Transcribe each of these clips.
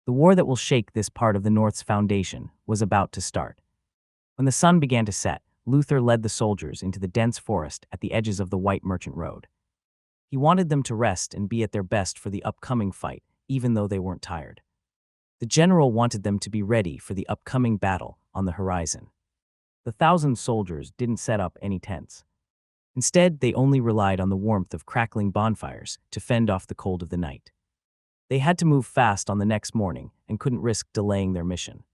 The war that will shake this part of the North's foundation was about to start. When the sun began to set, Luther led the soldiers into the dense forest at the edges of the White Merchant Road. He wanted them to rest and be at their best for the upcoming fight, even though they weren't tired. The general wanted them to be ready for the upcoming battle on the horizon. The 1,000 soldiers didn't set up any tents. Instead, they only relied on the warmth of crackling bonfires to fend off the cold of the night. They had to move fast on the next morning and couldn't risk delaying their mission.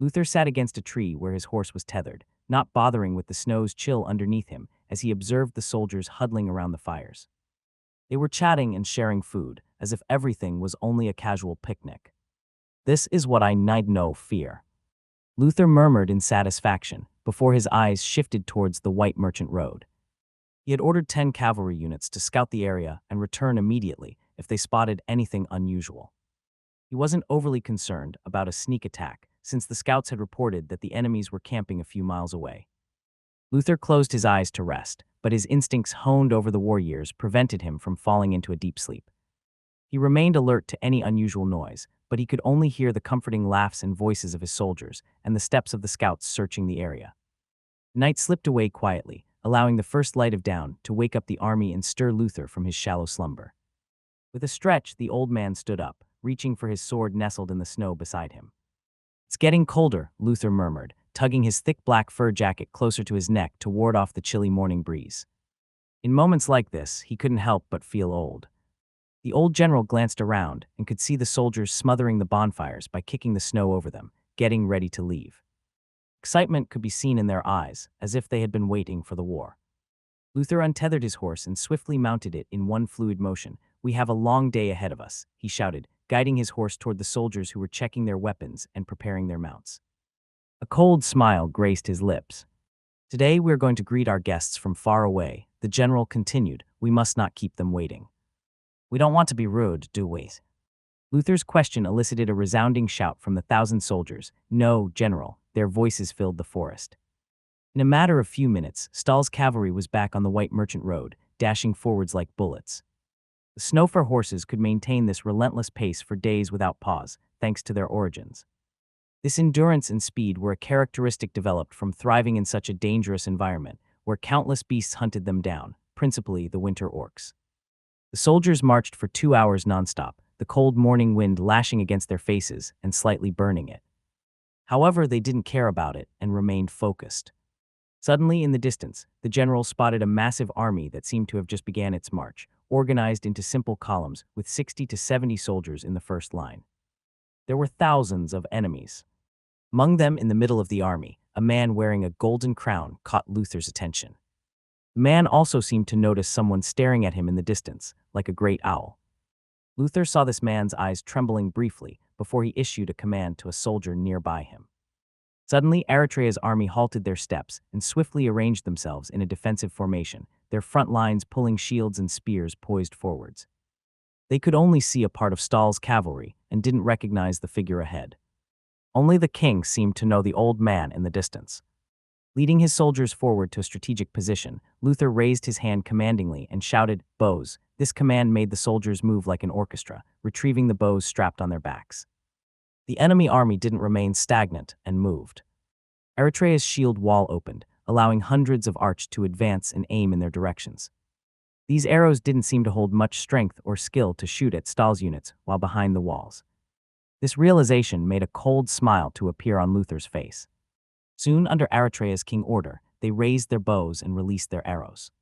Luther sat against a tree where his horse was tethered, not bothering with the snow's chill underneath him as he observed the soldiers huddling around the fires. They were chatting and sharing food, as if everything was only a casual picnic. "This is what I need no fear," Luther murmured in satisfaction before his eyes shifted towards the White Merchant Road. He had ordered 10 cavalry units to scout the area and return immediately if they spotted anything unusual. He wasn't overly concerned about a sneak attack, since the scouts had reported that the enemies were camping a few miles away. Luther closed his eyes to rest, but his instincts honed over the war years prevented him from falling into a deep sleep. He remained alert to any unusual noise, but he could only hear the comforting laughs and voices of his soldiers and the steps of the scouts searching the area. Night slipped away quietly, allowing the first light of dawn to wake up the army and stir Luther from his shallow slumber. With a stretch, the old man stood up, reaching for his sword nestled in the snow beside him. "It's getting colder," Luther murmured, tugging his thick black fur jacket closer to his neck to ward off the chilly morning breeze. In moments like this, he couldn't help but feel old. The old general glanced around and could see the soldiers smothering the bonfires by kicking the snow over them, getting ready to leave. Excitement could be seen in their eyes, as if they had been waiting for the war. Luther untethered his horse and swiftly mounted it in one fluid motion. "We have a long day ahead of us," he shouted, guiding his horse toward the soldiers who were checking their weapons and preparing their mounts. A cold smile graced his lips. "Today we're going to greet our guests from far away," the general continued. "We must not keep them waiting." "We don't want to be rude, do we?" Luther's question elicited a resounding shout from the 1,000 soldiers. "No, General," their voices filled the forest. In a matter of few minutes, Stahl's cavalry was back on the White Merchant Road, dashing forwards like bullets. The Snowfur horses could maintain this relentless pace for days without pause, thanks to their origins. This endurance and speed were a characteristic developed from thriving in such a dangerous environment, where countless beasts hunted them down, principally the winter orcs. The soldiers marched for 2 hours nonstop, the cold morning wind lashing against their faces and slightly burning it. However, they didn't care about it and remained focused. Suddenly, in the distance, the general spotted a massive army that seemed to have just began its march, organized into simple columns with 60 to 70 soldiers in the first line. There were thousands of enemies. Among them, in the middle of the army, a man wearing a golden crown caught Luther's attention. The man also seemed to notice someone staring at him in the distance, like a great owl. Luther saw this man's eyes trembling briefly before he issued a command to a soldier nearby him. Suddenly, Eritrea's army halted their steps and swiftly arranged themselves in a defensive formation, their front lines pulling shields and spears poised forwards. They could only see a part of Stahl's cavalry and didn't recognize the figure ahead. Only the king seemed to know the old man in the distance. Leading his soldiers forward to a strategic position, Luther raised his hand commandingly and shouted, "Bows." This command made the soldiers move like an orchestra, retrieving the bows strapped on their backs. The enemy army didn't remain stagnant and moved. Eritrea's shield wall opened, allowing hundreds of archers to advance and aim in their directions. These arrows didn't seem to hold much strength or skill to shoot at Stahl's units while behind the walls. This realization made a cold smile to appear on Luther's face. Soon, under Eritrea's king order, they raised their bows and released their arrows.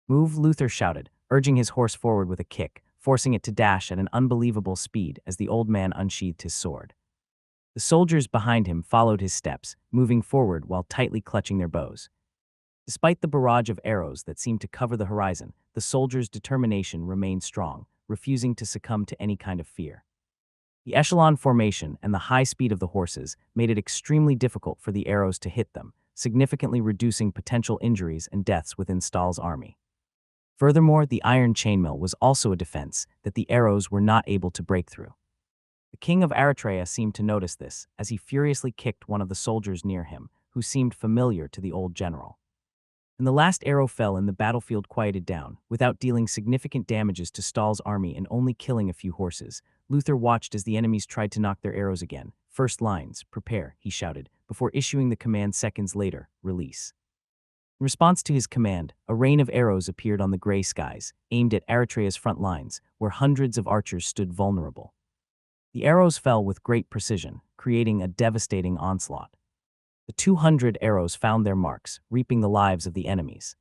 "Move," Luther shouted, urging his horse forward with a kick, forcing it to dash at an unbelievable speed as the old man unsheathed his sword. The soldiers behind him followed his steps, moving forward while tightly clutching their bows. Despite the barrage of arrows that seemed to cover the horizon, the soldiers' determination remained strong, refusing to succumb to any kind of fear. The echelon formation and the high speed of the horses made it extremely difficult for the arrows to hit them, significantly reducing potential injuries and deaths within Stahl's army. Furthermore, the iron chainmail was also a defense that the arrows were not able to break through. The king of Eritrea seemed to notice this as he furiously kicked one of the soldiers near him, who seemed familiar to the old general. And the last arrow fell and the battlefield quieted down, without dealing significant damages to Stahl's army and only killing a few horses. Luther watched as the enemies tried to knock their arrows again. First lines, prepare, he shouted, before issuing the command seconds later, release. In response to his command, a rain of arrows appeared on the gray skies, aimed at Eritrea's front lines, where hundreds of archers stood vulnerable. The arrows fell with great precision, creating a devastating onslaught. The 200 arrows found their marks, reaping the lives of the enemies.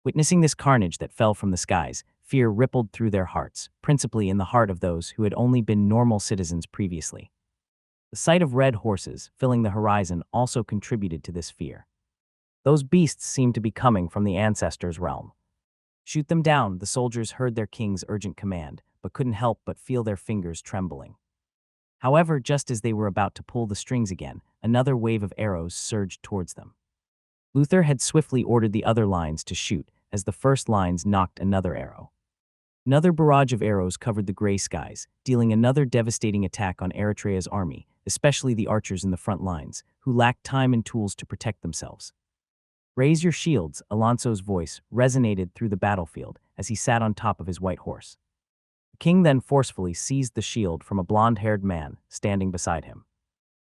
Witnessing this carnage that fell from the skies, fear rippled through their hearts, principally in the heart of those who had only been normal citizens previously. The sight of red horses filling the horizon also contributed to this fear. Those beasts seemed to be coming from the ancestors' realm. Shoot them down, the soldiers heard their king's urgent command, but couldn't help but feel their fingers trembling. However, just as they were about to pull the strings again, another wave of arrows surged towards them. Luther had swiftly ordered the other lines to shoot, as the first lines knocked another arrow. Another barrage of arrows covered the gray skies, dealing another devastating attack on Eritrea's army, especially the archers in the front lines, who lacked time and tools to protect themselves. Raise your shields, Alonso's voice resonated through the battlefield as he sat on top of his white horse. The king then forcefully seized the shield from a blonde-haired man standing beside him.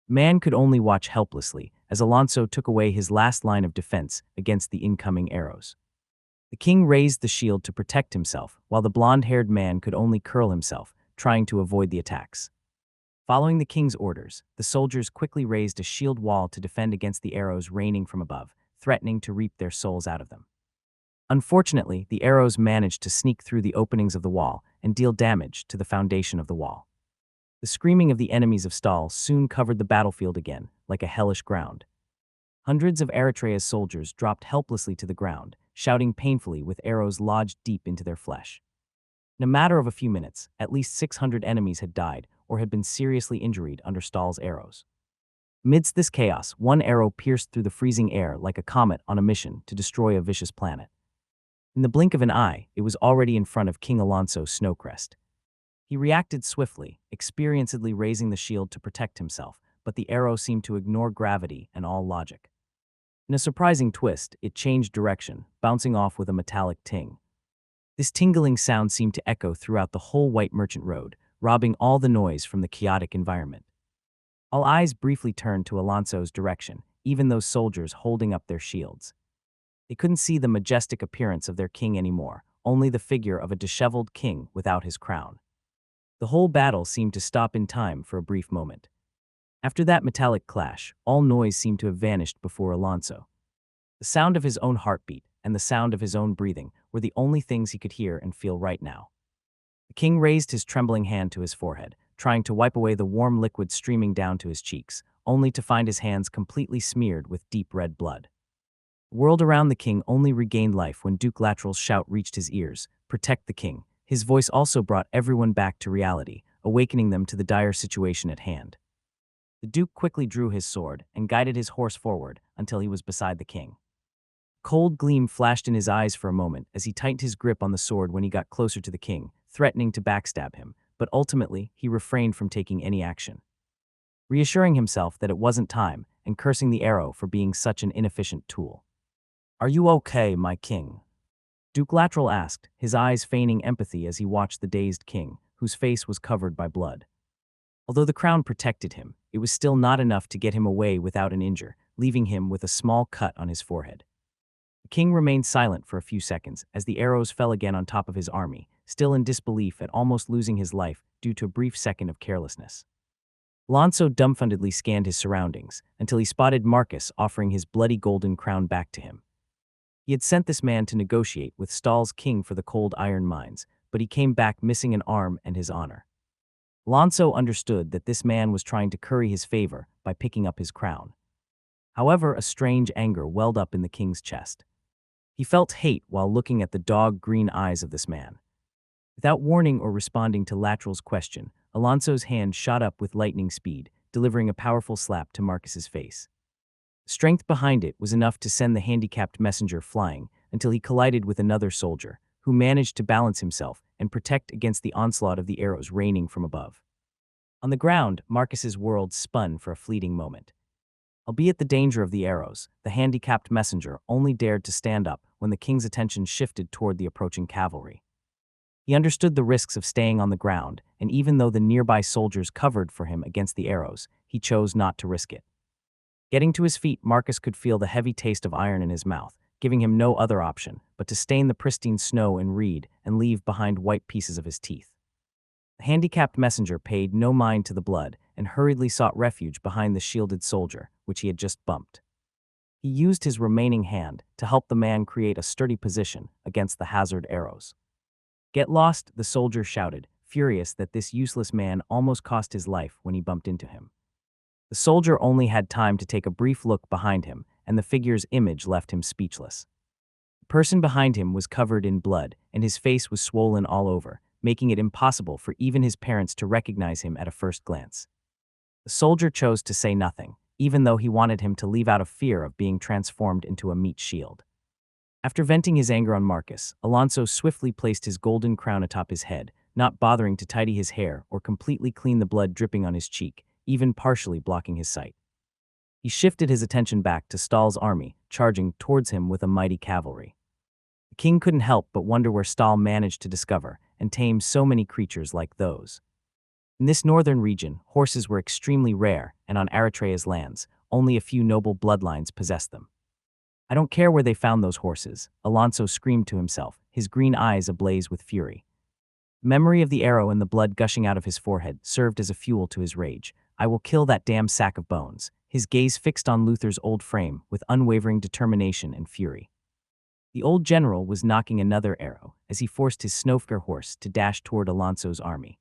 The man could only watch helplessly as Alonso took away his last line of defense against the incoming arrows. The king raised the shield to protect himself, while the blonde-haired man could only curl himself, trying to avoid the attacks. Following the king's orders, the soldiers quickly raised a shield wall to defend against the arrows raining from above, threatening to reap their souls out of them. Unfortunately, the arrows managed to sneak through the openings of the wall and deal damage to the foundation of the wall. The screaming of the enemies of Stahl soon covered the battlefield again, like a hellish ground. Hundreds of Eritrea's soldiers dropped helplessly to the ground, shouting painfully with arrows lodged deep into their flesh. In a matter of a few minutes, at least 600 enemies had died or had been seriously injured under Stahl's arrows. Amidst this chaos, one arrow pierced through the freezing air like a comet on a mission to destroy a vicious planet. In the blink of an eye, it was already in front of King Alonso Snowcrest. He reacted swiftly, experiencedly raising the shield to protect himself, but the arrow seemed to ignore gravity and all logic. In a surprising twist, it changed direction, bouncing off with a metallic ting. This tingling sound seemed to echo throughout the whole White Merchant Road, robbing all the noise from the chaotic environment. All eyes briefly turned to Alonso's direction, even those soldiers holding up their shields. They couldn't see the majestic appearance of their king anymore, only the figure of a disheveled king without his crown. The whole battle seemed to stop in time for a brief moment. After that metallic clash, all noise seemed to have vanished before Alonso. The sound of his own heartbeat and the sound of his own breathing were the only things he could hear and feel right now. The king raised his trembling hand to his forehead, trying to wipe away the warm liquid streaming down to his cheeks, only to find his hands completely smeared with deep red blood. The world around the king only regained life when Duke Lateral's shout reached his ears, "Protect the king." His voice also brought everyone back to reality, awakening them to the dire situation at hand. The duke quickly drew his sword and guided his horse forward until he was beside the king. A cold gleam flashed in his eyes for a moment as he tightened his grip on the sword when he got closer to the king, threatening to backstab him, but ultimately he refrained from taking any action. Reassuring himself that it wasn't time and cursing the arrow for being such an inefficient tool. "Are you okay, my king?" Duke Lateral asked, his eyes feigning empathy as he watched the dazed king, whose face was covered by blood. Although the crown protected him, it was still not enough to get him away without an injury, leaving him with a small cut on his forehead. The king remained silent for a few seconds as the arrows fell again on top of his army, still in disbelief at almost losing his life due to a brief second of carelessness. Alonso dumbfoundedly scanned his surroundings until he spotted Marcus offering his bloody golden crown back to him. He had sent this man to negotiate with Stahl's king for the cold iron mines, but he came back missing an arm and his honor. Alonso understood that this man was trying to curry his favor by picking up his crown. However, a strange anger welled up in the king's chest. He felt hate while looking at the dog-green eyes of this man. Without warning or responding to Lateral's question, Alonso's hand shot up with lightning speed, delivering a powerful slap to Marcus's face. The strength behind it was enough to send the handicapped messenger flying until he collided with another soldier, who managed to balance himself and protect against the onslaught of the arrows raining from above. On the ground, Marcus's world spun for a fleeting moment. Albeit the danger of the arrows, the handicapped messenger only dared to stand up when the king's attention shifted toward the approaching cavalry. He understood the risks of staying on the ground, and even though the nearby soldiers covered for him against the arrows, he chose not to risk it. Getting to his feet, Marcus could feel the heavy taste of iron in his mouth, giving him no other option but to stain the pristine snow in reed and leave behind white pieces of his teeth. The handicapped messenger paid no mind to the blood and hurriedly sought refuge behind the shielded soldier, which he had just bumped. He used his remaining hand to help the man create a sturdy position against the hazard arrows. "Get lost," the soldier shouted, furious that this useless man almost cost his life when he bumped into him. The soldier only had time to take a brief look behind him, and the figure's image left him speechless. The person behind him was covered in blood, and his face was swollen all over, making it impossible for even his parents to recognize him at a first glance. The soldier chose to say nothing, even though he wanted him to leave out of fear of being transformed into a meat shield. After venting his anger on Marcus, Alonso swiftly placed his golden crown atop his head, not bothering to tidy his hair or completely clean the blood dripping on his cheek, even partially blocking his sight. He shifted his attention back to Stahl's army, charging towards him with a mighty cavalry. The king couldn't help but wonder where Stahl managed to discover and tame so many creatures like those. In this northern region, horses were extremely rare, and on Eritrea's lands, only a few noble bloodlines possessed them. "I don't care where they found those horses," Alonso screamed to himself, his green eyes ablaze with fury. Memory of the arrow and the blood gushing out of his forehead served as a fuel to his rage. "I will kill that damn sack of bones," his gaze fixed on Luther's old frame with unwavering determination and fury. The old general was knocking another arrow as he forced his Snowflake horse to dash toward Alonso's army.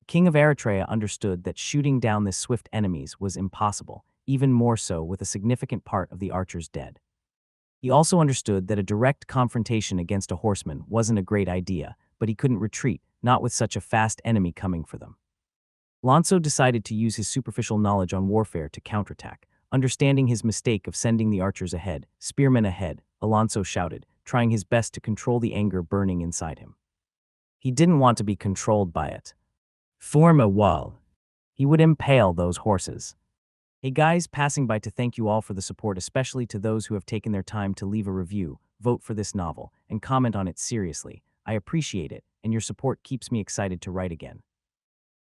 The king of Eritrea understood that shooting down this swift enemies was impossible, even more so with a significant part of the archers dead. He also understood that a direct confrontation against a horseman wasn't a great idea, but he couldn't retreat, not with such a fast enemy coming for them. Alonso decided to use his superficial knowledge on warfare to counterattack. Understanding his mistake of sending the archers ahead, "Spearmen ahead," Alonso shouted, trying his best to control the anger burning inside him. He didn't want to be controlled by it. "Form a wall." He would impale those horses. Hey guys, passing by to thank you all for the support, especially to those who have taken their time to leave a review, vote for this novel, and comment on it seriously. I appreciate it, and your support keeps me excited to write again.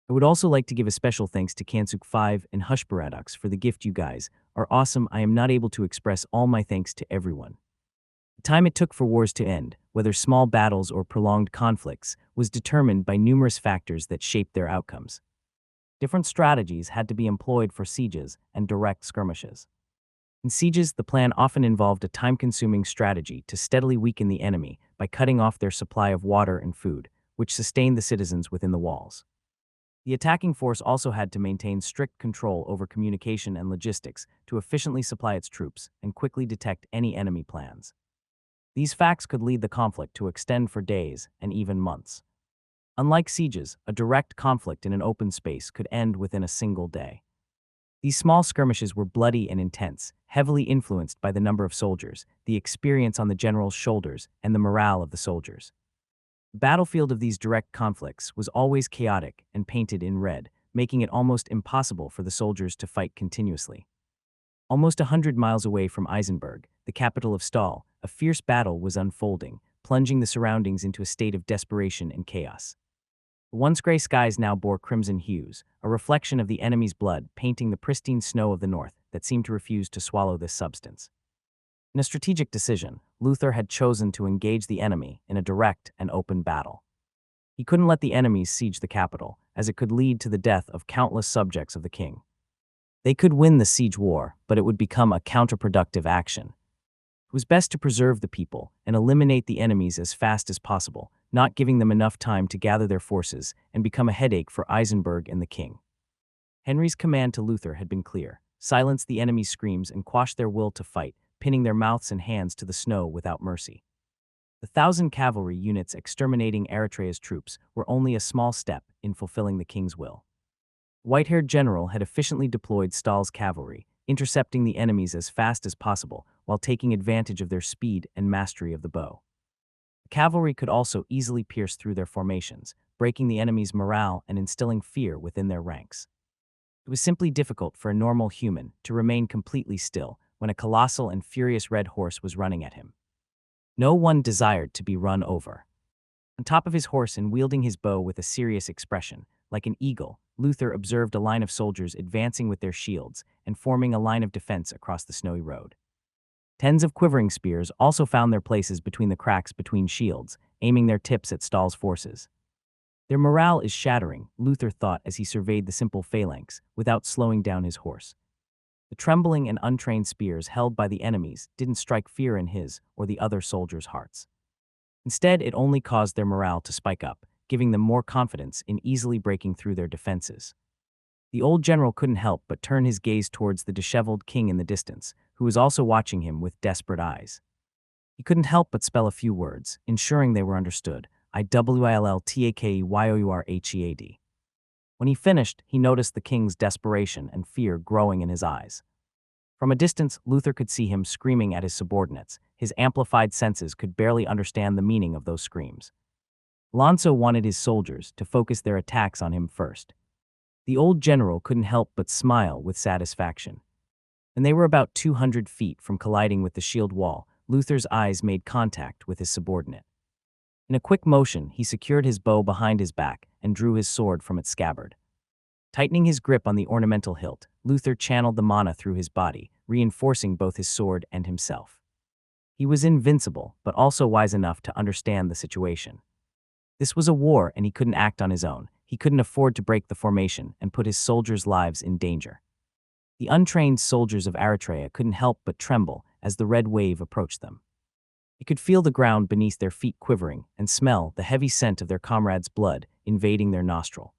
I would also like to give a special thanks to Kansuk5 and Hushbaradox for the gift. You guys are awesome. I am not able to express all my thanks to everyone. The time it took for wars to end, whether small battles or prolonged conflicts, was determined by numerous factors that shaped their outcomes. Different strategies had to be employed for sieges and direct skirmishes. In sieges, the plan often involved a time-consuming strategy to steadily weaken the enemy by cutting off their supply of water and food, which sustained the citizens within the walls. The attacking force also had to maintain strict control over communication and logistics to efficiently supply its troops and quickly detect any enemy plans. These facts could lead the conflict to extend for days and even months. Unlike sieges, a direct conflict in an open space could end within a single day. These small skirmishes were bloody and intense, heavily influenced by the number of soldiers, the experience on the general's shoulders, and the morale of the soldiers. The battlefield of these direct conflicts was always chaotic and painted in red, making it almost impossible for the soldiers to fight continuously. Almost 100 miles away from Eisenberg, the capital of Stahl, a fierce battle was unfolding, plunging the surroundings into a state of desperation and chaos. The once gray skies now bore crimson hues, a reflection of the enemy's blood painting the pristine snow of the north that seemed to refuse to swallow this substance. In a strategic decision, Luther had chosen to engage the enemy in a direct and open battle. He couldn't let the enemies siege the capital, as it could lead to the death of countless subjects of the king. They could win the siege war, but it would become a counterproductive action. It was best to preserve the people and eliminate the enemies as fast as possible, not giving them enough time to gather their forces and become a headache for Eisenberg and the king. Henry's command to Luther had been clear: silence the enemy's screams and quash their will to fight, pinning their mouths and hands to the snow without mercy. The 1,000 cavalry units exterminating Eritrea's troops were only a small step in fulfilling the king's will. The white-haired general had efficiently deployed Stahl's cavalry, intercepting the enemies as fast as possible while taking advantage of their speed and mastery of the bow. The cavalry could also easily pierce through their formations, breaking the enemy's morale and instilling fear within their ranks. It was simply difficult for a normal human to remain completely still when a colossal and furious red horse was running at him. No one desired to be run over. On top of his horse and wielding his bow with a serious expression, like an eagle, Luther observed a line of soldiers advancing with their shields and forming a line of defense across the snowy road. Tens of quivering spears also found their places between the cracks between shields, aiming their tips at Stahl's forces. Their morale is shattering, Luther thought as he surveyed the simple phalanx, without slowing down his horse. The trembling and untrained spears held by the enemies didn't strike fear in his or the other soldiers' hearts. Instead, it only caused their morale to spike up, giving them more confidence in easily breaking through their defenses. The old general couldn't help but turn his gaze towards the disheveled king in the distance, who was also watching him with desperate eyes. He couldn't help but spell a few words, ensuring they were understood. Iwilltakeyourhead. When he finished, he noticed the king's desperation and fear growing in his eyes. From a distance, Luther could see him screaming at his subordinates. His amplified senses could barely understand the meaning of those screams. Alonso wanted his soldiers to focus their attacks on him first. The old general couldn't help but smile with satisfaction. When they were about 200 feet from colliding with the shield wall, Luther's eyes made contact with his subordinate. In a quick motion, he secured his bow behind his back and drew his sword from its scabbard. Tightening his grip on the ornamental hilt, Luther channeled the mana through his body, reinforcing both his sword and himself. He was invincible, but also wise enough to understand the situation. This was a war, and he couldn't act on his own. He couldn't afford to break the formation and put his soldiers' lives in danger. The untrained soldiers of Eritrea couldn't help but tremble as the red wave approached them. He could feel the ground beneath their feet quivering and smell the heavy scent of their comrades' blood invading their nostril.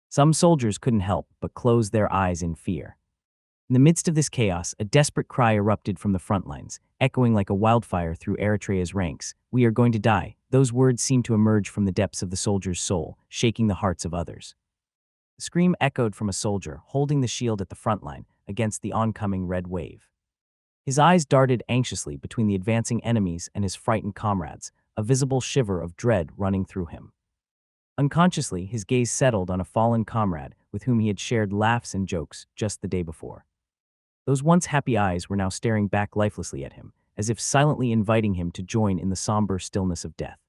Some soldiers couldn't help but close their eyes in fear. In the midst of this chaos, a desperate cry erupted from the front lines, echoing like a wildfire through Eritrea's ranks. "We are going to die." Those words seemed to emerge from the depths of the soldier's soul, shaking the hearts of others. The scream echoed from a soldier holding the shield at the front line against the oncoming red wave. His eyes darted anxiously between the advancing enemies and his frightened comrades, a visible shiver of dread running through him. Unconsciously, his gaze settled on a fallen comrade with whom he had shared laughs and jokes just the day before. Those once happy eyes were now staring back lifelessly at him, as if silently inviting him to join in the somber stillness of death.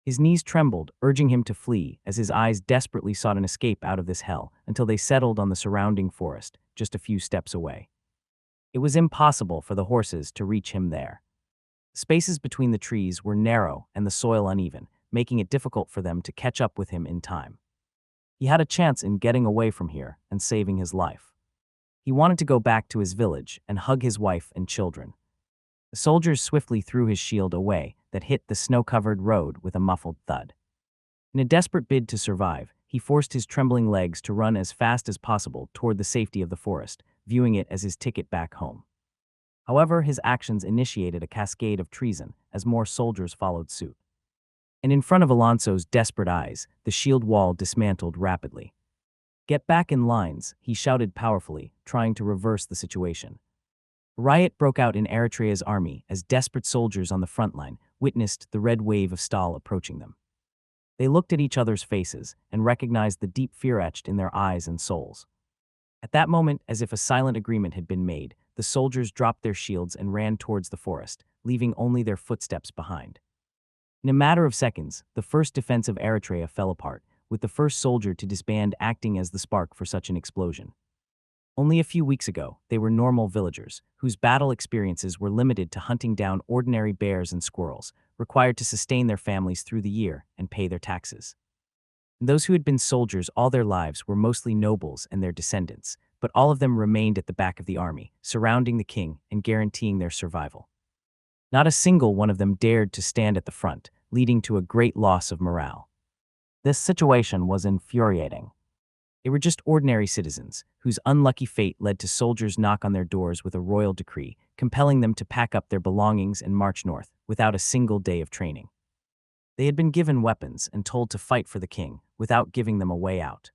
His knees trembled, urging him to flee as his eyes desperately sought an escape out of this hell until they settled on the surrounding forest, just a few steps away. It was impossible for the horses to reach him there. The spaces between the trees were narrow and the soil uneven, making it difficult for them to catch up with him in time. He had a chance in getting away from here and saving his life. He wanted to go back to his village and hug his wife and children. The soldiers swiftly threw his shield away that hit the snow-covered road with a muffled thud. In a desperate bid to survive, he forced his trembling legs to run as fast as possible toward the safety of the forest, viewing it as his ticket back home. However, his actions initiated a cascade of treason as more soldiers followed suit. And in front of Alonso's desperate eyes, the shield wall dismantled rapidly. "Get back in lines," he shouted powerfully, trying to reverse the situation. A riot broke out in Eritrea's army as desperate soldiers on the front line witnessed the red wave of Stahl approaching them. They looked at each other's faces and recognized the deep fear etched in their eyes and souls. At that moment, as if a silent agreement had been made, the soldiers dropped their shields and ran towards the forest, leaving only their footsteps behind. In a matter of seconds, the first defense of Eritrea fell apart, with the first soldier to disband acting as the spark for such an explosion. Only a few weeks ago, they were normal villagers, whose battle experiences were limited to hunting down ordinary bears and squirrels, required to sustain their families through the year and pay their taxes. And those who had been soldiers all their lives were mostly nobles and their descendants, but all of them remained at the back of the army, surrounding the king and guaranteeing their survival. Not a single one of them dared to stand at the front, leading to a great loss of morale. This situation was infuriating. They were just ordinary citizens, whose unlucky fate led to soldiers knock on their doors with a royal decree, compelling them to pack up their belongings and march north, without a single day of training. They had been given weapons and told to fight for the king, without giving them a way out.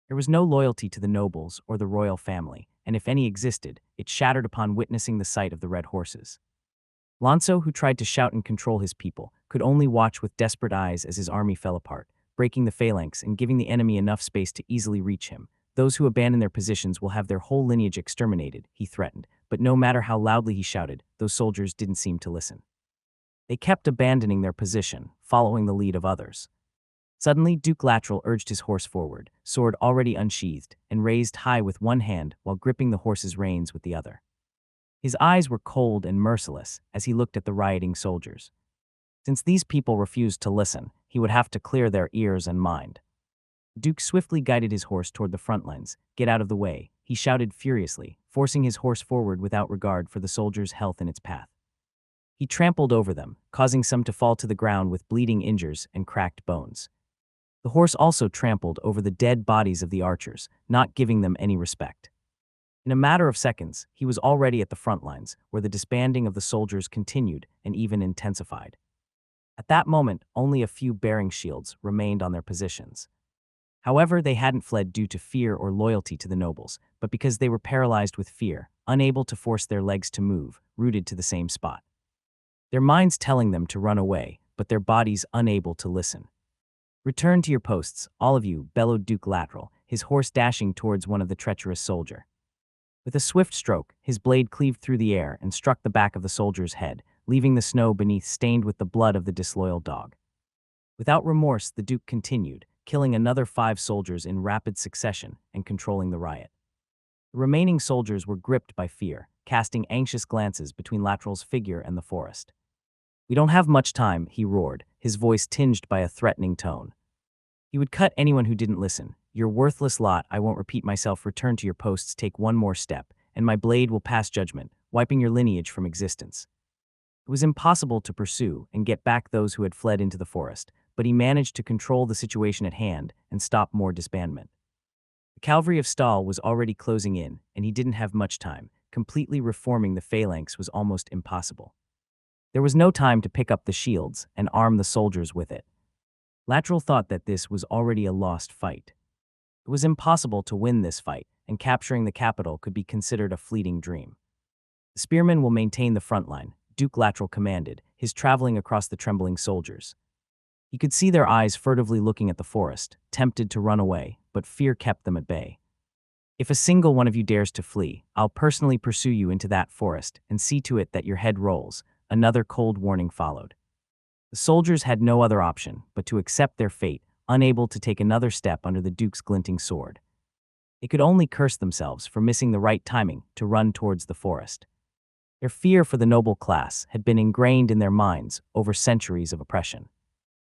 There was no loyalty to the nobles or the royal family, and if any existed, it shattered upon witnessing the sight of the red horses. Alonso, who tried to shout and control his people, could only watch with desperate eyes as his army fell apart, breaking the phalanx and giving the enemy enough space to easily reach him, Those who abandon their positions will have their whole lineage exterminated, he threatened, but no matter how loudly he shouted, those soldiers didn't seem to listen. They kept abandoning their position, following the lead of others. Suddenly, Duke Lateral urged his horse forward, sword already unsheathed, and raised high with one hand while gripping the horse's reins with the other. His eyes were cold and merciless as he looked at the rioting soldiers. Since these people refused to listen, he would have to clear their ears and mind. Duke swiftly guided his horse toward the front lines. "Get out of the way," he shouted furiously, forcing his horse forward without regard for the soldiers' health in its path. He trampled over them, causing some to fall to the ground with bleeding injuries and cracked bones. The horse also trampled over the dead bodies of the archers, not giving them any respect. In a matter of seconds, he was already at the front lines, where the disbanding of the soldiers continued and even intensified. At that moment, only a few bearing shields remained on their positions. However, they hadn't fled due to fear or loyalty to the nobles, but because they were paralyzed with fear, unable to force their legs to move, rooted to the same spot. Their minds telling them to run away, but their bodies unable to listen. "Return to your posts, all of you," bellowed Duke Lateral, his horse dashing towards one of the treacherous soldier. With a swift stroke, his blade cleaved through the air and struck the back of the soldier's head, leaving the snow beneath stained with the blood of the disloyal dog. Without remorse, the Duke continued, killing another 5 soldiers in rapid succession and controlling the riot. The remaining soldiers were gripped by fear, casting anxious glances between Lateral's figure and the forest. "We don't have much time," he roared, his voice tinged by a threatening tone. He would cut anyone who didn't listen. "You're worthless lot, I won't repeat myself. Return to your posts, take one more step, and my blade will pass judgment, wiping your lineage from existence." It was impossible to pursue and get back those who had fled into the forest, but he managed to control the situation at hand and stop more disbandment. The cavalry of Stahl was already closing in, and he didn't have much time. Completely reforming the phalanx was almost impossible. There was no time to pick up the shields and arm the soldiers with it. Lateral thought that this was already a lost fight. It was impossible to win this fight, and capturing the capital could be considered a fleeting dream. "The spearmen will maintain the front line," Duke Lateral commanded, his traveling across the trembling soldiers. He could see their eyes furtively looking at the forest, tempted to run away, but fear kept them at bay. "If a single one of you dares to flee, I'll personally pursue you into that forest and see to it that your head rolls." Another cold warning followed. The soldiers had no other option but to accept their fate, unable to take another step under the Duke's glinting sword. They could only curse themselves for missing the right timing to run towards the forest. Their fear for the noble class had been ingrained in their minds over centuries of oppression.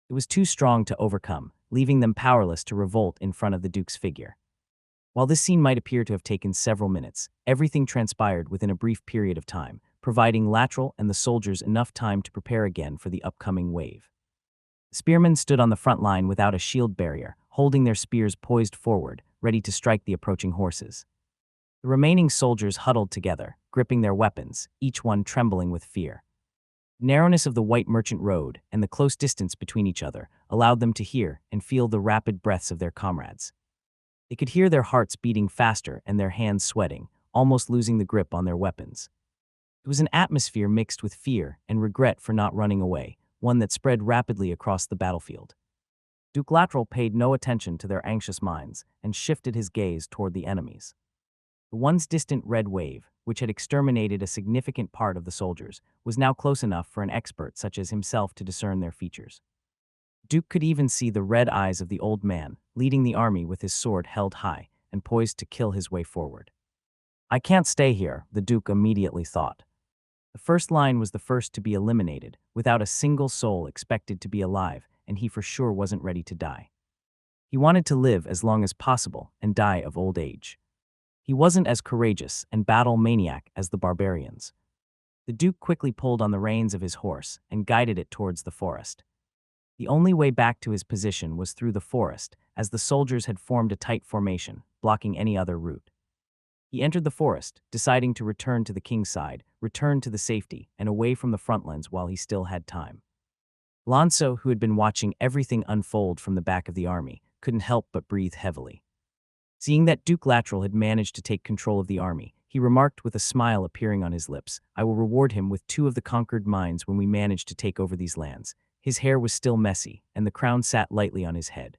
It was too strong to overcome, leaving them powerless to revolt in front of the Duke's figure. While this scene might appear to have taken several minutes, everything transpired within a brief period of time, providing Lateral and the soldiers enough time to prepare again for the upcoming wave. The spearmen stood on the front line without a shield barrier, holding their spears poised forward, ready to strike the approaching horses. The remaining soldiers huddled together, gripping their weapons, each one trembling with fear. The narrowness of the white merchant road and the close distance between each other allowed them to hear and feel the rapid breaths of their comrades. They could hear their hearts beating faster and their hands sweating, almost losing the grip on their weapons. It was an atmosphere mixed with fear and regret for not running away, one that spread rapidly across the battlefield. Duke Lateral paid no attention to their anxious minds and shifted his gaze toward the enemies. The once distant red wave, which had exterminated a significant part of the soldiers, was now close enough for an expert such as himself to discern their features. Duke could even see the red eyes of the old man, leading the army with his sword held high and poised to kill his way forward. "I can't stay here," the Duke immediately thought. The first line was the first to be eliminated, without a single soul expected to be alive, and he for sure wasn't ready to die. He wanted to live as long as possible and die of old age. He wasn't as courageous and battle-maniac as the barbarians. The Duke quickly pulled on the reins of his horse and guided it towards the forest. The only way back to his position was through the forest, as the soldiers had formed a tight formation, blocking any other route. He entered the forest, deciding to return to the king's side, return to the safety, and away from the front lines while he still had time. Lanso, who had been watching everything unfold from the back of the army, couldn't help but breathe heavily. Seeing that Duke Lateral had managed to take control of the army, he remarked with a smile appearing on his lips, "I will reward him with 2 of the conquered mines when we manage to take over these lands." His hair was still messy, and the crown sat lightly on his head.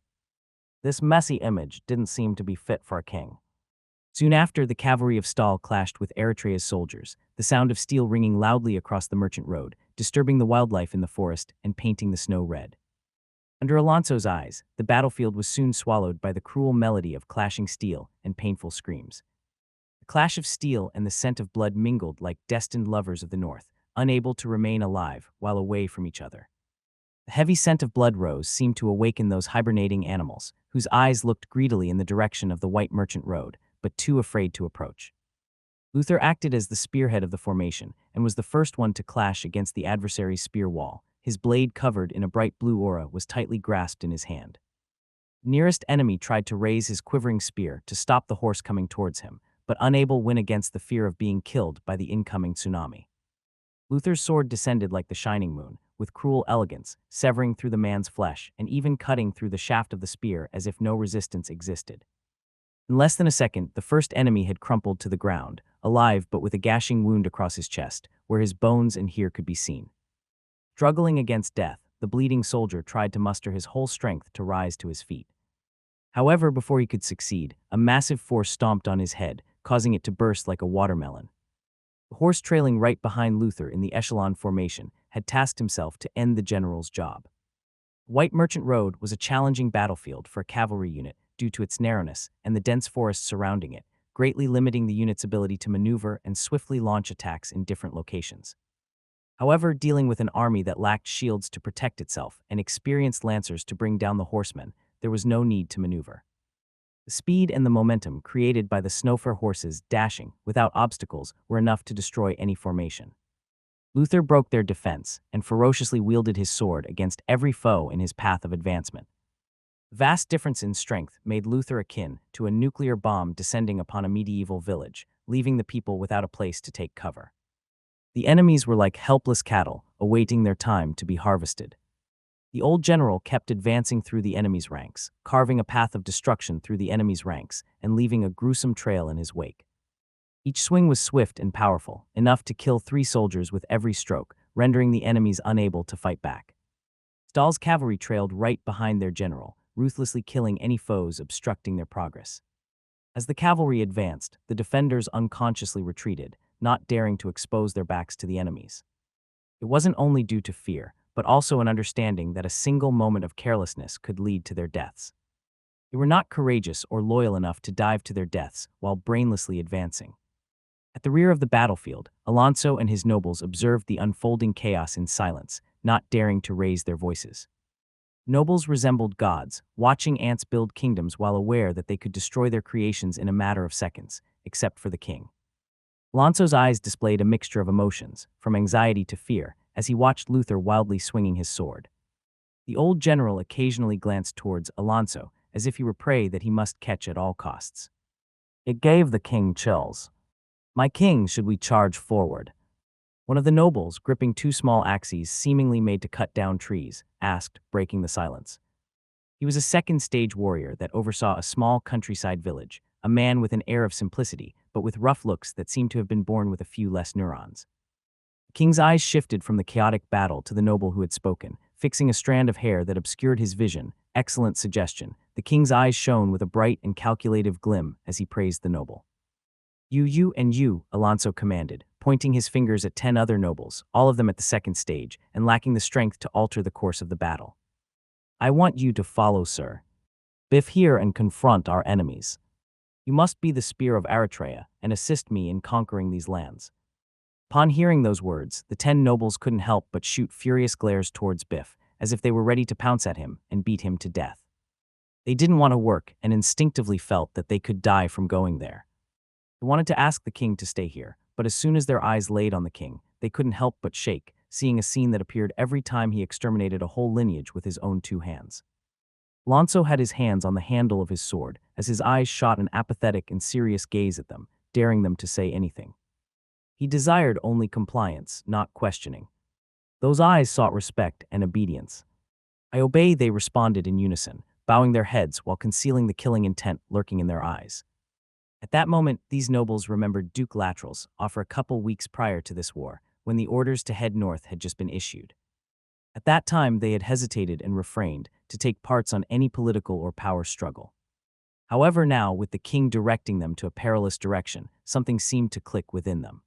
This messy image didn't seem to be fit for a king. Soon after, the cavalry of Stahl clashed with Eritrea's soldiers, the sound of steel ringing loudly across the merchant road, disturbing the wildlife in the forest and painting the snow red. Under Alonso's eyes, the battlefield was soon swallowed by the cruel melody of clashing steel and painful screams. The clash of steel and the scent of blood mingled like destined lovers of the north, unable to remain alive while away from each other. The heavy scent of blood rose seemed to awaken those hibernating animals, whose eyes looked greedily in the direction of the white merchant road, but too afraid to approach. Luther acted as the spearhead of the formation and was the first one to clash against the adversary's spear wall. His blade, covered in a bright blue aura, was tightly grasped in his hand. The nearest enemy tried to raise his quivering spear to stop the horse coming towards him, but unable win against the fear of being killed by the incoming tsunami. Luther's sword descended like the shining moon, with cruel elegance, severing through the man's flesh and even cutting through the shaft of the spear as if no resistance existed. In less than a second, the first enemy had crumpled to the ground, alive but with a gashing wound across his chest, where his bones and hair could be seen. Struggling against death, the bleeding soldier tried to muster his whole strength to rise to his feet. However, before he could succeed, a massive force stomped on his head, causing it to burst like a watermelon. The horse, trailing right behind Luther in the echelon formation, had tasked himself to end the general's job. White Merchant Road was a challenging battlefield for a cavalry unit due to its narrowness and the dense forest surrounding it, greatly limiting the unit's ability to maneuver and swiftly launch attacks in different locations. However, dealing with an army that lacked shields to protect itself and experienced lancers to bring down the horsemen, there was no need to maneuver. The speed and the momentum created by the Snowfur horses dashing without obstacles were enough to destroy any formation. Luther broke their defense and ferociously wielded his sword against every foe in his path of advancement. The vast difference in strength made Luther akin to a nuclear bomb descending upon a medieval village, leaving the people without a place to take cover. The enemies were like helpless cattle, awaiting their time to be harvested. The old general kept advancing through the enemy's ranks, carving a path of destruction through the enemy's ranks and leaving a gruesome trail in his wake. Each swing was swift and powerful, enough to kill 3 soldiers with every stroke, rendering the enemies unable to fight back. Stahl's cavalry trailed right behind their general, ruthlessly killing any foes obstructing their progress. As the cavalry advanced, the defenders unconsciously retreated, not daring to expose their backs to the enemies. It wasn't only due to fear, but also an understanding that a single moment of carelessness could lead to their deaths. They were not courageous or loyal enough to dive to their deaths while brainlessly advancing. At the rear of the battlefield, Alonso and his nobles observed the unfolding chaos in silence, not daring to raise their voices. Nobles resembled gods, watching ants build kingdoms while aware that they could destroy their creations in a matter of seconds, except for the king. Alonso's eyes displayed a mixture of emotions, from anxiety to fear, as he watched Luther wildly swinging his sword. The old general occasionally glanced towards Alonso, as if he were prey that he must catch at all costs. It gave the king chills. "My king, should we charge forward?" One of the nobles, gripping 2 small axes seemingly made to cut down trees, asked, breaking the silence. He was a second-stage warrior that oversaw a small countryside village, a man with an air of simplicity, but with rough looks that seemed to have been born with a few less neurons. The king's eyes shifted from the chaotic battle to the noble who had spoken, fixing a strand of hair that obscured his vision. "Excellent suggestion." The king's eyes shone with a bright and calculative gleam as he praised the noble. You, and you," Alonso commanded, pointing his fingers at 10 other nobles, all of them at the second stage, and lacking the strength to alter the course of the battle. "I want you to follow, sir. Biff here and confront our enemies. You must be the spear of Eritrea and assist me in conquering these lands." Upon hearing those words, the 10 nobles couldn't help but shoot furious glares towards Biff, as if they were ready to pounce at him and beat him to death. They didn't want to work and instinctively felt that they could die from going there. They wanted to ask the king to stay here, but as soon as their eyes laid on the king, they couldn't help but shake, seeing a scene that appeared every time he exterminated a whole lineage with his own 2 hands. Alonso had his hands on the handle of his sword, as his eyes shot an apathetic and serious gaze at them, daring them to say anything. He desired only compliance, not questioning. Those eyes sought respect and obedience. "I obey," they responded in unison, bowing their heads while concealing the killing intent lurking in their eyes. At that moment, these nobles remembered Duke Lateral's offer a couple weeks prior to this war, when the orders to head north had just been issued. At that time, they had hesitated and refrained to take parts on any political or power struggle. However, now, with the king directing them to a perilous direction, something seemed to click within them.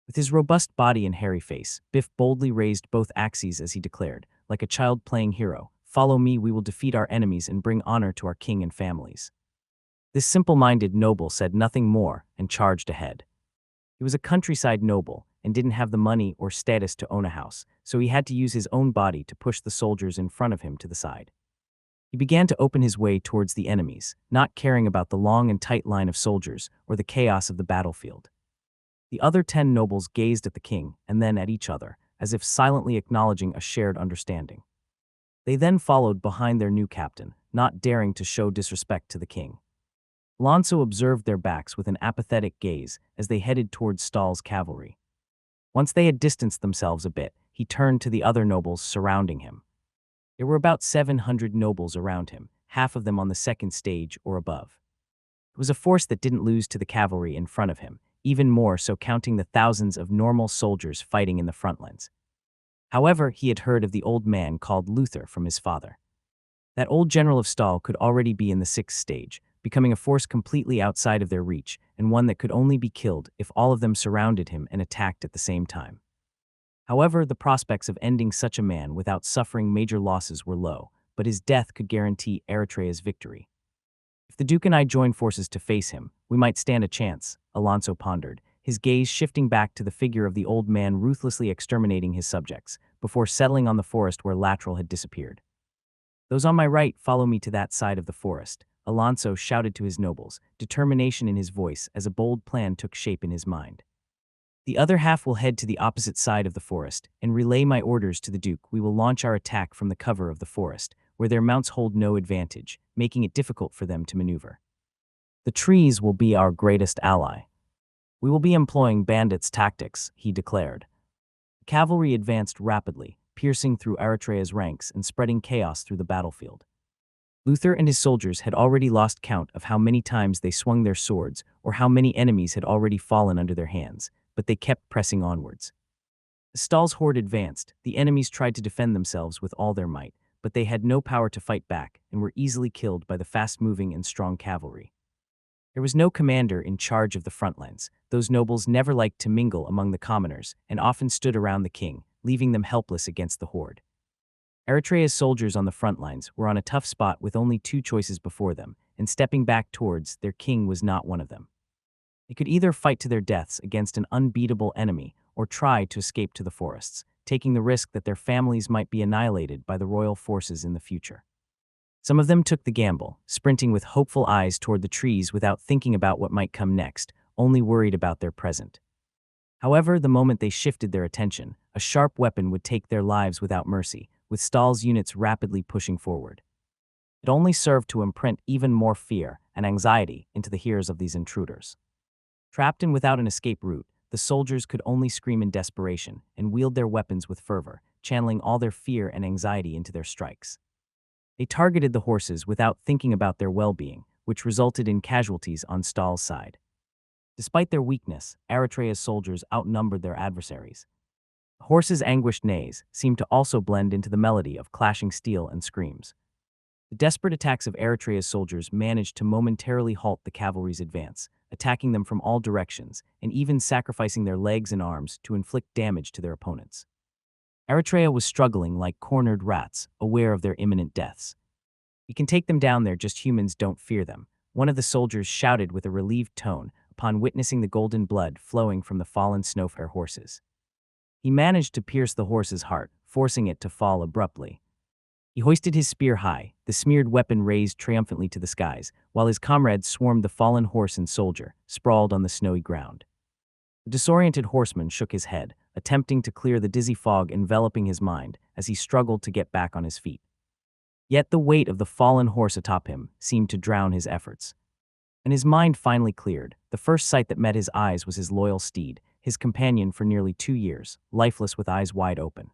With his robust body and hairy face, Biff boldly raised both axes as he declared, like a child playing hero, "Follow me, we will defeat our enemies and bring honor to our king and families." This simple-minded noble said nothing more and charged ahead. He was a countryside noble and didn't have the money or status to own a house, so he had to use his own body to push the soldiers in front of him to the side. He began to open his way towards the enemies, not caring about the long and tight line of soldiers or the chaos of the battlefield. The other 10 nobles gazed at the king and then at each other, as if silently acknowledging a shared understanding. They then followed behind their new captain, not daring to show disrespect to the king. Alonso observed their backs with an apathetic gaze as they headed towards Stahl's cavalry. Once they had distanced themselves a bit, he turned to the other nobles surrounding him. There were about 700 nobles around him, half of them on the second stage or above. It was a force that didn't lose to the cavalry in front of him, even more so counting the thousands of normal soldiers fighting in the front lines. However, he had heard of the old man called Luther from his father. That old general of Stahl could already be in the sixth stage, becoming a force completely outside of their reach, and one that could only be killed if all of them surrounded him and attacked at the same time. However, the prospects of ending such a man without suffering major losses were low, but his death could guarantee Eritrea's victory. If the Duke and I join forces to face him, we might stand a chance, Alonso pondered, his gaze shifting back to the figure of the old man ruthlessly exterminating his subjects, before settling on the forest where Lateral had disappeared. "Those on my right follow me to that side of the forest," Alonso shouted to his nobles, determination in his voice as a bold plan took shape in his mind. "The other half will head to the opposite side of the forest and relay my orders to the Duke. We will launch our attack from the cover of the forest, where their mounts hold no advantage, making it difficult for them to maneuver. The trees will be our greatest ally. We will be employing bandits' tactics," he declared. The cavalry advanced rapidly, piercing through Eritrea's ranks and spreading chaos through the battlefield. Luther and his soldiers had already lost count of how many times they swung their swords or how many enemies had already fallen under their hands, but they kept pressing onwards. As Stahl's horde advanced, the enemies tried to defend themselves with all their might, but they had no power to fight back and were easily killed by the fast-moving and strong cavalry. There was no commander in charge of the front lines. Those nobles never liked to mingle among the commoners and often stood around the king, leaving them helpless against the horde. Eritrea's soldiers on the front lines were on a tough spot with only two choices before them, and stepping back towards their king was not one of them. They could either fight to their deaths against an unbeatable enemy or try to escape to the forests, taking the risk that their families might be annihilated by the royal forces in the future. Some of them took the gamble, sprinting with hopeful eyes toward the trees without thinking about what might come next, only worried about their present. However, the moment they shifted their attention, a sharp weapon would take their lives without mercy, with Stahl's units rapidly pushing forward. It only served to imprint even more fear and anxiety into the ears of these intruders. Trapped and without an escape route, the soldiers could only scream in desperation and wield their weapons with fervor, channeling all their fear and anxiety into their strikes. They targeted the horses without thinking about their well-being, which resulted in casualties on Stahl's side. Despite their weakness, Eritrea's soldiers outnumbered their adversaries. The horses' anguished neighs seemed to also blend into the melody of clashing steel and screams. The desperate attacks of Eritrea's soldiers managed to momentarily halt the cavalry's advance, attacking them from all directions and even sacrificing their legs and arms to inflict damage to their opponents. Eritrea was struggling like cornered rats, aware of their imminent deaths. "We can take them down, they're just humans, don't fear them," one of the soldiers shouted with a relieved tone upon witnessing the golden blood flowing from the fallen snowflake horses. He managed to pierce the horse's heart, forcing it to fall abruptly. He hoisted his spear high, the smeared weapon raised triumphantly to the skies, while his comrades swarmed the fallen horse and soldier, sprawled on the snowy ground. The disoriented horseman shook his head, attempting to clear the dizzy fog enveloping his mind as he struggled to get back on his feet. Yet the weight of the fallen horse atop him seemed to drown his efforts. When his mind finally cleared, the first sight that met his eyes was his loyal steed, his companion for nearly 2 years, lifeless with eyes wide open.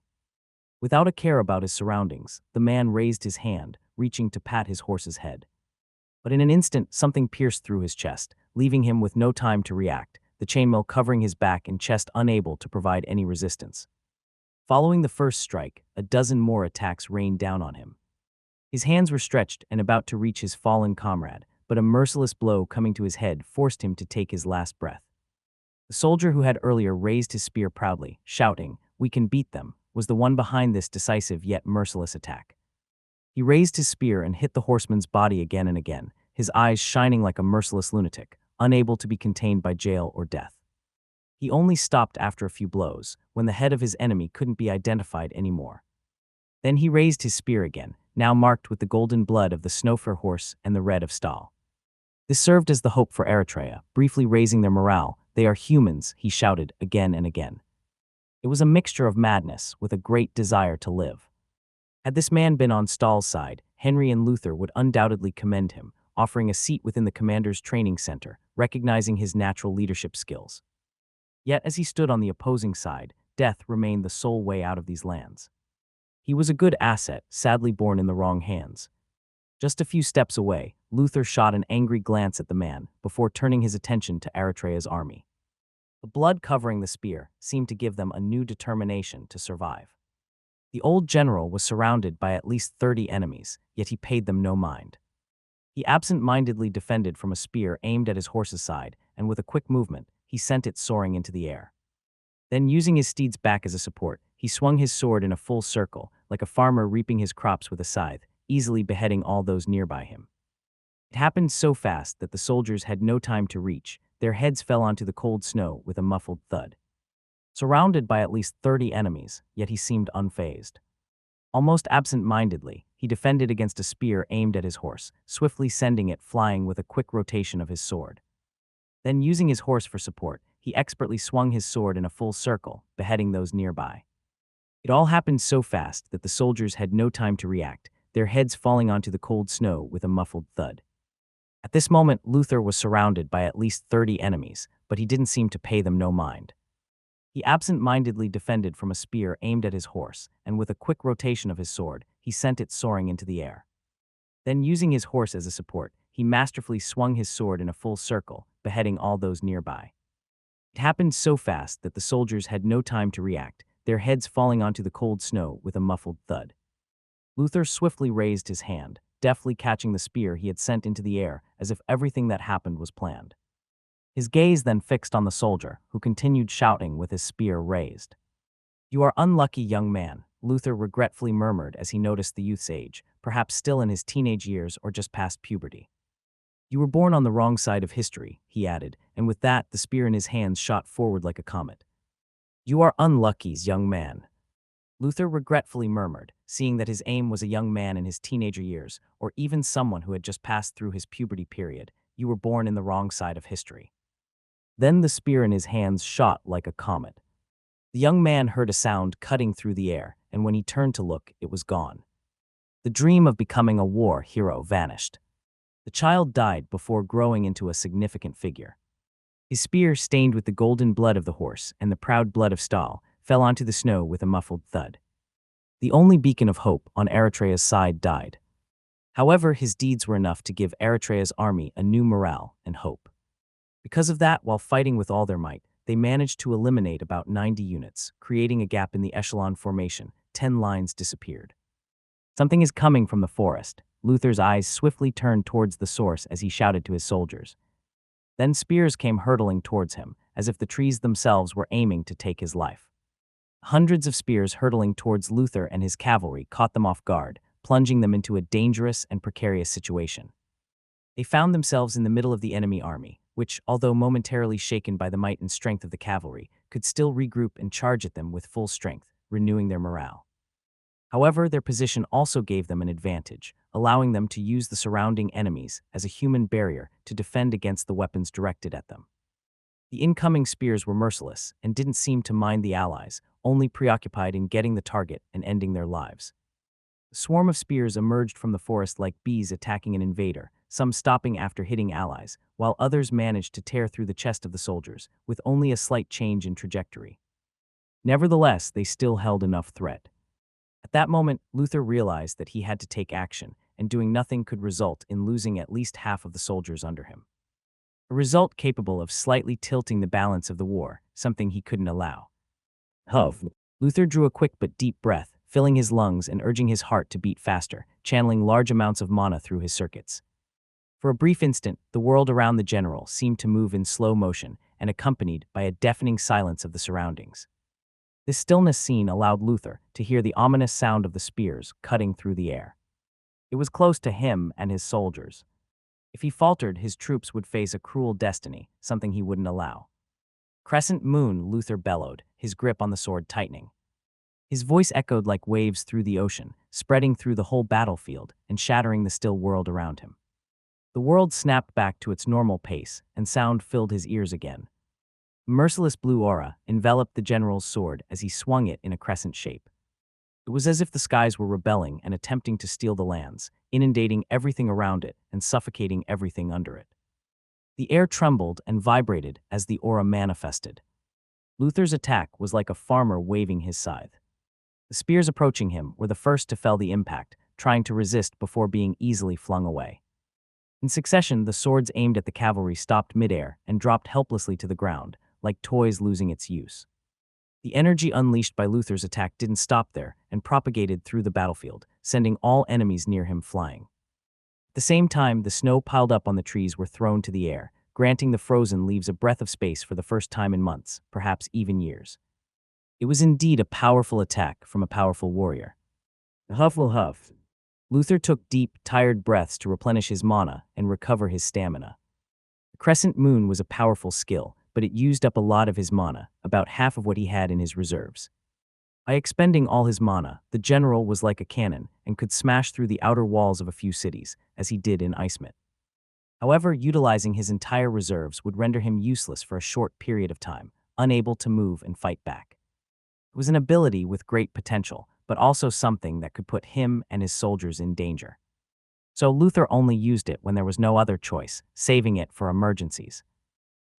Without a care about his surroundings, the man raised his hand, reaching to pat his horse's head. But in an instant, something pierced through his chest, leaving him with no time to react, the chainmail covering his back and chest unable to provide any resistance. Following the first strike, a dozen more attacks rained down on him. His hands were stretched and about to reach his fallen comrade, but a merciless blow coming to his head forced him to take his last breath. The soldier who had earlier raised his spear proudly, shouting, "We can beat them," was the one behind this decisive yet merciless attack. He raised his spear and hit the horseman's body again and again, his eyes shining like a merciless lunatic, unable to be contained by jail or death. He only stopped after a few blows, when the head of his enemy couldn't be identified anymore. Then he raised his spear again, now marked with the golden blood of the Snowfur horse and the red of Stahl. This served as the hope for Eritrea, briefly raising their morale. "They are humans," he shouted again and again. It was a mixture of madness with a great desire to live. Had this man been on Stahl's side, Henry and Luther would undoubtedly commend him, offering a seat within the commander's training center, recognizing his natural leadership skills. Yet as he stood on the opposing side, death remained the sole way out of these lands. He was a good asset, sadly born in the wrong hands. Just a few steps away, Luther shot an angry glance at the man before turning his attention to Eritrea's army. The blood covering the spear seemed to give them a new determination to survive. The old general was surrounded by at least 30 enemies, yet he paid them no mind. He absent-mindedly defended from a spear aimed at his horse's side, and with a quick movement, he sent it soaring into the air. Then, using his steed's back as a support, he swung his sword in a full circle, like a farmer reaping his crops with a scythe, easily beheading all those nearby him. It happened so fast that the soldiers had no time to reach. Their heads fell onto the cold snow with a muffled thud. Surrounded by at least 30 enemies, yet he seemed unfazed. Almost absent-mindedly, he defended against a spear aimed at his horse, swiftly sending it flying with a quick rotation of his sword. Then, using his horse for support, he expertly swung his sword in a full circle, beheading those nearby. It all happened so fast that the soldiers had no time to react, their heads falling onto the cold snow with a muffled thud. At this moment, Luther was surrounded by at least 30 enemies, but he didn't seem to pay them no mind. He absent-mindedly defended from a spear aimed at his horse, and with a quick rotation of his sword, he sent it soaring into the air. Then, using his horse as a support, he masterfully swung his sword in a full circle, beheading all those nearby. It happened so fast that the soldiers had no time to react, their heads falling onto the cold snow with a muffled thud. Luther swiftly raised his hand, deftly catching the spear he had sent into the air as if everything that happened was planned. His gaze then fixed on the soldier, who continued shouting with his spear raised. "You are unlucky, young man," Luther regretfully murmured as he noticed the youth's age, perhaps still in his teenage years or just past puberty. "You were born on the wrong side of history," he added, and with that, the spear in his hands shot forward like a comet. "You are unlucky, young man," Luther regretfully murmured, seeing that his aim was a young man in his teenager years, or even someone who had just passed through his puberty period. "You were born in the wrong side of history." Then the spear in his hands shot like a comet. The young man heard a sound cutting through the air, and when he turned to look, it was gone. The dream of becoming a war hero vanished. The child died before growing into a significant figure. His spear, stained with the golden blood of the horse and the proud blood of Stahl, fell onto the snow with a muffled thud. The only beacon of hope on Eritrea's side died. However, his deeds were enough to give Eritrea's army a new morale and hope. Because of that, while fighting with all their might, they managed to eliminate about 90 units, creating a gap in the echelon formation. 10 lines disappeared. "Something is coming from the forest." Luther's eyes swiftly turned towards the source as he shouted to his soldiers. Then spears came hurtling towards him, as if the trees themselves were aiming to take his life. Hundreds of spears hurtling towards Luther and his cavalry caught them off guard, plunging them into a dangerous and precarious situation. They found themselves in the middle of the enemy army, which, although momentarily shaken by the might and strength of the cavalry, could still regroup and charge at them with full strength, renewing their morale. However, their position also gave them an advantage, allowing them to use the surrounding enemies as a human barrier to defend against the weapons directed at them. The incoming spears were merciless and didn't seem to mind the allies, only preoccupied in getting the target and ending their lives. A swarm of spears emerged from the forest like bees attacking an invader, some stopping after hitting allies, while others managed to tear through the chest of the soldiers, with only a slight change in trajectory. Nevertheless, they still held enough threat. At that moment, Luther realized that he had to take action, and doing nothing could result in losing at least half of the soldiers under him. A result capable of slightly tilting the balance of the war, something he couldn't allow. Luther drew a quick but deep breath, filling his lungs and urging his heart to beat faster, channeling large amounts of mana through his circuits. For a brief instant, the world around the general seemed to move in slow motion and accompanied by a deafening silence of the surroundings. This stillness scene allowed Luther to hear the ominous sound of the spears cutting through the air. It was close to him and his soldiers. If he faltered, his troops would face a cruel destiny, something he wouldn't allow. "Crescent moon," Luther bellowed, his grip on the sword tightening. His voice echoed like waves through the ocean, spreading through the whole battlefield and shattering the still world around him. The world snapped back to its normal pace, and sound filled his ears again. A merciless blue aura enveloped the general's sword as he swung it in a crescent shape. It was as if the skies were rebelling and attempting to steal the lands, inundating everything around it and suffocating everything under it. The air trembled and vibrated as the aura manifested. Luther's attack was like a farmer waving his scythe. The spears approaching him were the first to feel the impact, trying to resist before being easily flung away. In succession, the swords aimed at the cavalry stopped midair and dropped helplessly to the ground, like toys losing its use. The energy unleashed by Luther's attack didn't stop there and propagated through the battlefield, sending all enemies near him flying. At the same time, the snow piled up on the trees were thrown to the air, granting the frozen leaves a breath of space for the first time in months, perhaps even years. It was indeed a powerful attack from a powerful warrior. Huff will huff. Luther took deep, tired breaths to replenish his mana and recover his stamina. The crescent moon was a powerful skill, but it used up a lot of his mana, about half of what he had in his reserves. By expending all his mana, the general was like a cannon and could smash through the outer walls of a few cities, as he did in Icemit. However, utilizing his entire reserves would render him useless for a short period of time, unable to move and fight back. It was an ability with great potential, but also something that could put him and his soldiers in danger. So Luther only used it when there was no other choice, saving it for emergencies.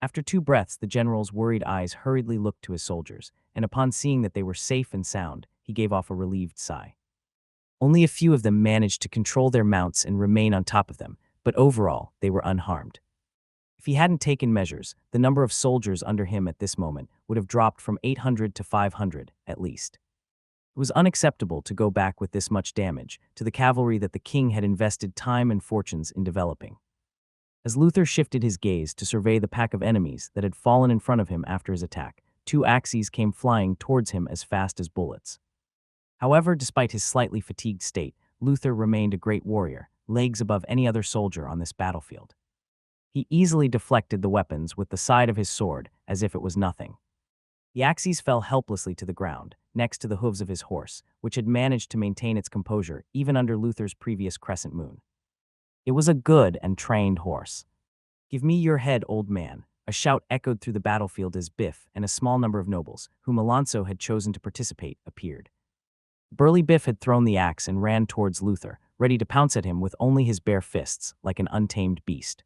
After 2 breaths, the general's worried eyes hurriedly looked to his soldiers, and upon seeing that they were safe and sound, he gave off a relieved sigh. Only a few of them managed to control their mounts and remain on top of them, but overall, they were unharmed. If he hadn't taken measures, the number of soldiers under him at this moment would have dropped from 800 to 500, at least. It was unacceptable to go back with this much damage to the cavalry that the king had invested time and fortunes in developing. As Luther shifted his gaze to survey the pack of enemies that had fallen in front of him after his attack, 2 axes came flying towards him as fast as bullets. However, despite his slightly fatigued state, Luther remained a great warrior, leagues above any other soldier on this battlefield. He easily deflected the weapons with the side of his sword as if it was nothing. The axes fell helplessly to the ground, next to the hooves of his horse, which had managed to maintain its composure even under Luther's previous crescent moon. It was a good and trained horse. "Give me your head, old man," a shout echoed through the battlefield as Biff and a small number of nobles, whom Alonso had chosen to participate, appeared. Burly Biff had thrown the axe and ran towards Luther, ready to pounce at him with only his bare fists, like an untamed beast.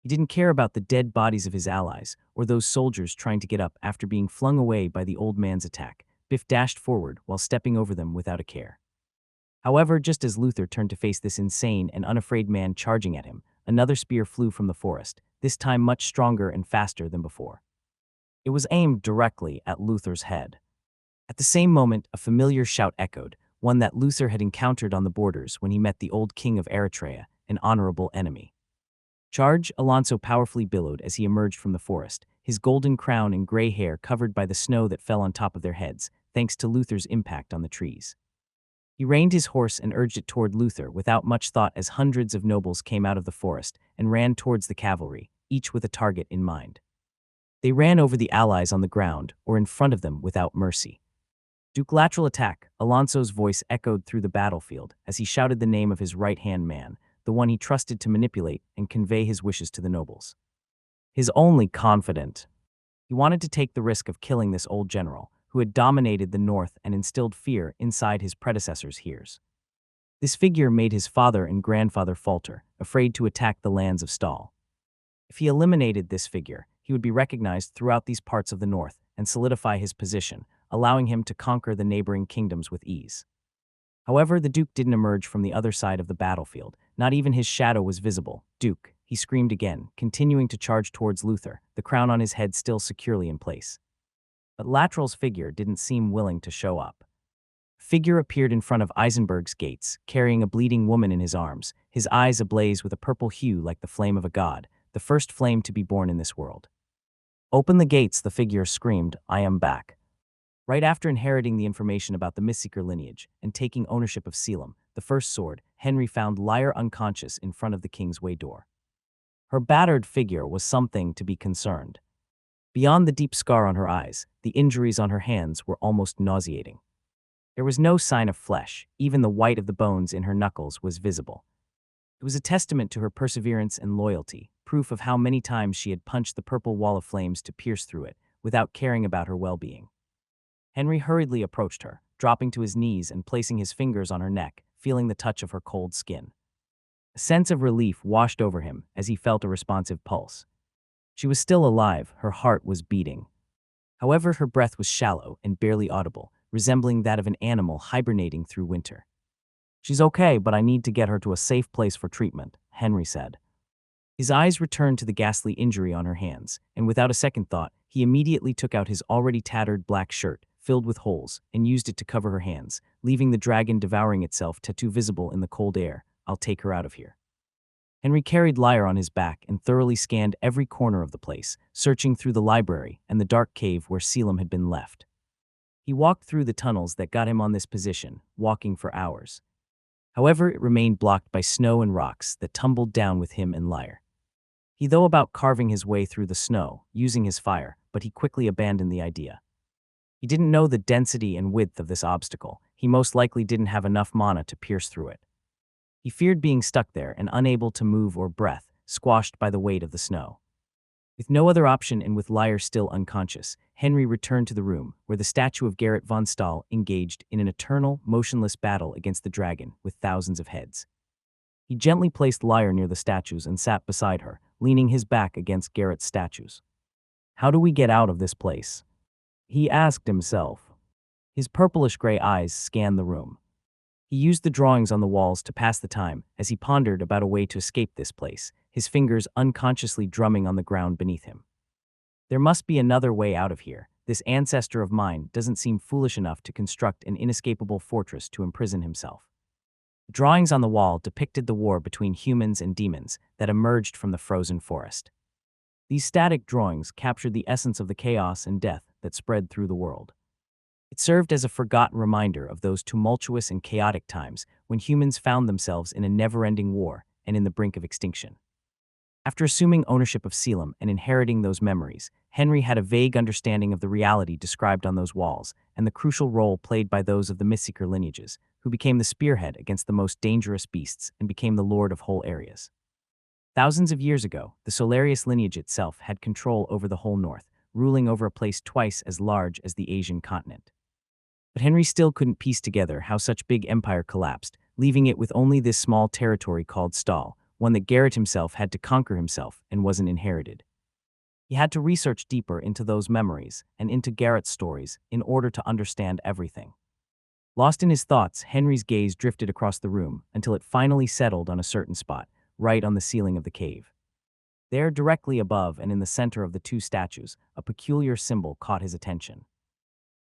He didn't care about the dead bodies of his allies, or those soldiers trying to get up after being flung away by the old man's attack. Biff dashed forward while stepping over them without a care. However, just as Luther turned to face this insane and unafraid man charging at him, another spear flew from the forest, this time much stronger and faster than before. It was aimed directly at Luther's head. At the same moment, a familiar shout echoed, one that Luther had encountered on the borders when he met the old king of Eritrea, an honorable enemy. "Charge!" Alonso powerfully bellowed as he emerged from the forest, his golden crown and gray hair covered by the snow that fell on top of their heads, thanks to Luther's impact on the trees. He reined his horse and urged it toward Luther without much thought as hundreds of nobles came out of the forest and ran towards the cavalry, each with a target in mind. They ran over the allies on the ground or in front of them without mercy. "Duke, lateral attack!" Alonso's voice echoed through the battlefield as he shouted the name of his right-hand man, the one he trusted to manipulate and convey his wishes to the nobles. His only confidant. He wanted to take the risk of killing this old general, who had dominated the north and instilled fear inside his predecessors' ears. This figure made his father and grandfather falter, afraid to attack the lands of Stahl. If he eliminated this figure, he would be recognized throughout these parts of the north and solidify his position, allowing him to conquer the neighboring kingdoms with ease. However, the Duke didn't emerge from the other side of the battlefield. Not even his shadow was visible. "Duke," he screamed again, continuing to charge towards Luther, the crown on his head still securely in place. But Latrell's figure didn't seem willing to show up. A figure appeared in front of Eisenberg's gates, carrying a bleeding woman in his arms, his eyes ablaze with a purple hue like the flame of a god, the first flame to be born in this world. "Open the gates," the figure screamed. "I am back." Right after inheriting the information about the Mistseeker lineage and taking ownership of Selim, the first sword, Henry found Lyre unconscious in front of the king's way door. Her battered figure was something to be concerned. Beyond the deep scar on her eyes, the injuries on her hands were almost nauseating. There was no sign of flesh, even the white of the bones in her knuckles was visible. It was a testament to her perseverance and loyalty, proof of how many times she had punched the purple wall of flames to pierce through it, without caring about her well-being. Henry hurriedly approached her, dropping to his knees and placing his fingers on her neck, feeling the touch of her cold skin. A sense of relief washed over him as he felt a responsive pulse. She was still alive, her heart was beating. However, her breath was shallow and barely audible, resembling that of an animal hibernating through winter. "She's okay, but I need to get her to a safe place for treatment," Henry said. His eyes returned to the ghastly injury on her hands, and without a second thought, he immediately took out his already tattered black shirt, filled with holes, and used it to cover her hands, leaving the dragon devouring itself tattoo visible in the cold air. "I'll take her out of here." Henry carried Lyre on his back and thoroughly scanned every corner of the place, searching through the library and the dark cave where Selim had been left. He walked through the tunnels that got him on this position, walking for hours. However, it remained blocked by snow and rocks that tumbled down with him and Lyre. He thought about carving his way through the snow, using his fire, but he quickly abandoned the idea. He didn't know the density and width of this obstacle. He most likely didn't have enough mana to pierce through it. He feared being stuck there and unable to move or breath, squashed by the weight of the snow. With no other option and with Lyre still unconscious, Henry returned to the room where the statue of Gerrit von Stahl engaged in an eternal, motionless battle against the dragon with thousands of heads. He gently placed Lyre near the statues and sat beside her, leaning his back against Gerrit's statues. "How do we get out of this place?" he asked himself. His purplish-gray eyes scanned the room. He used the drawings on the walls to pass the time as he pondered about a way to escape this place, his fingers unconsciously drumming on the ground beneath him. There must be another way out of here. This ancestor of mine doesn't seem foolish enough to construct an inescapable fortress to imprison himself. The drawings on the wall depicted the war between humans and demons that emerged from the frozen forest. These static drawings captured the essence of the chaos and death that spread through the world. It served as a forgotten reminder of those tumultuous and chaotic times when humans found themselves in a never-ending war and in the brink of extinction. After assuming ownership of Selim and inheriting those memories, Henry had a vague understanding of the reality described on those walls and the crucial role played by those of the Mistseeker lineages, who became the spearhead against the most dangerous beasts and became the lord of whole areas. Thousands of years ago, the Solarius lineage itself had control over the whole north, ruling over a place twice as large as the Asian continent. But Henry still couldn't piece together how such big empire collapsed, leaving it with only this small territory called Stahl, one that Gerrit himself had to conquer himself and wasn't inherited. He had to research deeper into those memories and into Gerrit's stories in order to understand everything. Lost in his thoughts, Henry's gaze drifted across the room until it finally settled on a certain spot, right on the ceiling of the cave. There, directly above and in the center of the two statues, a peculiar symbol caught his attention.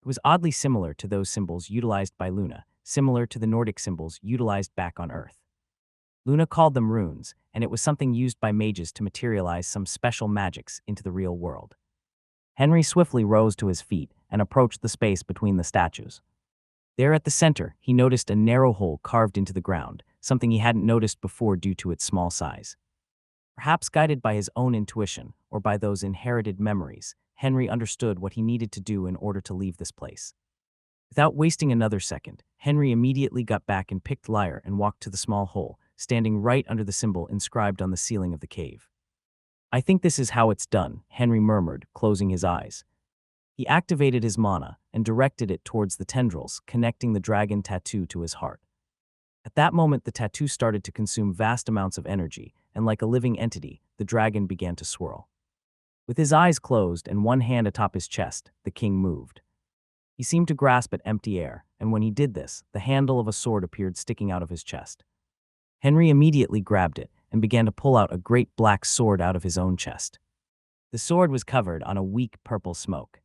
It was oddly similar to those symbols utilized by Luna, similar to the Nordic symbols utilized back on Earth. Luna called them runes, and it was something used by mages to materialize some special magics into the real world. Henry swiftly rose to his feet and approached the space between the statues. There at the center, he noticed a narrow hole carved into the ground, something he hadn't noticed before due to its small size. Perhaps guided by his own intuition or by those inherited memories, Henry understood what he needed to do in order to leave this place. Without wasting another second, Henry immediately got back and picked Lyre and walked to the small hole, standing right under the symbol inscribed on the ceiling of the cave. "I think this is how it's done," Henry murmured, closing his eyes. He activated his mana and directed it towards the tendrils, connecting the dragon tattoo to his heart. At that moment, the tattoo started to consume vast amounts of energy, and like a living entity, the dragon began to swirl. With his eyes closed and one hand atop his chest, the king moved. He seemed to grasp at empty air, and when he did this, the handle of a sword appeared sticking out of his chest. Henry immediately grabbed it and began to pull out a great black sword out of his own chest. The sword was covered on a weak purple smoke.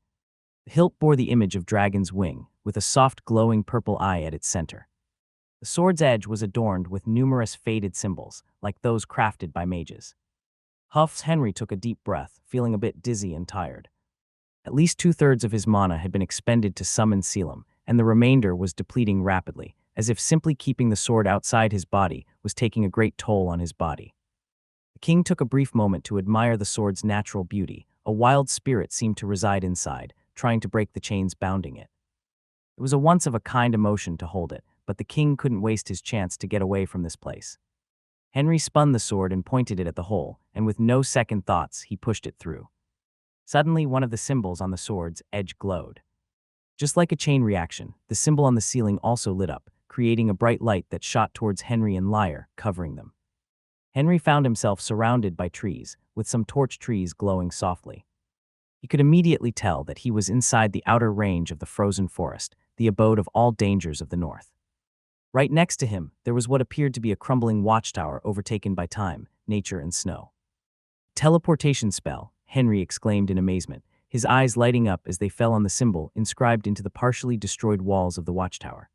The hilt bore the image of dragon's wing, with a soft glowing purple eye at its center. The sword's edge was adorned with numerous faded symbols, like those crafted by mages. Henry took a deep breath, feeling a bit dizzy and tired. At least two-thirds of his mana had been expended to summon Selim, and the remainder was depleting rapidly, as if simply keeping the sword outside his body was taking a great toll on his body. The king took a brief moment to admire the sword's natural beauty. A wild spirit seemed to reside inside, trying to break the chains bounding it. It was a once-of-a-kind emotion to hold it, but the king couldn't waste his chance to get away from this place. Henry spun the sword and pointed it at the hole, and with no second thoughts, he pushed it through. Suddenly, one of the symbols on the sword's edge glowed. Just like a chain reaction, the symbol on the ceiling also lit up, creating a bright light that shot towards Henry and Lyre, covering them. Henry found himself surrounded by trees, with some torch trees glowing softly. He could immediately tell that he was inside the outer range of the frozen forest, the abode of all dangers of the north. Right next to him, there was what appeared to be a crumbling watchtower overtaken by time, nature, and snow. Teleportation spell, Henry exclaimed in amazement, his eyes lighting up as they fell on the symbol inscribed into the partially destroyed walls of the watchtower.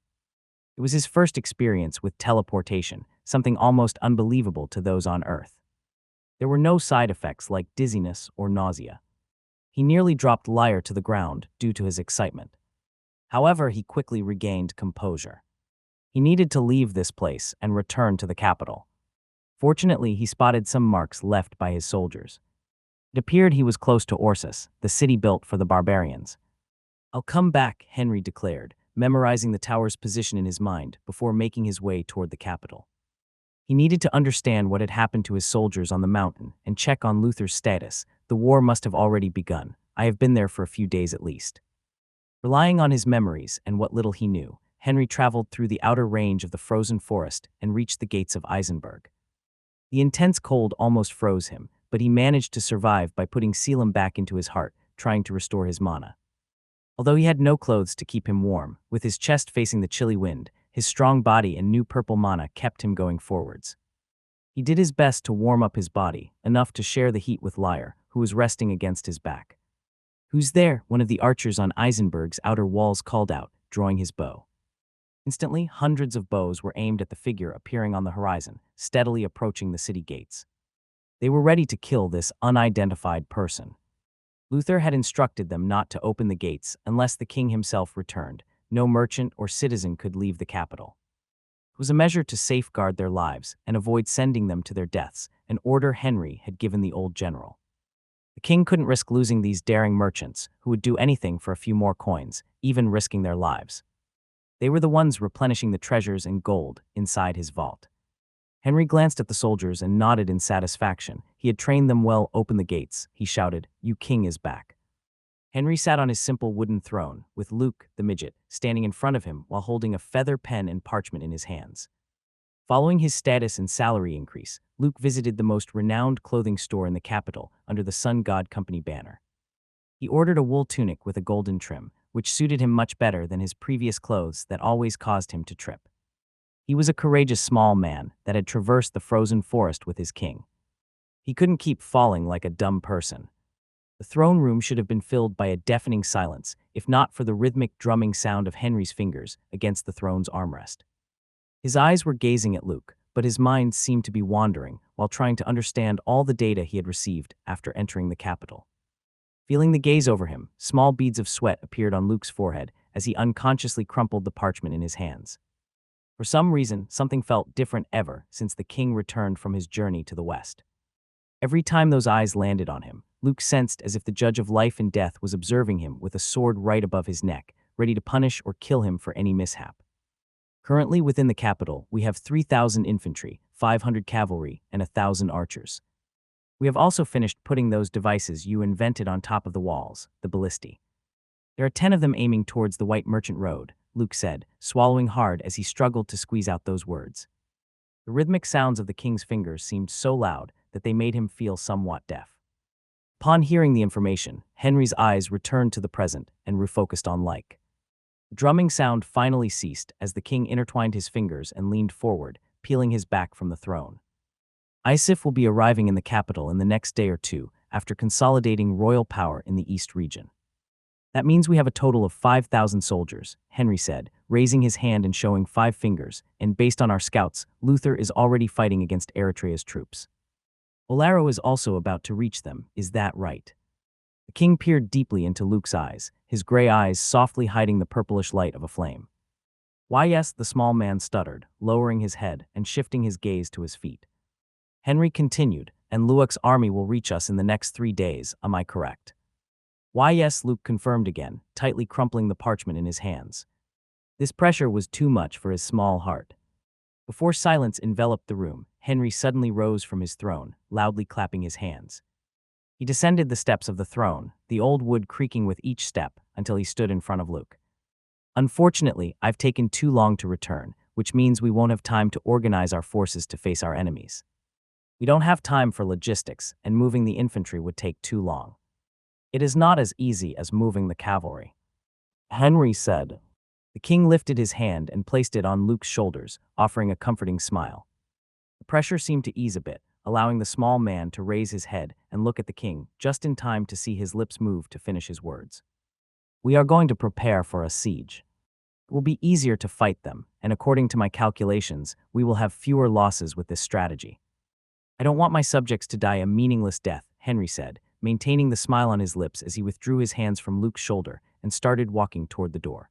It was his first experience with teleportation, something almost unbelievable to those on Earth. There were no side effects like dizziness or nausea. He nearly dropped Lyre to the ground due to his excitement. However, he quickly regained composure. He needed to leave this place and return to the capital. Fortunately, he spotted some marks left by his soldiers. It appeared he was close to Orsus, the city built for the barbarians. "I'll come back," Henry declared, memorizing the tower's position in his mind before making his way toward the capital. He needed to understand what had happened to his soldiers on the mountain and check on Luther's status. The war must have already begun. I have been there for a few days at least. Relying on his memories and what little he knew, Henry traveled through the outer range of the frozen forest and reached the gates of Eisenberg. The intense cold almost froze him, but he managed to survive by putting Selim back into his heart, trying to restore his mana. Although he had no clothes to keep him warm, with his chest facing the chilly wind, his strong body and new purple mana kept him going forwards. He did his best to warm up his body, enough to share the heat with Lyre, who was resting against his back. "Who's there?" one of the archers on Eisenberg's outer walls called out, drawing his bow. Instantly, hundreds of bows were aimed at the figure appearing on the horizon, steadily approaching the city gates. They were ready to kill this unidentified person. Luther had instructed them not to open the gates unless the king himself returned. No merchant or citizen could leave the capital. It was a measure to safeguard their lives and avoid sending them to their deaths, an order Henry had given the old general. The king couldn't risk losing these daring merchants, who would do anything for a few more coins, even risking their lives. They were the ones replenishing the treasures and gold inside his vault. Henry glanced at the soldiers and nodded in satisfaction. He had trained them well. "Open the gates," he shouted. "You king is back." Henry sat on his simple wooden throne, with Luke, the midget, standing in front of him while holding a feather pen and parchment in his hands. Following his status and salary increase, Luke visited the most renowned clothing store in the capital under the Sun God Company banner. He ordered a wool tunic with a golden trim, which suited him much better than his previous clothes that always caused him to trip. He was a courageous small man that had traversed the frozen forest with his king. He couldn't keep falling like a dumb person. The throne room should have been filled by a deafening silence, if not for the rhythmic drumming sound of Henry's fingers against the throne's armrest. His eyes were gazing at Luke, but his mind seemed to be wandering while trying to understand all the data he had received after entering the capital. Feeling the gaze over him, small beads of sweat appeared on Luke's forehead as he unconsciously crumpled the parchment in his hands. For some reason, something felt different ever since the king returned from his journey to the west. Every time those eyes landed on him, Luke sensed as if the judge of life and death was observing him with a sword right above his neck, ready to punish or kill him for any mishap. Currently within the capital, we have 3,000 infantry, 500 cavalry, and 1,000 archers. We have also finished putting those devices you invented on top of the walls, the ballistae. There are 10 of them aiming towards the White Merchant Road, Luke said, swallowing hard as he struggled to squeeze out those words. The rhythmic sounds of the king's fingers seemed so loud that they made him feel somewhat deaf. Upon hearing the information, Henry's eyes returned to the present and refocused on Lyke. The drumming sound finally ceased as the king intertwined his fingers and leaned forward, peeling his back from the throne. Isif will be arriving in the capital in the next day or two after consolidating royal power in the East region. That means we have a total of 5,000 soldiers, Henry said, raising his hand and showing 5 fingers, and based on our scouts, Luther is already fighting against Eritrea's troops. Olaro is also about to reach them, is that right? The king peered deeply into Luke's eyes, his gray eyes softly hiding the purplish light of a flame. Why yes, the small man stuttered, lowering his head and shifting his gaze to his feet. Henry continued, and Luke's army will reach us in the next 3 days, am I correct? Why yes, Luke confirmed again, tightly crumpling the parchment in his hands. This pressure was too much for his small heart. Before silence enveloped the room, Henry suddenly rose from his throne, loudly clapping his hands. He descended the steps of the throne, the old wood creaking with each step, until he stood in front of Luke. Unfortunately, I've taken too long to return, which means we won't have time to organize our forces to face our enemies. We don't have time for logistics, and moving the infantry would take too long. It is not as easy as moving the cavalry, Henry said. The king lifted his hand and placed it on Luke's shoulders, offering a comforting smile. The pressure seemed to ease a bit, allowing the small man to raise his head and look at the king, just in time to see his lips move to finish his words. We are going to prepare for a siege. It will be easier to fight them, and according to my calculations, we will have fewer losses with this strategy. I don't want my subjects to die a meaningless death, Henry said, maintaining the smile on his lips as he withdrew his hands from Luke's shoulder and started walking toward the door.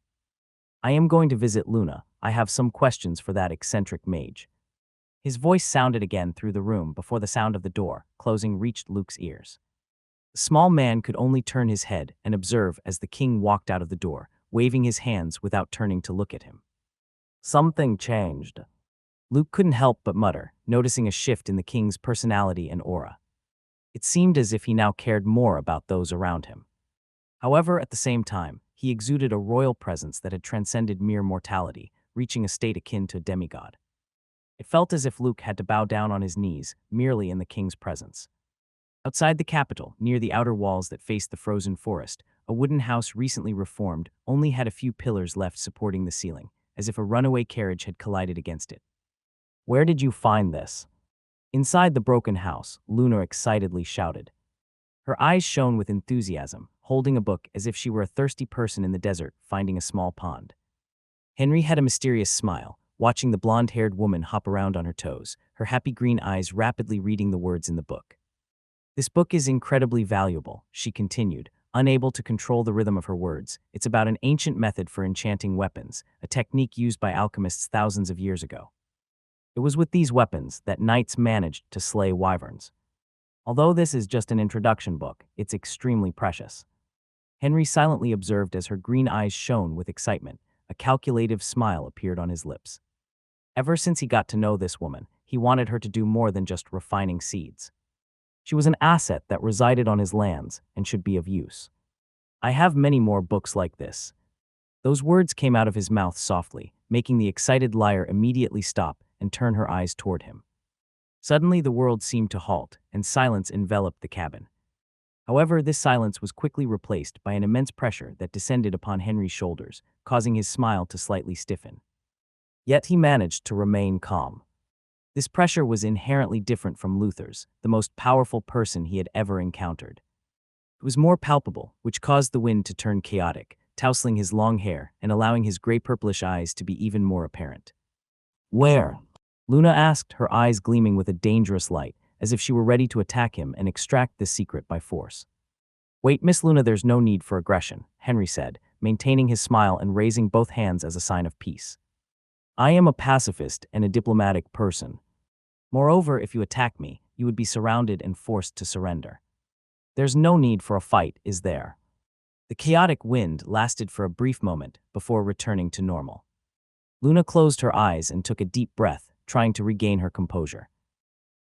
I am going to visit Luna. I have some questions for that eccentric mage. His voice sounded again through the room before the sound of the door closing reached Luke's ears. The small man could only turn his head and observe as the king walked out of the door, waving his hands without turning to look at him. Something changed. Luke couldn't help but mutter, noticing a shift in the king's personality and aura. It seemed as if he now cared more about those around him. However, at the same time, he exuded a royal presence that had transcended mere mortality, reaching a state akin to a demigod. It felt as if Luke had to bow down on his knees, merely in the king's presence. Outside the capital, near the outer walls that faced the frozen forest, a wooden house recently reformed only had a few pillars left supporting the ceiling, as if a runaway carriage had collided against it. Where did you find this? Inside the broken house, Luna excitedly shouted. Her eyes shone with enthusiasm, holding a book as if she were a thirsty person in the desert finding a small pond. Henry had a mysterious smile, watching the blonde-haired woman hop around on her toes, her happy green eyes rapidly reading the words in the book. This book is incredibly valuable, she continued, unable to control the rhythm of her words. It's about an ancient method for enchanting weapons, a technique used by alchemists thousands of years ago. It was with these weapons that knights managed to slay wyverns. Although this is just an introduction book, it's extremely precious. Henry silently observed as her green eyes shone with excitement. A calculative smile appeared on his lips. Ever since he got to know this woman, he wanted her to do more than just refining seeds. She was an asset that resided on his lands and should be of use. I have many more books like this. Those words came out of his mouth softly, making the excited liar immediately stop and turn her eyes toward him. Suddenly the world seemed to halt, and silence enveloped the cabin. However, this silence was quickly replaced by an immense pressure that descended upon Henry's shoulders, causing his smile to slightly stiffen. Yet he managed to remain calm. This pressure was inherently different from Luther's, the most powerful person he had ever encountered. It was more palpable, which caused the wind to turn chaotic, tousling his long hair and allowing his gray-purplish eyes to be even more apparent. Where? Luna asked, her eyes gleaming with a dangerous light, as if she were ready to attack him and extract this secret by force. Wait, Miss Luna, there's no need for aggression, Henry said, maintaining his smile and raising both hands as a sign of peace. I am a pacifist and a diplomatic person. Moreover, if you attack me, you would be surrounded and forced to surrender. There's no need for a fight, is there? The chaotic wind lasted for a brief moment before returning to normal. Luna closed her eyes and took a deep breath, trying to regain her composure.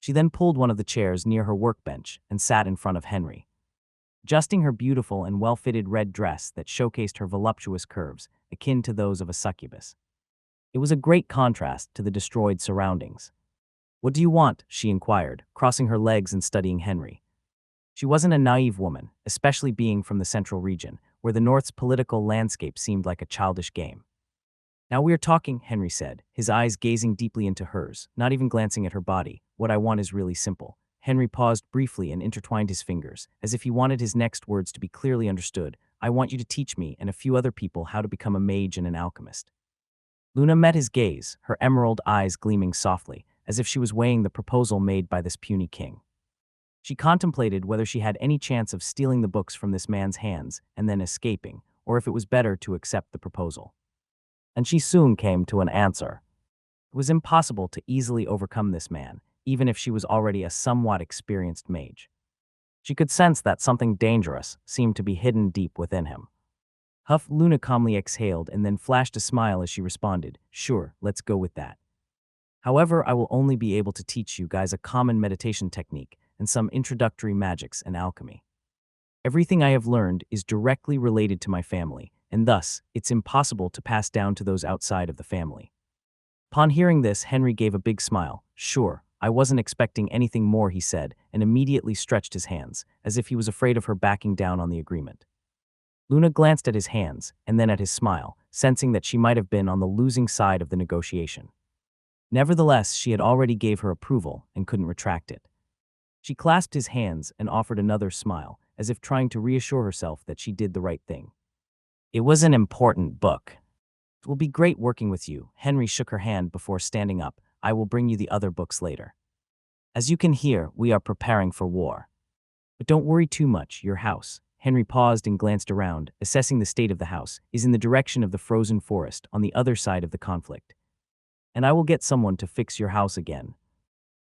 She then pulled one of the chairs near her workbench and sat in front of Henry. Adjusting her beautiful and well-fitted red dress that showcased her voluptuous curves, akin to those of a succubus. It was a great contrast to the destroyed surroundings. What do you want? She inquired, crossing her legs and studying Henry. She wasn't a naive woman, especially being from the central region, where the North's political landscape seemed like a childish game. Now we're talking, Henry said, his eyes gazing deeply into hers, not even glancing at her body. What I want is really simple. Henry paused briefly and intertwined his fingers, as if he wanted his next words to be clearly understood. I want you to teach me and a few other people how to become a mage and an alchemist." Luna met his gaze, her emerald eyes gleaming softly, as if she was weighing the proposal made by this puny king. She contemplated whether she had any chance of stealing the books from this man's hands and then escaping, or if it was better to accept the proposal. And she soon came to an answer. It was impossible to easily overcome this man, even if she was already a somewhat experienced mage. She could sense that something dangerous seemed to be hidden deep within him. Luna calmly exhaled and then flashed a smile as she responded, "Sure, let's go with that. However, I will only be able to teach you guys a common meditation technique and some introductory magics and alchemy. Everything I have learned is directly related to my family, and thus, it's impossible to pass down to those outside of the family." Upon hearing this, Henry gave a big smile. "Sure, I wasn't expecting anything more," he said, and immediately stretched his hands, as if he was afraid of her backing down on the agreement. Luna glanced at his hands, and then at his smile, sensing that she might have been on the losing side of the negotiation. Nevertheless, she had already gave her approval and couldn't retract it. She clasped his hands and offered another smile, as if trying to reassure herself that she did the right thing. "It was an important book. It will be great working with you." Henry shook her hand before standing up. "I will bring you the other books later. As you can hear, we are preparing for war. But don't worry too much, your house." Henry paused and glanced around, assessing the state of the house, "is in the direction of the frozen forest on the other side of the conflict. And I will get someone to fix your house again."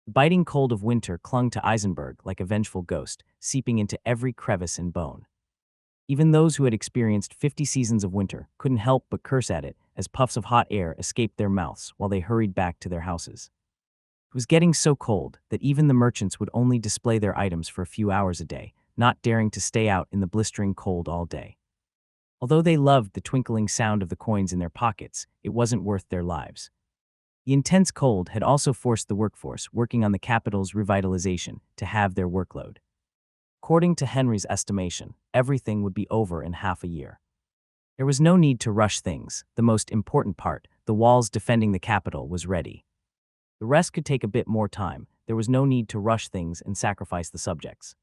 The biting cold of winter clung to Eisenberg like a vengeful ghost, seeping into every crevice and bone. Even those who had experienced 50 seasons of winter couldn't help but curse at it as puffs of hot air escaped their mouths while they hurried back to their houses. It was getting so cold that even the merchants would only display their items for a few hours a day, not daring to stay out in the blistering cold all day. Although they loved the twinkling sound of the coins in their pockets, it wasn't worth their lives. The intense cold had also forced the workforce working on the capital's revitalization to halve their workload. According to Henry's estimation, everything would be over in half a year. There was no need to rush things. The most important part, the walls defending the capital, was ready. The rest could take a bit more time. There was no need to rush things and sacrifice the subjects.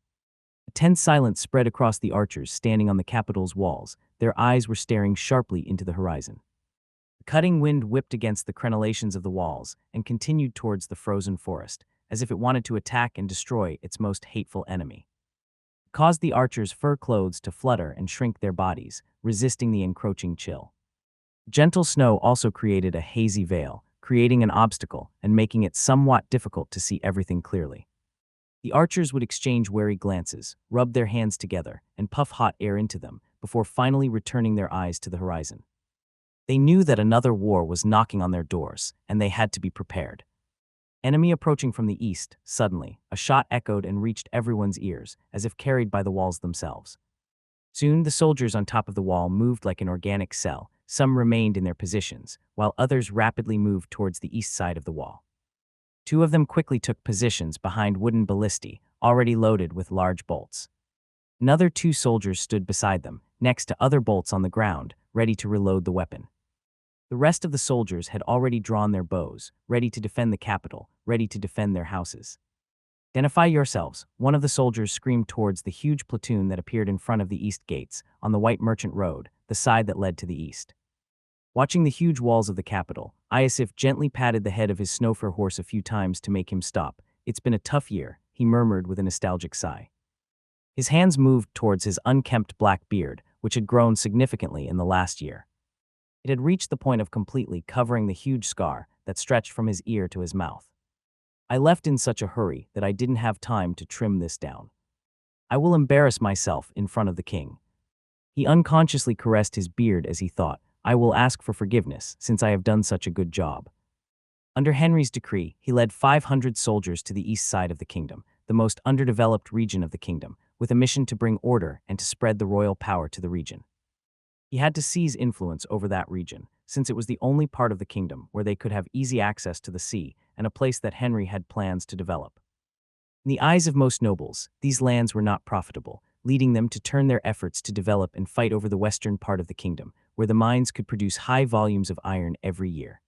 A tense silence spread across the archers standing on the capital's walls. Their eyes were staring sharply into the horizon. The cutting wind whipped against the crenellations of the walls and continued towards the frozen forest, as if it wanted to attack and destroy its most hateful enemy. It caused the archers' fur clothes to flutter and shrink their bodies, resisting the encroaching chill. Gentle snow also created a hazy veil, creating an obstacle and making it somewhat difficult to see everything clearly. The archers would exchange wary glances, rub their hands together, and puff hot air into them before finally returning their eyes to the horizon. They knew that another war was knocking on their doors, and they had to be prepared. Enemy approaching from the east. Suddenly, a shot echoed and reached everyone's ears, as if carried by the walls themselves. Soon, the soldiers on top of the wall moved like an organic cell. Some remained in their positions, while others rapidly moved towards the east side of the wall. Two of them quickly took positions behind wooden ballistae, already loaded with large bolts. Another two soldiers stood beside them, next to other bolts on the ground, ready to reload the weapon. The rest of the soldiers had already drawn their bows, ready to defend the capital, ready to defend their houses. "Identify yourselves," one of the soldiers screamed towards the huge platoon that appeared in front of the east gates, on the White Merchant Road, the side that led to the east. Watching the huge walls of the capital, Iosif gently patted the head of his snowfur horse a few times to make him stop. "It's been a tough year," he murmured with a nostalgic sigh. His hands moved towards his unkempt black beard, which had grown significantly in the last year. It had reached the point of completely covering the huge scar that stretched from his ear to his mouth. "I left in such a hurry that I didn't have time to trim this down. I will embarrass myself in front of the king." He unconsciously caressed his beard as he thought, "I will ask for forgiveness since I have done such a good job." Under Henry's decree, he led 500 soldiers to the east side of the kingdom, the most underdeveloped region of the kingdom, with a mission to bring order and to spread the royal power to the region. He had to seize influence over that region, since it was the only part of the kingdom where they could have easy access to the sea and a place that Henry had plans to develop. In the eyes of most nobles, these lands were not profitable, leading them to turn their efforts to develop and fight over the western part of the kingdom, where the mines could produce high volumes of iron every year.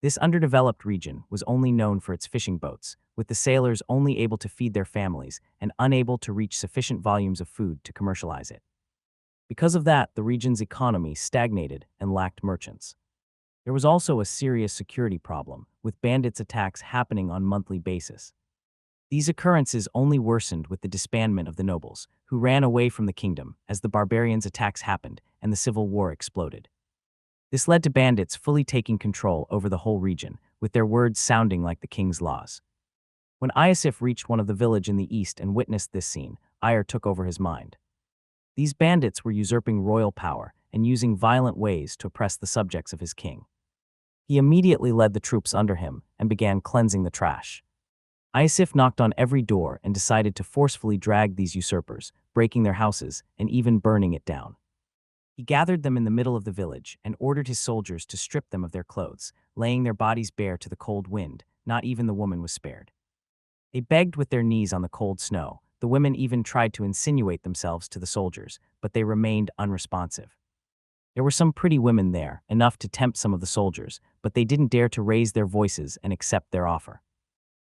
This underdeveloped region was only known for its fishing boats, with the sailors only able to feed their families and unable to reach sufficient volumes of food to commercialize it. Because of that, the region's economy stagnated and lacked merchants. There was also a serious security problem, with bandits' attacks happening on a monthly basis. These occurrences only worsened with the disbandment of the nobles, who ran away from the kingdom as the barbarians' attacks happened and the civil war exploded. This led to bandits fully taking control over the whole region, with their words sounding like the king's laws. When Iosif reached one of the villages in the east and witnessed this scene, ire took over his mind. These bandits were usurping royal power and using violent ways to oppress the subjects of his king. He immediately led the troops under him and began cleansing the trash. Iosif knocked on every door and decided to forcefully drag these usurpers, breaking their houses and even burning it down. He gathered them in the middle of the village and ordered his soldiers to strip them of their clothes, laying their bodies bare to the cold wind. Not even the woman was spared. They begged with their knees on the cold snow. The women even tried to insinuate themselves to the soldiers, but they remained unresponsive. There were some pretty women there, enough to tempt some of the soldiers, but they didn't dare to raise their voices and accept their offer.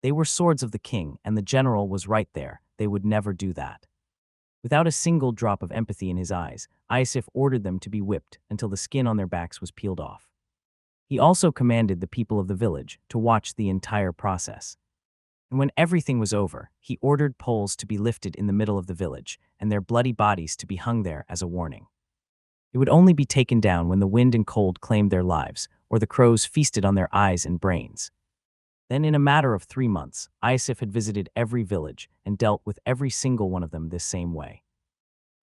They were swords of the king, and the general was right there. They would never do that. Without a single drop of empathy in his eyes, Iosif ordered them to be whipped until the skin on their backs was peeled off. He also commanded the people of the village to watch the entire process. And when everything was over, he ordered poles to be lifted in the middle of the village and their bloody bodies to be hung there as a warning. It would only be taken down when the wind and cold claimed their lives, or the crows feasted on their eyes and brains. Then, in a matter of 3 months, Iosif had visited every village and dealt with every single one of them this same way.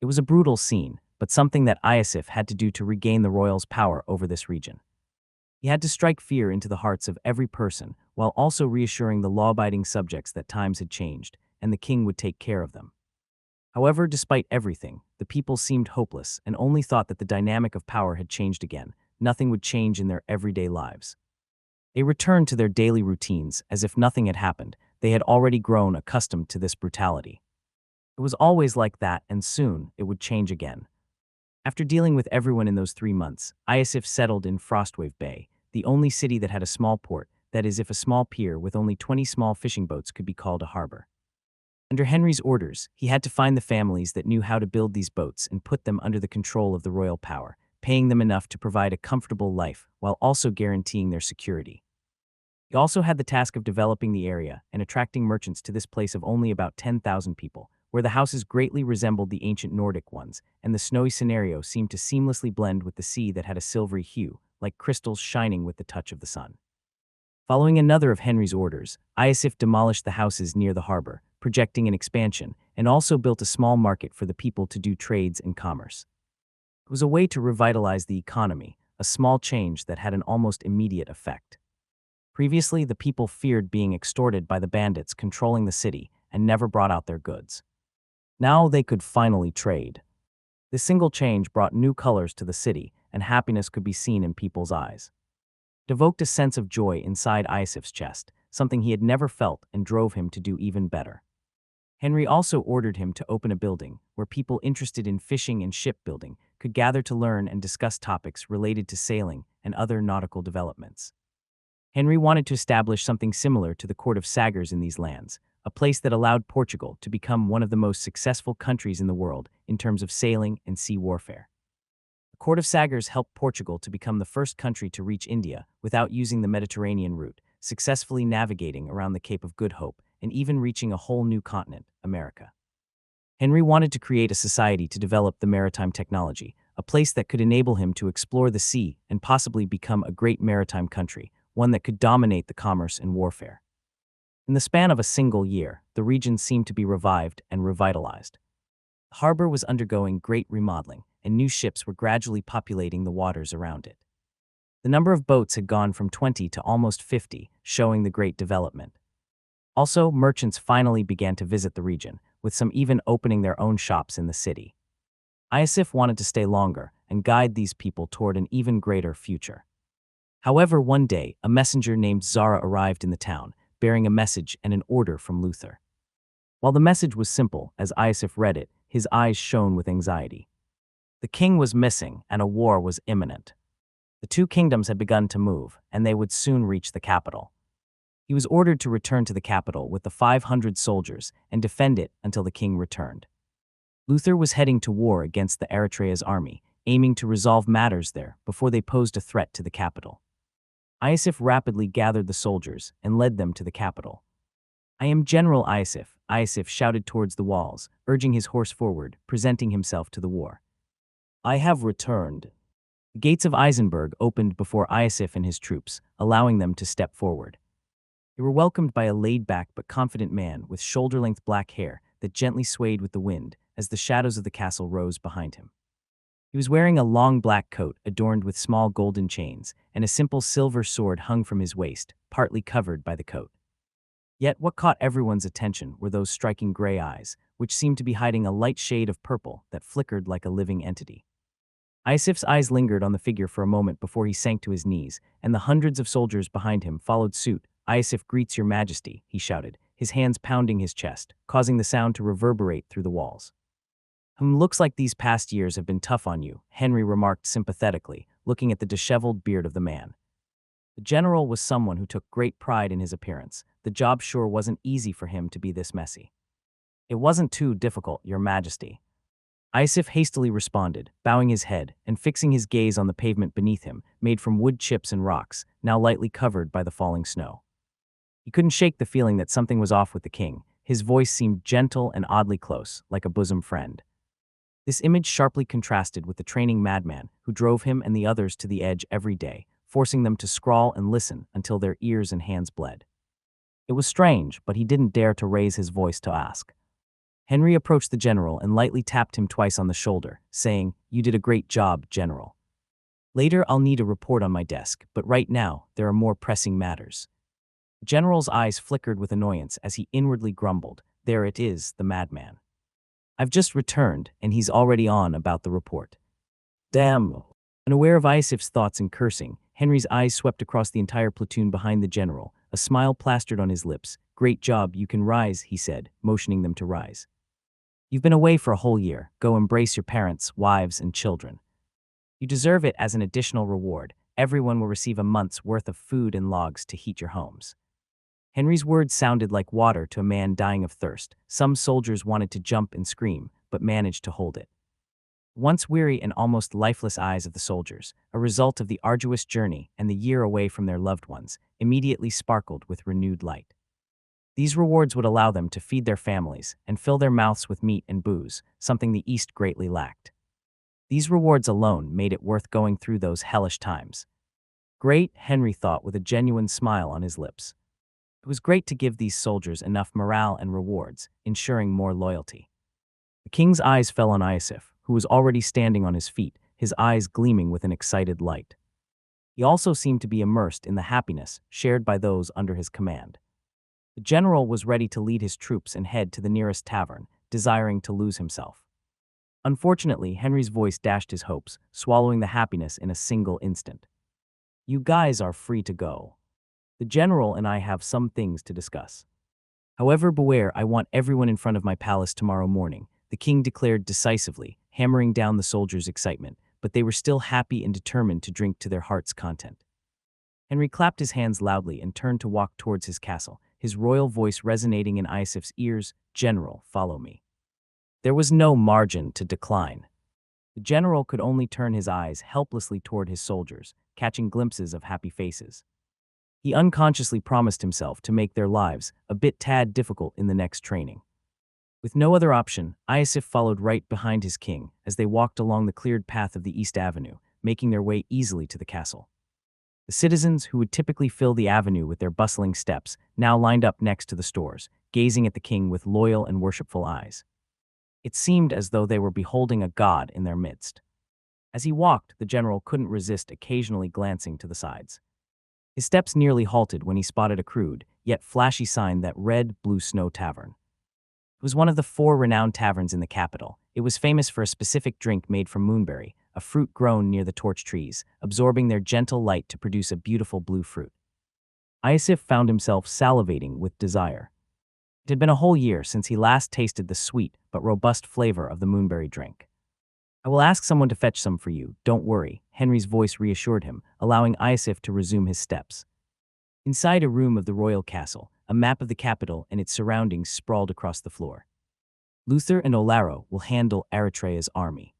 It was a brutal scene, but something that Iosif had to do to regain the royals' power over this region. He had to strike fear into the hearts of every person, while also reassuring the law-abiding subjects that times had changed, and the king would take care of them. However, despite everything, the people seemed hopeless and only thought that the dynamic of power had changed again. Nothing would change in their everyday lives. They returned to their daily routines as if nothing had happened. They had already grown accustomed to this brutality. It was always like that, and soon it would change again. After dealing with everyone in those 3 months, Iosif settled in Frostwave Bay, the only city that had a small port, that is, if a small pier with only 20 small fishing boats could be called a harbor. Under Henry's orders, he had to find the families that knew how to build these boats and put them under the control of the royal power, paying them enough to provide a comfortable life while also guaranteeing their security. He also had the task of developing the area and attracting merchants to this place of only about 10,000 people, where the houses greatly resembled the ancient Nordic ones, and the snowy scenario seemed to seamlessly blend with the sea that had a silvery hue, like crystals shining with the touch of the sun. Following another of Henry's orders, Iosif demolished the houses near the harbor, projecting an expansion, and also built a small market for the people to do trades and commerce. It was a way to revitalize the economy, a small change that had an almost immediate effect. Previously, the people feared being extorted by the bandits controlling the city and never brought out their goods. Now they could finally trade. This single change brought new colors to the city, and happiness could be seen in people's eyes. It evoked a sense of joy inside Iosif's chest, something he had never felt, and drove him to do even better. Henry also ordered him to open a building where people interested in fishing and shipbuilding could gather to learn and discuss topics related to sailing and other nautical developments. Henry wanted to establish something similar to the Court of Sagres in these lands, a place that allowed Portugal to become one of the most successful countries in the world in terms of sailing and sea warfare. The Court of Sagres helped Portugal to become the first country to reach India without using the Mediterranean route, successfully navigating around the Cape of Good Hope and even reaching a whole new continent, America. Henry wanted to create a society to develop the maritime technology, a place that could enable him to explore the sea and possibly become a great maritime country, one that could dominate the commerce and warfare. In the span of a single year, the region seemed to be revived and revitalized. The harbor was undergoing great remodeling, and new ships were gradually populating the waters around it. The number of boats had gone from 20 to almost 50, showing the great development. Also, merchants finally began to visit the region, with some even opening their own shops in the city. Iosif wanted to stay longer and guide these people toward an even greater future. However, one day, a messenger named Zara arrived in the town, bearing a message and an order from Luther. While the message was simple, as Iosif read it, his eyes shone with anxiety. The king was missing, and a war was imminent. The two kingdoms had begun to move, and they would soon reach the capital. He was ordered to return to the capital with the 500 soldiers and defend it until the king returned. Luther was heading to war against the Eritrea's army, aiming to resolve matters there before they posed a threat to the capital. Iosif rapidly gathered the soldiers and led them to the capital. "I am General Iosif," Iosif shouted towards the walls, urging his horse forward, presenting himself to the war. "I have returned." The gates of Eisenberg opened before Iosif and his troops, allowing them to step forward. They were welcomed by a laid-back but confident man with shoulder-length black hair that gently swayed with the wind as the shadows of the castle rose behind him. He was wearing a long black coat adorned with small golden chains, and a simple silver sword hung from his waist, partly covered by the coat. Yet what caught everyone's attention were those striking gray eyes, which seemed to be hiding a light shade of purple that flickered like a living entity. Iosif's eyes lingered on the figure for a moment before he sank to his knees, and the hundreds of soldiers behind him followed suit. "Iosif greets your majesty," he shouted, his hands pounding his chest, causing the sound to reverberate through the walls. Looks like these past years have been tough on you," Henry remarked sympathetically, looking at the disheveled beard of the man. The general was someone who took great pride in his appearance. The job sure wasn't easy for him to be this messy. "It wasn't too difficult, your majesty," Iosif hastily responded, bowing his head and fixing his gaze on the pavement beneath him, made from wood chips and rocks, now lightly covered by the falling snow. He couldn't shake the feeling that something was off with the king. His voice seemed gentle and oddly close, like a bosom friend. This image sharply contrasted with the training madman who drove him and the others to the edge every day, forcing them to scrawl and listen until their ears and hands bled. It was strange, but he didn't dare to raise his voice to ask. Henry approached the general and lightly tapped him twice on the shoulder, saying, "You did a great job, General. Later I'll need a report on my desk, but right now there are more pressing matters." The general's eyes flickered with annoyance as he inwardly grumbled, "There it is, the madman. I've just returned, and he's already on about the report. Damn." Unaware of Iosif's thoughts and cursing, Henry's eyes swept across the entire platoon behind the general, a smile plastered on his lips. "Great job, you can rise," he said, motioning them to rise. "You've been away for a whole year. Go embrace your parents, wives, and children. You deserve it as an additional reward. Everyone will receive a month's worth of food and logs to heat your homes." Henry's words sounded like water to a man dying of thirst. Some soldiers wanted to jump and scream, but managed to hold it. Once weary and almost lifeless eyes of the soldiers, a result of the arduous journey and the year away from their loved ones, immediately sparkled with renewed light. These rewards would allow them to feed their families and fill their mouths with meat and booze, something the East greatly lacked. These rewards alone made it worth going through those hellish times. Great, Henry thought with a genuine smile on his lips. It was great to give these soldiers enough morale and rewards, ensuring more loyalty. The king's eyes fell on Iosif, who was already standing on his feet, his eyes gleaming with an excited light. He also seemed to be immersed in the happiness shared by those under his command. The general was ready to lead his troops and head to the nearest tavern, desiring to lose himself. Unfortunately, Henry's voice dashed his hopes, swallowing the happiness in a single instant. "You guys are free to go. The general and I have some things to discuss. However, beware, I want everyone in front of my palace tomorrow morning," the king declared decisively, hammering down the soldiers' excitement, but they were still happy and determined to drink to their heart's content. Henry clapped his hands loudly and turned to walk towards his castle, his royal voice resonating in Iosif's ears. "General, follow me." There was no margin to decline. The general could only turn his eyes helplessly toward his soldiers, catching glimpses of happy faces. He unconsciously promised himself to make their lives a tad difficult in the next training. With no other option, Iosif followed right behind his king as they walked along the cleared path of the East Avenue, making their way easily to the castle. The citizens who would typically fill the avenue with their bustling steps now lined up next to the stores, gazing at the king with loyal and worshipful eyes. It seemed as though they were beholding a god in their midst. As he walked, the general couldn't resist occasionally glancing to the sides. His steps nearly halted when he spotted a crude, yet flashy sign that read Blue Snow Tavern. It was one of the 4 renowned taverns in the capital. It was famous for a specific drink made from moonberry, a fruit grown near the torch trees, absorbing their gentle light to produce a beautiful blue fruit. Iosif found himself salivating with desire. It had been a whole year since he last tasted the sweet but robust flavor of the moonberry drink. "I will ask someone to fetch some for you, don't worry," Henry's voice reassured him, allowing Iosif to resume his steps. Inside a room of the royal castle, a map of the capital and its surroundings sprawled across the floor. Luther and Olaro will handle Eritrea's army.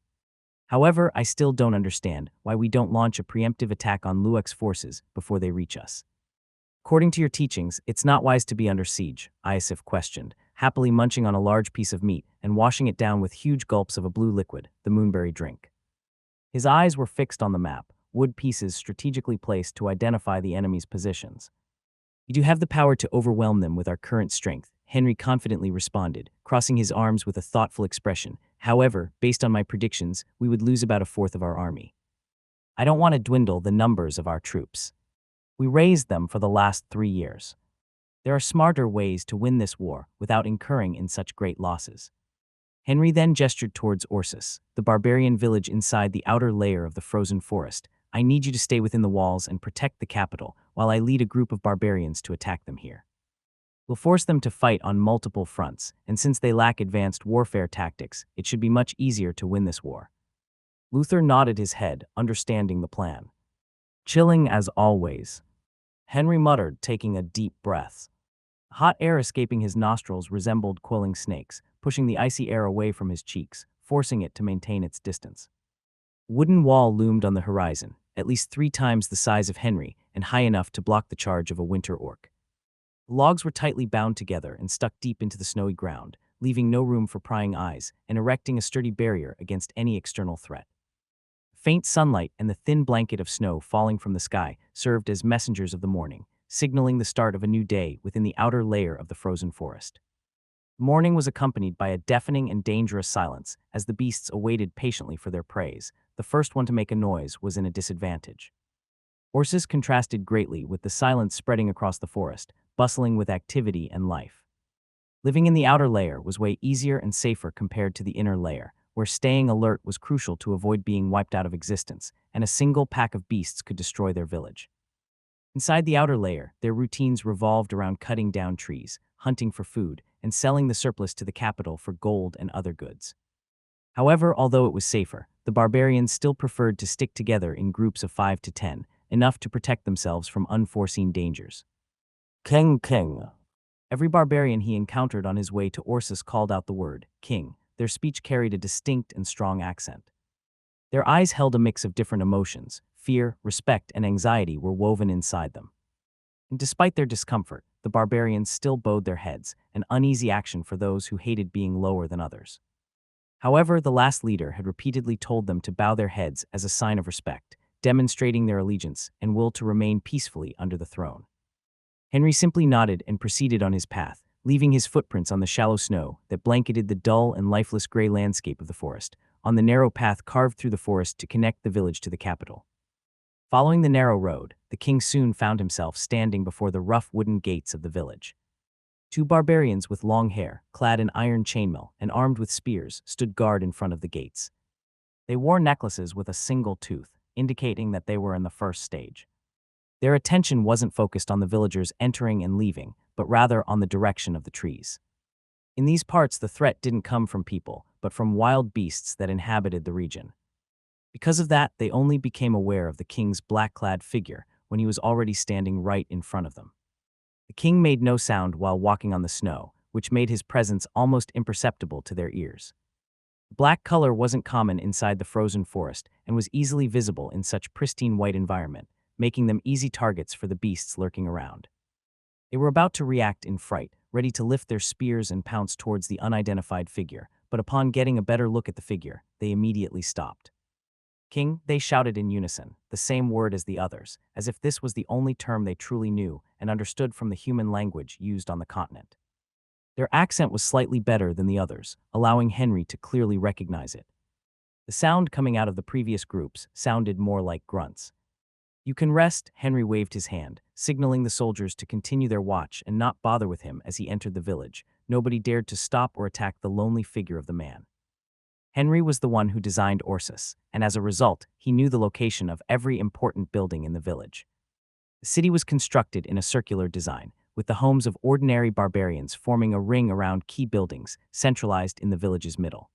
However, I still don't understand why we don't launch a preemptive attack on Luek's forces before they reach us. According to your teachings, it's not wise to be under siege, Iosif questioned, happily munching on a large piece of meat and washing it down with huge gulps of a blue liquid, the moonberry drink. His eyes were fixed on the map, wood pieces strategically placed to identify the enemy's positions. We do have the power to overwhelm them with our current strength, Henry confidently responded, crossing his arms with a thoughtful expression. However, based on my predictions, we would lose about a fourth of our army. I don't want to dwindle the numbers of our troops. We raised them for the last 3 years. There are smarter ways to win this war without incurring in such great losses. Henry then gestured towards Orsus, the barbarian village inside the outer layer of the frozen forest. I need you to stay within the walls and protect the capital while I lead a group of barbarians to attack them here. We'll force them to fight on multiple fronts, and since they lack advanced warfare tactics, it should be much easier to win this war. Luther nodded his head, understanding the plan. Chilling as always, Henry muttered, taking a deep breath. Hot air escaping his nostrils resembled coiling snakes, pushing the icy air away from his cheeks, forcing it to maintain its distance. A wooden wall loomed on the horizon, at least 3 times the size of Henry and high enough to block the charge of a winter orc. The logs were tightly bound together and stuck deep into the snowy ground, leaving no room for prying eyes and erecting a sturdy barrier against any external threat. Faint sunlight and the thin blanket of snow falling from the sky served as messengers of the morning, signaling the start of a new day within the outer layer of the frozen forest. Morning was accompanied by a deafening and dangerous silence as the beasts awaited patiently for their prey. The first one to make a noise was in a disadvantage. Orsus contrasted greatly with the silence spreading across the forest, bustling with activity and life. Living in the outer layer was way easier and safer compared to the inner layer, where staying alert was crucial to avoid being wiped out of existence, and a single pack of beasts could destroy their village. Inside the outer layer, their routines revolved around cutting down trees, hunting for food, and selling the surplus to the capital for gold and other goods. However, although it was safer, the barbarians still preferred to stick together in groups of 5 to 10, enough to protect themselves from unforeseen dangers. King. Every barbarian he encountered on his way to Orsus called out the word, king. Their speech carried a distinct and strong accent. Their eyes held a mix of different emotions. Fear, respect, and anxiety were woven inside them. And despite their discomfort, the barbarians still bowed their heads, an uneasy action for those who hated being lower than others. However, the last leader had repeatedly told them to bow their heads as a sign of respect, demonstrating their allegiance and will to remain peacefully under the throne. Henry simply nodded and proceeded on his path, leaving his footprints on the shallow snow that blanketed the dull and lifeless gray landscape of the forest, on the narrow path carved through the forest to connect the village to the capital. Following the narrow road, the king soon found himself standing before the rough wooden gates of the village. 2 barbarians with long hair, clad in iron chainmail and armed with spears, stood guard in front of the gates. They wore necklaces with a single tooth, indicating that they were in the first stage. Their attention wasn't focused on the villagers entering and leaving, but rather on the direction of the trees. In these parts, the threat didn't come from people, but from wild beasts that inhabited the region. Because of that, they only became aware of the king's black-clad figure when he was already standing right in front of them. The king made no sound while walking on the snow, which made his presence almost imperceptible to their ears. Black color wasn't common inside the frozen forest and was easily visible in such pristine white environment, making them easy targets for the beasts lurking around. They were about to react in fright, ready to lift their spears and pounce towards the unidentified figure, but upon getting a better look at the figure, they immediately stopped. King, they shouted in unison, the same word as the others, as if this was the only term they truly knew and understood from the human language used on the continent. Their accent was slightly better than the others, allowing Henry to clearly recognize it. The sound coming out of the previous groups sounded more like grunts. You can rest, Henry waved his hand, signaling the soldiers to continue their watch and not bother with him as he entered the village. Nobody dared to stop or attack the lonely figure of the man. Henry was the one who designed Orsus, and as a result, he knew the location of every important building in the village. The city was constructed in a circular design, with the homes of ordinary barbarians forming a ring around key buildings, centralized in the village's middle.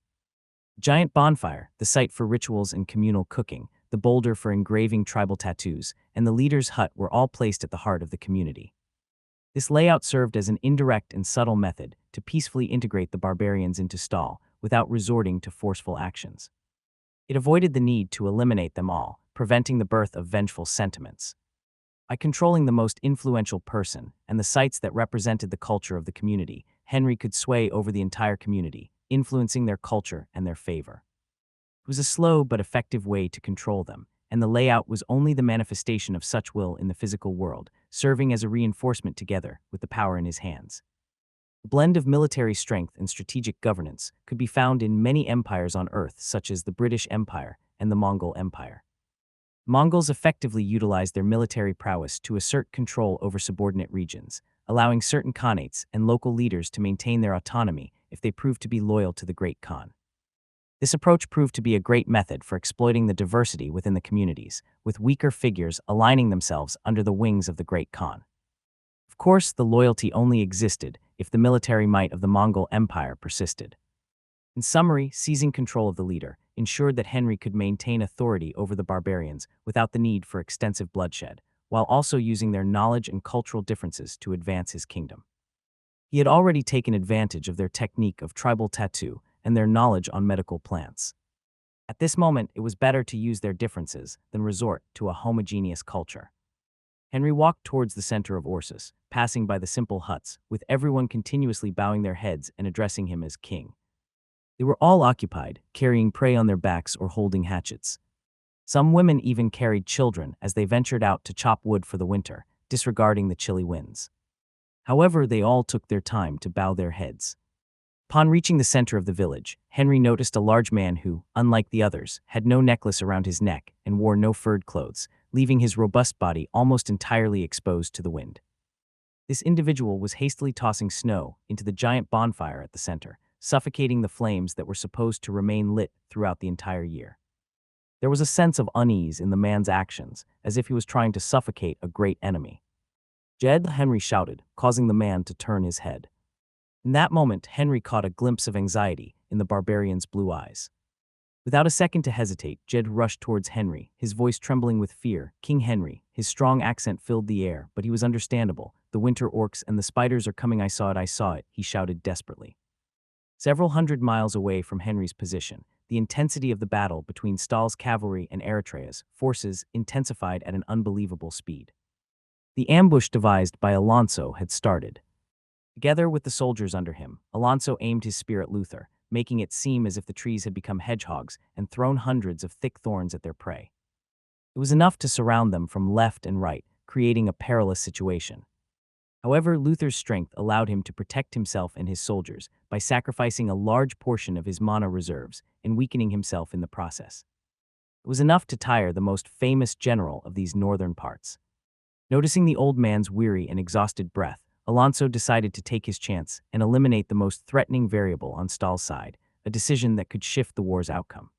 Giant bonfire, the site for rituals and communal cooking, the boulder for engraving tribal tattoos, and the leader's hut were all placed at the heart of the community. This layout served as an indirect and subtle method to peacefully integrate the barbarians into Stahl without resorting to forceful actions. It avoided the need to eliminate them all, preventing the birth of vengeful sentiments. By controlling the most influential person and the sites that represented the culture of the community, Henry could sway over the entire community, influencing their culture and their favor. It was a slow but effective way to control them, and the layout was only the manifestation of such will in the physical world, serving as a reinforcement together with the power in his hands. A blend of military strength and strategic governance could be found in many empires on Earth, such as the British Empire and the Mongol Empire. Mongols effectively utilized their military prowess to assert control over subordinate regions, allowing certain khanates and local leaders to maintain their autonomy if they proved to be loyal to the Great Khan. This approach proved to be a great method for exploiting the diversity within the communities, with weaker figures aligning themselves under the wings of the Great Khan. Of course, the loyalty only existed if the military might of the Mongol Empire persisted. In summary, seizing control of the leader ensured that Henry could maintain authority over the barbarians without the need for extensive bloodshed, while also using their knowledge and cultural differences to advance his kingdom. He had already taken advantage of their technique of tribal tattoo and their knowledge on medical plants. At this moment, it was better to use their differences than resort to a homogeneous culture. Henry walked towards the center of Orsus, passing by the simple huts, with everyone continuously bowing their heads and addressing him as king. They were all occupied, carrying prey on their backs or holding hatchets. Some women even carried children as they ventured out to chop wood for the winter, disregarding the chilly winds. However, they all took their time to bow their heads. Upon reaching the center of the village, Henry noticed a large man who, unlike the others, had no necklace around his neck and wore no furred clothes, leaving his robust body almost entirely exposed to the wind. This individual was hastily tossing snow into the giant bonfire at the center, suffocating the flames that were supposed to remain lit throughout the entire year. There was a sense of unease in the man's actions, as if he was trying to suffocate a great enemy. "Jed," Henry shouted, causing the man to turn his head. In that moment, Henry caught a glimpse of anxiety in the barbarian's blue eyes. Without a second to hesitate, Jed rushed towards Henry, his voice trembling with fear. "King Henry." His strong accent filled the air, but he was understandable. "The winter orcs and the spiders are coming, I saw it," he shouted desperately. Several hundred miles away from Henry's position, the intensity of the battle between Stahl's cavalry and Eritrea's forces intensified at an unbelievable speed. The ambush devised by Alonso had started. Together with the soldiers under him, Alonso aimed his spear at Luther, making it seem as if the trees had become hedgehogs and thrown hundreds of thick thorns at their prey. It was enough to surround them from left and right, creating a perilous situation. However, Luther's strength allowed him to protect himself and his soldiers by sacrificing a large portion of his mana reserves and weakening himself in the process. It was enough to tire the most famous general of these northern parts. Noticing the old man's weary and exhausted breath, Alonso decided to take his chance and eliminate the most threatening variable on Stahl's side, a decision that could shift the war's outcome.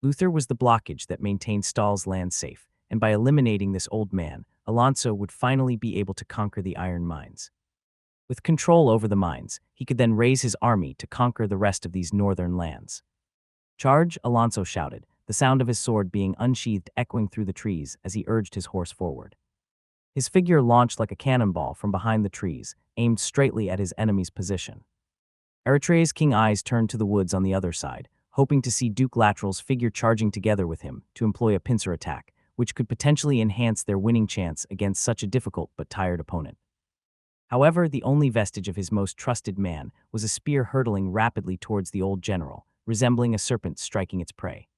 Luther was the blockage that maintained Stahl's land safe, and by eliminating this old man, Alonso would finally be able to conquer the iron mines. With control over the mines, he could then raise his army to conquer the rest of these northern lands. "Charge!" Alonso shouted, the sound of his sword being unsheathed echoing through the trees as he urged his horse forward. His figure launched like a cannonball from behind the trees, aimed straightly at his enemy's position. Eritrea's king's eyes turned to the woods on the other side, hoping to see Duke Lateral's figure charging together with him to employ a pincer attack, which could potentially enhance their winning chance against such a difficult but tired opponent. However, the only vestige of his most trusted man was a spear hurtling rapidly towards the old general, resembling a serpent striking its prey.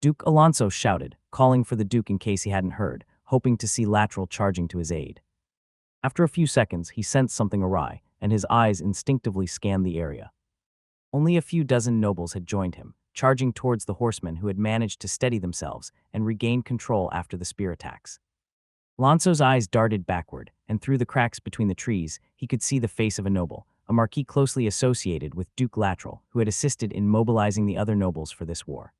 "Duke," Alonso shouted, calling for the Duke in case he hadn't heard, hoping to see Lateral charging to his aid. After a few seconds, he sensed something awry, and his eyes instinctively scanned the area. Only a few dozen nobles had joined him, charging towards the horsemen who had managed to steady themselves and regain control after the spear attacks. Alonso's eyes darted backward, and through the cracks between the trees, he could see the face of a noble, a marquis closely associated with Duke Lateral, who had assisted in mobilizing the other nobles for this war.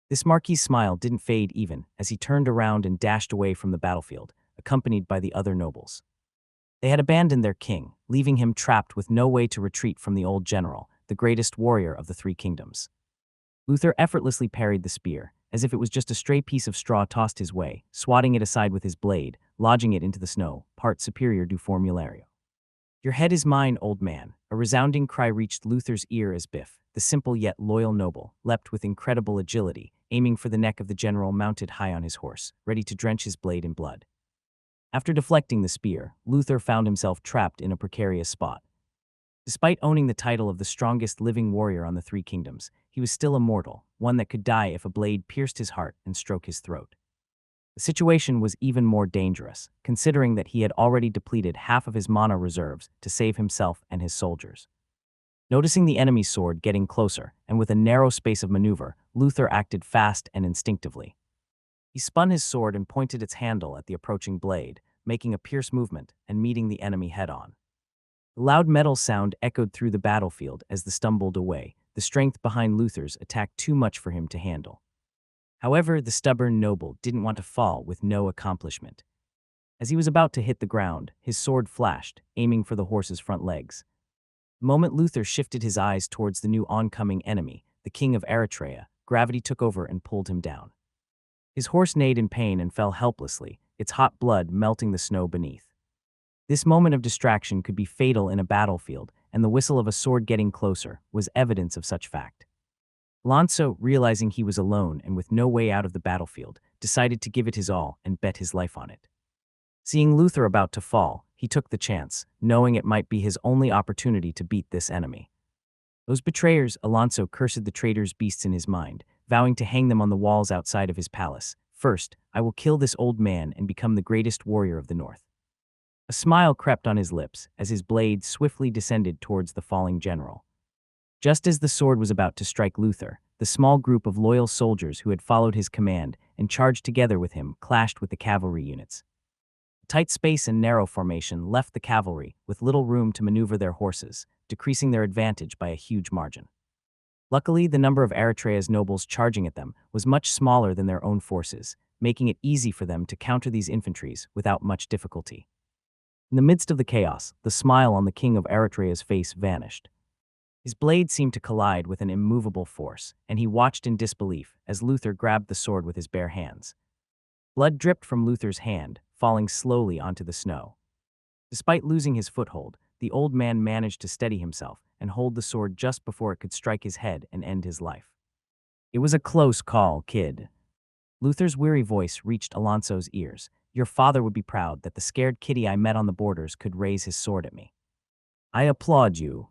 This marquis's smile didn't fade even as he turned around and dashed away from the battlefield, accompanied by the other nobles. They had abandoned their king, leaving him trapped with no way to retreat from the old general, the greatest warrior of the three kingdoms. Luther effortlessly parried the spear, as if it was just a stray piece of straw tossed his way, swatting it aside with his blade, lodging it into the snow, part superior du formulario. Your head is mine, old man. A resounding cry reached Luther's ear as Biff, the simple yet loyal noble, leapt with incredible agility, aiming for the neck of the general mounted high on his horse, ready to drench his blade in blood. After deflecting the spear, Luther found himself trapped in a precarious spot. Despite owning the title of the strongest living warrior on the Three Kingdoms, he was still a mortal, one that could die if a blade pierced his heart and struck his throat. The situation was even more dangerous, considering that he had already depleted half of his mana reserves to save himself and his soldiers. Noticing the enemy's sword getting closer, and with a narrow space of maneuver, Luther acted fast and instinctively. He spun his sword and pointed its handle at the approaching blade, making a pierce movement and meeting the enemy head-on. The loud metal sound echoed through the battlefield as they stumbled away, the strength behind Luther's attack too much for him to handle. However, the stubborn noble didn't want to fall with no accomplishment. As he was about to hit the ground, his sword flashed, aiming for the horse's front legs. The moment Luther shifted his eyes towards the new oncoming enemy, the king of Eritrea, gravity took over and pulled him down. His horse neighed in pain and fell helplessly, its hot blood melting the snow beneath. This moment of distraction could be fatal in a battlefield, and the whistle of a sword getting closer was evidence of such fact. Alonso, realizing he was alone and with no way out of the battlefield, decided to give it his all and bet his life on it. Seeing Luther about to fall, he took the chance, knowing it might be his only opportunity to beat this enemy. Those betrayers, Alonso cursed the traitor's beasts in his mind, vowing to hang them on the walls outside of his palace. First, I will kill this old man and become the greatest warrior of the north. A smile crept on his lips as his blade swiftly descended towards the falling general. Just as the sword was about to strike Luther, the small group of loyal soldiers who had followed his command and charged together with him clashed with the cavalry units. Tight space and narrow formation left the cavalry with little room to maneuver their horses, decreasing their advantage by a huge margin. Luckily, the number of Eritrea's nobles charging at them was much smaller than their own forces, making it easy for them to counter these infantries without much difficulty. In the midst of the chaos, the smile on the king of Eritrea's face vanished. His blade seemed to collide with an immovable force, and he watched in disbelief as Luther grabbed the sword with his bare hands. Blood dripped from Luther's hand, falling slowly onto the snow. Despite losing his foothold, the old man managed to steady himself and hold the sword just before it could strike his head and end his life. It was a close call, kid. Luther's weary voice reached Alonso's ears. Your father would be proud that the scared kitty I met on the borders could raise his sword at me. I applaud you.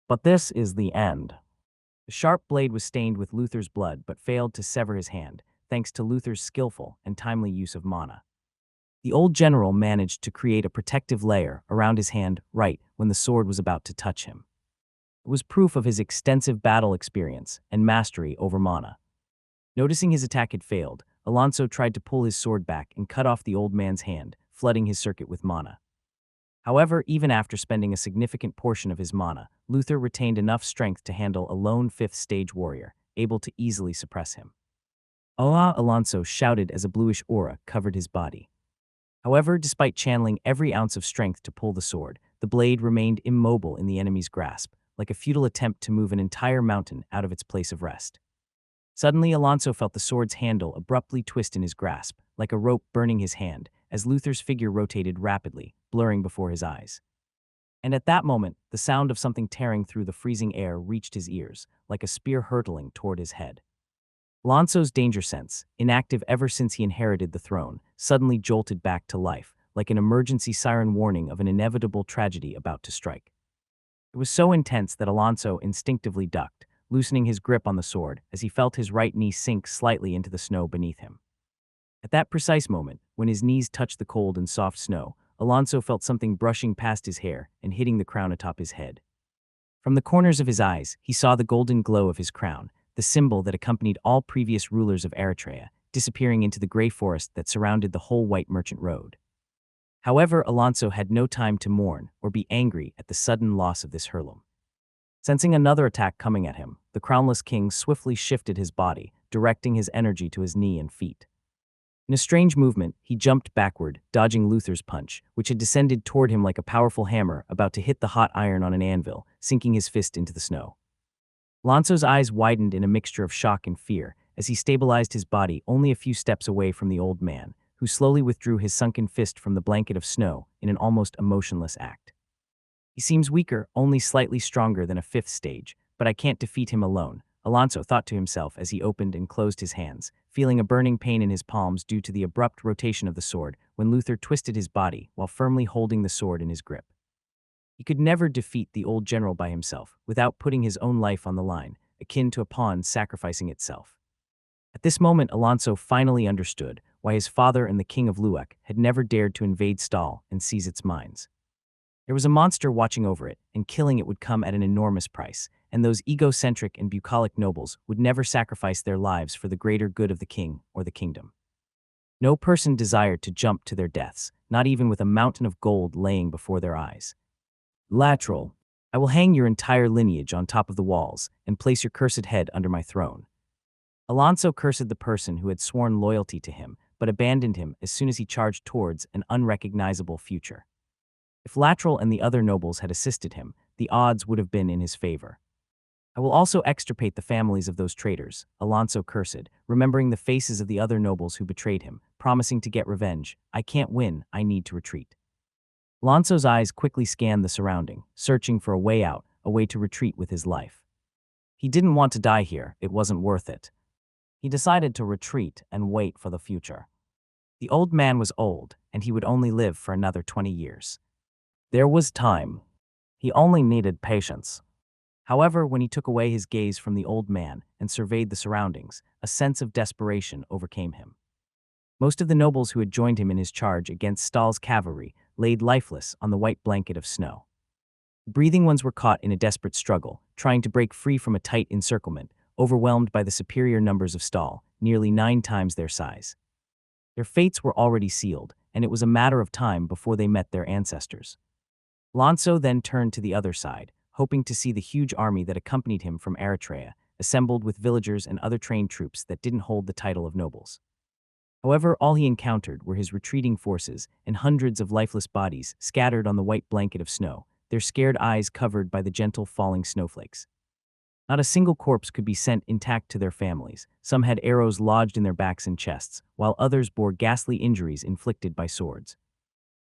But this is the end. The sharp blade was stained with Luther's blood but failed to sever his hand, thanks to Luther's skillful and timely use of mana. The old general managed to create a protective layer around his hand right when the sword was about to touch him. It was proof of his extensive battle experience and mastery over mana. Noticing his attack had failed, Alonso tried to pull his sword back and cut off the old man's hand, flooding his circuit with mana. However, even after spending a significant portion of his mana, Luther retained enough strength to handle a lone 5th stage warrior, able to easily suppress him. "Allah!" Alonso shouted as a bluish aura covered his body. However, despite channeling every ounce of strength to pull the sword, the blade remained immobile in the enemy's grasp, like a futile attempt to move an entire mountain out of its place of rest. Suddenly, Alonso felt the sword's handle abruptly twist in his grasp, like a rope burning his hand, as Luther's figure rotated rapidly, blurring before his eyes. And at that moment, the sound of something tearing through the freezing air reached his ears, like a spear hurtling toward his head. Alonso's danger sense, inactive ever since he inherited the throne, suddenly jolted back to life, like an emergency siren warning of an inevitable tragedy about to strike. It was so intense that Alonso instinctively ducked, loosening his grip on the sword as he felt his right knee sink slightly into the snow beneath him. At that precise moment, when his knees touched the cold and soft snow, Alonso felt something brushing past his hair and hitting the crown atop his head. From the corners of his eyes, he saw the golden glow of his crown, the symbol that accompanied all previous rulers of Eritrea, disappearing into the gray forest that surrounded the whole white merchant road. However, Alonso had no time to mourn or be angry at the sudden loss of this heirloom. Sensing another attack coming at him, the crownless king swiftly shifted his body, directing his energy to his knee and feet. In a strange movement, he jumped backward, dodging Luther's punch, which had descended toward him like a powerful hammer about to hit the hot iron on an anvil, sinking his fist into the snow. Alonso's eyes widened in a mixture of shock and fear as he stabilized his body only a few steps away from the old man, who slowly withdrew his sunken fist from the blanket of snow in an almost emotionless act. He seems weaker, only slightly stronger than a fifth stage, but I can't defeat him alone, Alonso thought to himself as he opened and closed his hands, feeling a burning pain in his palms due to the abrupt rotation of the sword when Luther twisted his body while firmly holding the sword in his grip. He could never defeat the old general by himself without putting his own life on the line, akin to a pawn sacrificing itself. At this moment, Alonso finally understood why his father and the king of Luek had never dared to invade Stahl and seize its mines. There was a monster watching over it, and killing it would come at an enormous price, and those egocentric and bucolic nobles would never sacrifice their lives for the greater good of the king or the kingdom. No person desired to jump to their deaths, not even with a mountain of gold laying before their eyes. Lateral, I will hang your entire lineage on top of the walls and place your cursed head under my throne. Alonso cursed the person who had sworn loyalty to him, but abandoned him as soon as he charged towards an unrecognizable future. If Lateral and the other nobles had assisted him, the odds would have been in his favor. I will also extirpate the families of those traitors, Alonso cursed, remembering the faces of the other nobles who betrayed him, promising to get revenge. I can't win, I need to retreat. Alonso's eyes quickly scanned the surrounding, searching for a way out, a way to retreat with his life. He didn't want to die here, it wasn't worth it. He decided to retreat and wait for the future. The old man was old, and he would only live for another 20 years. There was time. He only needed patience. However, when he took away his gaze from the old man and surveyed the surroundings, a sense of desperation overcame him. Most of the nobles who had joined him in his charge against Stahl's cavalry laid lifeless on the white blanket of snow. The breathing ones were caught in a desperate struggle, trying to break free from a tight encirclement, overwhelmed by the superior numbers of Stahl, nearly 9 times their size. Their fates were already sealed, and it was a matter of time before they met their ancestors. Alonso then turned to the other side, hoping to see the huge army that accompanied him from Eritrea, assembled with villagers and other trained troops that didn't hold the title of nobles. However, all he encountered were his retreating forces and hundreds of lifeless bodies scattered on the white blanket of snow, their scared eyes covered by the gentle falling snowflakes. Not a single corpse could be sent intact to their families. Some had arrows lodged in their backs and chests, while others bore ghastly injuries inflicted by swords.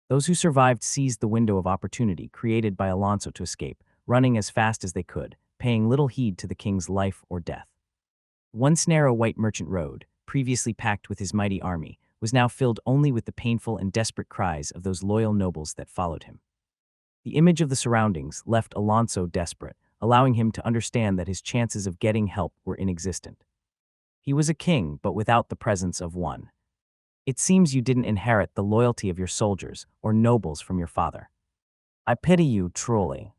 Those who survived seized the window of opportunity created by Alonso to escape, running as fast as they could, paying little heed to the king's life or death. Once narrow white merchant road, previously packed with his mighty army, was now filled only with the painful and desperate cries of those loyal nobles that followed him. The image of the surroundings left Alonso desperate, allowing him to understand that his chances of getting help were inexistent. He was a king, but without the presence of one. It seems you didn't inherit the loyalty of your soldiers or nobles from your father. I pity you, truly.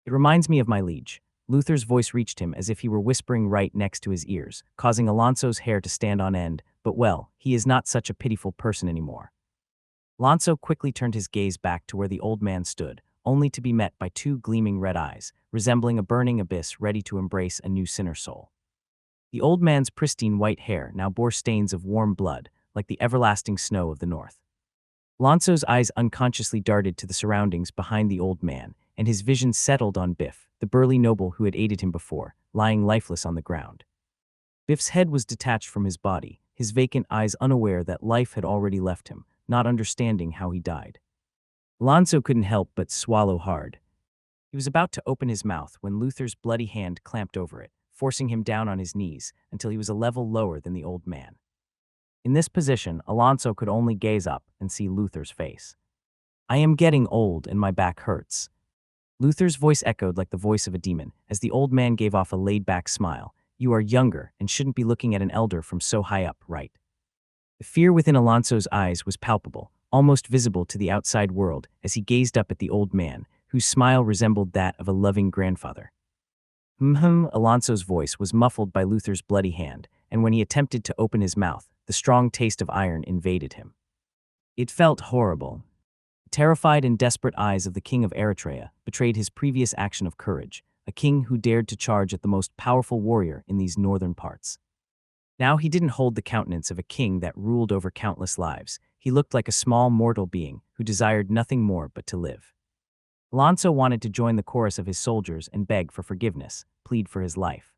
It reminds me of my liege. Luther's voice reached him as if he were whispering right next to his ears, causing Alonso's hair to stand on end, but well, he is not such a pitiful person anymore. Alonso quickly turned his gaze back to where the old man stood, only to be met by 2 gleaming red eyes, resembling a burning abyss ready to embrace a new sinner soul. The old man's pristine white hair now bore stains of warm blood, like the everlasting snow of the north. Alonso's eyes unconsciously darted to the surroundings behind the old man, and his vision settled on Biff, the burly noble who had aided him before, lying lifeless on the ground. Biff's head was detached from his body, his vacant eyes unaware that life had already left him, not understanding how he died. Alonso couldn't help but swallow hard. He was about to open his mouth when Luther's bloody hand clamped over it, forcing him down on his knees until he was a level lower than the old man. In this position, Alonso could only gaze up and see Luther's face. I am getting old and my back hurts. Luther's voice echoed like the voice of a demon as the old man gave off a laid-back smile. You are younger and shouldn't be looking at an elder from so high up, right? The fear within Alonso's eyes was palpable, almost visible to the outside world as he gazed up at the old man, whose smile resembled that of a loving grandfather. Alonso's voice was muffled by Luther's bloody hand, and when he attempted to open his mouth, the strong taste of iron invaded him. It felt horrible. The terrified and desperate eyes of the king of Eritrea betrayed his previous action of courage, a king who dared to charge at the most powerful warrior in these northern parts. Now he didn't hold the countenance of a king that ruled over countless lives. He looked like a small mortal being who desired nothing more but to live. Alonso wanted to join the chorus of his soldiers and beg for forgiveness, plead for his life.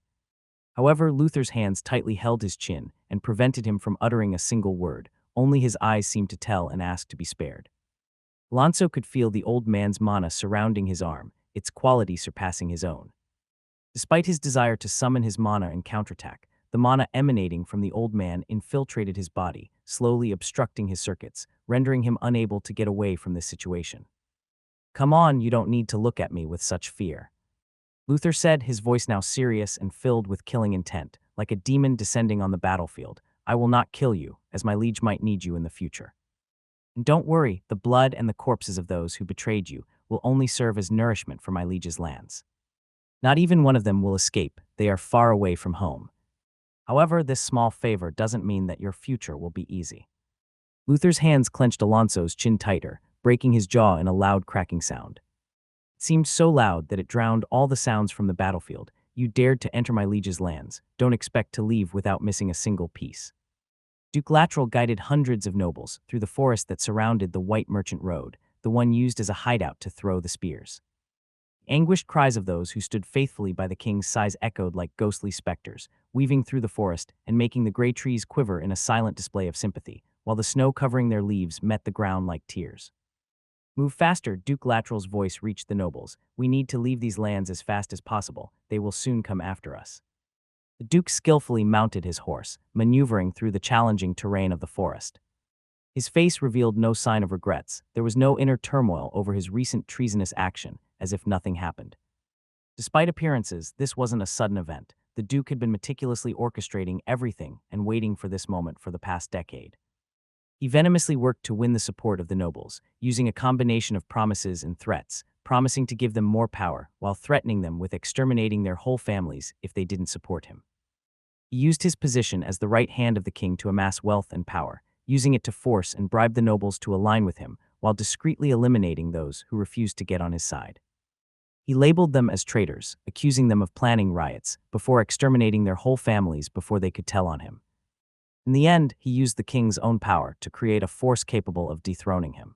However, Luther's hands tightly held his chin and prevented him from uttering a single word, only his eyes seemed to tell and ask to be spared. Alonso could feel the old man's mana surrounding his arm, its quality surpassing his own. Despite his desire to summon his mana and counterattack, the mana emanating from the old man infiltrated his body, slowly obstructing his circuits, rendering him unable to get away from this situation. "Come on, you don't need to look at me with such fear," Luther said, his voice now serious and filled with killing intent, like a demon descending on the battlefield. "I will not kill you, as my liege might need you in the future. And don't worry, the blood and the corpses of those who betrayed you will only serve as nourishment for my liege's lands. Not even one of them will escape, they are far away from home. However, this small favor doesn't mean that your future will be easy." Luther's hands clenched Alonso's chin tighter, breaking his jaw in a loud cracking sound. It seemed so loud that it drowned all the sounds from the battlefield. "You dared to enter my liege's lands. Don't expect to leave without missing a single piece." Duke Lateral guided hundreds of nobles through the forest that surrounded the White Merchant Road, the one used as a hideout to throw the spears. The anguished cries of those who stood faithfully by the king's sides echoed like ghostly specters, weaving through the forest and making the gray trees quiver in a silent display of sympathy, while the snow covering their leaves met the ground like tears. "Move faster," Duke Lateral's voice reached the nobles. "We need to leave these lands as fast as possible. They will soon come after us." The duke skillfully mounted his horse, maneuvering through the challenging terrain of the forest. His face revealed no sign of regrets. There was no inner turmoil over his recent treasonous action, as if nothing happened. Despite appearances, this wasn't a sudden event. The duke had been meticulously orchestrating everything and waiting for this moment for the past decade. He venomously worked to win the support of the nobles, using a combination of promises and threats, promising to give them more power while threatening them with exterminating their whole families if they didn't support him. He used his position as the right hand of the king to amass wealth and power, using it to force and bribe the nobles to align with him while discreetly eliminating those who refused to get on his side. He labeled them as traitors, accusing them of planning riots, before exterminating their whole families before they could tell on him. In the end, he used the king's own power to create a force capable of dethroning him.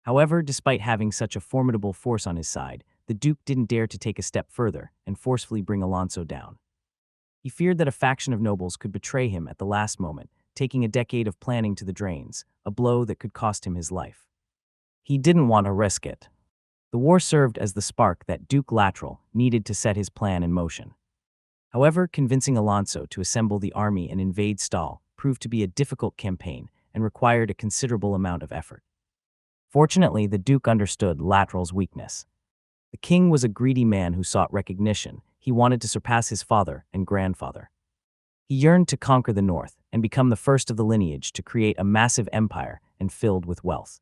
However, despite having such a formidable force on his side, the duke didn't dare to take a step further and forcefully bring Alonso down. He feared that a faction of nobles could betray him at the last moment, taking a decade of planning to the drains, a blow that could cost him his life. He didn't want to risk it. The war served as the spark that Duke Lateral needed to set his plan in motion. However, convincing Alonso to assemble the army and invade Stahl proved to be a difficult campaign and required a considerable amount of effort. Fortunately, the Duke understood Lateral's weakness. The king was a greedy man who sought recognition. He wanted to surpass his father and grandfather. He yearned to conquer the north and become the first of the lineage to create a massive empire and filled with wealth.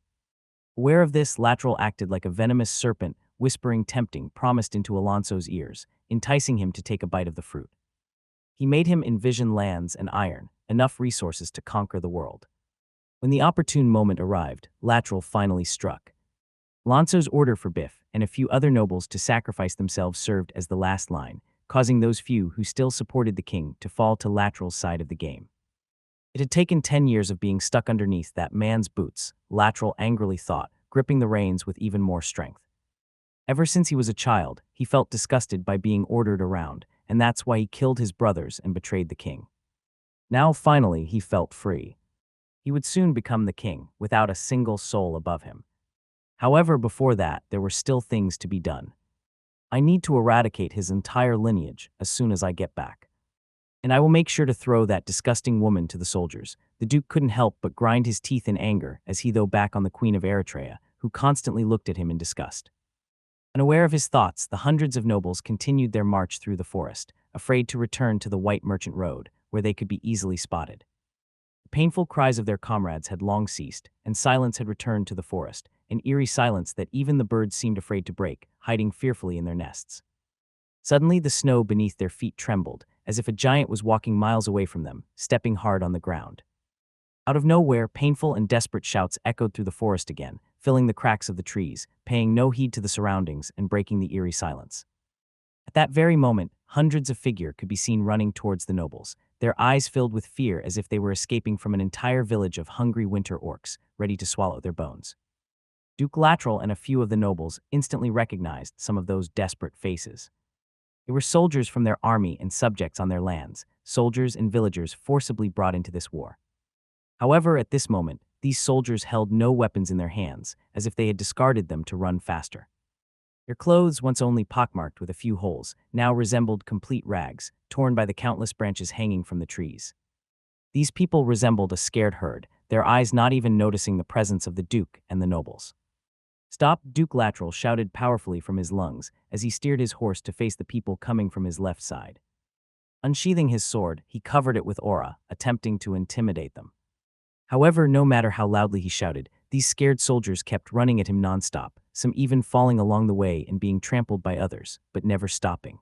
Aware of this, Lateral acted like a venomous serpent, whispering tempting promised into Alonso's ears, enticing him to take a bite of the fruit. He made him envision lands and iron, enough resources to conquer the world. When the opportune moment arrived, Lateral finally struck. Alonso's order for Biff and a few other nobles to sacrifice themselves served as the last line, causing those few who still supported the king to fall to Lateral's side of the game. It had taken 10 years of being stuck underneath that man's boots, Lateral angrily thought, gripping the reins with even more strength. Ever since he was a child, he felt disgusted by being ordered around, and that's why he killed his brothers and betrayed the king. Now, finally, he felt free. He would soon become the king, without a single soul above him. However, before that, there were still things to be done. I need to eradicate his entire lineage as soon as I get back. And I will make sure to throw that disgusting woman to the soldiers. The duke couldn't help but grind his teeth in anger as he threw back on the Queen of Eritrea, who constantly looked at him in disgust. Unaware of his thoughts, the hundreds of nobles continued their march through the forest, afraid to return to the White Merchant Road, where they could be easily spotted. The painful cries of their comrades had long ceased, and silence had returned to the forest, an eerie silence that even the birds seemed afraid to break, hiding fearfully in their nests. Suddenly, the snow beneath their feet trembled, as if a giant was walking miles away from them, stepping hard on the ground. Out of nowhere, painful and desperate shouts echoed through the forest again, filling the cracks of the trees, paying no heed to the surroundings and breaking the eerie silence. At that very moment, hundreds of figures could be seen running towards the nobles, their eyes filled with fear as if they were escaping from an entire village of hungry winter orcs, ready to swallow their bones. Duke Lateral and a few of the nobles instantly recognized some of those desperate faces. They were soldiers from their army and subjects on their lands, soldiers and villagers forcibly brought into this war. However, at this moment, these soldiers held no weapons in their hands, as if they had discarded them to run faster. Their clothes, once only pockmarked with a few holes, now resembled complete rags, torn by the countless branches hanging from the trees. These people resembled a scared herd, their eyes not even noticing the presence of the Duke and the nobles. "Stop!" Duke Lateral shouted powerfully from his lungs as he steered his horse to face the people coming from his left side. Unsheathing his sword, he covered it with aura, attempting to intimidate them. However, no matter how loudly he shouted, these scared soldiers kept running at him nonstop, some even falling along the way and being trampled by others, but never stopping.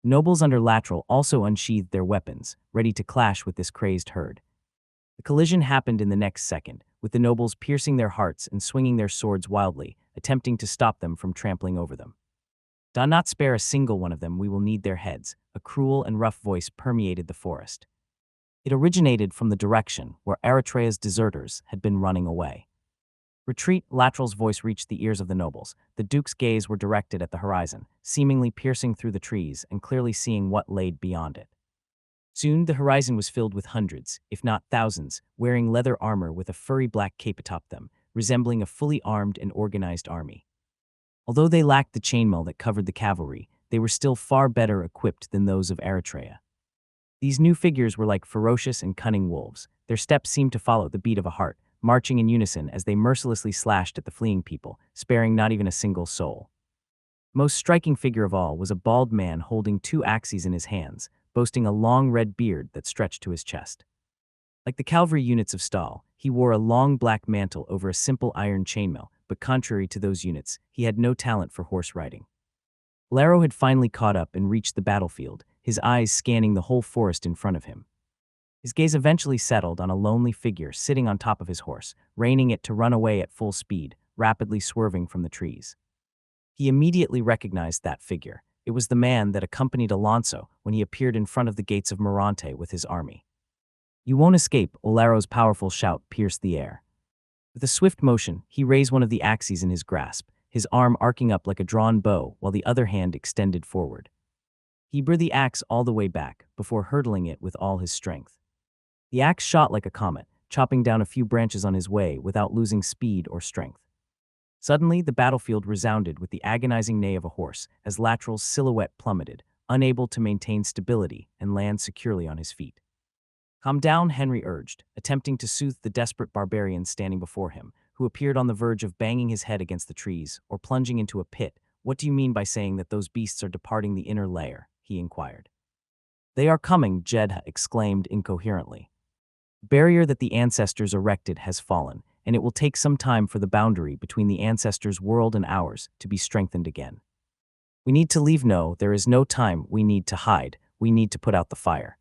Nobles under Lateral also unsheathed their weapons, ready to clash with this crazed herd. The collision happened in the next second, with the nobles piercing their hearts and swinging their swords wildly, attempting to stop them from trampling over them. "Do not spare a single one of them, we will need their heads," a cruel and rough voice permeated the forest. It originated from the direction where Eritrea's deserters had been running away. "Retreat!" Lateral's voice reached the ears of the nobles. The Duke's gaze were directed at the horizon, seemingly piercing through the trees and clearly seeing what laid beyond it. Soon the horizon was filled with hundreds, if not thousands, wearing leather armor with a furry black cape atop them, resembling a fully armed and organized army. Although they lacked the chainmail that covered the cavalry, they were still far better equipped than those of Eritrea. These new figures were like ferocious and cunning wolves. Their steps seemed to follow the beat of a heart, marching in unison as they mercilessly slashed at the fleeing people, sparing not even a single soul. Most striking figure of all was a bald man holding two axes in his hands, boasting a long red beard that stretched to his chest. Like the cavalry units of Stahl, he wore a long black mantle over a simple iron chainmail, but contrary to those units, he had no talent for horse riding. Laro had finally caught up and reached the battlefield, his eyes scanning the whole forest in front of him. His gaze eventually settled on a lonely figure sitting on top of his horse, reining it to run away at full speed, rapidly swerving from the trees. He immediately recognized that figure. It was the man that accompanied Alonso when he appeared in front of the gates of Morante with his army. "You won't escape!" Olaro's powerful shout pierced the air. With a swift motion, he raised one of the axes in his grasp, his arm arcing up like a drawn bow while the other hand extended forward. He bore the axe all the way back, before hurtling it with all his strength. The axe shot like a comet, chopping down a few branches on his way without losing speed or strength. Suddenly, the battlefield resounded with the agonizing neigh of a horse as Lateral's silhouette plummeted, unable to maintain stability and land securely on his feet. "Calm down," Henry urged, attempting to soothe the desperate barbarian standing before him, who appeared on the verge of banging his head against the trees or plunging into a pit. "What do you mean by saying that those beasts are departing the inner layer?" he inquired. "They are coming," Jedha exclaimed incoherently. "The barrier that the ancestors erected has fallen, and it will take some time for the boundary between the ancestors' world and ours to be strengthened again. We need to leave. No, there is no time. We need to hide. We need to put out the fire."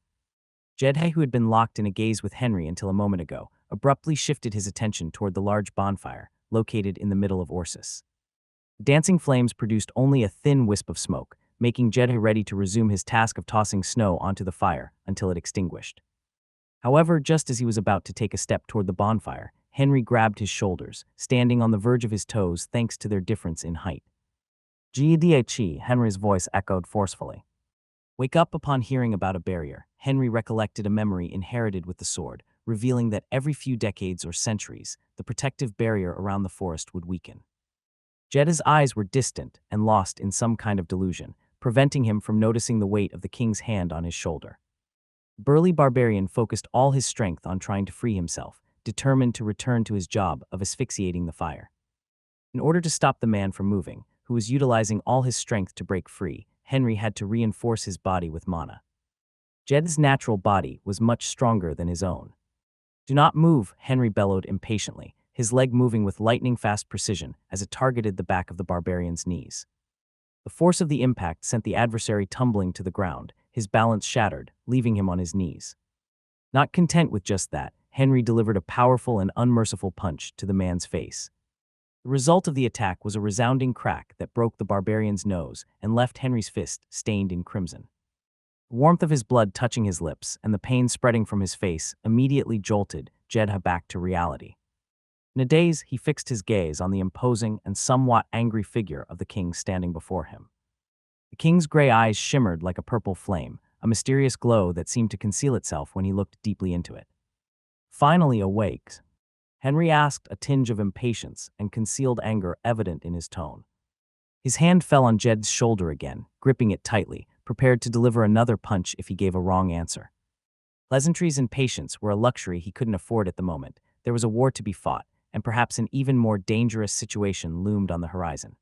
Jedha, who had been locked in a gaze with Henry until a moment ago, abruptly shifted his attention toward the large bonfire, located in the middle of Orsis. The dancing flames produced only a thin wisp of smoke, making Jedha ready to resume his task of tossing snow onto the fire until it extinguished. However, just as he was about to take a step toward the bonfire, Henry grabbed his shoulders, standing on the verge of his toes thanks to their difference in height. "Gdhi," Henry's voice echoed forcefully. Wake up. Upon hearing about a barrier, Henry recollected a memory inherited with the sword, revealing that every few decades or centuries, the protective barrier around the forest would weaken. Jedha's eyes were distant and lost in some kind of delusion, preventing him from noticing the weight of the king's hand on his shoulder. The burly barbarian focused all his strength on trying to free himself, determined to return to his job of asphyxiating the fire. In order to stop the man from moving, who was utilizing all his strength to break free, Henry had to reinforce his body with mana. Jed's natural body was much stronger than his own. "Do not move," Henry bellowed impatiently, his leg moving with lightning-fast precision as it targeted the back of the barbarian's knees. The force of the impact sent the adversary tumbling to the ground, his balance shattered, leaving him on his knees. Not content with just that, Henry delivered a powerful and unmerciful punch to the man's face. The result of the attack was a resounding crack that broke the barbarian's nose and left Henry's fist stained in crimson. The warmth of his blood touching his lips and the pain spreading from his face immediately jolted Jedha back to reality. In a daze, he fixed his gaze on the imposing and somewhat angry figure of the king standing before him. The king's gray eyes shimmered like a purple flame, a mysterious glow that seemed to conceal itself when he looked deeply into it. Finally awake, Henry asked, a tinge of impatience and concealed anger evident in his tone. His hand fell on Jed's shoulder again, gripping it tightly, prepared to deliver another punch if he gave a wrong answer. Pleasantries and patience were a luxury he couldn't afford at the moment. There was a war to be fought, and perhaps an even more dangerous situation loomed on the horizon.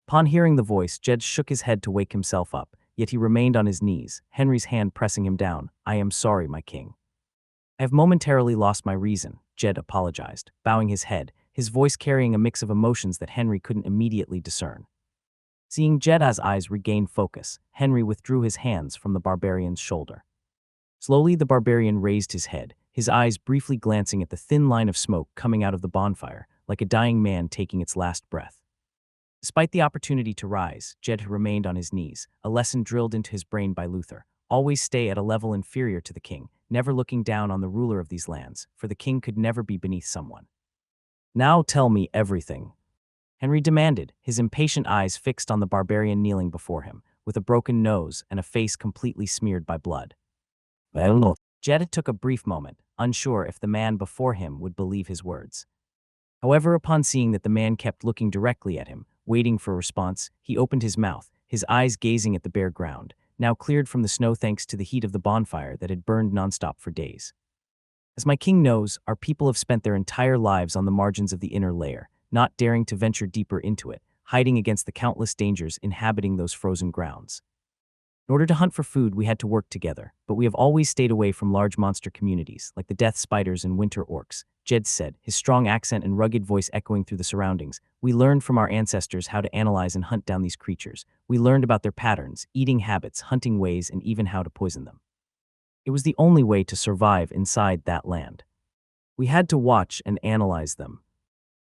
Upon hearing the voice, Jed shook his head to wake himself up, yet he remained on his knees, Henry's hand pressing him down. "I am sorry, my king. I have momentarily lost my reason," Jed apologized, bowing his head, his voice carrying a mix of emotions that Henry couldn't immediately discern. Seeing Jed's eyes regain focus, Henry withdrew his hands from the barbarian's shoulder. Slowly, the barbarian raised his head, his eyes briefly glancing at the thin line of smoke coming out of the bonfire, like a dying man taking its last breath. Despite the opportunity to rise, Jed remained on his knees, a lesson drilled into his brain by Luther. Always stay at a level inferior to the king, never looking down on the ruler of these lands, for the king could never be beneath someone. "Now tell me everything," Henry demanded, his impatient eyes fixed on the barbarian kneeling before him, with a broken nose and a face completely smeared by blood. "Well," Jed took a brief moment, unsure if the man before him would believe his words. However, upon seeing that the man kept looking directly at him, waiting for a response, he opened his mouth, his eyes gazing at the bare ground, now cleared from the snow thanks to the heat of the bonfire that had burned nonstop for days. "As my king knows, our people have spent their entire lives on the margins of the inner layer, not daring to venture deeper into it, hiding against the countless dangers inhabiting those frozen grounds. In order to hunt for food, we had to work together, but we have always stayed away from large monster communities, like the death spiders and winter orcs," Jed said, his strong accent and rugged voice echoing through the surroundings. "We learned from our ancestors how to analyze and hunt down these creatures. We learned about their patterns, eating habits, hunting ways, and even how to poison them. It was the only way to survive inside that land. We had to watch and analyze them."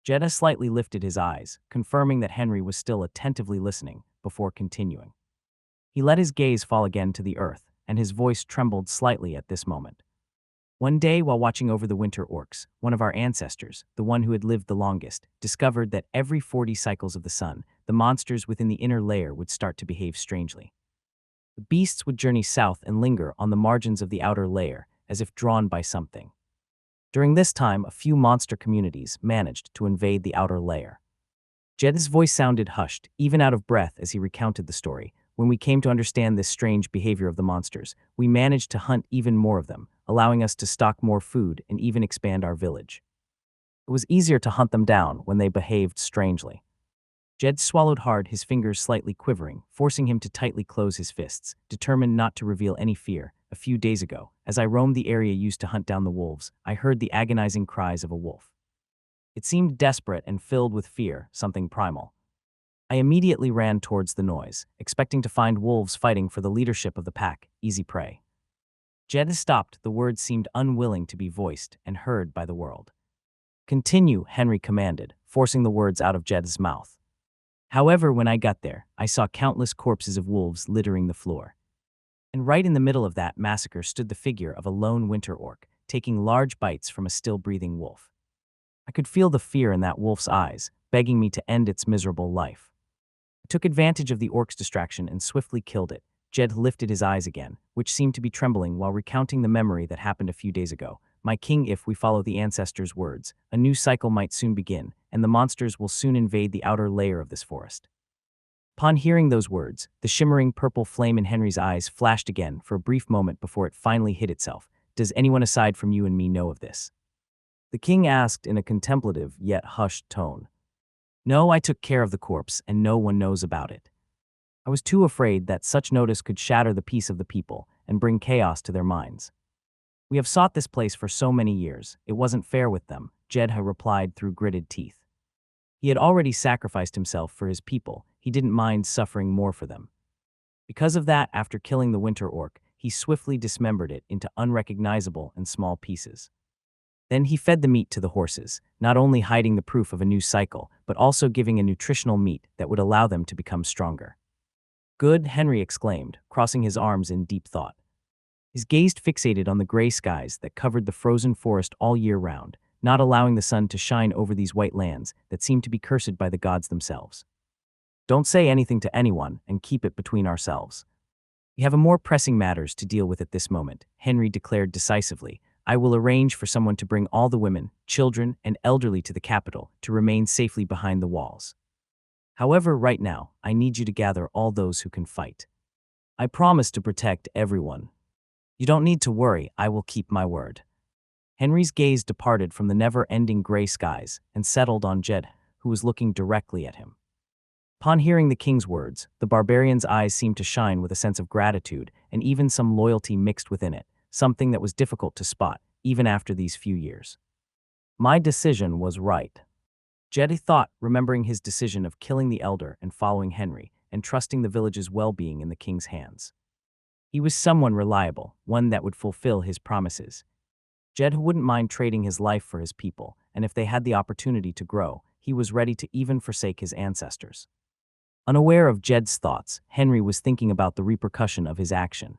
Jed slightly lifted his eyes, confirming that Henry was still attentively listening, before continuing. He let his gaze fall again to the earth, and his voice trembled slightly at this moment. "One day, while watching over the winter orcs, one of our ancestors, the one who had lived the longest, discovered that every 40 cycles of the sun, the monsters within the inner layer would start to behave strangely. The beasts would journey south and linger on the margins of the outer layer, as if drawn by something. During this time, a few monster communities managed to invade the outer layer." Jed's voice sounded hushed, even out of breath as he recounted the story. "When we came to understand this strange behavior of the monsters, we managed to hunt even more of them, allowing us to stock more food and even expand our village. It was easier to hunt them down when they behaved strangely." Jed swallowed hard, his fingers slightly quivering, forcing him to tightly close his fists, determined not to reveal any fear. "A few days ago, as I roamed the area used to hunt down the wolves, I heard the agonizing cries of a wolf. It seemed desperate and filled with fear, something primal. I immediately ran towards the noise, expecting to find wolves fighting for the leadership of the pack, easy prey." Jed stopped, the words seemed unwilling to be voiced and heard by the world. "Continue," Henry commanded, forcing the words out of Jed's mouth. "However, when I got there, I saw countless corpses of wolves littering the floor. And right in the middle of that massacre stood the figure of a lone winter orc, taking large bites from a still-breathing wolf. I could feel the fear in that wolf's eyes, begging me to end its miserable life. I took advantage of the orc's distraction and swiftly killed it." Jed lifted his eyes again, which seemed to be trembling while recounting the memory that happened a few days ago. "My king, if we follow the ancestors' words, a new cycle might soon begin, and the monsters will soon invade the outer layer of this forest." Upon hearing those words, the shimmering purple flame in Henry's eyes flashed again for a brief moment before it finally hid itself. "Does anyone aside from you and me know of this?" the king asked in a contemplative yet hushed tone. "No, I took care of the corpse, and no one knows about it. I was too afraid that such notice could shatter the peace of the people and bring chaos to their minds. We have sought this place for so many years, it wasn't fair with them," Jedha replied through gritted teeth. He had already sacrificed himself for his people, he didn't mind suffering more for them. Because of that, after killing the winter orc, he swiftly dismembered it into unrecognizable and small pieces. Then he fed the meat to the horses, not only hiding the proof of a new cycle, but also giving a nutritional meat that would allow them to become stronger. "Good," Henry exclaimed, crossing his arms in deep thought. His gaze fixated on the gray skies that covered the frozen forest all year round, not allowing the sun to shine over these white lands that seemed to be cursed by the gods themselves. "Don't say anything to anyone and keep it between ourselves. We have more pressing matters to deal with at this moment," Henry declared decisively, I will arrange for someone to bring all the women, children, and elderly to the capital to remain safely behind the walls. However, right now, I need you to gather all those who can fight. I promise to protect everyone. You don't need to worry, I will keep my word." Henry's gaze departed from the never-ending gray skies and settled on Jed, who was looking directly at him. Upon hearing the king's words, the barbarian's eyes seemed to shine with a sense of gratitude and even some loyalty mixed within it, something that was difficult to spot, even after these few years. "My decision was right," Jed thought, remembering his decision of killing the elder and following Henry, and trusting the village's well-being in the king's hands. He was someone reliable, one that would fulfill his promises. Jed wouldn't mind trading his life for his people, and if they had the opportunity to grow, he was ready to even forsake his ancestors. Unaware of Jed's thoughts, Henry was thinking about the repercussion of his action.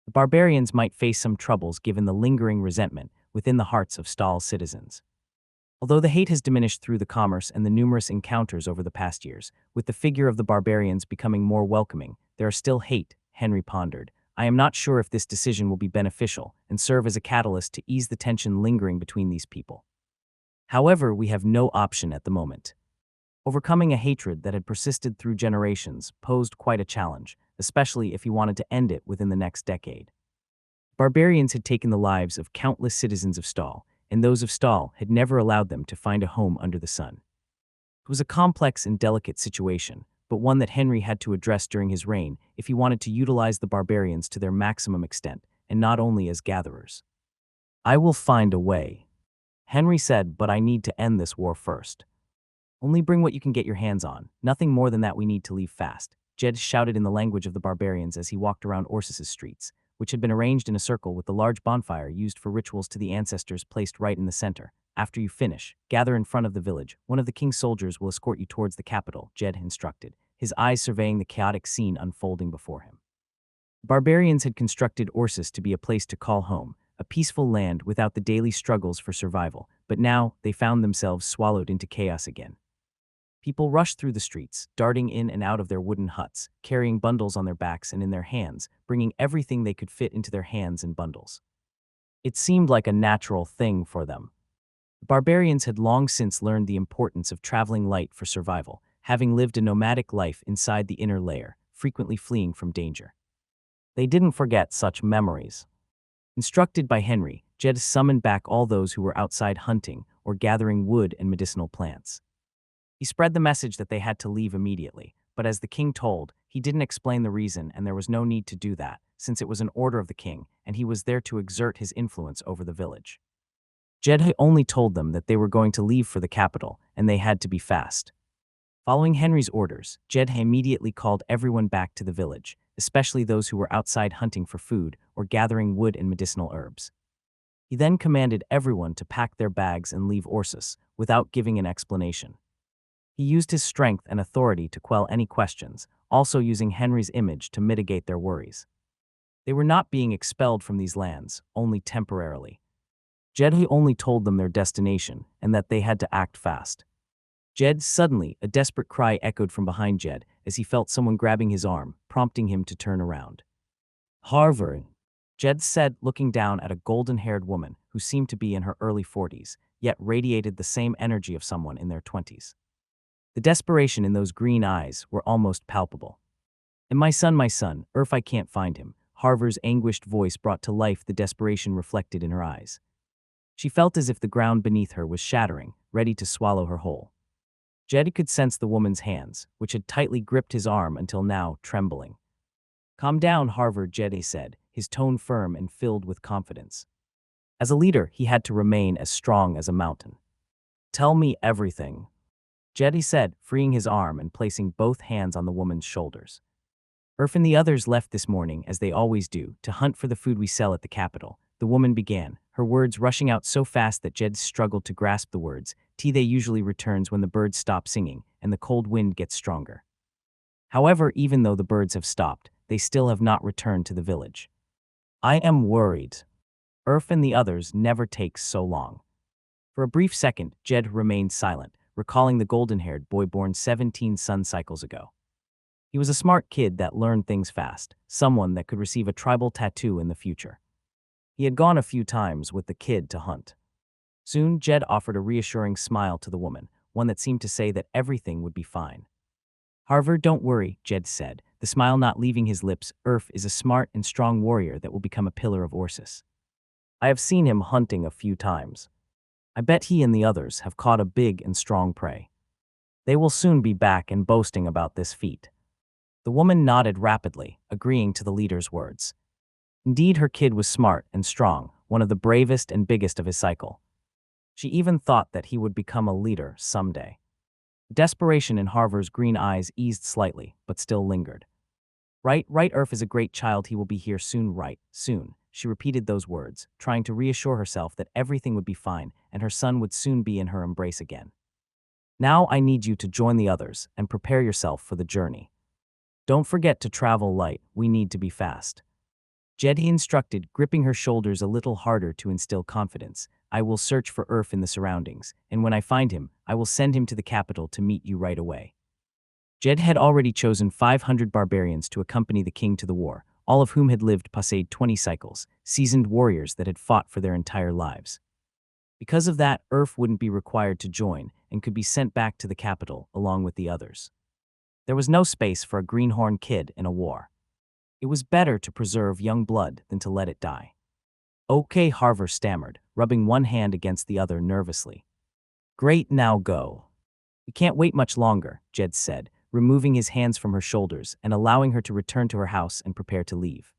The barbarians might face some troubles given the lingering resentment within the hearts of Stahl's citizens. Although the hate has diminished through the commerce and the numerous encounters over the past years, with the figure of the barbarians becoming more welcoming, there are still hate, Henry pondered. I am not sure if this decision will be beneficial and serve as a catalyst to ease the tension lingering between these people. However, we have no option at the moment. Overcoming a hatred that had persisted through generations posed quite a challenge, especially if he wanted to end it within the next decade. Barbarians had taken the lives of countless citizens of Stahl, and those of Stahl had never allowed them to find a home under the sun. It was a complex and delicate situation, but one that Henry had to address during his reign if he wanted to utilize the barbarians to their maximum extent, and not only as gatherers. "I will find a way," Henry said, "but I need to end this war first. Only bring what you can get your hands on, nothing more than that. We need to leave fast," Jed shouted in the language of the barbarians as he walked around Orsus's streets, which had been arranged in a circle with the large bonfire used for rituals to the ancestors placed right in the center. "After you finish, gather in front of the village. One of the king's soldiers will escort you towards the capital," Jed instructed, his eyes surveying the chaotic scene unfolding before him. The barbarians had constructed Orsus to be a place to call home, a peaceful land without the daily struggles for survival, but now they found themselves swallowed into chaos again. People rushed through the streets, darting in and out of their wooden huts, carrying bundles on their backs and in their hands, bringing everything they could fit into their hands in bundles. It seemed like a natural thing for them. The barbarians had long since learned the importance of traveling light for survival, having lived a nomadic life inside the inner layer, frequently fleeing from danger. They didn't forget such memories. Instructed by Henry, Jed summoned back all those who were outside hunting or gathering wood and medicinal plants. He spread the message that they had to leave immediately, but as the king told, he didn't explain the reason, and there was no need to do that, since it was an order of the king, and he was there to exert his influence over the village. Jed only told them that they were going to leave for the capital, and they had to be fast. Following Henry's orders, Jed immediately called everyone back to the village, especially those who were outside hunting for food or gathering wood and medicinal herbs. He then commanded everyone to pack their bags and leave Orsus, without giving an explanation. He used his strength and authority to quell any questions, also using Henry's image to mitigate their worries. They were not being expelled from these lands, only temporarily. Jed only told them their destination and that they had to act fast. Suddenly, a desperate cry echoed from behind Jed as he felt someone grabbing his arm, prompting him to turn around. "Harvard," Jed said, looking down at a golden-haired woman who seemed to be in her early 40s, yet radiated the same energy of someone in their 20s. The desperation in those green eyes were almost palpable. "And my son, if I can't find him," Harvard's anguished voice brought to life the desperation reflected in her eyes. She felt as if the ground beneath her was shattering, ready to swallow her whole. Jed could sense the woman's hands, which had tightly gripped his arm until now trembling. "Calm down, Harvard," Jed said, his tone firm and filled with confidence. As a leader, he had to remain as strong as a mountain. "Tell me everything," Jed said, freeing his arm and placing both hands on the woman's shoulders. "And the others left this morning, as they always do, to hunt for the food we sell at the capital," the woman began, her words rushing out so fast that Jed struggled to grasp the words. "They usually returns when the birds stop singing and the cold wind gets stronger. However, even though the birds have stopped, they still have not returned to the village. I am worried. And the others never takes so long." For a brief second, Jed remained silent, recalling the golden-haired boy born 17 sun cycles ago. He was a smart kid that learned things fast, someone that could receive a tribal tattoo in the future. He had gone a few times with the kid to hunt. Soon, Jed offered a reassuring smile to the woman, one that seemed to say that everything would be fine. Harvard, don't worry, Jed said, the smile not leaving his lips. Urf is a smart and strong warrior that will become a pillar of Orsis. I have seen him hunting a few times. I bet he and the others have caught a big and strong prey. They will soon be back and boasting about this feat. The woman nodded rapidly, agreeing to the leader's words. Indeed, her kid was smart and strong, one of the bravest and biggest of his cycle. She even thought that he would become a leader someday. Desperation in Harvard's green eyes eased slightly, but still lingered. Right, Urf is a great child, he will be here soon, right, soon. She repeated those words, trying to reassure herself that everything would be fine and her son would soon be in her embrace again. Now I need you to join the others and prepare yourself for the journey. Don't forget to travel light, we need to be fast. Jed instructed, gripping her shoulders a little harder to instill confidence. I will search for Urf in the surroundings, and when I find him, I will send him to the capital to meet you right away. Jed had already chosen 500 barbarians to accompany the king to the war, all of whom had lived past 20 cycles, seasoned warriors that had fought for their entire lives. Because of that, Urf wouldn't be required to join and could be sent back to the capital along with the others. There was no space for a greenhorn kid in a war. It was better to preserve young blood than to let it die. Okay, Harvard stammered, rubbing one hand against the other nervously. Great, now go. We can't wait much longer, Jed said, removing his hands from her shoulders and allowing her to return to her house and prepare to leave.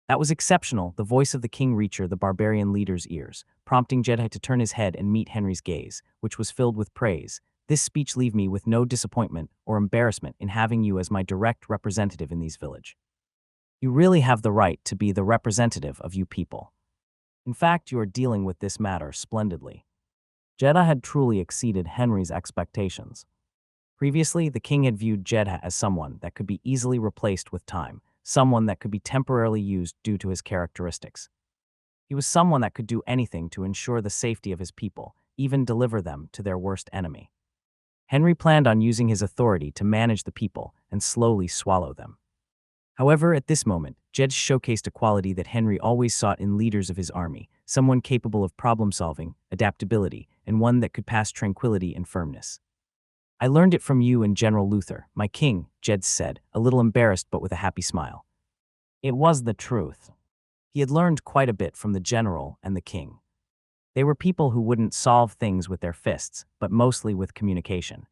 That was exceptional, the voice of the king reached the barbarian leader's ears, prompting Jedi to turn his head and meet Henry's gaze, which was filled with praise. This speech leave me with no disappointment or embarrassment in having you as my direct representative in these village. You really have the right to be the representative of you people. In fact, you are dealing with this matter splendidly. Jedha had truly exceeded Henry's expectations. Previously, the king had viewed Jedha as someone that could be easily replaced with time, someone that could be temporarily used due to his characteristics. He was someone that could do anything to ensure the safety of his people, even deliver them to their worst enemy. Henry planned on using his authority to manage the people and slowly swallow them. However, at this moment, Jed showcased a quality that Henry always sought in leaders of his army, someone capable of problem-solving, adaptability, and one that could pass tranquility and firmness. I learned it from you and General Luther, my king, Jed said, a little embarrassed but with a happy smile. It was the truth. He had learned quite a bit from the general and the king. They were people who wouldn't solve things with their fists, but mostly with communication.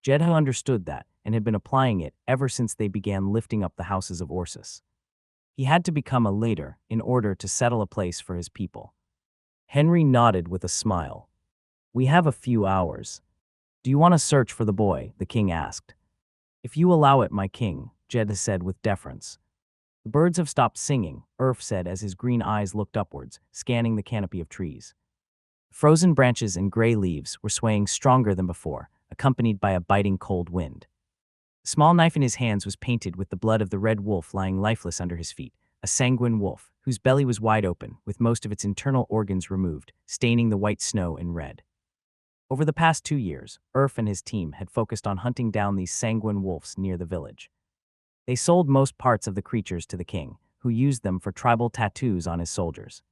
Jedha understood that and had been applying it ever since they began lifting up the houses of Orsis. He had to become a leader in order to settle a place for his people. Henry nodded with a smile. We have a few hours. Do you want to search for the boy? The king asked. If you allow it, my king, Jedha said with deference. The birds have stopped singing, Urf said as his green eyes looked upwards, scanning the canopy of trees. Frozen branches and gray leaves were swaying stronger than before, accompanied by a biting cold wind. The small knife in his hands was painted with the blood of the red wolf lying lifeless under his feet, a sanguine wolf, whose belly was wide open, with most of its internal organs removed, staining the white snow in red. Over the past 2 years, Urf and his team had focused on hunting down these sanguine wolves near the village. They sold most parts of the creatures to the king, who used them for tribal tattoos on his soldiers.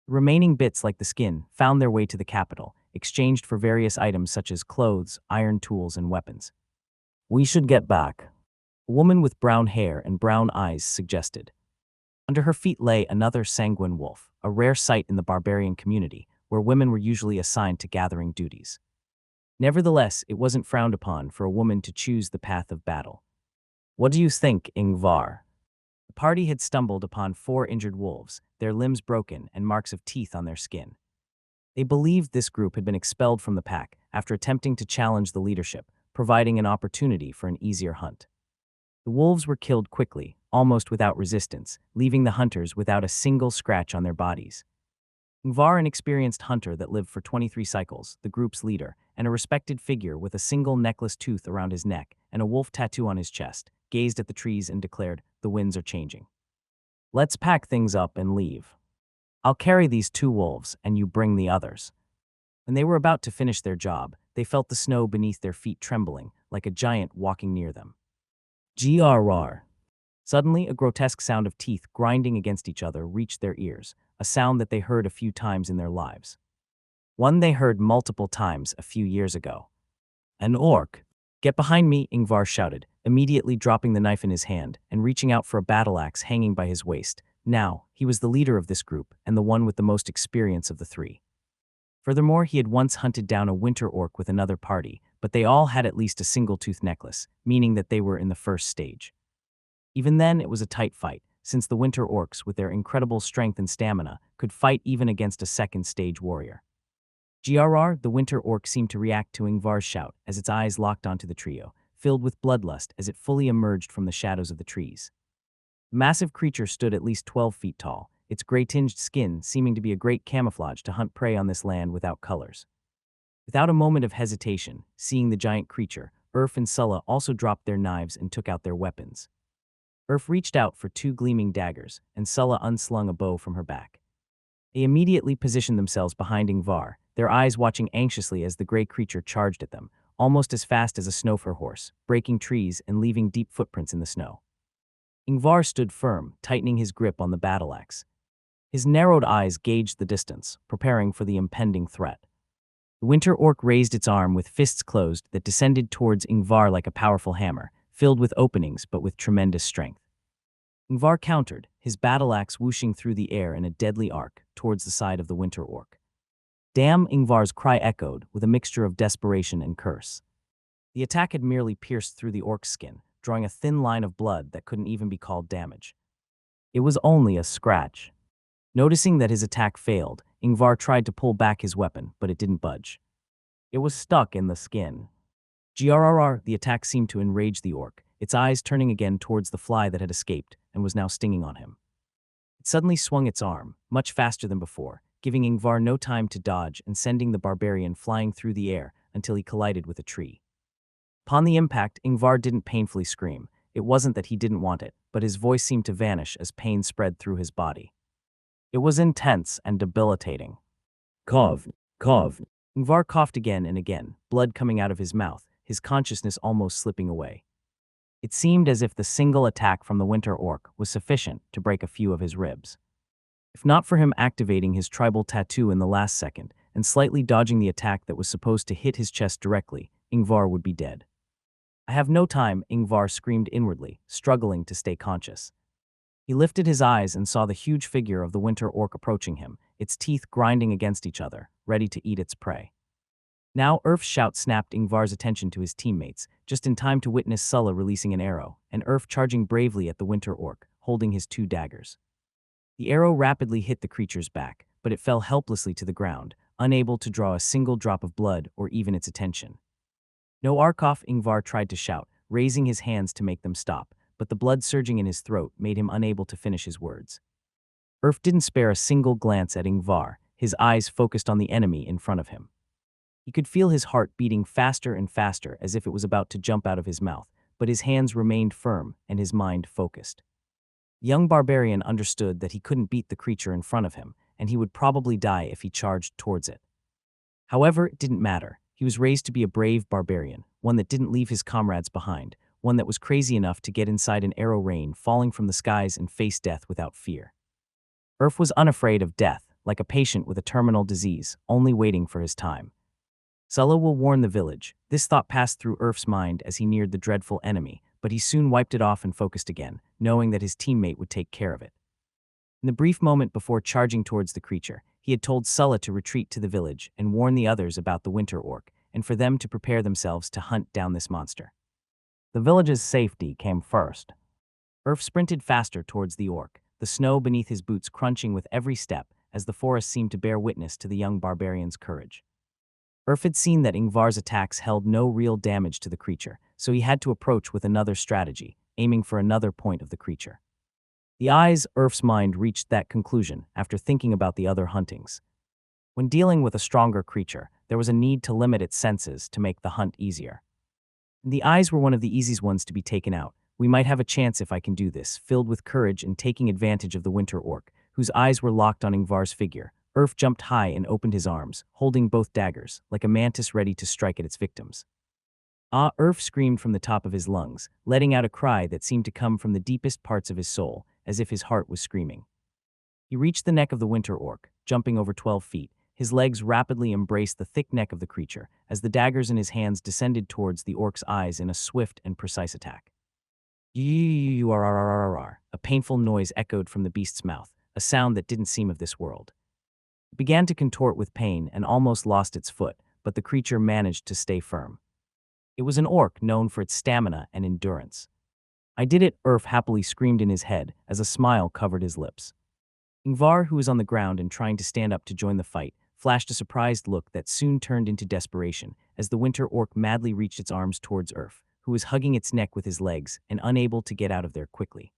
The remaining bits, like the skin, found their way to the capital, exchanged for various items such as clothes, iron tools, and weapons. We should get back, a woman with brown hair and brown eyes suggested. Under her feet lay another sanguine wolf, a rare sight in the barbarian community, where women were usually assigned to gathering duties. Nevertheless, it wasn't frowned upon for a woman to choose the path of battle. What do you think, Ingvar? The party had stumbled upon 4 injured wolves, their limbs broken and marks of teeth on their skin. They believed this group had been expelled from the pack after attempting to challenge the leadership, providing an opportunity for an easier hunt. The wolves were killed quickly, almost without resistance, leaving the hunters without a single scratch on their bodies. Ingvar, an experienced hunter that lived for 23 cycles, the group's leader, and a respected figure with a single necklace tooth around his neck and a wolf tattoo on his chest, gazed at the trees and declared, "The winds are changing. Let's pack things up and leave. I'll carry these 2 wolves and you bring the others." When they were about to finish their job, they felt the snow beneath their feet trembling, like a giant walking near them. Grr. Suddenly, a grotesque sound of teeth grinding against each other reached their ears. a sound that they heard a few times in their lives. One they heard multiple times a few years ago. An orc. Get behind me, Ingvar shouted, immediately dropping the knife in his hand and reaching out for a battle axe hanging by his waist. Now, he was the leader of this group and the one with the most experience of the three. Furthermore, he had once hunted down a winter orc with another party, but they all had at least a single-tooth necklace, meaning that they were in the first stage. Even then, it was a tight fight, since the winter orcs, with their incredible strength and stamina, could fight even against a second-stage warrior. GRR, the winter orc seemed to react to Ingvar's shout as its eyes locked onto the trio, filled with bloodlust as it fully emerged from the shadows of the trees. The massive creature stood at least 12 feet tall, its gray-tinged skin seeming to be a great camouflage to hunt prey on this land without colors. Without a moment of hesitation, seeing the giant creature, Urf and Sulla also dropped their knives and took out their weapons. Urf reached out for 2 gleaming daggers, and Sulla unslung a bow from her back. They immediately positioned themselves behind Ingvar, their eyes watching anxiously as the gray creature charged at them, almost as fast as a snowfur horse, breaking trees and leaving deep footprints in the snow. Ingvar stood firm, tightening his grip on the battle axe. His narrowed eyes gauged the distance, preparing for the impending threat. The winter orc raised its arm with fists closed that descended towards Ingvar like a powerful hammer, filled with openings but with tremendous strength. Ingvar countered, his battle axe whooshing through the air in a deadly arc towards the side of the winter orc. Damn, Ingvar's cry echoed with a mixture of desperation and curse. The attack had merely pierced through the orc's skin, drawing a thin line of blood that couldn't even be called damage. It was only a scratch. Noticing that his attack failed, Ingvar tried to pull back his weapon, but it didn't budge. It was stuck in the skin. GRRR, the attack seemed to enrage the orc, its eyes turning again towards the fly that had escaped and was now stinging on him. It suddenly swung its arm, much faster than before, giving Ingvar no time to dodge and sending the barbarian flying through the air until he collided with a tree. Upon the impact, Ingvar didn't painfully scream. It wasn't that he didn't want it, but his voice seemed to vanish as pain spread through his body. It was intense and debilitating. Cough, cough. Ingvar coughed again and again, blood coming out of his mouth, his consciousness almost slipping away. It seemed as if the single attack from the winter orc was sufficient to break a few of his ribs. If not for him activating his tribal tattoo in the last second and slightly dodging the attack that was supposed to hit his chest directly, Ingvar would be dead. I have no time, Ingvar screamed inwardly, struggling to stay conscious. He lifted his eyes and saw the huge figure of the winter orc approaching him, its teeth grinding against each other, ready to eat its prey. Now Urf's shout snapped Ingvar's attention to his teammates, just in time to witness Sulla releasing an arrow, and Urf charging bravely at the winter orc, holding his 2 daggers. The arrow rapidly hit the creature's back, but it fell helplessly to the ground, unable to draw a single drop of blood or even its attention. No Arkoff, Ingvar tried to shout, raising his hands to make them stop, but the blood surging in his throat made him unable to finish his words. Urf didn't spare a single glance at Ingvar, his eyes focused on the enemy in front of him. He could feel his heart beating faster and faster as if it was about to jump out of his mouth, but his hands remained firm and his mind focused. The young barbarian understood that he couldn't beat the creature in front of him, and he would probably die if he charged towards it. However, it didn't matter. He was raised to be a brave barbarian, one that didn't leave his comrades behind, one that was crazy enough to get inside an arrow rain falling from the skies and face death without fear. Urf was unafraid of death, like a patient with a terminal disease, only waiting for his time. Sulla will warn the village. This thought passed through Urf's mind as he neared the dreadful enemy, but he soon wiped it off and focused again, knowing that his teammate would take care of it. In the brief moment before charging towards the creature, he had told Sulla to retreat to the village and warn the others about the winter orc, and for them to prepare themselves to hunt down this monster. The village's safety came first. Urf sprinted faster towards the orc, the snow beneath his boots crunching with every step as the forest seemed to bear witness to the young barbarian's courage. Urf had seen that Ingvar's attacks held no real damage to the creature, so he had to approach with another strategy, aiming for another point of the creature. The eyes, Urf's mind reached that conclusion after thinking about the other huntings. When dealing with a stronger creature, there was a need to limit its senses to make the hunt easier. The eyes were one of the easiest ones to be taken out. We might have a chance if I can do this, filled with courage and taking advantage of the winter orc, whose eyes were locked on Ingvar's figure. Urf jumped high and opened his arms, holding both daggers, like a mantis ready to strike at its victims. Ah! Urf screamed from the top of his lungs, letting out a cry that seemed to come from the deepest parts of his soul, as if his heart was screaming. He reached the neck of the winter orc, jumping over 12 feet. His legs rapidly embraced the thick neck of the creature as the daggers in his hands descended towards the orc's eyes in a swift and precise attack. A painful noise echoed from the beast's mouth, a sound that didn't seem of this world. It began to contort with pain and almost lost its foot, but the creature managed to stay firm. It was an orc known for its stamina and endurance. "I did it," Urf happily screamed in his head as a smile covered his lips. Ingvar, who was on the ground and trying to stand up to join the fight, flashed a surprised look that soon turned into desperation as the winter orc madly reached its arms towards Urf, who was hugging its neck with his legs and unable to get out of there quickly.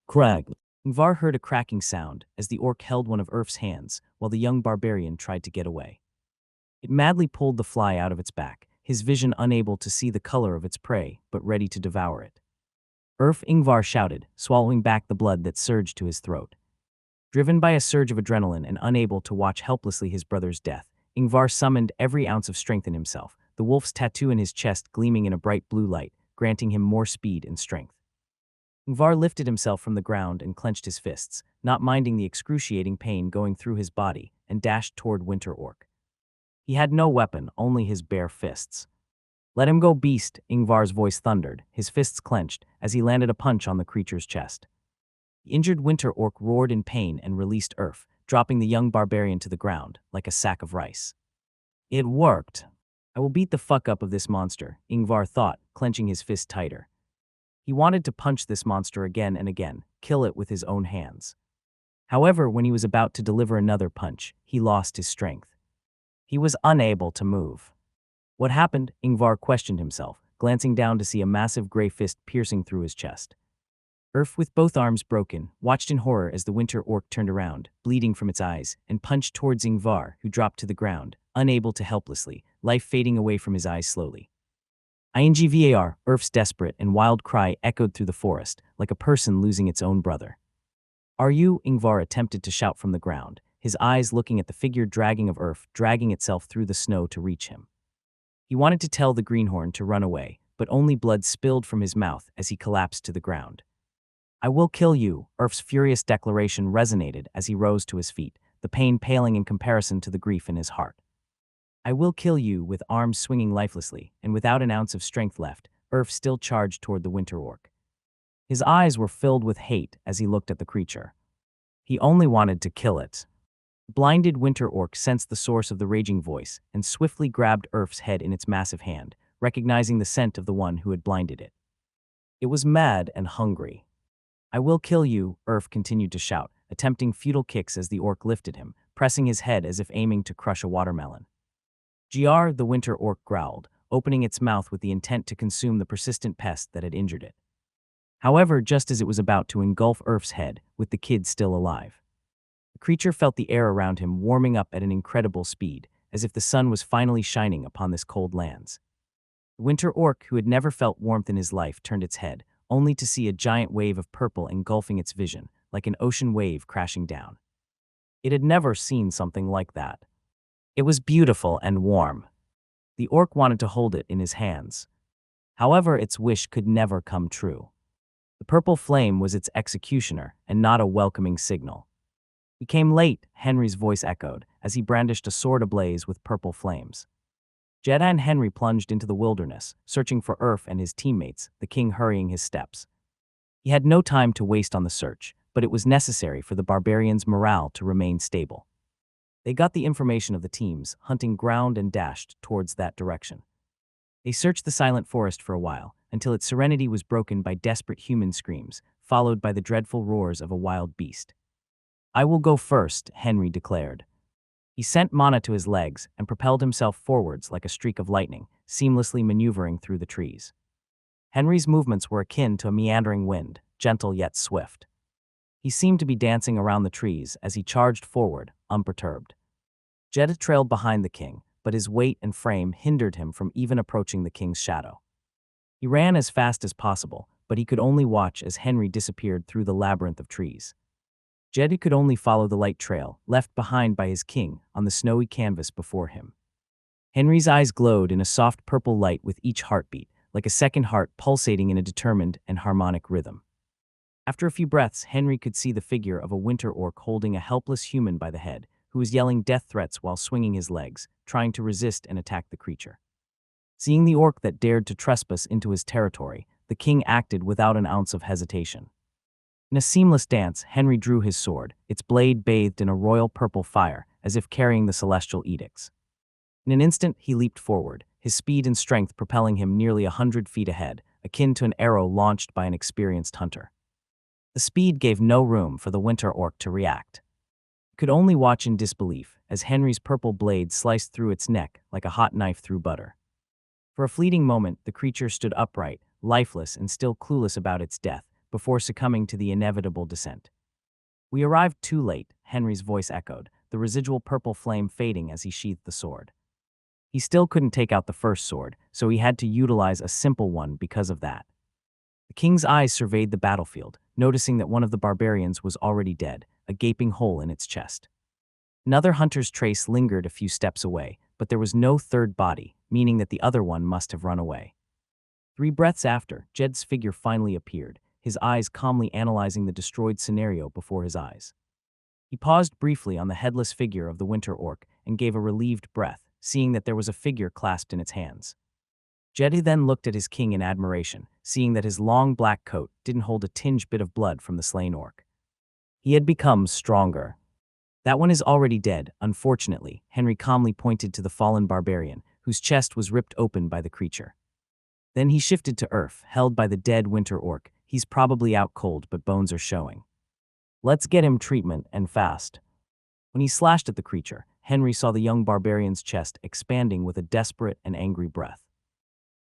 Crag. Ingvar heard a cracking sound as the orc held one of Urf's hands while the young barbarian tried to get away. It madly pulled the fly out of its back, his vision unable to see the color of its prey but ready to devour it. "Urf," Ingvar shouted, swallowing back the blood that surged to his throat. Driven by a surge of adrenaline and unable to watch helplessly his brother's death, Ingvar summoned every ounce of strength in himself, the wolf's tattoo in his chest gleaming in a bright blue light, granting him more speed and strength. Ingvar lifted himself from the ground and clenched his fists, not minding the excruciating pain going through his body, and dashed toward Winter Orc. He had no weapon, only his bare fists. "Let him go, beast," Ingvar's voice thundered, his fists clenched, as he landed a punch on the creature's chest. The injured Winter Orc roared in pain and released Urf, dropping the young barbarian to the ground, like a sack of rice. "It worked. I will beat the fuck up of this monster," Ingvar thought, clenching his fist tighter. He wanted to punch this monster again and again, kill it with his own hands. However, when he was about to deliver another punch, he lost his strength. He was unable to move. "What happened?" Ingvar questioned himself, glancing down to see a massive gray fist piercing through his chest. Urf, with both arms broken, watched in horror as the Winter Orc turned around, bleeding from its eyes, and punched towards Ingvar, who dropped to the ground, unable to helplessly, life fading away from his eyes slowly. Ingvar, Urf's desperate and wild cry echoed through the forest, like a person losing its own brother. "Are you?" Ingvar attempted to shout from the ground, his eyes looking at the figure dragging of Urf, dragging itself through the snow to reach him. He wanted to tell the greenhorn to run away, but only blood spilled from his mouth as he collapsed to the ground. "I will kill you," Urf's furious declaration resonated as he rose to his feet, the pain paling in comparison to the grief in his heart. "I will kill you," with arms swinging lifelessly, and without an ounce of strength left, Urf still charged toward the Winter Orc. His eyes were filled with hate as he looked at the creature. He only wanted to kill it. The blinded Winter Orc sensed the source of the raging voice and swiftly grabbed Urf's head in its massive hand, recognizing the scent of the one who had blinded it. It was mad and hungry. "I will kill you," Urf continued to shout, attempting futile kicks as the orc lifted him, pressing his head as if aiming to crush a watermelon. "Gr," the Winter Orc growled, opening its mouth with the intent to consume the persistent pest that had injured it. However, just as it was about to engulf Urf's head, with the kid still alive, the creature felt the air around him warming up at an incredible speed, as if the sun was finally shining upon this cold lands. The Winter Orc, who had never felt warmth in his life, turned its head, only to see a giant wave of purple engulfing its vision, like an ocean wave crashing down. It had never seen something like that. It was beautiful and warm. The orc wanted to hold it in his hands. However, its wish could never come true. The purple flame was its executioner and not a welcoming signal. "We came late," Henry's voice echoed, as he brandished a sword ablaze with purple flames. Jeddah and Henry plunged into the wilderness, searching for Urf and his teammates, the king hurrying his steps. He had no time to waste on the search, but it was necessary for the barbarians' morale to remain stable. They got the information of the teams, hunting ground and dashed towards that direction. They searched the silent forest for a while, until its serenity was broken by desperate human screams, followed by the dreadful roars of a wild beast. "I will go first," Henry declared. He sent mana to his legs and propelled himself forwards like a streak of lightning, seamlessly maneuvering through the trees. Henry's movements were akin to a meandering wind, gentle yet swift. He seemed to be dancing around the trees as he charged forward, unperturbed. Jeddah trailed behind the king, but his weight and frame hindered him from even approaching the king's shadow. He ran as fast as possible, but he could only watch as Henry disappeared through the labyrinth of trees. Jeddah could only follow the light trail, left behind by his king, on the snowy canvas before him. Henry's eyes glowed in a soft purple light with each heartbeat, like a second heart pulsating in a determined and harmonic rhythm. After a few breaths, Henry could see the figure of a winter orc holding a helpless human by the head, who was yelling death threats while swinging his legs, trying to resist and attack the creature. Seeing the orc that dared to trespass into his territory, the king acted without an ounce of hesitation. In a seamless dance, Henry drew his sword, its blade bathed in a royal purple fire, as if carrying the celestial edicts. In an instant, he leaped forward, his speed and strength propelling him nearly 100 feet ahead, akin to an arrow launched by an experienced hunter. The speed gave no room for the winter orc to react. He could only watch in disbelief as Henry's purple blade sliced through its neck like a hot knife through butter. For a fleeting moment, the creature stood upright, lifeless and still clueless about its death, before succumbing to the inevitable descent. "We arrived too late," Henry's voice echoed, the residual purple flame fading as he sheathed the sword. He still couldn't take out the first sword, so he had to utilize a simple one because of that. The king's eyes surveyed the battlefield, noticing that one of the barbarians was already dead, a gaping hole in its chest. Another hunter's trace lingered a few steps away, but there was no third body, meaning that the other one must have run away. 3 breaths after, Jed's figure finally appeared, his eyes calmly analyzing the destroyed scenario before his eyes. He paused briefly on the headless figure of the winter orc and gave a relieved breath, seeing that there was a figure clasped in its hands. Jed then looked at his king in admiration, seeing that his long black coat didn't hold a tinged bit of blood from the slain orc. He had become stronger. "That one is already dead, unfortunately," Henry calmly pointed to the fallen barbarian, whose chest was ripped open by the creature. Then he shifted to Urf, held by the dead winter orc. "He's probably out cold, but bones are showing. Let's get him treatment, and fast." When he slashed at the creature, Henry saw the young barbarian's chest expanding with a desperate and angry breath.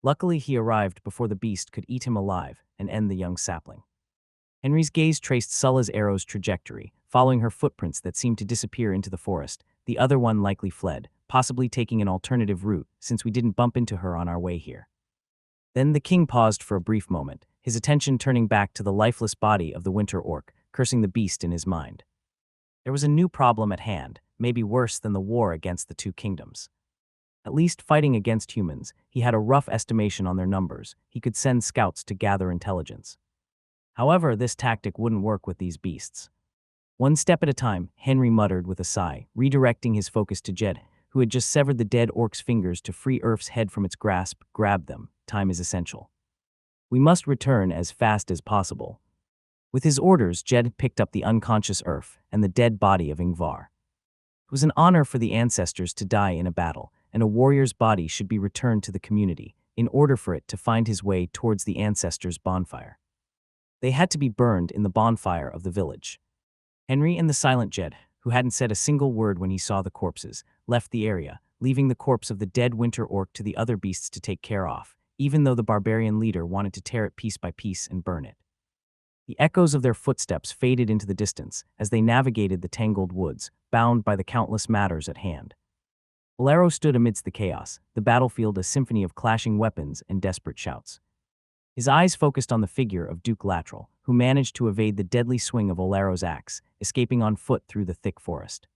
Luckily, he arrived before the beast could eat him alive and end the young sapling. Henry's gaze traced Sulla's arrow's trajectory, following her footprints that seemed to disappear into the forest. The other one likely fled, possibly taking an alternative route, since we didn't bump into her on our way here. Then the king paused for a brief moment, his attention turning back to the lifeless body of the winter orc, cursing the beast in his mind. There was a new problem at hand, maybe worse than the war against the 2 kingdoms. At least fighting against humans, he had a rough estimation on their numbers. He could send scouts to gather intelligence. However, this tactic wouldn't work with these beasts. One step at a time, Henry muttered with a sigh, redirecting his focus to Jed, who had just severed the dead orc's fingers to free Urf's head from its grasp. "Grab them. Time is essential. We must return as fast as possible." With his orders, Jed picked up the unconscious Urf and the dead body of Ingvar. It was an honor for the ancestors to die in a battle, and a warrior's body should be returned to the community in order for it to find his way towards the ancestors' bonfire. They had to be burned in the bonfire of the village. Henry and the silent Jed, who hadn't said a single word when he saw the corpses, left the area, leaving the corpse of the dead winter orc to the other beasts to take care of, even though the barbarian leader wanted to tear it piece by piece and burn it. The echoes of their footsteps faded into the distance as they navigated the tangled woods, bound by the countless matters at hand. Bolero stood amidst the chaos, the battlefield a symphony of clashing weapons and desperate shouts. His eyes focused on the figure of Duke Lateral, who managed to evade the deadly swing of Olero's axe, escaping on foot through the thick forest.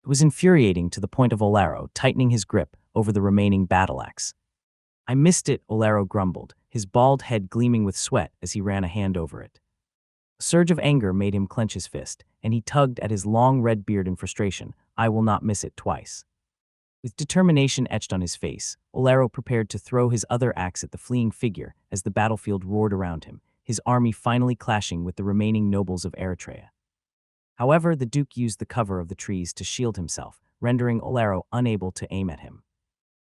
It was infuriating to the point of Olero tightening his grip over the remaining battle axe. "I missed it," Olero grumbled, his bald head gleaming with sweat as he ran a hand over it. A surge of anger made him clench his fist, and he tugged at his long red beard in frustration. "I will not miss it twice." With determination etched on his face, Olero prepared to throw his other axe at the fleeing figure as the battlefield roared around him, his army finally clashing with the remaining nobles of Eritrea. However, the Duke used the cover of the trees to shield himself, rendering Olero unable to aim at him.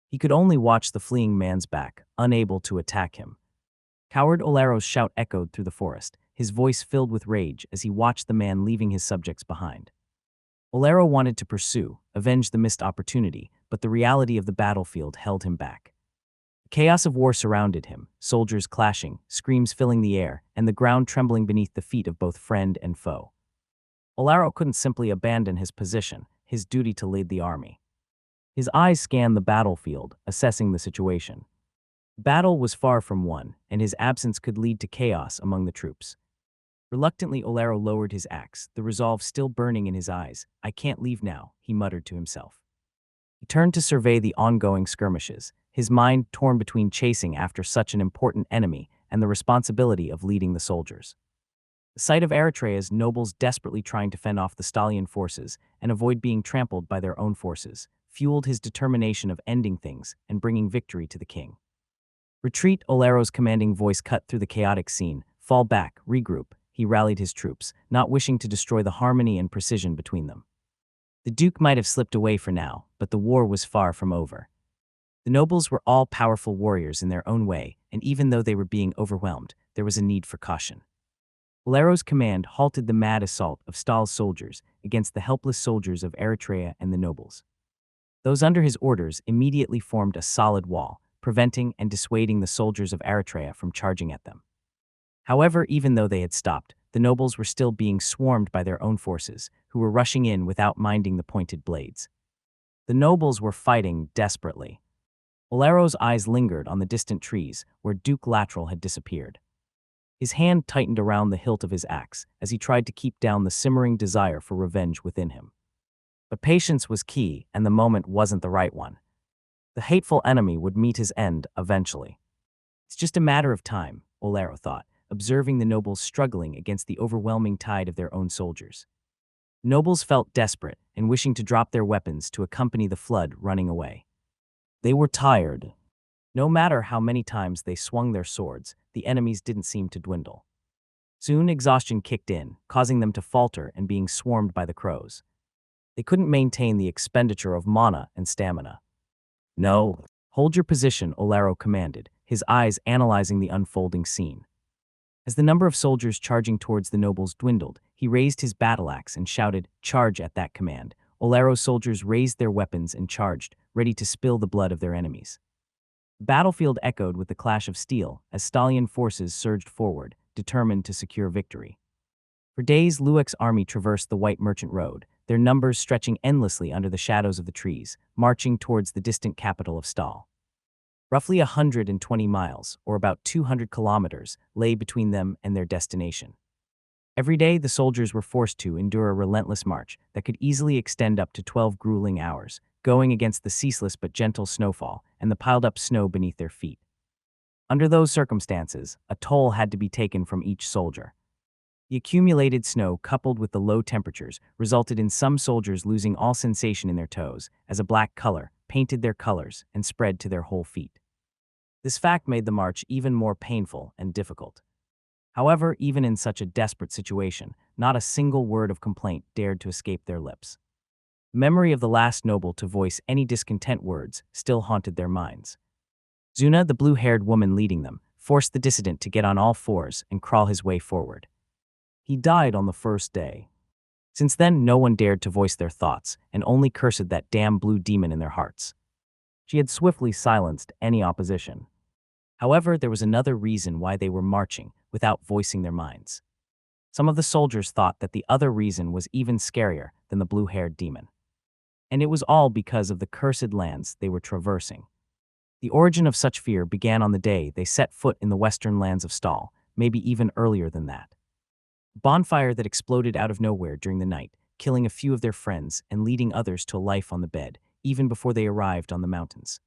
He could only watch the fleeing man's back, unable to attack him. Coward Olero's shout echoed through the forest, his voice filled with rage as he watched the man leaving his subjects behind. Olero wanted to pursue, avenge the missed opportunity, but the reality of the battlefield held him back. The chaos of war surrounded him, soldiers clashing, screams filling the air, and the ground trembling beneath the feet of both friend and foe. Olero couldn't simply abandon his position, his duty to lead the army. His eyes scanned the battlefield, assessing the situation. The battle was far from won, and his absence could lead to chaos among the troops. Reluctantly, Olero lowered his axe, the resolve still burning in his eyes. "I can't leave now," he muttered to himself. He turned to survey the ongoing skirmishes, his mind torn between chasing after such an important enemy and the responsibility of leading the soldiers. The sight of Eritrea's nobles desperately trying to fend off the stallion forces and avoid being trampled by their own forces fueled his determination of ending things and bringing victory to the king. Retreat, Olero's commanding voice cut through the chaotic scene. Fall back, regroup, he rallied his troops, not wishing to destroy the harmony and precision between them. The duke might have slipped away for now, but the war was far from over. The nobles were all powerful warriors in their own way, and even though they were being overwhelmed, there was a need for caution. Olero's command halted the mad assault of Stahl's soldiers against the helpless soldiers of Eritrea and the nobles. Those under his orders immediately formed a solid wall, preventing and dissuading the soldiers of Eritrea from charging at them. However, even though they had stopped, the nobles were still being swarmed by their own forces, who were rushing in without minding the pointed blades. The nobles were fighting desperately. Olero's eyes lingered on the distant trees where Duke Lateral had disappeared. His hand tightened around the hilt of his axe as he tried to keep down the simmering desire for revenge within him. But patience was key, and the moment wasn't the right one. The hateful enemy would meet his end eventually. It's just a matter of time, Olero thought, observing the nobles struggling against the overwhelming tide of their own soldiers. Nobles felt desperate and wishing to drop their weapons to accompany the flood running away. They were tired. No matter how many times they swung their swords, the enemies didn't seem to dwindle. Soon exhaustion kicked in, causing them to falter and being swarmed by the crows. They couldn't maintain the expenditure of mana and stamina. No, hold your position, Olero commanded, his eyes analyzing the unfolding scene. As the number of soldiers charging towards the nobles dwindled, he raised his battle axe and shouted, "Charge!" At that command. Olero's soldiers raised their weapons and charged, ready to spill the blood of their enemies. The battlefield echoed with the clash of steel as stallion forces surged forward, determined to secure victory. For days, Luek's army traversed the White Merchant Road, their numbers stretching endlessly under the shadows of the trees, marching towards the distant capital of Stahl. Roughly 120 miles, or about 200 kilometers, lay between them and their destination. Every day, the soldiers were forced to endure a relentless march that could easily extend up to 12 grueling hours, going against the ceaseless but gentle snowfall and the piled-up snow beneath their feet. Under those circumstances, a toll had to be taken from each soldier. The accumulated snow, coupled with the low temperatures, resulted in some soldiers losing all sensation in their toes, as a black color painted their colors and spread to their whole feet. This fact made the march even more painful and difficult. However, even in such a desperate situation, not a single word of complaint dared to escape their lips. Memory of the last noble to voice any discontent words still haunted their minds. Zuna, the blue-haired woman leading them, forced the dissident to get on all fours and crawl his way forward. He died on the first day. Since then, no one dared to voice their thoughts and only cursed that damn blue demon in their hearts. She had swiftly silenced any opposition. However, there was another reason why they were marching without voicing their minds. Some of the soldiers thought that the other reason was even scarier than the blue-haired demon. And it was all because of the cursed lands they were traversing. The origin of such fear began on the day they set foot in the western lands of Stahl, maybe even earlier than that. A bonfire that exploded out of nowhere during the night, killing a few of their friends and leading others to a life on the bed, even before they arrived on the mountains.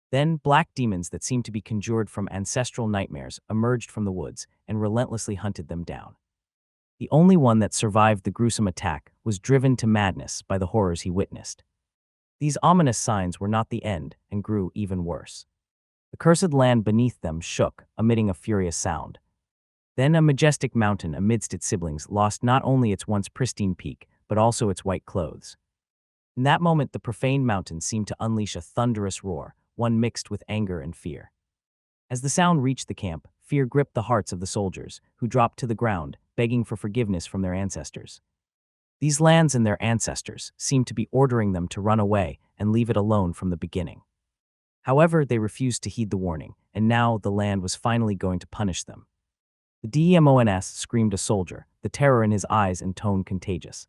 Then, black demons that seemed to be conjured from ancestral nightmares emerged from the woods and relentlessly hunted them down. The only one that survived the gruesome attack was driven to madness by the horrors he witnessed. These ominous signs were not the end and grew even worse. The cursed land beneath them shook, emitting a furious sound. Then a majestic mountain amidst its siblings lost not only its once pristine peak, but also its white clothes. In that moment, the profaned mountain seemed to unleash a thunderous roar, one mixed with anger and fear. As the sound reached the camp, fear gripped the hearts of the soldiers, who dropped to the ground, begging for forgiveness from their ancestors. These lands and their ancestors seemed to be ordering them to run away and leave it alone from the beginning. However, they refused to heed the warning, and now the land was finally going to punish them. The demons, screamed a soldier, the terror in his eyes and tone contagious.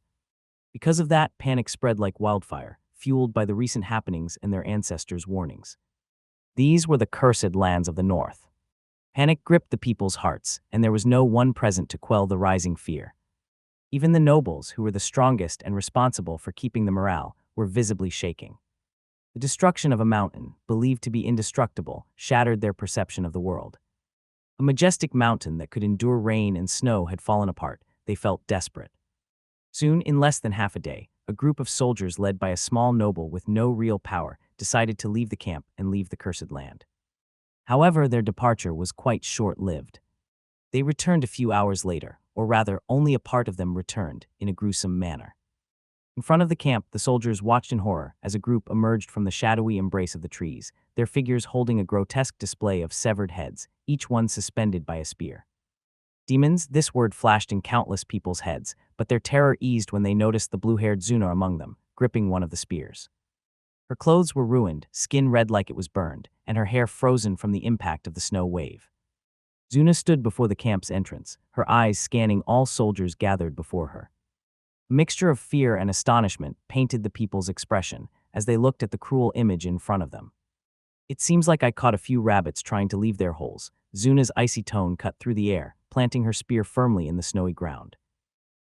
Because of that, panic spread like wildfire, fueled by the recent happenings and their ancestors' warnings. These were the cursed lands of the north. Panic gripped the people's hearts, and there was no one present to quell the rising fear. Even the nobles, who were the strongest and responsible for keeping the morale, were visibly shaking. The destruction of a mountain, believed to be indestructible, shattered their perception of the world. A majestic mountain that could endure rain and snow had fallen apart. They felt desperate. Soon, in less than half a day, a group of soldiers led by a small noble with no real power decided to leave the camp and leave the cursed land. However, their departure was quite short-lived. They returned a few hours later, or rather, only a part of them returned, in a gruesome manner. In front of the camp, the soldiers watched in horror as a group emerged from the shadowy embrace of the trees, their figures holding a grotesque display of severed heads, each one suspended by a spear. Demons, this word flashed in countless people's heads, but their terror eased when they noticed the blue-haired Zuna among them, gripping one of the spears. Her clothes were ruined, skin red like it was burned, and her hair frozen from the impact of the snow wave. Zuna stood before the camp's entrance, her eyes scanning all soldiers gathered before her. A mixture of fear and astonishment painted the people's expression as they looked at the cruel image in front of them. "It seems like I caught a few rabbits trying to leave their holes." Zuna's icy tone cut through the air, planting her spear firmly in the snowy ground.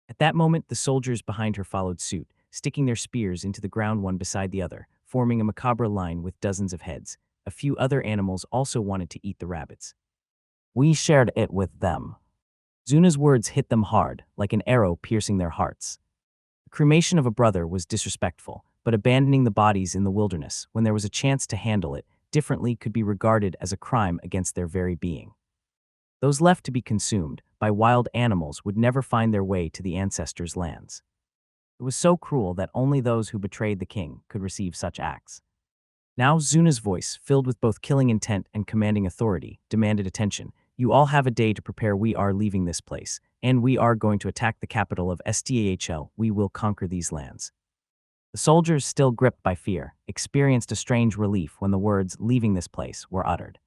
At that moment, the soldiers behind her followed suit, sticking their spears into the ground one beside the other, forming a macabre line with dozens of heads. A few other animals also wanted to eat the rabbits. "We shared it with them." Zuna's words hit them hard, like an arrow piercing their hearts. The cremation of a brother was disrespectful, but abandoning the bodies in the wilderness, when there was a chance to handle it differently, could be regarded as a crime against their very being. Those left to be consumed by wild animals would never find their way to the ancestors' lands. It was so cruel that only those who betrayed the king could receive such acts. Now Zuna's voice, filled with both killing intent and commanding authority, demanded attention. "You all have a day to prepare. We are leaving this place, and we are going to attack the capital of Stahl. We will conquer these lands." The soldiers, still gripped by fear, experienced a strange relief when the words "leaving this place" were uttered.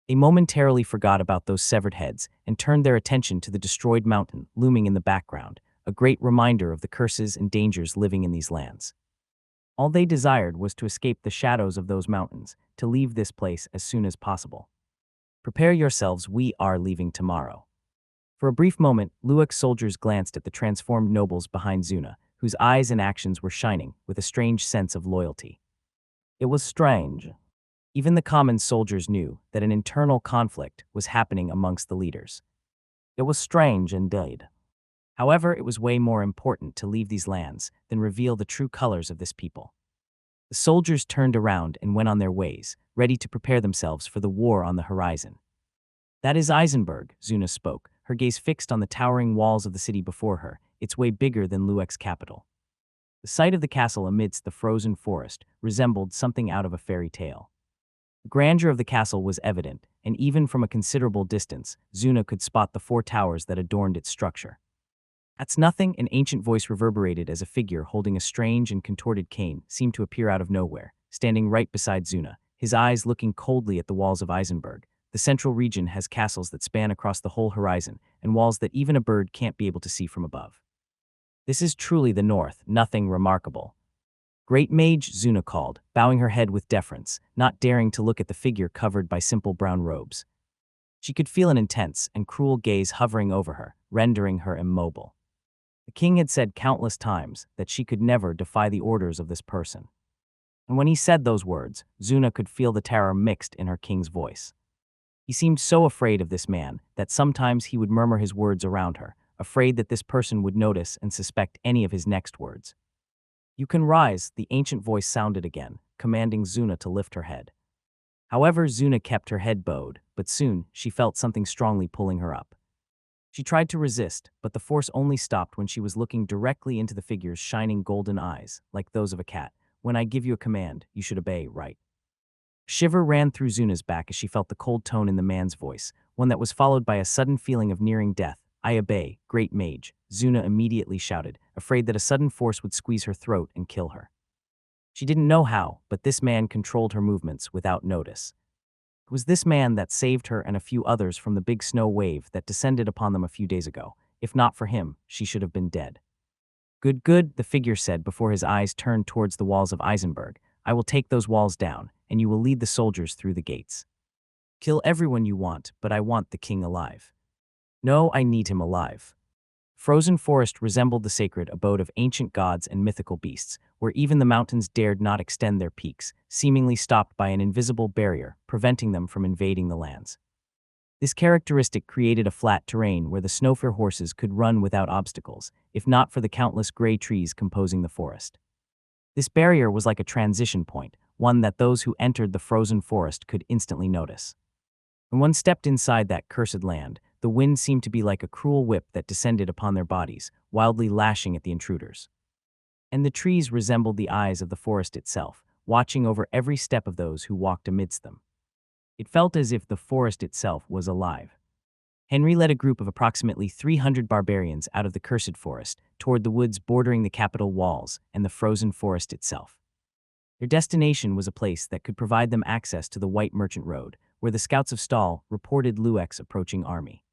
They momentarily forgot about those severed heads and turned their attention to the destroyed mountain looming in the background, a great reminder of the curses and dangers living in these lands. All they desired was to escape the shadows of those mountains, to leave this place as soon as possible. "Prepare yourselves, we are leaving tomorrow." For a brief moment, Luak's soldiers glanced at the transformed nobles behind Zuna, whose eyes and actions were shining with a strange sense of loyalty. It was strange. Even the common soldiers knew that an internal conflict was happening amongst the leaders. It was strange indeed. However, it was way more important to leave these lands than reveal the true colors of this people. The soldiers turned around and went on their ways, ready to prepare themselves for the war on the horizon. "That is Eisenberg," Zuna spoke, her gaze fixed on the towering walls of the city before her, its way bigger than Luek's capital. The sight of the castle amidst the frozen forest resembled something out of a fairy tale. The grandeur of the castle was evident, and even from a considerable distance, Zuna could spot the 4 towers that adorned its structure. "That's nothing," an ancient voice reverberated as a figure holding a strange and contorted cane seemed to appear out of nowhere, standing right beside Zuna, his eyes looking coldly at the walls of Eisenberg. "The central region has castles that span across the whole horizon, and walls that even a bird can't be able to see from above. This is truly the North, nothing remarkable." "Great Mage," Zuna called, bowing her head with deference, not daring to look at the figure covered by simple brown robes. She could feel an intense and cruel gaze hovering over her, rendering her immobile. The king had said countless times that she could never defy the orders of this person. And when he said those words, Zuna could feel the terror mixed in her king's voice. He seemed so afraid of this man that sometimes he would murmur his words around her, afraid that this person would notice and suspect any of his next words. "You can rise," the ancient voice sounded again, commanding Zuna to lift her head. However, Zuna kept her head bowed, but soon she felt something strongly pulling her up. She tried to resist, but the force only stopped when she was looking directly into the figure's shining golden eyes, like those of a cat. "When I give you a command, you should obey, right?" A shiver ran through Zuna's back as she felt the cold tone in the man's voice, one that was followed by a sudden feeling of nearing death. "I obey, Great Mage," Zuna immediately shouted, afraid that a sudden force would squeeze her throat and kill her. She didn't know how, but this man controlled her movements without notice. It was this man that saved her and a few others from the big snow wave that descended upon them a few days ago. If not for him, she should have been dead. "Good, good," the figure said before his eyes turned towards the walls of Eisenberg. "I will take those walls down, and you will lead the soldiers through the gates. Kill everyone you want, but I want the king alive. No, I need him alive." Frozen forest resembled the sacred abode of ancient gods and mythical beasts, where even the mountains dared not extend their peaks, seemingly stopped by an invisible barrier, preventing them from invading the lands. This characteristic created a flat terrain where the snowfare horses could run without obstacles, if not for the countless gray trees composing the forest. This barrier was like a transition point, one that those who entered the frozen forest could instantly notice. When one stepped inside that cursed land, the wind seemed to be like a cruel whip that descended upon their bodies, wildly lashing at the intruders. And the trees resembled the eyes of the forest itself, watching over every step of those who walked amidst them. It felt as if the forest itself was alive. Henry led a group of approximately 300 barbarians out of the cursed forest toward the woods bordering the capital walls and the frozen forest itself. Their destination was a place that could provide them access to the White Merchant Road, where the scouts of Stahl reported Luek's approaching army.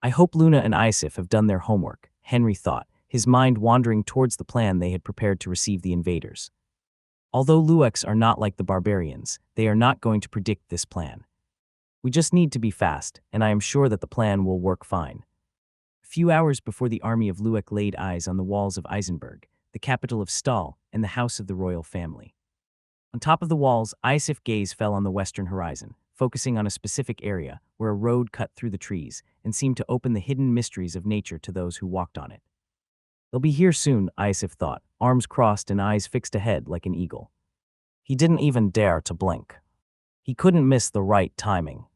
I hope Luna and Isif have done their homework, Henry thought, his mind wandering towards the plan they had prepared to receive the invaders. Although Lueks are not like the barbarians, they are not going to predict this plan. We just need to be fast, and I am sure that the plan will work fine. A few hours before the army of Luek laid eyes on the walls of Eisenberg, the capital of Stahl, and the house of the royal family. On top of the walls, Isif's gaze fell on the western horizon, focusing on a specific area where a road cut through the trees and seemed to open the hidden mysteries of nature to those who walked on it. They'll be here soon, Isif thought, arms crossed and eyes fixed ahead like an eagle. He didn't even dare to blink. He couldn't miss the right timing.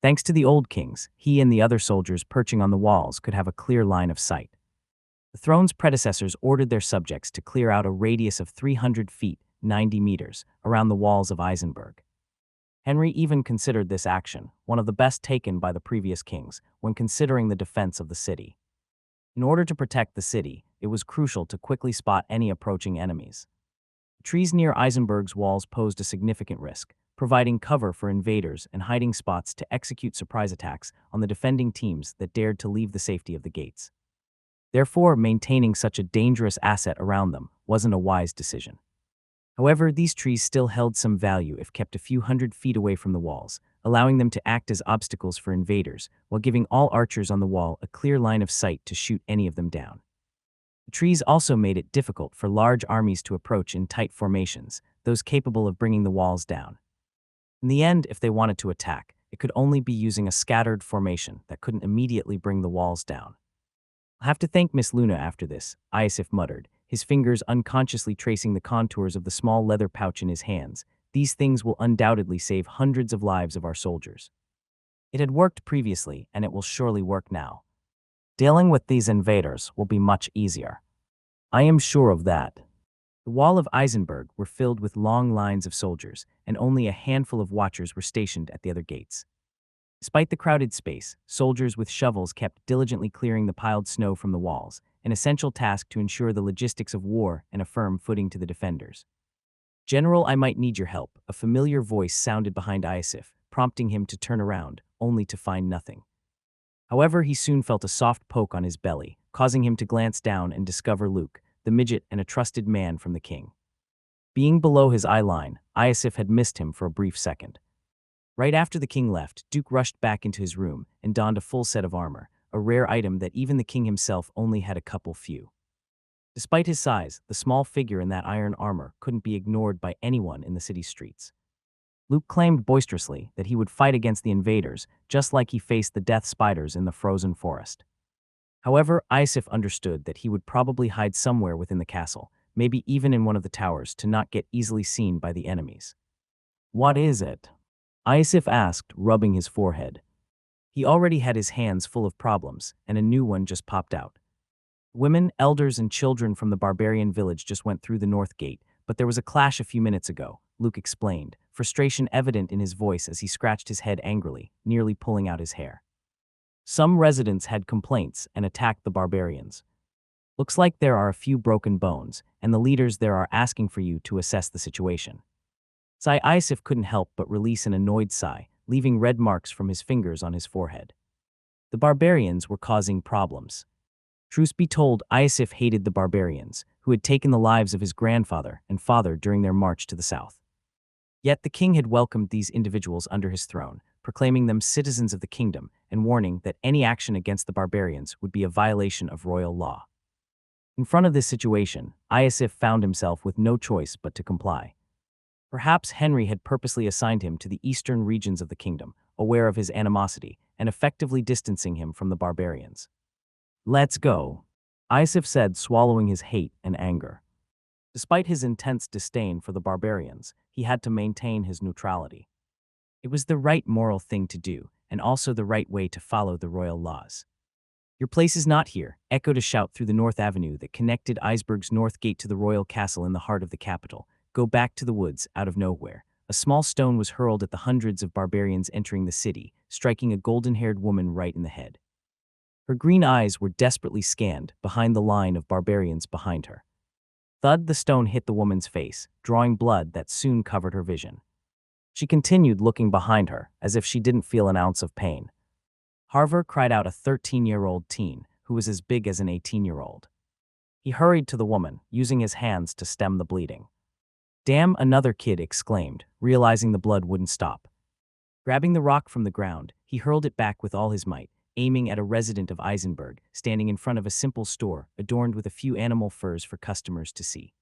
Thanks to the old kings, he and the other soldiers perching on the walls could have a clear line of sight. The throne's predecessors ordered their subjects to clear out a radius of 300 feet, 90 meters, around the walls of Eisenberg. Henry even considered this action one of the best taken by the previous kings when considering the defense of the city. In order to protect the city, it was crucial to quickly spot any approaching enemies. The trees near Eisenberg's walls posed a significant risk, providing cover for invaders and hiding spots to execute surprise attacks on the defending teams that dared to leave the safety of the gates. Therefore, maintaining such a dangerous asset around them wasn't a wise decision. However, these trees still held some value if kept a few hundred feet away from the walls, allowing them to act as obstacles for invaders, while giving all archers on the wall a clear line of sight to shoot any of them down. The trees also made it difficult for large armies to approach in tight formations, those capable of bringing the walls down. In the end, if they wanted to attack, it could only be using a scattered formation that couldn't immediately bring the walls down. "I'll have to thank Miss Luna after this," Isif muttered, his fingers unconsciously tracing the contours of the small leather pouch in his hands. "These things will undoubtedly save hundreds of lives of our soldiers. It had worked previously, and it will surely work now. Dealing with these invaders will be much easier. I am sure of that." The wall of Eisenberg were filled with long lines of soldiers, and only a handful of watchers were stationed at the other gates. Despite the crowded space, soldiers with shovels kept diligently clearing the piled snow from the walls, an essential task to ensure the logistics of war and a firm footing to the defenders. "General, I might need your help," a familiar voice sounded behind Isif, prompting him to turn around, only to find nothing. However, he soon felt a soft poke on his belly, causing him to glance down and discover Luke, the midget and a trusted man from the king. Being below his eye line, Isif had missed him for a brief second. Right after the king left, Duke rushed back into his room and donned a full set of armor, a rare item that even the king himself only had a couple few. Despite his size, the small figure in that iron armor couldn't be ignored by anyone in the city's streets. Luke claimed boisterously that he would fight against the invaders, just like he faced the death spiders in the frozen forest. However, Isif understood that he would probably hide somewhere within the castle, maybe even in one of the towers, to not get easily seen by the enemies. "What is it?" Isif asked, rubbing his forehead. He already had his hands full of problems, and a new one just popped out. Women, elders, and children from the barbarian village just went through the north gate, but there was a clash a few minutes ago, Luke explained, frustration evident in his voice as he scratched his head angrily, nearly pulling out his hair. "Some residents had complaints and attacked the barbarians. Looks like there are a few broken bones, and the leaders there are asking for you to assess the situation." Isif couldn't help but release an annoyed sigh, leaving red marks from his fingers on his forehead. The barbarians were causing problems. Truth be told, Isif hated the barbarians, who had taken the lives of his grandfather and father during their march to the south. Yet the king had welcomed these individuals under his throne, proclaiming them citizens of the kingdom and warning that any action against the barbarians would be a violation of royal law. In front of this situation, Isif found himself with no choice but to comply. Perhaps Henry had purposely assigned him to the eastern regions of the kingdom, aware of his animosity, and effectively distancing him from the barbarians. "Let's go," Isif said, swallowing his hate and anger. Despite his intense disdain for the barbarians, he had to maintain his neutrality. It was the right moral thing to do, and also the right way to follow the royal laws. "Your place is not here," echoed a shout through the North Avenue that connected Iceberg's north gate to the royal castle in the heart of the capital. "Go back to the woods, out of nowhere." A small stone was hurled at the hundreds of barbarians entering the city, striking a golden-haired woman right in the head. Her green eyes were desperately scanned behind the line of barbarians behind her. Thud, the stone hit the woman's face, drawing blood that soon covered her vision. She continued looking behind her, as if she didn't feel an ounce of pain. "Harver," cried out a 13-year-old teen who was as big as an 18-year-old. He hurried to the woman, using his hands to stem the bleeding. "Damn," another kid exclaimed, realizing the blood wouldn't stop. Grabbing the rock from the ground, he hurled it back with all his might, aiming at a resident of Eisenberg, standing in front of a simple store adorned with a few animal furs for customers to see.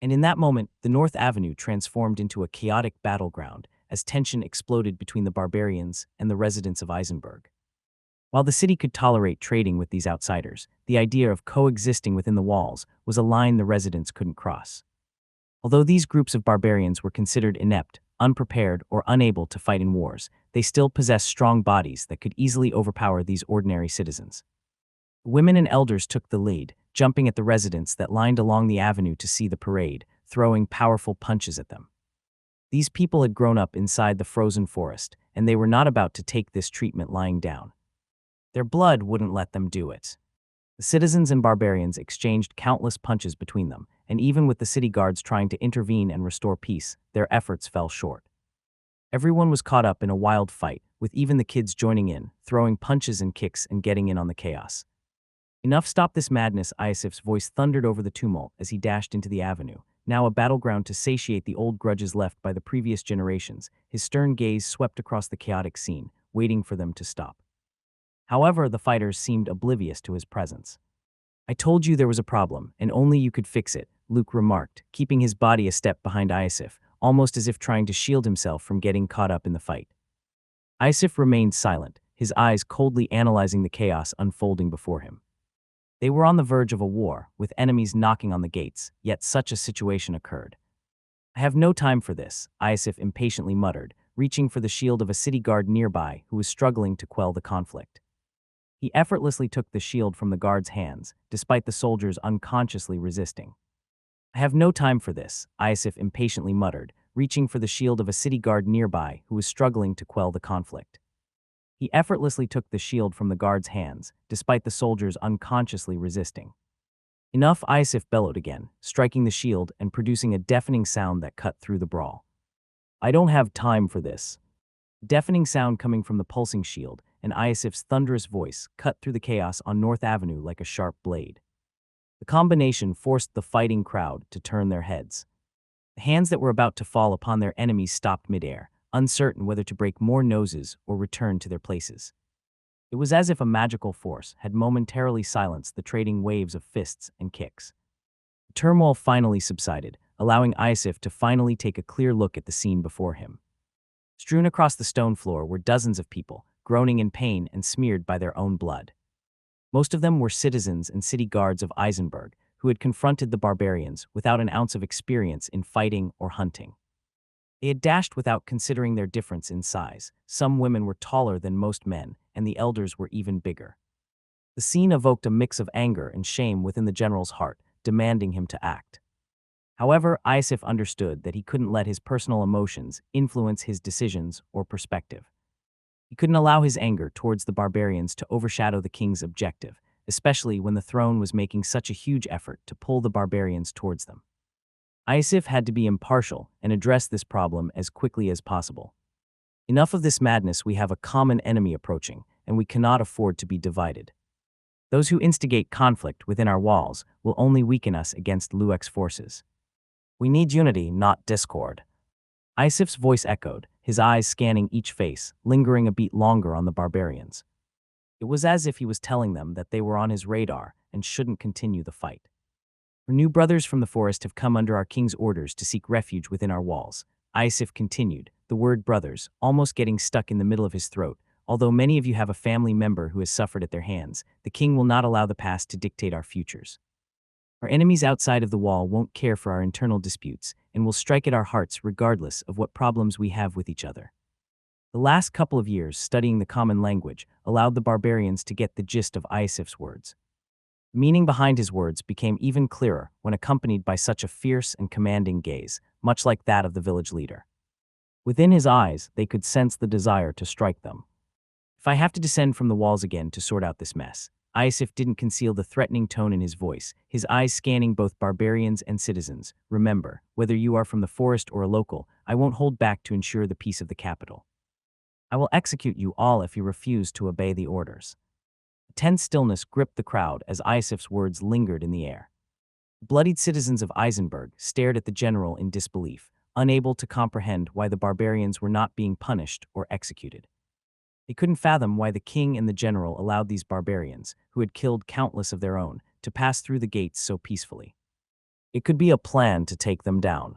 And in that moment, the North Avenue transformed into a chaotic battleground as tension exploded between the barbarians and the residents of Eisenberg. While the city could tolerate trading with these outsiders, the idea of coexisting within the walls was a line the residents couldn't cross. Although these groups of barbarians were considered inept, unprepared, or unable to fight in wars, they still possessed strong bodies that could easily overpower these ordinary citizens. Women and elders took the lead, jumping at the residents that lined along the avenue to see the parade, throwing powerful punches at them. These people had grown up inside the frozen forest, and they were not about to take this treatment lying down. Their blood wouldn't let them do it. The citizens and barbarians exchanged countless punches between them, and even with the city guards trying to intervene and restore peace, their efforts fell short. Everyone was caught up in a wild fight, with even the kids joining in, throwing punches and kicks and getting in on the chaos. "Enough, stop this madness," Isif's voice thundered over the tumult as he dashed into the avenue, now a battleground to satiate the old grudges left by the previous generations. His stern gaze swept across the chaotic scene, waiting for them to stop. However, the fighters seemed oblivious to his presence. "I told you there was a problem, and only you could fix it," Luke remarked, keeping his body a step behind Isif, almost as if trying to shield himself from getting caught up in the fight. Isif remained silent, his eyes coldly analyzing the chaos unfolding before him. They were on the verge of a war, with enemies knocking on the gates, yet such a situation occurred. "I have no time for this," Isif impatiently muttered, reaching for the shield of a city guard nearby who was struggling to quell the conflict. He effortlessly took the shield from the guard's hands, despite the soldiers unconsciously resisting. "I have no time for this," Isif impatiently muttered, reaching for the shield of a city guard nearby who was struggling to quell the conflict. He effortlessly took the shield from the guard's hands, despite the soldiers unconsciously resisting. "Enough," Isif bellowed again, striking the shield and producing a deafening sound that cut through the brawl. "I don't have time for this." Deafening sound coming from the pulsing shield, and Isif's thunderous voice cut through the chaos on North Avenue like a sharp blade. The combination forced the fighting crowd to turn their heads. The hands that were about to fall upon their enemies stopped midair, uncertain whether to break more noses or return to their places. It was as if a magical force had momentarily silenced the trading waves of fists and kicks. The turmoil finally subsided, allowing Isif to finally take a clear look at the scene before him. Strewn across the stone floor were dozens of people, groaning in pain and smeared by their own blood. Most of them were citizens and city guards of Eisenberg who had confronted the barbarians without an ounce of experience in fighting or hunting. They had dashed without considering their difference in size. Some women were taller than most men, and the elders were even bigger. The scene evoked a mix of anger and shame within the general's heart, demanding him to act. However, Isif understood that he couldn't let his personal emotions influence his decisions or perspective. He couldn't allow his anger towards the barbarians to overshadow the king's objective, especially when the throne was making such a huge effort to pull the barbarians towards them. Isif had to be impartial and address this problem as quickly as possible. "Enough of this madness, we have a common enemy approaching, and we cannot afford to be divided. Those who instigate conflict within our walls will only weaken us against Luek's forces. We need unity, not discord." Isif's voice echoed, his eyes scanning each face, lingering a beat longer on the barbarians. It was as if he was telling them that they were on his radar and shouldn't continue the fight. "Our new brothers from the forest have come under our king's orders to seek refuge within our walls," Isif continued, the word brothers almost getting stuck in the middle of his throat, Although many of you have a family member who has suffered at their hands, the king will not allow the past to dictate our futures. Our enemies outside of the wall won't care for our internal disputes and will strike at our hearts regardless of what problems we have with each other. The last couple of years studying the common language allowed the barbarians to get the gist of Iosif's words. The meaning behind his words became even clearer when accompanied by such a fierce and commanding gaze, much like that of the village leader. Within his eyes, they could sense the desire to strike them. If I have to descend from the walls again to sort out this mess, Iosif didn't conceal the threatening tone in his voice, his eyes scanning both barbarians and citizens. Remember, whether you are from the forest or a local, I won't hold back to ensure the peace of the capital. I will execute you all if you refuse to obey the orders. A tense stillness gripped the crowd as Iosif's words lingered in the air. The bloodied citizens of Eisenberg stared at the general in disbelief, unable to comprehend why the barbarians were not being punished or executed. They couldn't fathom why the king and the general allowed these barbarians, who had killed countless of their own, to pass through the gates so peacefully. It could be a plan to take them down.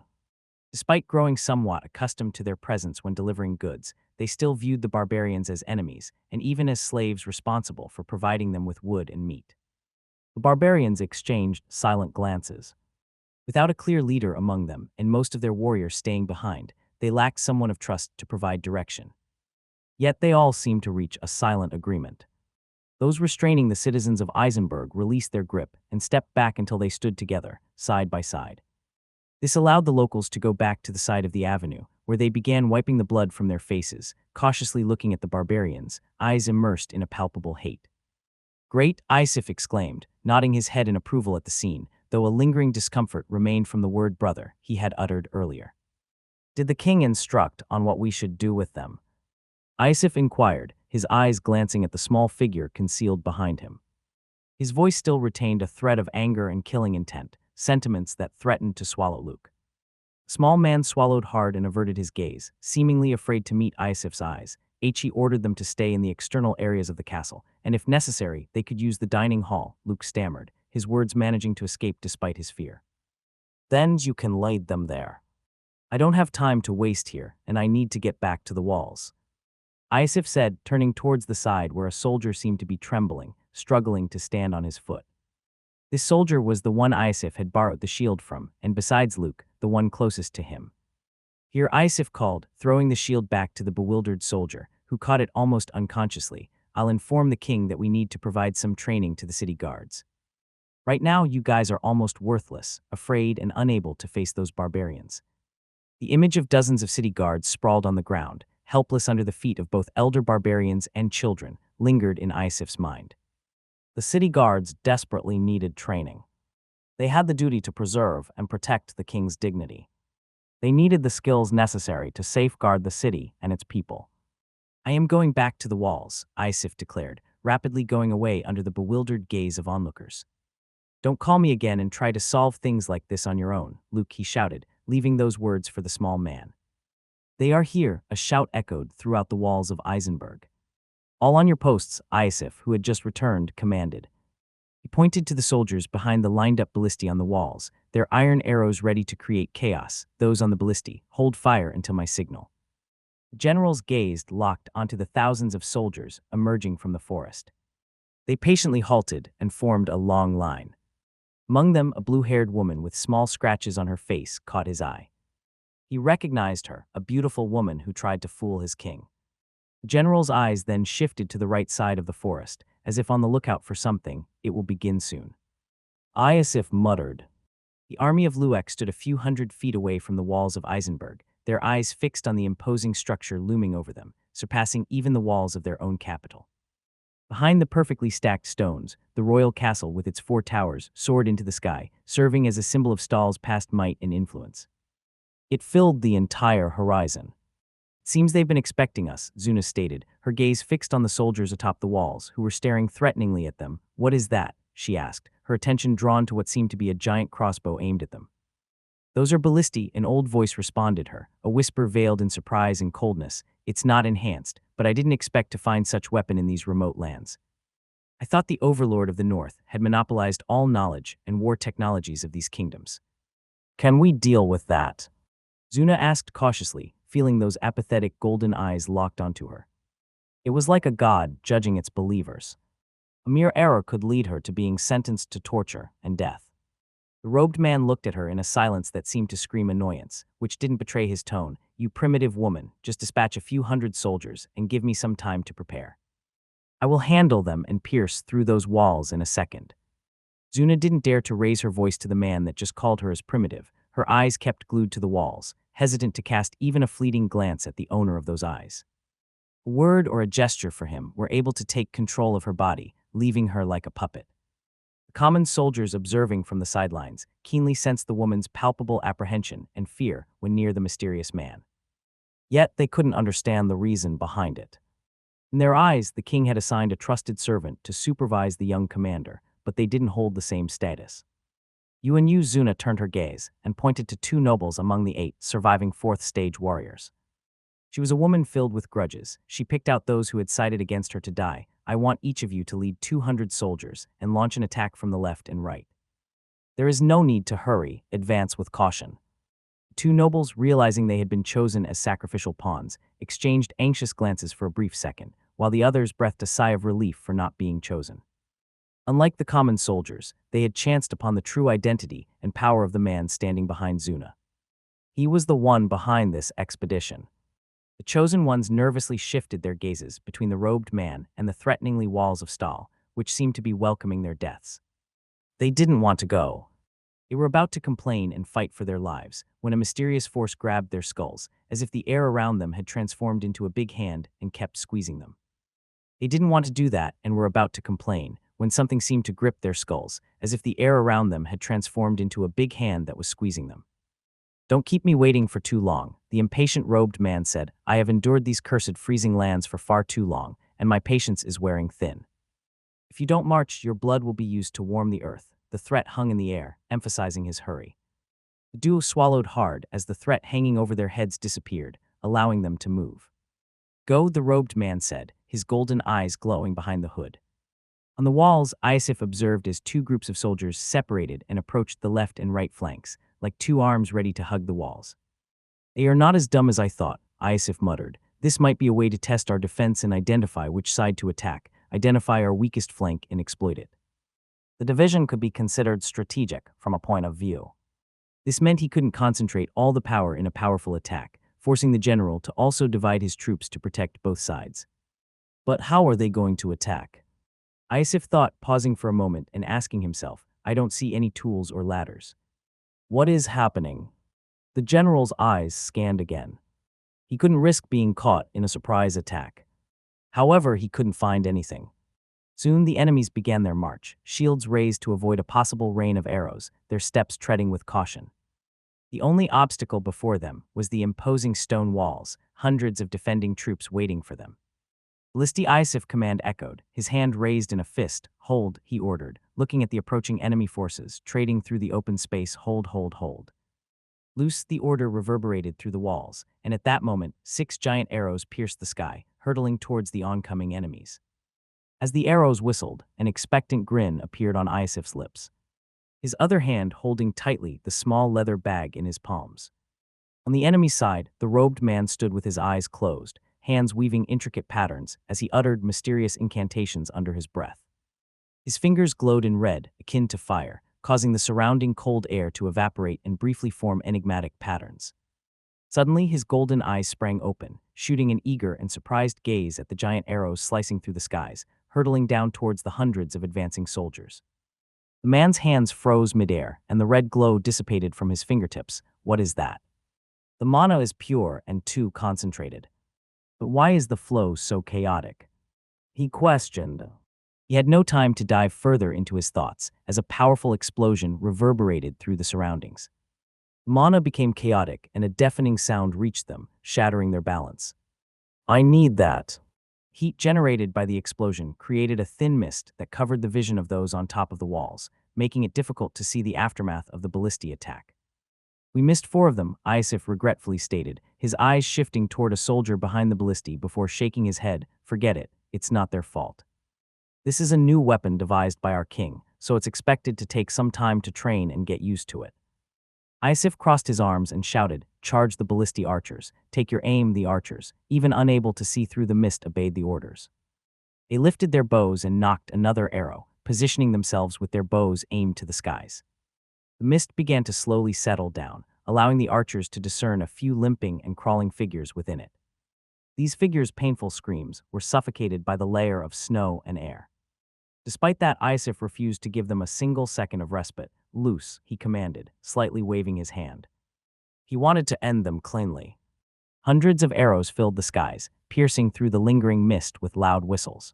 Despite growing somewhat accustomed to their presence when delivering goods, they still viewed the barbarians as enemies and even as slaves responsible for providing them with wood and meat. The barbarians exchanged silent glances. Without a clear leader among them and most of their warriors staying behind, they lacked someone of trust to provide direction. Yet they all seemed to reach a silent agreement. Those restraining the citizens of Eisenberg released their grip and stepped back until they stood together, side by side. This allowed the locals to go back to the side of the avenue, where they began wiping the blood from their faces, cautiously looking at the barbarians, eyes immersed in a palpable hate. "Great," Iosif exclaimed, nodding his head in approval at the scene, though a lingering discomfort remained from the word brother he had uttered earlier. "Did the king instruct on what we should do with them?" Iosif inquired, his eyes glancing at the small figure concealed behind him. His voice still retained a thread of anger and killing intent, sentiments that threatened to swallow Luke. The small man swallowed hard and averted his gaze, seemingly afraid to meet Iosif's eyes. He ordered them to stay in the external areas of the castle, and if necessary, they could use the dining hall, Luke stammered, his words managing to escape despite his fear. "Then you can lead them there. I don't have time to waste here, and I need to get back to the walls," Iosif said, turning towards the side where a soldier seemed to be trembling, struggling to stand on his foot. This soldier was the one Iosif had borrowed the shield from, and besides Luke, the one closest to him. Here Iosif called, throwing the shield back to the bewildered soldier, who caught it almost unconsciously. "I'll inform the king that we need to provide some training to the city guards. Right now, you guys are almost worthless, afraid and unable to face those barbarians." The image of dozens of city guards sprawled on the ground, helpless under the feet of both elder barbarians and children, lingered in Iosif's mind. The city guards desperately needed training. They had the duty to preserve and protect the king's dignity. They needed the skills necessary to safeguard the city and its people. "I am going back to the walls," Iosif declared, rapidly going away under the bewildered gaze of onlookers. "Don't call me again and try to solve things like this on your own," Luke he shouted, leaving those words for the small man. "They are here," a shout echoed throughout the walls of Eisenberg. "All on your posts," Iosif, who had just returned, commanded. He pointed to the soldiers behind the lined-up ballistae on the walls, their iron arrows ready to create chaos. "Those on the ballistae, hold fire until my signal." The generals gazed, locked onto the thousands of soldiers emerging from the forest. They patiently halted and formed a long line. Among them, a blue-haired woman with small scratches on her face caught his eye. He recognized her, a beautiful woman who tried to fool his king. The general's eyes then shifted to the right side of the forest, as if on the lookout for something. "It will begin soon." Iosif muttered. The army of Luek stood a few hundred feet away from the walls of Eisenberg, their eyes fixed on the imposing structure looming over them, surpassing even the walls of their own capital. Behind the perfectly stacked stones, the royal castle with its 4 towers soared into the sky, serving as a symbol of Stahl's past might and influence. It filled the entire horizon. "Seems they've been expecting us," Zuna stated, her gaze fixed on the soldiers atop the walls, who were staring threateningly at them. "What is that?" she asked, her attention drawn to what seemed to be a giant crossbow aimed at them. "Those are ballistae," an old voice responded her, a whisper veiled in surprise and coldness. "It's not enhanced, but I didn't expect to find such weapon in these remote lands. I thought the overlord of the north had monopolized all knowledge and war technologies of these kingdoms." "Can we deal with that?" Zuna asked cautiously, feeling those apathetic golden eyes locked onto her. It was like a god judging its believers. A mere error could lead her to being sentenced to torture and death. The robed man looked at her in a silence that seemed to scream annoyance, which didn't betray his tone. "You primitive woman, just dispatch a few hundred soldiers and give me some time to prepare. I will handle them and pierce through those walls in a second." Zuna didn't dare to raise her voice to the man that just called her as primitive. Her eyes kept glued to the walls, hesitant to cast even a fleeting glance at the owner of those eyes. A word or a gesture for him were able to take control of her body, leaving her like a puppet. The common soldiers observing from the sidelines keenly sensed the woman's palpable apprehension and fear when near the mysterious man. Yet they couldn't understand the reason behind it. In their eyes, the king had assigned a trusted servant to supervise the young commander, but they didn't hold the same status. Yuanyu Zuna turned her gaze and pointed to two nobles among the 8 surviving fourth-stage warriors. She was a woman filled with grudges. She picked out those who had sided against her to die. "I want each of you to lead 200 soldiers and launch an attack from the left and right. There is no need to hurry, advance with caution." The two nobles, realizing they had been chosen as sacrificial pawns, exchanged anxious glances for a brief second, while the others breathed a sigh of relief for not being chosen. Unlike the common soldiers, they had chanced upon the true identity and power of the man standing behind Zuna. He was the one behind this expedition. The chosen ones nervously shifted their gazes between the robed man and the threateningly walls of Stahl, which seemed to be welcoming their deaths. They didn't want to go. They were about to complain and fight for their lives when a mysterious force grabbed their skulls, as if the air around them had transformed into a big hand and kept squeezing them. They didn't want to do that and were about to complain when something seemed to grip their skulls, as if the air around them had transformed into a big hand that was squeezing them. "Don't keep me waiting for too long," the impatient robed man said. "I have endured these cursed freezing lands for far too long, and my patience is wearing thin. If you don't march, your blood will be used to warm the earth." The threat hung in the air, emphasizing his hurry. The duo swallowed hard as the threat hanging over their heads disappeared, allowing them to move. "Go," the robed man said, his golden eyes glowing behind the hood. On the walls, Iosif observed as two groups of soldiers separated and approached the left and right flanks, like two arms ready to hug the walls. "They are not as dumb as I thought," Iosif muttered. "This might be a way to test our defense and identify which side to attack, identify our weakest flank and exploit it." The division could be considered strategic from a point of view. This meant he couldn't concentrate all the power in a powerful attack, forcing the general to also divide his troops to protect both sides. But how are they going to attack? Iosif thought, pausing for a moment and asking himself, "I don't see any tools or ladders. What is happening?" The general's eyes scanned again. He couldn't risk being caught in a surprise attack. However, he couldn't find anything. Soon the enemies began their march, shields raised to avoid a possible rain of arrows, their steps treading with caution. The only obstacle before them was the imposing stone walls, hundreds of defending troops waiting for them. Listi Iosif command echoed, his hand raised in a fist. "Hold," he ordered, looking at the approaching enemy forces, trading through the open space. "Hold, hold, hold." Loose, the order reverberated through the walls, and at that moment, 6 giant arrows pierced the sky, hurtling towards the oncoming enemies. As the arrows whistled, an expectant grin appeared on Iosif's lips, his other hand holding tightly the small leather bag in his palms. On the enemy side, the robed man stood with his eyes closed, hands weaving intricate patterns as he uttered mysterious incantations under his breath. His fingers glowed in red, akin to fire, causing the surrounding cold air to evaporate and briefly form enigmatic patterns. Suddenly, his golden eyes sprang open, shooting an eager and surprised gaze at the giant arrows slicing through the skies, hurtling down towards the hundreds of advancing soldiers. The man's hands froze midair, and the red glow dissipated from his fingertips. "What is that?" "The mana is pure and too concentrated. But why is the flow so chaotic?" he questioned. He had no time to dive further into his thoughts, as a powerful explosion reverberated through the surroundings. Mana became chaotic, and a deafening sound reached them, shattering their balance. "I need that." Heat generated by the explosion created a thin mist that covered the vision of those on top of the walls, making it difficult to see the aftermath of the ballistic attack. "We missed 4 of them," Iosif regretfully stated, his eyes shifting toward a soldier behind the ballisti before shaking his head. "Forget it, it's not their fault. This is a new weapon devised by our king, so it's expected to take some time to train and get used to it." Iosif crossed his arms and shouted, charge the ballisti archers. Take your aim, the archers. Even unable to see through the mist, obeyed the orders. They lifted their bows and knocked another arrow, positioning themselves with their bows aimed to the skies. The mist began to slowly settle down, allowing the archers to discern a few limping and crawling figures within it. These figures' painful screams were suffocated by the layer of snow and air. Despite that, Isif refused to give them a single second of respite. Loose, he commanded, slightly waving his hand. He wanted to end them cleanly. Hundreds of arrows filled the skies, piercing through the lingering mist with loud whistles.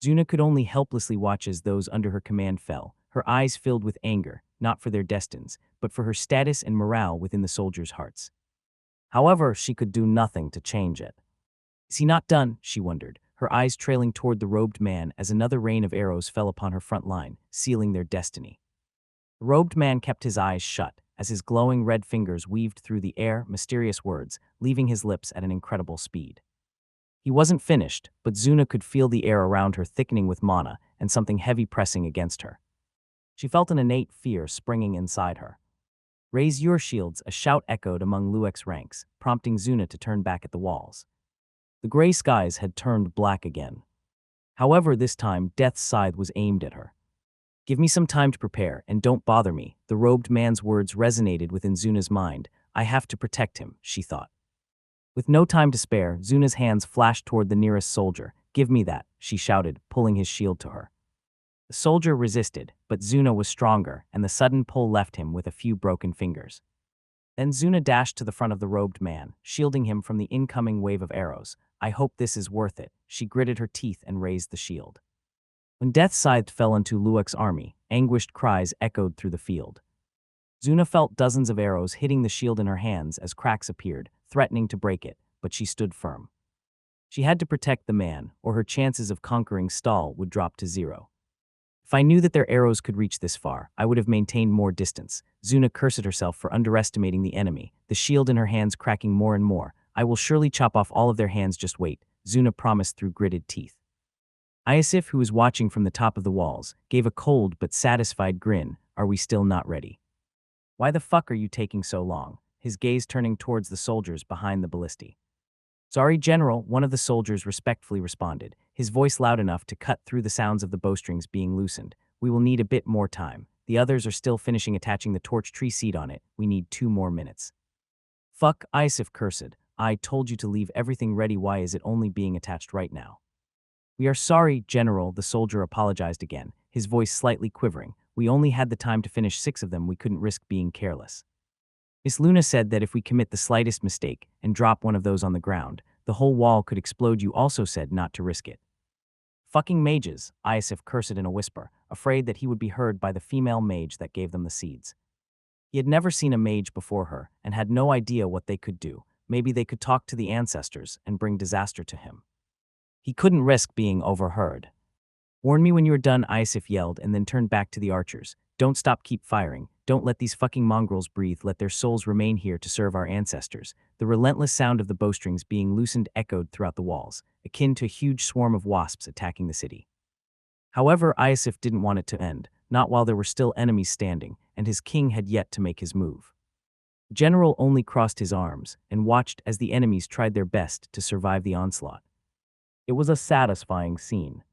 Zuna could only helplessly watch as those under her command fell, her eyes filled with anger, not for their destinies, but for her status and morale within the soldiers' hearts. However, she could do nothing to change it. Is he not done? She wondered, her eyes trailing toward the robed man as another rain of arrows fell upon her front line, sealing their destiny. The robed man kept his eyes shut as his glowing red fingers weaved through the air mysterious words, leaving his lips at an incredible speed. He wasn't finished, but Zuna could feel the air around her thickening with mana and something heavy pressing against her. She felt an innate fear springing inside her. Raise your shields, a shout echoed among Luek's ranks, prompting Zuna to turn back at the walls. The gray skies had turned black again. However, this time, Death's scythe was aimed at her. Give me some time to prepare, and don't bother me. The robed man's words resonated within Zuna's mind. I have to protect him, she thought. With no time to spare, Zuna's hands flashed toward the nearest soldier. Give me that, she shouted, pulling his shield to her. The soldier resisted, but Zuna was stronger, and the sudden pull left him with a few broken fingers. Then Zuna dashed to the front of the robed man, shielding him from the incoming wave of arrows. I hope this is worth it, she gritted her teeth and raised the shield. When Death's scythe fell into Luek's army, anguished cries echoed through the field. Zuna felt dozens of arrows hitting the shield in her hands as cracks appeared, threatening to break it, but she stood firm. She had to protect the man, or her chances of conquering Stahl would drop to zero. If I knew that their arrows could reach this far, I would have maintained more distance. Zuna cursed herself for underestimating the enemy, the shield in her hands cracking more and more. I will surely chop off all of their hands, just wait, Zuna promised through gritted teeth. Isif, who was watching from the top of the walls, gave a cold but satisfied grin. Are we still not ready? Why the fuck are you taking so long? His gaze turning towards the soldiers behind the ballisti. Sorry, General, one of the soldiers respectfully responded, his voice loud enough to cut through the sounds of the bowstrings being loosened. We will need a bit more time. The others are still finishing attaching the torch tree seat on it. We need 2 more minutes. Fuck, Isif cursed. I told you to leave everything ready. Why is it only being attached right now? We are sorry, General, the soldier apologized again, his voice slightly quivering. We only had the time to finish 6 of them. We couldn't risk being careless. Miss Luna said that if we commit the slightest mistake and drop one of those on the ground, the whole wall could explode. You also said not to risk it. Fucking mages, Isif cursed in a whisper, afraid that he would be heard by the female mage that gave them the seeds. He had never seen a mage before her and had no idea what they could do. Maybe they could talk to the ancestors and bring disaster to him. He couldn't risk being overheard. Warn me when you are done, Isif yelled and then turned back to the archers. Don't stop, keep firing. Don't let these fucking mongrels breathe. Let their souls remain here to serve our ancestors. The relentless sound of the bowstrings being loosened echoed throughout the walls, akin to a huge swarm of wasps attacking the city. However, Isif didn't want it to end, not while there were still enemies standing, and his king had yet to make his move. The general only crossed his arms and watched as the enemies tried their best to survive the onslaught. It was a satisfying scene.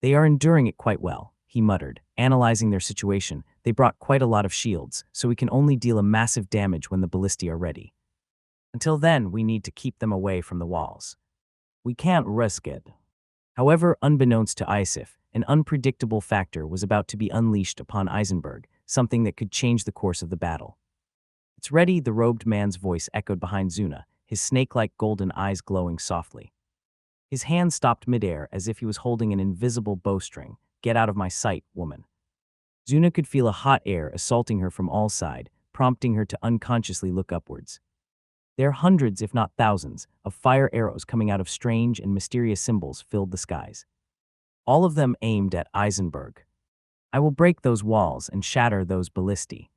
They are enduring it quite well, he muttered, analyzing their situation. They brought quite a lot of shields, so we can only deal a massive damage when the ballisti are ready. Until then, we need to keep them away from the walls. We can't risk it. However, unbeknownst to Isif, an unpredictable factor was about to be unleashed upon Eisenberg, something that could change the course of the battle. It's ready, the robed man's voice echoed behind Zuna, his snake-like golden eyes glowing softly. His hand stopped midair as if he was holding an invisible bowstring. Get out of my sight, woman. Zuna could feel a hot air assaulting her from all sides, prompting her to unconsciously look upwards. There hundreds, if not thousands, of fire arrows coming out of strange and mysterious symbols filled the skies. All of them aimed at Eisenberg. I will break those walls and shatter those ballisti,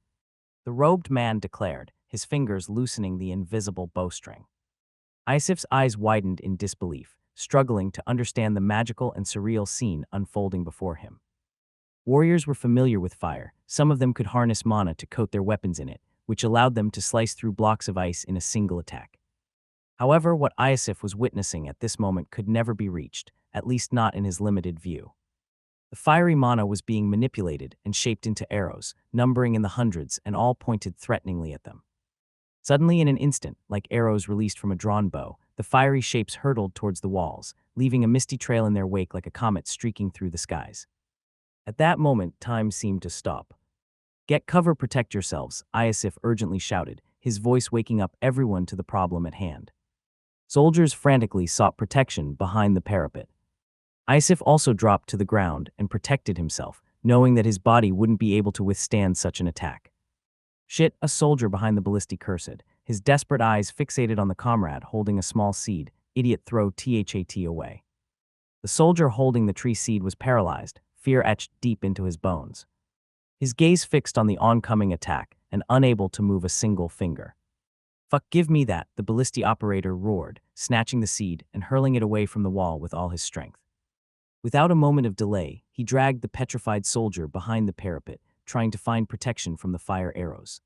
the robed man declared, his fingers loosening the invisible bowstring. Isif's eyes widened in disbelief, struggling to understand the magical and surreal scene unfolding before him. Warriors were familiar with fire. Some of them could harness mana to coat their weapons in it, which allowed them to slice through blocks of ice in a single attack. However, what Iosif was witnessing at this moment could never be reached, at least not in his limited view. The fiery mana was being manipulated and shaped into arrows, numbering in the hundreds and all pointed threateningly at them. Suddenly, in an instant, like arrows released from a drawn bow, the fiery shapes hurtled towards the walls, leaving a misty trail in their wake like a comet streaking through the skies. At that moment, time seemed to stop. "Get cover, protect yourselves," Iosif urgently shouted, his voice waking up everyone to the problem at hand. Soldiers frantically sought protection behind the parapet. Iosif also dropped to the ground and protected himself, knowing that his body wouldn't be able to withstand such an attack. "Shit," a soldier behind the ballista cursed, his desperate eyes fixated on the comrade holding a small seed. "Idiot, throw that away." The soldier holding the tree seed was paralyzed, fear etched deep into his bones. His gaze fixed on the oncoming attack and unable to move a single finger. "Fuck, give me that," the ballistic operator roared, snatching the seed and hurling it away from the wall with all his strength. Without a moment of delay, he dragged the petrified soldier behind the parapet, trying to find protection from the fire arrows.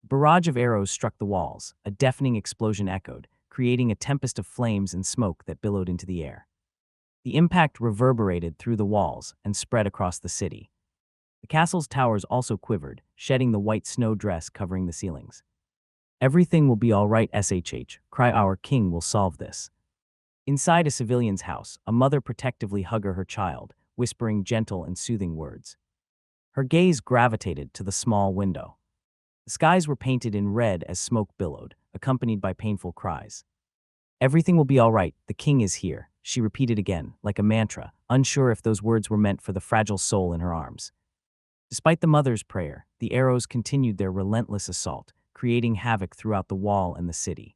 A barrage of arrows struck the walls, a deafening explosion echoed, creating a tempest of flames and smoke that billowed into the air. The impact reverberated through the walls and spread across the city. The castle's towers also quivered, shedding the white snow dress covering the ceilings. "Everything will be all right, SHH, cry, our king will solve this." Inside a civilian's house, a mother protectively hugged her child, whispering gentle and soothing words. Her gaze gravitated to the small window. The skies were painted in red as smoke billowed, accompanied by painful cries. "Everything will be all right, the king is here," she repeated again, like a mantra, unsure if those words were meant for the fragile soul in her arms. Despite the mother's prayer, the arrows continued their relentless assault, creating havoc throughout the wall and the city.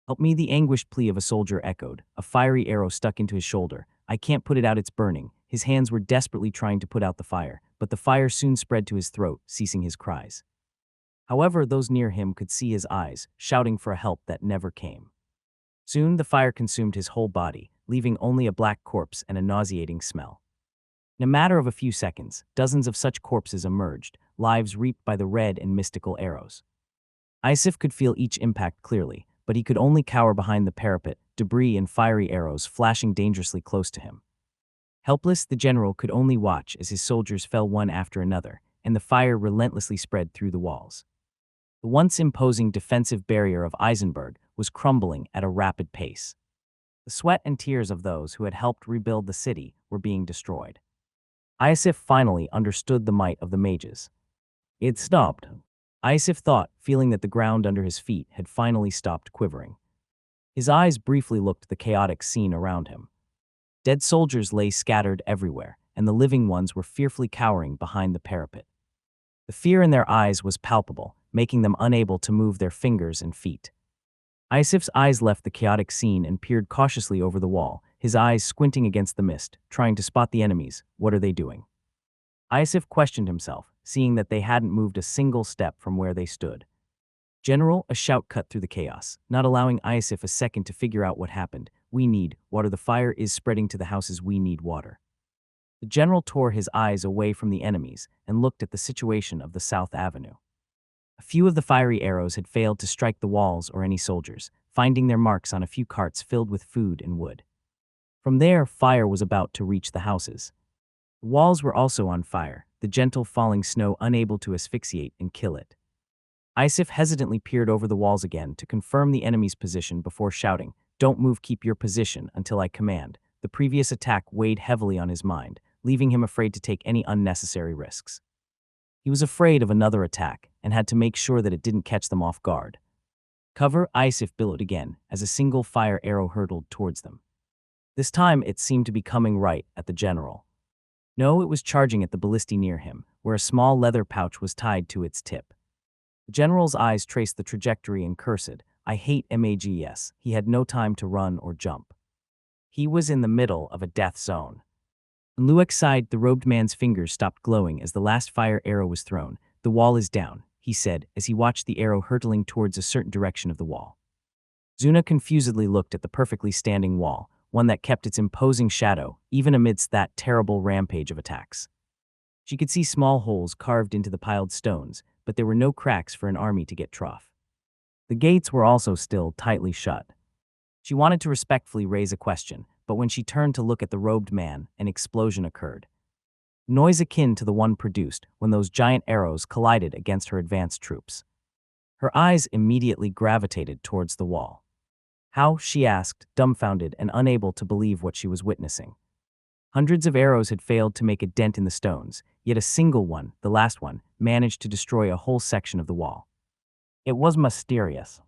"Help me," the anguished plea of a soldier echoed, a fiery arrow stuck into his shoulder. "I can't put it out, it's burning." His hands were desperately trying to put out the fire, but the fire soon spread to his throat, ceasing his cries. However, those near him could see his eyes, shouting for help that never came. Soon the fire consumed his whole body, leaving only a black corpse and a nauseating smell. In a matter of a few seconds, dozens of such corpses emerged, lives reaped by the red and mystical arrows. Iosif could feel each impact clearly, but he could only cower behind the parapet, debris and fiery arrows flashing dangerously close to him. Helpless, the general could only watch as his soldiers fell one after another, and the fire relentlessly spread through the walls. The once imposing defensive barrier of Eisenberg was crumbling at a rapid pace. The sweat and tears of those who had helped rebuild the city were being destroyed. Iosif finally understood the might of the mages. It stopped. Iosif thought, feeling that the ground under his feet had finally stopped quivering. His eyes briefly looked at the chaotic scene around him. Dead soldiers lay scattered everywhere, and the living ones were fearfully cowering behind the parapet. The fear in their eyes was palpable, making them unable to move their fingers and feet. Iosif's eyes left the chaotic scene and peered cautiously over the wall, his eyes squinting against the mist, trying to spot the enemies. What are they doing? Iosif questioned himself, seeing that they hadn't moved a single step from where they stood. "General," a shout cut through the chaos, not allowing Iosif a second to figure out what happened. "We need water. The fire is spreading to the houses. We need water." The general tore his eyes away from the enemies and looked at the situation of the South Avenue. A few of the fiery arrows had failed to strike the walls or any soldiers, finding their marks on a few carts filled with food and wood. From there, fire was about to reach the houses. The walls were also on fire, the gentle falling snow unable to asphyxiate and kill it. Iosif hesitantly peered over the walls again to confirm the enemy's position before shouting, "Don't move, keep your position until I command." The previous attack weighed heavily on his mind, leaving him afraid to take any unnecessary risks. He was afraid of another attack and had to make sure that it didn't catch them off guard. "Cover," Iosif billowed again as a single fire arrow hurtled towards them. This time it seemed to be coming right at the general. No, it was charging at the ballista near him, where a small leather pouch was tied to its tip. The general's eyes traced the trajectory and cursed, "I hate MAGS." He had no time to run or jump. He was in the middle of a death zone. On Luek's side, the robed man's fingers stopped glowing as the last fire arrow was thrown. "The wall is down," he said as he watched the arrow hurtling towards a certain direction of the wall. Zuna confusedly looked at the perfectly standing wall, one that kept its imposing shadow even amidst that terrible rampage of attacks. She could see small holes carved into the piled stones, but there were no cracks for an army to get trough. The gates were also still tightly shut. She wanted to respectfully raise a question, but when she turned to look at the robed man, an explosion occurred. Noise akin to the one produced when those giant arrows collided against her advanced troops. Her eyes immediately gravitated towards the wall. How, she asked, dumbfounded and unable to believe what she was witnessing. Hundreds of arrows had failed to make a dent in the stones, yet a single one, the last one, managed to destroy a whole section of the wall. It was mysterious.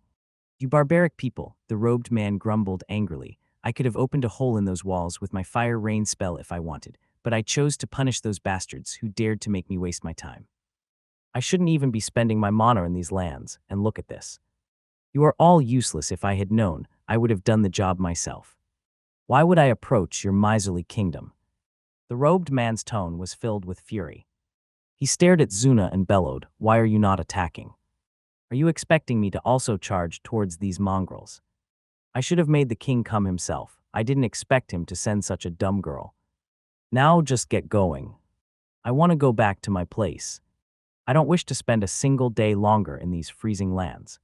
"You barbaric people," the robed man grumbled angrily. "I could have opened a hole in those walls with my fire rain spell if I wanted, but I chose to punish those bastards who dared to make me waste my time. I shouldn't even be spending my mana in these lands, and look at this. You are all useless. If I had known, I would have done the job myself. Why would I approach your miserly kingdom?" The robed man's tone was filled with fury. He stared at Zuna and bellowed, "Why are you not attacking? Are you expecting me to also charge towards these mongrels? I should have made the king come himself. I didn't expect him to send such a dumb girl. Now just get going. I want to go back to my place. I don't wish to spend a single day longer in these freezing lands."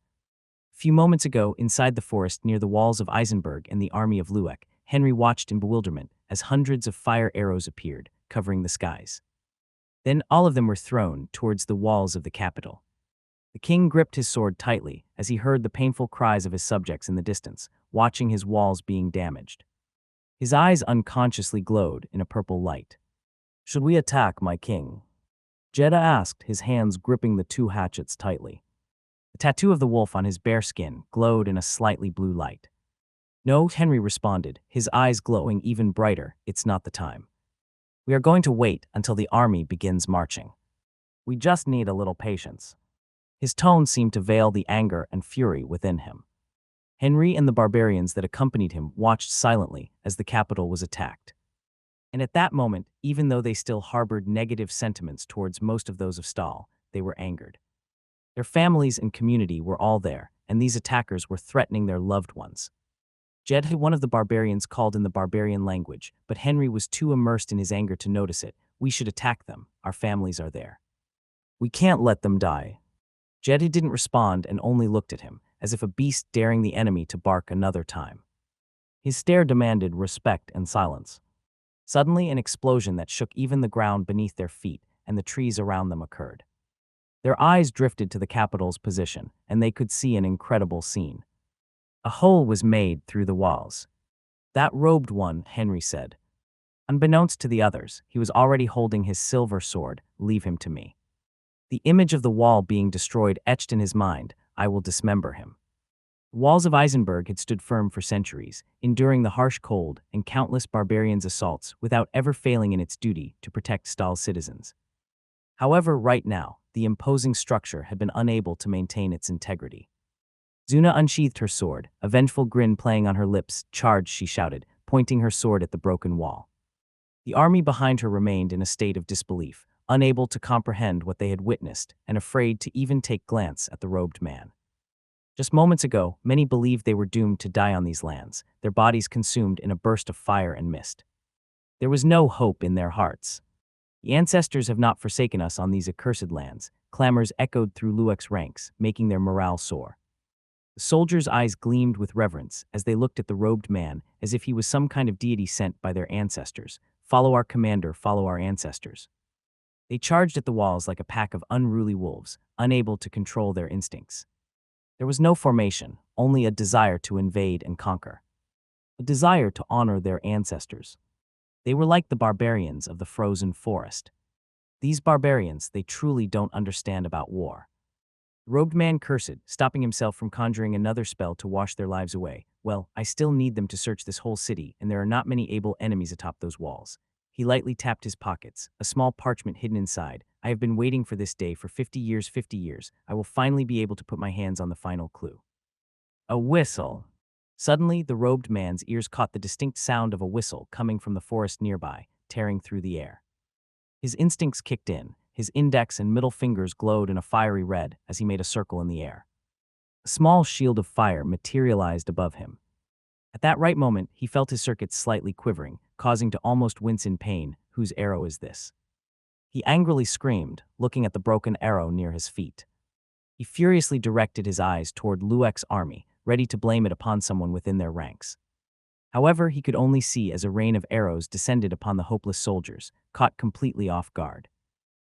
A few moments ago, inside the forest near the walls of Eisenberg and the army of Lueck, Henry watched in bewilderment as hundreds of fire arrows appeared, covering the skies. Then all of them were thrown towards the walls of the capital. The king gripped his sword tightly as he heard the painful cries of his subjects in the distance, watching his walls being damaged. His eyes unconsciously glowed in a purple light. "Should we attack, my king?" Jeddah asked, his hands gripping the two hatchets tightly. The tattoo of the wolf on his bare skin glowed in a slightly blue light. "No," Henry responded, his eyes glowing even brighter. "It's not the time. We are going to wait until the army begins marching. We just need a little patience." His tone seemed to veil the anger and fury within him. Henry and the barbarians that accompanied him watched silently as the capital was attacked. And at that moment, even though they still harbored negative sentiments towards most of those of Stahl, they were angered. Their families and community were all there, and these attackers were threatening their loved ones. Jed, one of the barbarians, called in the barbarian language, but Henry was too immersed in his anger to notice it. "We should attack them. Our families are there. We can't let them die." Jed didn't respond and only looked at him, as if a beast daring the enemy to bark another time. His stare demanded respect and silence. Suddenly, an explosion that shook even the ground beneath their feet and the trees around them occurred. Their eyes drifted to the capital's position, and they could see an incredible scene. A hole was made through the walls. "That robed one," Henry said. Unbeknownst to the others, he was already holding his silver sword. "Leave him to me." The image of the wall being destroyed etched in his mind. "I will dismember him." The walls of Eisenberg had stood firm for centuries, enduring the harsh cold and countless barbarians' assaults without ever failing in its duty to protect Stahl's citizens. However, right now, the imposing structure had been unable to maintain its integrity. Zuna unsheathed her sword, a vengeful grin playing on her lips. "Charge," she shouted, pointing her sword at the broken wall. The army behind her remained in a state of disbelief, unable to comprehend what they had witnessed and afraid to even take a glance at the robed man. Just moments ago, many believed they were doomed to die on these lands, their bodies consumed in a burst of fire and mist. There was no hope in their hearts. "The ancestors have not forsaken us on these accursed lands," clamors echoed through Lueck's ranks, making their morale soar. The soldiers' eyes gleamed with reverence as they looked at the robed man as if he was some kind of deity sent by their ancestors. "Follow our commander, follow our ancestors." They charged at the walls like a pack of unruly wolves, unable to control their instincts. There was no formation, only a desire to invade and conquer. A desire to honor their ancestors. They were like the barbarians of the frozen forest. These barbarians, they truly don't understand about war. The robed man cursed, stopping himself from conjuring another spell to wash their lives away. "Well, I still need them to search this whole city, and there are not many able enemies atop those walls." He lightly tapped his pockets, a small parchment hidden inside. "I have been waiting for this day for 50 years, 50 years. I will finally be able to put my hands on the final clue." A whistle. Suddenly, the robed man's ears caught the distinct sound of a whistle coming from the forest nearby, tearing through the air. His instincts kicked in. His index and middle fingers glowed in a fiery red as he made a circle in the air. A small shield of fire materialized above him. At that right moment, he felt his circuits slightly quivering, causing to almost wince in pain. "Whose arrow is this?" He angrily screamed, looking at the broken arrow near his feet. He furiously directed his eyes toward Luek's army, ready to blame it upon someone within their ranks. However, he could only see as a rain of arrows descended upon the hopeless soldiers, caught completely off guard.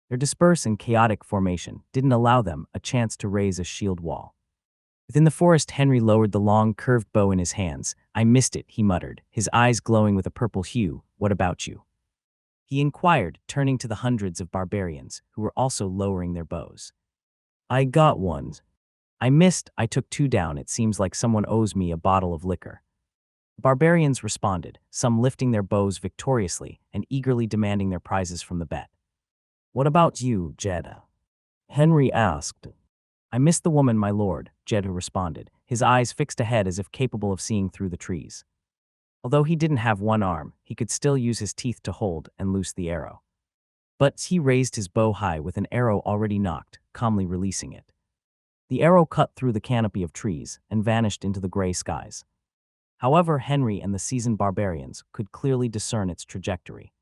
Their dispersed and chaotic formation didn't allow them a chance to raise a shield wall. Within the forest, Henry lowered the long, curved bow in his hands. "I missed it," he muttered, his eyes glowing with a purple hue. "What about you?" He inquired, turning to the hundreds of barbarians, who were also lowering their bows. "I got one. I missed, I took two down. It seems like someone owes me a bottle of liquor." The barbarians responded, some lifting their bows victoriously and eagerly demanding their prizes from the bet. "What about you, Jed?" Henry asked. "I missed the woman, my lord," Jed responded, his eyes fixed ahead as if capable of seeing through the trees. Although he didn't have one arm, he could still use his teeth to hold and loose the arrow. But he raised his bow high with an arrow already nocked, calmly releasing it. The arrow cut through the canopy of trees and vanished into the gray skies. However, Henry and the seasoned barbarians could clearly discern its trajectory.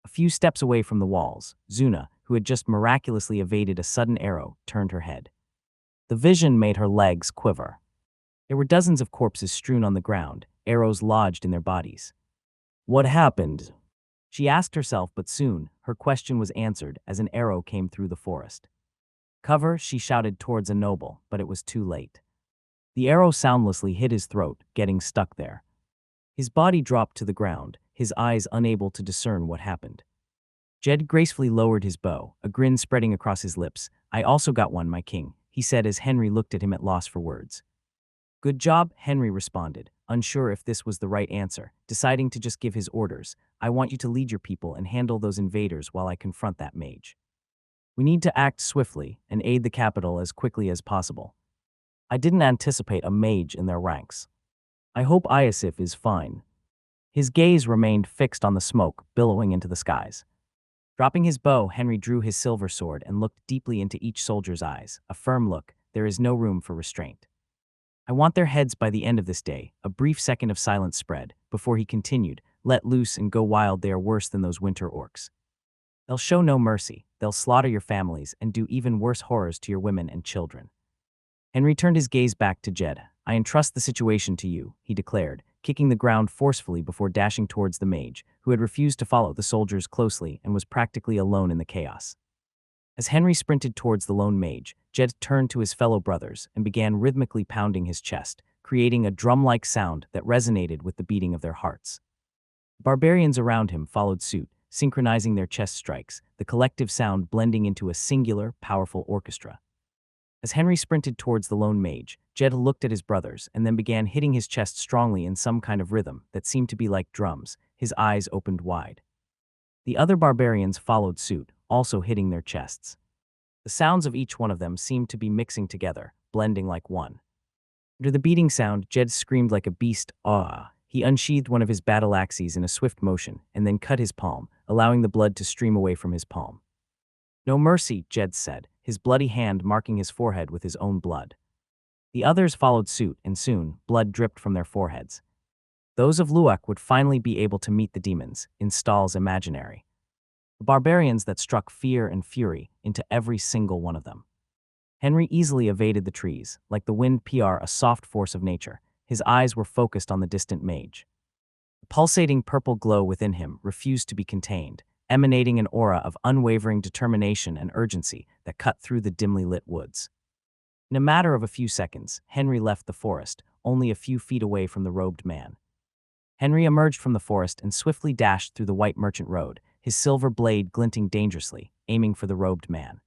A few steps away from the walls, Zuna, who had just miraculously evaded a sudden arrow, turned her head. The vision made her legs quiver. There were dozens of corpses strewn on the ground, arrows lodged in their bodies. "What happened?" she asked herself, but soon her question was answered as an arrow came through the forest. "Cover," she shouted towards a noble, but it was too late. The arrow soundlessly hit his throat, getting stuck there. His body dropped to the ground, his eyes unable to discern what happened. Jed gracefully lowered his bow, a grin spreading across his lips. "I also got one, my king," he said as Henry looked at him at loss for words. "Good job," Henry responded, unsure if this was the right answer, deciding to just give his orders. "I want you to lead your people and handle those invaders while I confront that mage. We need to act swiftly and aid the capital as quickly as possible. I didn't anticipate a mage in their ranks. I hope Iosif is fine." His gaze remained fixed on the smoke billowing into the skies. Dropping his bow, Henry drew his silver sword and looked deeply into each soldier's eyes, a firm look. There is no room for restraint. "I want their heads by the end of this day." A brief second of silence spread, before he continued, "Let loose and go wild. They are worse than those winter orcs. They'll show no mercy. They'll slaughter your families and do even worse horrors to your women and children." Henry turned his gaze back to Jed. "I entrust the situation to you," he declared, kicking the ground forcefully before dashing towards the mage, who had refused to follow the soldiers closely and was practically alone in the chaos. As Henry sprinted towards the lone mage, Jed turned to his fellow brothers and began rhythmically pounding his chest, creating a drum-like sound that resonated with the beating of their hearts. Barbarians around him followed suit, synchronizing their chest strikes, the collective sound blending into a singular, powerful orchestra. As Henry sprinted towards the lone mage, Jed looked at his brothers and then began hitting his chest strongly in some kind of rhythm that seemed to be like drums, his eyes opened wide. The other barbarians followed suit, also hitting their chests. The sounds of each one of them seemed to be mixing together, blending like one. Under the beating sound, Jed screamed like a beast. "Ah!" He unsheathed one of his battle axes in a swift motion and then cut his palm, allowing the blood to stream away from his palm. "No mercy," Jed said, his bloody hand marking his forehead with his own blood. The others followed suit, and soon, blood dripped from their foreheads. Those of Luek would finally be able to meet the demons, in Stahl's imaginary. The barbarians that struck fear and fury into every single one of them. Henry easily evaded the trees, like the wind a soft force of nature. His eyes were focused on the distant mage. The pulsating purple glow within him refused to be contained, emanating an aura of unwavering determination and urgency that cut through the dimly lit woods. In a matter of a few seconds, Henry left the forest, only a few feet away from the robed man. Henry emerged from the forest and swiftly dashed through the white merchant road, his silver blade glinting dangerously, aiming for the robed man.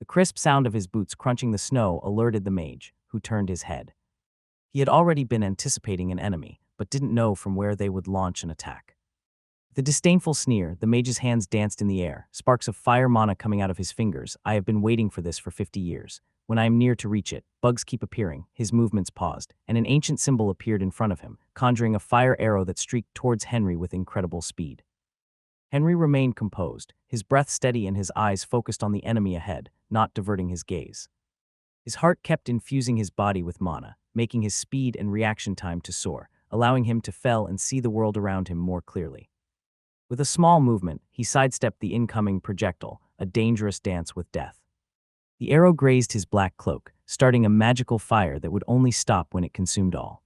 The crisp sound of his boots crunching the snow alerted the mage, who turned his head. He had already been anticipating an enemy, but didn't know from where they would launch an attack. With a disdainful sneer, the mage's hands danced in the air, sparks of fire mana coming out of his fingers. "I have been waiting for this for 50 years. When I am near to reach it, bugs keep appearing." His movements paused, and an ancient symbol appeared in front of him, conjuring a fire arrow that streaked towards Henry with incredible speed. Henry remained composed, his breath steady and his eyes focused on the enemy ahead, not diverting his gaze. His heart kept infusing his body with mana, making his speed and reaction time to soar, allowing him to feel and see the world around him more clearly. With a small movement, he sidestepped the incoming projectile, a dangerous dance with death. The arrow grazed his black cloak, starting a magical fire that would only stop when it consumed all.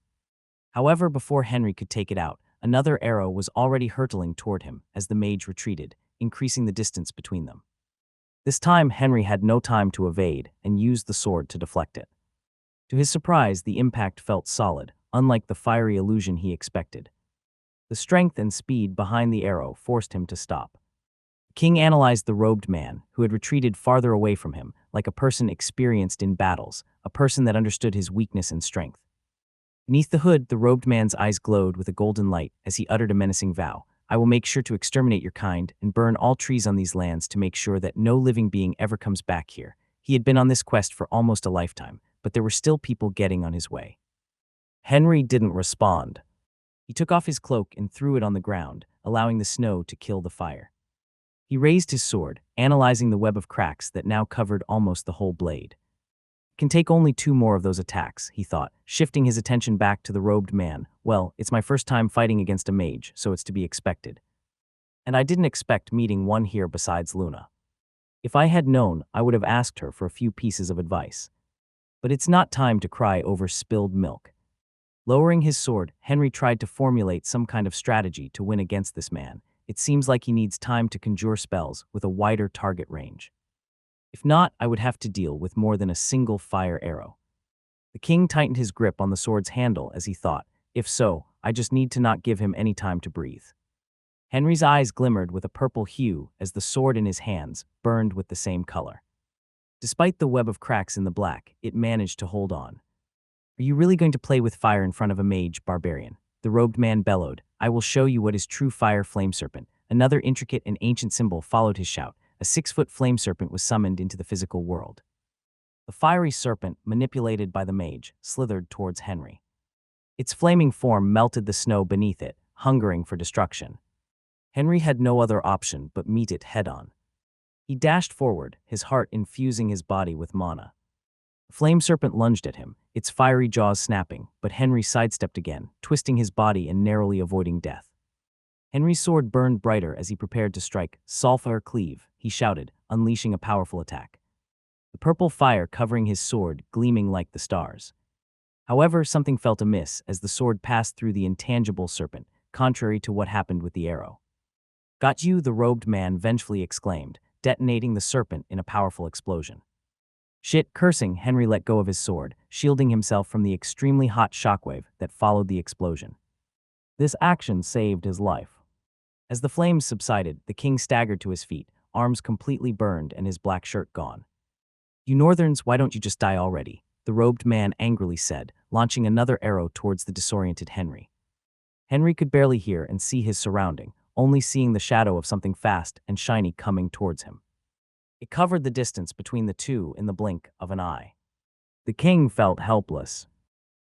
However, before Henry could take it out, another arrow was already hurtling toward him as the mage retreated, increasing the distance between them. This time, Henry had no time to evade and used the sword to deflect it. To his surprise, the impact felt solid, unlike the fiery illusion he expected. The strength and speed behind the arrow forced him to stop. The king analyzed the robed man, who had retreated farther away from him, like a person experienced in battles, a person that understood his weakness and strength. Beneath the hood, the robed man's eyes glowed with a golden light as he uttered a menacing vow. I will make sure to exterminate your kind and burn all trees on these lands to make sure that no living being ever comes back here. He had been on this quest for almost a lifetime, but there were still people getting on his way. Henry didn't respond. He took off his cloak and threw it on the ground, allowing the snow to kill the fire. He raised his sword, analyzing the web of cracks that now covered almost the whole blade. Can take only 2 more of those attacks, he thought, shifting his attention back to the robed man. Well, it's my first time fighting against a mage, so it's to be expected. And I didn't expect meeting one here besides Luna. If I had known, I would have asked her for a few pieces of advice. But it's not time to cry over spilled milk. Lowering his sword, Henry tried to formulate some kind of strategy to win against this man. It seems like he needs time to conjure spells with a wider target range. If not, I would have to deal with more than a single fire arrow. The king tightened his grip on the sword's handle as he thought, if so, I just need to not give him any time to breathe. Henry's eyes glimmered with a purple hue as the sword in his hands burned with the same color. Despite the web of cracks in the black, it managed to hold on. Are you really going to play with fire in front of a mage, barbarian? The robed man bellowed. I will show you what is true fire flame serpent. Another intricate and ancient symbol followed his shout. A 6-foot flame serpent was summoned into the physical world. The fiery serpent, manipulated by the mage, slithered towards Henry. Its flaming form melted the snow beneath it, hungering for destruction. Henry had no other option but meet it head-on. He dashed forward, his heart infusing his body with mana. The flame serpent lunged at him, its fiery jaws snapping, but Henry sidestepped again, twisting his body and narrowly avoiding death. Henry's sword burned brighter as he prepared to strike. Sulfur cleave, he shouted, unleashing a powerful attack. The purple fire covering his sword gleaming like the stars. However, something felt amiss as the sword passed through the intangible serpent, contrary to what happened with the arrow. Got you, the robed man vengefully exclaimed, detonating the serpent in a powerful explosion. Shit, cursing, Henry let go of his sword, shielding himself from the extremely hot shockwave that followed the explosion. This action saved his life. As the flames subsided, the king staggered to his feet, arms completely burned and his black shirt gone. You northerns, why don't you just die already? The robed man angrily said, launching another arrow towards the disoriented Henry. Henry could barely hear and see his surrounding, only seeing the shadow of something fast and shiny coming towards him. It covered the distance between the two in the blink of an eye. The king felt helpless.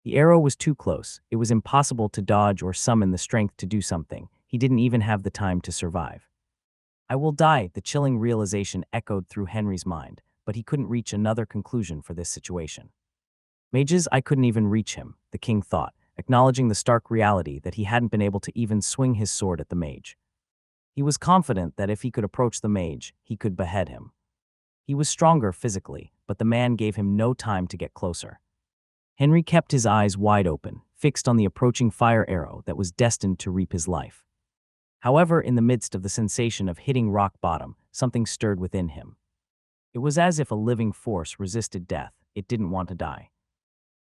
The arrow was too close. It was impossible to dodge or summon the strength to do something. He didn't even have the time to survive. I will die, the chilling realization echoed through Henry's mind, but he couldn't reach another conclusion for this situation. Mages, I couldn't even reach him, the king thought, acknowledging the stark reality that he hadn't been able to even swing his sword at the mage. He was confident that if he could approach the mage, he could behead him. He was stronger physically, but the man gave him no time to get closer. Henry kept his eyes wide open, fixed on the approaching fire arrow that was destined to reap his life. However, in the midst of the sensation of hitting rock bottom, something stirred within him. It was as if a living force resisted death. It didn't want to die.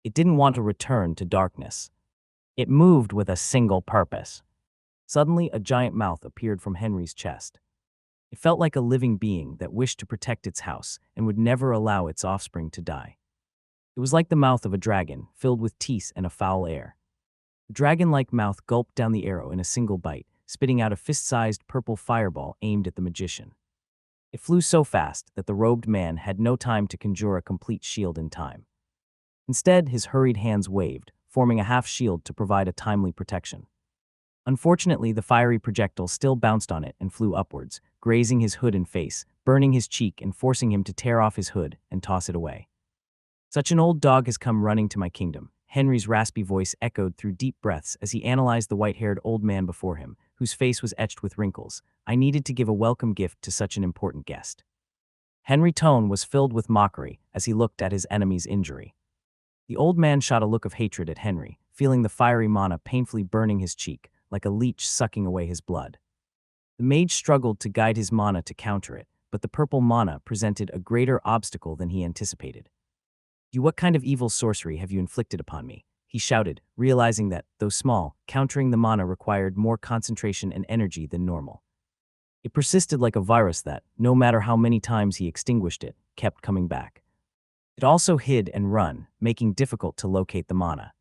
It didn't want to return to darkness. It moved with a single purpose. Suddenly, a giant mouth appeared from Henry's chest. It felt like a living being that wished to protect its house and would never allow its offspring to die. It was like the mouth of a dragon, filled with teeth and a foul air. The dragon-like mouth gulped down the arrow in a single bite, spitting out a fist-sized purple fireball aimed at the magician. It flew so fast that the robed man had no time to conjure a complete shield in time. Instead, his hurried hands waved, forming a half-shield to provide a timely protection. Unfortunately, the fiery projectile still bounced on it and flew upwards, grazing his hood and face, burning his cheek and forcing him to tear off his hood and toss it away. Such an old dog has come running to my kingdom, Henry's raspy voice echoed through deep breaths as he analyzed the white-haired old man before him, whose face was etched with wrinkles. I needed to give a welcome gift to such an important guest. Henry's tone was filled with mockery as he looked at his enemy's injury. The old man shot a look of hatred at Henry, feeling the fiery mana painfully burning his cheek, like a leech sucking away his blood. The mage struggled to guide his mana to counter it, but the purple mana presented a greater obstacle than he anticipated. What kind of evil sorcery have you inflicted upon me?" he shouted, realizing that, though small, countering the mana required more concentration and energy than normal. It persisted like a virus that, no matter how many times he extinguished it, kept coming back. It also hid and run, making difficult to locate the mana.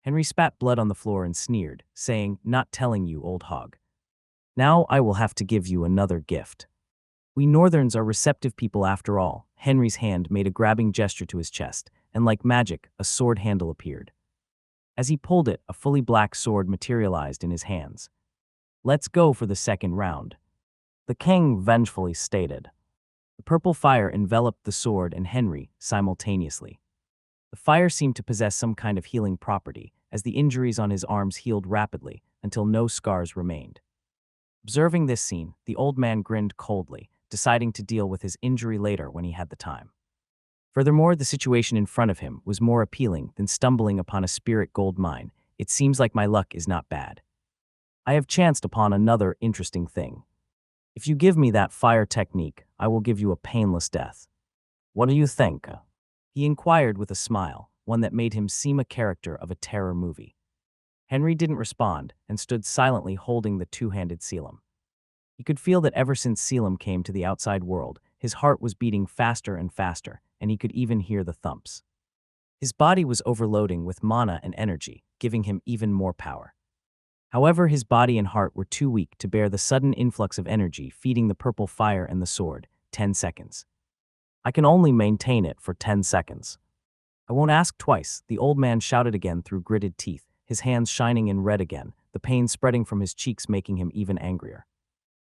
Henry spat blood on the floor and sneered, saying, "Not telling you, old hog. Now I will have to give you another gift. We Northerns are receptive people after all." Henry's hand made a grabbing gesture to his chest, and like magic, a sword handle appeared. As he pulled it, a fully black sword materialized in his hands. "Let's go for the second round," the king vengefully stated. The purple fire enveloped the sword and Henry simultaneously. The fire seemed to possess some kind of healing property, as the injuries on his arms healed rapidly until no scars remained. Observing this scene, the old man grinned coldly, deciding to deal with his injury later when he had the time. Furthermore, the situation in front of him was more appealing than stumbling upon a spirit gold mine. "It seems like my luck is not bad. I have chanced upon another interesting thing. If you give me that fire technique, I will give you a painless death. What do you think?" he inquired with a smile, one that made him seem a character of a terror movie. Henry didn't respond and stood silently holding the two-handed Selim. He could feel that ever since Selim came to the outside world, his heart was beating faster and faster, and he could even hear the thumps. His body was overloading with mana and energy, giving him even more power. However, his body and heart were too weak to bear the sudden influx of energy feeding the purple fire and the sword. 10 seconds. "I can only maintain it for 10 seconds. I won't ask twice," the old man shouted again through gritted teeth, his hands shining in red again, the pain spreading from his cheeks making him even angrier.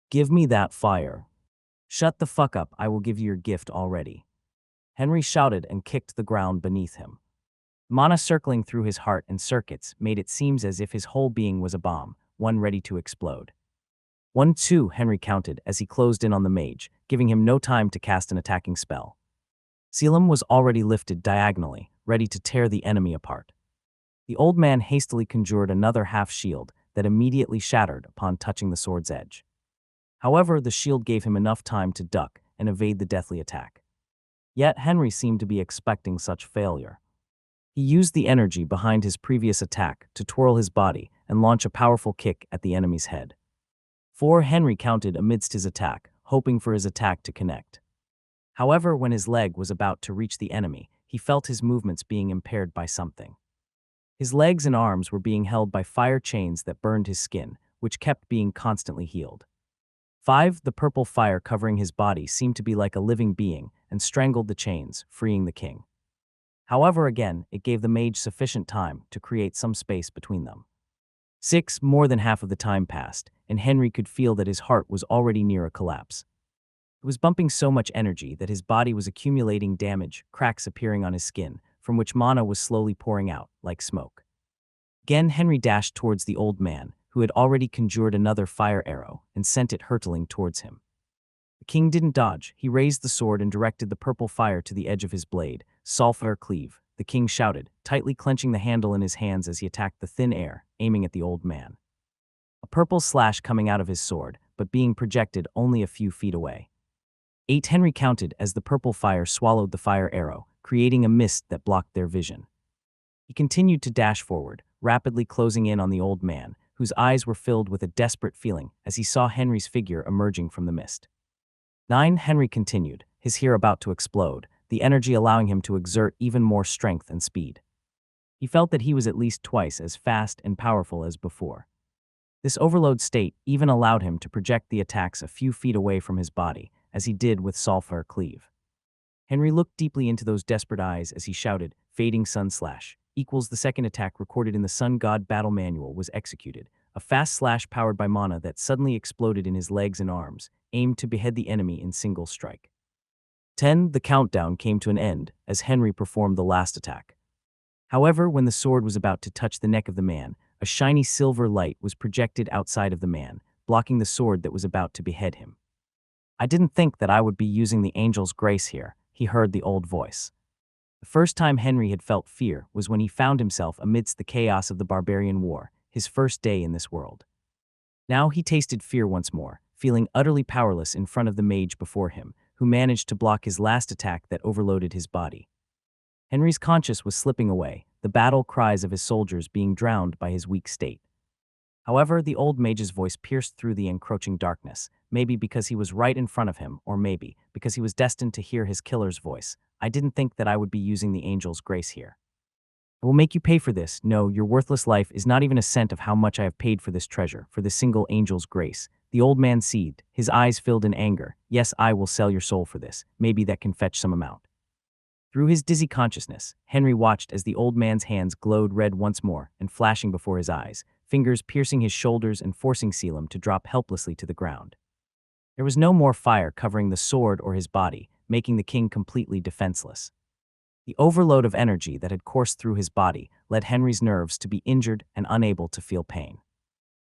"Give me that fire." "Shut the fuck up, I will give you your gift already." Henry shouted and kicked the ground beneath him. Mana circling through his heart and circuits made it seem as if his whole being was a bomb, one ready to explode. 1, 2, Henry counted as he closed in on the mage, giving him no time to cast an attacking spell. Selim was already lifted diagonally, ready to tear the enemy apart. The old man hastily conjured another half-shield that immediately shattered upon touching the sword's edge. However, the shield gave him enough time to duck and evade the deathly attack. Yet Henry seemed to be expecting such failure. He used the energy behind his previous attack to twirl his body and launch a powerful kick at the enemy's head. 4, Henry counted amidst his attack, hoping for his attack to connect. However, when his leg was about to reach the enemy, he felt his movements being impaired by something. His legs and arms were being held by fire chains that burned his skin, which kept being constantly healed. 5, the purple fire covering his body seemed to be like a living being and strangled the chains, freeing the king. However, again, it gave the mage sufficient time to create some space between them. 6, more than half of the time passed, and Henry could feel that his heart was already near a collapse. It was bumping so much energy that his body was accumulating damage, cracks appearing on his skin, from which mana was slowly pouring out, like smoke. Again, Henry dashed towards the old man, who had already conjured another fire arrow and sent it hurtling towards him. The king didn't dodge. He raised the sword and directed the purple fire to the edge of his blade. "Sulfur cleave," the king shouted, tightly clenching the handle in his hands as he attacked the thin air, aiming at the old man. A purple slash coming out of his sword, but being projected only a few feet away. 8, Henry counted as the purple fire swallowed the fire arrow, creating a mist that blocked their vision. He continued to dash forward, rapidly closing in on the old man, whose eyes were filled with a desperate feeling as he saw Henry's figure emerging from the mist. 9, Henry continued, his hair about to explode, the energy allowing him to exert even more strength and speed. He felt that he was at least twice as fast and powerful as before. This overload state even allowed him to project the attacks a few feet away from his body, as he did with Sulfur Cleave. Henry looked deeply into those desperate eyes as he shouted, "Fading Sun Slash equals." The second attack recorded in the Sun God Battle Manual was executed, a fast slash powered by mana that suddenly exploded in his legs and arms, aimed to behead the enemy in single strike. 10, the countdown came to an end as Henry performed the last attack. However, when the sword was about to touch the neck of the man, a shiny silver light was projected outside of the man, blocking the sword that was about to behead him. I didn't think that I would be using the angel's grace here, he heard the old voice. The first time Henry had felt fear was when he found himself amidst the chaos of the barbarian war, his first day in this world. Now he tasted fear once more, feeling utterly powerless in front of the mage before him, who managed to block his last attack that overloaded his body. Henry's conscience was slipping away, the battle cries of his soldiers being drowned by his weak state. However, the old mage's voice pierced through the encroaching darkness, maybe because he was right in front of him, or maybe because he was destined to hear his killer's voice. I didn't think that I would be using the angel's grace here. I will make you pay for this. No, your worthless life is not even a cent of how much I have paid for this treasure, for the single angel's grace. The old man seethed, his eyes filled in anger. Yes, I will sell your soul for this. Maybe that can fetch some amount. Through his dizzy consciousness, Henry watched as the old man's hands glowed red once more and flashing before his eyes, fingers piercing his shoulders and forcing Selim to drop helplessly to the ground. There was no more fire covering the sword or his body, making the king completely defenseless. The overload of energy that had coursed through his body led Henry's nerves to be injured and unable to feel pain.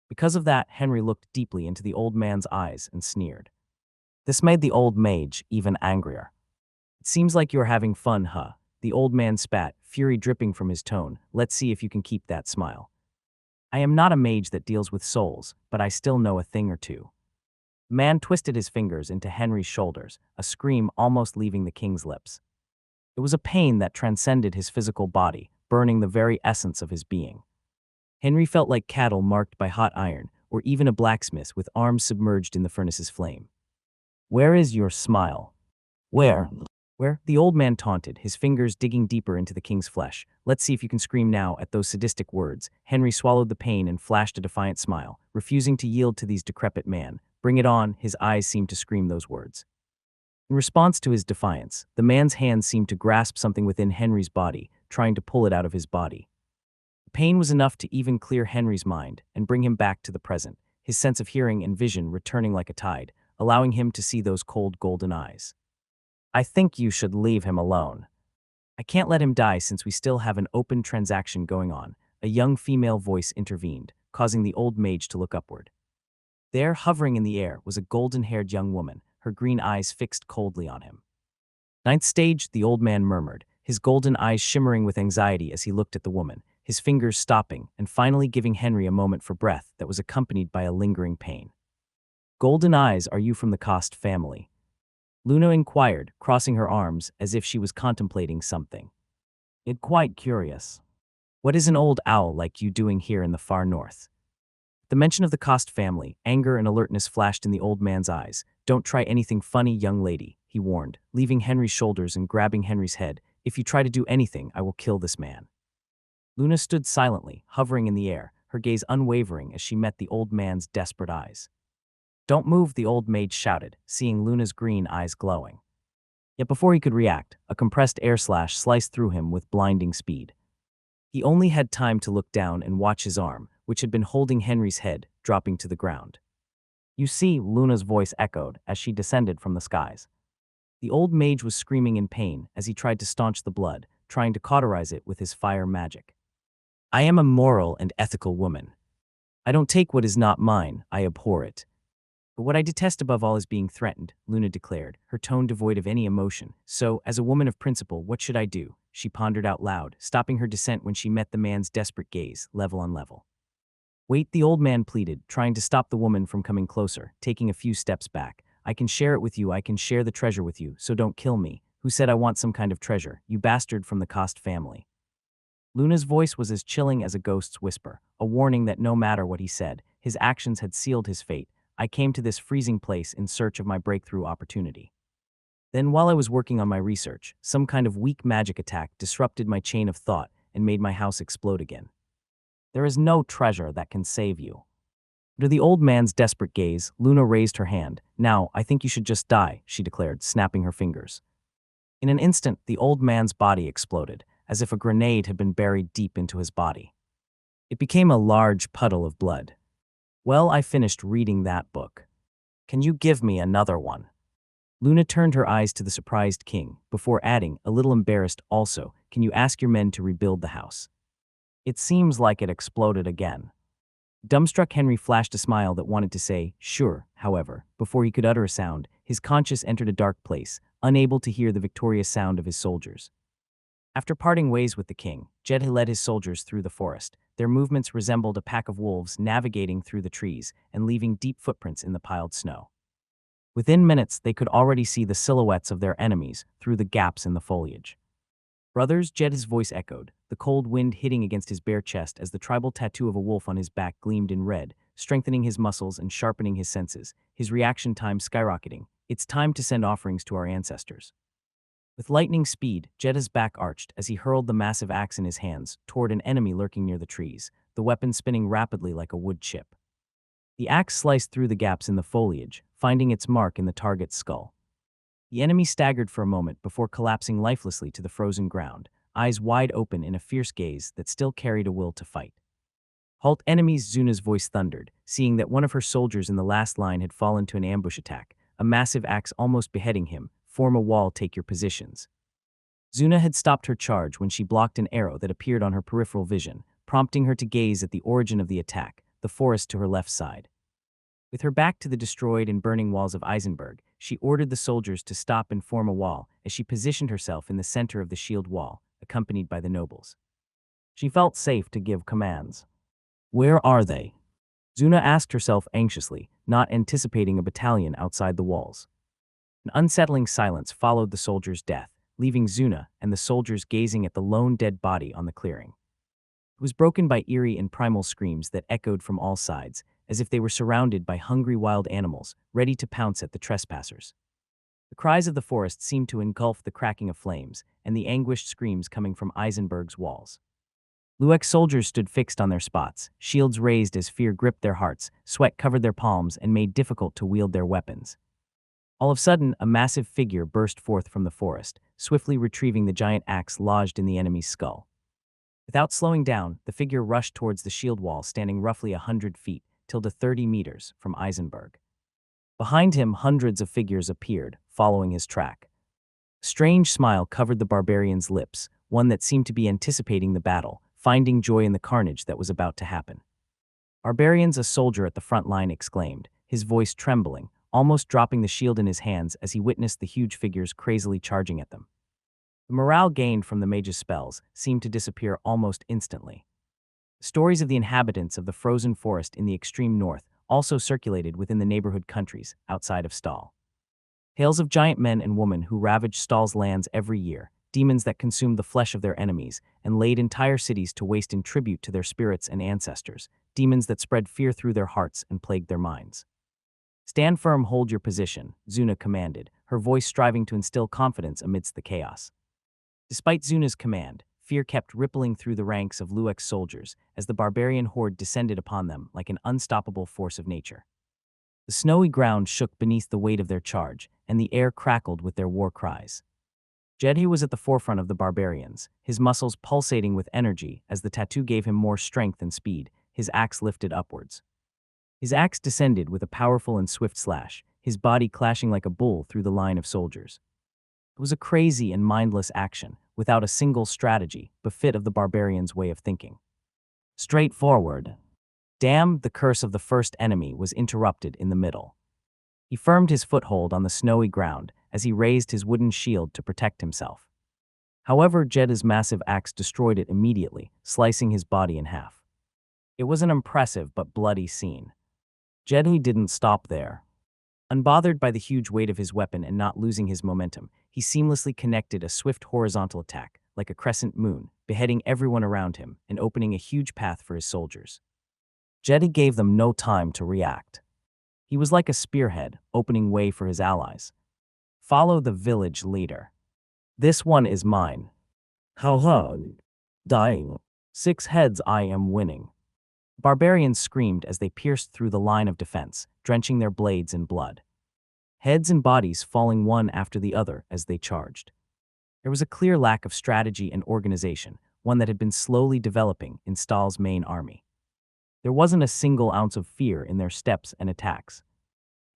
Because of that, Henry looked deeply into the old man's eyes and sneered. This made the old mage even angrier. It seems like you're having fun, huh? The old man spat, fury dripping from his tone. Let's see if you can keep that smile. I am not a mage that deals with souls, but I still know a thing or two. The man twisted his fingers into Henry's shoulders, a scream almost leaving the king's lips. It was a pain that transcended his physical body, burning the very essence of his being. Henry felt like cattle marked by hot iron, or even a blacksmith with arms submerged in the furnace's flame. Where is your smile? Where? The old man taunted, his fingers digging deeper into the king's flesh. Let's see if you can scream now at those sadistic words. Henry swallowed the pain and flashed a defiant smile, refusing to yield to these decrepit man. Bring it on, his eyes seemed to scream those words. In response to his defiance, the man's hands seemed to grasp something within Henry's body, trying to pull it out of his body. The pain was enough to even clear Henry's mind and bring him back to the present, his sense of hearing and vision returning like a tide, allowing him to see those cold golden eyes. I think you should leave him alone. I can't let him die since we still have an open transaction going on, a young female voice intervened, causing the old mage to look upward. There, hovering in the air, was a golden-haired young woman, her green eyes fixed coldly on him. Ninth stage, the old man murmured, his golden eyes shimmering with anxiety as he looked at the woman, his fingers stopping and finally giving Henry a moment for breath that was accompanied by a lingering pain. Golden eyes, are you from the Cost family? Luna inquired, crossing her arms as if she was contemplating something. It quite curious. What is an old owl like you doing here in the far north? The mention of the Cost family, anger and alertness flashed in the old man's eyes. Don't try anything funny, young lady, he warned, leaving Henry's shoulders and grabbing Henry's head. If you try to do anything, I will kill this man. Luna stood silently, hovering in the air, her gaze unwavering as she met the old man's desperate eyes. Don't move, the old mage shouted, seeing Luna's green eyes glowing. Yet before he could react, a compressed air slash sliced through him with blinding speed. He only had time to look down and watch his arm, which had been holding Henry's head, dropping to the ground. You see, Luna's voice echoed as she descended from the skies. The old mage was screaming in pain as he tried to staunch the blood, trying to cauterize it with his fire magic. I am a moral and ethical woman. I don't take what is not mine, I abhor it. But what I detest above all is being threatened, Luna declared, her tone devoid of any emotion. So, as a woman of principle, what should I do? She pondered out loud, stopping her descent when she met the man's desperate gaze, level on level. Wait, the old man pleaded, trying to stop the woman from coming closer, taking a few steps back. I can share it with you, I can share the treasure with you, so don't kill me. Who said I want some kind of treasure? You bastard from the Cost family. Luna's voice was as chilling as a ghost's whisper, a warning that no matter what he said, his actions had sealed his fate. I came to this freezing place in search of my breakthrough opportunity. Then, while I was working on my research, some kind of weak magic attack disrupted my chain of thought and made my house explode again. There is no treasure that can save you. Under the old man's desperate gaze, Luna raised her hand. Now, I think you should just die, she declared, snapping her fingers. In an instant, the old man's body exploded, as if a grenade had been buried deep into his body. It became a large puddle of blood. Well, I finished reading that book. Can you give me another one? Luna turned her eyes to the surprised king, before adding, a little embarrassed also, "Can you ask your men to rebuild the house?" It seems like it exploded again. Dumbstruck Henry flashed a smile that wanted to say, "Sure," however, before he could utter a sound, his conscience entered a dark place, unable to hear the victorious sound of his soldiers. After parting ways with the king, Jedha led his soldiers through the forest. Their movements resembled a pack of wolves navigating through the trees and leaving deep footprints in the piled snow. Within minutes, they could already see the silhouettes of their enemies through the gaps in the foliage. "Brothers," Jedha's voice echoed, the cold wind hitting against his bare chest as the tribal tattoo of a wolf on his back gleamed in red, strengthening his muscles and sharpening his senses, his reaction time skyrocketing. "It's time to send offerings to our ancestors." With lightning speed, Jedha's back arched as he hurled the massive axe in his hands toward an enemy lurking near the trees, the weapon spinning rapidly like a wood chip. The axe sliced through the gaps in the foliage, finding its mark in the target's skull. The enemy staggered for a moment before collapsing lifelessly to the frozen ground, eyes wide open in a fierce gaze that still carried a will to fight. "Halt, enemies!" Zuna's voice thundered, seeing that one of her soldiers in the last line had fallen to an ambush attack, a massive axe almost beheading him. "Form a wall, take your positions." Zuna had stopped her charge when she blocked an arrow that appeared on her peripheral vision, prompting her to gaze at the origin of the attack, the forest to her left side. With her back to the destroyed and burning walls of Eisenberg, she ordered the soldiers to stop and form a wall as she positioned herself in the center of the shield wall, accompanied by the nobles. She felt safe to give commands. "Where are they?" Zuna asked herself anxiously, not anticipating a battalion outside the walls. An unsettling silence followed the soldier's death, leaving Zuna and the soldiers gazing at the lone dead body on the clearing. It was broken by eerie and primal screams that echoed from all sides, as if they were surrounded by hungry wild animals, ready to pounce at the trespassers. The cries of the forest seemed to engulf the cracking of flames, and the anguished screams coming from Eisenberg's walls. Luek's soldiers stood fixed on their spots, shields raised as fear gripped their hearts, sweat covered their palms and made difficult to wield their weapons. All of a sudden, a massive figure burst forth from the forest, swiftly retrieving the giant axe lodged in the enemy's skull. Without slowing down, the figure rushed towards the shield wall standing roughly 100 feet, till to 30 meters from Eisenberg. Behind him, hundreds of figures appeared, following his track. A strange smile covered the barbarian's lips, one that seemed to be anticipating the battle, finding joy in the carnage that was about to happen. "Barbarians," a soldier at the front line exclaimed, his voice trembling, almost dropping the shield in his hands as he witnessed the huge figures crazily charging at them. The morale gained from the mage's spells seemed to disappear almost instantly. Stories of the inhabitants of the frozen forest in the extreme north also circulated within the neighborhood countries outside of Stahl. Tales of giant men and women who ravaged Stahl's lands every year, demons that consumed the flesh of their enemies and laid entire cities to waste in tribute to their spirits and ancestors, demons that spread fear through their hearts and plagued their minds. "Stand firm, hold your position," Zuna commanded, her voice striving to instill confidence amidst the chaos. Despite Zuna's command, fear kept rippling through the ranks of Luek's soldiers as the barbarian horde descended upon them like an unstoppable force of nature. The snowy ground shook beneath the weight of their charge, and the air crackled with their war cries. Jedhi was at the forefront of the barbarians, his muscles pulsating with energy as the tattoo gave him more strength and speed, his axe lifted upwards. His axe descended with a powerful and swift slash, his body clashing like a bull through the line of soldiers. It was a crazy and mindless action, without a single strategy, befit of the barbarian's way of thinking. Straightforward. Damn, the curse of the first enemy was interrupted in the middle. He firmed his foothold on the snowy ground as he raised his wooden shield to protect himself. However, Jedha's massive axe destroyed it immediately, slicing his body in half. It was an impressive but bloody scene. Jedhi didn't stop there. Unbothered by the huge weight of his weapon and not losing his momentum, he seamlessly connected a swift horizontal attack, like a crescent moon, beheading everyone around him and opening a huge path for his soldiers. Jedhi gave them no time to react. He was like a spearhead, opening way for his allies. "Follow the village leader. This one is mine. How dying. 6 heads, I am winning." Barbarians screamed as they pierced through the line of defense, drenching their blades in blood. Heads and bodies falling one after the other as they charged. There was a clear lack of strategy and organization, one that had been slowly developing in Stahl's main army. There wasn't a single ounce of fear in their steps and attacks.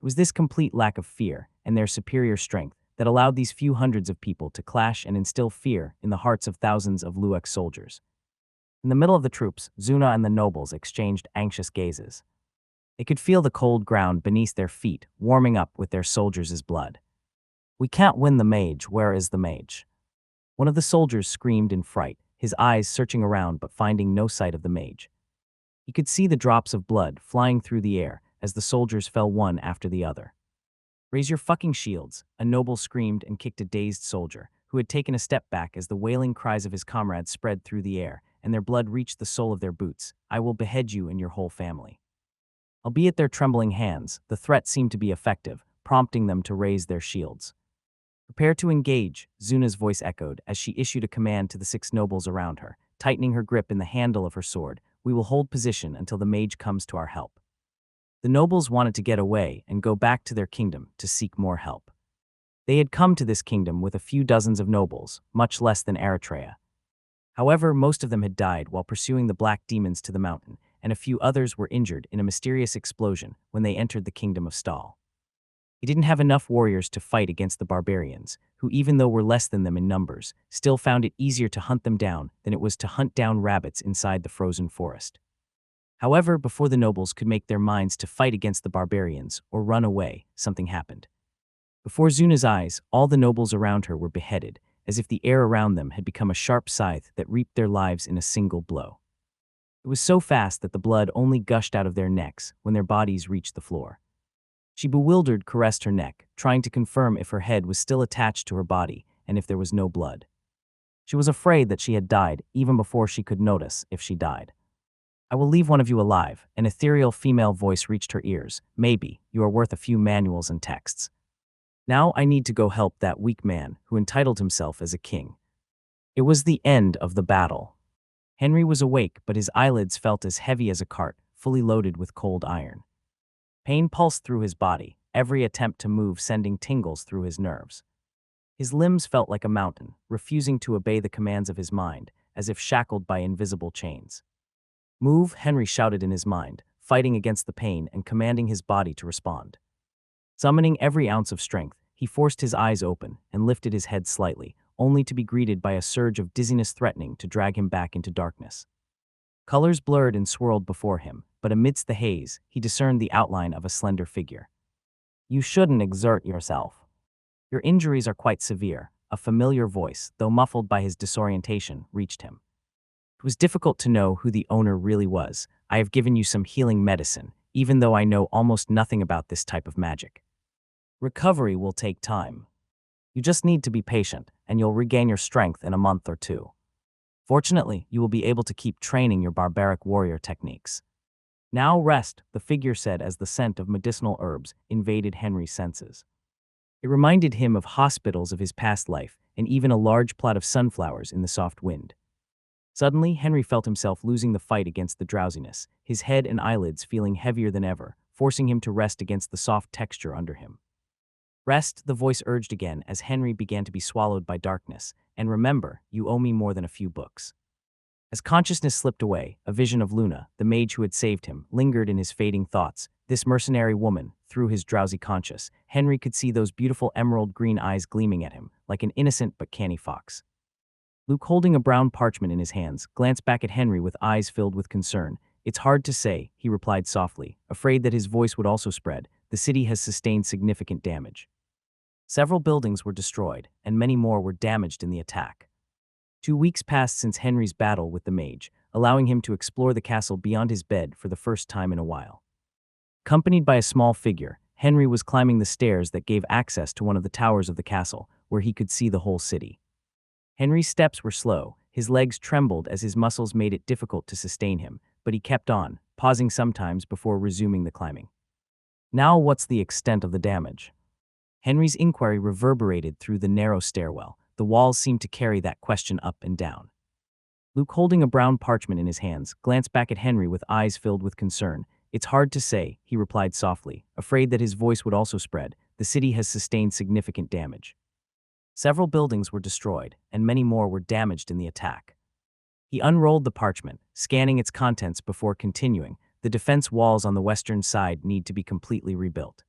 It was this complete lack of fear, and their superior strength that allowed these few hundreds of people to clash and instill fear in the hearts of thousands of Luek's soldiers. In the middle of the troops, Zuna and the nobles exchanged anxious gazes. They could feel the cold ground beneath their feet warming up with their soldiers' blood. "We can't win the mage, where is the mage?" One of the soldiers screamed in fright, his eyes searching around but finding no sight of the mage. He could see the drops of blood flying through the air as the soldiers fell one after the other. "Raise your fucking shields," a noble screamed and kicked a dazed soldier, who had taken a step back as the wailing cries of his comrades spread through the air, and their blood reached the sole of their boots. "I will behead you and your whole family." Albeit their trembling hands, the threat seemed to be effective, prompting them to raise their shields. "Prepare to engage," Zuna's voice echoed as she issued a command to the 6 nobles around her, tightening her grip in the handle of her sword. "We will hold position until the mage comes to our help." The nobles wanted to get away and go back to their kingdom to seek more help. They had come to this kingdom with a few dozens of nobles, much less than Eritrea. However, most of them had died while pursuing the black demons to the mountain, and a few others were injured in a mysterious explosion when they entered the kingdom of Stal. He didn't have enough warriors to fight against the barbarians, who, even though were less than them in numbers, still found it easier to hunt them down than it was to hunt down rabbits inside the frozen forest. However, before the nobles could make their minds to fight against the barbarians or run away, something happened. Before Zuna's eyes, all the nobles around her were beheaded, as if the air around them had become a sharp scythe that reaped their lives in a single blow. It was so fast that the blood only gushed out of their necks when their bodies reached the floor. She, bewildered, caressed her neck, trying to confirm if her head was still attached to her body and if there was no blood. She was afraid that she had died even before she could notice if she died. "I will leave one of you alive," an ethereal female voice reached her ears. "Maybe you are worth a few manuals and texts. Now I need to go help that weak man who entitled himself as a king." It was the end of the battle. Henry was awake, but his eyelids felt as heavy as a cart, fully loaded with cold iron. Pain pulsed through his body, every attempt to move sending tingles through his nerves. His limbs felt like a mountain, refusing to obey the commands of his mind, as if shackled by invisible chains. "Move," Henry shouted in his mind, fighting against the pain and commanding his body to respond. Summoning every ounce of strength, he forced his eyes open and lifted his head slightly, only to be greeted by a surge of dizziness threatening to drag him back into darkness. Colors blurred and swirled before him, but amidst the haze, he discerned the outline of a slender figure. "You shouldn't exert yourself. Your injuries are quite severe," a familiar voice, though muffled by his disorientation, reached him. It was difficult to know who the owner really was. "I have given you some healing medicine, even though I know almost nothing about this type of magic. Recovery will take time. You just need to be patient, and you'll regain your strength in a month or 2. Fortunately, you will be able to keep training your barbaric warrior techniques." "Now rest," the figure said as the scent of medicinal herbs invaded Henry's senses. It reminded him of hospitals of his past life and even a large plot of sunflowers in the soft wind. Suddenly, Henry felt himself losing the fight against the drowsiness, his head and eyelids feeling heavier than ever, forcing him to rest against the soft texture under him. "Rest," the voice urged again as Henry began to be swallowed by darkness, "and remember, you owe me more than a few books." As consciousness slipped away, a vision of Luna, the mage who had saved him, lingered in his fading thoughts. This mercenary woman, through his drowsy conscience, Henry could see those beautiful emerald-green eyes gleaming at him, like an innocent but canny fox. Luke, holding a brown parchment in his hands, glanced back at Henry with eyes filled with concern. "It's hard to say," he replied softly, afraid that his voice would also spread. "The city has sustained significant damage. Several buildings were destroyed, and many more were damaged in the attack." 2 weeks passed since Henry's battle with the mage, allowing him to explore the castle beyond his bed for the first time in a while. Accompanied by a small figure, Henry was climbing the stairs that gave access to one of the towers of the castle, where he could see the whole city. Henry's steps were slow, his legs trembled as his muscles made it difficult to sustain him, but he kept on, pausing sometimes before resuming the climbing. "Now what's the extent of the damage?" Henry's inquiry reverberated through the narrow stairwell. The walls seemed to carry that question up and down. Luke, holding a brown parchment in his hands, glanced back at Henry with eyes filled with concern. "It's hard to say," he replied softly, afraid that his voice would also spread. "The city has sustained significant damage. Several buildings were destroyed, and many more were damaged in the attack." He unrolled the parchment, scanning its contents before continuing. "The defense walls on the western side need to be completely rebuilt.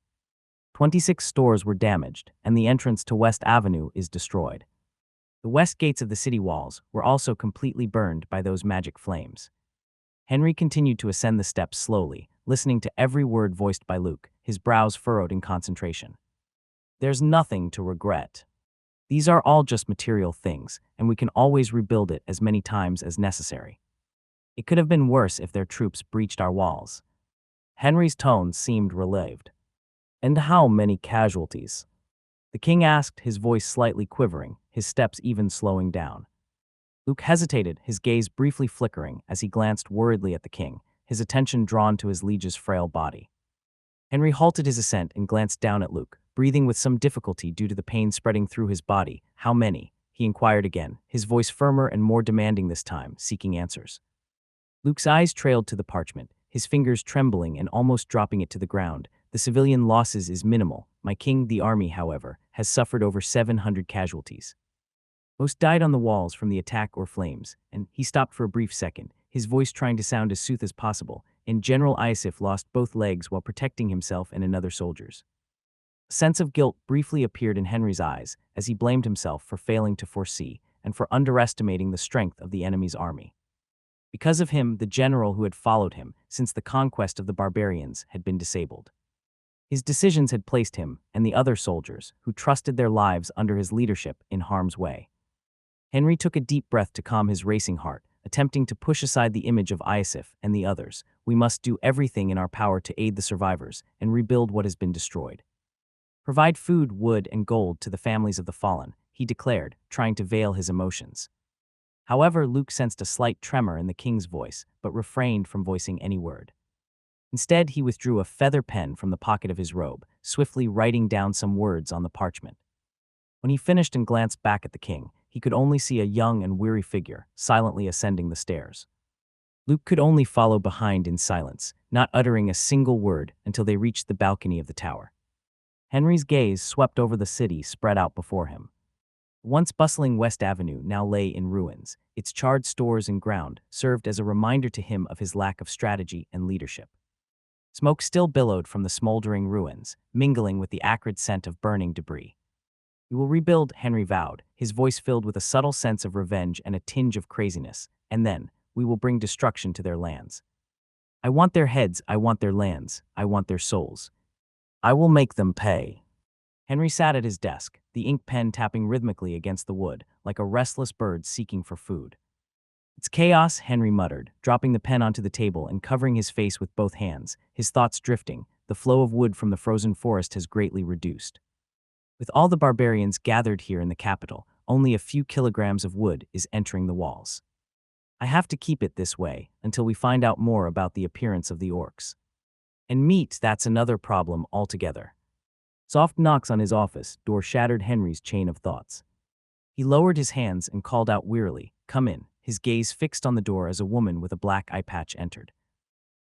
26 stores were damaged, and the entrance to West Avenue is destroyed. The west gates of the city walls were also completely burned by those magic flames. Henry continued to ascend the steps slowly, listening to every word voiced by Luke, his brows furrowed in concentration. There's nothing to regret. These are all just material things, and we can always rebuild it as many times as necessary. It could have been worse if their troops breached our walls. Henry's tone seemed relieved. And how many casualties? The king asked, his voice slightly quivering, his steps even slowing down. Luke hesitated, his gaze briefly flickering as he glanced worriedly at the king, his attention drawn to his liege's frail body. Henry halted his ascent and glanced down at Luke, breathing with some difficulty due to the pain spreading through his body. How many? He inquired again, his voice firmer and more demanding this time, seeking answers. Luke's eyes trailed to the parchment, his fingers trembling and almost dropping it to the ground. The civilian losses is minimal. My king, the army, however, has suffered over 700 casualties. Most died on the walls from the attack or flames, and he stopped for a brief second, his voice trying to sound as soothing as possible, and General Iosif lost both legs while protecting himself and another soldiers. A sense of guilt briefly appeared in Henry's eyes as he blamed himself for failing to foresee and for underestimating the strength of the enemy's army. Because of him, the general who had followed him since the conquest of the barbarians had been disabled. His decisions had placed him and the other soldiers who trusted their lives under his leadership in harm's way. Henry took a deep breath to calm his racing heart, attempting to push aside the image of Iosif and the others. We must do everything in our power to aid the survivors and rebuild what has been destroyed. Provide food, wood, and gold to the families of the fallen, he declared, trying to veil his emotions. However, Luke sensed a slight tremor in the king's voice, but refrained from voicing any word. Instead, he withdrew a feather pen from the pocket of his robe, swiftly writing down some words on the parchment. When he finished and glanced back at the king, he could only see a young and weary figure, silently ascending the stairs. Luke could only follow behind in silence, not uttering a single word until they reached the balcony of the tower. Henry's gaze swept over the city spread out before him. The once bustling West Avenue now lay in ruins. Its charred stores and ground served as a reminder to him of his lack of strategy and leadership. Smoke still billowed from the smoldering ruins, mingling with the acrid scent of burning debris. "We will rebuild," Henry vowed, his voice filled with a subtle sense of revenge and a tinge of craziness, "and then, we will bring destruction to their lands. I want their heads, I want their lands, I want their souls. I will make them pay." Henry sat at his desk, the ink pen tapping rhythmically against the wood, like a restless bird seeking for food. "It's chaos," Henry muttered, dropping the pen onto the table and covering his face with both hands, his thoughts drifting. The flow of wood from the frozen forest has greatly reduced. With all the barbarians gathered here in the capital, only a few kilograms of wood is entering the walls. I have to keep it this way until we find out more about the appearance of the orcs. And meat, that's another problem altogether. Soft knocks on his office door shattered Henry's chain of thoughts. He lowered his hands and called out wearily, "Come in," his gaze fixed on the door as a woman with a black eye patch entered.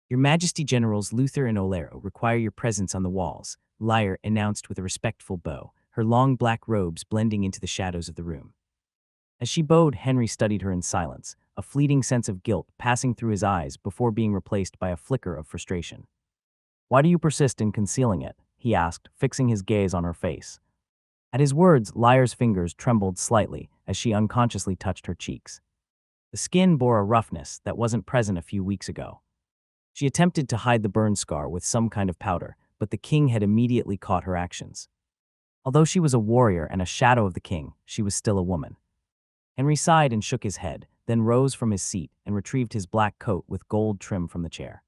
"Your Majesty, Generals Luther and Olero require your presence on the walls," Lyre announced with a respectful bow, her long black robes blending into the shadows of the room. As she bowed, Henry studied her in silence, a fleeting sense of guilt passing through his eyes before being replaced by a flicker of frustration. "Why do you persist in concealing it?" he asked, fixing his gaze on her face. At his words, Lyre's fingers trembled slightly as she unconsciously touched her cheeks. The skin bore a roughness that wasn't present a few weeks ago. She attempted to hide the burn scar with some kind of powder, but the king had immediately caught her actions. Although she was a warrior and a shadow of the king, she was still a woman. Henry sighed and shook his head, then rose from his seat and retrieved his black coat with gold trim from the chair.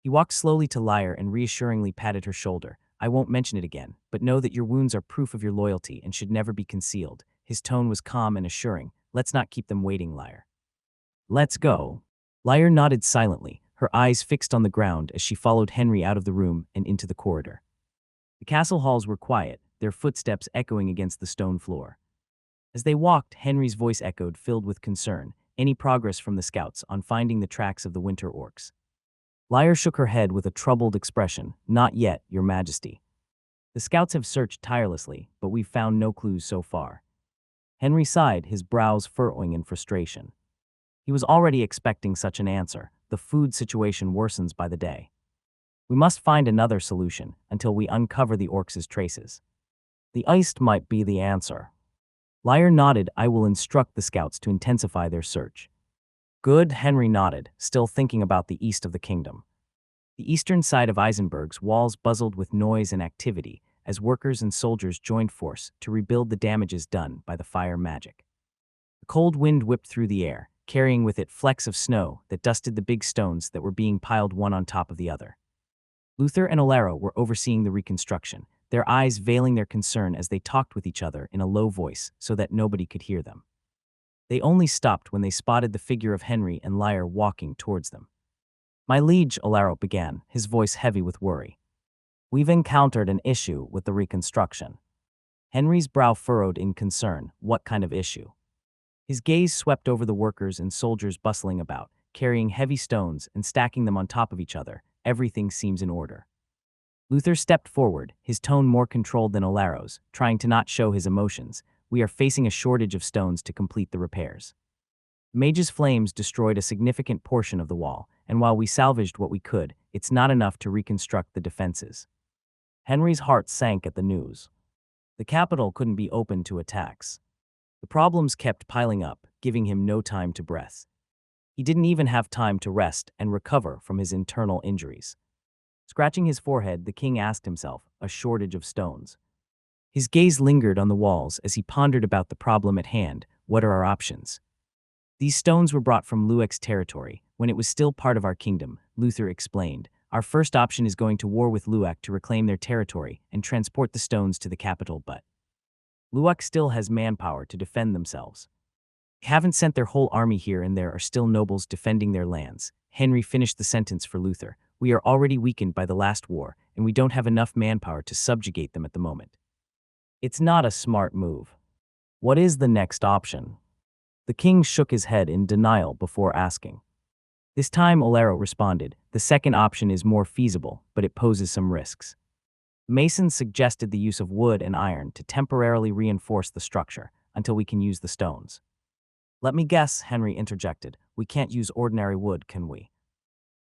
He walked slowly to Lyre and reassuringly patted her shoulder. "I won't mention it again, but know that your wounds are proof of your loyalty and should never be concealed." His tone was calm and assuring. "Let's not keep them waiting, Lyre." "Let's go." Lyre nodded silently, her eyes fixed on the ground as she followed Henry out of the room and into the corridor. The castle halls were quiet, their footsteps echoing against the stone floor. As they walked, Henry's voice echoed, filled with concern. "Any progress from the scouts on finding the tracks of the winter orcs?" Lyre shook her head with a troubled expression. "Not yet, Your Majesty. The scouts have searched tirelessly, but we've found no clues so far." Henry sighed, his brows furrowing in frustration. He was already expecting such an answer. The food situation worsens by the day. We must find another solution until we uncover the orcs' traces. The ice might be the answer. Liar nodded. I will instruct the scouts to intensify their search. Good, Henry nodded, still thinking about the east of the kingdom. The eastern side of Eisenberg's walls buzzed with noise and activity as workers and soldiers joined force to rebuild the damages done by the fire magic. The cold wind whipped through the air, carrying with it flecks of snow that dusted the big stones that were being piled one on top of the other. Luther and Olero were overseeing the reconstruction, their eyes veiling their concern as they talked with each other in a low voice so that nobody could hear them. They only stopped when they spotted the figure of Henry and Liar walking towards them. My liege, Olero began, his voice heavy with worry. We've encountered an issue with the reconstruction. Henry's brow furrowed in concern. What kind of issue? His gaze swept over the workers and soldiers bustling about, carrying heavy stones and stacking them on top of each other. Everything seems in order. Luther stepped forward, his tone more controlled than Olero's, trying to not show his emotions. We are facing a shortage of stones to complete the repairs. Mage's flames destroyed a significant portion of the wall, and while we salvaged what we could, it's not enough to reconstruct the defenses. Henry's heart sank at the news. The capital couldn't be open to attacks. The problems kept piling up, giving him no time to breath. He didn't even have time to rest and recover from his internal injuries. Scratching his forehead, the king asked himself, a shortage of stones. His gaze lingered on the walls as he pondered about the problem at hand. What are our options? These stones were brought from Luek's territory, when it was still part of our kingdom, Luther explained. Our first option is going to war with Luek to reclaim their territory and transport the stones to the capital, but Luek still has manpower to defend themselves. They haven't sent their whole army here, and there are still nobles defending their lands. Henry finished the sentence for Luther. We are already weakened by the last war, and we don't have enough manpower to subjugate them at the moment. It's not a smart move. What is the next option? The king shook his head in denial before asking. This time Olero responded, the second option is more feasible, but it poses some risks. Masons suggested the use of wood and iron to temporarily reinforce the structure until we can use the stones. Let me guess, Henry interjected. We can't use ordinary wood, can we?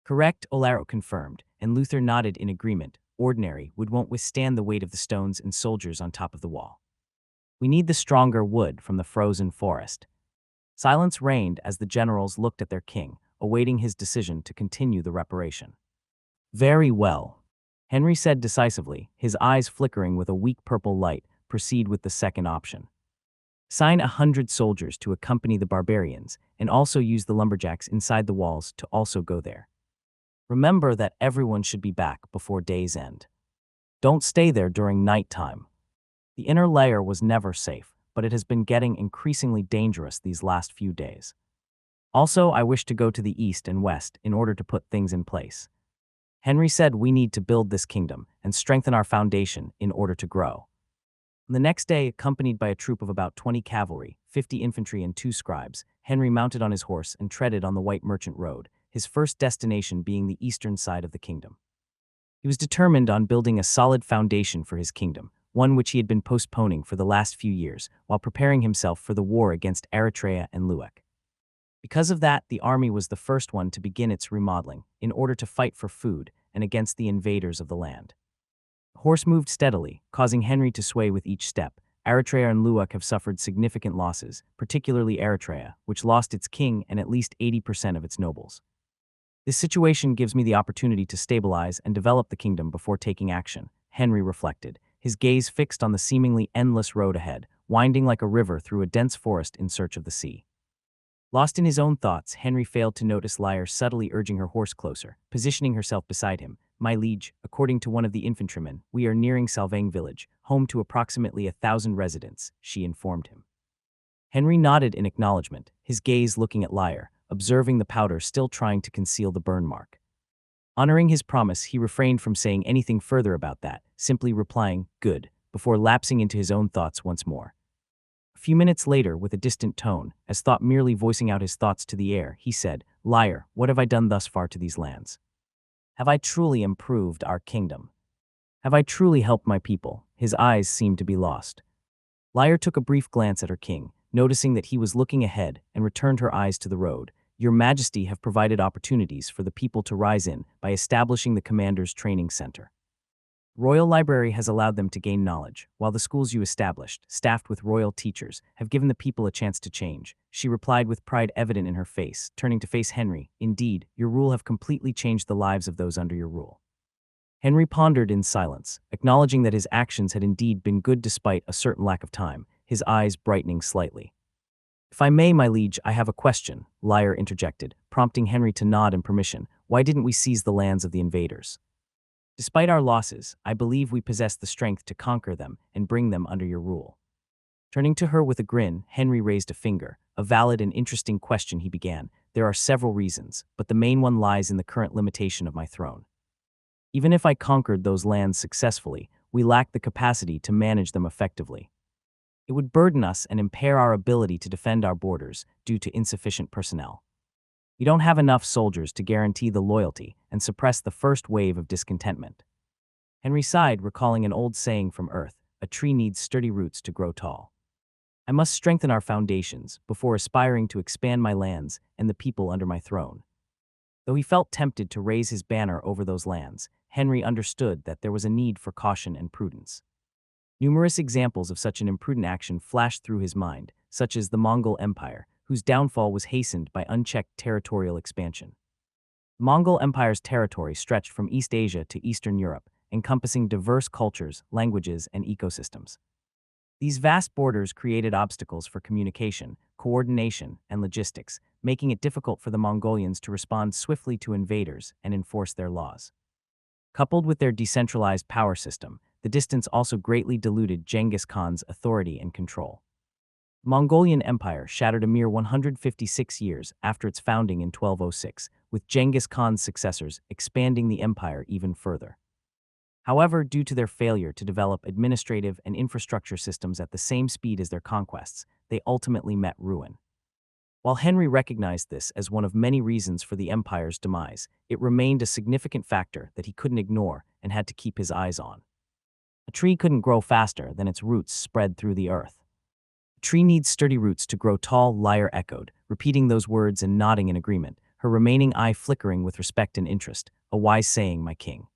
Correct, Olero confirmed, and Luther nodded in agreement. Ordinary wood won't withstand the weight of the stones and soldiers on top of the wall. We need the stronger wood from the frozen forest. Silence reigned as the generals looked at their king, awaiting his decision to continue the reparation. Very well, Henry said decisively, his eyes flickering with a weak purple light. Proceed with the second option. Assign 100 soldiers to accompany the barbarians, and also use the lumberjacks inside the walls to also go there. Remember that everyone should be back before day's end. Don't stay there during nighttime. The inner layer was never safe, but it has been getting increasingly dangerous these last few days. Also, I wish to go to the east and west in order to put things in place. Henry said we need to build this kingdom and strengthen our foundation in order to grow. The next day, accompanied by a troop of about 20 cavalry, 50 infantry and 2 scribes, Henry mounted on his horse and treaded on the White Merchant Road, his first destination being the eastern side of the kingdom. He was determined on building a solid foundation for his kingdom, one which he had been postponing for the last few years while preparing himself for the war against Eritrea and Luek. Because of that, the army was the first one to begin its remodeling in order to fight for food and against the invaders of the land. The horse moved steadily, causing Henry to sway with each step. Eritrea and Luek have suffered significant losses, particularly Eritrea, which lost its king and at least 80% of its nobles. This situation gives me the opportunity to stabilize and develop the kingdom before taking action, Henry reflected, his gaze fixed on the seemingly endless road ahead, winding like a river through a dense forest in search of the sea. Lost in his own thoughts, Henry failed to notice Liar subtly urging her horse closer, positioning herself beside him. My liege, according to one of the infantrymen, we are nearing Salvang village, home to approximately 1,000 residents, she informed him. Henry nodded in acknowledgement, his gaze looking at Liar, observing the powder still trying to conceal the burn mark. Honoring his promise, he refrained from saying anything further about that, simply replying, good, before lapsing into his own thoughts once more. A few minutes later, with a distant tone, as thought merely voicing out his thoughts to the air, he said, Liar, what have I done thus far to these lands? Have I truly improved our kingdom? Have I truly helped my people? His eyes seemed to be lost. Liar took a brief glance at her king, noticing that he was looking ahead, and returned her eyes to the road. Your Majesty have provided opportunities for the people to rise in by establishing the Commander's Training Center. Royal Library has allowed them to gain knowledge, while the schools you established, staffed with royal teachers, have given the people a chance to change. She replied with pride evident in her face, turning to face Henry. Indeed, your rule have completely changed the lives of those under your rule. Henry pondered in silence, acknowledging that his actions had indeed been good despite a certain lack of time, his eyes brightening slightly. If I may, my liege, I have a question, Lyre interjected, prompting Henry to nod in permission. Why didn't we seize the lands of the invaders? Despite our losses, I believe we possess the strength to conquer them and bring them under your rule. Turning to her with a grin, Henry raised a finger. A valid and interesting question, he began. There are several reasons, but the main one lies in the current limitation of my throne. Even if I conquered those lands successfully, we lack the capacity to manage them effectively. It would burden us and impair our ability to defend our borders due to insufficient personnel. We don't have enough soldiers to guarantee the loyalty and suppress the first wave of discontentment. Henry sighed, recalling an old saying from Earth, a tree needs sturdy roots to grow tall. I must strengthen our foundations before aspiring to expand my lands and the people under my throne. Though he felt tempted to raise his banner over those lands, Henry understood that there was a need for caution and prudence. Numerous examples of such an imprudent action flashed through his mind, such as the Mongol Empire, whose downfall was hastened by unchecked territorial expansion. The Mongol Empire's territory stretched from East Asia to Eastern Europe, encompassing diverse cultures, languages, and ecosystems. These vast borders created obstacles for communication, coordination, and logistics, making it difficult for the Mongolians to respond swiftly to invaders and enforce their laws. Coupled with their decentralized power system, the distance also greatly diluted Genghis Khan's authority and control. The Mongolian Empire shattered a mere 156 years after its founding in 1206, with Genghis Khan's successors expanding the empire even further. However, due to their failure to develop administrative and infrastructure systems at the same speed as their conquests, they ultimately met ruin. While Henry recognized this as one of many reasons for the empire's demise, it remained a significant factor that he couldn't ignore and had to keep his eyes on. A tree couldn't grow faster than its roots spread through the earth. A tree needs sturdy roots to grow tall, Lyre echoed, repeating those words and nodding in agreement, her remaining eye flickering with respect and interest. A wise saying, my king.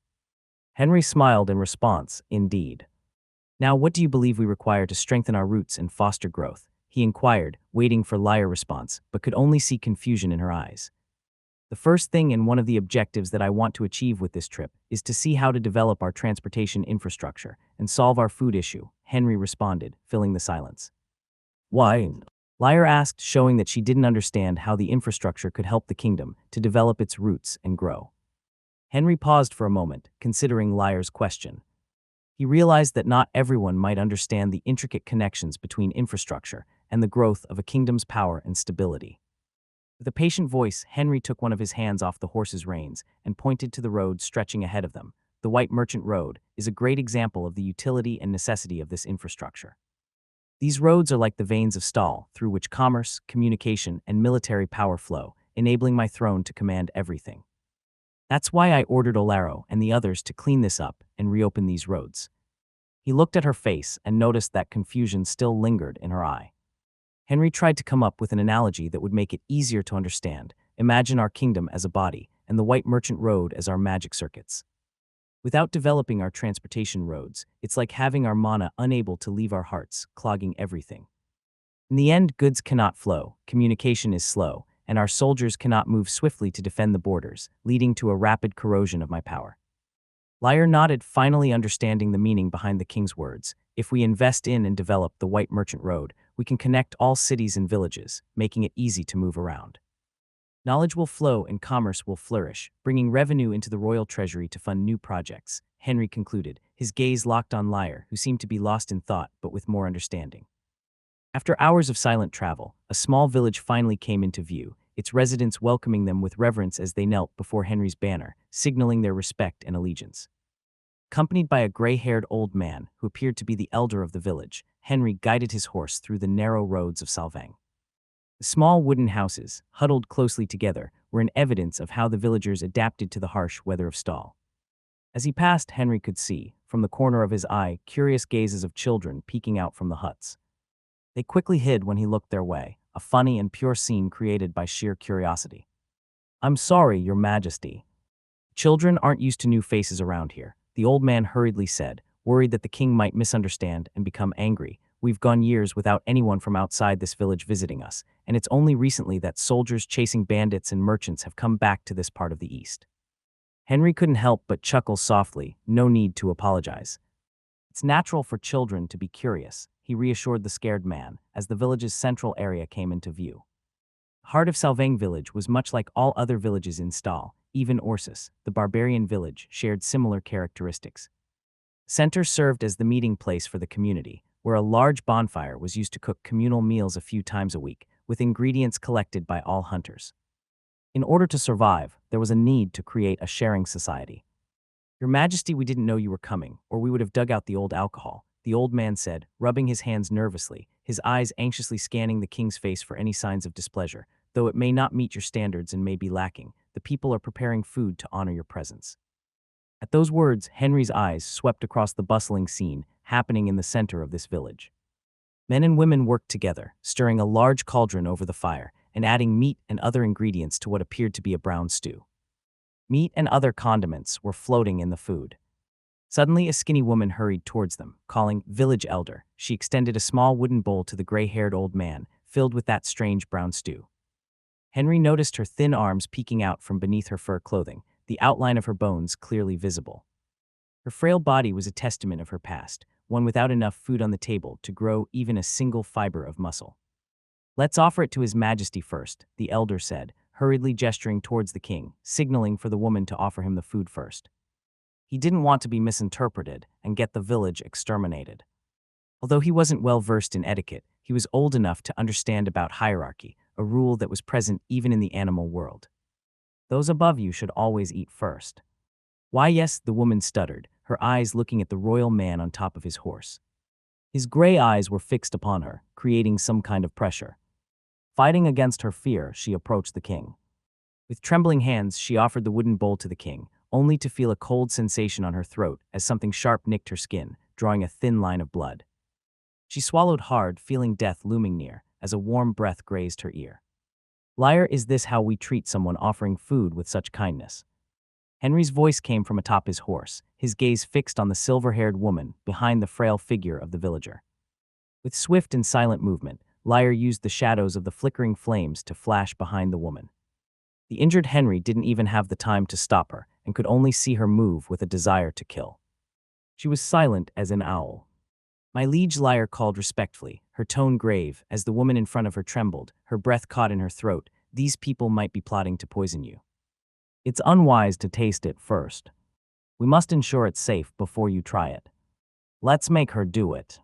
Henry smiled in response, indeed. Now, what do you believe we require to strengthen our roots and foster growth? He inquired, waiting for Lyre's response, but could only see confusion in her eyes. The first thing and one of the objectives that I want to achieve with this trip is to see how to develop our transportation infrastructure and solve our food issue, Henry responded, filling the silence. Why? Lyre asked, showing that she didn't understand how the infrastructure could help the kingdom to develop its roots and grow. Henry paused for a moment, considering Lyre's question. He realized that not everyone might understand the intricate connections between infrastructure and the growth of a kingdom's power and stability. With a patient voice, Henry took one of his hands off the horse's reins and pointed to the road stretching ahead of them. The White Merchant Road is a great example of the utility and necessity of this infrastructure. These roads are like the veins of Stahl, through which commerce, communication, and military power flow, enabling my throne to command everything. That's why I ordered Olaro and the others to clean this up and reopen these roads. He looked at her face and noticed that confusion still lingered in her eye. Henry tried to come up with an analogy that would make it easier to understand. Imagine our kingdom as a body and the White Merchant Road as our magic circuits. Without developing our transportation roads, it's like having our mana unable to leave our hearts, clogging everything. In the end, goods cannot flow, communication is slow, and our soldiers cannot move swiftly to defend the borders, leading to a rapid corrosion of my power. Lyre nodded, finally understanding the meaning behind the king's words. If we invest in and develop the White Merchant Road, we can connect all cities and villages, making it easy to move around. Knowledge will flow and commerce will flourish, bringing revenue into the royal treasury to fund new projects, Henry concluded, his gaze locked on Lyre, who seemed to be lost in thought but with more understanding. After hours of silent travel, a small village finally came into view, its residents welcoming them with reverence as they knelt before Henry's banner, signaling their respect and allegiance. Accompanied by a gray-haired old man who appeared to be the elder of the village, Henry guided his horse through the narrow roads of Salvang. The small wooden houses, huddled closely together, were an evidence of how the villagers adapted to the harsh weather of Stahl. As he passed, Henry could see, from the corner of his eye, curious gazes of children peeking out from the huts. They quickly hid when he looked their way, a funny and pure scene created by sheer curiosity. "I'm sorry, Your Majesty. Children aren't used to new faces around here," the old man hurriedly said, worried that the king might misunderstand and become angry. "We've gone years without anyone from outside this village visiting us, and it's only recently that soldiers chasing bandits and merchants have come back to this part of the East." Henry couldn't help but chuckle softly, no need to apologize. "It's natural for children to be curious," he reassured the scared man as the village's central area came into view. The heart of Salvang village was much like all other villages in Stal, even Orsis, the barbarian village, shared similar characteristics. Center served as the meeting place for the community, where a large bonfire was used to cook communal meals a few times a week, with ingredients collected by all hunters. In order to survive, there was a need to create a sharing society. "Your Majesty, we didn't know you were coming, or we would have dug out the old alcohol," the old man said, rubbing his hands nervously, his eyes anxiously scanning the king's face for any signs of displeasure. "Though it may not meet your standards and may be lacking, the people are preparing food to honor your presence." At those words, Henry's eyes swept across the bustling scene happening in the center of this village. Men and women worked together, stirring a large cauldron over the fire and adding meat and other ingredients to what appeared to be a brown stew. Meat and other condiments were floating in the food. Suddenly, a skinny woman hurried towards them, calling, "Village elder." She extended a small wooden bowl to the gray-haired old man, filled with that strange brown stew. Henry noticed her thin arms peeking out from beneath her fur clothing, the outline of her bones clearly visible. Her frail body was a testament of her past, one without enough food on the table to grow even a single fiber of muscle. "Let's offer it to His Majesty first," the elder said, hurriedly gesturing towards the king, signaling for the woman to offer him the food first. He didn't want to be misinterpreted and get the village exterminated. Although he wasn't well versed in etiquette, he was old enough to understand about hierarchy, a rule that was present even in the animal world. "Those above you should always eat first." "Why, yes," the woman stuttered, her eyes looking at the royal man on top of his horse. His gray eyes were fixed upon her, creating some kind of pressure. Fighting against her fear, she approached the king. With trembling hands, she offered the wooden bowl to the king, only to feel a cold sensation on her throat as something sharp nicked her skin, drawing a thin line of blood. She swallowed hard, feeling death looming near, as a warm breath grazed her ear. "Liar, is this how we treat someone offering food with such kindness?" Henry's voice came from atop his horse, his gaze fixed on the silver-haired woman behind the frail figure of the villager. With swift and silent movement, Liar used the shadows of the flickering flames to flash behind the woman. The injured Henry didn't even have the time to stop her and could only see her move with a desire to kill. She was silent as an owl. "My liege," Liar called respectfully, her tone grave as the woman in front of her trembled, her breath caught in her throat. "These people might be plotting to poison you. It's unwise to taste it first. We must ensure it's safe before you try it. Let's make her do it."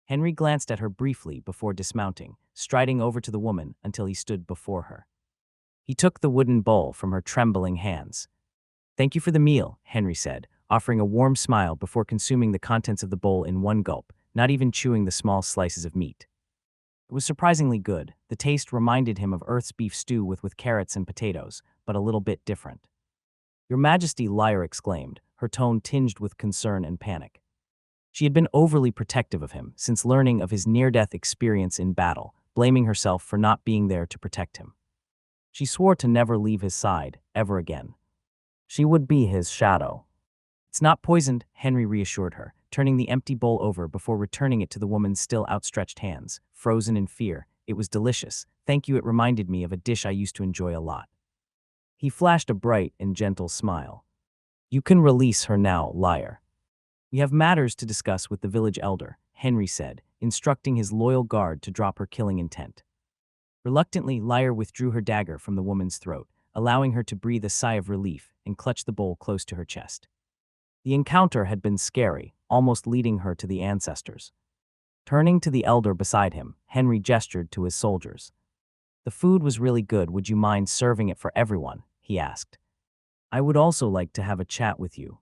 Henry glanced at her briefly before dismounting, striding over to the woman until he stood before her. He took the wooden bowl from her trembling hands. "Thank you for the meal," Henry said, offering a warm smile before consuming the contents of the bowl in one gulp, not even chewing the small slices of meat. It was surprisingly good. The taste reminded him of Earth's beef stew with carrots and potatoes, but a little bit different. "Your Majesty," Liar exclaimed, her tone tinged with concern and panic. She had been overly protective of him since learning of his near-death experience in battle, blaming herself for not being there to protect him. She swore to never leave his side, ever again. She would be his shadow. "It's not poisoned," Henry reassured her, turning the empty bowl over before returning it to the woman's still outstretched hands, frozen in fear. "It was delicious. Thank you, it reminded me of a dish I used to enjoy a lot." He flashed a bright and gentle smile. "You can release her now, Liar. We have matters to discuss with the village elder," Henry said, instructing his loyal guard to drop her killing intent. Reluctantly, Liar withdrew her dagger from the woman's throat, allowing her to breathe a sigh of relief and clutch the bowl close to her chest. The encounter had been scary, almost leading her to the ancestors. Turning to the elder beside him, Henry gestured to his soldiers. "The food was really good. Would you mind serving it for everyone?" he asked. "I would also like to have a chat with you.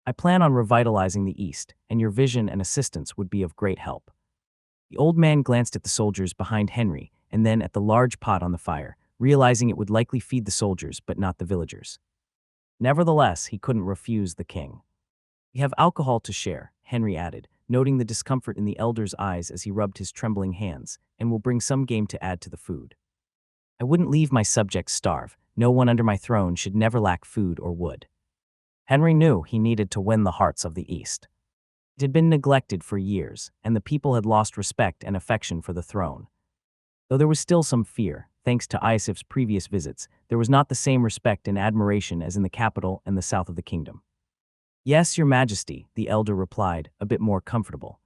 I plan on revitalizing the East, and your vision and assistance would be of great help." The old man glanced at the soldiers behind Henry and then at the large pot on the fire, realizing it would likely feed the soldiers but not the villagers. Nevertheless, he couldn't refuse the king. "We have alcohol to share," Henry added, noting the discomfort in the elder's eyes as he rubbed his trembling hands, and will bring some game to add to the food. I wouldn't leave my subjects starve. No one under my throne should never lack food or wood. Henry knew he needed to win the hearts of the East. It had been neglected for years, and the people had lost respect and affection for the throne. Though there was still some fear, thanks to Aesif's previous visits, there was not the same respect and admiration as in the capital and the south of the kingdom. "Yes, your majesty," the elder replied, a bit more comfortable.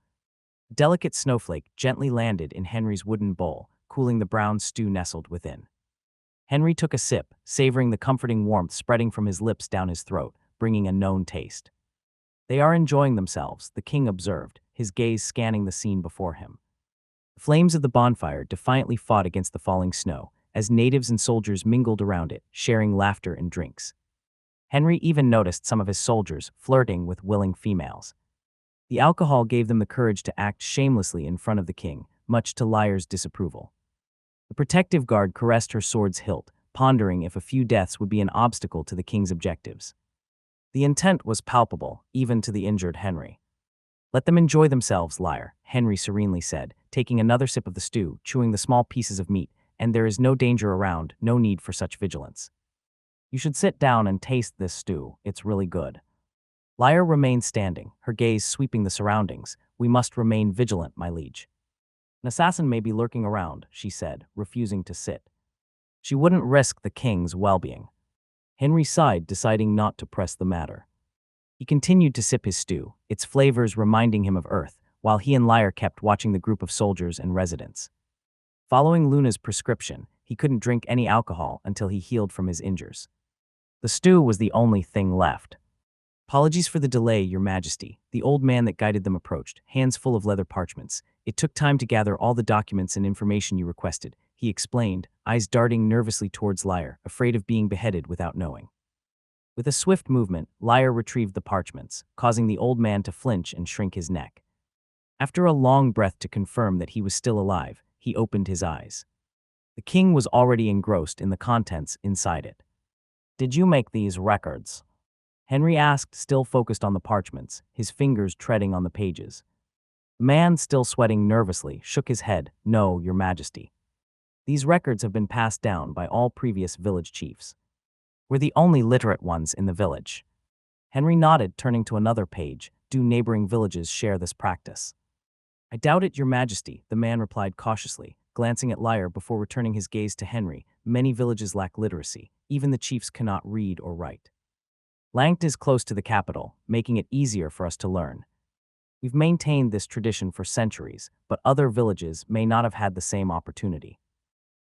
A delicate snowflake gently landed in Henry's wooden bowl, cooling the brown stew nestled within. Henry took a sip, savoring the comforting warmth spreading from his lips down his throat, bringing a known taste. "They are enjoying themselves," the king observed, his gaze scanning the scene before him. The flames of the bonfire defiantly fought against the falling snow, as natives and soldiers mingled around it, sharing laughter and drinks. Henry even noticed some of his soldiers flirting with willing females. The alcohol gave them the courage to act shamelessly in front of the king, much to Lyre's disapproval. The protective guard caressed her sword's hilt, pondering if a few deaths would be an obstacle to the king's objectives. The intent was palpable, even to the injured Henry. "Let them enjoy themselves, Lyre," Henry serenely said, taking another sip of the stew, chewing the small pieces of meat, "and there is no danger around, no need for such vigilance. You should sit down and taste this stew, it's really good." Lyre remained standing, her gaze sweeping the surroundings. "We must remain vigilant, my liege. An assassin may be lurking around," she said, refusing to sit. She wouldn't risk the king's well-being. Henry sighed, deciding not to press the matter. He continued to sip his stew, its flavors reminding him of Earth, while he and Lyre kept watching the group of soldiers and residents. Following Luna's prescription, he couldn't drink any alcohol until he healed from his injuries. The stew was the only thing left. "Apologies for the delay, your majesty," the old man that guided them approached, hands full of leather parchments. "It took time to gather all the documents and information you requested," he explained, eyes darting nervously towards Lyre, afraid of being beheaded without knowing. With a swift movement, Lyre retrieved the parchments, causing the old man to flinch and shrink his neck. After a long breath to confirm that he was still alive, he opened his eyes. The king was already engrossed in the contents inside it. "Did you make these records?" Henry asked, still focused on the parchments, his fingers treading on the pages. The man, still sweating nervously, shook his head. "No, your majesty. These records have been passed down by all previous village chiefs. We're the only literate ones in the village." Henry nodded, turning to another page. "Do neighboring villages share this practice?" "I doubt it, your majesty," the man replied cautiously, glancing at Lyre before returning his gaze to Henry. "Many villages lack literacy. Even the chiefs cannot read or write. Langton is close to the capital, making it easier for us to learn. We've maintained this tradition for centuries, but other villages may not have had the same opportunity."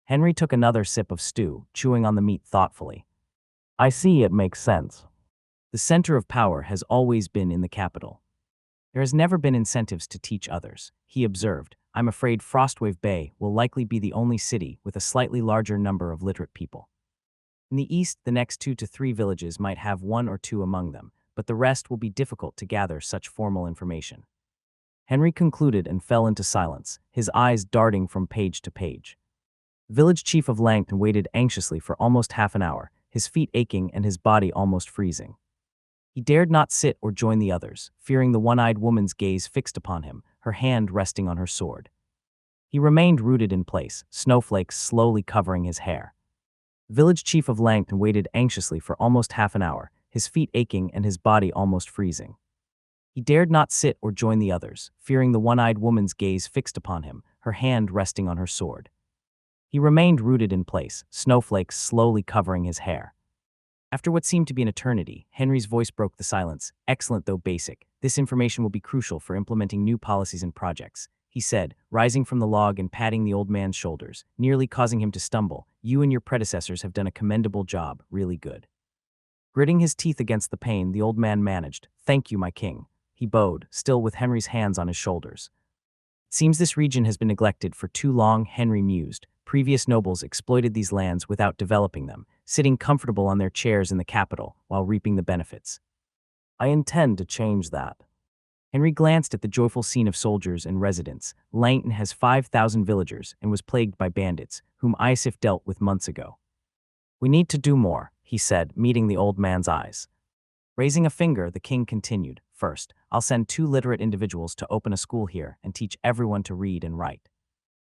Henry took another sip of stew, chewing on the meat thoughtfully. "I see, it makes sense. The center of power has always been in the capital. There has never been incentives to teach others," he observed. "I'm afraid Frostwave Bay will likely be the only city with a slightly larger number of literate people. In the east, the next 2 to 3 villages might have 1 or 2 among them, but the rest will be difficult to gather such formal information." Henry concluded and fell into silence, his eyes darting from page to page. The village chief of Langton waited anxiously for almost half an hour, his feet aching and his body almost freezing. He dared not sit or join the others, fearing the one-eyed woman's gaze fixed upon him, her hand resting on her sword. He remained rooted in place, snowflakes slowly covering his hair. The village chief of Langton waited anxiously for almost half an hour, his feet aching and his body almost freezing. He dared not sit or join the others, fearing the one-eyed woman's gaze fixed upon him, her hand resting on her sword. He remained rooted in place, snowflakes slowly covering his hair. After what seemed to be an eternity, Henry's voice broke the silence. "Excellent though basic, this information will be crucial for implementing new policies and projects," he said, rising from the log and patting the old man's shoulders, nearly causing him to stumble. "You and your predecessors have done a commendable job, really good." Gritting his teeth against the pain, the old man managed. "Thank you, my king." He bowed, still with Henry's hands on his shoulders. "It seems this region has been neglected for too long," Henry mused. "Previous nobles exploited these lands without developing them, sitting comfortable on their chairs in the capital while reaping the benefits. I intend to change that." Henry glanced at the joyful scene of soldiers and residents. Langton has 5,000 villagers and was plagued by bandits, whom Aesif dealt with months ago. "We need to do more," he said, meeting the old man's eyes. Raising a finger, the king continued. First, I'll send 2 literate individuals to open a school here and teach everyone to read and write.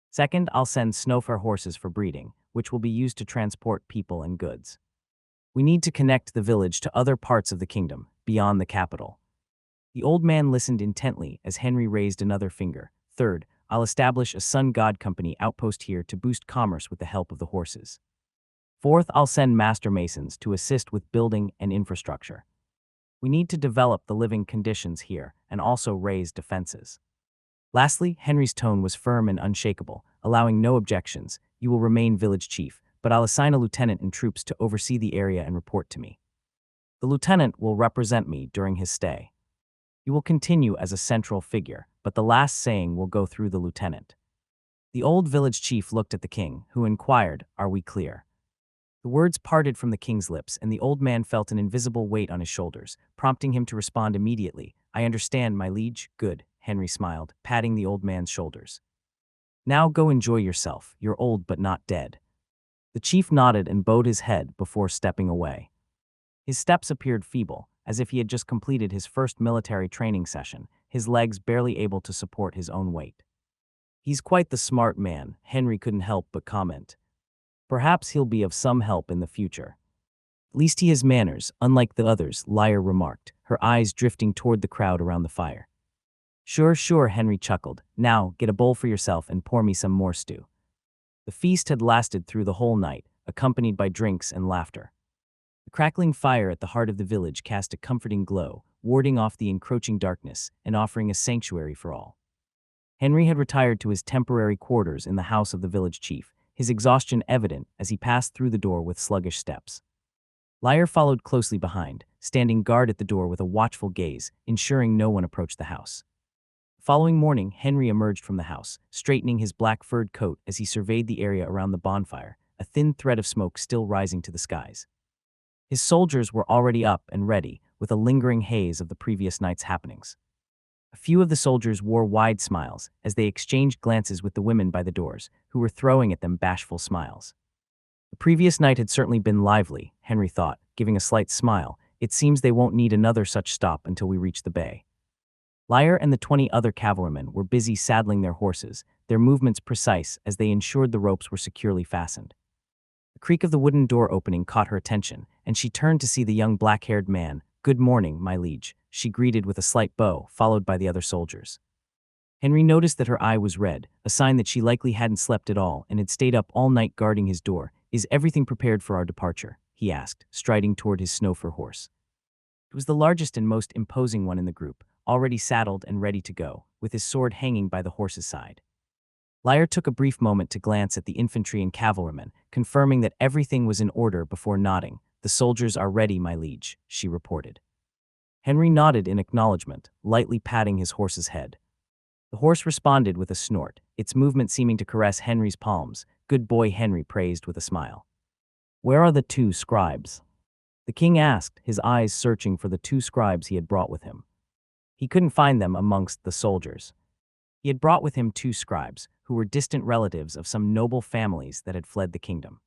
Second, I'll send snowfare horses for breeding, which will be used to transport people and goods. We need to connect the village to other parts of the kingdom, beyond the capital. The old man listened intently as Henry raised another finger. Third, I'll establish a sun god company outpost here to boost commerce with the help of the horses. Fourth, I'll send master masons to assist with building and infrastructure. We need to develop the living conditions here and also raise defenses. Lastly, Henry's tone was firm and unshakable, allowing no objections. You will remain village chief, but I'll assign a lieutenant and troops to oversee the area and report to me. The lieutenant will represent me during his stay. You will continue as a central figure, but the last saying will go through the lieutenant. The old village chief looked at the king, who inquired, "Are we clear?" The words parted from the king's lips, and the old man felt an invisible weight on his shoulders, prompting him to respond immediately. "I understand, my liege." "Good," Henry smiled, patting the old man's shoulders. "Now go enjoy yourself. You're old but not dead." The chief nodded and bowed his head before stepping away. His steps appeared feeble, as if he had just completed his first military training session, his legs barely able to support his own weight. "He's quite the smart man," Henry couldn't help but comment. "Perhaps he'll be of some help in the future. At least he has manners, unlike the others," Lyre remarked, her eyes drifting toward the crowd around the fire. Sure, Henry chuckled. "Now, get a bowl for yourself and pour me some more stew." The feast had lasted through the whole night, accompanied by drinks and laughter. The crackling fire at the heart of the village cast a comforting glow, warding off the encroaching darkness and offering a sanctuary for all. Henry had retired to his temporary quarters in the house of the village chief, his exhaustion evident as he passed through the door with sluggish steps. Lyre followed closely behind, standing guard at the door with a watchful gaze, ensuring no one approached the house. The following morning, Henry emerged from the house, straightening his black furred coat as he surveyed the area around the bonfire, a thin thread of smoke still rising to the skies. His soldiers were already up and ready, with a lingering haze of the previous night's happenings. A few of the soldiers wore wide smiles as they exchanged glances with the women by the doors, who were throwing at them bashful smiles. The previous night had certainly been lively, Henry thought, giving a slight smile. It seems they won't need another such stop until we reach the bay. Lyre and the 20 other cavalrymen were busy saddling their horses, their movements precise as they ensured the ropes were securely fastened. The creak of the wooden door opening caught her attention, and she turned to see the young black-haired man. "Good morning, my liege," she greeted with a slight bow, followed by the other soldiers. Henry noticed that her eye was red, a sign that she likely hadn't slept at all and had stayed up all night guarding his door. "Is everything prepared for our departure?" he asked, striding toward his snowfur horse. It was the largest and most imposing one in the group, already saddled and ready to go, with his sword hanging by the horse's side. Lyre took a brief moment to glance at the infantry and cavalrymen, confirming that everything was in order before nodding. "The soldiers are ready, my liege," she reported. Henry nodded in acknowledgement, lightly patting his horse's head. The horse responded with a snort, its movement seeming to caress Henry's palms. "Good boy," Henry praised with a smile. "Where are the 2 scribes?" the king asked, his eyes searching for the 2 scribes he had brought with him. He couldn't find them amongst the soldiers. He had brought with him 2 scribes, who were distant relatives of some noble families that had fled the kingdom.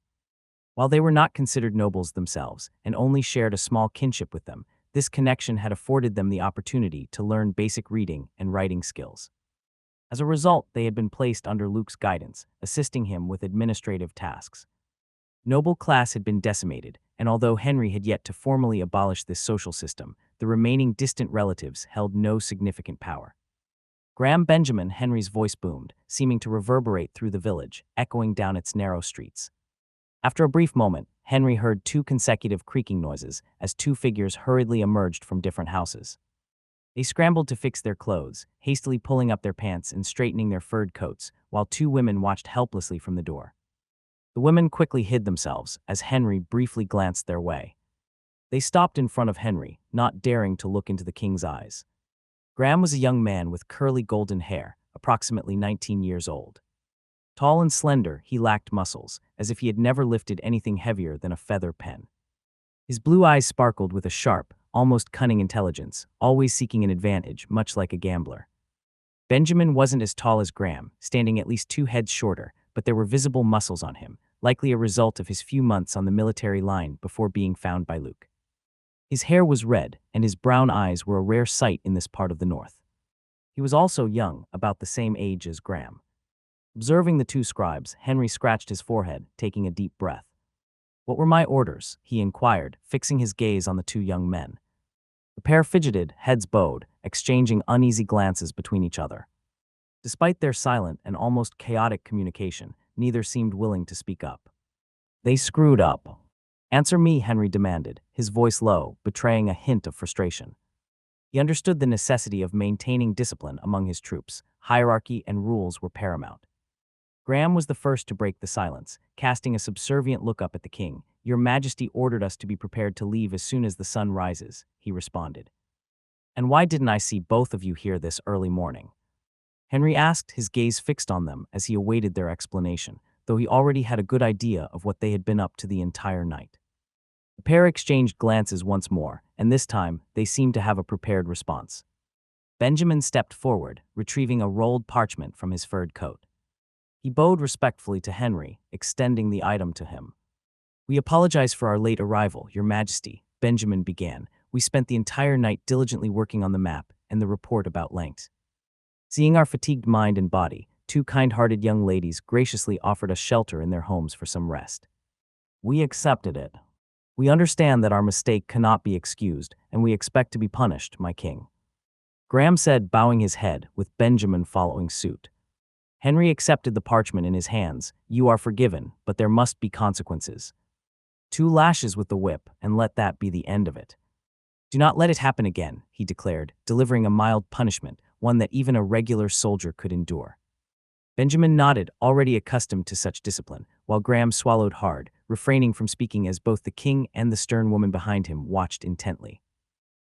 While they were not considered nobles themselves, and only shared a small kinship with them, this connection had afforded them the opportunity to learn basic reading and writing skills. As a result, they had been placed under Luke's guidance, assisting him with administrative tasks. Noble class had been decimated, and although Henry had yet to formally abolish this social system, the remaining distant relatives held no significant power. "Graham Benjamin," Henry's voice boomed, seeming to reverberate through the village, echoing down its narrow streets. After a brief moment, Henry heard 2 consecutive creaking noises as 2 figures hurriedly emerged from different houses. They scrambled to fix their clothes, hastily pulling up their pants and straightening their furred coats, while 2 women watched helplessly from the door. The women quickly hid themselves as Henry briefly glanced their way. They stopped in front of Henry, not daring to look into the king's eyes. Graham was a young man with curly golden hair, approximately 19 years old. Tall and slender, he lacked muscles, as if he had never lifted anything heavier than a feather pen. His blue eyes sparkled with a sharp, almost cunning intelligence, always seeking an advantage, much like a gambler. Benjamin wasn't as tall as Graham, standing at least 2 heads shorter, but there were visible muscles on him, likely a result of his few months on the military line before being found by Luke. His hair was red, and his brown eyes were a rare sight in this part of the north. He was also young, about the same age as Graham. Observing the two scribes, Henry scratched his forehead, taking a deep breath. "What were my orders?" he inquired, fixing his gaze on the two young men. The pair fidgeted, heads bowed, exchanging uneasy glances between each other. Despite their silent and almost chaotic communication, neither seemed willing to speak up. "They screwed up." "Answer me," Henry demanded, his voice low, betraying a hint of frustration. He understood the necessity of maintaining discipline among his troops. Hierarchy and rules were paramount. Graham was the first to break the silence, casting a subservient look up at the king. "Your Majesty ordered us to be prepared to leave as soon as the sun rises," he responded. "And why didn't I see both of you here this early morning?" Henry asked, his gaze fixed on them as he awaited their explanation, though he already had a good idea of what they had been up to the entire night. The pair exchanged glances once more, and this time they seemed to have a prepared response. Benjamin stepped forward, retrieving a rolled parchment from his furred coat. He bowed respectfully to Henry, extending the item to him. "We apologize for our late arrival, Your Majesty," Benjamin began. "We spent the entire night diligently working on the map and the report about lengths. Seeing our fatigued mind and body, two kind-hearted young ladies graciously offered us shelter in their homes for some rest. We accepted it. We understand that our mistake cannot be excused, and we expect to be punished, my king," Graham said, bowing his head, with Benjamin following suit. Henry accepted the parchment in his hands. "You are forgiven, but there must be consequences. 2 lashes with the whip, and let that be the end of it." "Do not let it happen again," he declared, delivering a mild punishment, one that even a regular soldier could endure. Benjamin nodded, already accustomed to such discipline, while Graham swallowed hard, refraining from speaking as both the king and the stern woman behind him watched intently.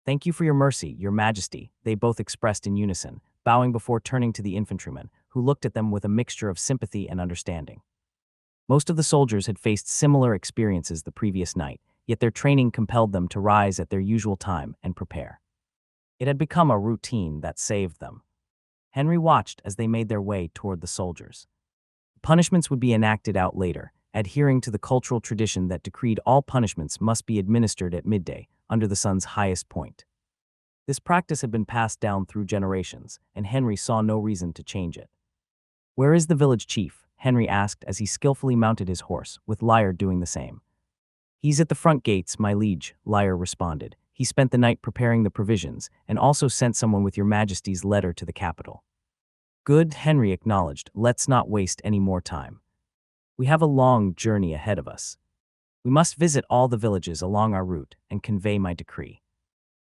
"Thank you for your mercy, Your Majesty," they both expressed in unison, bowing before turning to the infantryman, who looked at them with a mixture of sympathy and understanding. Most of the soldiers had faced similar experiences the previous night, yet their training compelled them to rise at their usual time and prepare. It had become a routine that saved them. Henry watched as they made their way toward the soldiers. Punishments would be enacted out later, adhering to the cultural tradition that decreed all punishments must be administered at midday, under the sun's highest point. This practice had been passed down through generations, and Henry saw no reason to change it. "Where is the village chief?" Henry asked as he skillfully mounted his horse, with Lyre doing the same. "He's at the front gates, my liege," Lyre responded. "He spent the night preparing the provisions, and also sent someone with Your Majesty's letter to the capital." "Good," Henry acknowledged. "Let's not waste any more time. We have a long journey ahead of us. We must visit all the villages along our route and convey my decree.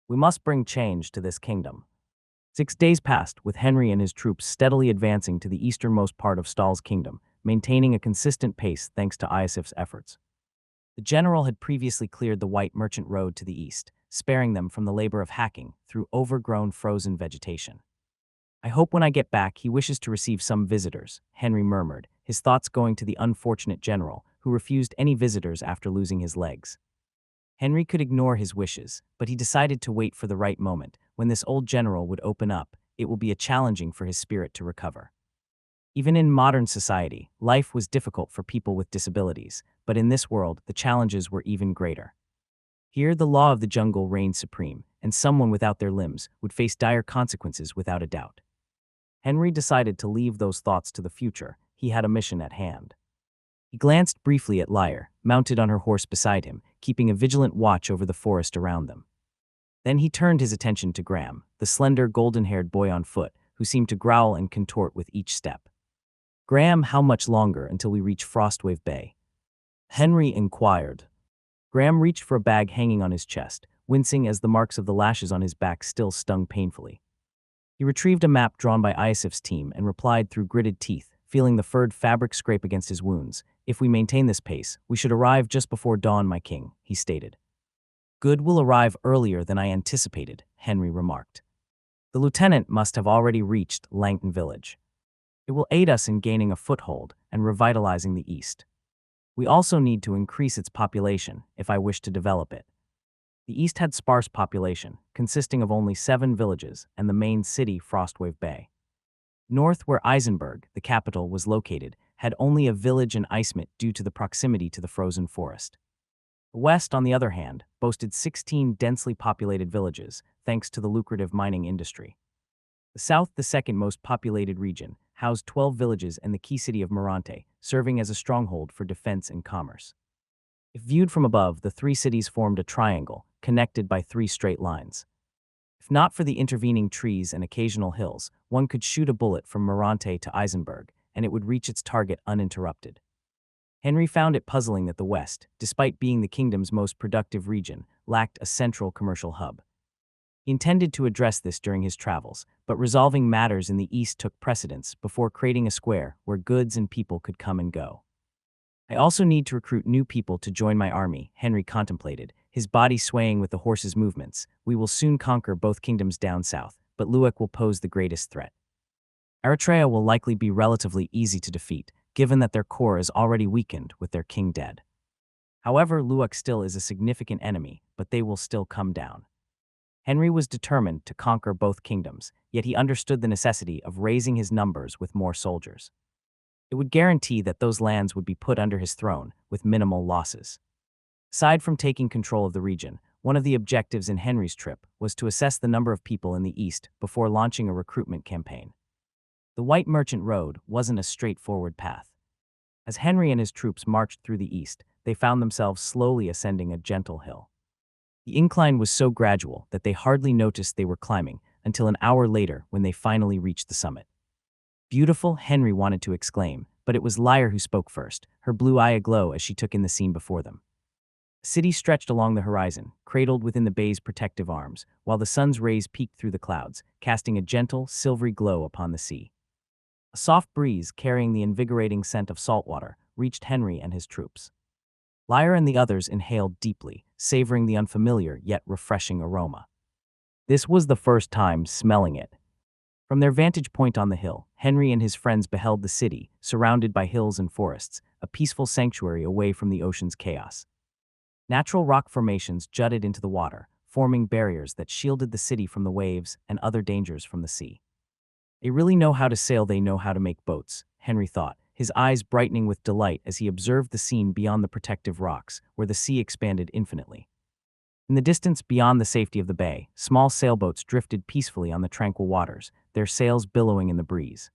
We must bring change to this kingdom." 6 days passed, with Henry and his troops steadily advancing to the easternmost part of Stahl's kingdom, maintaining a consistent pace thanks to Iosif's efforts. The general had previously cleared the White Merchant Road to the east, sparing them from the labor of hacking through overgrown frozen vegetation. "I hope when I get back he wishes to receive some visitors," Henry murmured, his thoughts going to the unfortunate general, who refused any visitors after losing his legs. Henry could ignore his wishes, but he decided to wait for the right moment. When this old general would open up, it will be challenging for his spirit to recover. Even in modern society, life was difficult for people with disabilities, but in this world, the challenges were even greater. Here, the law of the jungle reigned supreme, and someone without their limbs would face dire consequences without a doubt. Henry decided to leave those thoughts to the future. He had a mission at hand. He glanced briefly at Lyre, mounted on her horse beside him, keeping a vigilant watch over the forest around them. Then he turned his attention to Graham, the slender, golden-haired boy on foot, who seemed to growl and contort with each step. "Graham, how much longer until we reach Frostwave Bay?" Henry inquired. Graham reached for a bag hanging on his chest, wincing as the marks of the lashes on his back still stung painfully. He retrieved a map drawn by Iosif's team and replied through gritted teeth, feeling the furred fabric scrape against his wounds. "If we maintain this pace, we should arrive just before dawn, my king," he stated. "Good will arrive earlier than I anticipated," Henry remarked. "The lieutenant must have already reached Langton Village. It will aid us in gaining a foothold and revitalizing the East. We also need to increase its population if I wish to develop it." The East had sparse population, consisting of only 7 villages and the main city, Frostwave Bay. North, where Eisenberg, the capital, was located, had only a village and Icemit due to the proximity to the frozen forest. The west, on the other hand, boasted 16 densely populated villages, thanks to the lucrative mining industry. The south, the second most populated region, housed 12 villages and the key city of Morante, serving as a stronghold for defense and commerce. If viewed from above, the three cities formed a triangle, connected by three straight lines. If not for the intervening trees and occasional hills, one could shoot a bullet from Morante to Eisenberg, and it would reach its target uninterrupted. Henry found it puzzling that the West, despite being the kingdom's most productive region, lacked a central commercial hub. He intended to address this during his travels, but resolving matters in the East took precedence before creating a square where goods and people could come and go. I also need to recruit new people to join my army, Henry contemplated, his body swaying with the horse's movements. We will soon conquer both kingdoms down south, but Luwak will pose the greatest threat. Eritrea will likely be relatively easy to defeat, given that their core is already weakened with their king dead. However, Luwak still is a significant enemy, but they will still come down. Henry was determined to conquer both kingdoms, yet he understood the necessity of raising his numbers with more soldiers. It would guarantee that those lands would be put under his throne with minimal losses. Aside from taking control of the region, one of the objectives in Henry's trip was to assess the number of people in the East before launching a recruitment campaign. The White Merchant Road wasn't a straightforward path. As Henry and his troops marched through the East, they found themselves slowly ascending a gentle hill. The incline was so gradual that they hardly noticed they were climbing until an hour later when they finally reached the summit. Beautiful, Henry wanted to exclaim, but it was Lyre who spoke first, her blue eye aglow as she took in the scene before them. The city stretched along the horizon, cradled within the bay's protective arms, while the sun's rays peeked through the clouds, casting a gentle, silvery glow upon the sea. A soft breeze, carrying the invigorating scent of salt water, reached Henry and his troops. Lyre and the others inhaled deeply, savoring the unfamiliar yet refreshing aroma. This was the first time smelling it. From their vantage point on the hill, Henry and his friends beheld the city, surrounded by hills and forests, a peaceful sanctuary away from the ocean's chaos. Natural rock formations jutted into the water, forming barriers that shielded the city from the waves and other dangers from the sea. They really know how to sail, they know how to make boats, Henry thought, his eyes brightening with delight as he observed the scene beyond the protective rocks, where the sea expanded infinitely. In the distance beyond the safety of the bay, small sailboats drifted peacefully on the tranquil waters, their sails billowing in the breeze.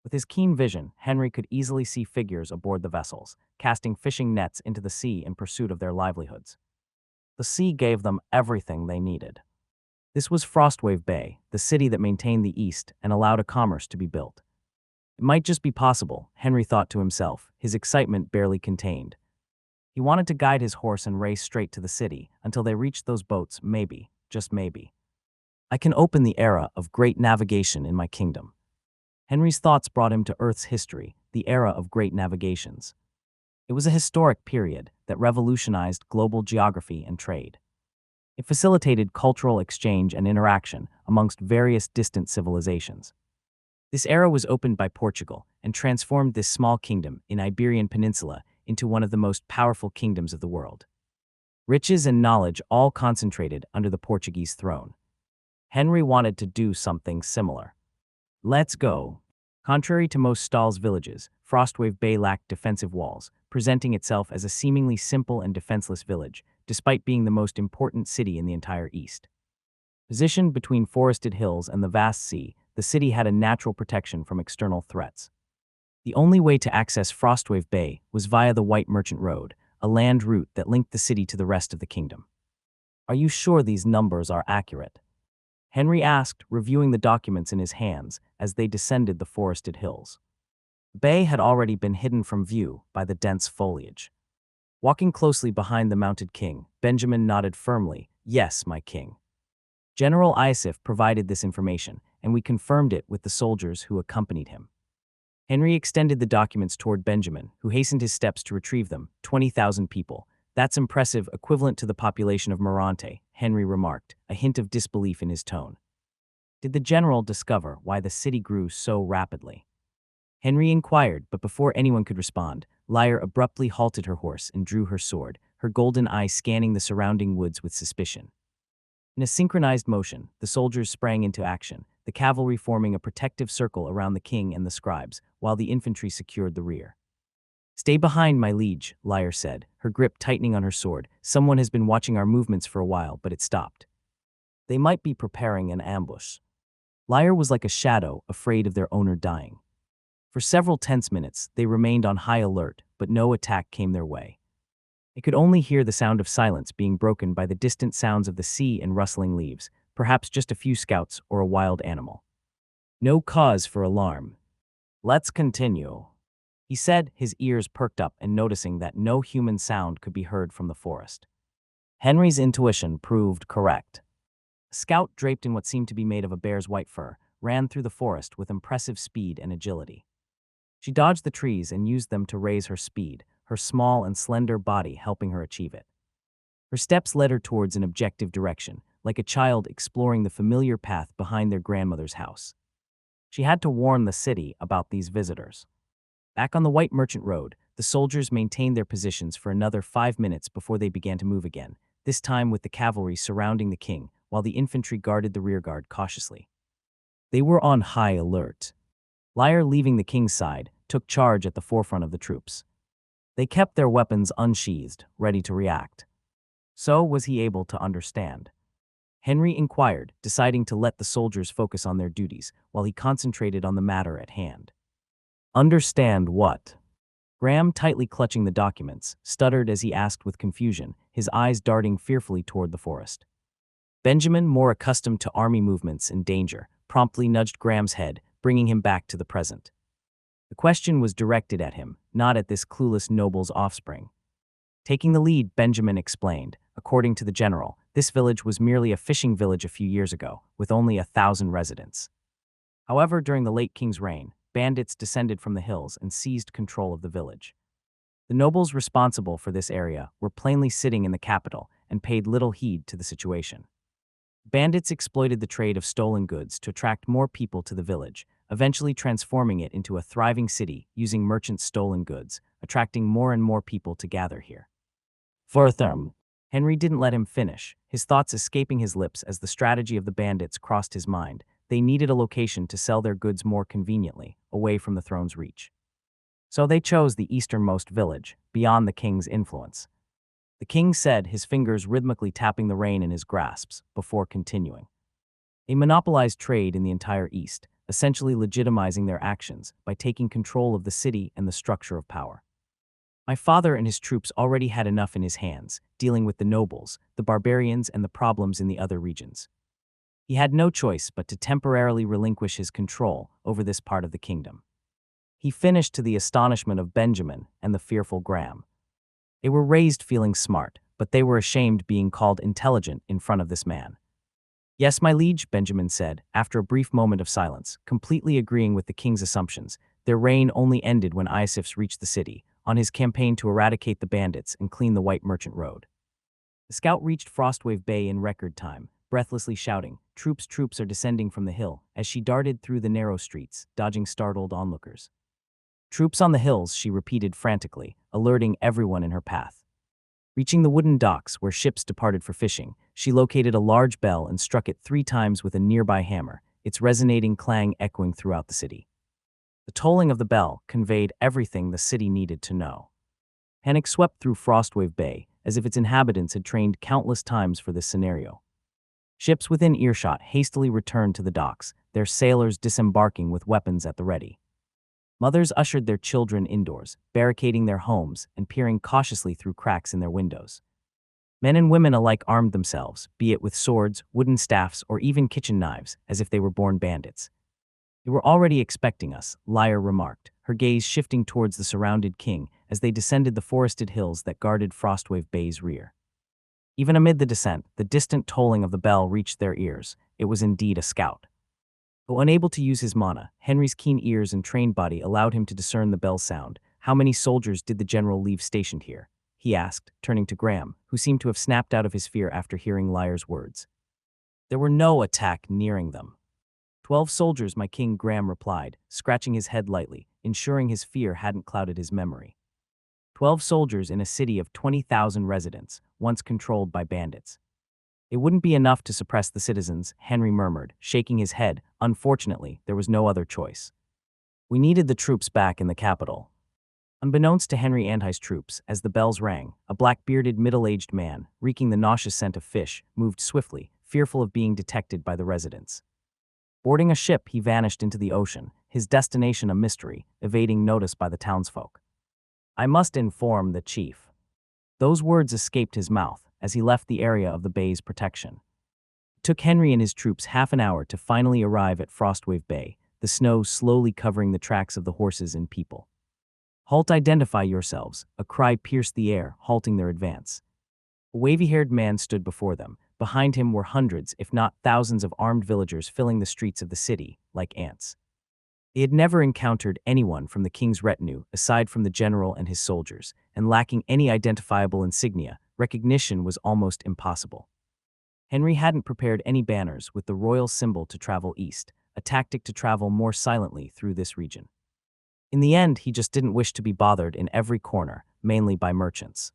With his keen vision, Henry could easily see figures aboard the vessels, casting fishing nets into the sea in pursuit of their livelihoods. The sea gave them everything they needed. This was Frostwave Bay, the city that maintained the East and allowed a commerce to be built. It might just be possible, Henry thought to himself, his excitement barely contained. He wanted to guide his horse and race straight to the city until they reached those boats, maybe, just maybe. I can open the era of great navigation in my kingdom. Henry's thoughts brought him to Earth's history, the era of great navigations. It was a historic period that revolutionized global geography and trade. It facilitated cultural exchange and interaction amongst various distant civilizations. This era was opened by Portugal and transformed this small kingdom in Iberian Peninsula into one of the most powerful kingdoms of the world. Riches and knowledge all concentrated under the Portuguese throne. Henry wanted to do something similar. Let's go. Contrary to most Stahl's villages, Frostwave Bay lacked defensive walls, presenting itself as a seemingly simple and defenseless village, despite being the most important city in the entire East. Positioned between forested hills and the vast sea, the city had a natural protection from external threats. The only way to access Frostwave Bay was via the White Merchant Road, a land route that linked the city to the rest of the kingdom. Are you sure these numbers are accurate? Henry asked, reviewing the documents in his hands as they descended the forested hills. The bay had already been hidden from view by the dense foliage. Walking closely behind the mounted king, Benjamin nodded firmly, "Yes, my king." General Iosif provided this information, and we confirmed it with the soldiers who accompanied him. Henry extended the documents toward Benjamin, who hastened his steps to retrieve them. 20,000 people. That's impressive, equivalent to the population of Morante, Henry remarked, a hint of disbelief in his tone. Did the general discover why the city grew so rapidly? Henry inquired, but before anyone could respond, Lyre abruptly halted her horse and drew her sword, her golden eye scanning the surrounding woods with suspicion. In a synchronized motion, the soldiers sprang into action, the cavalry forming a protective circle around the king and the scribes, while the infantry secured the rear. Stay behind, my liege, Lyre said, her grip tightening on her sword. Someone has been watching our movements for a while, but it stopped. They might be preparing an ambush. Lyre was like a shadow, afraid of their owner dying. For several tense minutes, they remained on high alert, but no attack came their way. They could only hear the sound of silence being broken by the distant sounds of the sea and rustling leaves, perhaps just a few scouts or a wild animal. No cause for alarm. Let's continue, he said, his ears perked up and noticing that no human sound could be heard from the forest. Henry's intuition proved correct. A scout draped in what seemed to be made of a bear's white fur ran through the forest with impressive speed and agility. She dodged the trees and used them to raise her speed, her small and slender body helping her achieve it. Her steps led her towards an objective direction, like a child exploring the familiar path behind their grandmother's house. She had to warn the city about these visitors. Back on the White Merchant Road, the soldiers maintained their positions for another 5 minutes before they began to move again, this time with the cavalry surrounding the king, while the infantry guarded the rearguard cautiously. They were on high alert. Lyre, leaving the king's side, took charge at the forefront of the troops. They kept their weapons unsheathed, ready to react. So was he able to understand? Henry inquired, deciding to let the soldiers focus on their duties while he concentrated on the matter at hand. Understand what? Graham, tightly clutching the documents, stuttered as he asked with confusion, his eyes darting fearfully toward the forest. Benjamin, more accustomed to army movements and danger, promptly nudged Graham's head, bringing him back to the present. The question was directed at him, not at this clueless noble's offspring. Taking the lead, Benjamin explained, according to the general, this village was merely a fishing village a few years ago, with only 1,000 residents. However, during the late king's reign, bandits descended from the hills and seized control of the village. The nobles responsible for this area were plainly sitting in the capital and paid little heed to the situation. Bandits exploited the trade of stolen goods to attract more people to the village, eventually transforming it into a thriving city using merchants' stolen goods, attracting more and more people to gather here. Furthermore, Henry didn't let him finish, his thoughts escaping his lips as the strategy of the bandits crossed his mind. They needed a location to sell their goods more conveniently, away from the throne's reach. So they chose the easternmost village, beyond the king's influence. The king said, his fingers rhythmically tapping the rein in his grasps, before continuing. They monopolized trade in the entire East, essentially legitimizing their actions by taking control of the city and the structure of power. My father and his troops already had enough in his hands, dealing with the nobles, the barbarians, and the problems in the other regions. He had no choice but to temporarily relinquish his control over this part of the kingdom. He finished to the astonishment of Benjamin and the fearful Graham. They were raised feeling smart, but they were ashamed being called intelligent in front of this man. Yes, my liege, Benjamin said, after a brief moment of silence, completely agreeing with the king's assumptions. Their reign only ended when Iosifs reached the city, on his campaign to eradicate the bandits and clean the White Merchant Road. The scout reached Frostwave Bay in record time, breathlessly shouting, "Troops, troops are descending from the hill," as she darted through the narrow streets, dodging startled onlookers. "Troops on the hills," she repeated frantically, alerting everyone in her path. Reaching the wooden docks where ships departed for fishing, she located a large bell and struck it 3 times with a nearby hammer, its resonating clang echoing throughout the city. The tolling of the bell conveyed everything the city needed to know. Panic swept through Frostwave Bay, as if its inhabitants had trained countless times for this scenario. Ships within earshot hastily returned to the docks, their sailors disembarking with weapons at the ready. Mothers ushered their children indoors, barricading their homes and peering cautiously through cracks in their windows. Men and women alike armed themselves, be it with swords, wooden staffs, or even kitchen knives, as if they were born bandits. "They were already expecting us," Lyre remarked, her gaze shifting towards the surrounded king as they descended the forested hills that guarded Frostwave Bay's rear. Even amid the descent, the distant tolling of the bell reached their ears. It was indeed a scout. Though unable to use his mana, Henry's keen ears and trained body allowed him to discern the bell's sound. "How many soldiers did the general leave stationed here?" he asked, turning to Graham, who seemed to have snapped out of his fear after hearing Lyre's words. "There were no attack nearing them." 12 soldiers, my king," Graham replied, scratching his head lightly, ensuring his fear hadn't clouded his memory. 12 soldiers in a city of 20,000 residents, once controlled by bandits. "It wouldn't be enough to suppress the citizens," Henry murmured, shaking his head. "Unfortunately, there was no other choice. We needed the troops back in the capital." Unbeknownst to Henry Andhai's troops, as the bells rang, a black-bearded middle-aged man, reeking the nauseous scent of fish, moved swiftly, fearful of being detected by the residents. Boarding a ship, he vanished into the ocean, his destination a mystery, evading notice by the townsfolk. "I must inform the chief." Those words escaped his mouth as he left the area of the bay's protection. It took Henry and his troops half an hour to finally arrive at Frostwave Bay, the snow slowly covering the tracks of the horses and people. "Halt, identify yourselves," a cry pierced the air, halting their advance. A wavy-haired man stood before them. Behind him were hundreds, if not thousands, of armed villagers filling the streets of the city, like ants. They had never encountered anyone from the king's retinue aside from the general and his soldiers, and lacking any identifiable insignia, recognition was almost impossible. Henry hadn't prepared any banners with the royal symbol to travel east, a tactic to travel more silently through this region. In the end, he just didn't wish to be bothered in every corner, mainly by merchants.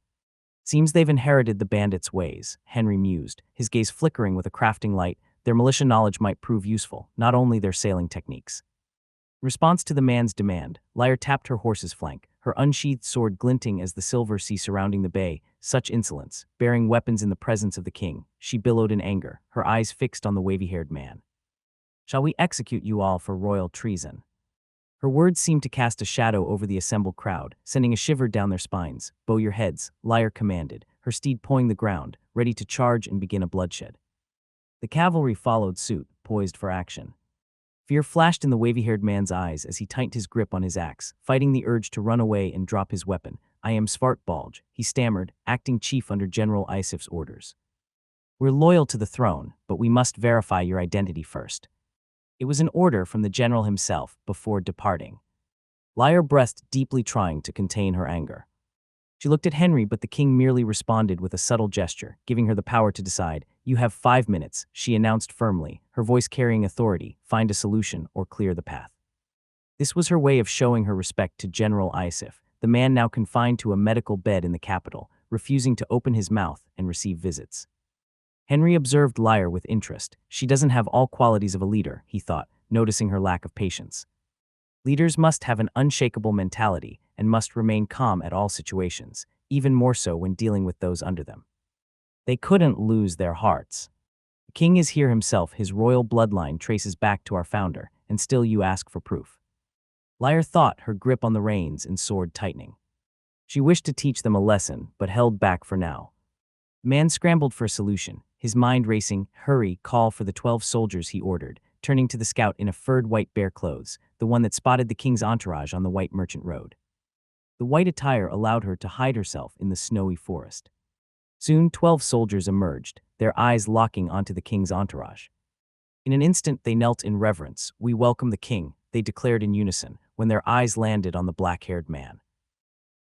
"Seems they've inherited the bandits' ways," Henry mused, his gaze flickering with a crafting light. Their militia knowledge might prove useful, not only their sailing techniques. In response to the man's demand, Lyre tapped her horse's flank, her unsheathed sword glinting as the silver sea surrounding the bay. Such insolence, bearing weapons in the presence of the king, she billowed in anger, her eyes fixed on the wavy-haired man. "Shall we execute you all for royal treason?" Her words seemed to cast a shadow over the assembled crowd, sending a shiver down their spines. "Bow your heads," Lyre commanded, her steed pawing the ground, ready to charge and begin a bloodshed. The cavalry followed suit, poised for action. Fear flashed in the wavy-haired man's eyes as he tightened his grip on his axe, fighting the urge to run away and drop his weapon. "I am Svartbalj," he stammered, acting chief under General Isif's orders. "We're loyal to the throne, but we must verify your identity first." It was an order from the general himself before departing. Lyre breathed deeply, trying to contain her anger. She looked at Henry, but the king merely responded with a subtle gesture, giving her the power to decide. "You have 5 minutes, she announced firmly, her voice carrying authority. "Find a solution or clear the path." This was her way of showing her respect to General Isif, the man now confined to a medical bed in the capital, refusing to open his mouth and receive visits. Henry observed Lyre with interest. She doesn't have all qualities of a leader, he thought, noticing her lack of patience. Leaders must have an unshakable mentality and must remain calm at all situations, even more so when dealing with those under them. They couldn't lose their hearts. "The king is here himself, his royal bloodline traces back to our founder, and still you ask for proof." Lyre thought, her grip on the reins and sword tightening. She wished to teach them a lesson, but held back for now. The man scrambled for a solution, his mind racing. "Hurry, call for the 12 soldiers," he ordered, turning to the scout in a furred white bear clothes, the one that spotted the king's entourage on the white merchant road. The white attire allowed her to hide herself in the snowy forest. Soon 12 soldiers emerged, their eyes locking onto the king's entourage. In an instant they knelt in reverence. "We welcome the king," they declared in unison, when their eyes landed on the black-haired man.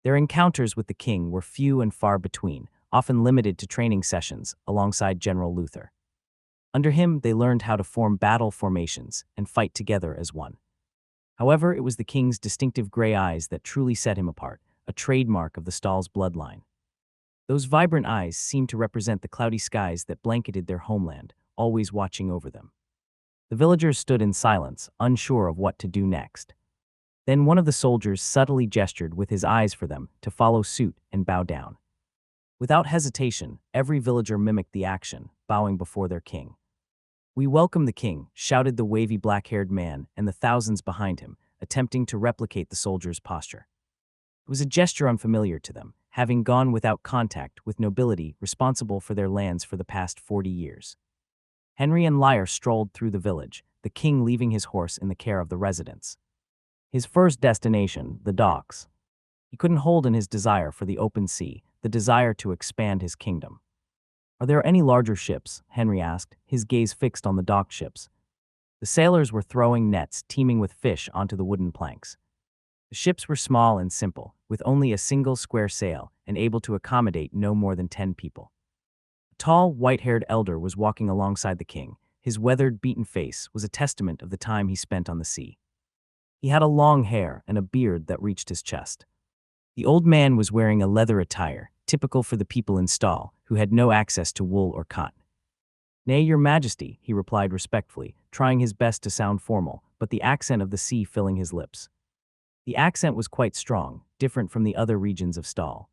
Their encounters with the king were few and far between, often limited to training sessions alongside General Luther. Under him, they learned how to form battle formations and fight together as one. However, it was the king's distinctive gray eyes that truly set him apart, a trademark of the Stahl's bloodline. Those vibrant eyes seemed to represent the cloudy skies that blanketed their homeland, always watching over them. The villagers stood in silence, unsure of what to do next. Then one of the soldiers subtly gestured with his eyes for them to follow suit and bow down. Without hesitation, every villager mimicked the action, bowing before their king. "We welcome the king," shouted the wavy black-haired man and the thousands behind him, attempting to replicate the soldier's posture. It was a gesture unfamiliar to them, having gone without contact with nobility responsible for their lands for the past 40 years. Henry and Lyre strolled through the village, the king leaving his horse in the care of the residents. His first destination, the docks. He couldn't hold in his desire for the open sea, the desire to expand his kingdom. "Are there any larger ships?" Henry asked, his gaze fixed on the docked ships. The sailors were throwing nets teeming with fish onto the wooden planks. The ships were small and simple, with only a single square sail and able to accommodate no more than 10 people. A tall, white-haired elder was walking alongside the king. His weathered, beaten face was a testament of the time he spent on the sea. He had a long hair and a beard that reached his chest. The old man was wearing a leather attire, typical for the people in Stahl, who had no access to wool or cotton. "Nay, your majesty," he replied respectfully, trying his best to sound formal, but the accent of the sea filling his lips. The accent was quite strong, different from the other regions of Stahl.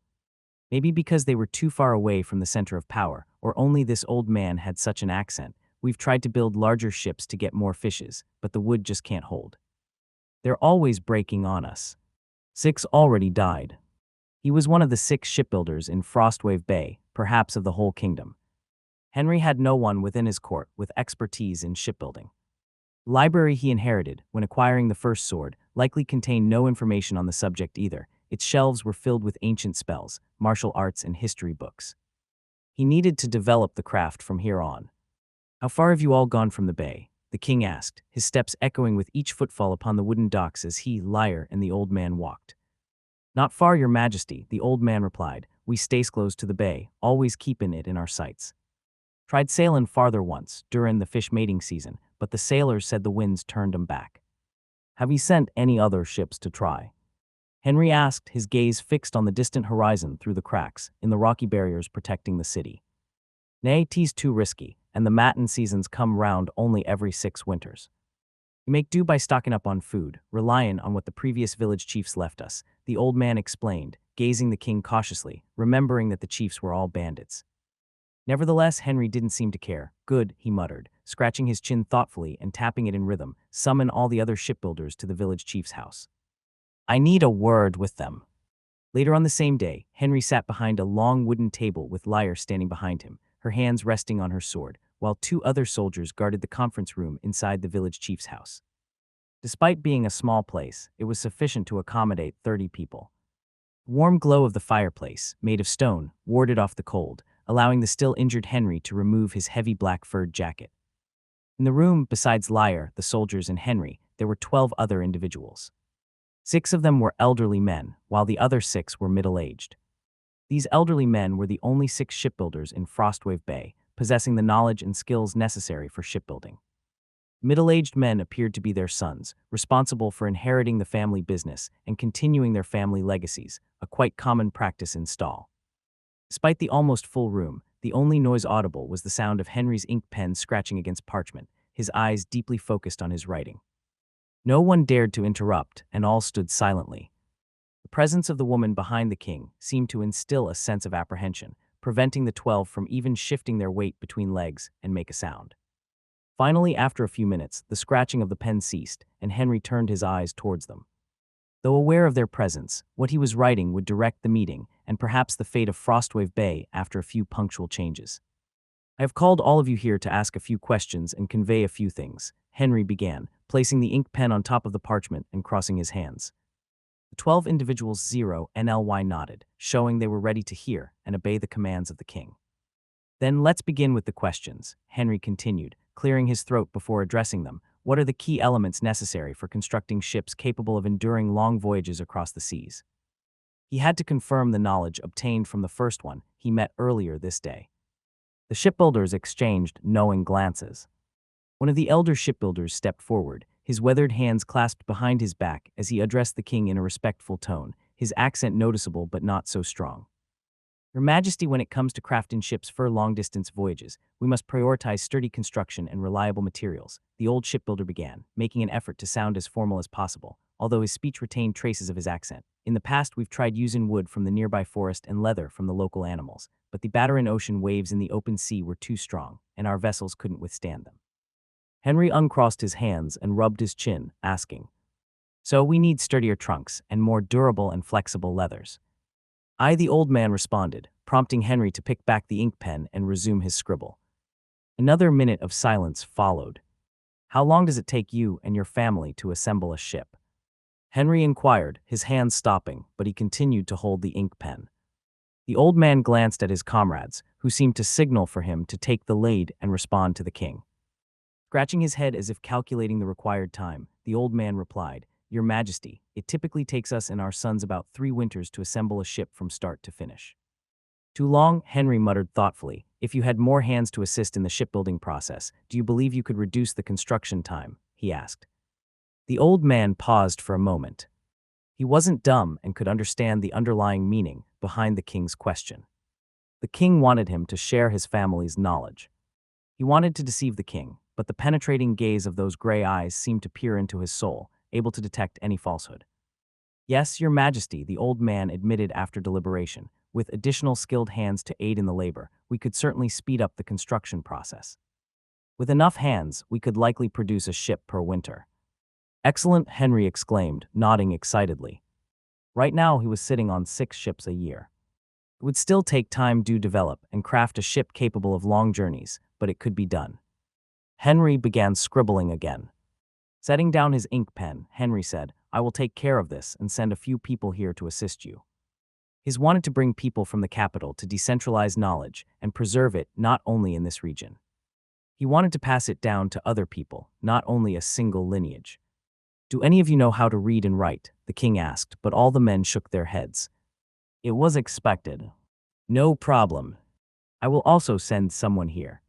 Maybe because they were too far away from the center of power, or only this old man had such an accent. We've tried to build larger ships to get more fishes, but the wood just can't hold. They're always breaking on us. 6 already died. He was one of the 6 shipbuilders in Frostwave Bay, perhaps of the whole kingdom. Henry had no one within his court with expertise in shipbuilding. The library he inherited, when acquiring the first sword, likely contained no information on the subject either. Its shelves were filled with ancient spells, martial arts, and history books. He needed to develop the craft from here on. "How far have you all gone from the bay?" the king asked, his steps echoing with each footfall upon the wooden docks as he, Lyre, and the old man walked. "Not far, your majesty," the old man replied. "We stays close to the bay, always keepin' it in our sights. Tried sailin' farther once, durin' the fish mating season, but the sailors said the winds turned 'em back." "Have ye sent any other ships to try?" Henry asked, his gaze fixed on the distant horizon through the cracks in the rocky barriers protecting the city. "Nay, 'tis too risky, and the matin seasons come round only every 6 winters. We make do by stocking up on food, relying on what the previous village chiefs left us," the old man explained, gazing the king cautiously, remembering that the chiefs were all bandits. Nevertheless, Henry didn't seem to care. "Good," he muttered, scratching his chin thoughtfully and tapping it in rhythm. "Summon all the other shipbuilders to the village chief's house. I need a word with them." Later on the same day, Henry sat behind a long wooden table with Lyre standing behind him, her hands resting on her sword, while 2 other soldiers guarded the conference room inside the village chief's house. Despite being a small place, it was sufficient to accommodate 30 people. The warm glow of the fireplace, made of stone, warded off the cold, allowing the still injured Henry to remove his heavy black furred jacket. In the room, besides Lyre, the soldiers, and Henry, there were 12 other individuals. 6 of them were elderly men, while the other 6 were middle-aged. These elderly men were the only 6 shipbuilders in Frostwave Bay, possessing the knowledge and skills necessary for shipbuilding. Middle-aged men appeared to be their sons, responsible for inheriting the family business and continuing their family legacies, a quite common practice in Stahl. Despite the almost full room, the only noise audible was the sound of Henry's ink pen scratching against parchment, his eyes deeply focused on his writing. No one dared to interrupt, and all stood silently. The presence of the woman behind the king seemed to instill a sense of apprehension, preventing the 12 from even shifting their weight between legs and make a sound. Finally, after a few minutes, the scratching of the pen ceased, and Henry turned his eyes towards them. Though aware of their presence, what he was writing would direct the meeting and perhaps the fate of Frostwave Bay after a few punctual changes. "I have called all of you here to ask a few questions and convey a few things," Henry began, placing the ink pen on top of the parchment and crossing his hands. The 12 individuals 0NLY nodded, showing they were ready to hear and obey the commands of the king. "Then let's begin with the questions," Henry continued, clearing his throat before addressing them. "What are the key elements necessary for constructing ships capable of enduring long voyages across the seas?" He had to confirm the knowledge obtained from the first one he met earlier this day. The shipbuilders exchanged knowing glances. One of the elder shipbuilders stepped forward, his weathered hands clasped behind his back as he addressed the king in a respectful tone, his accent noticeable but not so strong. "Your Majesty, when it comes to crafting ships for long-distance voyages, we must prioritize sturdy construction and reliable materials," the old shipbuilder began, making an effort to sound as formal as possible, although his speech retained traces of his accent. "In the past, we've tried using wood from the nearby forest and leather from the local animals, but the battering ocean waves in the open sea were too strong, and our vessels couldn't withstand them." Henry uncrossed his hands and rubbed his chin, asking, "So we need sturdier trunks and more durable and flexible leathers." The old man responded, prompting Henry to pick back the ink pen and resume his scribble. Another minute of silence followed. "How long does it take you and your family to assemble a ship?" Henry inquired, his hands stopping, but he continued to hold the ink pen. The old man glanced at his comrades, who seemed to signal for him to take the lead and respond to the king. Scratching his head as if calculating the required time, the old man replied, "Your Majesty, it typically takes us and our sons about 3 winters to assemble a ship from start to finish." "Too long?" Henry muttered thoughtfully. "If you had more hands to assist in the shipbuilding process, do you believe you could reduce the construction time?" he asked. The old man paused for a moment. He wasn't dumb and could understand the underlying meaning behind the king's question. The king wanted him to share his family's knowledge. He wanted to deceive the king, but the penetrating gaze of those gray eyes seemed to peer into his soul, able to detect any falsehood. Yes, your majesty, the old man admitted after deliberation. With additional skilled hands to aid in the labor, we could certainly speed up the construction process. With enough hands, we could likely produce a ship per winter. Excellent, Henry exclaimed, nodding excitedly. Right now, he was sitting on 6 ships a year. It would still take time to develop and craft a ship capable of long journeys, but it could be done. Henry began scribbling again. Setting down his ink pen, Henry said, I will take care of this and send a few people here to assist you. He's wanted to bring people from the capital to decentralize knowledge and preserve it not only in this region. He wanted to pass it down to other people, not only a single lineage. Do any of you know how to read and write? The king asked, but all the men shook their heads. It was expected. No problem. I will also send someone here.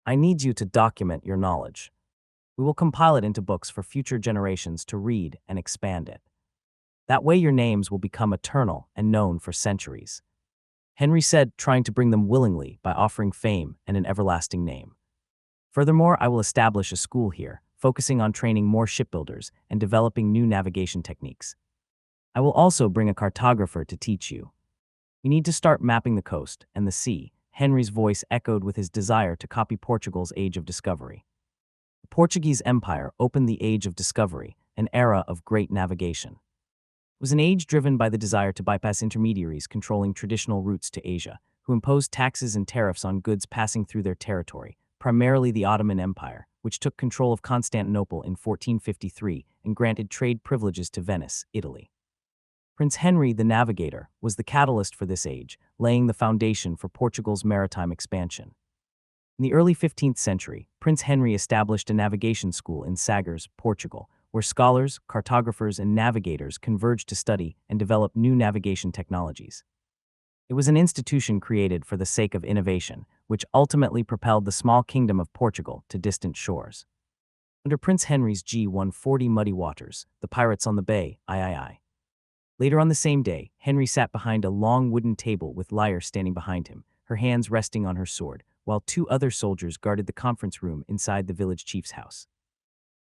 I need you to document your knowledge. We will compile it into books for future generations to read and expand it. That way your names will become eternal and known for centuries. Henry said, trying to bring them willingly by offering fame and an everlasting name. Furthermore, I will establish a school here, focusing on training more shipbuilders and developing new navigation techniques. I will also bring a cartographer to teach you. We need to start mapping the coast and the sea. Henry's voice echoed with his desire to copy Portugal's Age of Discovery. The Portuguese Empire opened the Age of Discovery, an era of great navigation. It was an age driven by the desire to bypass intermediaries controlling traditional routes to Asia, who imposed taxes and tariffs on goods passing through their territory, primarily the Ottoman Empire, which took control of Constantinople in 1453 and granted trade privileges to Venice, Italy. Prince Henry the Navigator was the catalyst for this age, laying the foundation for Portugal's maritime expansion. In the early 15th century, Prince Henry established a navigation school in Sagres, Portugal, where scholars, cartographers, and navigators converged to study and develop new navigation technologies. It was an institution created for the sake of innovation, which ultimately propelled the small kingdom of Portugal to distant shores. Under Prince Henry's G140 muddy waters, the pirates on the bay, I. Later on the same day, Henry sat behind a long wooden table with Lyre standing behind him, her hands resting on her sword, while 2 other soldiers guarded the conference room inside the village chief's house.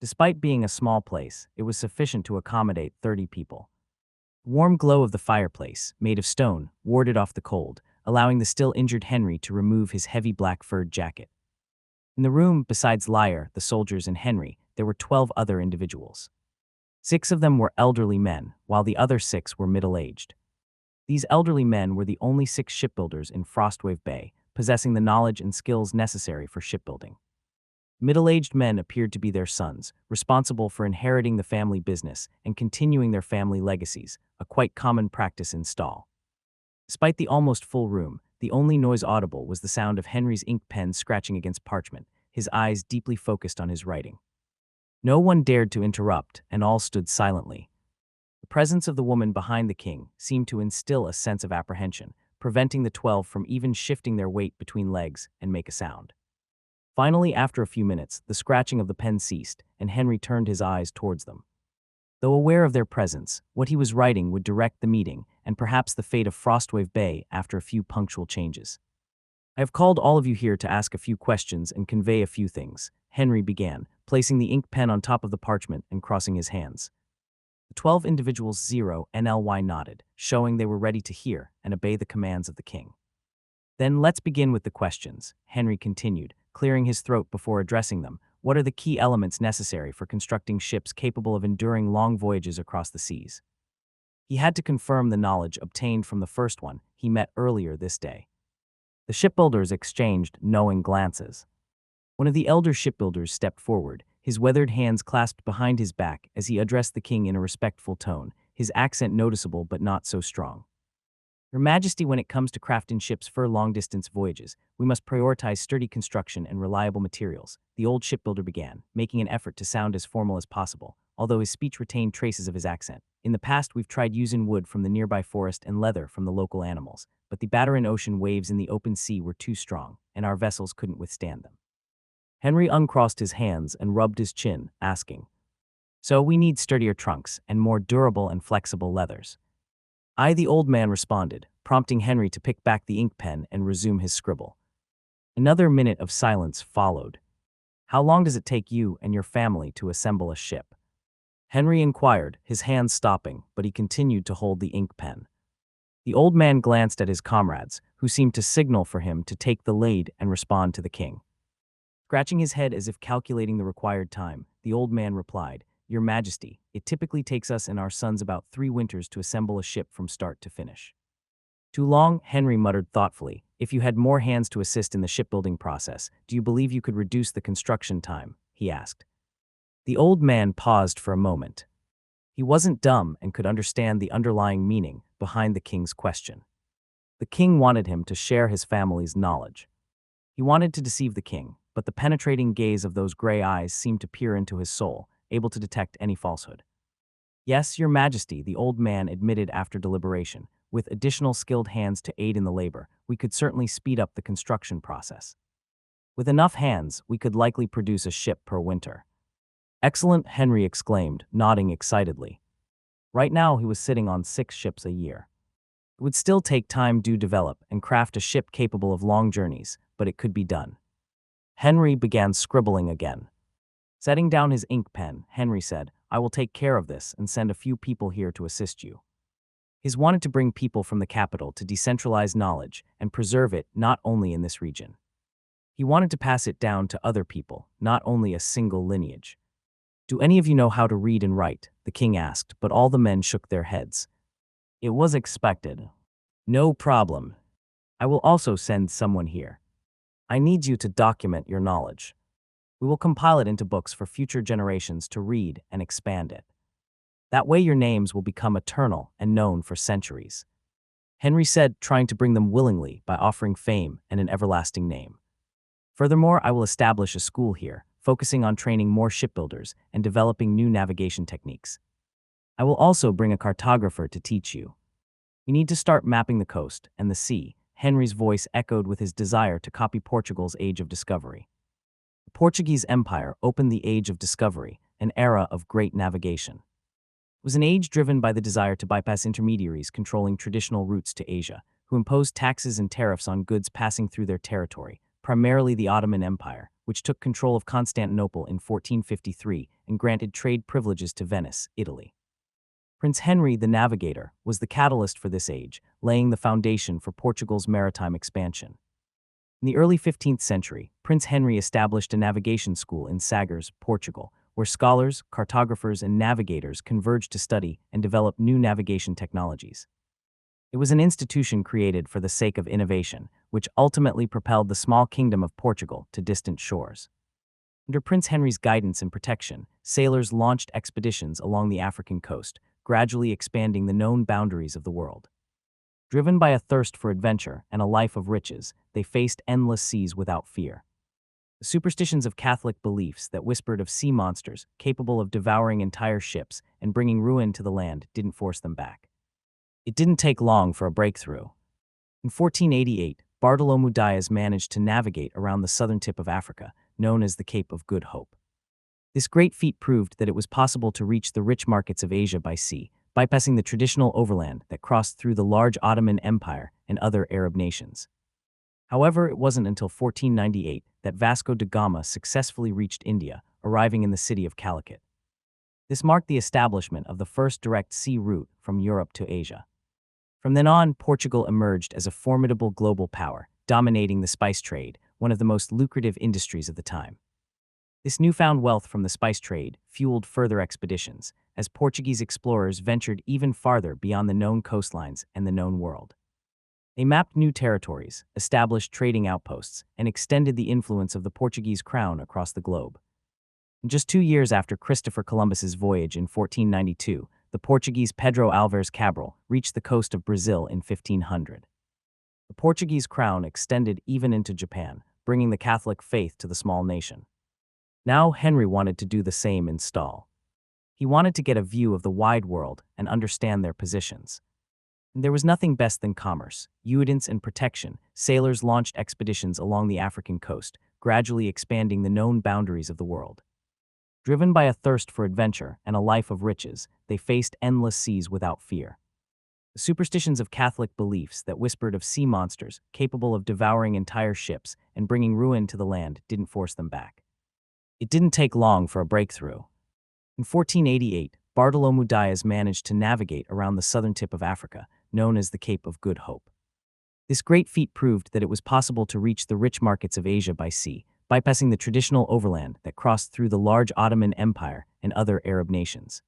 Despite being a small place, it was sufficient to accommodate 30 people. The warm glow of the fireplace, made of stone, warded off the cold, allowing the still injured Henry to remove his heavy black furred jacket. In the room, besides Lyre, the soldiers, and Henry, there were 12 other individuals. 6 of them were elderly men, while the other 6 were middle-aged. These elderly men were the only 6 shipbuilders in Frostwave Bay, possessing the knowledge and skills necessary for shipbuilding. Middle-aged men appeared to be their sons, responsible for inheriting the family business and continuing their family legacies, a quite common practice in Stahl. Despite the almost full room, the only noise audible was the sound of Henry's ink pen scratching against parchment, his eyes deeply focused on his writing. No one dared to interrupt, and all stood silently. The presence of the woman behind the king seemed to instill a sense of apprehension, preventing the 12 from even shifting their weight between legs and make a sound. Finally, after a few minutes, the scratching of the pen ceased, and Henry turned his eyes towards them. Though aware of their presence, what he was writing would direct the meeting and perhaps the fate of Frostwave Bay after a few punctual changes. I have called all of you here to ask a few questions and convey a few things, Henry began, placing the ink pen on top of the parchment and crossing his hands. The 12 individuals 0 nodded, showing they were ready to hear and obey the commands of the king. Then let's begin with the questions, Henry continued, clearing his throat before addressing them. What are the key elements necessary for constructing ships capable of enduring long voyages across the seas? He had to confirm the knowledge obtained from the first one he met earlier this day. The shipbuilders exchanged knowing glances. One of the elder shipbuilders stepped forward, his weathered hands clasped behind his back as he addressed the king in a respectful tone, his accent noticeable but not so strong. Your Majesty, when it comes to crafting ships for long-distance voyages, we must prioritize sturdy construction and reliable materials, the old shipbuilder began, making an effort to sound as formal as possible, although his speech retained traces of his accent. In the past, we've tried using wood from the nearby forest and leather from the local animals, but the battering ocean waves in the open sea were too strong, and our vessels couldn't withstand them. Henry uncrossed his hands and rubbed his chin, asking, So we need sturdier trunks and more durable and flexible leathers. The old man responded, prompting Henry to pick back the ink pen and resume his scribble. Another minute of silence followed. How long does it take you and your family to assemble a ship? Henry inquired, his hand stopping, but he continued to hold the ink pen. The old man glanced at his comrades, who seemed to signal for him to take the lead and respond to the king. Scratching his head as if calculating the required time, the old man replied, "Your Majesty, it typically takes us and our sons about 3 winters to assemble a ship from start to finish." "Too long," Henry muttered thoughtfully. "If you had more hands to assist in the shipbuilding process, do you believe you could reduce the construction time?" he asked. The old man paused for a moment. He wasn't dumb and could understand the underlying meaning behind the king's question. The king wanted him to share his family's knowledge. He wanted to deceive the king, but the penetrating gaze of those gray eyes seemed to peer into his soul, able to detect any falsehood. "Yes, Your Majesty," the old man admitted after deliberation. "With additional skilled hands to aid in the labor, we could certainly speed up the construction process. With enough hands, we could likely produce a ship per winter." "Excellent," Henry exclaimed, nodding excitedly. Right now, he was sitting on 6 ships a year. It would still take time to develop and craft a ship capable of long journeys, but it could be done. Henry began scribbling again. Setting down his ink pen, Henry said, "I will take care of this and send a few people here to assist you." He wanted to bring people from the capital to decentralize knowledge and preserve it not only in this region. He wanted to pass it down to other people, not only a single lineage. "Do any of you know how to read and write?" the king asked, but all the men shook their heads. "It was expected." "No problem. I will also send someone here. I need you to document your knowledge. We will compile it into books for future generations to read and expand it. That way your names will become eternal and known for centuries," Henry said, trying to bring them willingly by offering fame and an everlasting name. "Furthermore, I will establish a school here, focusing on training more shipbuilders and developing new navigation techniques. I will also bring a cartographer to teach you. We need to start mapping the coast and the sea." Henry's voice echoed with his desire to copy Portugal's Age of Discovery. The Portuguese Empire opened the Age of Discovery, an era of great navigation. It was an age driven by the desire to bypass intermediaries controlling traditional routes to Asia, who imposed taxes and tariffs on goods passing through their territory, primarily the Ottoman Empire, which took control of Constantinople in 1453 and granted trade privileges to Venice, Italy. Prince Henry the Navigator was the catalyst for this age, laying the foundation for Portugal's maritime expansion. In the early 15th century, Prince Henry established a navigation school in Sagres, Portugal, where scholars, cartographers, and navigators converged to study and develop new navigation technologies. It was an institution created for the sake of innovation, which ultimately propelled the small kingdom of Portugal to distant shores. Under Prince Henry's guidance and protection, sailors launched expeditions along the African coast, gradually expanding the known boundaries of the world. Driven by a thirst for adventure and a life of riches, they faced endless seas without fear. The superstitions of Catholic beliefs that whispered of sea monsters capable of devouring entire ships and bringing ruin to the land didn't force them back. It didn't take long for a breakthrough. In 1488, Bartolomeu Dias managed to navigate around the southern tip of Africa, known as the Cape of Good Hope. This great feat proved that it was possible to reach the rich markets of Asia by sea, bypassing the traditional overland that crossed through the large Ottoman Empire and other Arab nations. However, it wasn't until 1498 that Vasco da Gama successfully reached India, arriving in the city of Calicut. This marked the establishment of the first direct sea route from Europe to Asia. From then on, Portugal emerged as a formidable global power, dominating the spice trade, one of the most lucrative industries of the time. This newfound wealth from the spice trade fueled further expeditions, as Portuguese explorers ventured even farther beyond the known coastlines and the known world. They mapped new territories, established trading outposts, and extended the influence of the Portuguese crown across the globe. In just 2 years after Christopher Columbus's voyage in 1492, the Portuguese Pedro Álvares Cabral reached the coast of Brazil in 1500. The Portuguese crown extended even into Japan, bringing the Catholic faith to the small nation. Now Henry wanted to do the same in Stahl. He wanted to get a view of the wide world and understand their positions. And there was nothing best than commerce, eudence, and protection. Sailors launched expeditions along the African coast, gradually expanding the known boundaries of the world. Driven by a thirst for adventure and a life of riches, they faced endless seas without fear. The superstitions of Catholic beliefs that whispered of sea monsters capable of devouring entire ships and bringing ruin to the land didn't force them back. It didn't take long for a breakthrough. In 1488, Bartolomeu Dias managed to navigate around the southern tip of Africa, known as the Cape of Good Hope. This great feat proved that it was possible to reach the rich markets of Asia by sea, bypassing the traditional overland that crossed through the large Ottoman Empire and other Arab nations.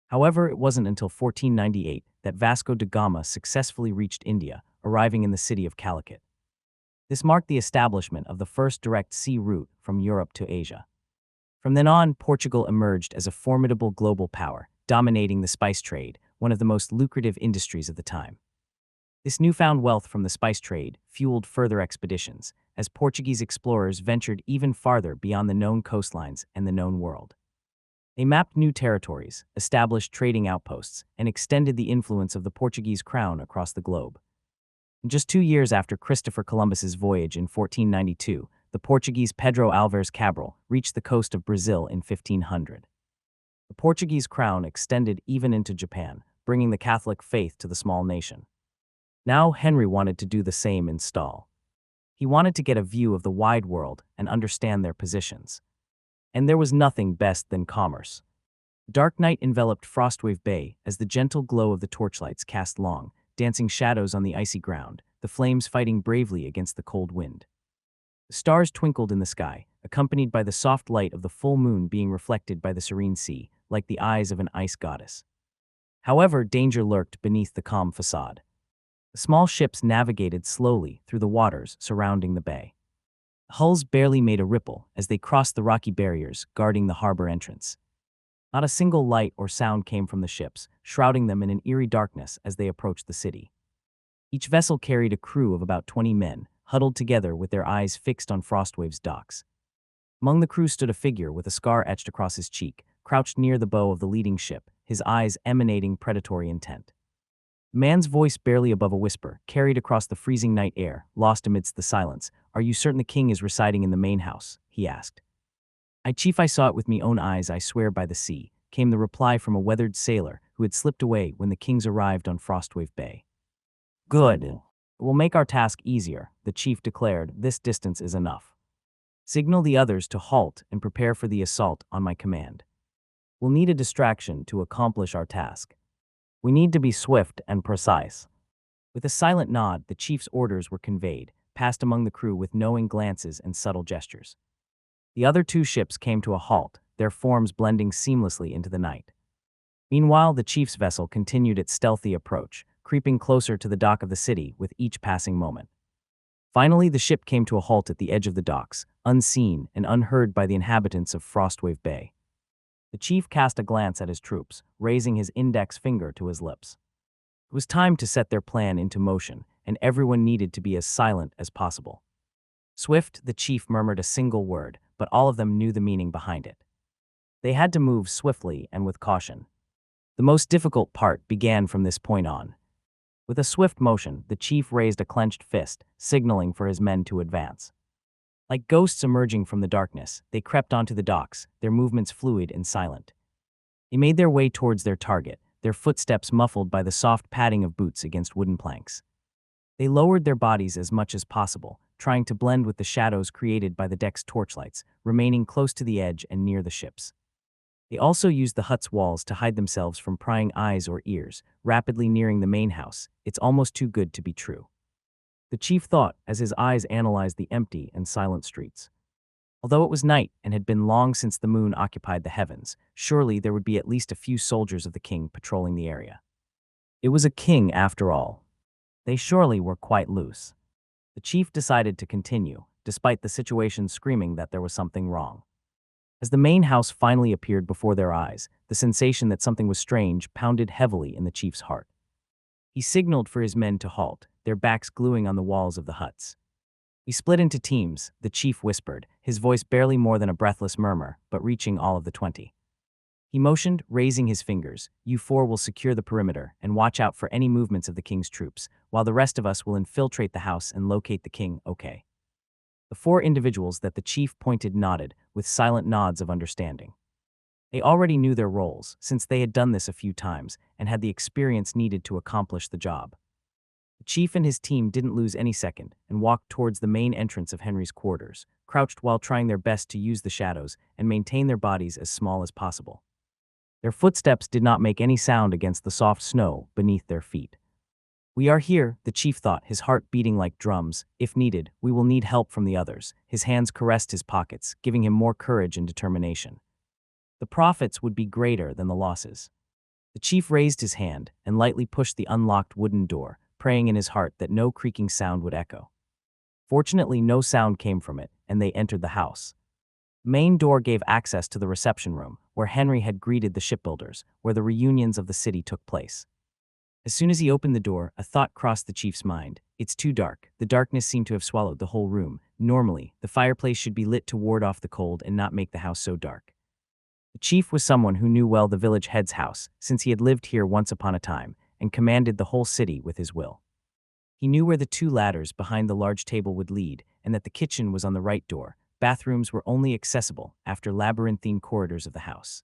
However, it wasn't until 1498 that Vasco da Gama successfully reached India, arriving in the city of Calicut. This marked the establishment of the first direct sea route from Europe to Asia. From then on, Portugal emerged as a formidable global power, dominating the spice trade, one of the most lucrative industries of the time. This newfound wealth from the spice trade fueled further expeditions, as Portuguese explorers ventured even farther beyond the known coastlines and the known world. They mapped new territories, established trading outposts, and extended the influence of the Portuguese crown across the globe. Just 2 years after Christopher Columbus's voyage in 1492, the Portuguese Pedro Álvares Cabral reached the coast of Brazil in 1500. The Portuguese crown extended even into Japan, bringing the Catholic faith to the small nation. Now Henry wanted to do the same in Stahl. He wanted to get a view of the wide world and understand their positions. And there was nothing best than commerce. Dark night enveloped Frostwave Bay as the gentle glow of the torchlights cast long, dancing shadows on the icy ground, the flames fighting bravely against the cold wind. The stars twinkled in the sky, accompanied by the soft light of the full moon being reflected by the serene sea, like the eyes of an ice goddess. However, danger lurked beneath the calm facade. The small ships navigated slowly through the waters surrounding the bay. The hulls barely made a ripple as they crossed the rocky barriers guarding the harbor entrance. Not a single light or sound came from the ships, shrouding them in an eerie darkness as they approached the city. Each vessel carried a crew of about 20 men, huddled together with their eyes fixed on Frostwave's docks. Among the crew stood a figure with a scar etched across his cheek, crouched near the bow of the leading ship, his eyes emanating predatory intent. The man's voice, barely above a whisper, carried across the freezing night air, lost amidst the silence. "Are you certain the king is residing in the main house?" he asked. "Aye, chief, I saw it with me own eyes, I swear by the sea," came the reply from a weathered sailor who had slipped away when the kings arrived on Frostwave Bay. "Good. It will make our task easier," the chief declared. "This distance is enough. Signal the others to halt and prepare for the assault on my command. We'll need a distraction to accomplish our task. We need to be swift and precise." With a silent nod, the chief's orders were conveyed, passed among the crew with knowing glances and subtle gestures. The other 2 ships came to a halt, their forms blending seamlessly into the night. Meanwhile, the chief's vessel continued its stealthy approach, creeping closer to the dock of the city with each passing moment. Finally, the ship came to a halt at the edge of the docks, unseen and unheard by the inhabitants of Frostwave Bay. The chief cast a glance at his troops, raising his index finger to his lips. It was time to set their plan into motion, and everyone needed to be as silent as possible. "Swift," the chief murmured a single word, but all of them knew the meaning behind it. They had to move swiftly and with caution. The most difficult part began from this point on. With a swift motion, the chief raised a clenched fist, signaling for his men to advance. Like ghosts emerging from the darkness, they crept onto the docks, their movements fluid and silent. They made their way towards their target, their footsteps muffled by the soft padding of boots against wooden planks. They lowered their bodies as much as possible, trying to blend with the shadows created by the deck's torchlights, remaining close to the edge and near the ships. They also used the hut's walls to hide themselves from prying eyes or ears, rapidly nearing the main house. "It's almost too good to be true," the chief thought as his eyes analyzed the empty and silent streets. Although it was night and had been long since the moon occupied the heavens, surely there would be at least a few soldiers of the king patrolling the area. It was a king after all. They surely were quite loose. The chief decided to continue, despite the situation screaming that there was something wrong. As the main house finally appeared before their eyes, the sensation that something was strange pounded heavily in the chief's heart. He signaled for his men to halt, their backs gluing on the walls of the huts. "We split into teams," the chief whispered, his voice barely more than a breathless murmur, but reaching all of the 20. He motioned, raising his fingers. "You 4 will secure the perimeter and watch out for any movements of the king's troops, while the rest of us will infiltrate the house and locate the king, okay?" The 4 individuals that the chief pointed nodded, with silent nods of understanding. They already knew their roles, since they had done this a few times, and had the experience needed to accomplish the job. The chief and his team didn't lose any second, and walked towards the main entrance of Henry's quarters, crouched while trying their best to use the shadows and maintain their bodies as small as possible. Their footsteps did not make any sound against the soft snow beneath their feet. "We are here," the chief thought, his heart beating like drums. "If needed, we will need help from the others." His hands caressed his pockets, giving him more courage and determination. The profits would be greater than the losses. The chief raised his hand and lightly pushed the unlocked wooden door, praying in his heart that no creaking sound would echo. Fortunately, no sound came from it, and they entered the house. The main door gave access to the reception room, where Henry had greeted the shipbuilders, where the reunions of the city took place. As soon as he opened the door, a thought crossed the chief's mind. It's too dark. The darkness seemed to have swallowed the whole room. Normally, the fireplace should be lit to ward off the cold and not make the house so dark. The chief was someone who knew well the village head's house, since he had lived here once upon a time, and commanded the whole city with his will. He knew where the two ladders behind the large table would lead, and that the kitchen was on the right door. Bathrooms were only accessible after labyrinthine corridors of the house.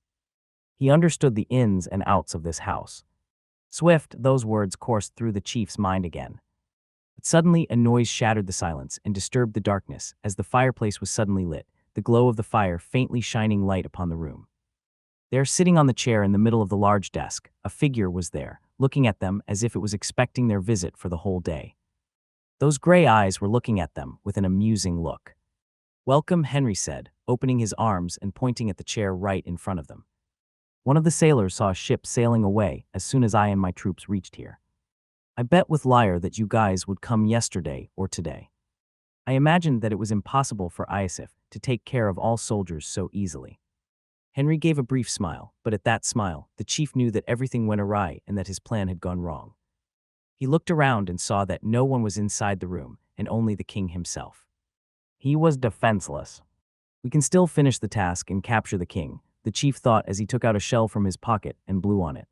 He understood the ins and outs of this house. Swift, those words coursed through the chief's mind again. But suddenly, a noise shattered the silence and disturbed the darkness as the fireplace was suddenly lit, the glow of the fire faintly shining light upon the room. There, sitting on the chair in the middle of the large desk, a figure was there, looking at them as if it was expecting their visit for the whole day. Those gray eyes were looking at them with an amusing look. "Welcome," Henry said, opening his arms and pointing at the chair right in front of them. "One of the sailors saw a ship sailing away as soon as I and my troops reached here. I bet with Lyre that you guys would come yesterday or today. I imagined that it was impossible for Iosif to take care of all soldiers so easily." Henry gave a brief smile, but at that smile, the chief knew that everything went awry and that his plan had gone wrong. He looked around and saw that no one was inside the room, and only the king himself. He was defenseless. "We can still finish the task and capture the king," the chief thought as he took out a shell from his pocket and blew on it.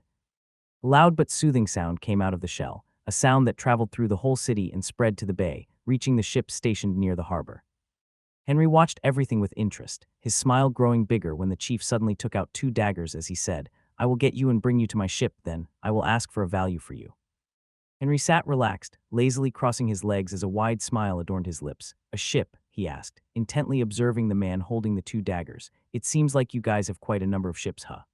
A loud but soothing sound came out of the shell, a sound that traveled through the whole city and spread to the bay, reaching the ships stationed near the harbor. Henry watched everything with interest, his smile growing bigger when the chief suddenly took out 2 daggers as he said, "I will get you and bring you to my ship, then I will ask for a value for you." Henry sat relaxed, lazily crossing his legs as a wide smile adorned his lips. "A ship?" he asked, intently observing the man holding the 2 daggers. "It seems like you guys have quite a number of ships, huh?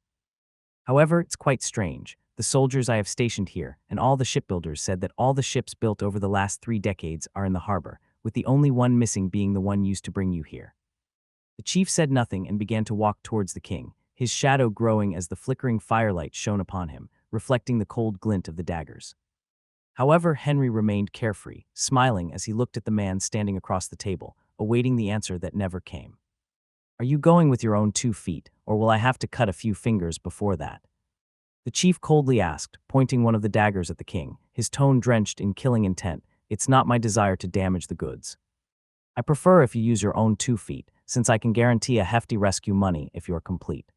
However, it's quite strange. The soldiers I have stationed here, and all the shipbuilders said that all the ships built over the last 3 decades are in the harbor, with the only one missing being the one used to bring you here." The chief said nothing and began to walk towards the king, his shadow growing as the flickering firelight shone upon him, reflecting the cold glint of the daggers. However, Henry remained carefree, smiling as he looked at the man standing across the table, awaiting the answer that never came. "Are you going with your own 2 feet, or will I have to cut a few fingers before that?" The chief coldly asked, pointing one of the daggers at the king, his tone drenched in killing intent. "It's not my desire to damage the goods. I prefer if you use your own 2 feet, since I can guarantee a hefty rescue money if you're complete."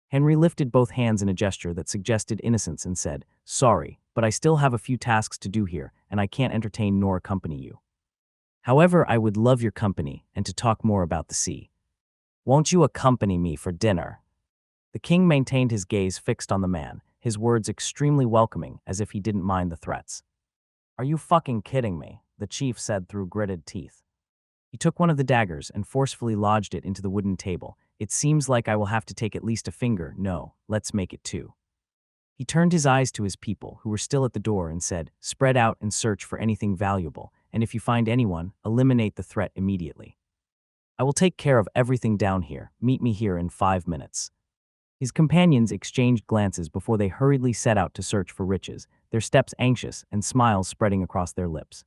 Henry lifted both hands in a gesture that suggested innocence and said, "Sorry, but I still have a few tasks to do here, and I can't entertain nor accompany you. However, I would love your company and to talk more about the sea. Won't you accompany me for dinner?" The king maintained his gaze fixed on the man, his words extremely welcoming, as if he didn't mind the threats. "Are you fucking kidding me?" the chief said through gritted teeth. He took one of the daggers and forcefully lodged it into the wooden table. "It seems like I will have to take at least a finger. No, let's make it 2. He turned his eyes to his people, who were still at the door, and said, "Spread out and search for anything valuable, and if you find anyone, eliminate the threat immediately. I will take care of everything down here. Meet me here in 5 minutes." His companions exchanged glances before they hurriedly set out to search for riches, their steps anxious and smiles spreading across their lips.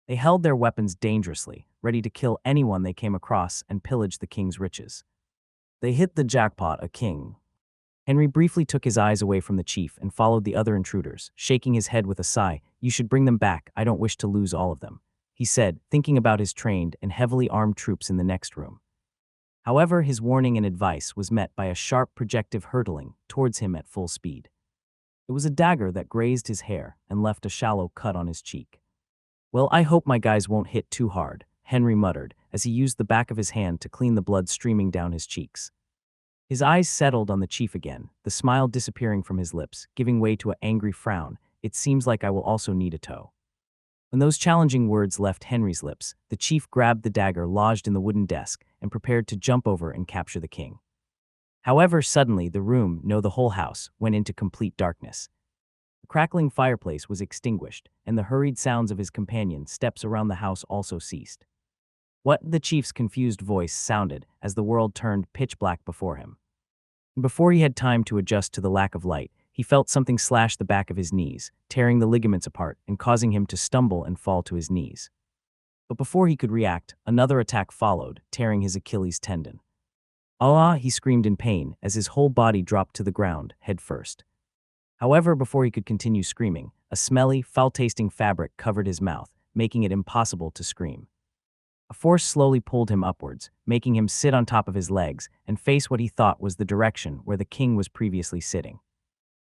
They held their weapons dangerously, ready to kill anyone they came across and pillage the king's riches. They hit the jackpot, a king. Henry briefly took his eyes away from the chief and followed the other intruders, shaking his head with a sigh. "You should bring them back. I don't wish to lose all of them," he said, thinking about his trained and heavily armed troops in the next room. However, his warning and advice was met by a sharp projectile hurtling towards him at full speed. It was a dagger that grazed his hair and left a shallow cut on his cheek. "Well, I hope my guys won't hit too hard," Henry muttered as he used the back of his hand to clean the blood streaming down his cheeks. His eyes settled on the chief again, the smile disappearing from his lips, giving way to an angry frown. "It seems like I will also need a toe." When those challenging words left Henry's lips, the chief grabbed the dagger lodged in the wooden desk and prepared to jump over and capture the king. However, suddenly the room, no, the whole house, went into complete darkness. The crackling fireplace was extinguished, and the hurried sounds of his companion's steps around the house also ceased. What? The chief's confused voice sounded as the world turned pitch black before him. Before he had time to adjust to the lack of light, he felt something slash the back of his knees, tearing the ligaments apart and causing him to stumble and fall to his knees. But before he could react, another attack followed, tearing his Achilles tendon. "Ah!" he screamed in pain as his whole body dropped to the ground, head first. However, before he could continue screaming, a smelly, foul-tasting fabric covered his mouth, making it impossible to scream. A force slowly pulled him upwards, making him sit on top of his legs and face what he thought was the direction where the king was previously sitting.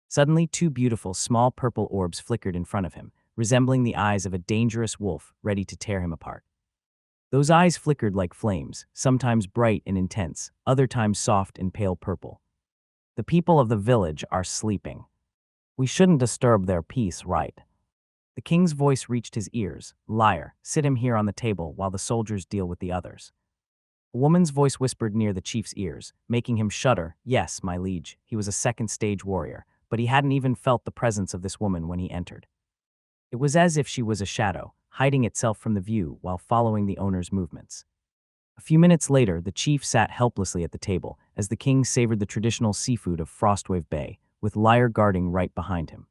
Suddenly, two beautiful, small purple orbs flickered in front of him, resembling the eyes of a dangerous wolf ready to tear him apart. Those eyes flickered like flames, sometimes bright and intense, other times soft and pale purple. "The people of the village are sleeping. We shouldn't disturb their peace, right?" The king's voice reached his ears. "Liar, sit him here on the table while the soldiers deal with the others." A woman's voice whispered near the chief's ears, making him shudder. Yes, my liege, he was a second-stage warrior, but he hadn't even felt the presence of this woman when he entered. It was as if she was a shadow, hiding itself from the view while following the owner's movements. A few minutes later, the chief sat helplessly at the table as the king savored the traditional seafood of Frostwave Bay, with Liar guarding right behind him.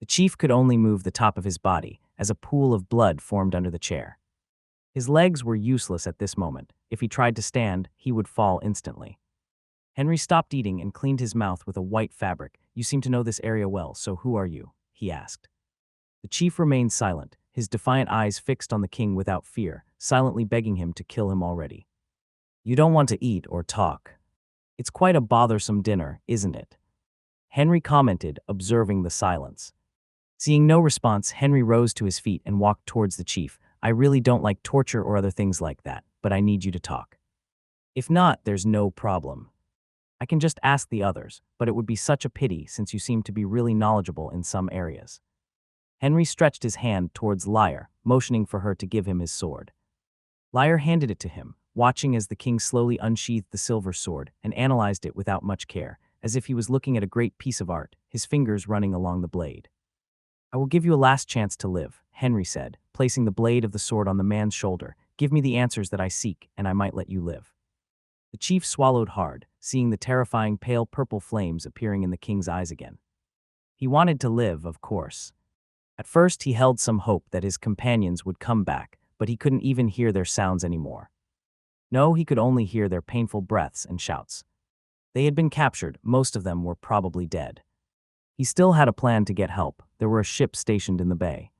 The chief could only move the top of his body as a pool of blood formed under the chair. His legs were useless at this moment. If he tried to stand, he would fall instantly. Henry stopped eating and cleaned his mouth with a white fabric. "You seem to know this area well, so who are you?" he asked. The chief remained silent, his defiant eyes fixed on the king without fear, silently begging him to kill him already. "You don't want to eat or talk. It's quite a bothersome dinner, isn't it?" Henry commented, observing the silence. Seeing no response, Henry rose to his feet and walked towards the chief. "I really don't like torture or other things like that, but I need you to talk. If not, there's no problem. I can just ask the others, but it would be such a pity since you seem to be really knowledgeable in some areas." Henry stretched his hand towards Liar, motioning for her to give him his sword. Liar handed it to him, watching as the king slowly unsheathed the silver sword and analyzed it without much care, as if he was looking at a great piece of art, his fingers running along the blade. "I will give you a last chance to live," Henry said, placing the blade of the sword on the man's shoulder. "Give me the answers that I seek, and I might let you live." The chief swallowed hard, seeing the terrifying pale purple flames appearing in the king's eyes again. He wanted to live, of course. At first, he held some hope that his companions would come back, but he couldn't even hear their sounds anymore. No, he could only hear their painful breaths and shouts. They had been captured, most of them were probably dead. He still had a plan to get help. There were a ship stationed in the bay.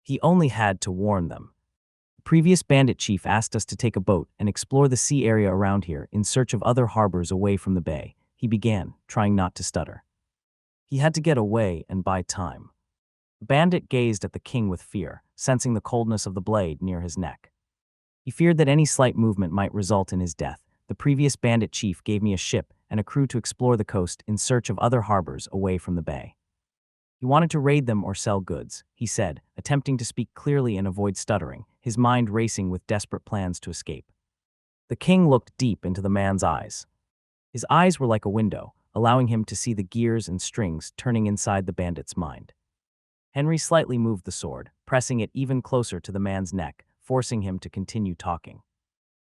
He only had to warn them. The previous bandit chief asked us to take a boat and explore the sea area around here in search of other harbors away from the bay. He began, trying not to stutter. He had to get away and buy time. The bandit gazed at the king with fear, sensing the coldness of the blade near his neck. He feared that any slight movement might result in his death. "The previous bandit chief gave me a ship and a crew to explore the coast in search of other harbors away from the bay. He wanted to raid them or sell goods," he said, attempting to speak clearly and avoid stuttering, his mind racing with desperate plans to escape. The king looked deep into the man's eyes. His eyes were like a window, allowing him to see the gears and strings turning inside the bandit's mind. Henry slightly moved the sword, pressing it even closer to the man's neck, forcing him to continue talking.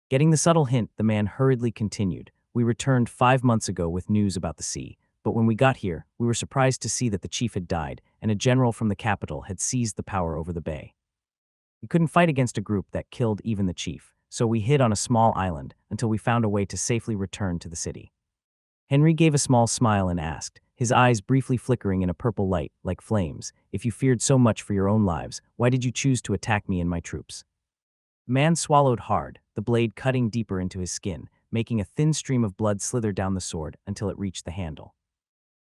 Getting the subtle hint, the man hurriedly continued. "We returned 5 months ago with news about the sea, but when we got here, we were surprised to see that the chief had died and a general from the capital had seized the power over the bay. We couldn't fight against a group that killed even the chief, so we hid on a small island until we found a way to safely return to the city." Henry gave a small smile and asked, his eyes briefly flickering in a purple light, like flames, "If you feared so much for your own lives, why did you choose to attack me and my troops?" The man swallowed hard, the blade cutting deeper into his skin, making a thin stream of blood slither down the sword until it reached the handle.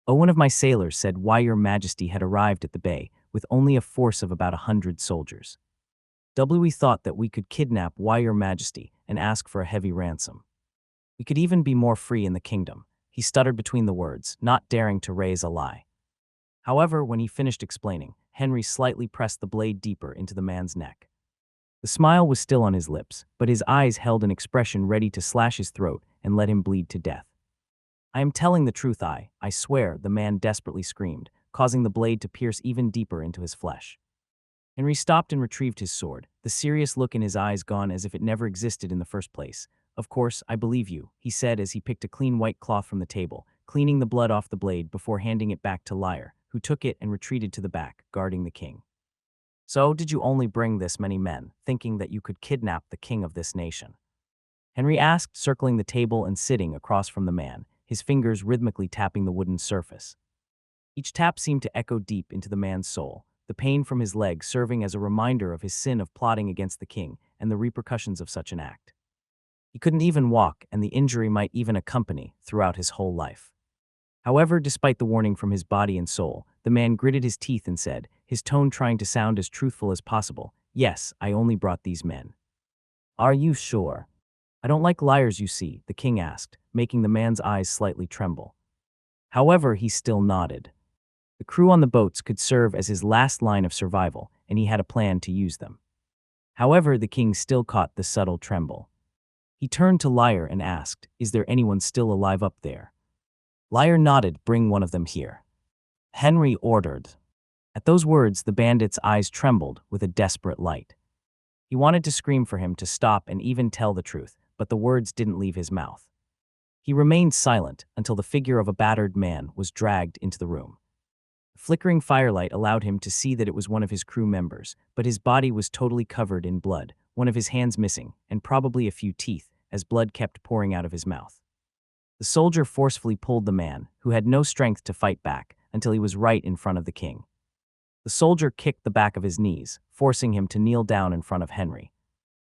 "Oh, one of my sailors said why your majesty had arrived at the bay with only a force of about 100 soldiers. We thought that we could kidnap why your majesty and ask for a heavy ransom. We could even be more free in the kingdom." He stuttered between the words, not daring to raise a lie. However, when he finished explaining, Henry slightly pressed the blade deeper into the man's neck. The smile was still on his lips, but his eyes held an expression ready to slash his throat and let him bleed to death. I am telling the truth, I swear, the man desperately screamed, causing the blade to pierce even deeper into his flesh. Henry stopped and retrieved his sword, the serious look in his eyes gone as if it never existed in the first place. Of course, I believe you, he said as he picked a clean white cloth from the table, cleaning the blood off the blade before handing it back to Lyre, who took it and retreated to the back, guarding the king. So, did you only bring this many men, thinking that you could kidnap the king of this nation? Henry asked, circling the table and sitting across from the man, his fingers rhythmically tapping the wooden surface. Each tap seemed to echo deep into the man's soul, the pain from his leg serving as a reminder of his sin of plotting against the king and the repercussions of such an act. He couldn't even walk, and the injury might even accompany throughout his whole life. However, despite the warning from his body and soul, the man gritted his teeth and said, his tone trying to sound as truthful as possible, "Yes, I only brought these men." "Are you sure?" "I don't like liars, you see," the king asked, making the man's eyes slightly tremble. However, he still nodded. The crew on the boats could serve as his last line of survival, and he had a plan to use them. However, the king still caught the subtle tremble. He turned to Lyre and asked, "Is there anyone still alive up there?" Lyre nodded. "Bring one of them here," Henry ordered. At those words, the bandit's eyes trembled with a desperate light. He wanted to scream for him to stop and even tell the truth, but the words didn't leave his mouth. He remained silent until the figure of a battered man was dragged into the room. The flickering firelight allowed him to see that it was one of his crew members, but his body was totally covered in blood, one of his hands missing, and probably a few teeth, as blood kept pouring out of his mouth. The soldier forcefully pulled the man, who had no strength to fight back, until he was right in front of the king. The soldier kicked the back of his knees, forcing him to kneel down in front of Henry.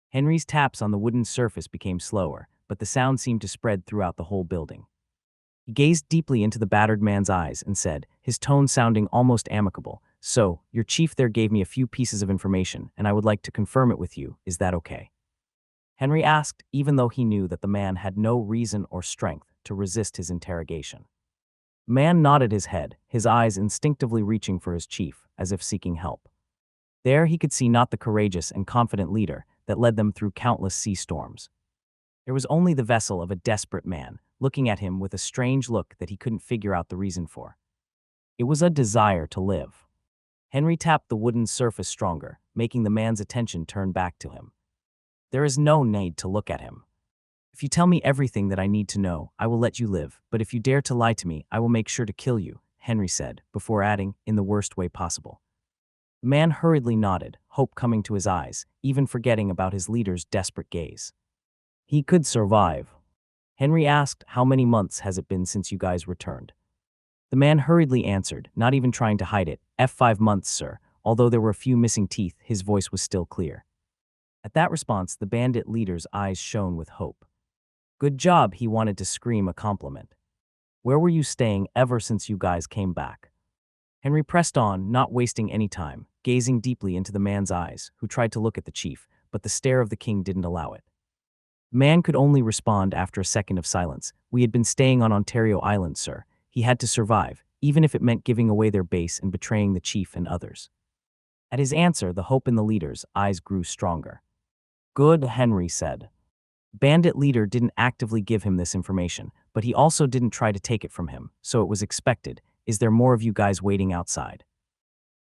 Henry's taps on the wooden surface became slower, but the sound seemed to spread throughout the whole building. He gazed deeply into the battered man's eyes and said, his tone sounding almost amicable, "So, your chief there gave me a few pieces of information, and I would like to confirm it with you. Is that okay?" Henry asked, even though he knew that the man had no reason or strength to resist his interrogation. The man nodded his head, his eyes instinctively reaching for his chief, as if seeking help. There he could see not the courageous and confident leader that led them through countless sea storms. There was only the vessel of a desperate man, looking at him with a strange look that he couldn't figure out the reason for. It was a desire to live. Henry tapped the wooden surface stronger, making the man's attention turn back to him. "There is no need to look at him. If you tell me everything that I need to know, I will let you live, but if you dare to lie to me, I will make sure to kill you," Henry said, before adding, "in the worst way possible." The man hurriedly nodded, hope coming to his eyes, even forgetting about his leader's desperate gaze. "He could survive." Henry asked, "How many months has it been since you guys returned?" The man hurriedly answered, not even trying to hide it, "5 months, sir." Although there were a few missing teeth, his voice was still clear. At that response, the bandit leader's eyes shone with hope. "Good job," he wanted to scream a compliment. "Where were you staying ever since you guys came back?" Henry pressed on, not wasting any time, gazing deeply into the man's eyes, who tried to look at the chief, but the stare of the king didn't allow it. The man could only respond after a second of silence. "We had been staying on Ontario Island, sir. He had to survive, even if it meant giving away their base and betraying the chief and others." At his answer, the hope in the leader's eyes grew stronger. "Good," Henry said. Bandit leader didn't actively give him this information, but he also didn't try to take it from him, so it was expected. "Is there more of you guys waiting outside?"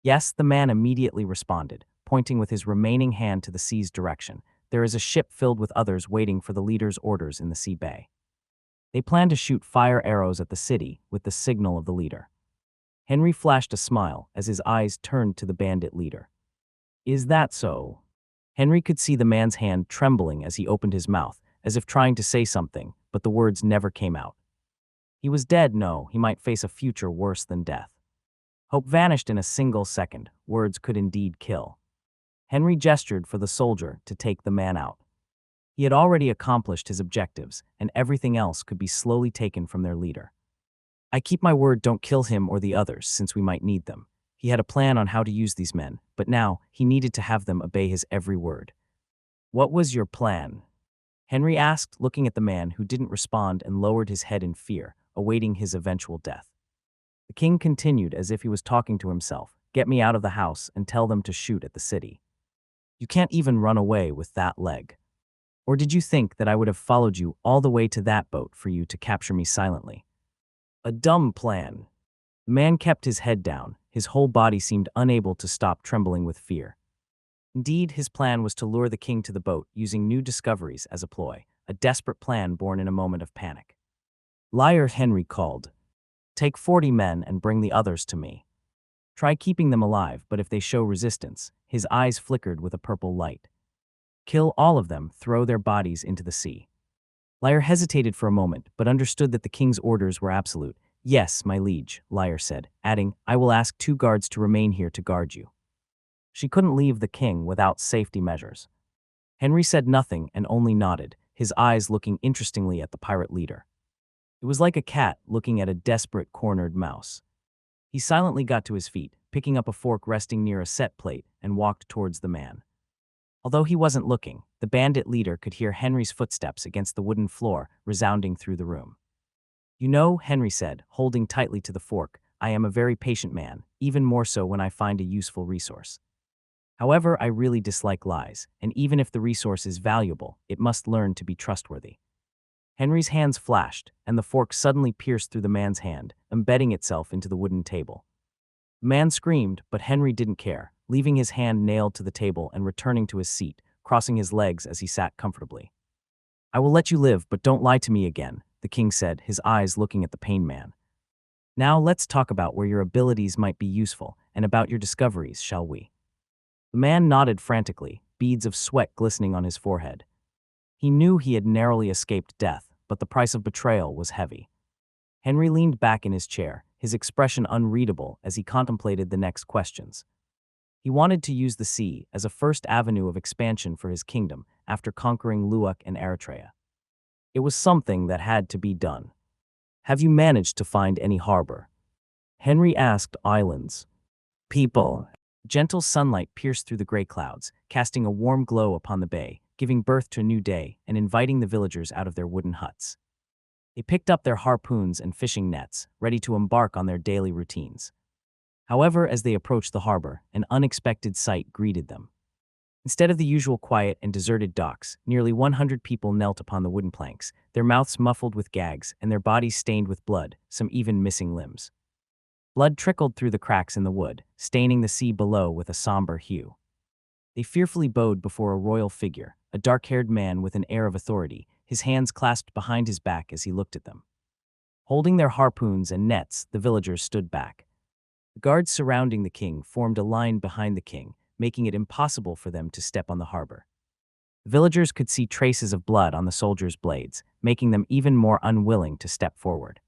"Yes," the man immediately responded, pointing with his remaining hand to the sea's direction. "There is a ship filled with others waiting for the leader's orders in the sea bay. They plan to shoot fire arrows at the city with the signal of the leader." Henry flashed a smile as his eyes turned to the bandit leader. "Is that so?" Henry could see the man's hand trembling as he opened his mouth, as if trying to say something, but the words never came out. He was dead, no, he might face a future worse than death. Hope vanished in a single second. Words could indeed kill. Henry gestured for the soldier to take the man out. He had already accomplished his objectives, and everything else could be slowly taken from their leader. "I keep my word, don't kill him or the others, since we might need them." He had a plan on how to use these men, but now he needed to have them obey his every word. "What was your plan?" Henry asked, looking at the man who didn't respond and lowered his head in fear, awaiting his eventual death. The king continued as if he was talking to himself, "Get me out of the house and tell them to shoot at the city. You can't even run away with that leg. Or did you think that I would have followed you all the way to that boat for you to capture me silently?" A dumb plan. The man kept his head down. His whole body seemed unable to stop trembling with fear. Indeed, his plan was to lure the king to the boat using new discoveries as a ploy, a desperate plan born in a moment of panic. Liar Henry called. Take 40 men and bring the others to me. Try keeping them alive, but if they show resistance, his eyes flickered with a purple light. Kill all of them, throw their bodies into the sea. Liar hesitated for a moment, but understood that the king's orders were absolute. Yes, my liege, Liar said, adding, I will ask 2 guards to remain here to guard you. She couldn't leave the king without safety measures. Henry said nothing and only nodded, his eyes looking interestingly at the pirate leader. It was like a cat looking at a desperate cornered mouse. He silently got to his feet, picking up a fork resting near a set plate, and walked towards the man. Although he wasn't looking, the bandit leader could hear Henry's footsteps against the wooden floor resounding through the room. You know, Henry said, holding tightly to the fork, I am a very patient man, even more so when I find a useful resource. However, I really dislike lies, and even if the resource is valuable, it must learn to be trustworthy. Henry's hands flashed, and the fork suddenly pierced through the man's hand, embedding itself into the wooden table. The man screamed, but Henry didn't care, leaving his hand nailed to the table and returning to his seat, crossing his legs as he sat comfortably. I will let you live, but don't lie to me again, the king said, his eyes looking at the pain man. Now let's talk about where your abilities might be useful, and about your discoveries, shall we? The man nodded frantically, beads of sweat glistening on his forehead. He knew he had narrowly escaped death, but the price of betrayal was heavy. Henry leaned back in his chair, his expression unreadable as he contemplated the next questions. He wanted to use the sea as a first avenue of expansion for his kingdom after conquering Luak and Eritrea. It was something that had to be done. Have you managed to find any harbor? Henry asked. Islands. People. Gentle sunlight pierced through the gray clouds, casting a warm glow upon the bay, giving birth to a new day and inviting the villagers out of their wooden huts. They picked up their harpoons and fishing nets, ready to embark on their daily routines. However, as they approached the harbor, an unexpected sight greeted them. Instead of the usual quiet and deserted docks, nearly 100 people knelt upon the wooden planks, their mouths muffled with gags and their bodies stained with blood, some even missing limbs. Blood trickled through the cracks in the wood, staining the sea below with a somber hue. They fearfully bowed before a royal figure, a dark-haired man with an air of authority, his hands clasped behind his back as he looked at them. Holding their harpoons and nets, the villagers stood back. The guards surrounding the king formed a line behind the king, making it impossible for them to step on the harbor. The villagers could see traces of blood on the soldiers' blades, making them even more unwilling to step forward.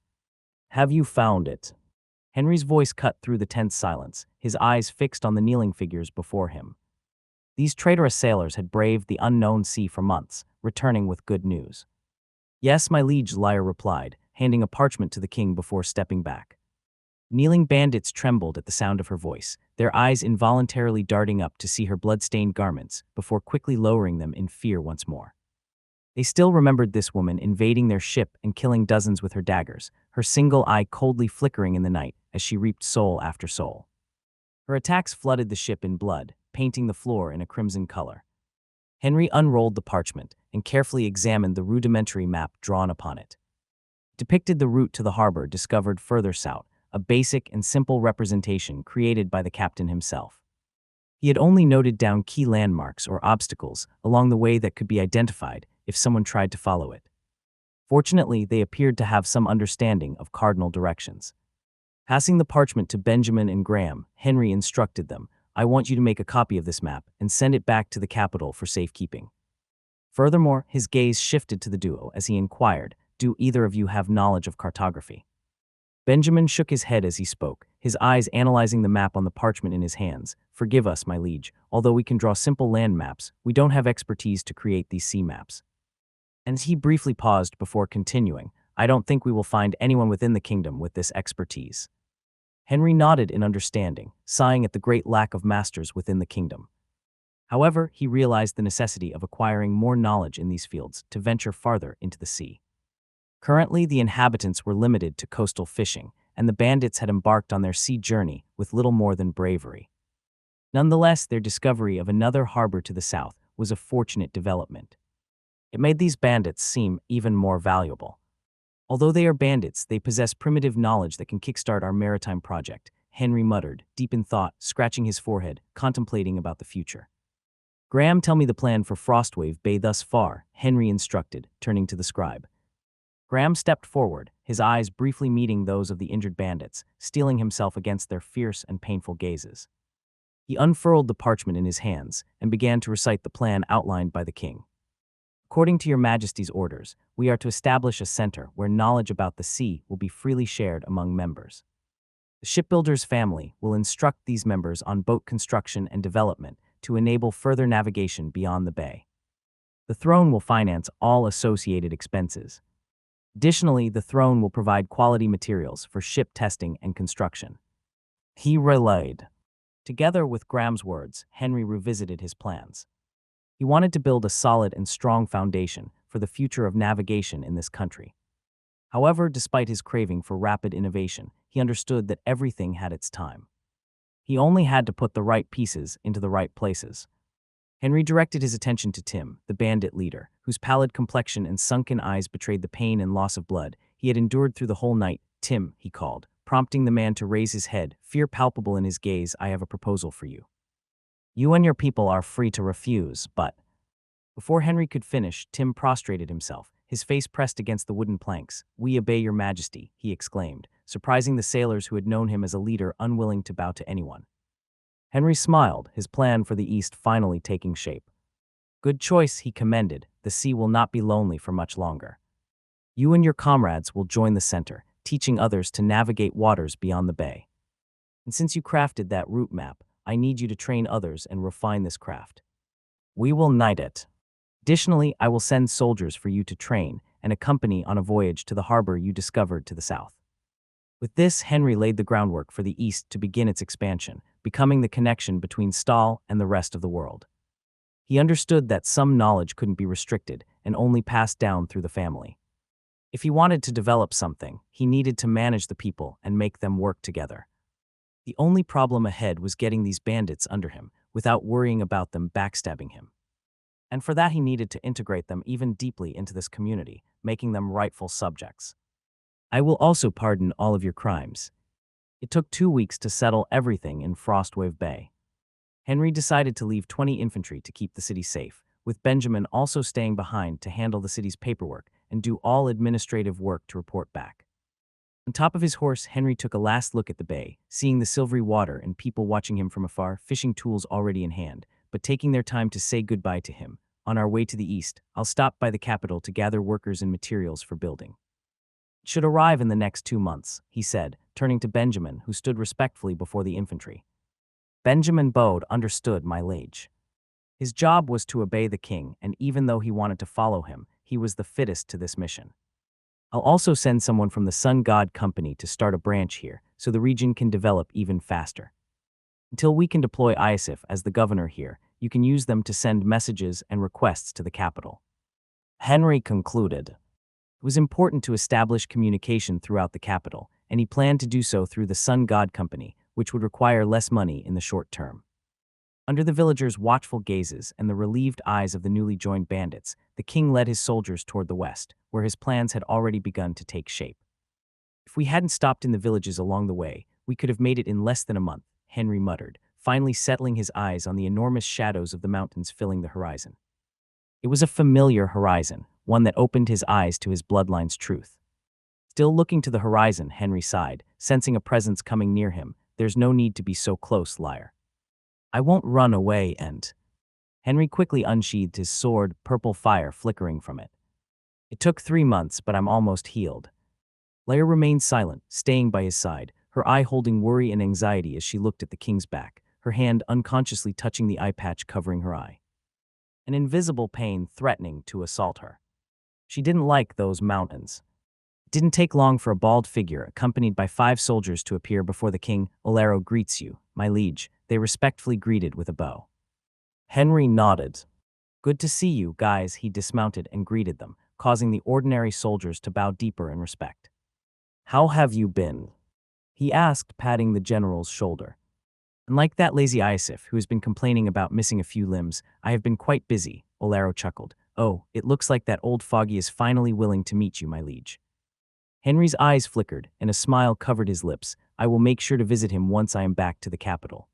Have you found it? Henry's voice cut through the tense silence, his eyes fixed on the kneeling figures before him. These traitorous sailors had braved the unknown sea for months, returning with good news. Yes, my liege, Liar replied, handing a parchment to the king before stepping back. Kneeling bandits trembled at the sound of her voice, their eyes involuntarily darting up to see her blood-stained garments before quickly lowering them in fear once more. They still remembered this woman invading their ship and killing dozens with her daggers, her single eye coldly flickering in the night as she reaped soul after soul. Her attacks flooded the ship in blood, painting the floor in a crimson color. Henry unrolled the parchment and carefully examined the rudimentary map drawn upon it. It depicted the route to the harbor discovered further south, a basic and simple representation created by the captain himself. He had only noted down key landmarks or obstacles along the way that could be identified if someone tried to follow it. Fortunately, they appeared to have some understanding of cardinal directions. Passing the parchment to Benjamin and Graham, Henry instructed them, I want you to make a copy of this map and send it back to the capital for safekeeping. Furthermore, his gaze shifted to the duo as he inquired, do either of you have knowledge of cartography? Benjamin shook his head as he spoke, his eyes analyzing the map on the parchment in his hands. Forgive us, my liege, although we can draw simple land maps, we don't have expertise to create these sea maps. And he briefly paused before continuing, I don't think we will find anyone within the kingdom with this expertise. Henry nodded in understanding, sighing at the great lack of masters within the kingdom. However, he realized the necessity of acquiring more knowledge in these fields to venture farther into the sea. Currently, the inhabitants were limited to coastal fishing, and the bandits had embarked on their sea journey with little more than bravery. Nonetheless, their discovery of another harbor to the south was a fortunate development. It made these bandits seem even more valuable. Although they are bandits, they possess primitive knowledge that can kickstart our maritime project, Henry muttered, deep in thought, scratching his forehead, contemplating about the future. Graham, tell me the plan for Frostwave Bay thus far, Henry instructed, turning to the scribe. Graham stepped forward, his eyes briefly meeting those of the injured bandits, steeling himself against their fierce and painful gazes. He unfurled the parchment in his hands and began to recite the plan outlined by the king. According to your majesty's orders, we are to establish a center where knowledge about the sea will be freely shared among members. The shipbuilder's family will instruct these members on boat construction and development to enable further navigation beyond the bay. The throne will finance all associated expenses. Additionally, the throne will provide quality materials for ship testing and construction. He relayed. Together with Graham's words, Henry revisited his plans. He wanted to build a solid and strong foundation for the future of navigation in this country. However, despite his craving for rapid innovation, he understood that everything had its time. He only had to put the right pieces into the right places. Henry directed his attention to Tim, the bandit leader, whose pallid complexion and sunken eyes betrayed the pain and loss of blood he had endured through the whole night. Tim, he called, prompting the man to raise his head, fear palpable in his gaze. I have a proposal for you. You and your people are free to refuse, but... Before Henry could finish, Tim prostrated himself, his face pressed against the wooden planks. We obey your majesty, he exclaimed, surprising the sailors who had known him as a leader unwilling to bow to anyone. Henry smiled, his plan for the East finally taking shape. Good choice, he commended. The sea will not be lonely for much longer. You and your comrades will join the center, teaching others to navigate waters beyond the bay. And since you crafted that route map, I need you to train others and refine this craft. We will knight it. Additionally, I will send soldiers for you to train and accompany on a voyage to the harbor you discovered to the south. With this, Henry laid the groundwork for the East to begin its expansion, becoming the connection between Stahl and the rest of the world. He understood that some knowledge couldn't be restricted and only passed down through the family. If he wanted to develop something, he needed to manage the people and make them work together. The only problem ahead was getting these bandits under him without worrying about them backstabbing him. And for that he needed to integrate them even deeply into this community, making them rightful subjects. I will also pardon all of your crimes. It took 2 weeks to settle everything in Frostwave Bay. Henry decided to leave 20 infantry to keep the city safe, with Benjamin also staying behind to handle the city's paperwork and do all administrative work to report back. On top of his horse, Henry took a last look at the bay, seeing the silvery water and people watching him from afar, fishing tools already in hand, but taking their time to say goodbye to him. On our way to the east, I'll stop by the capital to gather workers and materials for building. It should arrive in the next 2 months, he said, turning to Benjamin, who stood respectfully before the infantry. Benjamin bowed, understood, my liege. His job was to obey the king, and even though he wanted to follow him, he was the fittest to this mission. I'll also send someone from the Sun God Company to start a branch here, so the region can develop even faster. Until we can deploy Iosif as the governor here, you can use them to send messages and requests to the capital. Henry concluded. It was important to establish communication throughout the capital, and he planned to do so through the Sun God Company, which would require less money in the short term. Under the villagers' watchful gazes and the relieved eyes of the newly joined bandits, the king led his soldiers toward the west, where his plans had already begun to take shape. If we hadn't stopped in the villages along the way, we could have made it in less than a month, Henry muttered, finally settling his eyes on the enormous shadows of the mountains filling the horizon. It was a familiar horizon, one that opened his eyes to his bloodline's truth. Still looking to the horizon, Henry sighed, sensing a presence coming near him. There's no need to be so close, liar. I won't run away and... Henry quickly unsheathed his sword, purple fire flickering from it. It took 3 months, but I'm almost healed. Leia remained silent, staying by his side, her eye holding worry and anxiety as she looked at the king's back, her hand unconsciously touching the eye patch covering her eye. An invisible pain threatening to assault her. She didn't like those mountains. It didn't take long for a bald figure, accompanied by 5 soldiers, to appear before the king. Olero greets you, my liege, they respectfully greeted with a bow. Henry nodded. Good to see you, guys, he dismounted and greeted them, causing the ordinary soldiers to bow deeper in respect. How have you been? He asked, patting the general's shoulder. Unlike that lazy Iosif, who has been complaining about missing a few limbs, I have been quite busy, Olero chuckled. Oh, it looks like that old foggy is finally willing to meet you, my liege. Henry's eyes flickered, and a smile covered his lips. I will make sure to visit him once I am back to the capital.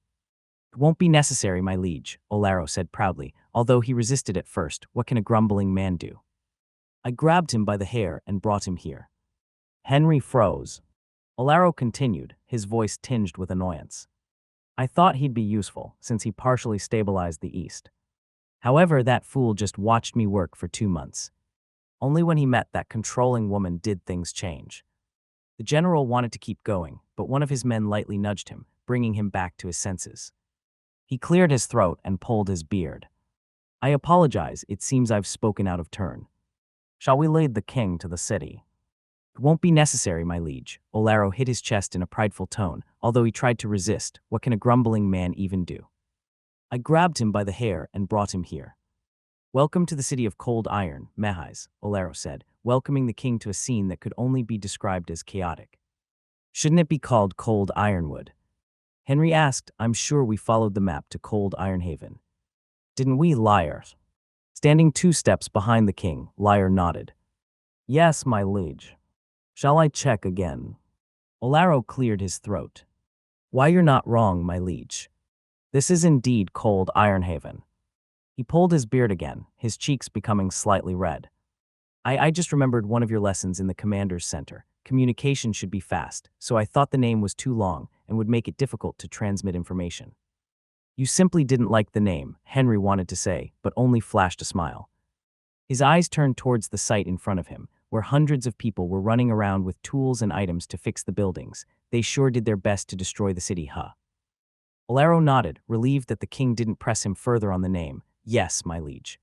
It won't be necessary, my liege, Olaro said proudly, although he resisted at first. What can a grumbling man do? I grabbed him by the hair and brought him here. Henry froze. Olaro continued, his voice tinged with annoyance. I thought he'd be useful, since he partially stabilized the East. However, that fool just watched me work for 2 months. Only when he met that controlling woman did things change. The general wanted to keep going, but one of his men lightly nudged him, bringing him back to his senses. He cleared his throat and pulled his beard. I apologize, it seems I've spoken out of turn. Shall we lead the king to the city? It won't be necessary, my liege. Olaro hit his chest in a prideful tone, although he tried to resist. What can a grumbling man even do? I grabbed him by the hair and brought him here. Welcome to the city of cold iron, Mehais, Olaro said, welcoming the king to a scene that could only be described as chaotic. Shouldn't it be called Cold Ironwood? Henry asked. I'm sure we followed the map to Cold Ironhaven. Didn't we, liar? Standing 2 steps behind the king, Liar nodded. Yes, my liege. Shall I check again? Olaro cleared his throat. Why, you're not wrong, my liege. This is indeed Cold Ironhaven. He pulled his beard again, his cheeks becoming slightly red. I just remembered one of your lessons in the commander's center. Communication should be fast, so I thought the name was too long and would make it difficult to transmit information. You simply didn't like the name, Henry wanted to say, but only flashed a smile. His eyes turned towards the site in front of him, where hundreds of people were running around with tools and items to fix the buildings. They sure did their best to destroy the city, huh? Olaro nodded, relieved that the king didn't press him further on the name. Yes, my liege.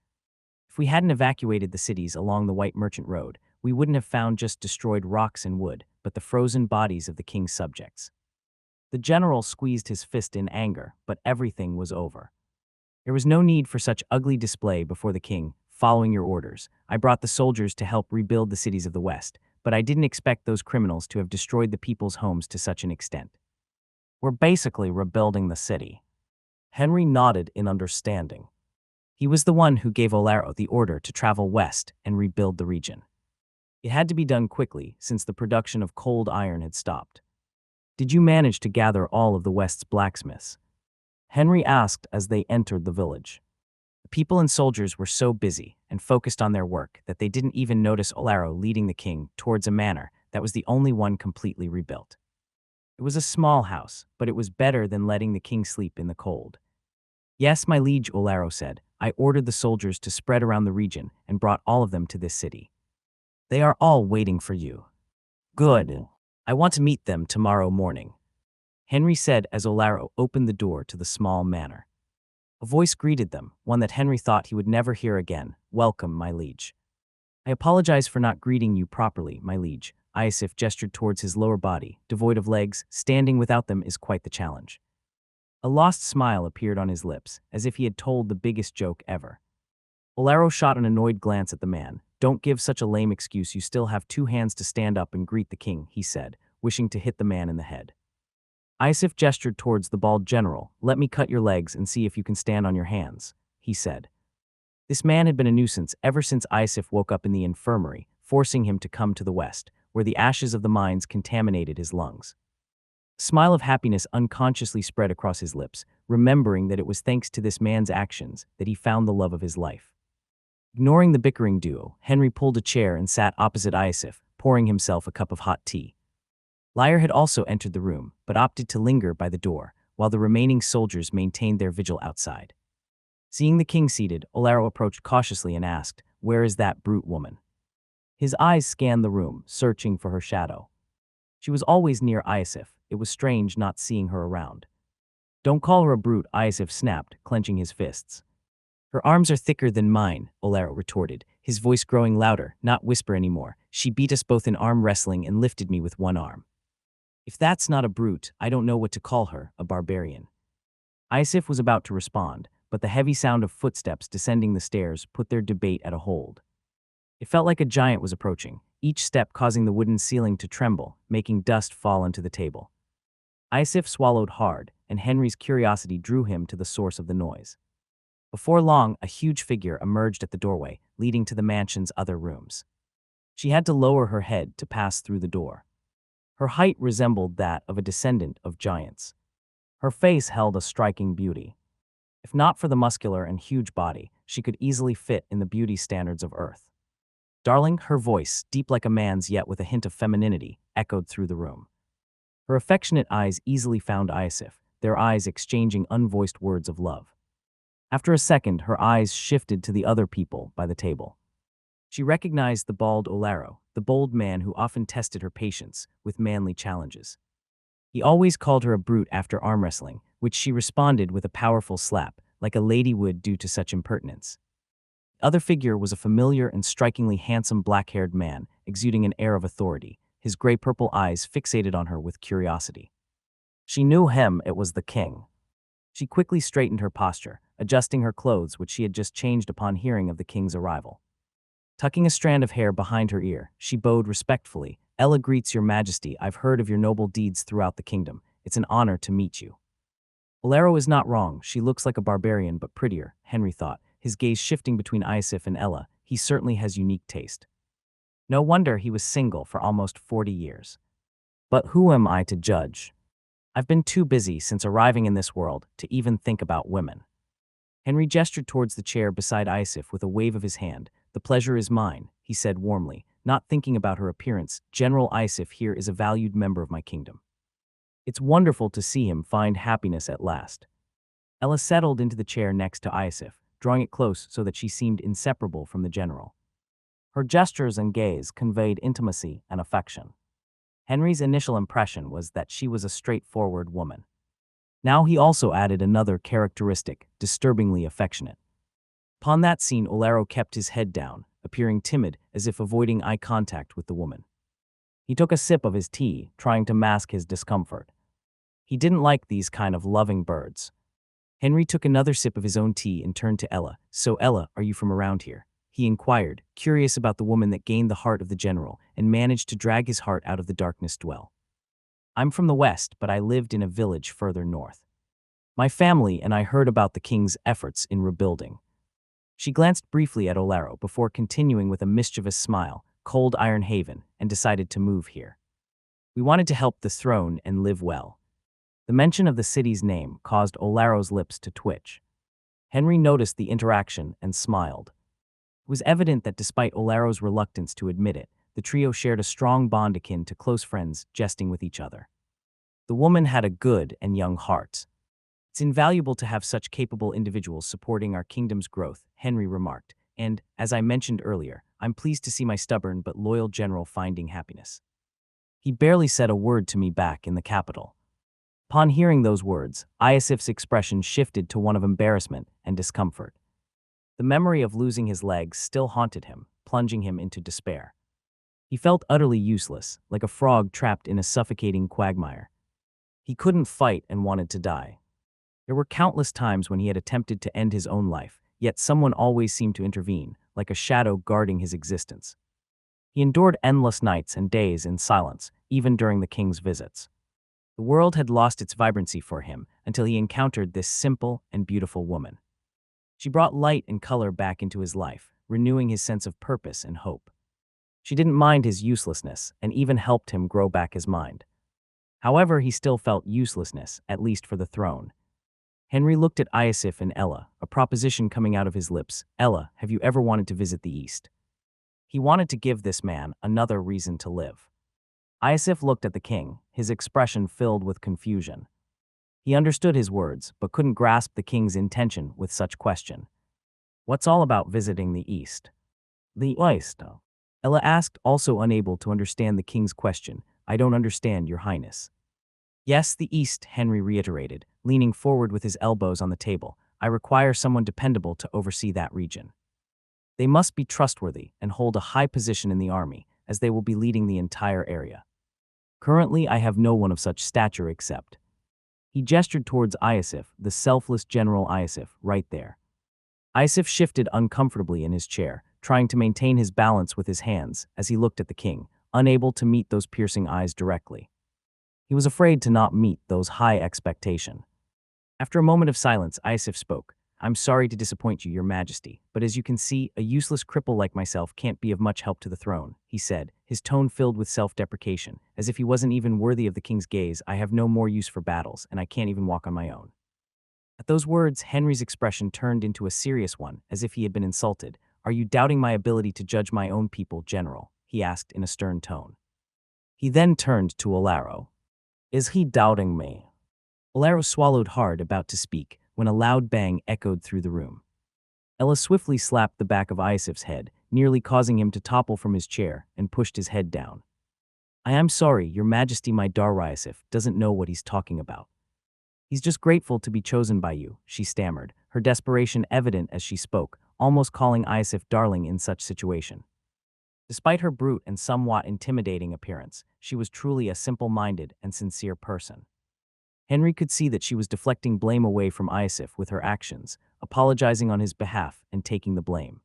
If we hadn't evacuated the cities along the White Merchant Road, we wouldn't have found just destroyed rocks and wood, but the frozen bodies of the king's subjects. The general squeezed his fist in anger, but everything was over. There was no need for such ugly display before the king. Following your orders, I brought the soldiers to help rebuild the cities of the West, but I didn't expect those criminals to have destroyed the people's homes to such an extent. We're basically rebuilding the city. Henry nodded in understanding. He was the one who gave Olaro the order to travel west and rebuild the region. It had to be done quickly since the production of cold iron had stopped. Did you manage to gather all of the West's blacksmiths? Henry asked as they entered the village. The people and soldiers were so busy and focused on their work that they didn't even notice Olaro leading the king towards a manor that was the only one completely rebuilt. It was a small house, but it was better than letting the king sleep in the cold. Yes, my liege, Olaro said. I ordered the soldiers to spread around the region and brought all of them to this city. They are all waiting for you. Good. I want to meet them tomorrow morning, Henry said as Olaro opened the door to the small manor. A voice greeted them, one that Henry thought he would never hear again. Welcome, my liege. I apologize for not greeting you properly, my liege. Iosif gestured towards his lower body, devoid of legs. Standing without them is quite the challenge. A lost smile appeared on his lips, as if he had told the biggest joke ever. Olaro shot an annoyed glance at the man. Don't give such a lame excuse. You still have 2 hands to stand up and greet the king, he said, wishing to hit the man in the head. Iosif gestured towards the bald general. Let me cut your legs and see if you can stand on your hands, he said. This man had been a nuisance ever since Iosif woke up in the infirmary, forcing him to come to the west, where the ashes of the mines contaminated his lungs. A smile of happiness unconsciously spread across his lips, remembering that it was thanks to this man's actions that he found the love of his life. Ignoring the bickering duo, Henry pulled a chair and sat opposite Iosif, pouring himself a cup of hot tea. Liar had also entered the room, but opted to linger by the door, while the remaining soldiers maintained their vigil outside. Seeing the king seated, Olaro approached cautiously and asked, "Where is that brute woman?" His eyes scanned the room, searching for her shadow. She was always near Iosif. It was strange not seeing her around. Don't call her a brute, Iosif snapped, clenching his fists. Her arms are thicker than mine, Olaro retorted, his voice growing louder, not whisper anymore. She beat us both in arm wrestling and lifted me with one arm. If that's not a brute, I don't know what to call her, a barbarian. Iosif was about to respond, but the heavy sound of footsteps descending the stairs put their debate at a hold. It felt like a giant was approaching, each step causing the wooden ceiling to tremble, making dust fall onto the table. Iosif swallowed hard, and Henry's curiosity drew him to the source of the noise. Before long, a huge figure emerged at the doorway, leading to the mansion's other rooms. She had to lower her head to pass through the door. Her height resembled that of a descendant of giants. Her face held a striking beauty. If not for the muscular and huge body, she could easily fit in the beauty standards of Earth. Darling, her voice, deep like a man's yet with a hint of femininity, echoed through the room. Her affectionate eyes easily found Iosif, their eyes exchanging unvoiced words of love. After a second, her eyes shifted to the other people by the table. She recognized the bald Olaro, the bold man who often tested her patience with manly challenges. He always called her a brute after arm wrestling, which she responded with a powerful slap, like a lady would due to such impertinence. The other figure was a familiar and strikingly handsome black-haired man, exuding an air of authority, his gray-purple eyes fixated on her with curiosity. She knew him, it was the king. She quickly straightened her posture, adjusting her clothes which she had just changed upon hearing of the king's arrival. Tucking a strand of hair behind her ear, she bowed respectfully. Ella greets your majesty. I've heard of your noble deeds throughout the kingdom. It's an honor to meet you. Olaro is not wrong. She looks like a barbarian, but prettier, Henry thought, his gaze shifting between Iosif and Ella. He certainly has unique taste. No wonder he was single for almost 40 years. But who am I to judge? I've been too busy since arriving in this world to even think about women. Henry gestured towards the chair beside Iosif with a wave of his hand. The pleasure is mine, he said warmly, not thinking about her appearance. General Iosif here is a valued member of my kingdom. It's wonderful to see him find happiness at last. Ella settled into the chair next to Iosif, drawing it close so that she seemed inseparable from the general. Her gestures and gaze conveyed intimacy and affection. Henry's initial impression was that she was a straightforward woman. Now he also added another characteristic, disturbingly affectionate. Upon that scene, Olaro kept his head down, appearing timid as if avoiding eye contact with the woman. He took a sip of his tea, trying to mask his discomfort. He didn't like these kind of loving birds. Henry took another sip of his own tea and turned to Ella. So Ella, are you from around here? He inquired, curious about the woman that gained the heart of the general and managed to drag his heart out of the darkness dwell. I'm from the west, but I lived in a village further north. My family and I heard about the king's efforts in rebuilding. She glanced briefly at Olaro before continuing with a mischievous smile, Cold Iron Haven, and decided to move here. We wanted to help the throne and live well. The mention of the city's name caused Olaro's lips to twitch. Henry noticed the interaction and smiled. It was evident that despite Olaro's reluctance to admit it, the trio shared a strong bond akin to close friends jesting with each other. The woman had a good and young heart. It's invaluable to have such capable individuals supporting our kingdom's growth, Henry remarked, and, as I mentioned earlier, I'm pleased to see my stubborn but loyal general finding happiness. He barely said a word to me back in the capital. Upon hearing those words, Iosif's expression shifted to one of embarrassment and discomfort. The memory of losing his legs still haunted him, plunging him into despair. He felt utterly useless, like a frog trapped in a suffocating quagmire. He couldn't fight and wanted to die. There were countless times when he had attempted to end his own life, yet someone always seemed to intervene, like a shadow guarding his existence. He endured endless nights and days in silence, even during the king's visits. The world had lost its vibrancy for him until he encountered this simple and beautiful woman. She brought light and color back into his life, renewing his sense of purpose and hope. She didn't mind his uselessness and even helped him grow back his mind. However, he still felt uselessness, at least for the throne. Henry looked at Iosif and Ella, a proposition coming out of his lips. Ella, have you ever wanted to visit the East? He wanted to give this man another reason to live. Iosif looked at the king, his expression filled with confusion. He understood his words, but couldn't grasp the king's intention with such question. What's all about visiting the East? The East? Ella asked, also unable to understand the king's question. I don't understand, your highness. Yes, the East, Henry reiterated, leaning forward with his elbows on the table. I require someone dependable to oversee that region. They must be trustworthy and hold a high position in the army, as they will be leading the entire area. Currently, I have no one of such stature except. He gestured towards Iosif, the selfless General Iosif, right there. Iosif shifted uncomfortably in his chair, trying to maintain his balance with his hands as he looked at the king, unable to meet those piercing eyes directly. He was afraid to not meet those high expectations. After a moment of silence, Iosif spoke. I'm sorry to disappoint you, your majesty, but as you can see, a useless cripple like myself can't be of much help to the throne, he said, his tone filled with self-deprecation, as if he wasn't even worthy of the king's gaze. I have no more use for battles, and I can't even walk on my own. At those words, Henry's expression turned into a serious one, as if he had been insulted. Are you doubting my ability to judge my own people, General? He asked in a stern tone. He then turned to Olaro. Is he doubting me? Olaro swallowed hard, about to speak, when a loud bang echoed through the room. Ella swiftly slapped the back of Isif's head, nearly causing him to topple from his chair, and pushed his head down. I am sorry, your majesty, my dar Isif doesn't know what he's talking about. He's just grateful to be chosen by you, she stammered, her desperation evident as she spoke, almost calling Isif darling in such situation. Despite her brute and somewhat intimidating appearance, she was truly a simple-minded and sincere person. Henry could see that she was deflecting blame away from Isif with her actions, apologizing on his behalf and taking the blame.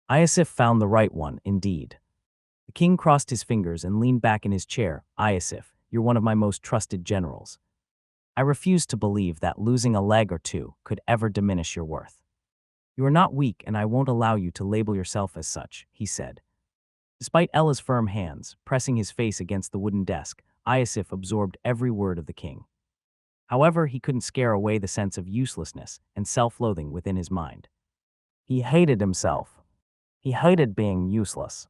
Isif found the right one, indeed. The king crossed his fingers and leaned back in his chair. Isif, you're one of my most trusted generals. I refuse to believe that losing a leg or two could ever diminish your worth. You are not weak, and I won't allow you to label yourself as such, he said. Despite Ella's firm hands, pressing his face against the wooden desk, Isif absorbed every word of the king. However, he couldn't scare away the sense of uselessness and self-loathing within his mind. He hated himself. He hated being useless.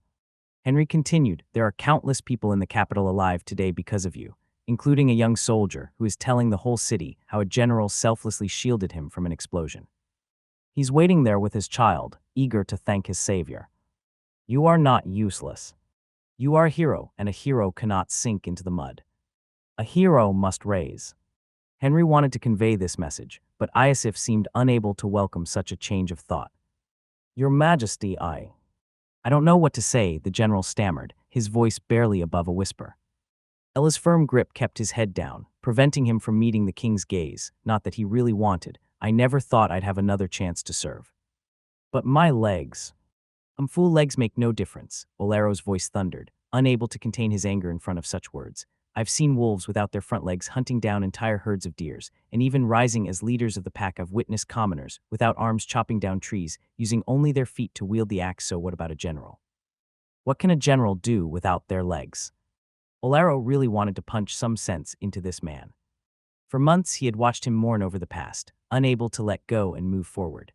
Henry continued, there are countless people in the capital alive today because of you, including a young soldier who is telling the whole city how a general selflessly shielded him from an explosion. He's waiting there with his child, eager to thank his savior. You are not useless. You are a hero, and a hero cannot sink into the mud. A hero must raise. Henry wanted to convey this message, but Isif seemed unable to welcome such a change of thought. Your Majesty, I don't know what to say, the general stammered, his voice barely above a whisper. Ella's firm grip kept his head down, preventing him from meeting the king's gaze, not that he really wanted. I never thought I'd have another chance to serve. But my legs. Full legs make no difference, Olaro's voice thundered, unable to contain his anger in front of such words. I've seen wolves without their front legs hunting down entire herds of deers, and even rising as leaders of the pack. I've witnessed commoners, without arms, chopping down trees, using only their feet to wield the axe. So what about a general? What can a general do without their legs? Olaro really wanted to punch some sense into this man. For months he had watched him mourn over the past, unable to let go and move forward.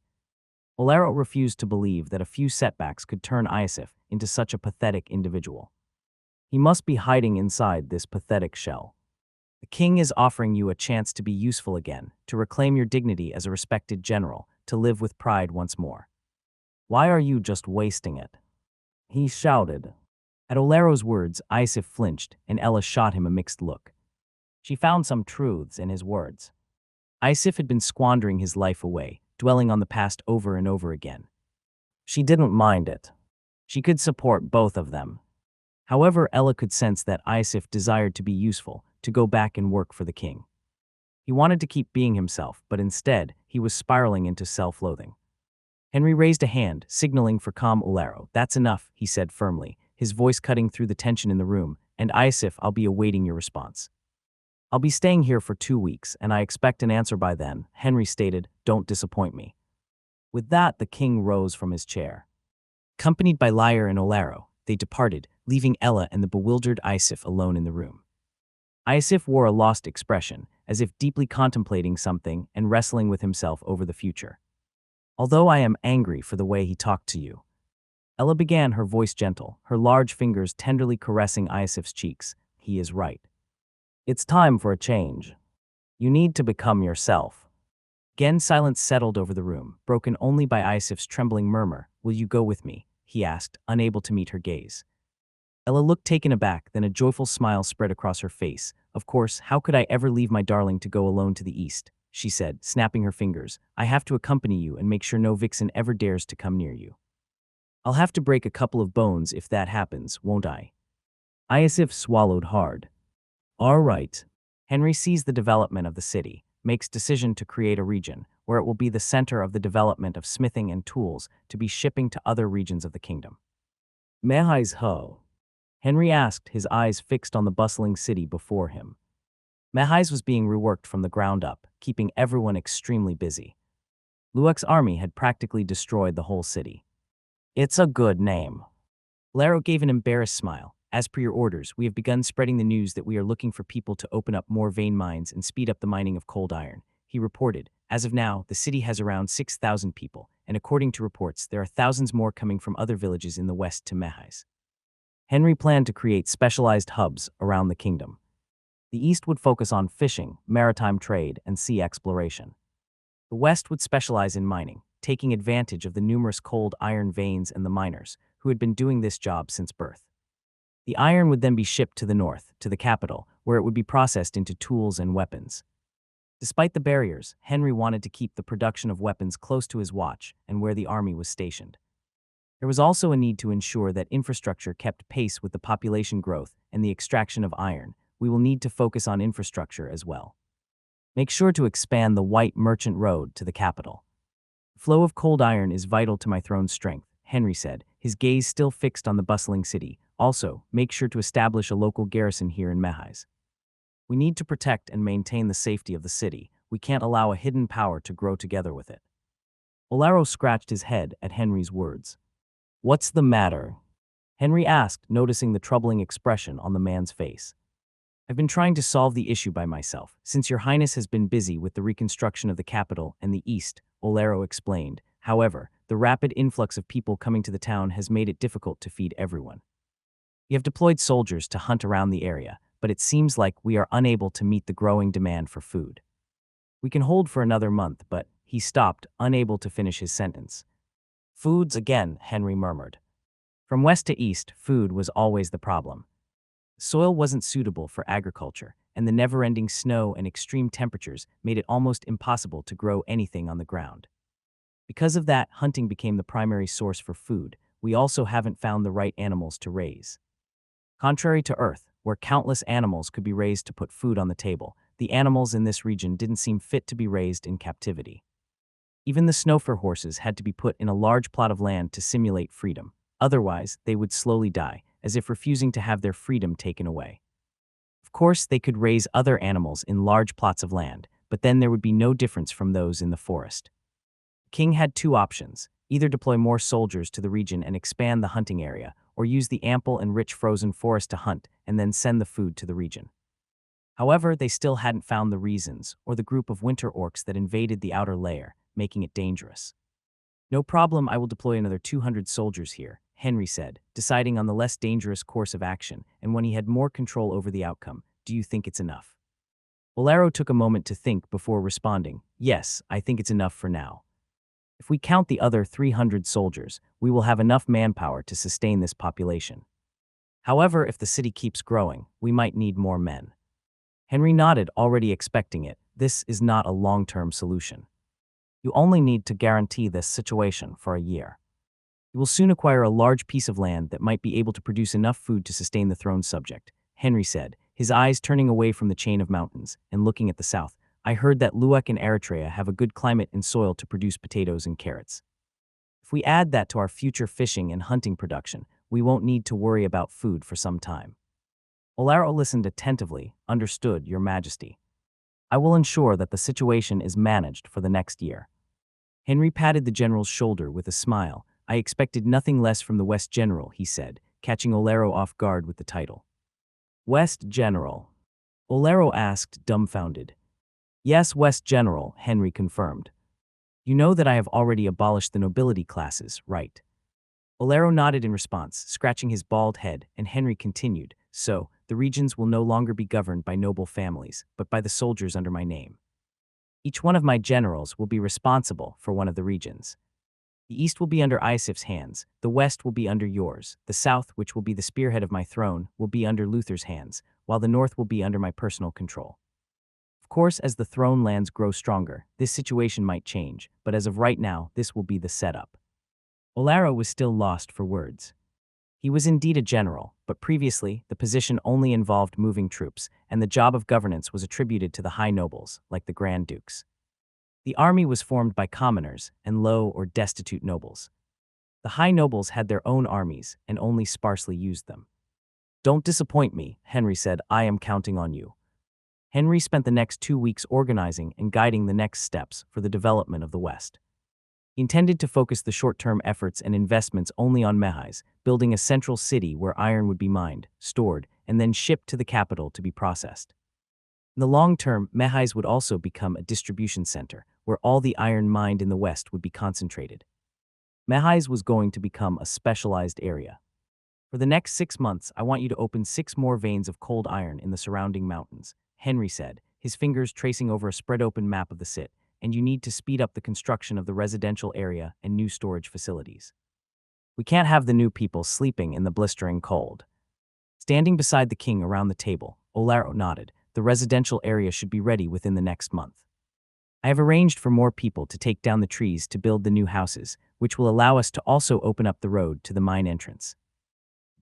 Olaro refused to believe that a few setbacks could turn Isif into such a pathetic individual. He must be hiding inside this pathetic shell. The king is offering you a chance to be useful again, to reclaim your dignity as a respected general, to live with pride once more. Why are you just wasting it? He shouted. At Olaro's words, Isif flinched, and Ella shot him a mixed look. She found some truths in his words. Isif had been squandering his life away, dwelling on the past over and over again. She didn't mind it. She could support both of them. However, Ella could sense that Isif desired to be useful, to go back and work for the king. He wanted to keep being himself, but instead, he was spiraling into self-loathing. Henry raised a hand, signaling for calm. Olaro. That's enough, he said firmly, his voice cutting through the tension in the room. And Isif, I'll be awaiting your response. I'll be staying here for 2 weeks, and I expect an answer by then, Henry stated. Don't disappoint me. With that, the king rose from his chair. Accompanied by Lyre and Olaro, they departed, leaving Ella and the bewildered Isif alone in the room. Isif wore a lost expression, as if deeply contemplating something and wrestling with himself over the future. Although I am angry for the way he talked to you, Ella began, her voice gentle, her large fingers tenderly caressing Isif's cheeks. He is right. It's time for a change. You need to become yourself. Again, silence settled over the room, broken only by Isif's trembling murmur. Will you go with me? He asked, unable to meet her gaze. Ella looked taken aback, then a joyful smile spread across her face. Of course, how could I ever leave my darling to go alone to the east? She said, snapping her fingers. I have to accompany you and make sure no vixen ever dares to come near you. I'll have to break a couple of bones if that happens, won't I? Isif swallowed hard. All right. Henry sees the development of the city, makes decision to create a region where it will be the center of the development of smithing and tools to be shipping to other regions of the kingdom. Mehai's ho? Henry asked, his eyes fixed on the bustling city before him. Mehai's was being reworked from the ground up, keeping everyone extremely busy. Luek's army had practically destroyed the whole city. It's a good name. Laro gave an embarrassed smile. As per your orders, we have begun spreading the news that we are looking for people to open up more vein mines and speed up the mining of cold iron. He reported, as of now, the city has around 6,000 people, and according to reports, there are thousands more coming from other villages in the west to Mehais. Henry planned to create specialized hubs around the kingdom. The east would focus on fishing, maritime trade, and sea exploration. The west would specialize in mining, taking advantage of the numerous cold iron veins and the miners, who had been doing this job since birth. The iron would then be shipped to the north, to the capital, where it would be processed into tools and weapons. Despite the barriers, Henry wanted to keep the production of weapons close to his watch and where the army was stationed. There was also a need to ensure that infrastructure kept pace with the population growth and the extraction of iron. We will need to focus on infrastructure as well. Make sure to expand the White Merchant Road to the capital. The flow of cold iron is vital to my throne's strength, Henry said, his gaze still fixed on the bustling city. Also, make sure to establish a local garrison here in Mehais. We need to protect and maintain the safety of the city. We can't allow a hidden power to grow together with it. Olaro scratched his head at Henry's words. What's the matter? Henry asked, noticing the troubling expression on the man's face. I've been trying to solve the issue by myself, since your highness has been busy with the reconstruction of the capital and the east, Olaro explained. However, the rapid influx of people coming to the town has made it difficult to feed everyone. We have deployed soldiers to hunt around the area, but it seems like we are unable to meet the growing demand for food. We can hold for another month, but he stopped, unable to finish his sentence. Foods again, Henry murmured. From west to east, food was always the problem. Soil wasn't suitable for agriculture, and the never-ending snow and extreme temperatures made it almost impossible to grow anything on the ground. Because of that, hunting became the primary source for food. We also haven't found the right animals to raise. Contrary to Earth, where countless animals could be raised to put food on the table, the animals in this region didn't seem fit to be raised in captivity. Even the snowfur horses had to be put in a large plot of land to simulate freedom. Otherwise, they would slowly die, as if refusing to have their freedom taken away. Of course, they could raise other animals in large plots of land, but then there would be no difference from those in the forest. The king had two options: either deploy more soldiers to the region and expand the hunting area, or use the ample and rich frozen forest to hunt and then send the food to the region. However, they still hadn't found the reasons or the group of winter orcs that invaded the outer layer, making it dangerous. No problem, I will deploy another 200 soldiers here, Henry said, deciding on the less dangerous course of action, and when he had more control over the outcome. Do you think it's enough? Olaro took a moment to think before responding. Yes, I think it's enough for now. If we count the other 300 soldiers, we will have enough manpower to sustain this population. However, if the city keeps growing, we might need more men. Henry nodded, already expecting it. This is not a long-term solution. You only need to guarantee this situation for a year. You will soon acquire a large piece of land that might be able to produce enough food to sustain the throne's subject, Henry said, his eyes turning away from the chain of mountains and looking at the south. I heard that Luek and Eritrea have a good climate and soil to produce potatoes and carrots. If we add that to our future fishing and hunting production, we won't need to worry about food for some time. Olaro listened attentively. Understood, Your Majesty. I will ensure that the situation is managed for the next year. Henry patted the general's shoulder with a smile. I expected nothing less from the West General, he said, catching Olaro off guard with the title. West General? Olaro asked, dumbfounded. Yes, West General, Henry confirmed. You know that I have already abolished the nobility classes, right? Olaro nodded in response, scratching his bald head, and Henry continued, so, the regions will no longer be governed by noble families, but by the soldiers under my name. Each one of my generals will be responsible for one of the regions. The east will be under Isif's hands, the west will be under yours, the south, which will be the spearhead of my throne, will be under Luther's hands, while the north will be under my personal control. Of course, as the throne lands grow stronger, this situation might change, but as of right now, this will be the setup. Olaro was still lost for words. He was indeed a general, but previously, the position only involved moving troops, and the job of governance was attributed to the high nobles, like the Grand Dukes. The army was formed by commoners and low or destitute nobles. The high nobles had their own armies and only sparsely used them. Don't disappoint me, Henry said. I am counting on you. Henry spent the next 2 weeks organizing and guiding the next steps for the development of the West. He intended to focus the short-term efforts and investments only on Mehais, building a central city where iron would be mined, stored, and then shipped to the capital to be processed. In the long term, Mehais would also become a distribution center, where all the iron mined in the West would be concentrated. Mehais was going to become a specialized area. For the next 6 months, I want you to open 6 more veins of cold iron in the surrounding mountains, Henry said, his fingers tracing over a spread-open map of the city, and you need to speed up the construction of the residential area and new storage facilities. We can't have the new people sleeping in the blistering cold. Standing beside the king around the table, Olaro nodded. The residential area should be ready within the next month. I have arranged for more people to take down the trees to build the new houses, which will allow us to also open up the road to the mine entrance.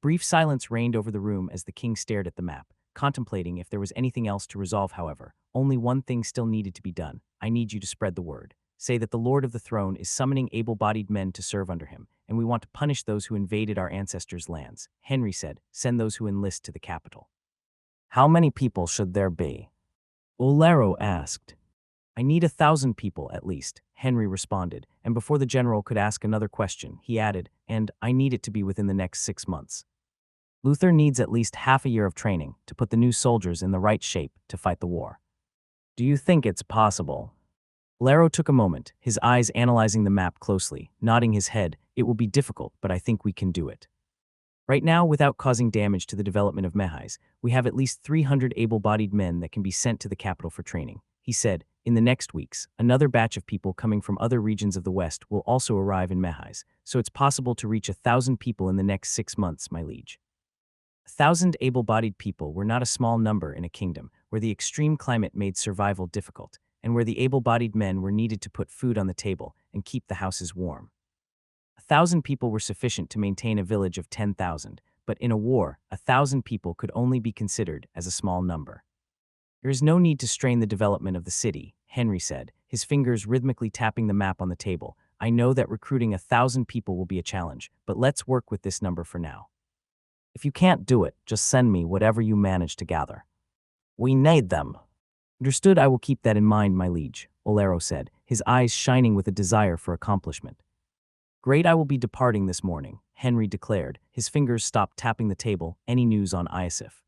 Brief silence reigned over the room as the king stared at the map, contemplating if there was anything else to resolve. However, only one thing still needed to be done. I need you to spread the word. Say that the Lord of the Throne is summoning able-bodied men to serve under him, and we want to punish those who invaded our ancestors' lands. Henry said, send those who enlist to the capital. How many people should there be? Olaro asked. I need 1,000 people at least, Henry responded, and before the general could ask another question, he added, and I need it to be within the next 6 months. Luther needs at least half a year of training to put the new soldiers in the right shape to fight the war. Do you think it's possible? Olaro took a moment, his eyes analyzing the map closely, nodding his head. It will be difficult, but I think we can do it. Right now, without causing damage to the development of Mehais, we have at least 300 able-bodied men that can be sent to the capital for training. He said, in the next weeks, another batch of people coming from other regions of the West will also arrive in Mehais, so it's possible to reach 1,000 people in the next 6 months, my liege. 1,000 able-bodied people were not a small number in a kingdom where the extreme climate made survival difficult, and where the able-bodied men were needed to put food on the table and keep the houses warm. 1,000 people were sufficient to maintain a village of 10,000, but in a war, 1,000 people could only be considered as a small number. There is no need to strain the development of the city, Henry said, his fingers rhythmically tapping the map on the table. I know that recruiting 1,000 people will be a challenge, but let's work with this number for now. If you can't do it, just send me whatever you manage to gather. We need them. Understood, I will keep that in mind, my liege, Olaro said, his eyes shining with a desire for accomplishment. Great, I will be departing this morning, Henry declared, his fingers stopped tapping the table. Any news on Iosif?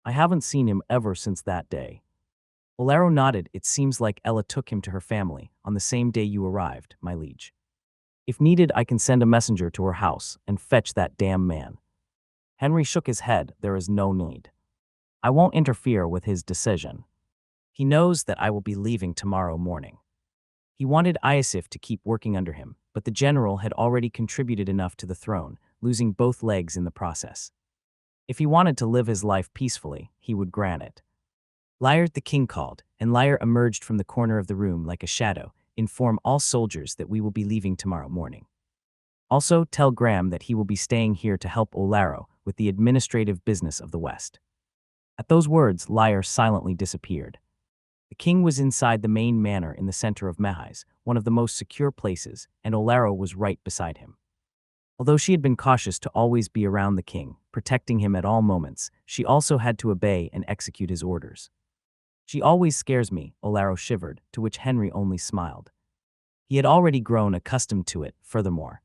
I haven't seen him ever since that day. Olaro nodded. It seems like Ella took him to her family on the same day you arrived, my liege. If needed, I can send a messenger to her house and fetch that damn man. Henry shook his head. There is no need. I won't interfere with his decision. He knows that I will be leaving tomorrow morning. He wanted Iosif to keep working under him, but the general had already contributed enough to the throne, losing both legs in the process. If he wanted to live his life peacefully, he would grant it. Lyre, the king called, and Lyre emerged from the corner of the room like a shadow. Inform all soldiers that we will be leaving tomorrow morning. Also, tell Graham that he will be staying here to help Olaro with the administrative business of the West. At those words, Lyre silently disappeared. The king was inside the main manor in the center of Mehais, one of the most secure places, and Olaro was right beside him. Although she had been cautious to always be around the king, protecting him at all moments, she also had to obey and execute his orders. She always scares me, Olaro shivered, to which Henry only smiled. He had already grown accustomed to it. Furthermore,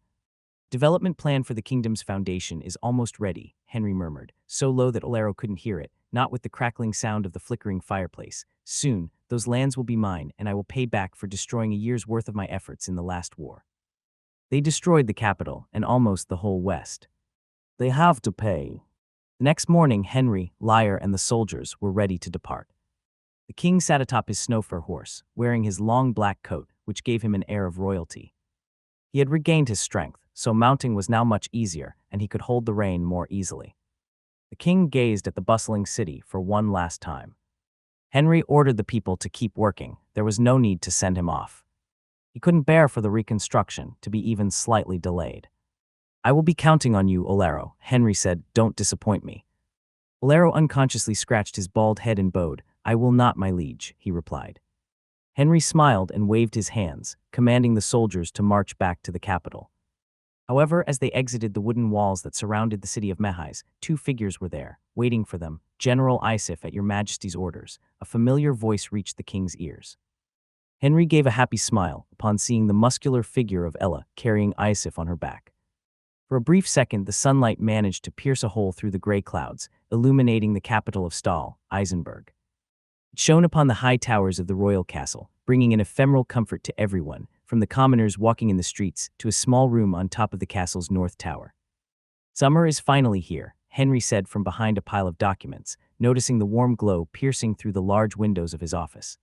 development plan for the kingdom's foundation is almost ready, Henry murmured, so low that Olaro couldn't hear it, not with the crackling sound of the flickering fireplace. Soon, those lands will be mine, and I will pay back for destroying a year's worth of my efforts in the last war. They destroyed the capital and almost the whole West. They have to pay. The next morning, Henry, Lyre, and the soldiers were ready to depart. The king sat atop his snow-fur horse, wearing his long black coat, which gave him an air of royalty. He had regained his strength, so mounting was now much easier, and he could hold the rein more easily. The king gazed at the bustling city for one last time. Henry ordered the people to keep working. There was no need to send him off. He couldn't bear for the reconstruction to be even slightly delayed. I will be counting on you, Olaro, Henry said. Don't disappoint me. Olaro unconsciously scratched his bald head and bowed. I will not, my liege, he replied. Henry smiled and waved his hands, commanding the soldiers to march back to the capital. However, as they exited the wooden walls that surrounded the city of Mehais, 2 figures were there, waiting for them. General Iosif, at your majesty's orders. A familiar voice reached the king's ears. Henry gave a happy smile upon seeing the muscular figure of Ella carrying Isif on her back. For a brief second, the sunlight managed to pierce a hole through the gray clouds, illuminating the capital of Stahl, Eisenberg. It shone upon the high towers of the royal castle, bringing an ephemeral comfort to everyone, from the commoners walking in the streets to a small room on top of the castle's north tower. "Summer is finally here," Henry said from behind a pile of documents, noticing the warm glow piercing through the large windows of his office.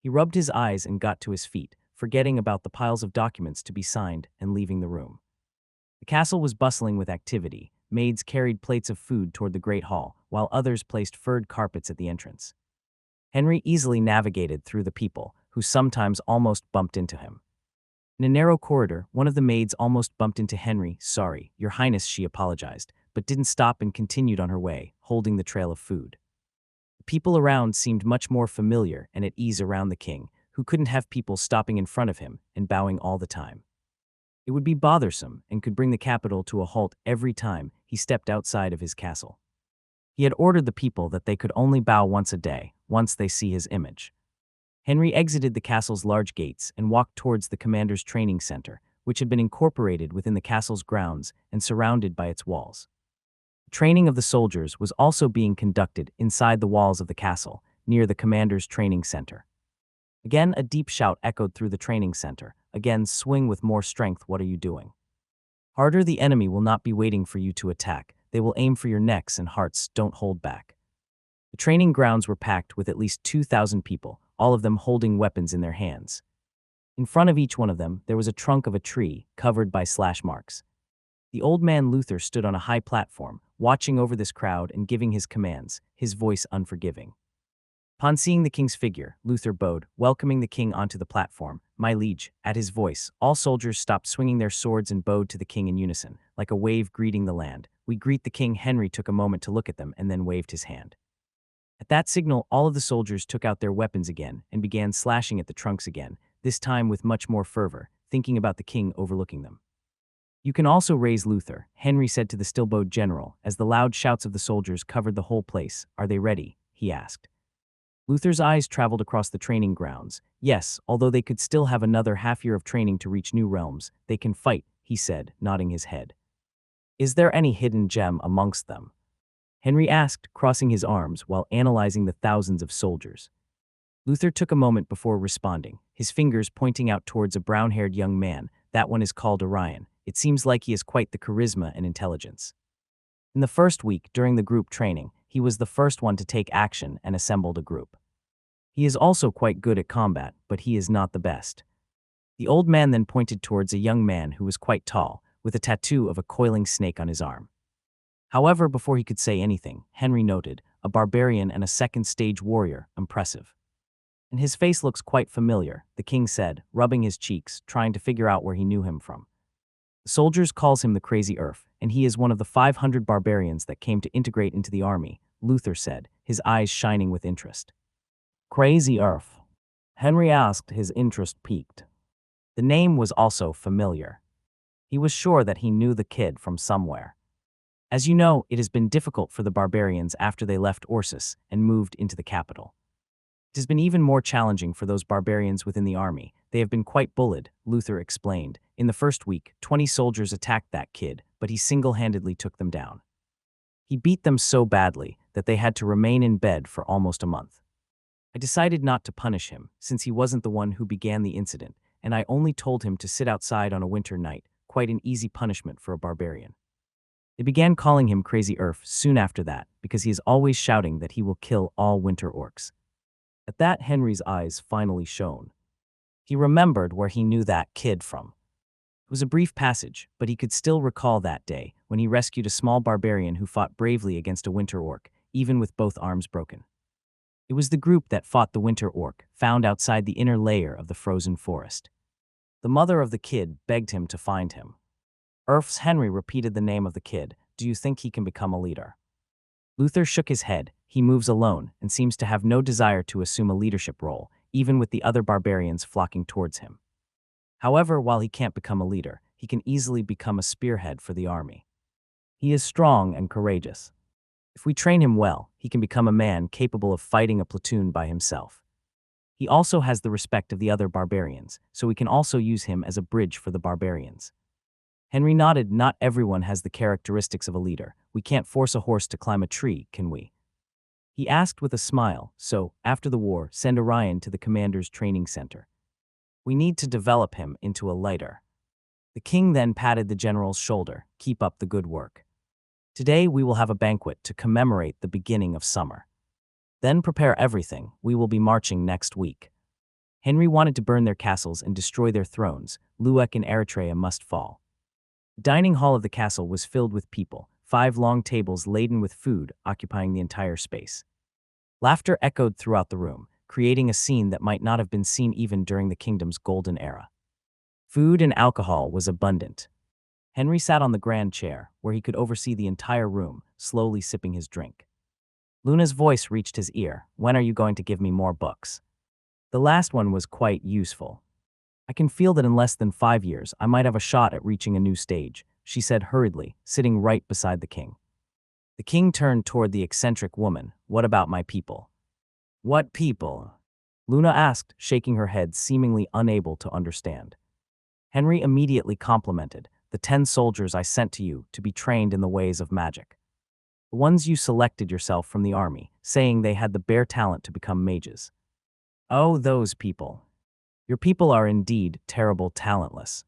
He rubbed his eyes and got to his feet, forgetting about the piles of documents to be signed and leaving the room. The castle was bustling with activity. Maids carried plates of food toward the great hall, while others placed furred carpets at the entrance. Henry easily navigated through the people, who sometimes almost bumped into him. In a narrow corridor, one of the maids almost bumped into Henry. "Sorry, Your Highness," she apologized, but didn't stop and continued on her way, holding the trail of food. The people around seemed much more familiar and at ease around the king, who couldn't have people stopping in front of him and bowing all the time. It would be bothersome and could bring the capital to a halt every time he stepped outside of his castle. He had ordered the people that they could only bow once a day, once they see his image. Henry exited the castle's large gates and walked towards the commander's training center, which had been incorporated within the castle's grounds and surrounded by its walls. The training of the soldiers was also being conducted inside the walls of the castle, near the commander's training center. Again, a deep shout echoed through the training center. Again, "Swing with more strength, what are you doing? Harder, the enemy will not be waiting for you to attack. They will aim for your necks and hearts, don't hold back." The training grounds were packed with at least 2,000 people, all of them holding weapons in their hands. In front of each one of them, there was a trunk of a tree covered by slash marks. The old man Luther stood on a high platform, watching over this crowd and giving his commands, his voice unforgiving. Upon seeing the king's figure, Luther bowed, welcoming the king onto the platform. "My liege." At his voice, all soldiers stopped swinging their swords and bowed to the king in unison, like a wave greeting the land. "We greet the king." Henry took a moment to look at them and then waved his hand. At that signal, all of the soldiers took out their weapons again and began slashing at the trunks again, this time with much more fervor, thinking about the king overlooking them. "You can also raise Luther," Henry said to the still-bowed general, as the loud shouts of the soldiers covered the whole place. "Are they ready?" he asked. Luther's eyes traveled across the training grounds. "Yes, although they could still have another half-year of training to reach new realms. They can fight," he said, nodding his head. "Is there any hidden gem amongst them?" Henry asked, crossing his arms while analyzing the thousands of soldiers. Luther took a moment before responding, his fingers pointing out towards a brown-haired young man. "That one is called Orion. It seems like he has quite the charisma and intelligence." In the first week, during the group training, he was the first one to take action and assembled a group. "He is also quite good at combat, but he is not the best." The old man then pointed towards a young man who was quite tall, with a tattoo of a coiling snake on his arm. However, before he could say anything, Henry noted, "A barbarian and a second-stage warrior, impressive." "And his face looks quite familiar," the king said, rubbing his cheeks, trying to figure out where he knew him from. "The soldiers calls him the Crazy Earth, and he is one of the 500 barbarians that came to integrate into the army," Luther said, his eyes shining with interest. "Crazy Earth?" Henry asked, his interest piqued. The name was also familiar. He was sure that he knew the kid from somewhere. "As you know, it has been difficult for the barbarians after they left Orsus and moved into the capital. It has been even more challenging for those barbarians within the army. They have been quite bullied," Luther explained. "In the first week, 20 soldiers attacked that kid, but he single-handedly took them down. He beat them so badly that they had to remain in bed for almost a month. I decided not to punish him, since he wasn't the one who began the incident, and I only told him to sit outside on a winter night, quite an easy punishment for a barbarian. They began calling him Crazy Earth soon after that, because he is always shouting that he will kill all winter orcs." At that, Henry's eyes finally shone. He remembered where he knew that kid from. It was a brief passage, but he could still recall that day when he rescued a small barbarian who fought bravely against a winter orc, even with both arms broken. It was the group that fought the winter orc, found outside the inner layer of the frozen forest. The mother of the kid begged him to find him. Earth's Henry repeated the name of the kid. "Do you think he can become a leader?" Luther shook his head. He moves alone and seems to have no desire to assume a leadership role, even with the other barbarians flocking towards him. However, while he can't become a leader, he can easily become a spearhead for the army. He is strong and courageous. If we train him well, he can become a man capable of fighting a platoon by himself. He also has the respect of the other barbarians, so we can also use him as a bridge for the barbarians. Henry nodded. Not everyone has the characteristics of a leader. We can't force a horse to climb a tree, can we? He asked with a smile. So, after the war, send Orion to the commander's training center. We need to develop him into a lighter. The king then patted the general's shoulder. Keep up the good work. Today we will have a banquet to commemorate the beginning of summer. Then prepare everything. We will be marching next week. Henry wanted to burn their castles and destroy their thrones. Luek and Eritrea must fall. The dining hall of the castle was filled with people, 5 long tables laden with food occupying the entire space. Laughter echoed throughout the room, creating a scene that might not have been seen even during the kingdom's golden era. Food and alcohol was abundant. Henry sat on the grand chair, where he could oversee the entire room, slowly sipping his drink. Luna's voice reached his ear. When are you going to give me more books? The last one was quite useful. I can feel that in less than 5 years, I might have a shot at reaching a new stage, she said hurriedly, sitting right beside the king. The king turned toward the eccentric woman. What about my people? What people? Luna asked, shaking her head, seemingly unable to understand. Henry immediately complimented. The 10 soldiers I sent to you to be trained in the ways of magic. The ones you selected yourself from the army, saying they had the bare talent to become mages. Oh, those people. Your people are indeed terrible talentless.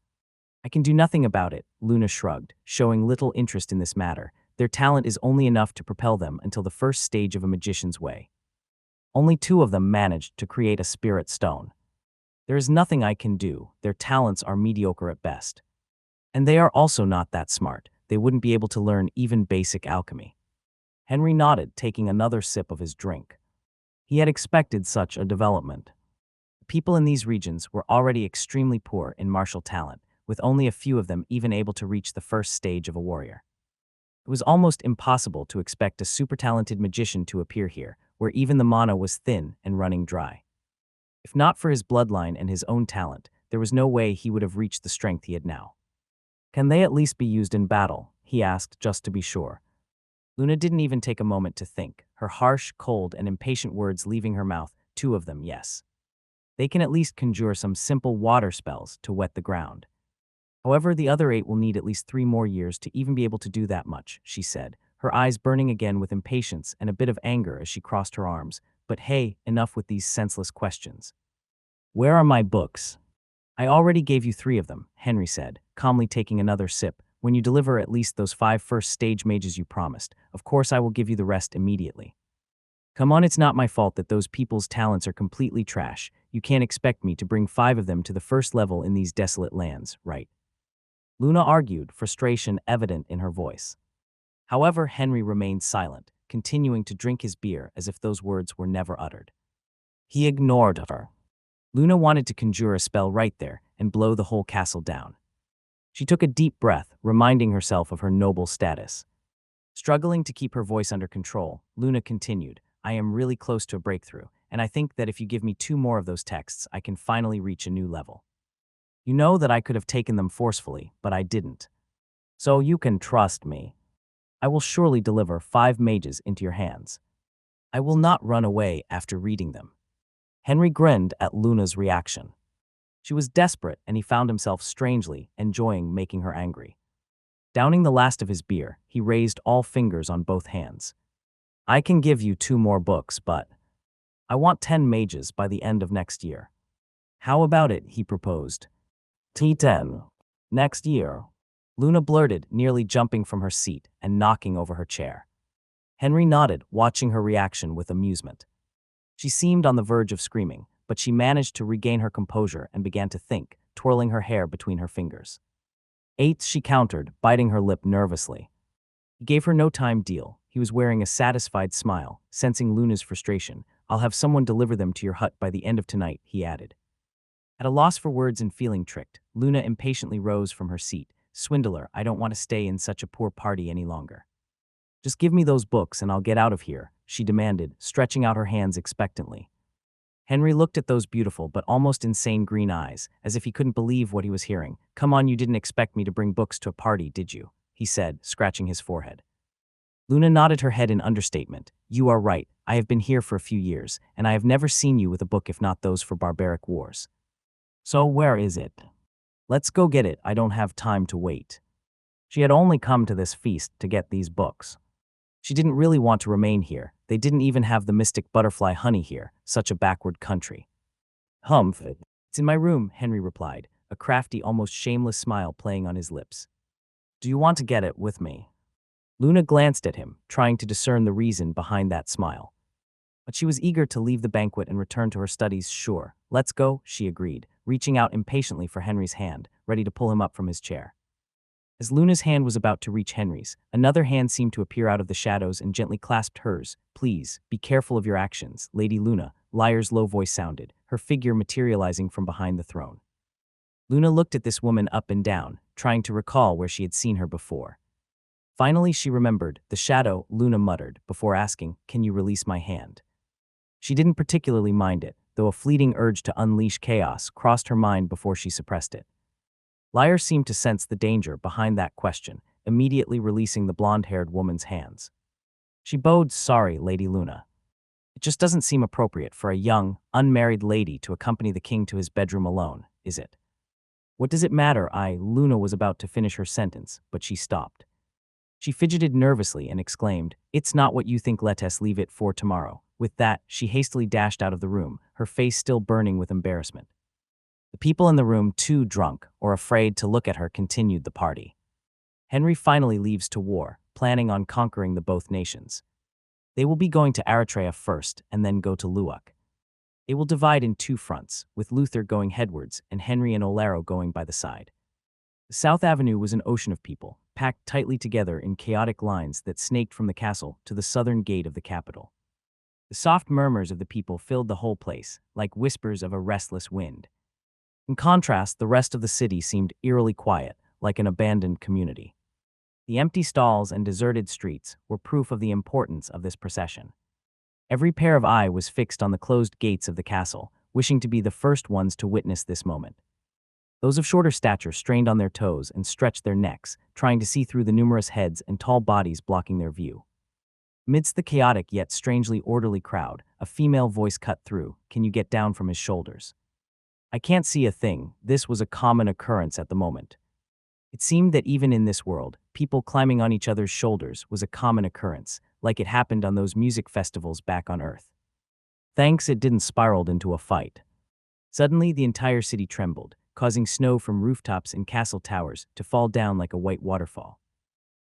I can do nothing about it, Luna shrugged, showing little interest in this matter. Their talent is only enough to propel them until the first stage of a magician's way. Only 2 of them managed to create a spirit stone. There is nothing I can do. Their talents are mediocre at best. And they are also not that smart. They wouldn't be able to learn even basic alchemy. Henry nodded, taking another sip of his drink. He had expected such a development. The people in these regions were already extremely poor in martial talent, with only a few of them even able to reach the first stage of a warrior. It was almost impossible to expect a super-talented magician to appear here, where even the mana was thin and running dry. If not for his bloodline and his own talent, there was no way he would have reached the strength he had now. Can they at least be used in battle? He asked, just to be sure. Luna didn't even take a moment to think, her harsh, cold, and impatient words leaving her mouth. 2 of them, yes. They can at least conjure some simple water spells to wet the ground. However, the other 8 will need at least 3 more years to even be able to do that much, she said, her eyes burning again with impatience and a bit of anger as she crossed her arms. But hey, enough with these senseless questions. Where are my books? I already gave you 3 of them, Henry said, calmly taking another sip. When you deliver at least those 5 first-stage mages you promised, of course I will give you the rest immediately. Come on, it's not my fault that those people's talents are completely trash. You can't expect me to bring 5 of them to the first level in these desolate lands, right? Luna argued, frustration evident in her voice. However, Henry remained silent, continuing to drink his beer as if those words were never uttered. He ignored her. Luna wanted to conjure a spell right there and blow the whole castle down. She took a deep breath, reminding herself of her noble status. Struggling to keep her voice under control, Luna continued, I am really close to a breakthrough, and I think that if you give me 2 more of those texts, I can finally reach a new level. You know that I could have taken them forcefully, but I didn't. So you can trust me. I will surely deliver 5 mages into your hands. I will not run away after reading them. Henry grinned at Luna's reaction. She was desperate, and he found himself strangely enjoying making her angry. Downing the last of his beer, he raised all fingers on both hands. I can give you 2 more books, but I want 10 mages by the end of next year. How about it, he proposed. T10. Next year. Luna blurted, nearly jumping from her seat and knocking over her chair. Henry nodded, watching her reaction with amusement. She seemed on the verge of screaming, but she managed to regain her composure and began to think, twirling her hair between her fingers. 8, she countered, biting her lip nervously. He gave her no time deal. He was wearing a satisfied smile, sensing Luna's frustration. I'll have someone deliver them to your hut by the end of tonight, he added. At a loss for words and feeling tricked, Luna impatiently rose from her seat. Swindler, I don't want to stay in such a poor party any longer. Just give me those books and I'll get out of here, she demanded, stretching out her hands expectantly. Henry looked at those beautiful but almost insane green eyes, as if he couldn't believe what he was hearing. Come on, you didn't expect me to bring books to a party, did you? He said, scratching his forehead. Luna nodded her head in understatement. You are right, I have been here for a few years, and I have never seen you with a book if not those for barbaric wars. So where is it? Let's go get it, I don't have time to wait. She had only come to this feast to get these books. She didn't really want to remain here. They didn't even have the mystic butterfly honey here, such a backward country. Humph, it's in my room, Henry replied, a crafty, almost shameless smile playing on his lips. Do you want to get it with me? Luna glanced at him, trying to discern the reason behind that smile. But she was eager to leave the banquet and return to her studies. Sure, let's go, she agreed, reaching out impatiently for Henry's hand, ready to pull him up from his chair. As Luna's hand was about to reach Henry's, another hand seemed to appear out of the shadows and gently clasped hers. Please, be careful of your actions, Lady Luna, Lyre's low voice sounded, her figure materializing from behind the throne. Luna looked at this woman up and down, trying to recall where she had seen her before. Finally, she remembered, the shadow, Luna muttered, before asking, can you release my hand? She didn't particularly mind it, though a fleeting urge to unleash chaos crossed her mind before she suppressed it. Lyre seemed to sense the danger behind that question, immediately releasing the blonde-haired woman's hands. She bowed, sorry, Lady Luna. It just doesn't seem appropriate for a young, unmarried lady to accompany the king to his bedroom alone, is it? What does it matter? Luna was about to finish her sentence, but she stopped. She fidgeted nervously and exclaimed, it's not what you think, let us leave it for tomorrow. With that, she hastily dashed out of the room, her face still burning with embarrassment. The people in the room, too drunk or afraid to look at her, continued the party. Henry finally leaves to war, planning on conquering the both nations. They will be going to Eritrea first and then go to Luwak. They will divide in two fronts, with Luther going headwards and Henry and Olero going by the side. The South Avenue was an ocean of people, packed tightly together in chaotic lines that snaked from the castle to the southern gate of the capital. The soft murmurs of the people filled the whole place, like whispers of a restless wind. In contrast, the rest of the city seemed eerily quiet, like an abandoned community. The empty stalls and deserted streets were proof of the importance of this procession. Every pair of eye was fixed on the closed gates of the castle, wishing to be the first ones to witness this moment. Those of shorter stature strained on their toes and stretched their necks, trying to see through the numerous heads and tall bodies blocking their view. Amidst the chaotic yet strangely orderly crowd, a female voice cut through, can you get down from his shoulders? I can't see a thing. This was a common occurrence at the moment. It seemed that even in this world, people climbing on each other's shoulders was a common occurrence, like it happened on those music festivals back on Earth. Thanks it didn't spiral into a fight. Suddenly, the entire city trembled, causing snow from rooftops and castle towers to fall down like a white waterfall.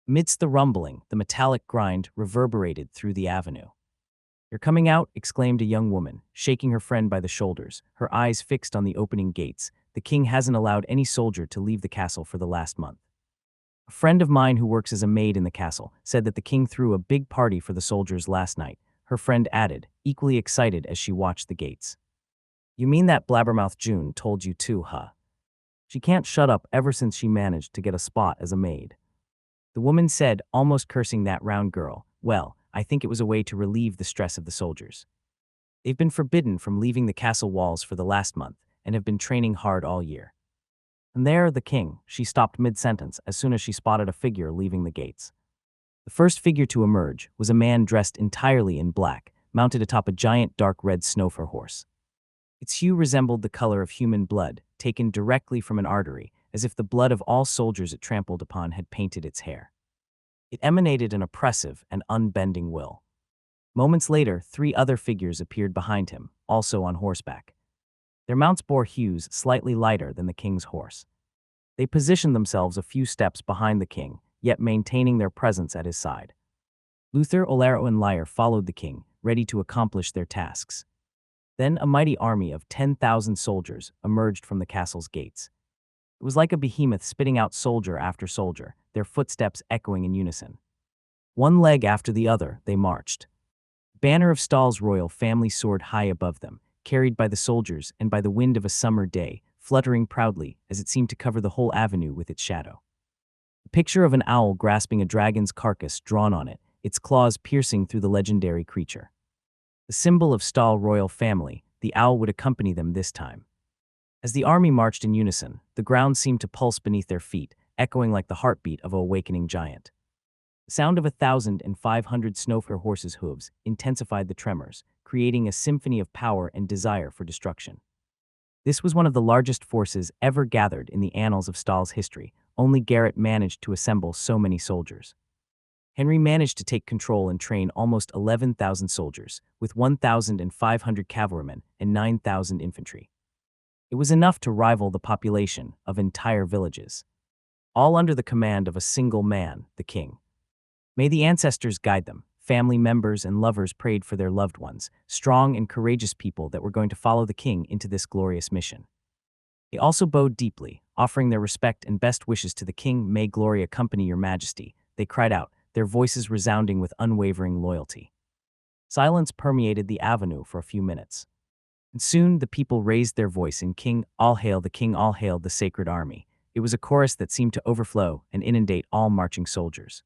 Amidst the rumbling, the metallic grind reverberated through the avenue. You're coming out, exclaimed a young woman, shaking her friend by the shoulders, her eyes fixed on the opening gates. The king hasn't allowed any soldier to leave the castle for the last month. A friend of mine who works as a maid in the castle said that the king threw a big party for the soldiers last night, her friend added, equally excited as she watched the gates. You mean that blabbermouth June told you too, huh? She can't shut up ever since she managed to get a spot as a maid. The woman said, almost cursing that round girl, well, I think it was a way to relieve the stress of the soldiers. They've been forbidden from leaving the castle walls for the last month and have been training hard all year. And there, the king, she stopped mid-sentence as soon as she spotted a figure leaving the gates. The first figure to emerge was a man dressed entirely in black, mounted atop a giant dark red snowfur horse. Its hue resembled the color of human blood, taken directly from an artery, as if the blood of all soldiers it trampled upon had painted its hair. It emanated an oppressive and unbending will. Moments later, 3 other figures appeared behind him, also on horseback. Their mounts bore hues slightly lighter than the king's horse. They positioned themselves a few steps behind the king, yet maintaining their presence at his side. Luther, Olero, and Lyre followed the king, ready to accomplish their tasks. Then a mighty army of 10,000 soldiers emerged from the castle's gates. It was like a behemoth spitting out soldier after soldier, their footsteps echoing in unison. One leg after the other, they marched. The banner of Stahl's royal family soared high above them, carried by the soldiers and by the wind of a summer day, fluttering proudly as it seemed to cover the whole avenue with its shadow. The picture of an owl grasping a dragon's carcass drawn on it, its claws piercing through the legendary creature. The symbol of Stahl royal family, the owl would accompany them this time. As the army marched in unison, the ground seemed to pulse beneath their feet, echoing like the heartbeat of an awakening giant. The sound of 1,500 snowflake horses' hooves intensified the tremors, creating a symphony of power and desire for destruction. This was one of the largest forces ever gathered in the annals of Stahl's history. Only Garrett managed to assemble so many soldiers. Henry managed to take control and train almost 11,000 soldiers, with 1,500 cavalrymen and 9,000 infantry. It was enough to rival the population of entire villages, all under the command of a single man, the king. May the ancestors guide them. Family members and lovers prayed for their loved ones, strong and courageous people that were going to follow the king into this glorious mission. They also bowed deeply, offering their respect and best wishes to the king. May glory accompany your majesty, they cried out, their voices resounding with unwavering loyalty. Silence permeated the avenue for a few minutes. And soon the people raised their voice in King, all hail the king, all hail the sacred army. It was a chorus that seemed to overflow and inundate all marching soldiers.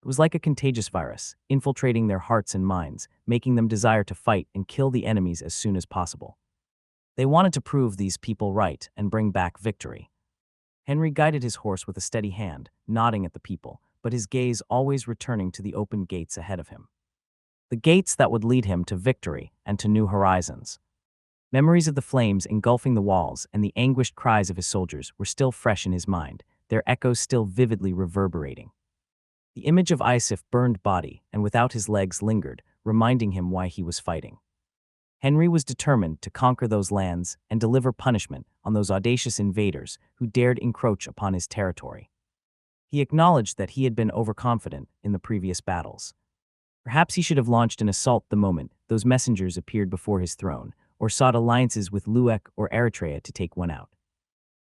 It was like a contagious virus, infiltrating their hearts and minds, making them desire to fight and kill the enemies as soon as possible. They wanted to prove these people right and bring back victory. Henry guided his horse with a steady hand, nodding at the people, but his gaze always returning to the open gates ahead of him. The gates that would lead him to victory and to new horizons. Memories of the flames engulfing the walls and the anguished cries of his soldiers were still fresh in his mind, their echoes still vividly reverberating. The image of Isif's burned body and without his legs lingered, reminding him why he was fighting. Henry was determined to conquer those lands and deliver punishment on those audacious invaders who dared encroach upon his territory. He acknowledged that he had been overconfident in the previous battles. Perhaps he should have launched an assault the moment those messengers appeared before his throne, or sought alliances with Luek or Eritrea to take one out.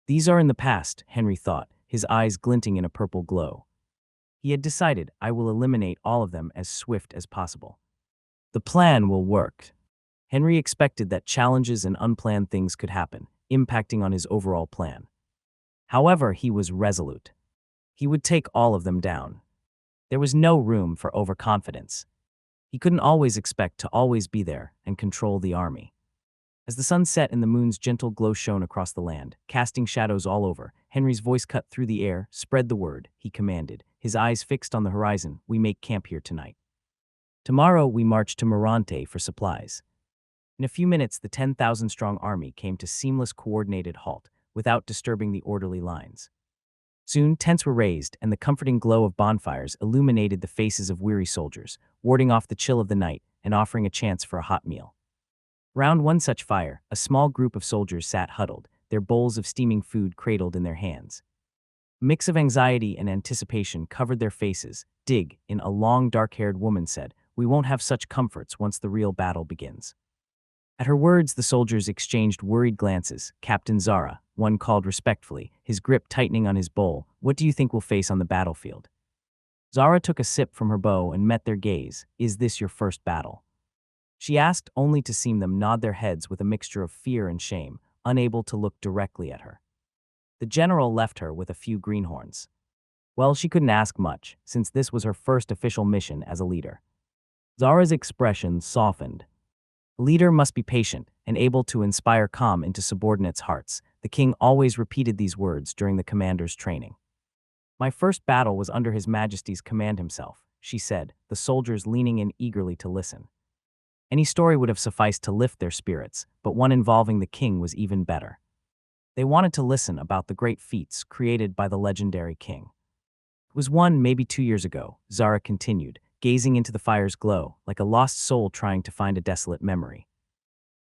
These are in the past, Henry thought, his eyes glinting in a purple glow. He had decided, I will eliminate all of them as swift as possible. The plan will work. Henry expected that challenges and unplanned things could happen, impacting on his overall plan. However, he was resolute. He would take all of them down. There was no room for overconfidence. He couldn't always expect to always be there and control the army. As the sun set and the moon's gentle glow shone across the land, casting shadows all over, Henry's voice cut through the air, spread the word, he commanded, his eyes fixed on the horizon, we make camp here tonight. Tomorrow we march to Morante for supplies. In a few minutes, the 10,000-strong army came to seamless coordinated halt, without disturbing the orderly lines. Soon, tents were raised, and the comforting glow of bonfires illuminated the faces of weary soldiers, warding off the chill of the night and offering a chance for a hot meal. Round one such fire, a small group of soldiers sat huddled, their bowls of steaming food cradled in their hands. A mix of anxiety and anticipation covered their faces. Dig, in a long, dark-haired woman said, we won't have such comforts once the real battle begins. At her words, the soldiers exchanged worried glances. Captain Zara, one called respectfully, his grip tightening on his bowl, what do you think we'll face on the battlefield? Zara took a sip from her bow and met their gaze. Is this your first battle? She asked, only to see them nod their heads with a mixture of fear and shame, unable to look directly at her. The general left her with a few greenhorns. Well, she couldn't ask much, since this was her first official mission as a leader. Zara's expression softened. A leader must be patient and able to inspire calm into subordinates' hearts. The king always repeated these words during the commander's training. My first battle was under His Majesty's command himself, she said, the soldiers leaning in eagerly to listen. Any story would have sufficed to lift their spirits, but one involving the king was even better. They wanted to listen about the great feats created by the legendary king. It was 1, maybe 2 years ago, Zara continued, gazing into the fire's glow, like a lost soul trying to find a desolate memory.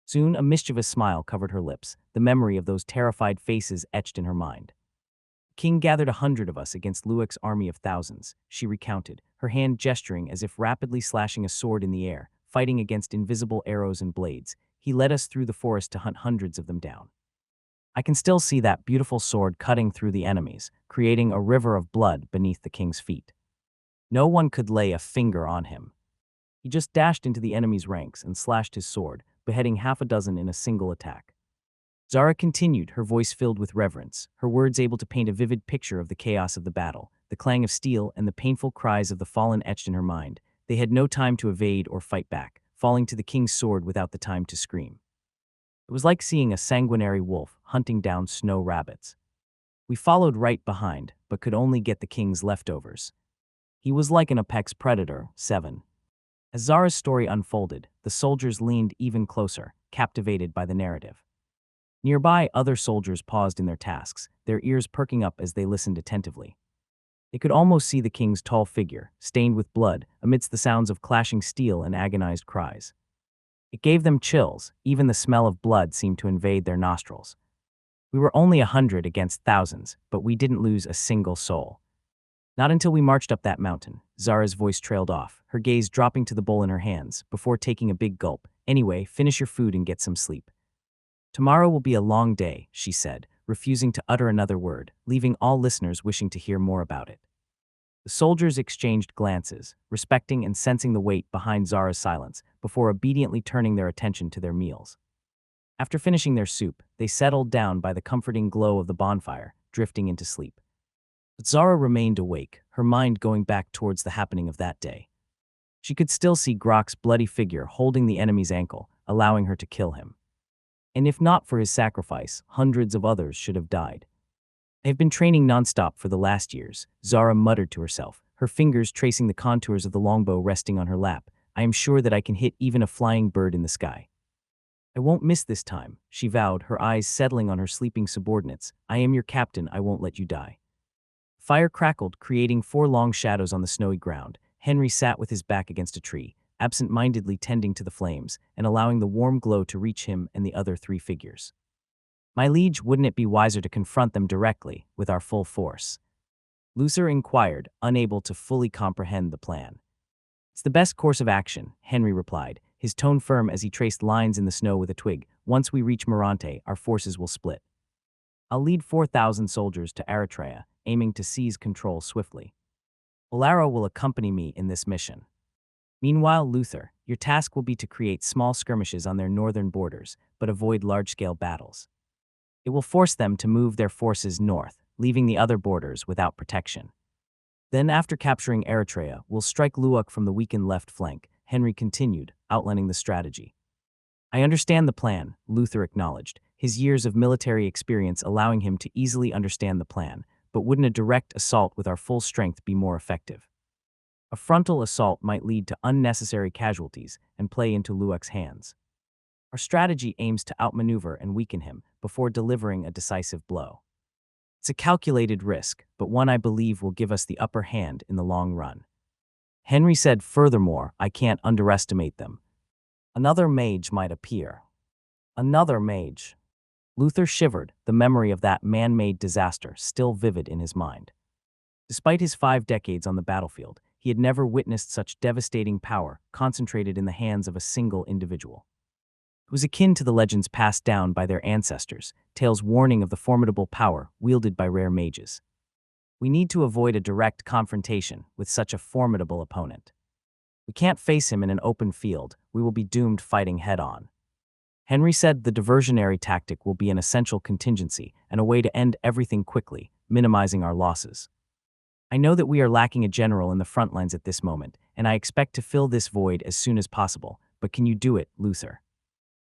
Soon a mischievous smile covered her lips, the memory of those terrified faces etched in her mind. The king gathered 100 of us against Luek's army of thousands, she recounted, her hand gesturing as if rapidly slashing a sword in the air, fighting against invisible arrows and blades. He led us through the forest to hunt hundreds of them down. I can still see that beautiful sword cutting through the enemies, creating a river of blood beneath the king's feet. No one could lay a finger on him. He just dashed into the enemy's ranks and slashed his sword, beheading half a dozen in a single attack. Zara continued, her voice filled with reverence, her words able to paint a vivid picture of the chaos of the battle, the clang of steel and the painful cries of the fallen etched in her mind. They had no time to evade or fight back, falling to the king's sword without the time to scream. It was like seeing a sanguinary wolf hunting down snow rabbits. We followed right behind, but could only get the king's leftovers. He was like an apex predator. 7. As Zara's story unfolded, the soldiers leaned even closer, captivated by the narrative. Nearby, other soldiers paused in their tasks, their ears perking up as they listened attentively. They could almost see the king's tall figure, stained with blood, amidst the sounds of clashing steel and agonized cries. It gave them chills, even the smell of blood seemed to invade their nostrils. We were only 100 against thousands, but we didn't lose a single soul. Not until we marched up that mountain. Zara's voice trailed off, her gaze dropping to the bowl in her hands, before taking a big gulp. Anyway, finish your food and get some sleep. Tomorrow will be a long day, she said, refusing to utter another word, leaving all listeners wishing to hear more about it. The soldiers exchanged glances, respecting and sensing the weight behind Zara's silence, before obediently turning their attention to their meals. After finishing their soup, they settled down by the comforting glow of the bonfire, drifting into sleep. But Zara remained awake, her mind going back towards the happening of that day. She could still see Grok's bloody figure holding the enemy's ankle, allowing her to kill him. And if not for his sacrifice, hundreds of others should have died. I have been training nonstop for the last years, Zara muttered to herself, her fingers tracing the contours of the longbow resting on her lap. I am sure that I can hit even a flying bird in the sky. I won't miss this time, she vowed, her eyes settling on her sleeping subordinates. I am your captain, I won't let you die. Fire crackled, creating 4 long shadows on the snowy ground. Henry sat with his back against a tree, absent-mindedly tending to the flames, and allowing the warm glow to reach him and the other 3 figures. My liege, wouldn't it be wiser to confront them directly, with our full force? Luther inquired, unable to fully comprehend the plan. It's the best course of action, Henry replied, his tone firm as he traced lines in the snow with a twig. Once we reach Morante, our forces will split. I'll lead 4,000 soldiers to Eritrea, aiming to seize control swiftly. Olaro will accompany me in this mission. Meanwhile, Luther, your task will be to create small skirmishes on their northern borders, but avoid large-scale battles. It will force them to move their forces north, leaving the other borders without protection. Then, after capturing Eritrea, we'll strike Luwak from the weakened left flank, Henry continued, outlining the strategy. I understand the plan, Luther acknowledged, his years of military experience allowing him to easily understand the plan, but wouldn't a direct assault with our full strength be more effective? A frontal assault might lead to unnecessary casualties and play into Luwak's hands. Our strategy aims to outmaneuver and weaken him before delivering a decisive blow. It's a calculated risk, but one I believe will give us the upper hand in the long run. Henry said, furthermore, I can't underestimate them. Another mage might appear. Another mage. Luther shivered, the memory of that man-made disaster still vivid in his mind. Despite his 5 decades on the battlefield, he had never witnessed such devastating power concentrated in the hands of a single individual. It was akin to the legends passed down by their ancestors, tales warning of the formidable power wielded by rare mages. We need to avoid a direct confrontation with such a formidable opponent. We can't face him in an open field, we will be doomed fighting head-on. Henry said the diversionary tactic will be an essential contingency and a way to end everything quickly, minimizing our losses. I know that we are lacking a general in the front lines at this moment, and I expect to fill this void as soon as possible, but can you do it, Luther?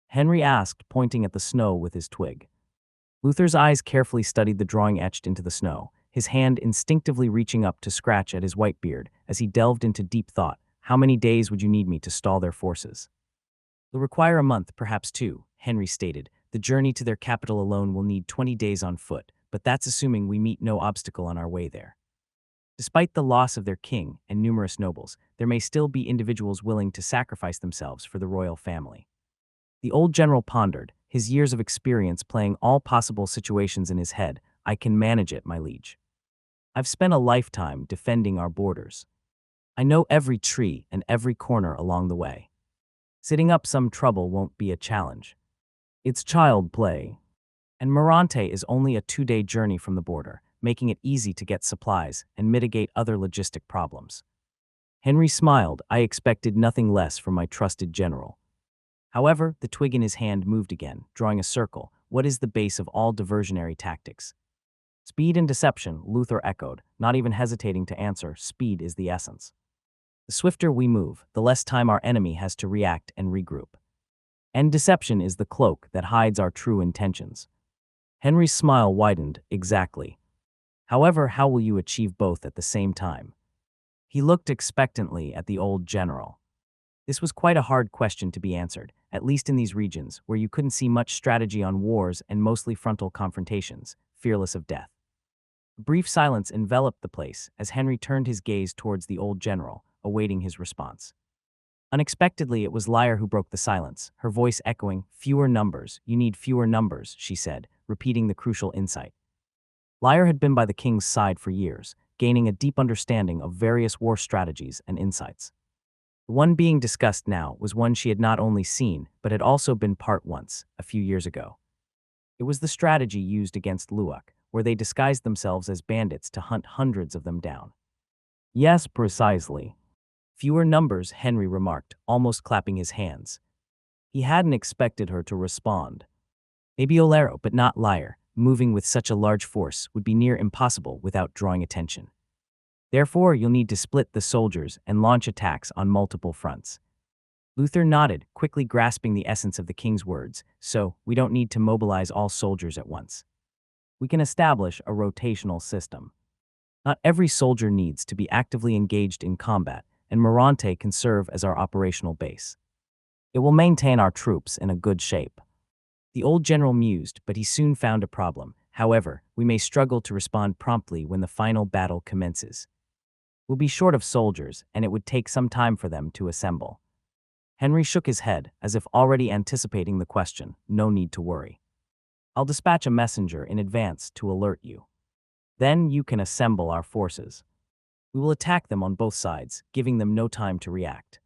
Henry asked, pointing at the snow with his twig. Luther's eyes carefully studied the drawing etched into the snow, his hand instinctively reaching up to scratch at his white beard as he delved into deep thought. How many days would you need me to stall their forces? They'll require a month, perhaps 2, Henry stated. The journey to their capital alone will need 20 days on foot, but that's assuming we meet no obstacle on our way there. Despite the loss of their king and numerous nobles, there may still be individuals willing to sacrifice themselves for the royal family. The old general pondered, his years of experience playing all possible situations in his head. I can manage it, my liege. I've spent a lifetime defending our borders. I know every tree and every corner along the way. Sitting up some trouble won't be a challenge. It's child play. And Morante is only a 2-day journey from the border, making it easy to get supplies and mitigate other logistic problems. Henry smiled. I expected nothing less from my trusted general. However, the twig in his hand moved again, drawing a circle. What is the base of all diversionary tactics? Speed and deception, Luther echoed, not even hesitating to answer. Speed is the essence. The swifter we move, the less time our enemy has to react and regroup. And deception is the cloak that hides our true intentions. Henry's smile widened. Exactly. However, how will you achieve both at the same time? He looked expectantly at the old general. This was quite a hard question to be answered, at least in these regions where you couldn't see much strategy on wars and mostly frontal confrontations, fearless of death. A brief silence enveloped the place as Henry turned his gaze towards the old general, awaiting his response. Unexpectedly, it was Lyre who broke the silence, her voice echoing, "Fewer numbers, you need fewer numbers," she said, repeating the crucial insight. Lyre had been by the king's side for years, gaining a deep understanding of various war strategies and insights. The one being discussed now was one she had not only seen, but had also been part once, a few years ago. It was the strategy used against Luwak, where they disguised themselves as bandits to hunt hundreds of them down. Yes, precisely. Fewer numbers, Henry remarked, almost clapping his hands. He hadn't expected her to respond. Maybe Olero, but not Lyre, moving with such a large force would be near impossible without drawing attention. Therefore, you'll need to split the soldiers and launch attacks on multiple fronts. Luther nodded, quickly grasping the essence of the king's words, so we don't need to mobilize all soldiers at once. We can establish a rotational system. Not every soldier needs to be actively engaged in combat, and Morante can serve as our operational base. It will maintain our troops in a good shape. The old general mused, but he soon found a problem. However, we may struggle to respond promptly when the final battle commences. We'll be short of soldiers, and it would take some time for them to assemble. Henry shook his head, as if already anticipating the question. No need to worry. I'll dispatch a messenger in advance to alert you. Then you can assemble our forces. We will attack them on both sides, giving them no time to react.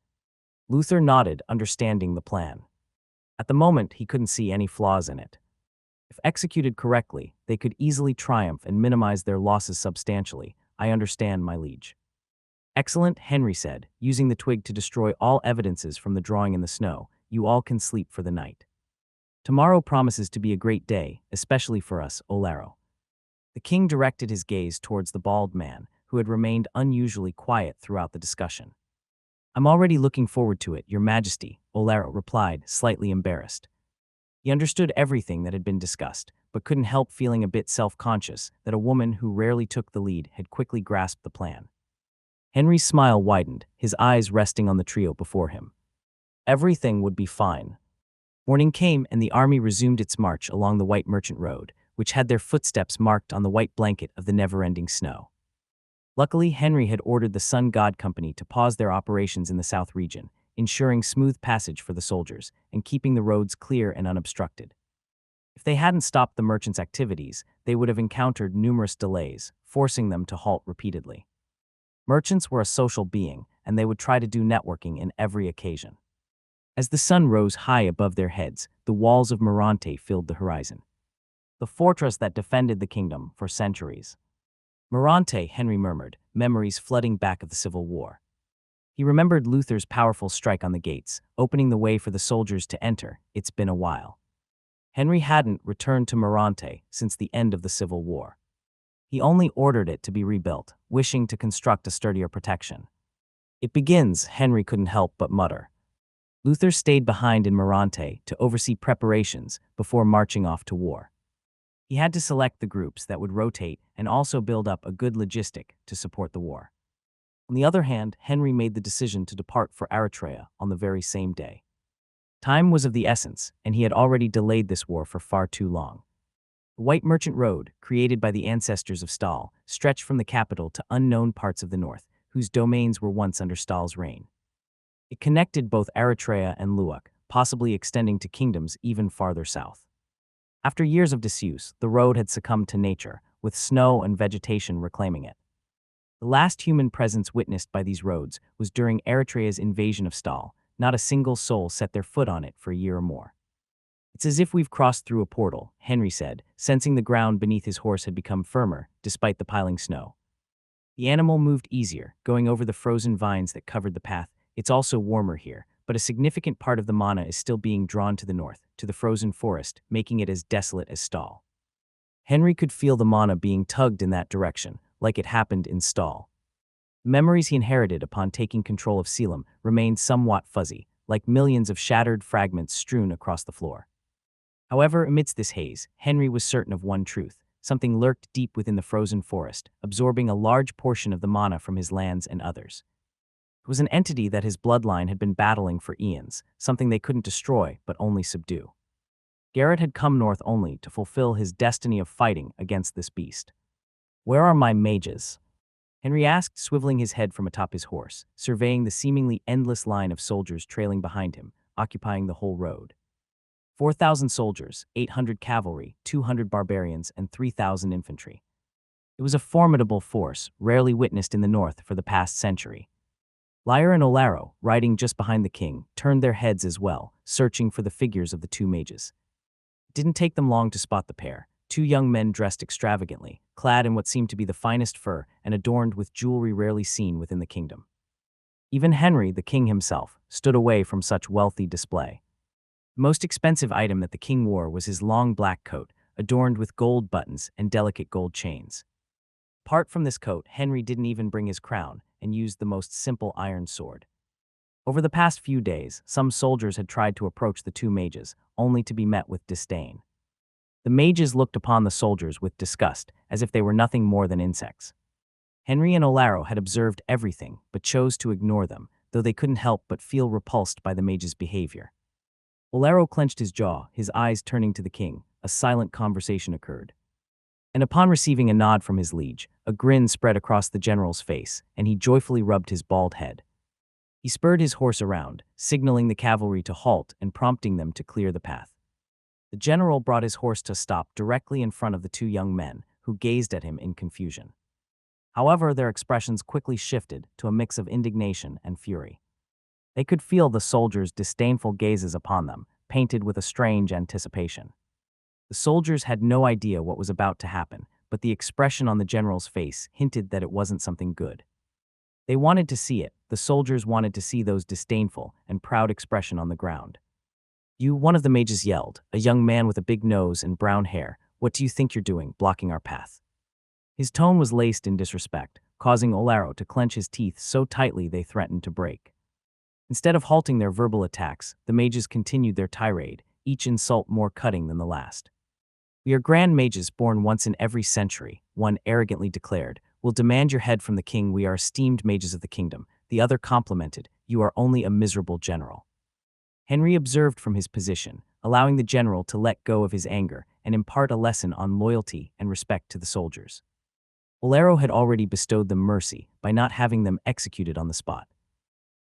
Luther nodded, understanding the plan. At the moment, he couldn't see any flaws in it. If executed correctly, they could easily triumph and minimize their losses substantially. I understand, my liege. Excellent, Henry said, using the twig to destroy all evidences from the drawing in the snow. You all can sleep for the night. Tomorrow promises to be a great day, especially for us, Olero. The king directed his gaze towards the bald man, who had remained unusually quiet throughout the discussion. I'm already looking forward to it, Your Majesty, Olero replied, slightly embarrassed. He understood everything that had been discussed, but couldn't help feeling a bit self-conscious that a woman who rarely took the lead had quickly grasped the plan. Henry's smile widened, his eyes resting on the trio before him. Everything would be fine. Morning came and the army resumed its march along the White Merchant Road, which had their footsteps marked on the white blanket of the never-ending snow. Luckily, Henry had ordered the Sun God Company to pause their operations in the south region, ensuring smooth passage for the soldiers and keeping the roads clear and unobstructed. If they hadn't stopped the merchants' activities, they would have encountered numerous delays, forcing them to halt repeatedly. Merchants were a social being, and they would try to do networking in every occasion. As the sun rose high above their heads, the walls of Morante filled the horizon. The fortress that defended the kingdom for centuries. Morante, Henry murmured, memories flooding back of the Civil War. He remembered Luther's powerful strike on the gates, opening the way for the soldiers to enter. It's been a while. Henry hadn't returned to Morante since the end of the Civil War. He only ordered it to be rebuilt, wishing to construct a sturdier protection. It begins, Henry couldn't help but mutter. Luther stayed behind in Morante to oversee preparations before marching off to war. He had to select the groups that would rotate and also build up a good logistic to support the war. On the other hand, Henry made the decision to depart for Eritrea on the very same day. Time was of the essence, and he had already delayed this war for far too long. The White Merchant Road, created by the ancestors of Stahl, stretched from the capital to unknown parts of the north, whose domains were once under Stahl's reign. It connected both Eritrea and Luwak, possibly extending to kingdoms even farther south. After years of disuse, the road had succumbed to nature, with snow and vegetation reclaiming it. The last human presence witnessed by these roads was during Eritrea's invasion of Stahl. Not a single soul set their foot on it for a year or more. It's as if we've crossed through a portal, Henry said, sensing the ground beneath his horse had become firmer, despite the piling snow. The animal moved easier, going over the frozen vines that covered the path. It's also warmer here, but a significant part of the mana is still being drawn to the north, to the frozen forest, making it as desolate as Stahl. Henry could feel the mana being tugged in that direction, like it happened in Stahl. The memories he inherited upon taking control of Selim remained somewhat fuzzy, like millions of shattered fragments strewn across the floor. However, amidst this haze, Henry was certain of one truth. something lurked deep within the frozen forest, absorbing a large portion of the mana from his lands and others. It was an entity that his bloodline had been battling for eons, something they couldn't destroy but only subdue. Garrett had come north only to fulfill his destiny of fighting against this beast. "Where are my mages?" Henry asked, swiveling his head from atop his horse, surveying the seemingly endless line of soldiers trailing behind him, occupying the whole road. 4,000 soldiers, 800 cavalry, 200 barbarians, and 3,000 infantry. It was a formidable force, rarely witnessed in the north for the past century. Lyra and Olaro, riding just behind the king, turned their heads as well, searching for the figures of the two mages. It didn't take them long to spot the pair, two young men dressed extravagantly, clad in what seemed to be the finest fur and adorned with jewelry rarely seen within the kingdom. Even Henry, the king himself, stood away from such wealthy display. The most expensive item that the king wore was his long black coat, adorned with gold buttons and delicate gold chains. Apart from this coat, Henry didn't even bring his crown and used the most simple iron sword. Over the past few days, some soldiers had tried to approach the two mages, only to be met with disdain. The mages looked upon the soldiers with disgust, as if they were nothing more than insects. Henry and Olaro had observed everything, but chose to ignore them, though they couldn't help but feel repulsed by the mages' behavior. Olaro clenched his jaw, his eyes turning to the king. A silent conversation occurred. And upon receiving a nod from his liege, a grin spread across the general's face, and he joyfully rubbed his bald head. He spurred his horse around, signaling the cavalry to halt and prompting them to clear the path. The general brought his horse to stop directly in front of the two young men, who gazed at him in confusion. However, their expressions quickly shifted to a mix of indignation and fury. They could feel the soldiers' disdainful gazes upon them, painted with a strange anticipation. The soldiers had no idea what was about to happen, but the expression on the general's face hinted that it wasn't something good. They wanted to see it. The soldiers wanted to see those disdainful and proud expression on the ground. "You," one of the mages yelled, a young man with a big nose and brown hair. "What do you think you're doing, blocking our path?" His tone was laced in disrespect, causing Olaro to clench his teeth so tightly they threatened to break. Instead of halting their verbal attacks, the mages continued their tirade, each insult more cutting than the last. "We are grand mages born once in every century," one arrogantly declared. "We'll demand your head from the king. We are esteemed mages of the kingdom." The other complimented, "You are only a miserable general." Henry observed from his position, allowing the general to let go of his anger and impart a lesson on loyalty and respect to the soldiers. Olaro had already bestowed them mercy by not having them executed on the spot.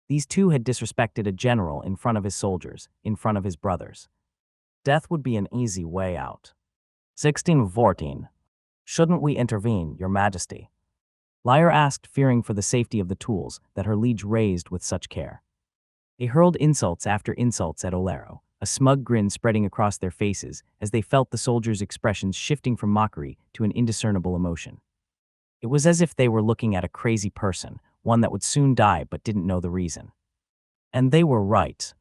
These two had disrespected a general in front of his soldiers, in front of his brothers. Death would be an easy way out. 1614. "Shouldn't we intervene, your majesty?" Lyra asked, fearing for the safety of the tools that her liege raised with such care. They hurled insults after insults at Olaro, a smug grin spreading across their faces as they felt the soldiers' expressions shifting from mockery to an indiscernible emotion. It was as if they were looking at a crazy person, one that would soon die but didn't know the reason. And they were right.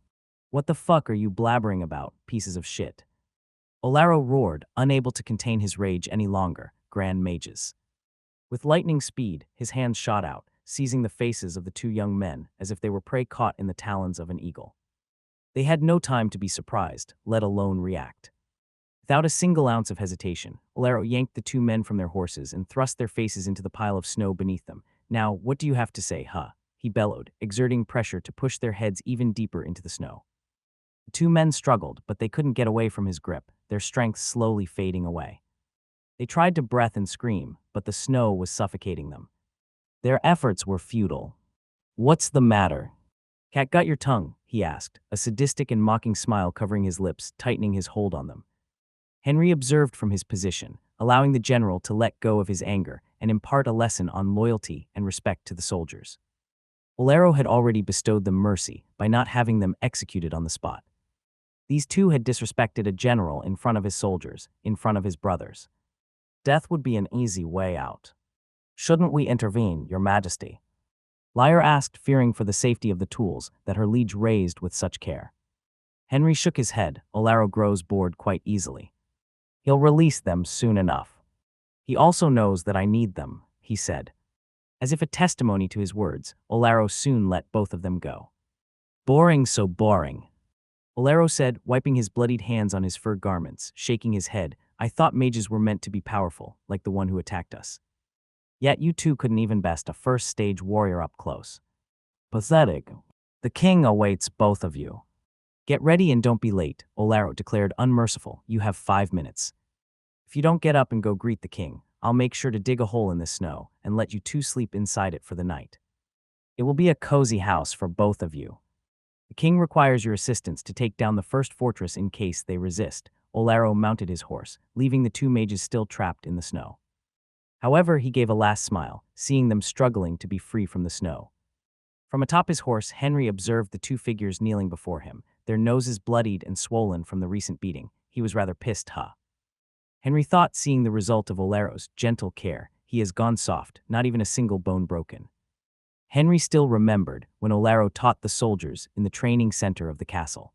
"What the fuck are you blabbering about, pieces of shit?" Olaro roared, unable to contain his rage any longer. "Grand mages." With lightning speed, his hands shot out, seizing the faces of the two young men as if they were prey caught in the talons of an eagle. They had no time to be surprised, let alone react. Without a single ounce of hesitation, Olaro yanked the two men from their horses and thrust their faces into the pile of snow beneath them. "Now, what do you have to say, huh?" he bellowed, exerting pressure to push their heads even deeper into the snow. The two men struggled, but they couldn't get away from his grip, their strength slowly fading away. They tried to breathe and scream, but the snow was suffocating them. Their efforts were futile. "What's the matter? Cat got your tongue?" he asked, a sadistic and mocking smile covering his lips, tightening his hold on them. Henry observed from his position, allowing the general to let go of his anger and impart a lesson on loyalty and respect to the soldiers. Olaro had already bestowed them mercy by not having them executed on the spot. These two had disrespected a general in front of his soldiers, in front of his brothers. Death would be an easy way out. "Shouldn't we intervene, your majesty?" Lyra asked, fearing for the safety of the tools that her liege raised with such care. Henry shook his head. "Olaro grows bored quite easily. He'll release them soon enough. He also knows that I need them," he said. As if a testimony to his words, Olaro soon let both of them go. "Boring, so boring," Olaro said, wiping his bloodied hands on his fur garments, shaking his head. I thought mages were meant to be powerful, like the one who attacked us. Yet you two couldn't even best a first-stage warrior up close. Pathetic. The king awaits both of you. Get ready and don't be late, Olaro declared unmerciful. You have 5 minutes. If you don't get up and go greet the king, I'll make sure to dig a hole in the snow and let you two sleep inside it for the night. It will be a cozy house for both of you. The king requires your assistance to take down the first fortress in case they resist. Olaro mounted his horse, leaving the two mages still trapped in the snow. However, he gave a last smile, seeing them struggling to be free from the snow. From atop his horse, Henry observed the two figures kneeling before him, their noses bloodied and swollen from the recent beating. He was rather pissed, Henry thought, seeing the result of Olaro's gentle care. He has gone soft, not even a single bone broken. Henry still remembered when Olaro taught the soldiers in the training center of the castle.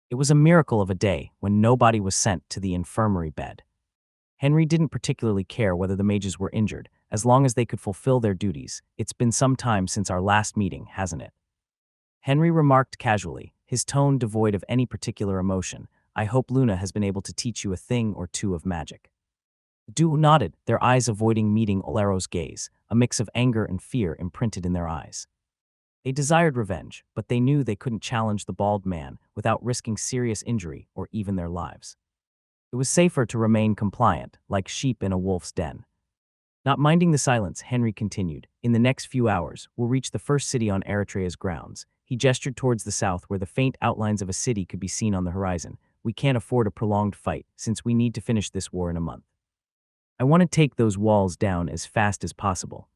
It was a miracle of a day when nobody was sent to the infirmary bed. Henry didn't particularly care whether the mages were injured, as long as they could fulfill their duties. It's been some time since our last meeting, hasn't it? Henry remarked casually, his tone devoid of any particular emotion. I hope Luna has been able to teach you a thing or two of magic. The duo nodded, their eyes avoiding meeting Olaro's gaze, a mix of anger and fear imprinted in their eyes. They desired revenge, but they knew they couldn't challenge the bald man without risking serious injury or even their lives. It was safer to remain compliant, like sheep in a wolf's den. Not minding the silence, Henry continued, in the next few hours, we'll reach the first city on Eritrea's grounds. He gestured towards the south where the faint outlines of a city could be seen on the horizon. We can't afford a prolonged fight, since we need to finish this war in a month. I want to take those walls down as fast as possible.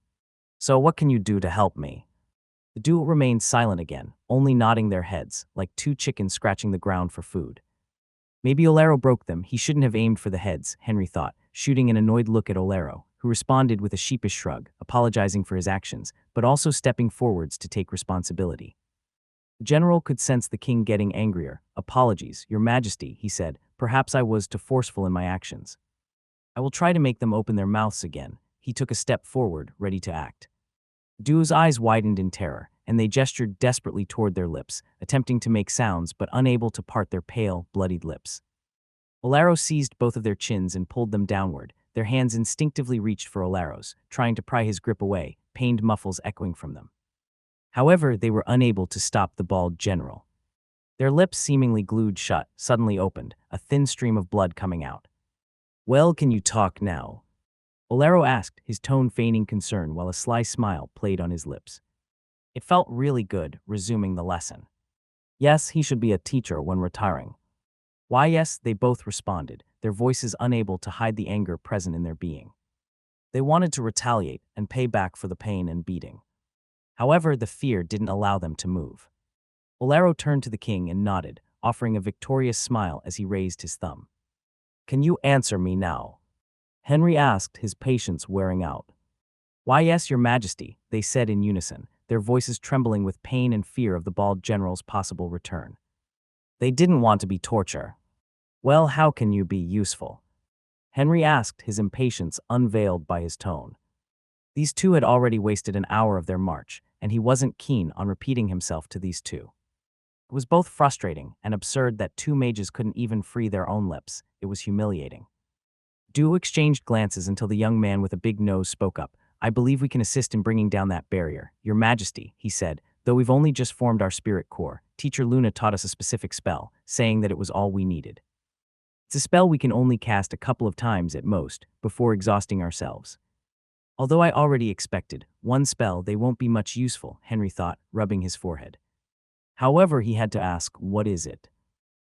So what can you do to help me? The duo remained silent again, only nodding their heads, like two chickens scratching the ground for food. Maybe Olaro broke them. He shouldn't have aimed for the heads, Henry thought, shooting an annoyed look at Olaro, who responded with a sheepish shrug, apologizing for his actions, but also stepping forwards to take responsibility. The general could sense the king getting angrier. Apologies, Your Majesty, he said. Perhaps I was too forceful in my actions. I will try to make them open their mouths again. He took a step forward, ready to act. The duo's eyes widened in terror, and they gestured desperately toward their lips, attempting to make sounds but unable to part their pale, bloodied lips. Olaro seized both of their chins and pulled them downward. Their hands instinctively reached for Olaro's, trying to pry his grip away, pained muffles echoing from them. However, they were unable to stop the bald general. Their lips, seemingly glued shut, suddenly opened, a thin stream of blood coming out. Well, can you talk now? Olaro asked, his tone feigning concern while a sly smile played on his lips. It felt really good, resuming the lesson. Yes, he should be a teacher when retiring. Why yes, they both responded, their voices unable to hide the anger present in their being. They wanted to retaliate and pay back for the pain and beating. However, the fear didn't allow them to move. Olaro turned to the king and nodded, offering a victorious smile as he raised his thumb. Can you answer me now? Henry asked, his patience wearing out. Why yes, Your Majesty, they said in unison, their voices trembling with pain and fear of the bald general's possible return. They didn't want to be torture. Well, how can you be useful? Henry asked, his impatience unveiled by his tone. These two had already wasted an hour of their march, and he wasn't keen on repeating himself to these two. It was both frustrating and absurd that two mages couldn't even free their own lips. It was humiliating. Duo exchanged glances until the young man with a big nose spoke up. I believe we can assist in bringing down that barrier. Your Majesty, he said, though we've only just formed our spirit core, Teacher Luna taught us a specific spell, saying that it was all we needed. It's a spell we can only cast a couple of times at most, before exhausting ourselves. Although I already expected one spell, they won't be much useful, Henry thought, rubbing his forehead. However, he had to ask, what is it?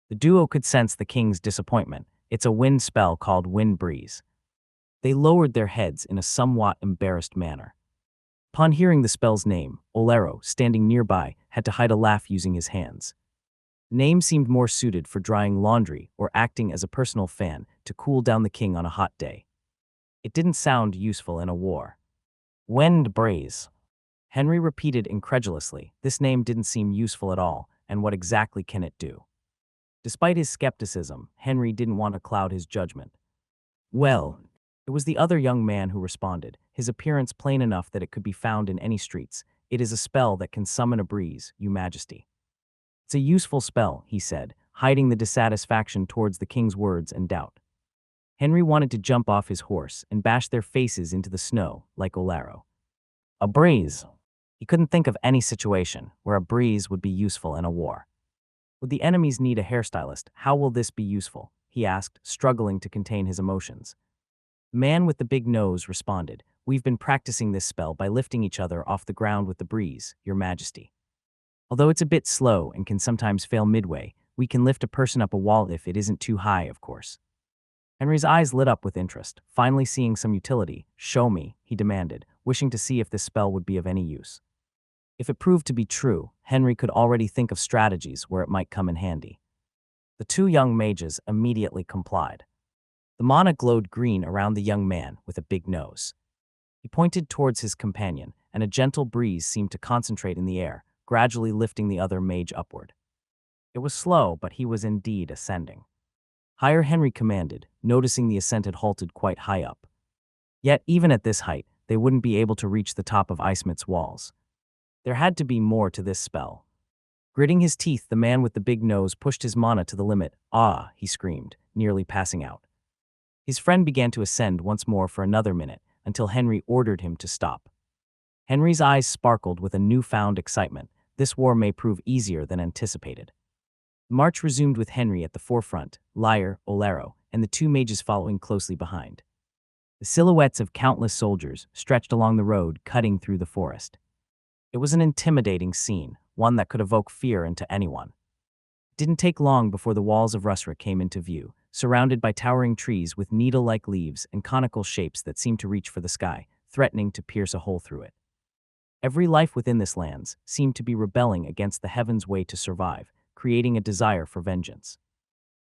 The duo could sense the king's disappointment. It's a wind spell called Wind Breeze. They lowered their heads in a somewhat embarrassed manner. Upon hearing the spell's name, Olaro, standing nearby, had to hide a laugh using his hands. The name seemed more suited for drying laundry or acting as a personal fan to cool down the king on a hot day. It didn't sound useful in a war. Wind Breeze. Henry repeated incredulously. This name didn't seem useful at all, and what exactly can it do? Despite his skepticism, Henry didn't want to cloud his judgment. Well, it was the other young man who responded, his appearance plain enough that it could be found in any streets. It is a spell that can summon a breeze, Your Majesty. It's a useful spell, he said, hiding the dissatisfaction towards the king's words and doubt. Henry wanted to jump off his horse and bash their faces into the snow like Olaro. A breeze. He couldn't think of any situation where a breeze would be useful in a war. Would the enemies need a hairstylist? How will this be useful? He asked, struggling to contain his emotions. The man with the big nose responded, "We've been practicing this spell by lifting each other off the ground with the breeze, Your Majesty. Although it's a bit slow and can sometimes fail midway, we can lift a person up a wall if it isn't too high, of course." Henry's eyes lit up with interest, finally seeing some utility. "Show me," he demanded, wishing to see if this spell would be of any use. If it proved to be true, Henry could already think of strategies where it might come in handy. The two young mages immediately complied. The mana glowed green around the young man with a big nose. He pointed towards his companion, and a gentle breeze seemed to concentrate in the air, gradually lifting the other mage upward. It was slow, but he was indeed ascending. Higher, Henry commanded, noticing the ascent had halted quite high up. Yet, even at this height, they wouldn't be able to reach the top of Icemit's walls. There had to be more to this spell. Gritting his teeth, the man with the big nose pushed his mana to the limit. "Ah!" he screamed, nearly passing out. His friend began to ascend once more for another minute, until Henry ordered him to stop. Henry's eyes sparkled with a newfound excitement. This war may prove easier than anticipated. The march resumed with Henry at the forefront, Lyre, Olaro, and the two mages following closely behind. The silhouettes of countless soldiers stretched along the road, cutting through the forest. It was an intimidating scene, one that could evoke fear into anyone. It didn't take long before the walls of Rusra came into view, surrounded by towering trees with needle-like leaves and conical shapes that seemed to reach for the sky, threatening to pierce a hole through it. Every life within this lands seemed to be rebelling against the heavens' way to survive, creating a desire for vengeance.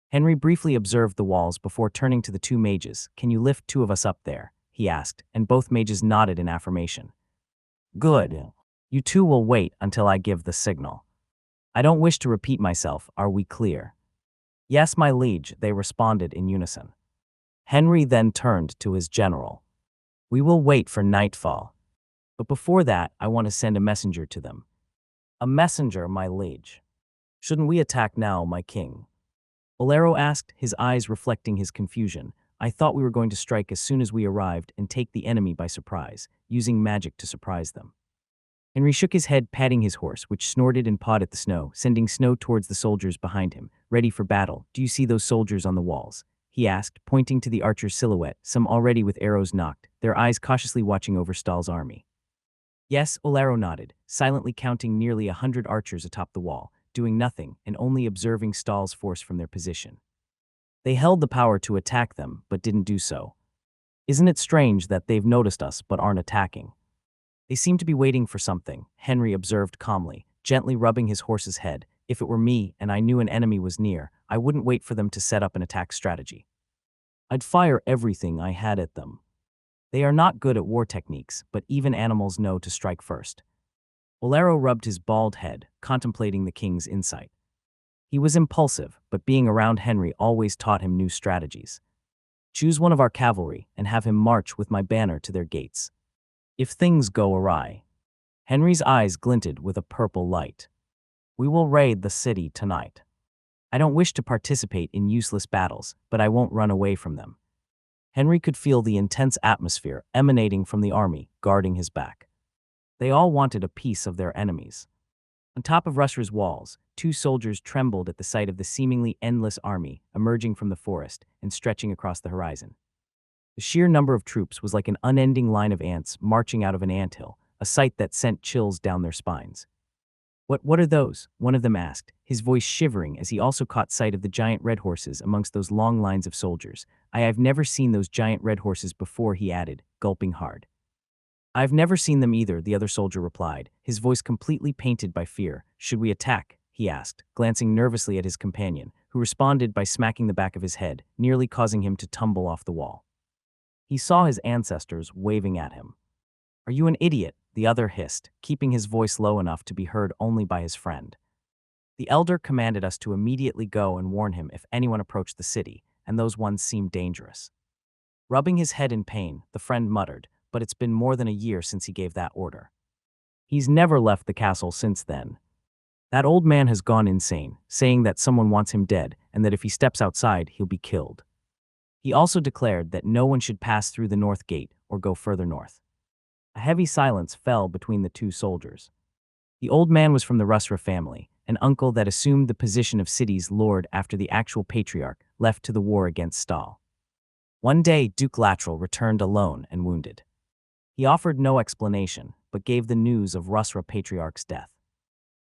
Henry briefly observed the walls before turning to the two mages. "Can you lift two of us up there?" he asked, and both mages nodded in affirmation. "Good. You two will wait until I give the signal. I don't wish to repeat myself, are we clear?" "Yes, my liege," they responded in unison. Henry then turned to his general. "We will wait for nightfall. But before that, I want to send a messenger to them." "A messenger, my liege. Shouldn't we attack now, my king?" Olaro asked, his eyes reflecting his confusion. "I thought we were going to strike as soon as we arrived and take the enemy by surprise, using magic to surprise them." Henry shook his head, patting his horse, which snorted and pawed at the snow, sending snow towards the soldiers behind him, ready for battle. "Do you see those soldiers on the walls?" he asked, pointing to the archer's silhouette, some already with arrows nocked, their eyes cautiously watching over Stahl's army. "Yes," Olaro nodded, silently counting nearly 100 archers atop the wall, doing nothing and only observing Stahl's force from their position. They held the power to attack them, but didn't do so. "Isn't it strange that they've noticed us but aren't attacking? They seem to be waiting for something," Henry observed calmly, gently rubbing his horse's head. "If it were me and I knew an enemy was near, I wouldn't wait for them to set up an attack strategy. I'd fire everything I had at them. They are not good at war techniques, but even animals know to strike first." Olaro rubbed his bald head, contemplating the king's insight. He was impulsive, but being around Henry always taught him new strategies. "Choose one of our cavalry and have him march with my banner to their gates. If things go awry..." Henry's eyes glinted with a purple light. "We will raid the city tonight. I don't wish to participate in useless battles, but I won't run away from them." Henry could feel the intense atmosphere emanating from the army, guarding his back. They all wanted a piece of their enemies. On top of Rusra's walls, two soldiers trembled at the sight of the seemingly endless army emerging from the forest and stretching across the horizon. The sheer number of troops was like an unending line of ants marching out of an anthill, a sight that sent chills down their spines. What are those?" one of them asked, his voice shivering as he also caught sight of the giant red horses amongst those long lines of soldiers. "I have never seen those giant red horses before," he added, gulping hard. "I've never seen them either," the other soldier replied, his voice completely painted by fear. "Should we attack?" he asked, glancing nervously at his companion, who responded by smacking the back of his head, nearly causing him to tumble off the wall. He saw his ancestors waving at him. "Are you an idiot?" the other hissed, keeping his voice low enough to be heard only by his friend. "The elder commanded us to immediately go and warn him if anyone approached the city, and those ones seemed dangerous." Rubbing his head in pain, the friend muttered, "But it's been more than a year since he gave that order. He's never left the castle since then. That old man has gone insane, saying that someone wants him dead and that if he steps outside, he'll be killed." He also declared that no one should pass through the north gate or go further north. A heavy silence fell between the two soldiers. The old man was from the Rusra family, an uncle that assumed the position of city's lord after the actual patriarch left to the war against Stal. One day, Duke Lateral returned alone and wounded. He offered no explanation, but gave the news of Rusra patriarch's death.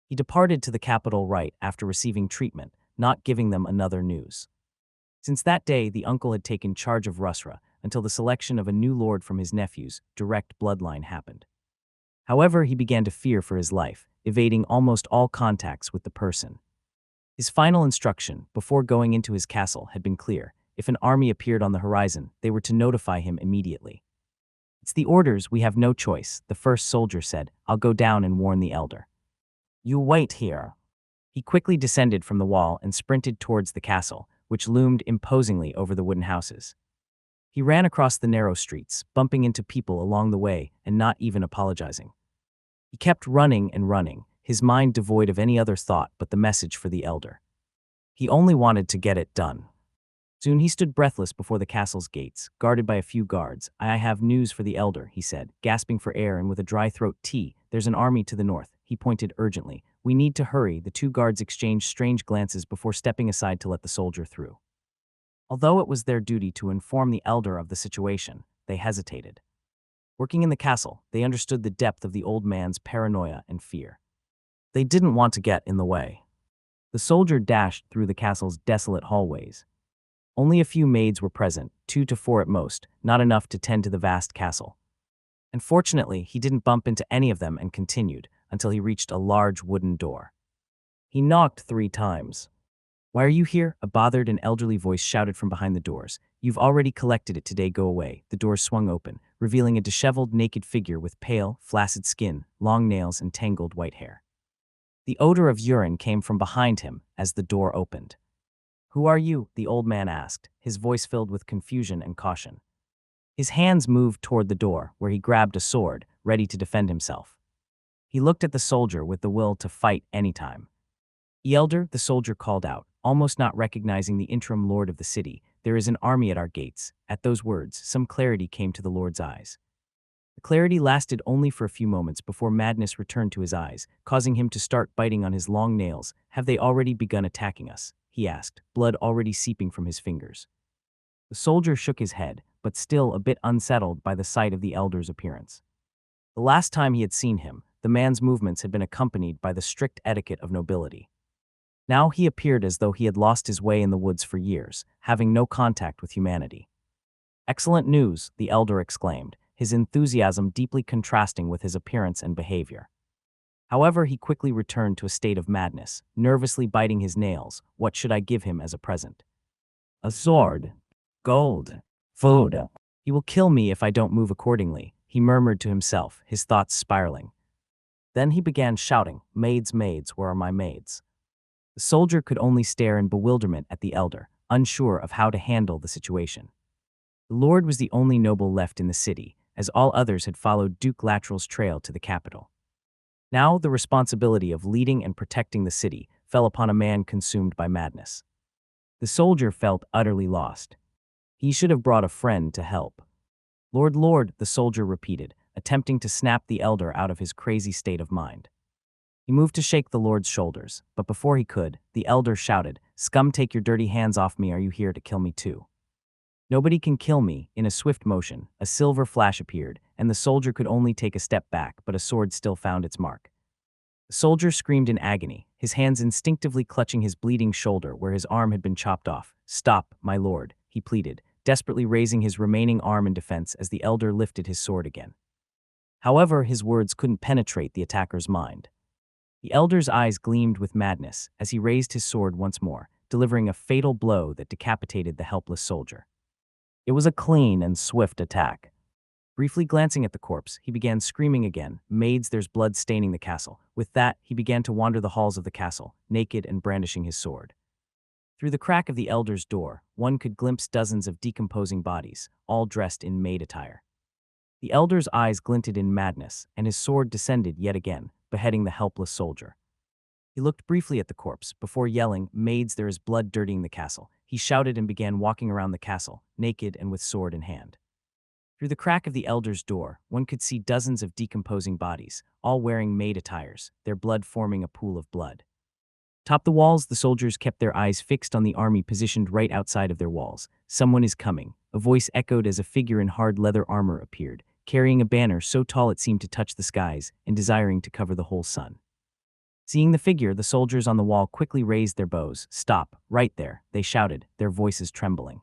He departed to the capital right after receiving treatment, not giving them another news. Since that day, the uncle had taken charge of Rusra until the selection of a new lord from his nephew's direct bloodline happened. However, he began to fear for his life, evading almost all contacts with the person. His final instruction, before going into his castle, had been clear. If an army appeared on the horizon, they were to notify him immediately. "It's the orders, we have no choice," the first soldier said. "I'll go down and warn the elder." "You wait here." He quickly descended from the wall and sprinted towards the castle, which loomed imposingly over the wooden houses. He ran across the narrow streets, bumping into people along the way and not even apologizing. He kept running and running, his mind devoid of any other thought but the message for the elder. He only wanted to get it done. Soon he stood breathless before the castle's gates, guarded by a few guards. "I have news for the elder," he said, gasping for air and with a dry throat. "There's an army to the north." He pointed urgently. "We need to hurry." The two guards exchanged strange glances before stepping aside to let the soldier through. Although it was their duty to inform the elder of the situation, they hesitated. Working in the castle, they understood the depth of the old man's paranoia and fear. They didn't want to get in the way. The soldier dashed through the castle's desolate hallways. Only a few maids were present, 2 to 4 at most, not enough to tend to the vast castle. And fortunately, he didn't bump into any of them and continued until he reached a large wooden door. He knocked 3 times. "Why are you here?" a bothered and elderly voice shouted from behind the doors. "You've already collected it today, go away." The doors swung open, revealing a disheveled, naked figure with pale, flaccid skin, long nails, and tangled white hair. The odor of urine came from behind him as the door opened. "Who are you?" the old man asked, his voice filled with confusion and caution. His hands moved toward the door, where he grabbed a sword, ready to defend himself. He looked at the soldier with the will to fight anytime. "Elder," the soldier called out, almost not recognizing the interim lord of the city, "there is an army at our gates." At those words, some clarity came to the lord's eyes. The clarity lasted only for a few moments before madness returned to his eyes, causing him to start biting on his long nails. "Have they already begun attacking us?" he asked, blood already seeping from his fingers. The soldier shook his head, but still a bit unsettled by the sight of the elder's appearance. The last time he had seen him, the man's movements had been accompanied by the strict etiquette of nobility. Now he appeared as though he had lost his way in the woods for years, having no contact with humanity. "Excellent news," the elder exclaimed, his enthusiasm deeply contrasting with his appearance and behavior. However, he quickly returned to a state of madness, nervously biting his nails. "What should I give him as a present?" "A sword, gold, food." "He will kill me if I don't move accordingly," he murmured to himself, his thoughts spiraling. Then he began shouting, "Maids, maids, where are my maids?" The soldier could only stare in bewilderment at the elder, unsure of how to handle the situation. The lord was the only noble left in the city, as all others had followed Duke Lateral's trail to the capital. Now the responsibility of leading and protecting the city fell upon a man consumed by madness. The soldier felt utterly lost. He should have brought a friend to help. "Lord, Lord," the soldier repeated, attempting to snap the elder out of his crazy state of mind. He moved to shake the lord's shoulders, but before he could, the elder shouted, "Scum, take your dirty hands off me. Are you here to kill me too?" "Nobody can kill me." In a swift motion, a silver flash appeared, and the soldier could only take a step back, but a sword still found its mark. The soldier screamed in agony, his hands instinctively clutching his bleeding shoulder where his arm had been chopped off. "Stop, my lord," he pleaded, desperately raising his remaining arm in defense as the elder lifted his sword again. However, his words couldn't penetrate the attacker's mind. The elder's eyes gleamed with madness as he raised his sword once more, delivering a fatal blow that decapitated the helpless soldier. It was a clean and swift attack. Briefly glancing at the corpse, he began screaming again, "Maids, there's blood staining the castle." With that, he began to wander the halls of the castle, naked and brandishing his sword. Through the crack of the elder's door, one could glimpse dozens of decomposing bodies, all dressed in maid attire. The elder's eyes glinted in madness, and his sword descended yet again, beheading the helpless soldier. He looked briefly at the corpse before yelling, "Maids, there is blood dirtying the castle." He shouted and began walking around the castle, naked and with sword in hand. Through the crack of the elder's door, one could see dozens of decomposing bodies, all wearing maid attires, their blood forming a pool of blood. Top the walls, the soldiers kept their eyes fixed on the army positioned right outside of their walls. "Someone is coming," a voice echoed as a figure in hard leather armor appeared, carrying a banner so tall it seemed to touch the skies and desiring to cover the whole sun. Seeing the figure, the soldiers on the wall quickly raised their bows. "Stop, right there," they shouted, their voices trembling.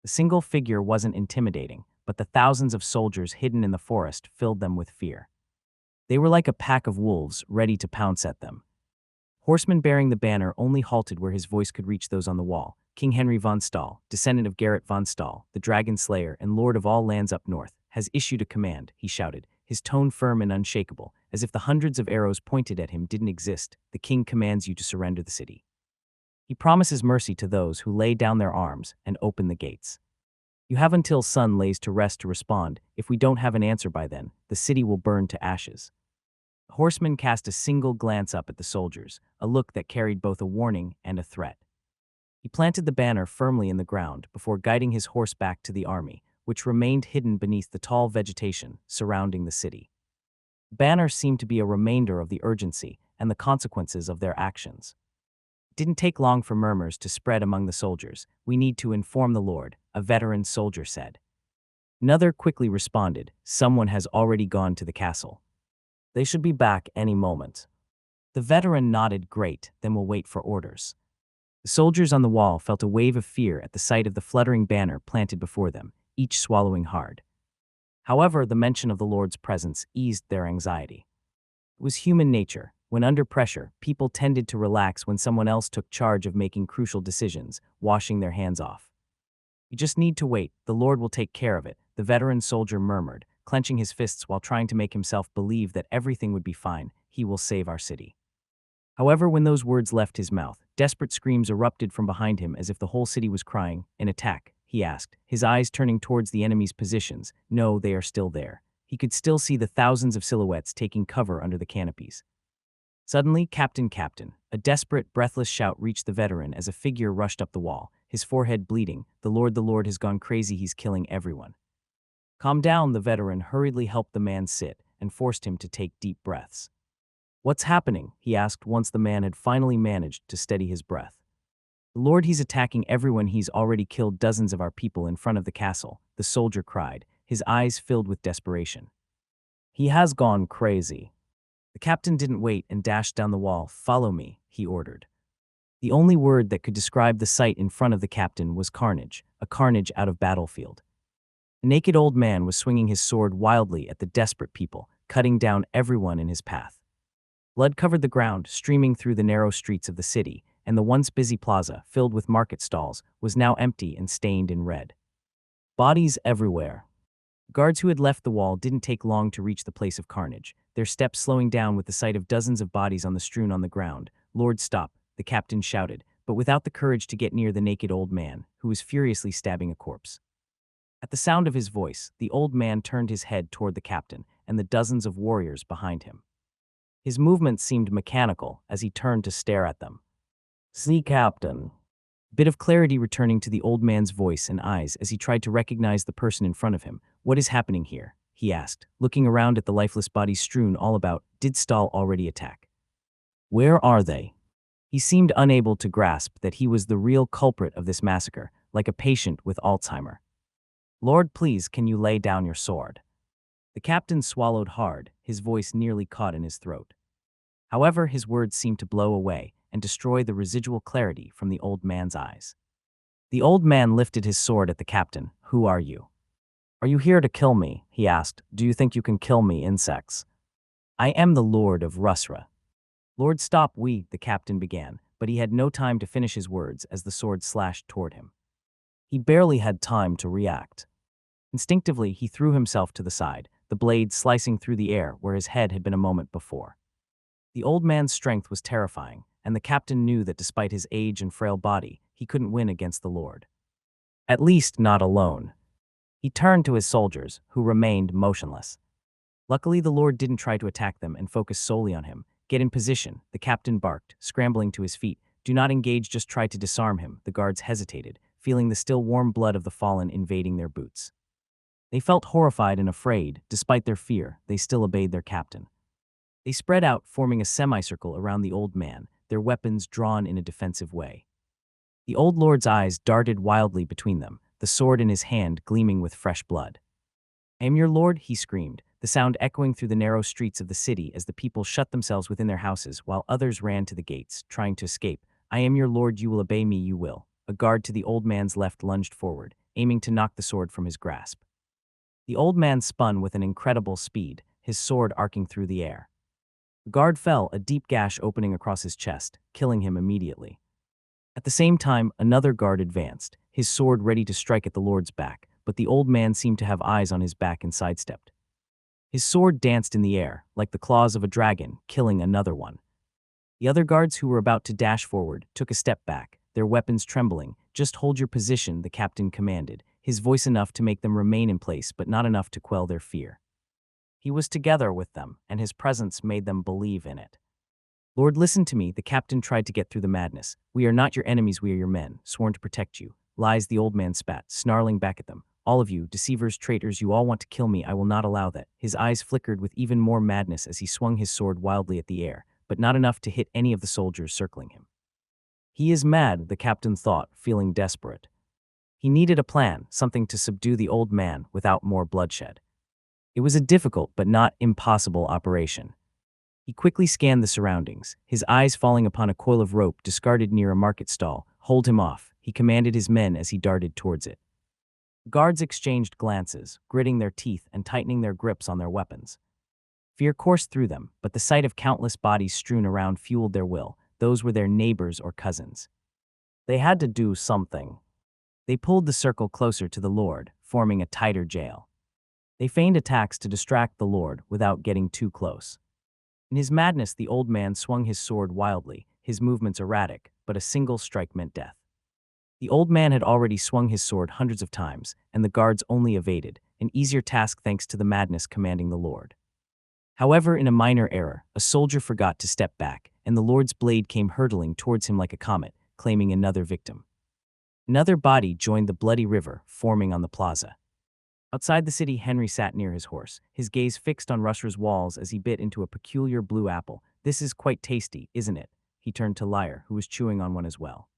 The single figure wasn't intimidating, but the thousands of soldiers hidden in the forest filled them with fear. They were like a pack of wolves, ready to pounce at them. Horseman bearing the banner only halted where his voice could reach those on the wall. "King Henry von Stahl, descendant of Gerrit von Stahl, the dragon slayer and lord of all lands up north, has issued a command," he shouted, his tone firm and unshakable, as if the hundreds of arrows pointed at him didn't exist. "The king commands you to surrender the city. He promises mercy to those who lay down their arms and open the gates. You have until sun lays to rest to respond. If we don't have an answer by then, the city will burn to ashes." The horseman cast a single glance up at the soldiers, a look that carried both a warning and a threat. He planted the banner firmly in the ground before guiding his horse back to the army, which remained hidden beneath the tall vegetation surrounding the city. The banner seemed to be a reminder of the urgency and the consequences of their actions. It didn't take long for murmurs to spread among the soldiers. "We need to inform the Lord," a veteran soldier said. Another quickly responded, "Someone has already gone to the castle. They should be back any moment." The veteran nodded. "Great, then we'll wait for orders." The soldiers on the wall felt a wave of fear at the sight of the fluttering banner planted before them, each swallowing hard. However, the mention of the Lord's presence eased their anxiety. It was human nature. When under pressure, people tended to relax when someone else took charge of making crucial decisions, washing their hands off. "You just need to wait. The Lord will take care of it," the veteran soldier murmured, clenching his fists while trying to make himself believe that everything would be fine. "He will save our city." However, when those words left his mouth, desperate screams erupted from behind him as if the whole city was crying. "An attack?" he asked, his eyes turning towards the enemy's positions. "No, they are still there." He could still see the thousands of silhouettes taking cover under the canopies. Suddenly, Captain, a desperate, breathless shout reached the veteran as a figure rushed up the wall, his forehead bleeding. The Lord has gone crazy, he's killing everyone." "Calm down," the veteran hurriedly helped the man sit and forced him to take deep breaths. "What's happening?" he asked once the man had finally managed to steady his breath. "The Lord, he's attacking everyone. He's already killed dozens of our people in front of the castle," the soldier cried, his eyes filled with desperation. "He has gone crazy." The captain didn't wait and dashed down the wall. "Follow me," he ordered. The only word that could describe the sight in front of the captain was carnage, a carnage out of battlefield. A naked old man was swinging his sword wildly at the desperate people, cutting down everyone in his path. Blood covered the ground, streaming through the narrow streets of the city, and the once busy plaza, filled with market stalls, was now empty and stained in red. Bodies everywhere. Guards who had left the wall didn't take long to reach the place of carnage, their steps slowing down with the sight of dozens of bodies strewn on the ground. "Lord, stop," the captain shouted, but without the courage to get near the naked old man, who was furiously stabbing a corpse. At the sound of his voice, the old man turned his head toward the captain and the dozens of warriors behind him. His movements seemed mechanical as he turned to stare at them. "See, Captain." Bit of clarity returning to the old man's voice and eyes as he tried to recognize the person in front of him. "What is happening here?" he asked, looking around at the lifeless bodies strewn all about. Did Stahl already attack? "Where are they?" He seemed unable to grasp that he was the real culprit of this massacre, like a patient with Alzheimer. "Lord, please, can you lay down your sword?" The captain swallowed hard, his voice nearly caught in his throat. However, his words seemed to blow away and destroy the residual clarity from the old man's eyes. The old man lifted his sword at the captain. "Who are you?" "Are you here to kill me?" he asked. "Do you think you can kill me, insects?" "I am the Lord of Rusra." "Lord, stop, the captain began, but he had no time to finish his words as the sword slashed toward him. He barely had time to react. Instinctively, he threw himself to the side, the blade slicing through the air where his head had been a moment before. The old man's strength was terrifying, and the captain knew that despite his age and frail body, he couldn't win against the Lord. At least not alone. He turned to his soldiers, who remained motionless. Luckily, the Lord didn't try to attack them and focus solely on him. Get in position, the captain barked, scrambling to his feet. Do not engage, just try to disarm him. The guards hesitated, feeling the still warm blood of the fallen invading their boots. They felt horrified and afraid. Despite their fear, they still obeyed their captain. They spread out, forming a semicircle around the old man, their weapons drawn in a defensive way. The old lord's eyes darted wildly between them, the sword in his hand gleaming with fresh blood. "I am your lord," he screamed, the sound echoing through the narrow streets of the city as the people shut themselves within their houses while others ran to the gates, trying to escape. "I am your lord, you will obey me, you will." A guard to the old man's left lunged forward, aiming to knock the sword from his grasp. The old man spun with an incredible speed, his sword arcing through the air. The guard fell, a deep gash opening across his chest, killing him immediately. At the same time, another guard advanced, his sword ready to strike at the lord's back, but the old man seemed to have eyes on his back and sidestepped. His sword danced in the air, like the claws of a dragon, killing another one. The other guards who were about to dash forward took a step back, their weapons trembling. "Just hold your position," the captain commanded, his voice enough to make them remain in place but not enough to quell their fear. He was together with them, and his presence made them believe in it. "Lord, listen to me," the captain tried to get through the madness. "We are not your enemies, we are your men, sworn to protect you." "Lies," the old man spat, snarling back at them. "All of you, deceivers, traitors, you all want to kill me, I will not allow that." His eyes flickered with even more madness as he swung his sword wildly at the air, but not enough to hit any of the soldiers circling him. He is mad, the captain thought, feeling desperate. He needed a plan, something to subdue the old man without more bloodshed. It was a difficult but not impossible operation. He quickly scanned the surroundings, his eyes falling upon a coil of rope discarded near a market stall. "Hold him off," he commanded his men as he darted towards it. Guards exchanged glances, gritting their teeth and tightening their grips on their weapons. Fear coursed through them, but the sight of countless bodies strewn around fueled their will. Those were their neighbors or cousins. They had to do something. They pulled the circle closer to the lord, forming a tighter jail. They feigned attacks to distract the lord without getting too close. In his madness, the old man swung his sword wildly, his movements erratic, but a single strike meant death. The old man had already swung his sword hundreds of times, and the guards only evaded, an easier task thanks to the madness commanding the lord. However, in a minor error, a soldier forgot to step back, and the lord's blade came hurtling towards him like a comet, claiming another victim. Another body joined the bloody river, forming on the plaza. Outside the city, Henry sat near his horse, his gaze fixed on Rusher's walls as he bit into a peculiar blue apple. "This is quite tasty, isn't it?" He turned to Lyre, who was chewing on one as well.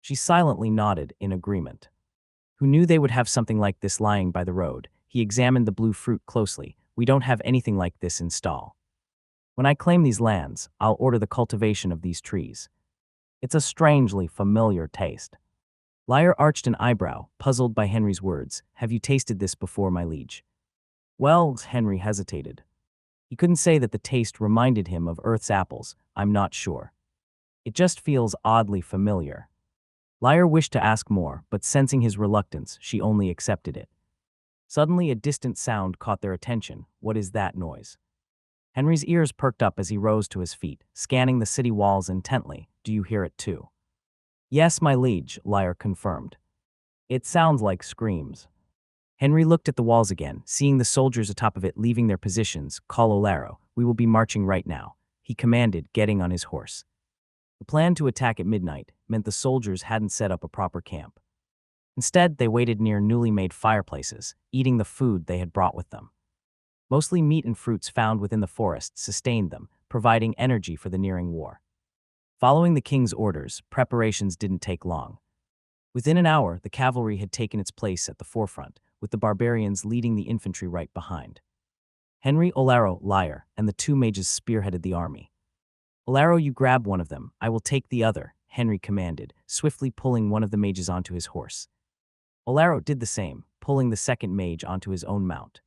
She silently nodded in agreement. Who knew they would have something like this lying by the road? He examined the blue fruit closely. "We don't have anything like this in Stall. When I claim these lands, I'll order the cultivation of these trees. It's a strangely familiar taste." Lyre arched an eyebrow, puzzled by Henry's words. "Have you tasted this before, my liege?" "Well," Henry hesitated. He couldn't say that the taste reminded him of Earth's apples. "I'm not sure. It just feels oddly familiar." Lyre wished to ask more, but sensing his reluctance, she only accepted it. Suddenly, a distant sound caught their attention. "What is that noise?" Henry's ears perked up as he rose to his feet, scanning the city walls intently. "Do you hear it too?" "Yes, my liege," Lyre confirmed. "It sounds like screams." Henry looked at the walls again, seeing the soldiers atop of it leaving their positions. "Call Olaro, we will be marching right now," he commanded, getting on his horse. The plan to attack at midnight meant the soldiers hadn't set up a proper camp. Instead, they waited near newly made fireplaces, eating the food they had brought with them. Mostly meat and fruits found within the forest sustained them, providing energy for the nearing war. Following the king's orders, preparations didn't take long. Within an hour, the cavalry had taken its place at the forefront, with the barbarians leading the infantry right behind. Henry, Olaro, Lyre, and the two mages spearheaded the army. "Olaro, you grab one of them, I will take the other," Henry commanded, swiftly pulling one of the mages onto his horse. Olaro did the same, pulling the second mage onto his own mount.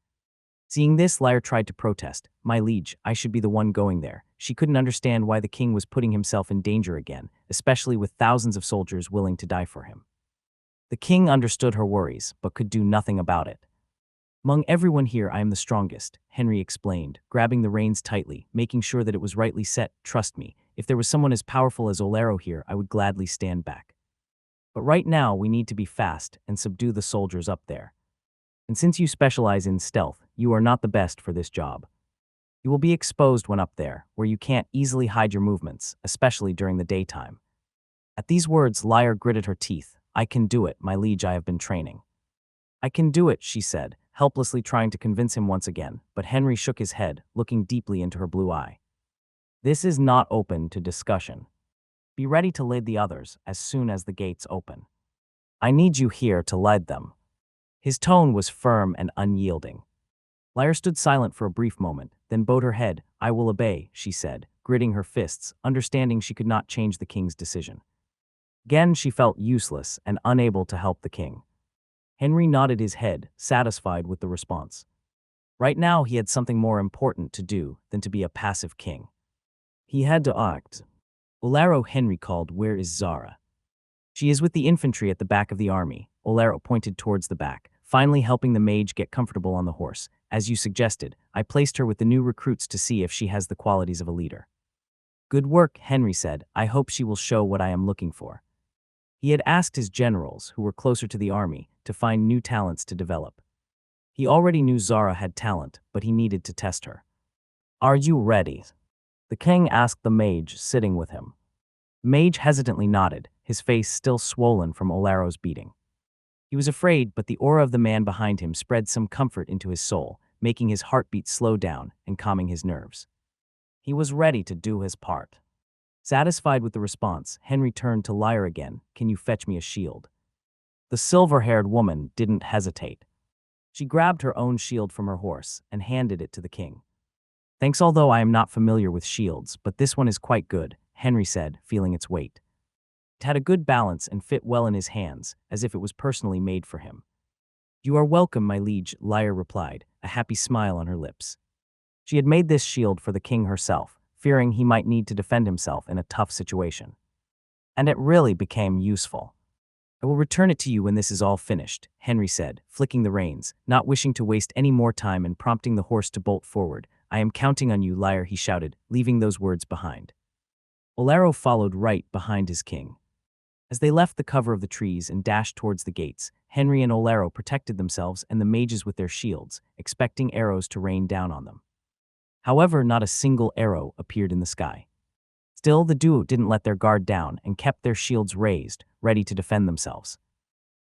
Seeing this, Lyre tried to protest. "My liege, I should be the one going there." She couldn't understand why the king was putting himself in danger again, especially with thousands of soldiers willing to die for him. The king understood her worries, but could do nothing about it. "Among everyone here, I am the strongest," Henry explained, grabbing the reins tightly, making sure that it was rightly set. "Trust me, if there was someone as powerful as Olaro here, I would gladly stand back. But right now, we need to be fast and subdue the soldiers up there. And since you specialize in stealth, you are not the best for this job." You will be exposed when up there, where you can't easily hide your movements, especially during the daytime. At these words, Lyre gritted her teeth. I can do it, my liege, I have been training. I can do it, she said, helplessly trying to convince him once again, but Henry shook his head, looking deeply into her blue eye. This is not open to discussion. Be ready to lead the others as soon as the gates open. I need you here to lead them. His tone was firm and unyielding. Lyre stood silent for a brief moment, then bowed her head. I will obey, she said, gritting her fists, understanding she could not change the king's decision. Again, she felt useless and unable to help the king. Henry nodded his head, satisfied with the response. Right now, he had something more important to do than to be a passive king. He had to act. Olaro, Henry called, where is Zara? She is with the infantry at the back of the army. Olaro pointed towards the back, finally helping the mage get comfortable on the horse. As you suggested, I placed her with the new recruits to see if she has the qualities of a leader. Good work, Henry said. I hope she will show what I am looking for. He had asked his generals, who were closer to the army, to find new talents to develop. He already knew Zara had talent, but he needed to test her. Are you ready? The king asked the mage sitting with him. Mage hesitantly nodded, his face still swollen from Olaro's beating. He was afraid, but the aura of the man behind him spread some comfort into his soul, making his heartbeat slow down and calming his nerves. He was ready to do his part. Satisfied with the response, Henry turned to Lyre again. Can you fetch me a shield? The silver-haired woman didn't hesitate. She grabbed her own shield from her horse and handed it to the king. Thanks, although I am not familiar with shields, but this one is quite good, Henry said, feeling its weight. It had a good balance and fit well in his hands, as if it was personally made for him. You are welcome, my liege, Lyre replied, a happy smile on her lips. She had made this shield for the king herself, fearing he might need to defend himself in a tough situation. And it really became useful. I will return it to you when this is all finished, Henry said, flicking the reins, not wishing to waste any more time and prompting the horse to bolt forward. I am counting on you, Lyre, he shouted, leaving those words behind. Olaro followed right behind his king. As they left the cover of the trees and dashed towards the gates, Henry and Olaro protected themselves and the mages with their shields, expecting arrows to rain down on them. However, not a single arrow appeared in the sky. Still, the duo didn't let their guard down and kept their shields raised, ready to defend themselves.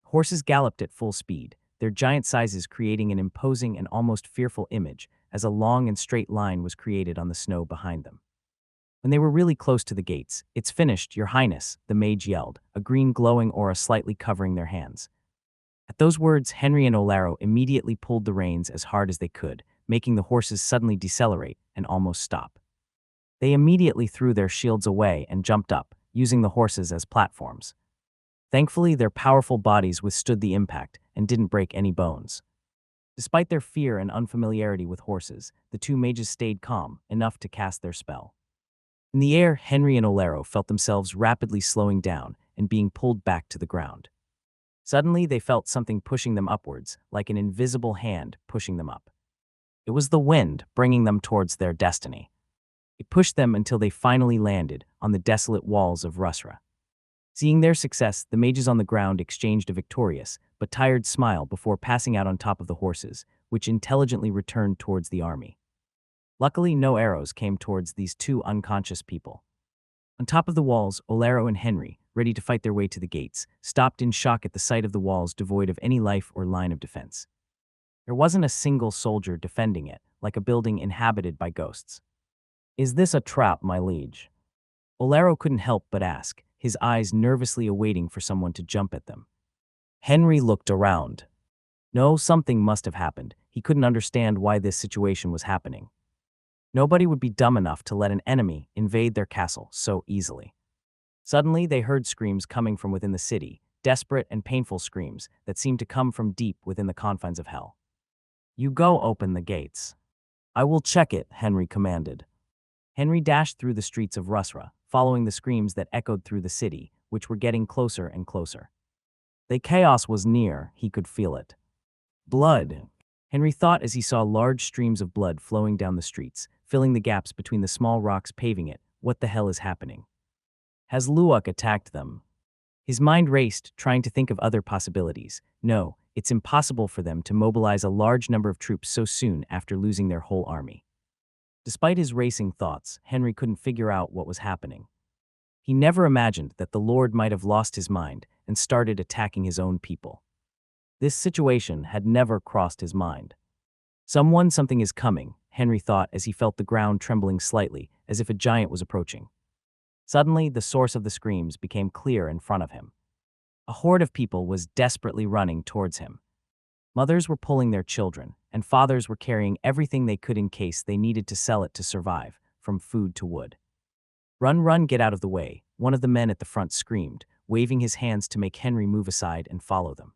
Horses galloped at full speed, their giant sizes creating an imposing and almost fearful image as a long and straight line was created on the snow behind them. When they were really close to the gates, "It's finished, your highness," the mage yelled, a green glowing aura slightly covering their hands. At those words, Henry and Olaro immediately pulled the reins as hard as they could, making the horses suddenly decelerate and almost stop. They immediately threw their shields away and jumped up, using the horses as platforms. Thankfully, their powerful bodies withstood the impact and didn't break any bones. Despite their fear and unfamiliarity with horses, the two mages stayed calm, enough to cast their spell. In the air, Henry and Olaro felt themselves rapidly slowing down and being pulled back to the ground. Suddenly, they felt something pushing them upwards, like an invisible hand pushing them up. It was the wind bringing them towards their destiny. It pushed them until they finally landed on the desolate walls of Rusra. Seeing their success, the mages on the ground exchanged a victorious but tired smile before passing out on top of the horses, which intelligently returned towards the army. Luckily, no arrows came towards these two unconscious people. On top of the walls, Olaro and Henry, ready to fight their way to the gates, stopped in shock at the sight of the walls devoid of any life or line of defense. There wasn't a single soldier defending it, like a building inhabited by ghosts. Is this a trap, my liege? Olaro couldn't help but ask, his eyes nervously awaiting for someone to jump at them. Henry looked around. No, something must have happened. He couldn't understand why this situation was happening. Nobody would be dumb enough to let an enemy invade their castle so easily. Suddenly, they heard screams coming from within the city, desperate and painful screams that seemed to come from deep within the confines of hell. You go open the gates. I will check it, Henry commanded. Henry dashed through the streets of Rusra, following the screams that echoed through the city, which were getting closer and closer. The chaos was near, he could feel it. Blood, Henry thought as he saw large streams of blood flowing down the streets, filling the gaps between the small rocks paving it. What the hell is happening? Has Luak attacked them? His mind raced, trying to think of other possibilities. No, it's impossible for them to mobilize a large number of troops so soon after losing their whole army. Despite his racing thoughts, Henry couldn't figure out what was happening. He never imagined that the Lord might have lost his mind and started attacking his own people. This situation had never crossed his mind. Something is coming, Henry thought as he felt the ground trembling slightly, as if a giant was approaching. Suddenly, the source of the screams became clear in front of him. A horde of people was desperately running towards him. Mothers were pulling their children, and fathers were carrying everything they could in case they needed to sell it to survive, from food to wood. "Run, run, get out of the way," one of the men at the front screamed, waving his hands to make Henry move aside and follow them.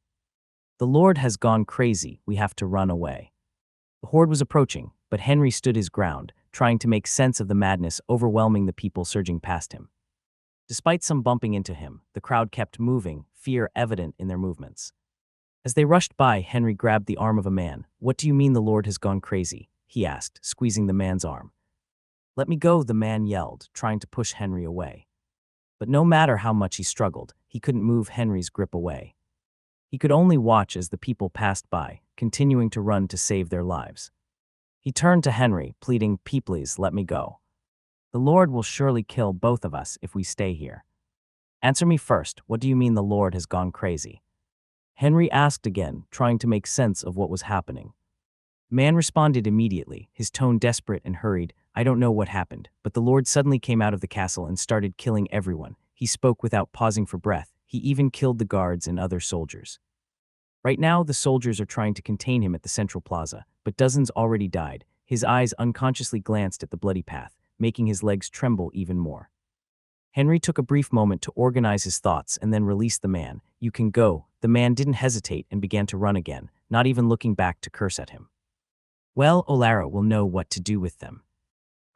"The Lord has gone crazy, we have to run away." The horde was approaching, but Henry stood his ground, trying to make sense of the madness overwhelming the people surging past him. Despite some bumping into him, the crowd kept moving, fear evident in their movements. As they rushed by, Henry grabbed the arm of a man. "What do you mean the Lord has gone crazy?" he asked, squeezing the man's arm. "Let me go," the man yelled, trying to push Henry away. But no matter how much he struggled, he couldn't move Henry's grip away. He could only watch as the people passed by, continuing to run to save their lives. He turned to Henry, pleading, "Please, let me go. The Lord will surely kill both of us if we stay here." "Answer me first, what do you mean the Lord has gone crazy?" Henry asked again, trying to make sense of what was happening. The man responded immediately, his tone desperate and hurried. "I don't know what happened, but the Lord suddenly came out of the castle and started killing everyone. He spoke without pausing for breath. He even killed the guards and other soldiers. Right now, the soldiers are trying to contain him at the central plaza, but dozens already died." His eyes unconsciously glanced at the bloody path, making his legs tremble even more. Henry took a brief moment to organize his thoughts and then released the man. "You can go." The man didn't hesitate and began to run again, not even looking back to curse at him. "Well, Olara will know what to do with them.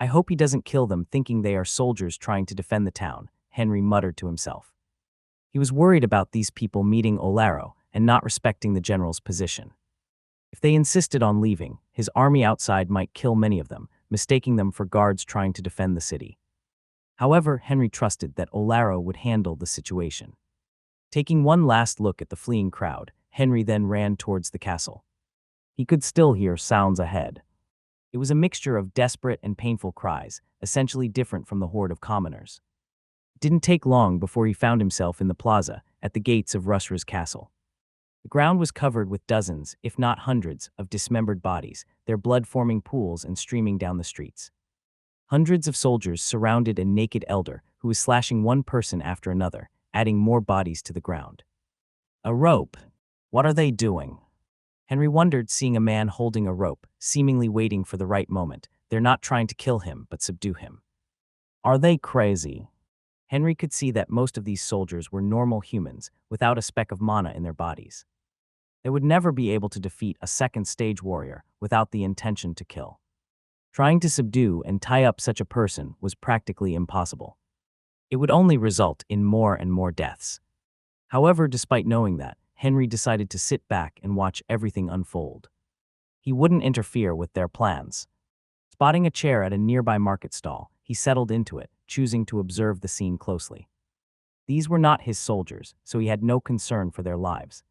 I hope he doesn't kill them thinking they are soldiers trying to defend the town," Henry muttered to himself. He was worried about these people meeting Olaro and not respecting the general's position. If they insisted on leaving, his army outside might kill many of them, mistaking them for guards trying to defend the city. However, Henry trusted that Olaro would handle the situation. Taking one last look at the fleeing crowd, Henry then ran towards the castle. He could still hear sounds ahead. It was a mixture of desperate and painful cries, essentially different from the horde of commoners. It didn't take long before he found himself in the plaza, at the gates of Rusra's castle. The ground was covered with dozens, if not hundreds, of dismembered bodies, their blood forming pools and streaming down the streets. Hundreds of soldiers surrounded a naked elder who was slashing one person after another, adding more bodies to the ground. "A rope. What are they doing?" Henry wondered, seeing a man holding a rope, seemingly waiting for the right moment. "They're not trying to kill him, but subdue him." "Are they crazy?" Henry could see that most of these soldiers were normal humans, without a speck of mana in their bodies. They would never be able to defeat a second-stage warrior without the intention to kill. Trying to subdue and tie up such a person was practically impossible. It would only result in more and more deaths. However, despite knowing that, Henry decided to sit back and watch everything unfold. He wouldn't interfere with their plans. Spotting a chair at a nearby market stall, he settled into it, choosing to observe the scene closely. These were not his soldiers, so he had no concern for their lives.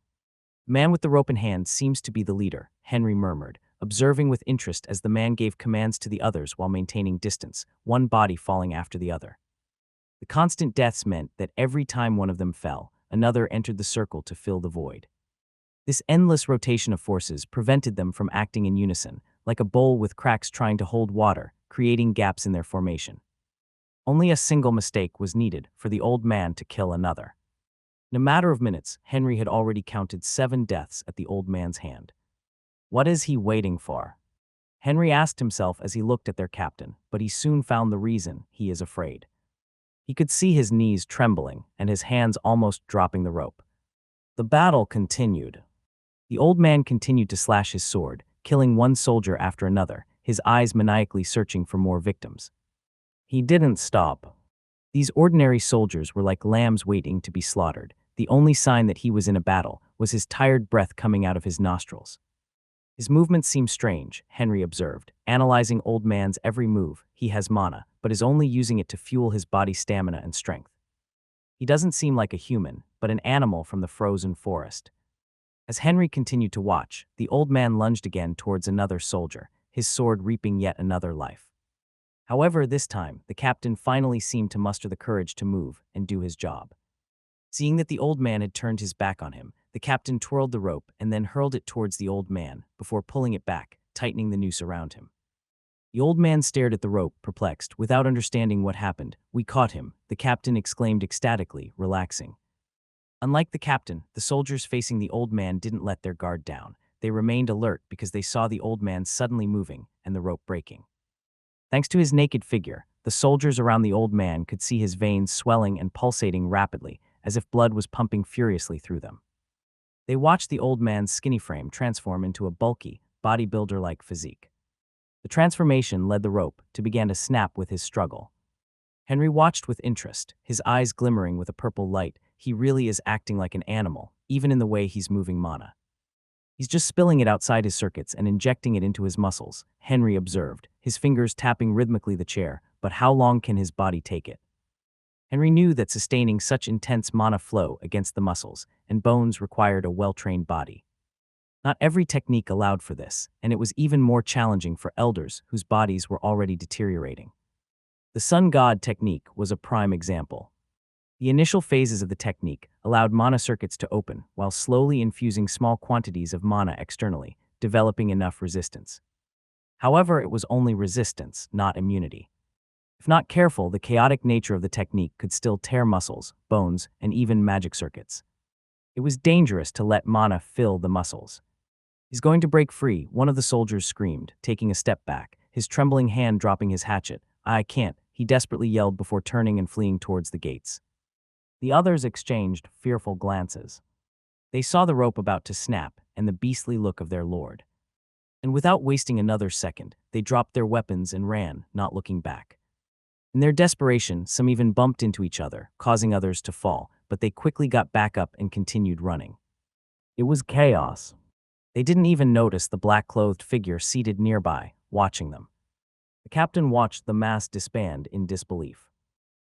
"The man with the rope in hand seems to be the leader," Henry murmured, observing with interest as the man gave commands to the others while maintaining distance, one body falling after the other. The constant deaths meant that every time one of them fell, another entered the circle to fill the void. This endless rotation of forces prevented them from acting in unison, like a bowl with cracks trying to hold water, creating gaps in their formation. Only a single mistake was needed for the old man to kill another. In a matter of minutes, Henry had already counted 7 deaths at the old man's hand. What is he waiting for? Henry asked himself as he looked at their captain, but he soon found the reason: he is afraid. He could see his knees trembling and his hands almost dropping the rope. The battle continued. The old man continued to slash his sword, killing one soldier after another, his eyes maniacally searching for more victims. He didn't stop. These ordinary soldiers were like lambs waiting to be slaughtered. The only sign that he was in a battle was his tired breath coming out of his nostrils. His movements seem strange, Henry observed, analyzing old man's every move. He has mana, but is only using it to fuel his body's stamina and strength. He doesn't seem like a human, but an animal from the frozen forest. As Henry continued to watch, the old man lunged again towards another soldier, his sword reaping yet another life. However, this time, the captain finally seemed to muster the courage to move and do his job. Seeing that the old man had turned his back on him, the captain twirled the rope and then hurled it towards the old man before pulling it back, tightening the noose around him. The old man stared at the rope, perplexed, without understanding what happened. "We caught him," the captain exclaimed ecstatically, relaxing. Unlike the captain, the soldiers facing the old man didn't let their guard down. They remained alert because they saw the old man suddenly moving and the rope breaking. Thanks to his naked figure, the soldiers around the old man could see his veins swelling and pulsating rapidly, as if blood was pumping furiously through them. They watched the old man's skinny frame transform into a bulky, bodybuilder-like physique. The transformation led the rope to begin to snap with his struggle. Henry watched with interest, his eyes glimmering with a purple light. He really is acting like an animal, even in the way he's moving mana. He's just spilling it outside his circuits and injecting it into his muscles, Henry observed, his fingers tapping rhythmically the chair. But how long can his body take it? Henry knew that sustaining such intense mana flow against the muscles and bones required a well-trained body. Not every technique allowed for this, and it was even more challenging for elders whose bodies were already deteriorating. The sun god technique was a prime example. The initial phases of the technique allowed mana circuits to open while slowly infusing small quantities of mana externally, developing enough resistance. However, it was only resistance, not immunity. If not careful, the chaotic nature of the technique could still tear muscles, bones, and even magic circuits. It was dangerous to let mana fill the muscles. "He's going to break free," one of the soldiers screamed, taking a step back, his trembling hand dropping his hatchet. "I can't," he desperately yelled before turning and fleeing towards the gates. The others exchanged fearful glances. They saw the rope about to snap and the beastly look of their lord. And without wasting another second, they dropped their weapons and ran, not looking back. In their desperation, some even bumped into each other, causing others to fall, but they quickly got back up and continued running. It was chaos. They didn't even notice the black-clothed figure seated nearby, watching them. The captain watched the mass disband in disbelief.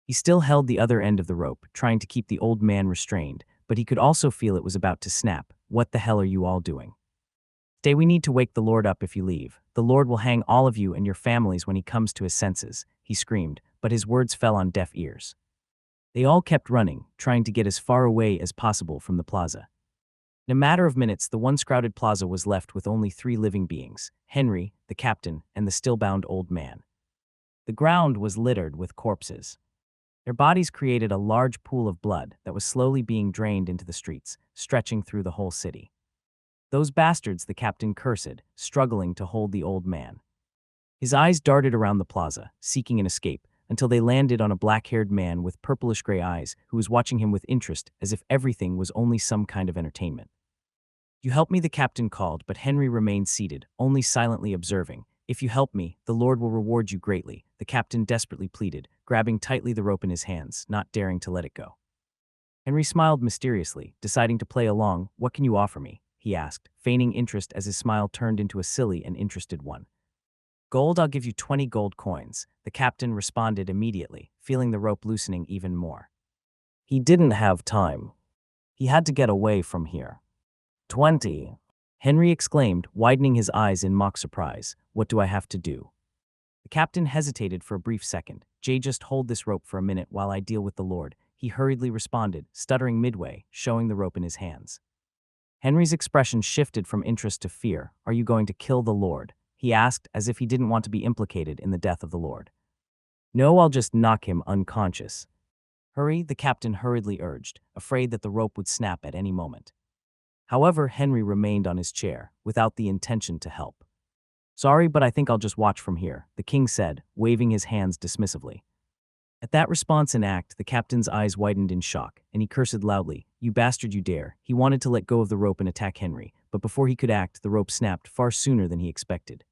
He still held the other end of the rope, trying to keep the old man restrained, but he could also feel it was about to snap. "What the hell are you all doing? Stay, we need to wake the Lord up if you leave. The Lord will hang all of you and your families when he comes to his senses," he screamed, but his words fell on deaf ears. They all kept running, trying to get as far away as possible from the plaza. In a matter of minutes, the once crowded plaza was left with only 3 living beings: Henry, the captain, and the still-bound old man. The ground was littered with corpses. Their bodies created a large pool of blood that was slowly being drained into the streets, stretching through the whole city. "Those bastards," the captain cursed, struggling to hold the old man. His eyes darted around the plaza, seeking an escape, until they landed on a black-haired man with purplish-gray eyes who was watching him with interest as if everything was only some kind of entertainment. "You help me," the captain called, but Henry remained seated, only silently observing. "If you help me, the Lord will reward you greatly," the captain desperately pleaded, grabbing tightly the rope in his hands, not daring to let it go. Henry smiled mysteriously, deciding to play along. "What can you offer me?" he asked, feigning interest as his smile turned into a silly and interested one. "Gold, I'll give you 20 gold coins," the captain responded immediately, feeling the rope loosening even more. He didn't have time. He had to get away from here. 20. Henry exclaimed, widening his eyes in mock surprise. "What do I have to do?" The captain hesitated for a brief second. "Just hold this rope for a minute while I deal with the Lord," he hurriedly responded, stuttering midway, showing the rope in his hands. Henry's expression shifted from interest to fear. "Are you going to kill the Lord?" he asked, as if he didn't want to be implicated in the death of the Lord. "No, I'll just knock him unconscious." "Hurry," the captain hurriedly urged, afraid that the rope would snap at any moment. However, Henry remained on his chair, without the intention to help. "Sorry, but I think I'll just watch from here," the king said, waving his hands dismissively. At that response in act, the captain's eyes widened in shock, and he cursed loudly. "You bastard, you dare." He wanted to let go of the rope and attack Henry, but before he could act, the rope snapped far sooner than he expected.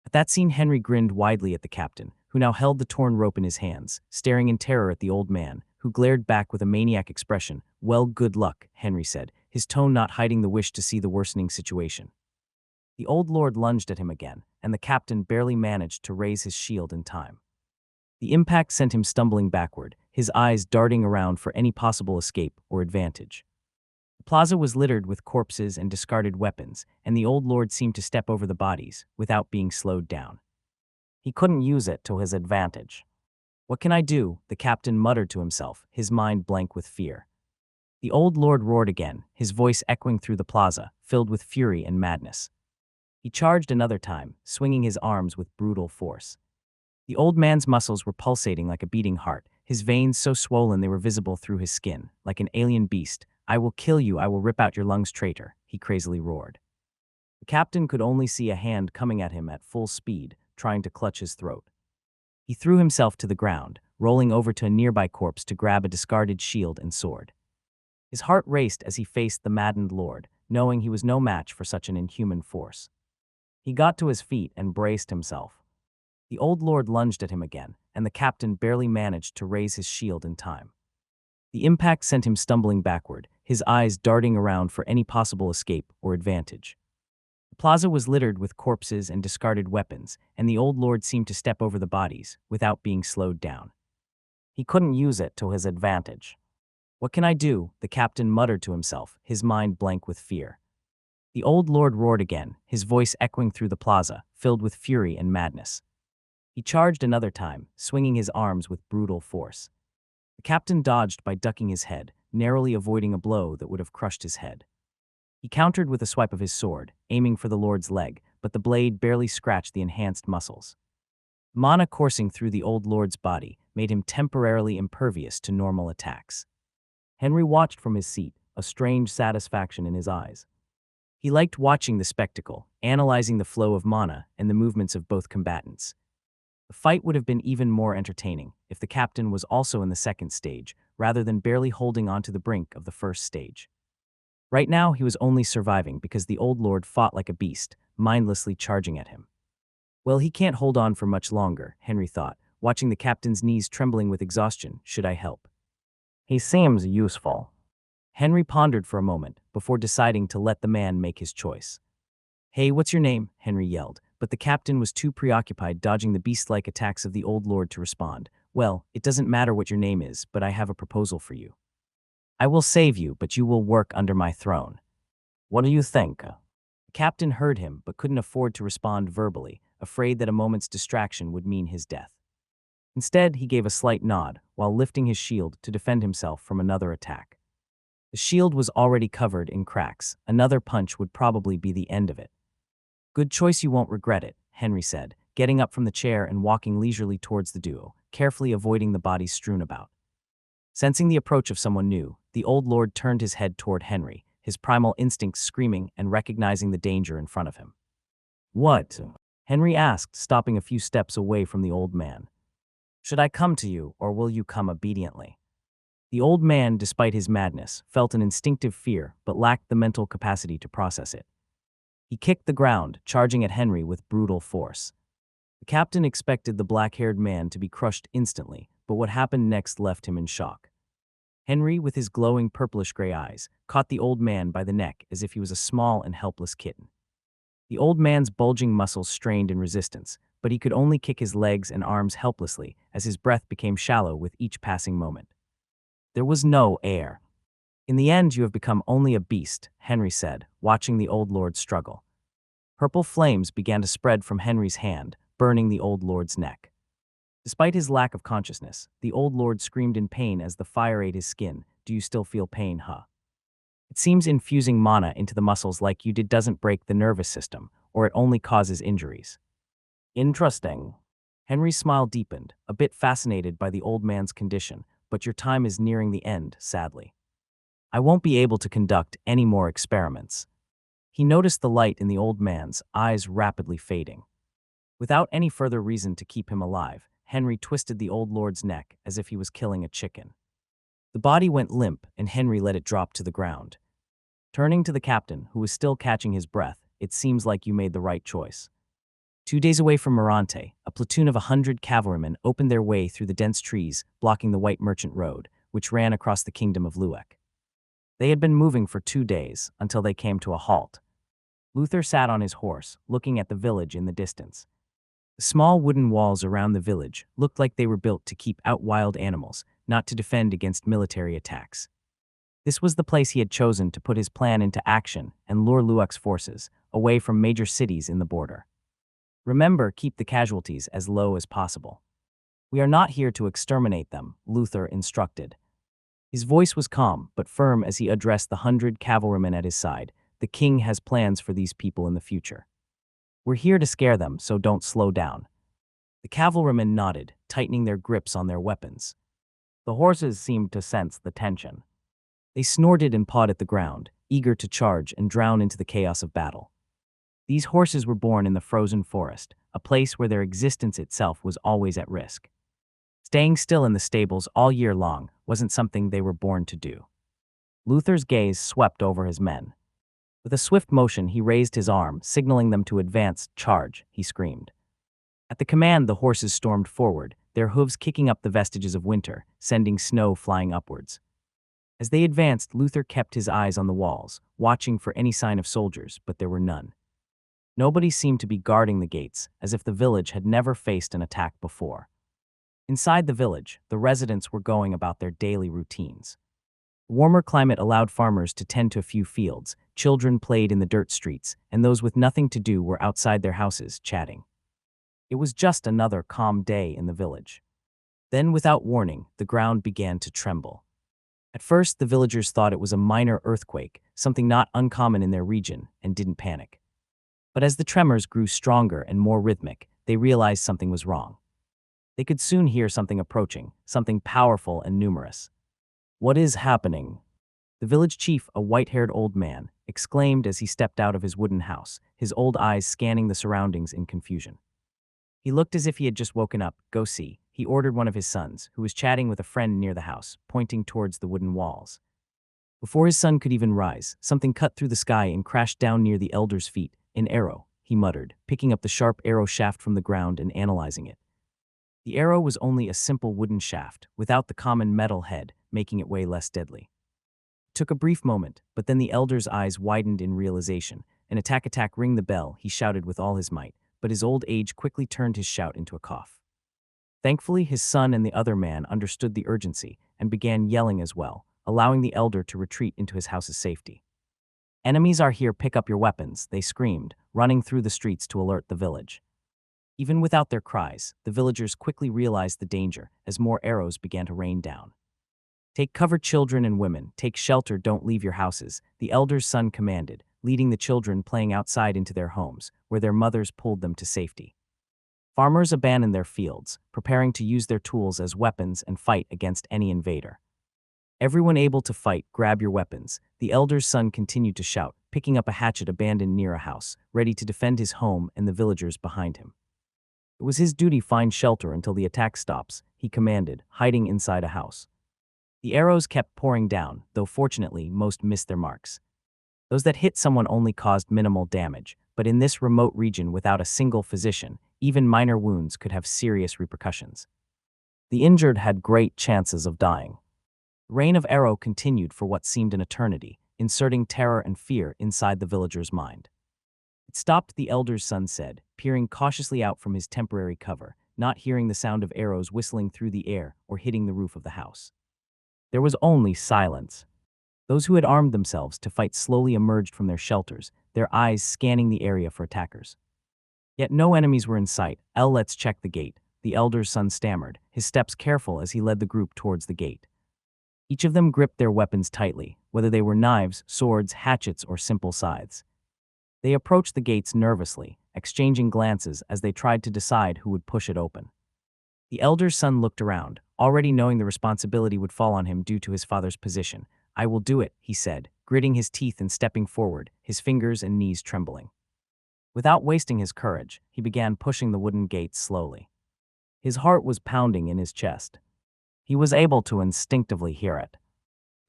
At that scene, Henry grinned widely at the captain, who now held the torn rope in his hands, staring in terror at the old man, who glared back with a maniac expression. "Well, good luck," Henry said, his tone not hiding the wish to see the worsening situation. The old lord lunged at him again, and the captain barely managed to raise his shield in time. The impact sent him stumbling backward, his eyes darting around for any possible escape or advantage. The plaza was littered with corpses and discarded weapons, and the old lord seemed to step over the bodies without being slowed down. He couldn't use it to his advantage. What can I do? The captain muttered to himself, his mind blank with fear. The old lord roared again, his voice echoing through the plaza, filled with fury and madness. He charged another time, swinging his arms with brutal force. The old man's muscles were pulsating like a beating heart, his veins so swollen they were visible through his skin, like an alien beast. "I will kill you, I will rip out your lungs, traitor," he crazily roared. The captain could only see a hand coming at him at full speed, trying to clutch his throat. He threw himself to the ground, rolling over to a nearby corpse to grab a discarded shield and sword. His heart raced as he faced the maddened lord, knowing he was no match for such an inhuman force. He got to his feet and braced himself. The old lord lunged at him again, and the captain barely managed to raise his shield in time. The impact sent him stumbling backward, his eyes darting around for any possible escape or advantage. The plaza was littered with corpses and discarded weapons, and the old lord seemed to step over the bodies without being slowed down. He couldn't use it to his advantage. What can I do? The captain muttered to himself, his mind blank with fear. The old lord roared again, his voice echoing through the plaza, filled with fury and madness. He charged another time, swinging his arms with brutal force. The captain dodged by ducking his head, narrowly avoiding a blow that would have crushed his head. He countered with a swipe of his sword, aiming for the lord's leg, but the blade barely scratched the enhanced muscles. Mana coursing through the old lord's body made him temporarily impervious to normal attacks. Henry watched from his seat, a strange satisfaction in his eyes. He liked watching the spectacle, analyzing the flow of mana and the movements of both combatants. The fight would have been even more entertaining if the captain was also in the second stage, rather than barely holding onto the brink of the first stage. Right now, he was only surviving because the old lord fought like a beast, mindlessly charging at him. Well, he can't hold on for much longer, Henry thought, watching the captain's knees trembling with exhaustion. Should I help? He seems useful. Henry pondered for a moment before deciding to let the man make his choice. Hey, what's your name? Henry yelled, but the captain was too preoccupied dodging the beast-like attacks of the old lord to respond. Well, it doesn't matter what your name is, but I have a proposal for you. I will save you, but you will work under my throne. What do you think? The captain heard him, but couldn't afford to respond verbally, afraid that a moment's distraction would mean his death. Instead, he gave a slight nod, while lifting his shield to defend himself from another attack. The shield was already covered in cracks. Another punch would probably be the end of it. Good choice, you won't regret it, Henry said, getting up from the chair and walking leisurely towards the duo, carefully avoiding the bodies strewn about. Sensing the approach of someone new, the old lord turned his head toward Henry, his primal instincts screaming and recognizing the danger in front of him. What? Henry asked, stopping a few steps away from the old man. Should I come to you, or will you come obediently? The old man, despite his madness, felt an instinctive fear but lacked the mental capacity to process it. He kicked the ground, charging at Henry with brutal force. The captain expected the black-haired man to be crushed instantly, but what happened next left him in shock. Henry, with his glowing purplish-gray eyes, caught the old man by the neck as if he was a small and helpless kitten. The old man's bulging muscles strained in resistance, but he could only kick his legs and arms helplessly as his breath became shallow with each passing moment. There was no air. In the end, you have become only a beast, Henry said, watching the old lord struggle. Purple flames began to spread from Henry's hand, burning the old lord's neck. Despite his lack of consciousness, the old lord screamed in pain as the fire ate his skin. Do you still feel pain, huh? It seems infusing mana into the muscles like you did doesn't break the nervous system, or it only causes injuries. Interesting. Henry's smile deepened, a bit fascinated by the old man's condition, but your time is nearing the end, sadly. I won't be able to conduct any more experiments. He noticed the light in the old man's eyes rapidly fading. Without any further reason to keep him alive, Henry twisted the old lord's neck as if he was killing a chicken. The body went limp, and Henry let it drop to the ground. Turning to the captain, who was still catching his breath, it seems like you made the right choice. 2 days away from Morante, a platoon of 100 cavalrymen opened their way through the dense trees, blocking the White Merchant Road, which ran across the kingdom of Luek. They had been moving for 2 days, until they came to a halt. Luther sat on his horse, looking at the village in the distance. The small wooden walls around the village looked like they were built to keep out wild animals, not to defend against military attacks. This was the place he had chosen to put his plan into action and lure Luek's forces away from major cities in the border. Remember, keep the casualties as low as possible. We are not here to exterminate them, Luther instructed. His voice was calm but firm as he addressed the 100 cavalrymen at his side. The king has plans for these people in the future. We're here to scare them, so don't slow down. The cavalrymen nodded, tightening their grips on their weapons. The horses seemed to sense the tension. They snorted and pawed at the ground, eager to charge and drown into the chaos of battle. These horses were born in the frozen forest, a place where their existence itself was always at risk. Staying still in the stables all year long wasn't something they were born to do. Luther's gaze swept over his men. With a swift motion, he raised his arm, signaling them to advance. Charge, he screamed. At the command, the horses stormed forward, their hooves kicking up the vestiges of winter, sending snow flying upwards. As they advanced, Luther kept his eyes on the walls, watching for any sign of soldiers, but there were none. Nobody seemed to be guarding the gates, as if the village had never faced an attack before. Inside the village, the residents were going about their daily routines. The warmer climate allowed farmers to tend to a few fields, children played in the dirt streets, and those with nothing to do were outside their houses, chatting. It was just another calm day in the village. Then, without warning, the ground began to tremble. At first, the villagers thought it was a minor earthquake, something not uncommon in their region, and didn't panic. But as the tremors grew stronger and more rhythmic, they realized something was wrong. They could soon hear something approaching, something powerful and numerous. "What is happening?" The village chief, a white-haired old man, exclaimed as he stepped out of his wooden house, his old eyes scanning the surroundings in confusion. He looked as if he had just woken up. "Go see," he ordered one of his sons, who was chatting with a friend near the house, pointing towards the wooden walls. Before his son could even rise, something cut through the sky and crashed down near the elder's feet. "An arrow," he muttered, picking up the sharp arrow shaft from the ground and analyzing it. The arrow was only a simple wooden shaft, without the common metal head, making it way less deadly. It took a brief moment, but then the elder's eyes widened in realization. "An attack, attack, ring the bell," he shouted with all his might, but his old age quickly turned his shout into a cough. Thankfully, his son and the other man understood the urgency and began yelling as well, allowing the elder to retreat into his house's safety. "Enemies are here, pick up your weapons," they screamed, running through the streets to alert the village. Even without their cries, the villagers quickly realized the danger as more arrows began to rain down. "Take cover, children and women, take shelter, don't leave your houses," the elder's son commanded, leading the children playing outside into their homes, where their mothers pulled them to safety. Farmers abandoned their fields, preparing to use their tools as weapons and fight against any invader. "Everyone able to fight, grab your weapons," the elder's son continued to shout, picking up a hatchet abandoned near a house, ready to defend his home and the villagers behind him. It was his duty to find shelter until the attack stops, he commanded, hiding inside a house. The arrows kept pouring down, though fortunately most missed their marks. Those that hit someone only caused minimal damage, but in this remote region without a single physician, even minor wounds could have serious repercussions. The injured had great chances of dying. The rain of arrow continued for what seemed an eternity, inserting terror and fear inside the villager's mind. It stopped, the elder's son said, peering cautiously out from his temporary cover, not hearing the sound of arrows whistling through the air or hitting the roof of the house. There was only silence. Those who had armed themselves to fight slowly emerged from their shelters, their eyes scanning the area for attackers. Yet no enemies were in sight. "Let's check the gate," the elder's son stammered, his steps careful as he led the group towards the gate. Each of them gripped their weapons tightly, whether they were knives, swords, hatchets, or simple scythes. They approached the gates nervously, exchanging glances as they tried to decide who would push it open. The elder's son looked around, already knowing the responsibility would fall on him due to his father's position. "I will do it," he said, gritting his teeth and stepping forward, his fingers and knees trembling. Without wasting his courage, he began pushing the wooden gate slowly. His heart was pounding in his chest. He was able to instinctively hear it.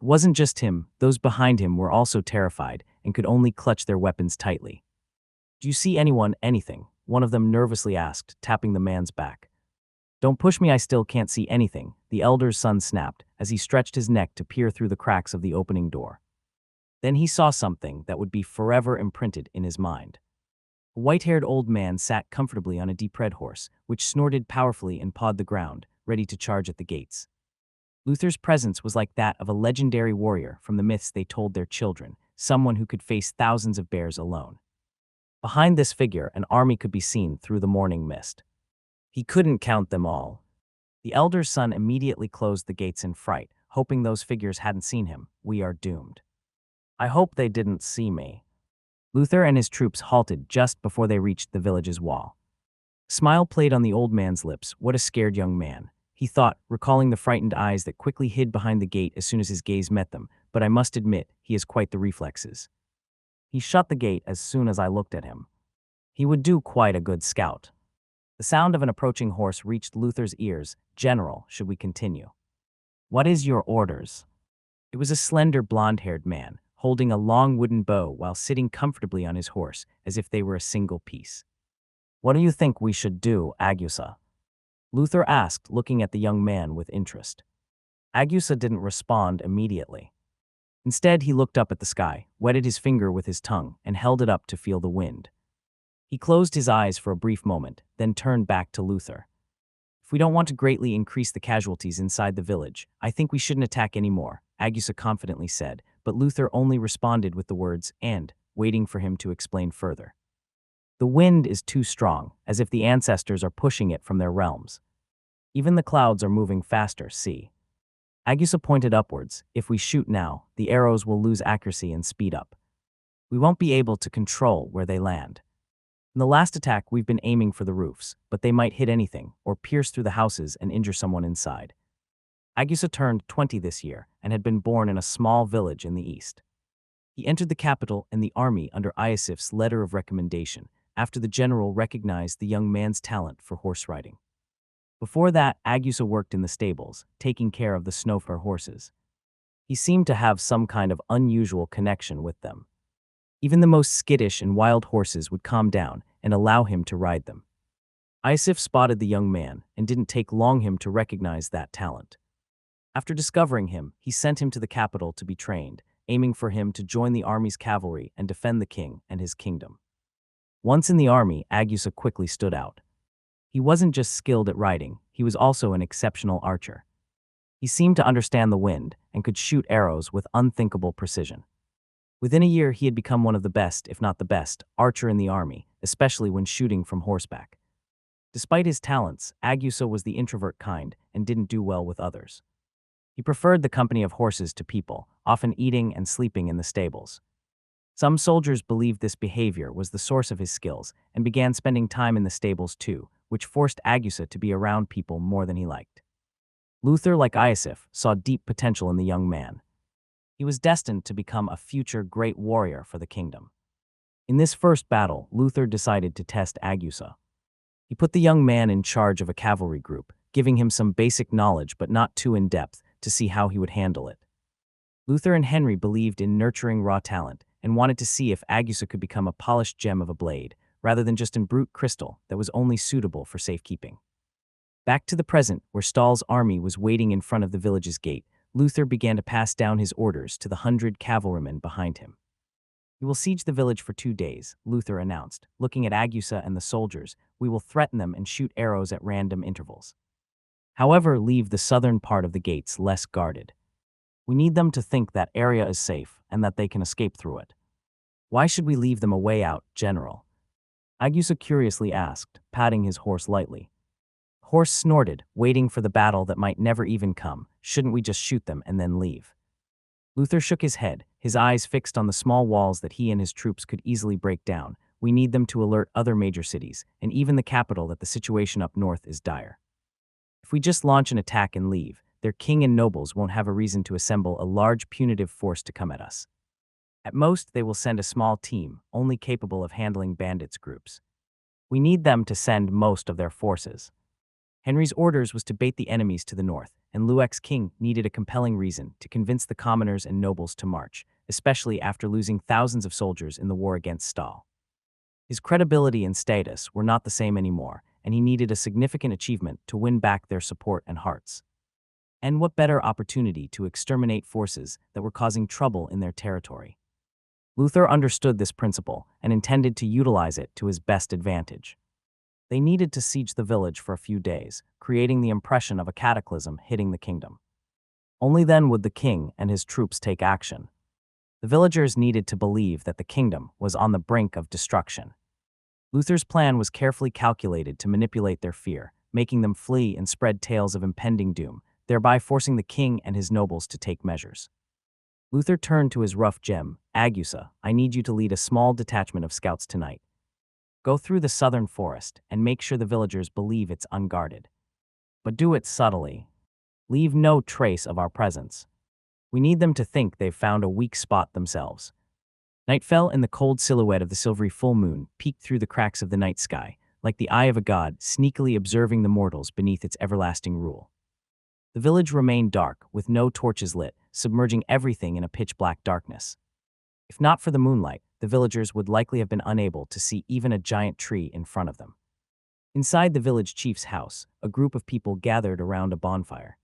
It wasn't just him, those behind him were also terrified and could only clutch their weapons tightly. "Do you see anyone, anything?" one of them nervously asked, tapping the man's back. "Don't push me, I still can't see anything," the elder's son snapped as he stretched his neck to peer through the cracks of the opening door. Then he saw something that would be forever imprinted in his mind. A white-haired old man sat comfortably on a deep red horse, which snorted powerfully and pawed the ground, ready to charge at the gates. Luther's presence was like that of a legendary warrior from the myths they told their children, someone who could face thousands of bears alone. Behind this figure, an army could be seen through the morning mist. He couldn't count them all. The elder's son immediately closed the gates in fright, hoping those figures hadn't seen him. We are doomed. I hope they didn't see me. Luther and his troops halted just before they reached the village's wall. A smile played on the old man's lips. What a scared young man, he thought, recalling the frightened eyes that quickly hid behind the gate as soon as his gaze met them. But I must admit, he has quite the reflexes. He shut the gate as soon as I looked at him. He would do quite a good scout. The sound of an approaching horse reached Luther's ears. General, should we continue? What is your orders? It was a slender blonde-haired man, holding a long wooden bow while sitting comfortably on his horse as if they were a single piece. What do you think we should do, Agusa? Luther asked, looking at the young man with interest. Agusa didn't respond immediately. Instead, he looked up at the sky, wetted his finger with his tongue, and held it up to feel the wind. He closed his eyes for a brief moment, then turned back to Luther. If we don't want to greatly increase the casualties inside the village, I think we shouldn't attack anymore, Agusa confidently said, but Luther only responded with the words, and, waiting for him to explain further. The wind is too strong, as if the ancestors are pushing it from their realms. Even the clouds are moving faster, see. Agusa pointed upwards. If we shoot now, the arrows will lose accuracy and speed up. We won't be able to control where they land. In the last attack, we've been aiming for the roofs, but they might hit anything, or pierce through the houses and injure someone inside. Agusa turned 20 this year and had been born in a small village in the east. He entered the capital and the army under Iosif's letter of recommendation, after the general recognized the young man's talent for horse riding. Before that, Agusa worked in the stables, taking care of the snowfare horses. He seemed to have some kind of unusual connection with them. Even the most skittish and wild horses would calm down and allow him to ride them. Iosif spotted the young man and didn't take long him to recognize that talent. After discovering him, he sent him to the capital to be trained, aiming for him to join the army's cavalry and defend the king and his kingdom. Once in the army, Agusa quickly stood out. He wasn't just skilled at riding, he was also an exceptional archer. He seemed to understand the wind and could shoot arrows with unthinkable precision. Within a year, he had become one of the best, if not the best, archer in the army, especially when shooting from horseback. Despite his talents, Agusa was the introvert kind and didn't do well with others. He preferred the company of horses to people, often eating and sleeping in the stables. Some soldiers believed this behavior was the source of his skills and began spending time in the stables too, which forced Agusa to be around people more than he liked. Luther, like Iosif, saw deep potential in the young man. He was destined to become a future great warrior for the kingdom. In this first battle, Luther decided to test Agusa. He put the young man in charge of a cavalry group, giving him some basic knowledge but not too in-depth to see how he would handle it. Luther and Henry believed in nurturing raw talent and wanted to see if Agusa could become a polished gem of a blade, rather than just in brute crystal that was only suitable for safekeeping. Back to the present, where Stahl's army was waiting in front of the village's gate, Luther began to pass down his orders to the 100 cavalrymen behind him. "We will siege the village for 2 days, Luther announced, looking at Agusa and the soldiers. "We will threaten them and shoot arrows at random intervals. However, leave the southern part of the gates less guarded. We need them to think that area is safe and that they can escape through it." "Why should we leave them a way out, General?" Agusa curiously asked, patting his horse lightly. The horse snorted, waiting for the battle that might never even come. "Shouldn't we just shoot them and then leave?" Luther shook his head, his eyes fixed on the small walls that he and his troops could easily break down. "We need them to alert other major cities, and even the capital, that the situation up north is dire. If we just launch an attack and leave, their king and nobles won't have a reason to assemble a large punitive force to come at us. At most, they will send a small team, only capable of handling bandits groups. We need them to send most of their forces." Henry's orders was to bait the enemies to the north, and Luek's king needed a compelling reason to convince the commoners and nobles to march, especially after losing thousands of soldiers in the war against Stahl. His credibility and status were not the same anymore, and he needed a significant achievement to win back their support and hearts. And what better opportunity to exterminate forces that were causing trouble in their territory? Luther understood this principle and intended to utilize it to his best advantage. They needed to siege the village for a few days, creating the impression of a cataclysm hitting the kingdom. Only then would the king and his troops take action. The villagers needed to believe that the kingdom was on the brink of destruction. Luther's plan was carefully calculated to manipulate their fear, making them flee and spread tales of impending doom, thereby forcing the king and his nobles to take measures. Luther turned to his rough gem, Agusa. I need you to lead a small detachment of scouts tonight. Go through the southern forest and make sure the villagers believe it's unguarded. But do it subtly. Leave no trace of our presence. We need them to think they've found a weak spot themselves. Night fell, and the cold silhouette of the silvery full moon peeked through the cracks of the night sky, like the eye of a god sneakily observing the mortals beneath its everlasting rule. The village remained dark, with no torches lit, submerging everything in a pitch-black darkness. If not for the moonlight, the villagers would likely have been unable to see even a giant tree in front of them. Inside the village chief's house, a group of people gathered around a bonfire.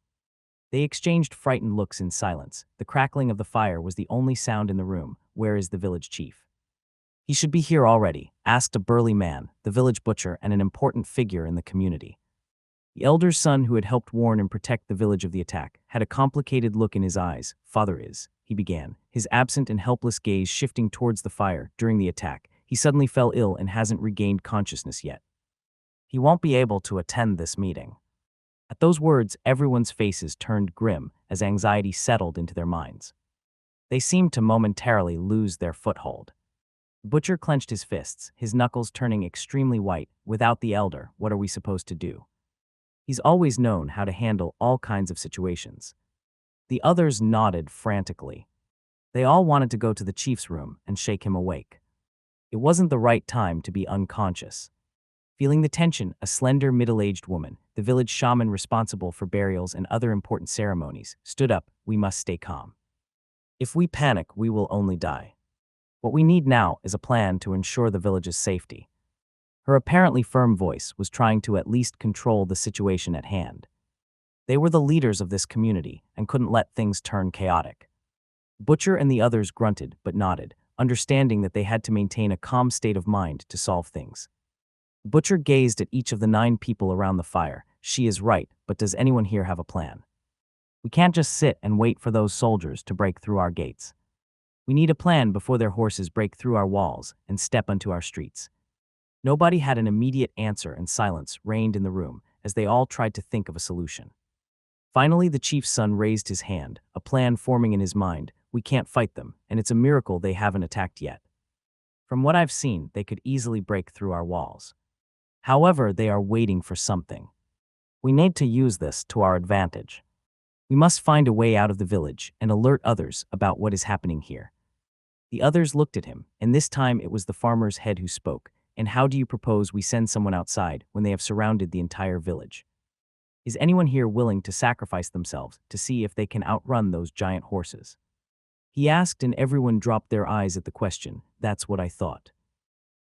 They exchanged frightened looks in silence. The crackling of the fire was the only sound in the room. Where is the village chief? He should be here already, asked a burly man, the village butcher and an important figure in the community. The elder's son, who had helped warn and protect the village of the attack, had a complicated look in his eyes. Father is, he began, his absent and helpless gaze shifting towards the fire. During the attack, he suddenly fell ill and hasn't regained consciousness yet. He won't be able to attend this meeting. At those words, everyone's faces turned grim as anxiety settled into their minds. They seemed to momentarily lose their foothold. The butcher clenched his fists, his knuckles turning extremely white. Without the elder, what are we supposed to do? He's always known how to handle all kinds of situations. The others nodded frantically. They all wanted to go to the chief's room and shake him awake. It wasn't the right time to be unconscious. Feeling the tension, a slender, middle-aged woman, the village shaman responsible for burials and other important ceremonies, stood up. We must stay calm. If we panic, we will only die. What we need now is a plan to ensure the village's safety. Her apparently firm voice was trying to at least control the situation at hand. They were the leaders of this community and couldn't let things turn chaotic. Butcher and the others grunted but nodded, understanding that they had to maintain a calm state of mind to solve things. Butcher gazed at each of the 9 people around the fire. She is right, but does anyone here have a plan? We can't just sit and wait for those soldiers to break through our gates. We need a plan before their horses break through our walls and step onto our streets. Nobody had an immediate answer, and silence reigned in the room as they all tried to think of a solution. Finally, the chief's son raised his hand, a plan forming in his mind. We can't fight them, and it's a miracle they haven't attacked yet. From what I've seen, they could easily break through our walls. However, they are waiting for something. We need to use this to our advantage. We must find a way out of the village and alert others about what is happening here. The others looked at him, and this time it was the farmer's head who spoke. And how do you propose we send someone outside when they have surrounded the entire village? Is anyone here willing to sacrifice themselves to see if they can outrun those giant horses? He asked, and everyone dropped their eyes at the question. That's what I thought.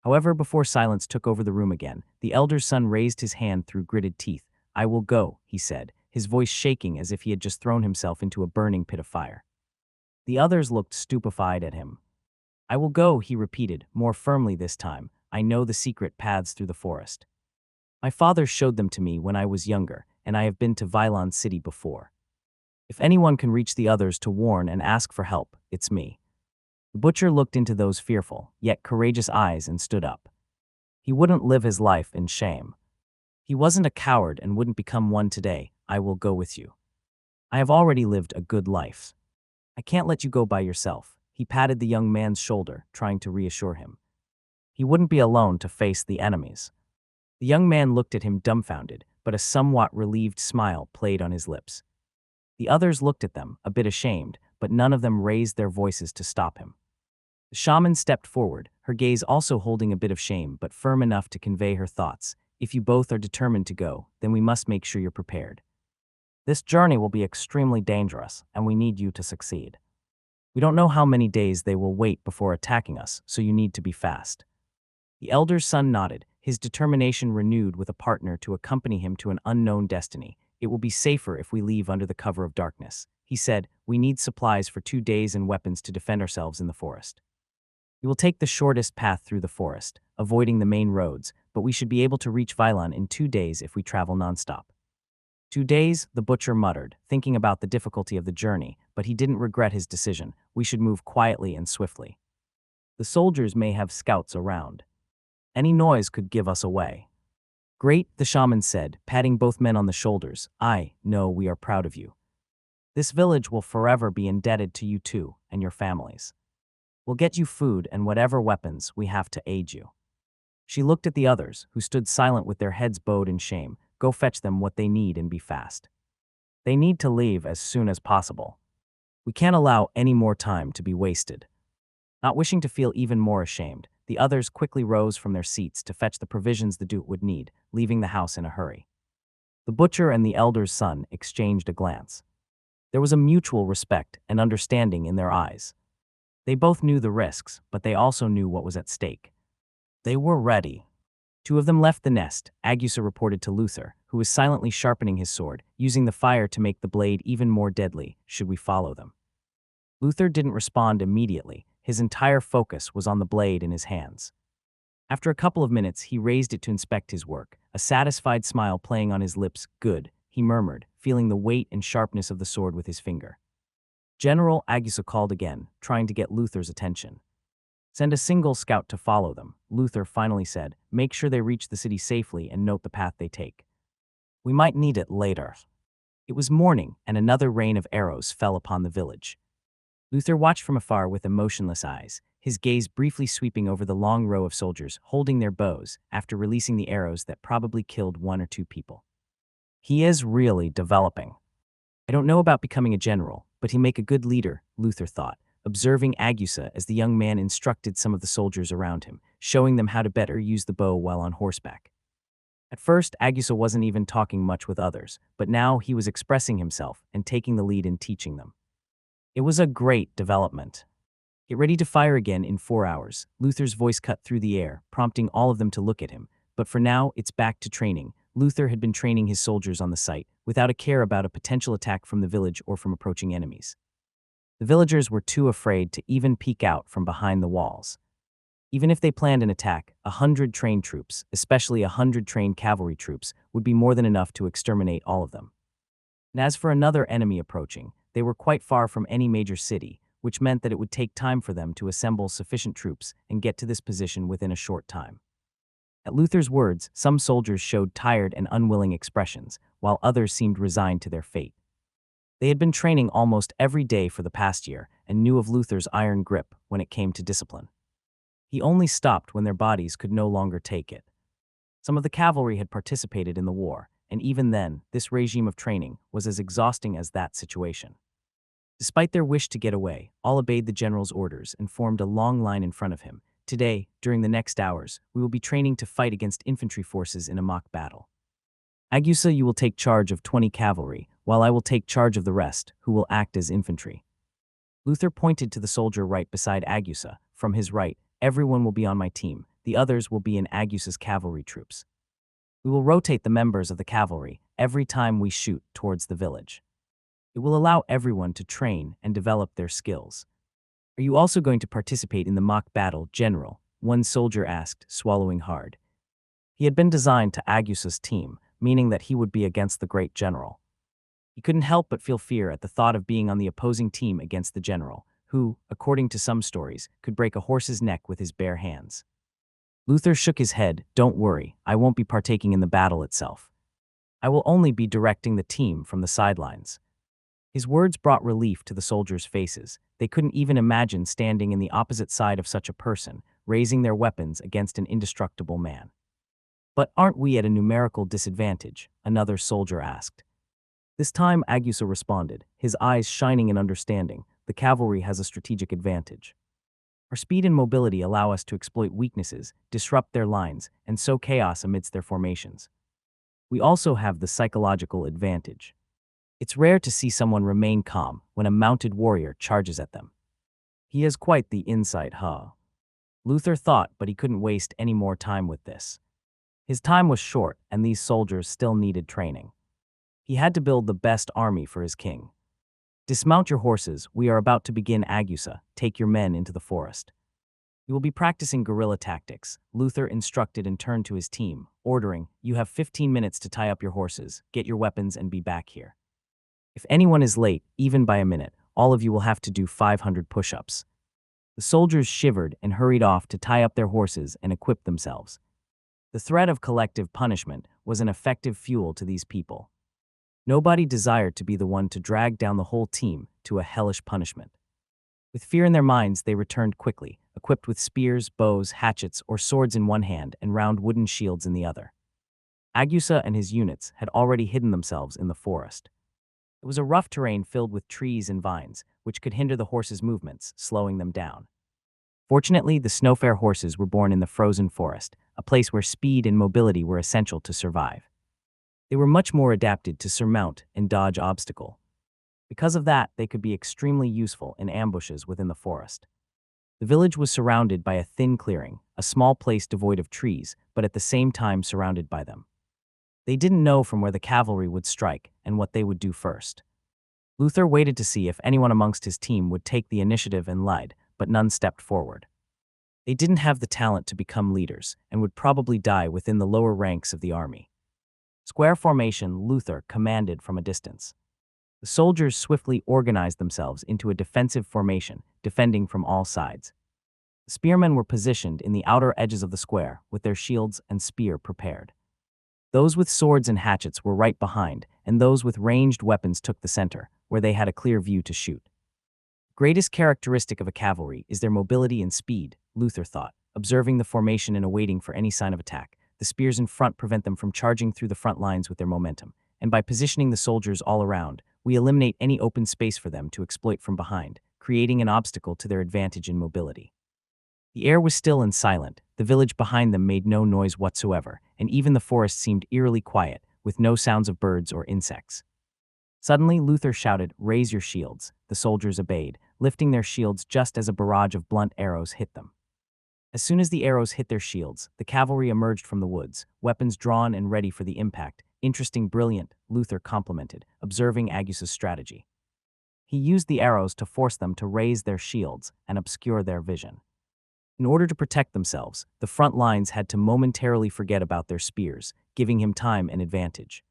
However, before silence took over the room again, the elder's son raised his hand through gritted teeth. I will go, he said, his voice shaking as if he had just thrown himself into a burning pit of fire. The others looked stupefied at him. I will go, he repeated, more firmly this time. I know the secret paths through the forest. My father showed them to me when I was younger, and I have been to Vylon City before. If anyone can reach the others to warn and ask for help, it's me. The butcher looked into those fearful, yet courageous eyes and stood up. He wouldn't live his life in shame. He wasn't a coward and wouldn't become one today. I will go with you. I have already lived a good life. I can't let you go by yourself. He patted the young man's shoulder, trying to reassure him. He wouldn't be alone to face the enemies. The young man looked at him dumbfounded, but a somewhat relieved smile played on his lips. The others looked at them, a bit ashamed, but none of them raised their voices to stop him. The shaman stepped forward, her gaze also holding a bit of shame but firm enough to convey her thoughts. If you both are determined to go, then we must make sure you're prepared. This journey will be extremely dangerous, and we need you to succeed. We don't know how many days they will wait before attacking us, so you need to be fast. The elder's son nodded, his determination renewed with a partner to accompany him to an unknown destiny. It will be safer if we leave under the cover of darkness. He said, we need supplies for 2 days and weapons to defend ourselves in the forest. We will take the shortest path through the forest, avoiding the main roads, but we should be able to reach Vylon in 2 days if we travel nonstop. 2 days, the butcher muttered, thinking about the difficulty of the journey, but he didn't regret his decision. We should move quietly and swiftly. The soldiers may have scouts around. Any noise could give us away. Great, the shaman said, patting both men on the shoulders. I know we are proud of you. This village will forever be indebted to you two and your families. We'll get you food and whatever weapons we have to aid you. She looked at the others, who stood silent with their heads bowed in shame. Go fetch them what they need and be fast. They need to leave as soon as possible. We can't allow any more time to be wasted. Not wishing to feel even more ashamed, the others quickly rose from their seats to fetch the provisions the Duke would need, leaving the house in a hurry. The butcher and the elder's son exchanged a glance. There was a mutual respect and understanding in their eyes. They both knew the risks, but they also knew what was at stake. They were ready. Two of them left the nest, Agusa reported to Luther, who was silently sharpening his sword, using the fire to make the blade even more deadly, should we follow them. Luther didn't respond immediately. His entire focus was on the blade in his hands. After a couple of minutes, he raised it to inspect his work, a satisfied smile playing on his lips. Good, he murmured, feeling the weight and sharpness of the sword with his finger. General, Agusa called again, trying to get Luther's attention. Send a single scout to follow them, Luther finally said. Make sure they reach the city safely and note the path they take. We might need it later. It was morning, and another rain of arrows fell upon the village. Luther watched from afar with emotionless eyes, his gaze briefly sweeping over the long row of soldiers holding their bows after releasing the arrows that probably killed one or two people. He is really developing. I don't know about becoming a general, but he'll make a good leader, Luther thought, observing Agusa as the young man instructed some of the soldiers around him, showing them how to better use the bow while on horseback. At first, Agusa wasn't even talking much with others, but now he was expressing himself and taking the lead in teaching them. It was a great development. Get ready to fire again in 4 hours, Luther's voice cut through the air, prompting all of them to look at him. But for now, it's back to training. Luther had been training his soldiers on the site, without a care about a potential attack from the village or from approaching enemies. The villagers were too afraid to even peek out from behind the walls. Even if they planned an attack, 100 trained troops, especially 100 trained cavalry troops, would be more than enough to exterminate all of them. And as for another enemy approaching, they were quite far from any major city, which meant that it would take time for them to assemble sufficient troops and get to this position within a short time. At Luther's words, some soldiers showed tired and unwilling expressions, while others seemed resigned to their fate. They had been training almost every day for the past year and knew of Luther's iron grip when it came to discipline. He only stopped when their bodies could no longer take it. Some of the cavalry had participated in the war, and even then, this regime of training was as exhausting as that situation. Despite their wish to get away, all obeyed the general's orders and formed a long line in front of him. Today, during the next hours, we will be training to fight against infantry forces in a mock battle. Agusa, you will take charge of 20 cavalry, while I will take charge of the rest, who will act as infantry. Luther pointed to the soldier right beside Agusa. From his right, everyone will be on my team. The others will be in Agusa's cavalry troops. We will rotate the members of the cavalry every time we shoot towards the village. It will allow everyone to train and develop their skills. Are you also going to participate in the mock battle, General? One soldier asked, swallowing hard. He had been designed to Agusa's team, meaning that he would be against the great general. He couldn't help but feel fear at the thought of being on the opposing team against the general, who, according to some stories, could break a horse's neck with his bare hands. Luther shook his head. Don't worry, I won't be partaking in the battle itself. I will only be directing the team from the sidelines. His words brought relief to the soldiers' faces. They couldn't even imagine standing in the opposite side of such a person, raising their weapons against an indestructible man. But aren't we at a numerical disadvantage? Another soldier asked. This time Agusa responded, his eyes shining in understanding. The cavalry has a strategic advantage. Our speed and mobility allow us to exploit weaknesses, disrupt their lines, and sow chaos amidst their formations. We also have the psychological advantage. It's rare to see someone remain calm when a mounted warrior charges at them. He has quite the insight, huh? Luther thought, but he couldn't waste any more time with this. His time was short, and these soldiers still needed training. He had to build the best army for his king. Dismount your horses, we are about to begin. Agusa, take your men into the forest. You will be practicing guerrilla tactics, Luther instructed and turned to his team, ordering, you have 15 minutes to tie up your horses, get your weapons and be back here. If anyone is late, even by a minute, all of you will have to do 500 push-ups. The soldiers shivered and hurried off to tie up their horses and equip themselves. The threat of collective punishment was an effective fuel to these people. Nobody desired to be the one to drag down the whole team to a hellish punishment. With fear in their minds, they returned quickly, equipped with spears, bows, hatchets, or swords in one hand and round wooden shields in the other. Agusa and his units had already hidden themselves in the forest. It was a rough terrain filled with trees and vines, which could hinder the horses' movements, slowing them down. Fortunately, the Snowfair horses were born in the frozen forest, a place where speed and mobility were essential to survive. They were much more adapted to surmount and dodge obstacles. Because of that, they could be extremely useful in ambushes within the forest. The village was surrounded by a thin clearing, a small place devoid of trees, but at the same time surrounded by them. They didn't know from where the cavalry would strike and what they would do first. Luther waited to see if anyone amongst his team would take the initiative and lead, but none stepped forward. They didn't have the talent to become leaders and would probably die within the lower ranks of the army. Square formation, Luther commanded from a distance. The soldiers swiftly organized themselves into a defensive formation, defending from all sides. The spearmen were positioned in the outer edges of the square, with their shields and spear prepared. Those with swords and hatchets were right behind, and those with ranged weapons took the center, where they had a clear view to shoot. Greatest characteristic of a cavalry is their mobility and speed, Luther thought, observing the formation and awaiting for any sign of attack. The spears in front prevent them from charging through the front lines with their momentum, and by positioning the soldiers all around, we eliminate any open space for them to exploit from behind, creating an obstacle to their advantage in mobility. The air was still and silent, the village behind them made no noise whatsoever, and even the forest seemed eerily quiet, with no sounds of birds or insects. Suddenly, Luther shouted, "Raise your shields." The soldiers obeyed, lifting their shields just as a barrage of blunt arrows hit them. As soon as the arrows hit their shields, the cavalry emerged from the woods, weapons drawn and ready for the impact. "Interesting, brilliant," Luther complimented, observing Agusa's strategy. He used the arrows to force them to raise their shields and obscure their vision. In order to protect themselves, the front lines had to momentarily forget about their spears, giving him time and advantage.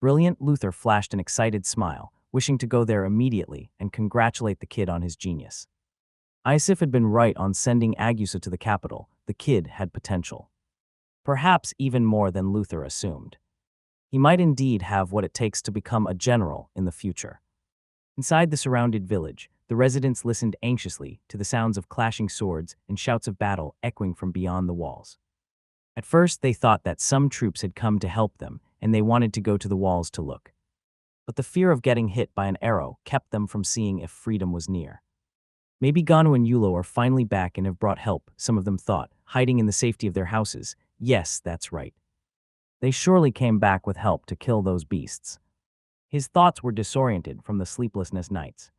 Brilliant, Luther flashed an excited smile, wishing to go there immediately and congratulate the kid on his genius. Isif had been right on sending Agusa to the capital. The kid had potential. Perhaps even more than Luther assumed. He might indeed have what it takes to become a general in the future. Inside the surrounded village, the residents listened anxiously to the sounds of clashing swords and shouts of battle echoing from beyond the walls. At first, they thought that some troops had come to help them, and they wanted to go to the walls to look. But the fear of getting hit by an arrow kept them from seeing if freedom was near. Maybe Ganu and Yulo are finally back and have brought help, some of them thought, hiding in the safety of their houses. Yes, that's right. They surely came back with help to kill those beasts. His thoughts were disoriented from the sleeplessness nights.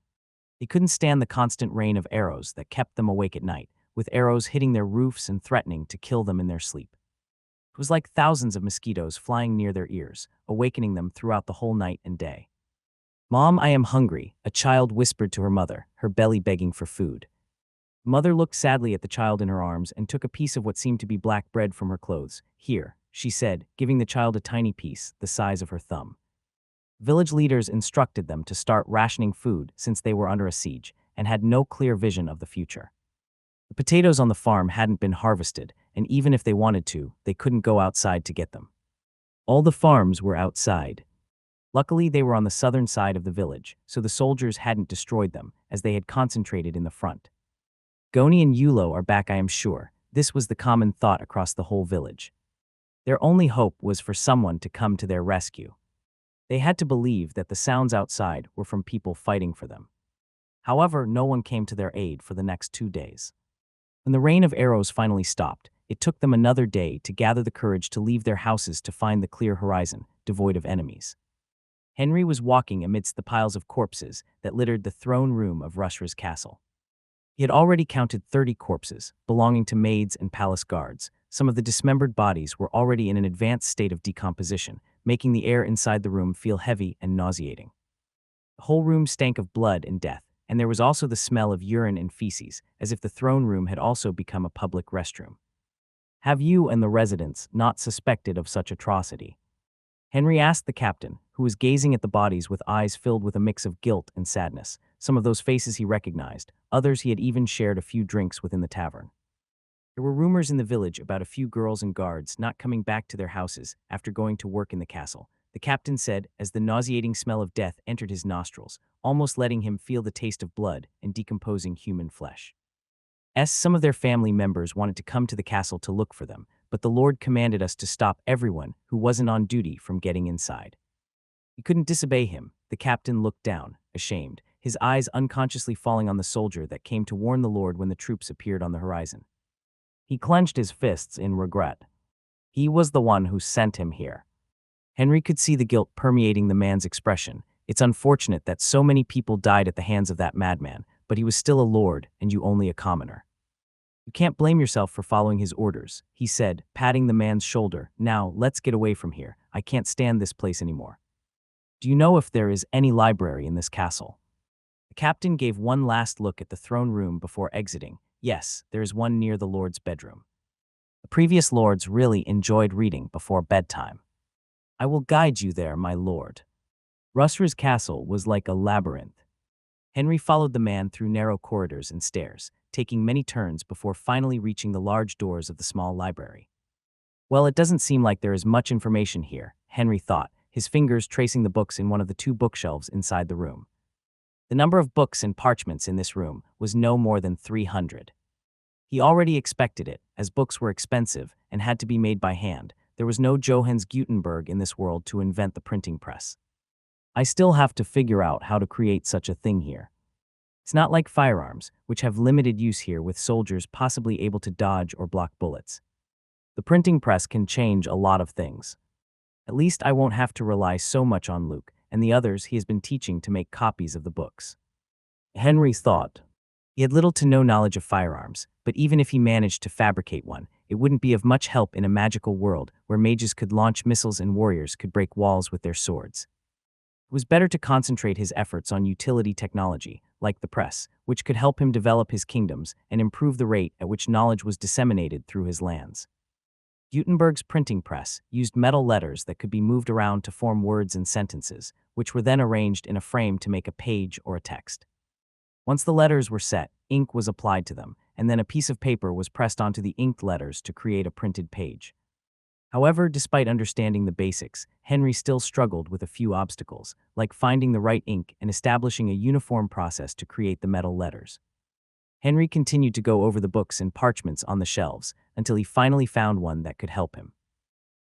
He couldn't stand the constant rain of arrows that kept them awake at night, with arrows hitting their roofs and threatening to kill them in their sleep. It was like thousands of mosquitoes flying near their ears, awakening them throughout the whole night and day. "Mom, I am hungry," a child whispered to her mother, her belly begging for food. Mother looked sadly at the child in her arms and took a piece of what seemed to be black bread from her clothes. "Here," she said, giving the child a tiny piece, the size of her thumb. Village leaders instructed them to start rationing food since they were under a siege and had no clear vision of the future. The potatoes on the farm hadn't been harvested, and even if they wanted to, they couldn't go outside to get them. All the farms were outside. Luckily, they were on the southern side of the village, so the soldiers hadn't destroyed them, as they had concentrated in the front. "Goni and Yulo are back, I am sure." This was the common thought across the whole village. Their only hope was for someone to come to their rescue. They had to believe that the sounds outside were from people fighting for them. However, no one came to their aid for the next 2 days. When the rain of arrows finally stopped, it took them another day to gather the courage to leave their houses to find the clear horizon, devoid of enemies. Henry was walking amidst the piles of corpses that littered the throne room of Rushra's castle. He had already counted 30 corpses, belonging to maids and palace guards. Some of the dismembered bodies were already in an advanced state of decomposition, making the air inside the room feel heavy and nauseating. The whole room stank of blood and death, and there was also the smell of urine and feces, as if the throne room had also become a public restroom. "Have you and the residents not suspected of such atrocity?" Henry asked the captain, who was gazing at the bodies with eyes filled with a mix of guilt and sadness. Some of those faces he recognized, others he had even shared a few drinks within the tavern. There were rumors in the village about a few girls and guards not coming back to their houses after going to work in the castle. The captain said as the nauseating smell of death entered his nostrils, almost letting him feel the taste of blood and decomposing human flesh. Some of their family members wanted to come to the castle to look for them, but the Lord commanded us to stop everyone who wasn't on duty from getting inside. We couldn't disobey him. The captain looked down, ashamed, his eyes unconsciously falling on the soldier that came to warn the Lord when the troops appeared on the horizon. He clenched his fists in regret. He was the one who sent him here. Henry could see the guilt permeating the man's expression. It's unfortunate that so many people died at the hands of that madman, but he was still a lord and you only a commoner. You can't blame yourself for following his orders, he said, patting the man's shoulder. Now, let's get away from here. I can't stand this place anymore. Do you know if there is any library in this castle? The captain gave one last look at the throne room before exiting. Yes, there is one near the lord's bedroom. The previous lords really enjoyed reading before bedtime. I will guide you there, my lord. Rusra's castle was like a labyrinth. Henry followed the man through narrow corridors and stairs, taking many turns before finally reaching the large doors of the small library. Well, it doesn't seem like there is much information here, Henry thought, his fingers tracing the books in one of the two bookshelves inside the room. The number of books and parchments in this room was no more than 300. He already expected it, as books were expensive and had to be made by hand. There was no Johannes Gutenberg in this world to invent the printing press. I still have to figure out how to create such a thing here. It's not like firearms, which have limited use here with soldiers possibly able to dodge or block bullets. The printing press can change a lot of things. At least I won't have to rely so much on Luke and the others he has been teaching to make copies of the books. Henry thought. He had little to no knowledge of firearms, but even if he managed to fabricate one, it wouldn't be of much help in a magical world where mages could launch missiles and warriors could break walls with their swords. It was better to concentrate his efforts on utility technology, like the press, which could help him develop his kingdoms and improve the rate at which knowledge was disseminated through his lands. Gutenberg's printing press used metal letters that could be moved around to form words and sentences, which were then arranged in a frame to make a page or a text. Once the letters were set, ink was applied to them, and then a piece of paper was pressed onto the inked letters to create a printed page. However, despite understanding the basics, Henry still struggled with a few obstacles, like finding the right ink and establishing a uniform process to create the metal letters. Henry continued to go over the books and parchments on the shelves until he finally found one that could help him.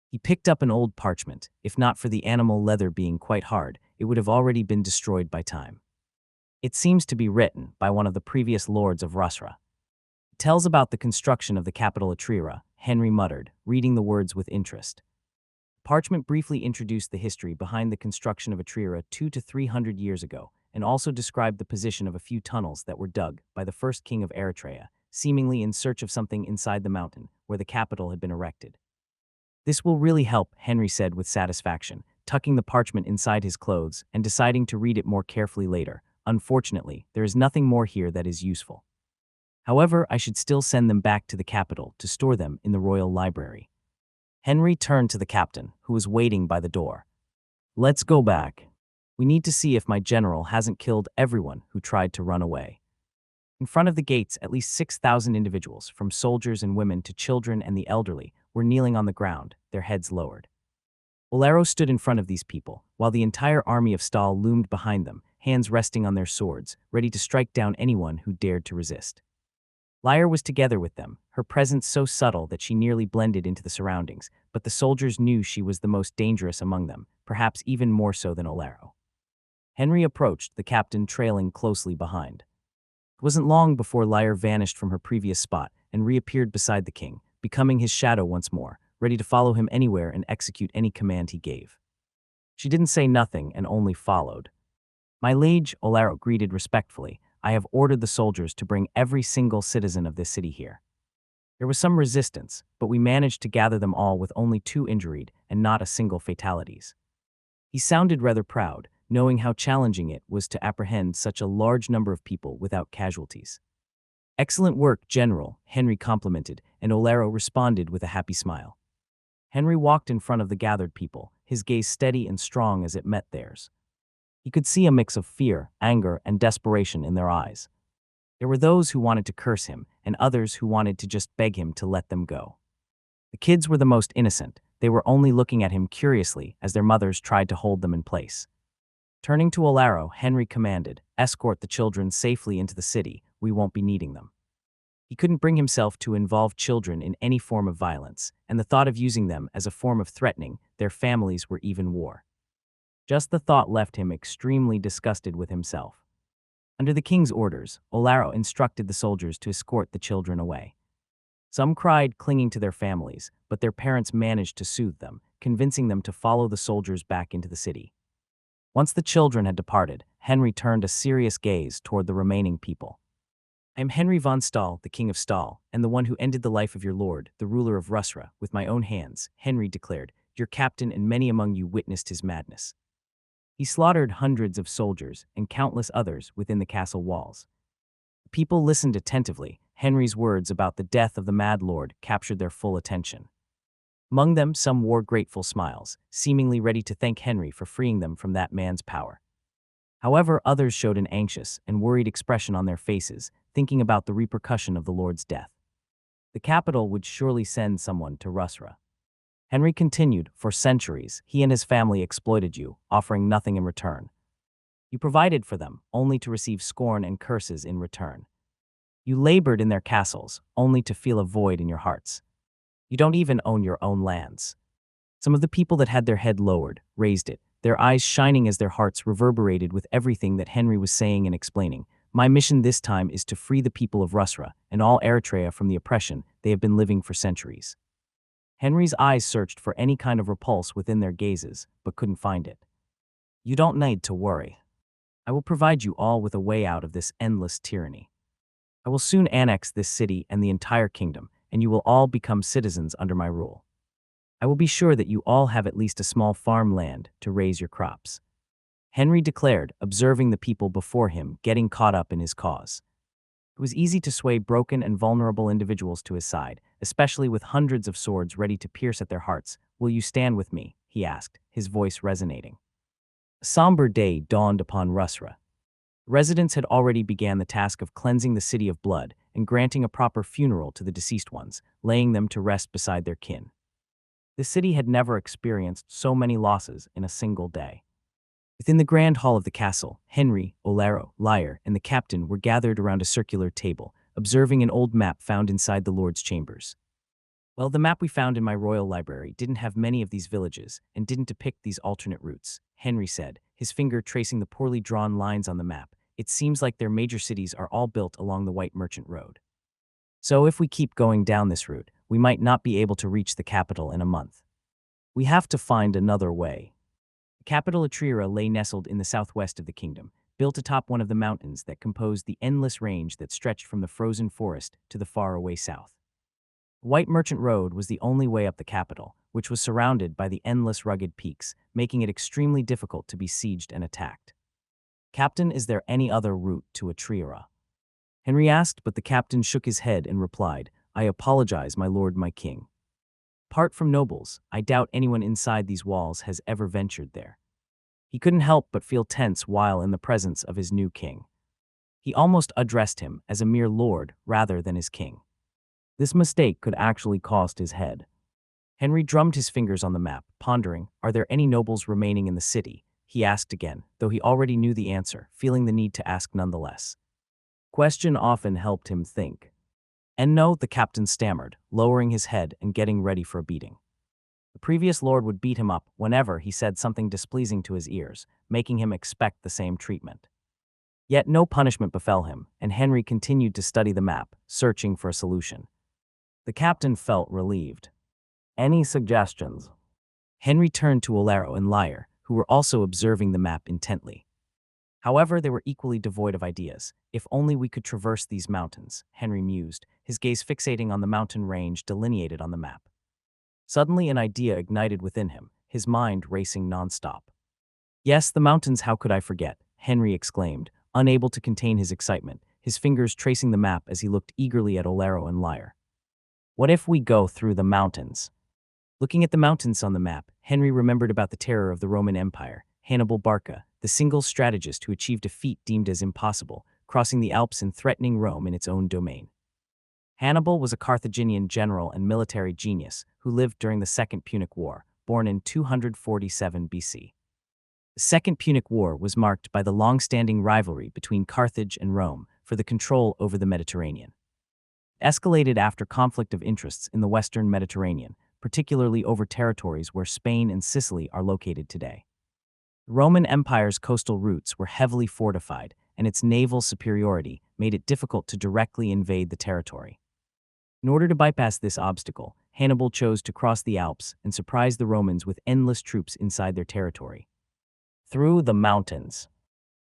He picked up an old parchment. If not for the animal leather being quite hard, it would have already been destroyed by time. It seems to be written by one of the previous lords of Rusra. It tells about the construction of the capital Atrira, Henry muttered, reading the words with interest. Parchment briefly introduced the history behind the construction of Atrira 200 to 300 years ago, and also described the position of a few tunnels that were dug by the first king of Eritrea, seemingly in search of something inside the mountain where the capital had been erected. This will really help, Henry said with satisfaction, tucking the parchment inside his clothes and deciding to read it more carefully later. Unfortunately, there is nothing more here that is useful. However, I should still send them back to the capital to store them in the royal library. Henry turned to the captain, who was waiting by the door. Let's go back. We need to see if my general hasn't killed everyone who tried to run away. In front of the gates, at least 6,000 individuals, from soldiers and women to children and the elderly, were kneeling on the ground, their heads lowered. Olero stood in front of these people, while the entire army of Stahl loomed behind them, hands resting on their swords, ready to strike down anyone who dared to resist. Lyra was together with them, her presence so subtle that she nearly blended into the surroundings, but the soldiers knew she was the most dangerous among them, perhaps even more so than Olero. Henry approached, the captain trailing closely behind. It wasn't long before Lyra vanished from her previous spot and reappeared beside the king, becoming his shadow once more, ready to follow him anywhere and execute any command he gave. She didn't say nothing and only followed. My liege, Olero greeted respectfully, I have ordered the soldiers to bring every single citizen of this city here. There was some resistance, but we managed to gather them all with only 2 injured and not a single fatalities. He sounded rather proud, knowing how challenging it was to apprehend such a large number of people without casualties. Excellent work, General, Henry complimented, and Olero responded with a happy smile. Henry walked in front of the gathered people, his gaze steady and strong as it met theirs. He could see a mix of fear, anger, and desperation in their eyes. There were those who wanted to curse him, and others who wanted to just beg him to let them go. The kids were the most innocent. They were only looking at him curiously as their mothers tried to hold them in place. Turning to Olaro, Henry commanded, "Escort the children safely into the city. We won't be needing them." He couldn't bring himself to involve children in any form of violence, and the thought of using them as a form of threatening their families or even war. Just the thought left him extremely disgusted with himself. Under the king's orders, Olaro instructed the soldiers to escort the children away. Some cried, clinging to their families, but their parents managed to soothe them, convincing them to follow the soldiers back into the city. Once the children had departed, Henry turned a serious gaze toward the remaining people. "I am Henry von Stahl, the King of Stahl, and the one who ended the life of your lord, the ruler of Rusra, with my own hands," Henry declared. "Your captain and many among you witnessed his madness. He slaughtered hundreds of soldiers and countless others within the castle walls." The people listened attentively. Henry's words about the death of the Mad Lord captured their full attention. Among them, some wore grateful smiles, seemingly ready to thank Henry for freeing them from that man's power. However, others showed an anxious and worried expression on their faces, thinking about the repercussion of the Lord's death. The capital would surely send someone to Rusra. Henry continued, "For centuries, he and his family exploited you, offering nothing in return. You provided for them, only to receive scorn and curses in return. You labored in their castles, only to feel a void in your hearts. You don't even own your own lands." Some of the people that had their head lowered raised it, their eyes shining as their hearts reverberated with everything that Henry was saying and explaining. "My mission this time is to free the people of Rusra and all Eritrea from the oppression they have been living for centuries." Henry's eyes searched for any kind of repulse within their gazes, but couldn't find it. "You don't need to worry. I will provide you all with a way out of this endless tyranny. I will soon annex this city and the entire kingdom, and you will all become citizens under my rule. I will be sure that you all have at least a small farmland to raise your crops," Henry declared, observing the people before him getting caught up in his cause. It was easy to sway broken and vulnerable individuals to his side, especially with hundreds of swords ready to pierce at their hearts. "Will you stand with me?" he asked, his voice resonating. A somber day dawned upon Rusra. Residents had already began the task of cleansing the city of blood and granting a proper funeral to the deceased ones, laying them to rest beside their kin. The city had never experienced so many losses in a single day. Within the grand hall of the castle, Henry, Olaro, Lyre, and the captain were gathered around a circular table, observing an old map found inside the Lord's chambers. "Well, the map we found in my royal library didn't have many of these villages and didn't depict these alternate routes," Henry said, his finger tracing the poorly drawn lines on the map. "It seems like their major cities are all built along the White Merchant Road. So if we keep going down this route, we might not be able to reach the capital in a month. We have to find another way." The capital Atrira lay nestled in the southwest of the kingdom, built atop one of the mountains that composed the endless range that stretched from the frozen forest to the faraway south. The White Merchant Road was the only way up the capital, which was surrounded by the endless rugged peaks, making it extremely difficult to be sieged and attacked. "Captain, is there any other route to Atrira?" Henry asked, but the captain shook his head and replied, "I apologize, my lord, my king. Apart from nobles, I doubt anyone inside these walls has ever ventured there." He couldn't help but feel tense while in the presence of his new king. He almost addressed him as a mere lord rather than his king. This mistake could actually cost his head. Henry drummed his fingers on the map, pondering, "Are there any nobles remaining in the city?" he asked again, though he already knew the answer, feeling the need to ask nonetheless. Question often helped him think. "And no," the captain stammered, lowering his head and getting ready for a beating. The previous lord would beat him up whenever he said something displeasing to his ears, making him expect the same treatment. Yet no punishment befell him, and Henry continued to study the map, searching for a solution. The captain felt relieved. "Any suggestions?" Henry turned to Olaro and Lyre, who were also observing the map intently. However, they were equally devoid of ideas. "If only we could traverse these mountains," Henry mused, his gaze fixating on the mountain range delineated on the map. Suddenly an idea ignited within him, his mind racing nonstop. "Yes, the mountains, how could I forget?" Henry exclaimed, unable to contain his excitement, his fingers tracing the map as he looked eagerly at Olaro and Lyre. "What if we go through the mountains?" Looking at the mountains on the map, Henry remembered about the terror of the Roman Empire. Hannibal Barca, the single strategist who achieved a feat deemed as impossible, crossing the Alps and threatening Rome in its own domain. Hannibal was a Carthaginian general and military genius who lived during the Second Punic War, born in 247 BC. The Second Punic War was marked by the long-standing rivalry between Carthage and Rome for the control over the Mediterranean. It escalated after conflict of interests in the Western Mediterranean, particularly over territories where Spain and Sicily are located today. The Roman Empire's coastal routes were heavily fortified, and its naval superiority made it difficult to directly invade the territory. In order to bypass this obstacle, Hannibal chose to cross the Alps and surprise the Romans with endless troops inside their territory. Through the mountains.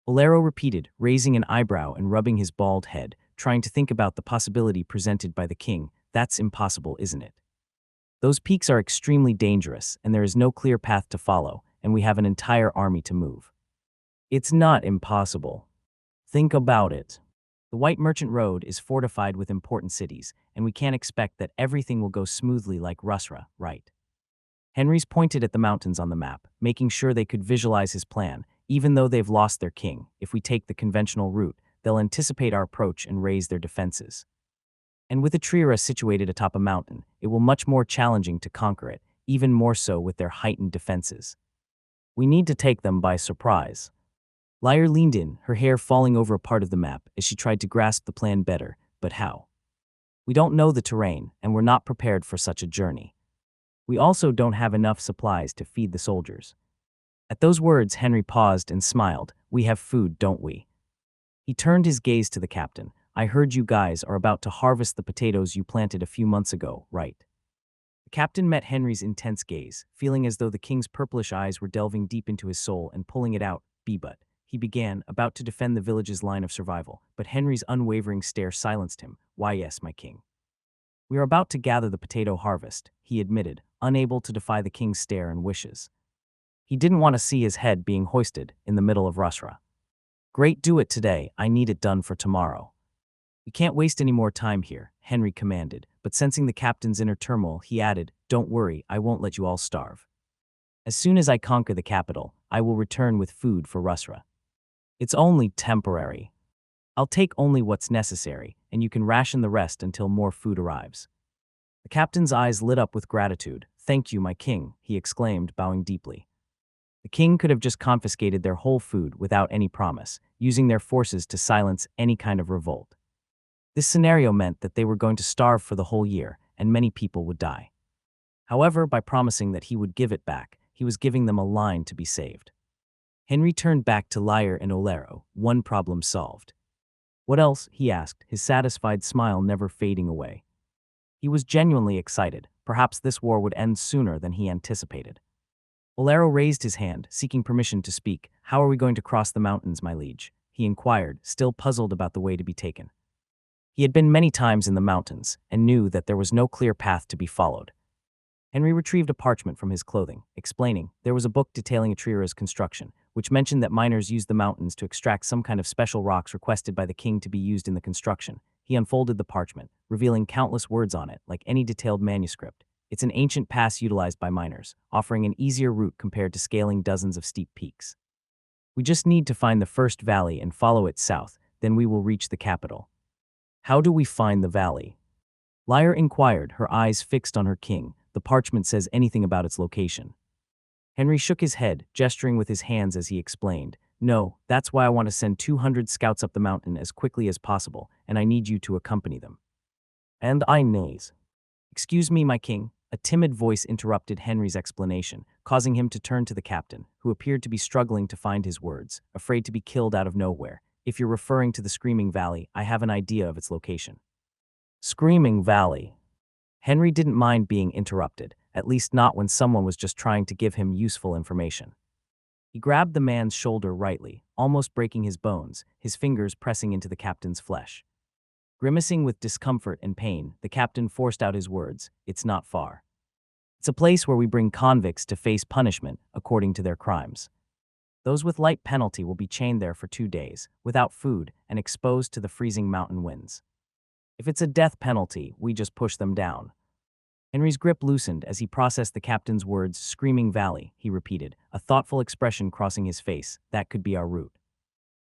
Bolero repeated, raising an eyebrow and rubbing his bald head, trying to think about the possibility presented by the king. That's impossible, isn't it? Those peaks are extremely dangerous, and there is no clear path to follow, and we have an entire army to move. It's not impossible. Think about it. The White Merchant Road is fortified with important cities, and we can't expect that everything will go smoothly like Rusra, right? Henry's pointed at the mountains on the map, making sure they could visualize his plan. Even though they've lost their king, if we take the conventional route, they'll anticipate our approach and raise their defenses. And with a Triera situated atop a mountain, it will much more challenging to conquer it, even more so with their heightened defenses. We need to take them by surprise. Lyra leaned in, her hair falling over a part of the map as she tried to grasp the plan better, but how? We don't know the terrain, and we're not prepared for such a journey. We also don't have enough supplies to feed the soldiers. At those words, Henry paused and smiled. We have food, don't we? He turned his gaze to the captain. I heard you guys are about to harvest the potatoes you planted a few months ago, right? The captain met Henry's intense gaze, feeling as though the king's purplish eyes were delving deep into his soul and pulling it out. But he began, about to defend the village's line of survival, but Henry's unwavering stare silenced him. Why, yes, my king. We are about to gather the potato harvest, he admitted, unable to defy the king's stare and wishes. He didn't want to see his head being hoisted in the middle of Rusra. Great, do it today, I need it done for tomorrow. We can't waste any more time here, Henry commanded, but sensing the captain's inner turmoil, he added, don't worry, I won't let you all starve. As soon as I conquer the capital, I will return with food for Rusra. It's only temporary. I'll take only what's necessary, and you can ration the rest until more food arrives. The captain's eyes lit up with gratitude. Thank you, my king, he exclaimed, bowing deeply. The king could have just confiscated their whole food without any promise, using their forces to silence any kind of revolt. This scenario meant that they were going to starve for the whole year, and many people would die. However, by promising that he would give it back, he was giving them a line to be saved. Henry turned back to Lyre and Olero, one problem solved. What else? He asked, his satisfied smile never fading away. He was genuinely excited. Perhaps this war would end sooner than he anticipated. Olero raised his hand, seeking permission to speak. How are we going to cross the mountains, my liege? He inquired, still puzzled about the way to be taken. He had been many times in the mountains, and knew that there was no clear path to be followed. Henry retrieved a parchment from his clothing, explaining, there was a book detailing Atriera's construction, which mentioned that miners used the mountains to extract some kind of special rocks requested by the king to be used in the construction. He unfolded the parchment, revealing countless words on it, like any detailed manuscript. It's an ancient pass utilized by miners, offering an easier route compared to scaling dozens of steep peaks. We just need to find the first valley and follow it south, then we will reach the capital. How do we find the valley? Lyre inquired, her eyes fixed on her king. The parchment says anything about its location. Henry shook his head, gesturing with his hands as he explained, no, that's why I want to send 200 scouts up the mountain as quickly as possible, and I need you to accompany them. And I nays. Excuse me, my king. A timid voice interrupted Henry's explanation, causing him to turn to the captain, who appeared to be struggling to find his words, afraid to be killed out of nowhere. If you're referring to the Screaming Valley, I have an idea of its location. Screaming Valley. Henry didn't mind being interrupted, at least not when someone was just trying to give him useful information. He grabbed the man's shoulder rightly, almost breaking his bones, his fingers pressing into the captain's flesh. Grimacing with discomfort and pain, the captain forced out his words, it's not far. It's a place where we bring convicts to face punishment according to their crimes. Those with light penalty will be chained there for 2 days, without food, and exposed to the freezing mountain winds. If it's a death penalty, we just push them down. Henry's grip loosened as he processed the captain's words. Screaming Valley, he repeated, a thoughtful expression crossing his face. That could be our route.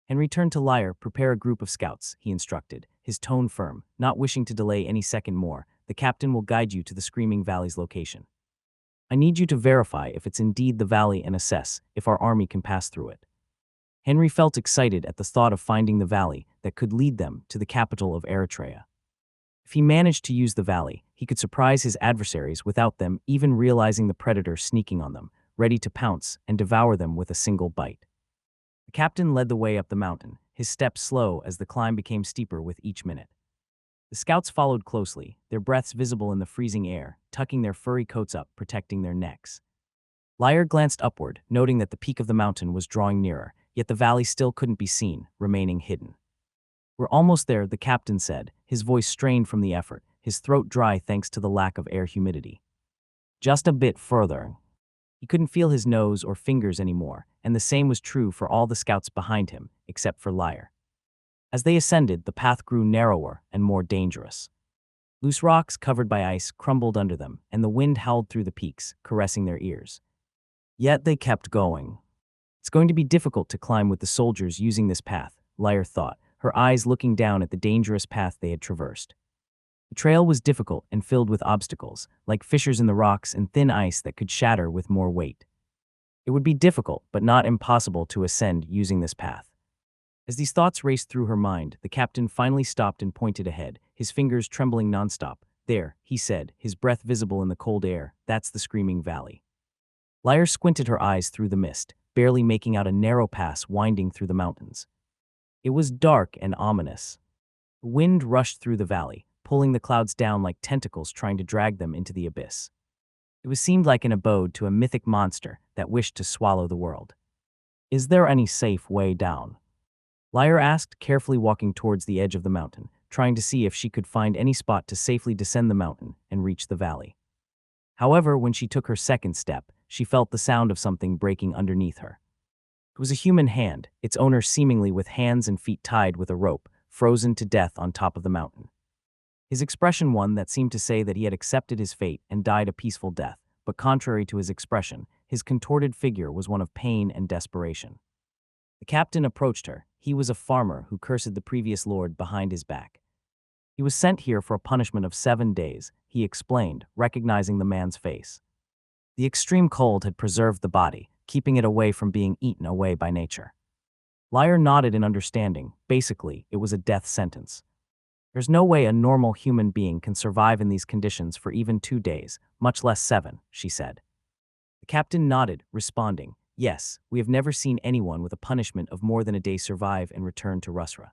Henry turned to Lyre. Prepare a group of scouts, he instructed, his tone firm. Not wishing to delay any second more, the captain will guide you to the Screaming Valley's location. I need you to verify if it's indeed the valley and assess if our army can pass through it. Henry felt excited at the thought of finding the valley that could lead them to the capital of Eritrea. If he managed to use the valley, he could surprise his adversaries without them even realizing the predator sneaking on them, ready to pounce and devour them with a single bite. The captain led the way up the mountain, his steps slow as the climb became steeper with each minute. The scouts followed closely, their breaths visible in the freezing air, tucking their furry coats up, protecting their necks. Lyre glanced upward, noting that the peak of the mountain was drawing nearer, yet the valley still couldn't be seen, remaining hidden. We're almost there, the captain said, his voice strained from the effort, his throat dry thanks to the lack of air humidity. Just a bit further. He couldn't feel his nose or fingers anymore, and the same was true for all the scouts behind him, except for Lyre. As they ascended, the path grew narrower and more dangerous. Loose rocks covered by ice crumbled under them, and the wind howled through the peaks, caressing their ears. Yet they kept going. It's going to be difficult to climb with the soldiers using this path, Lyre thought, her eyes looking down at the dangerous path they had traversed. The trail was difficult and filled with obstacles, like fissures in the rocks and thin ice that could shatter with more weight. It would be difficult, but not impossible to ascend using this path. As these thoughts raced through her mind, the captain finally stopped and pointed ahead, his fingers trembling nonstop. There, he said, his breath visible in the cold air, that's the Screaming Valley. Lyre squinted her eyes through the mist, barely making out a narrow pass winding through the mountains. It was dark and ominous. The wind rushed through the valley, pulling the clouds down like tentacles trying to drag them into the abyss. It seemed like an abode to a mythic monster that wished to swallow the world. Is there any safe way down? Lyre asked, carefully walking towards the edge of the mountain, trying to see if she could find any spot to safely descend the mountain and reach the valley. However, when she took her second step, she felt the sound of something breaking underneath her. It was a human hand, its owner seemingly with hands and feet tied with a rope, frozen to death on top of the mountain. His expression one that seemed to say that he had accepted his fate and died a peaceful death, but contrary to his expression, his contorted figure was one of pain and desperation. The captain approached her. He was a farmer who cursed the previous lord behind his back. He was sent here for a punishment of 7 days, he explained, recognizing the man's face. The extreme cold had preserved the body, keeping it away from being eaten away by nature. Lyre nodded in understanding. Basically, it was a death sentence. There's no way a normal human being can survive in these conditions for even 2 days, much less 7, she said. The captain nodded, responding, yes, we have never seen anyone with a punishment of more than a day survive and return to Rusra.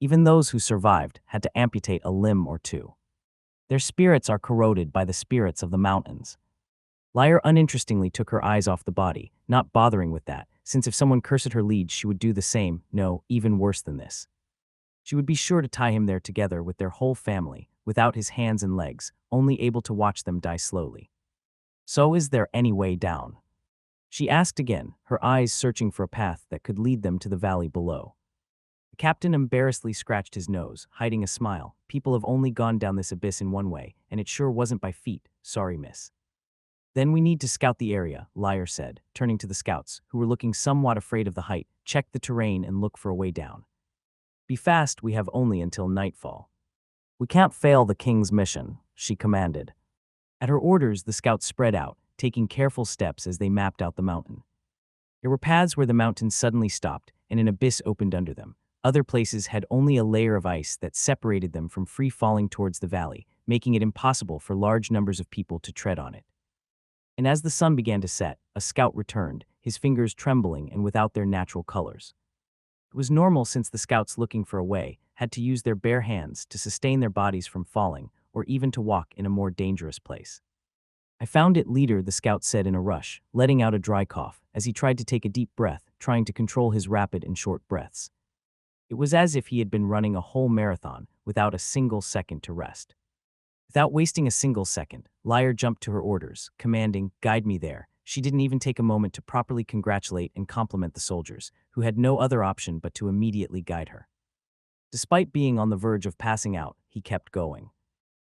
Even those who survived had to amputate a limb or two. Their spirits are corroded by the spirits of the mountains. Lyre uninterestingly took her eyes off the body, not bothering with that, since if someone cursed her liege she would do the same, no, even worse than this. She would be sure to tie him there together with their whole family, without his hands and legs, only able to watch them die slowly. So is there any way down? She asked again, her eyes searching for a path that could lead them to the valley below. The captain embarrassedly scratched his nose, hiding a smile. People have only gone down this abyss in one way, and it sure wasn't by feet, sorry miss. Then we need to scout the area, Lyre said, turning to the scouts, who were looking somewhat afraid of the height. Check the terrain and look for a way down. Be fast, we have only until nightfall. We can't fail the king's mission, she commanded. At her orders, the scouts spread out, taking careful steps as they mapped out the mountain. There were paths where the mountain suddenly stopped and an abyss opened under them. Other places had only a layer of ice that separated them from free falling towards the valley, making it impossible for large numbers of people to tread on it. And as the sun began to set, a scout returned, his fingers trembling and without their natural colors. It was normal since the scouts looking for a way had to use their bare hands to sustain their bodies from falling or even to walk in a more dangerous place. I found it, leader, the scout said in a rush, letting out a dry cough as he tried to take a deep breath, trying to control his rapid and short breaths. It was as if he had been running a whole marathon without a single second to rest. Without wasting a single second, Lyre jumped to her orders, commanding, guide me there. She didn't even take a moment to properly congratulate and compliment the soldiers, who had no other option but to immediately guide her. Despite being on the verge of passing out, he kept going.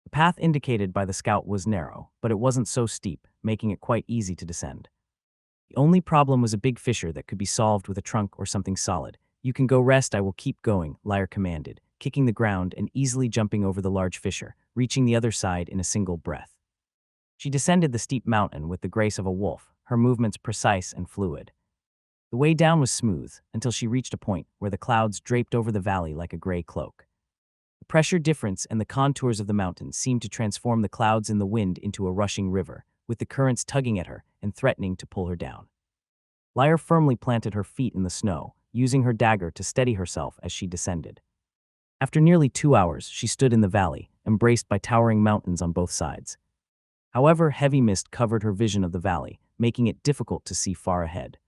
The path indicated by the scout was narrow, but it wasn't so steep, making it quite easy to descend. The only problem was a big fissure that could be solved with a trunk or something solid, You can go rest, I will keep going, Lyre commanded, kicking the ground and easily jumping over the large fissure, reaching the other side in a single breath. She descended the steep mountain with the grace of a wolf, her movements precise and fluid. The way down was smooth until she reached a point where the clouds draped over the valley like a gray cloak. The pressure difference and the contours of the mountain seemed to transform the clouds in the wind into a rushing river, with the currents tugging at her and threatening to pull her down. Lyre firmly planted her feet in the snow, using her dagger to steady herself as she descended. After nearly 2 hours, she stood in the valley, embraced by towering mountains on both sides. However, heavy mist covered her vision of the valley, making it difficult to see far ahead.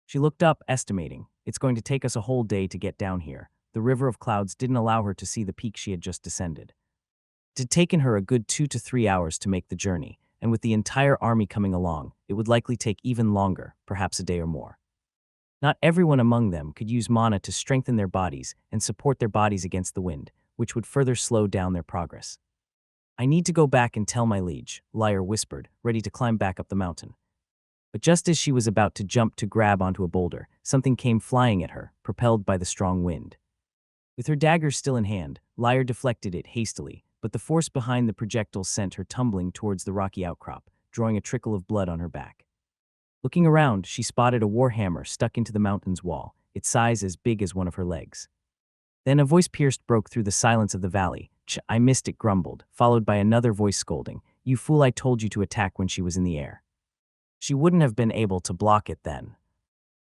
She looked up, estimating, "It's going to take us a whole day to get down here." The river of clouds didn't allow her to see the peak she had just descended. It had taken her a good 2 to 3 hours to make the journey, and with the entire army coming along, it would likely take even longer, perhaps a day or more. Not everyone among them could use mana to strengthen their bodies and support their bodies against the wind, which would further slow down their progress. "I need to go back and tell my liege," Lyre whispered, ready to climb back up the mountain. But just as she was about to jump to grab onto a boulder, something came flying at her, propelled by the strong wind. With her dagger still in hand, Lyre deflected it hastily, but the force behind the projectile sent her tumbling towards the rocky outcrop, drawing a trickle of blood on her back. Looking around, she spotted a warhammer stuck into the mountain's wall, its size as big as one of her legs. Then a voice broke through the silence of the valley. "I missed it," grumbled, followed by another voice scolding, "You fool, I told you to attack when she was in the air. She wouldn't have been able to block it then."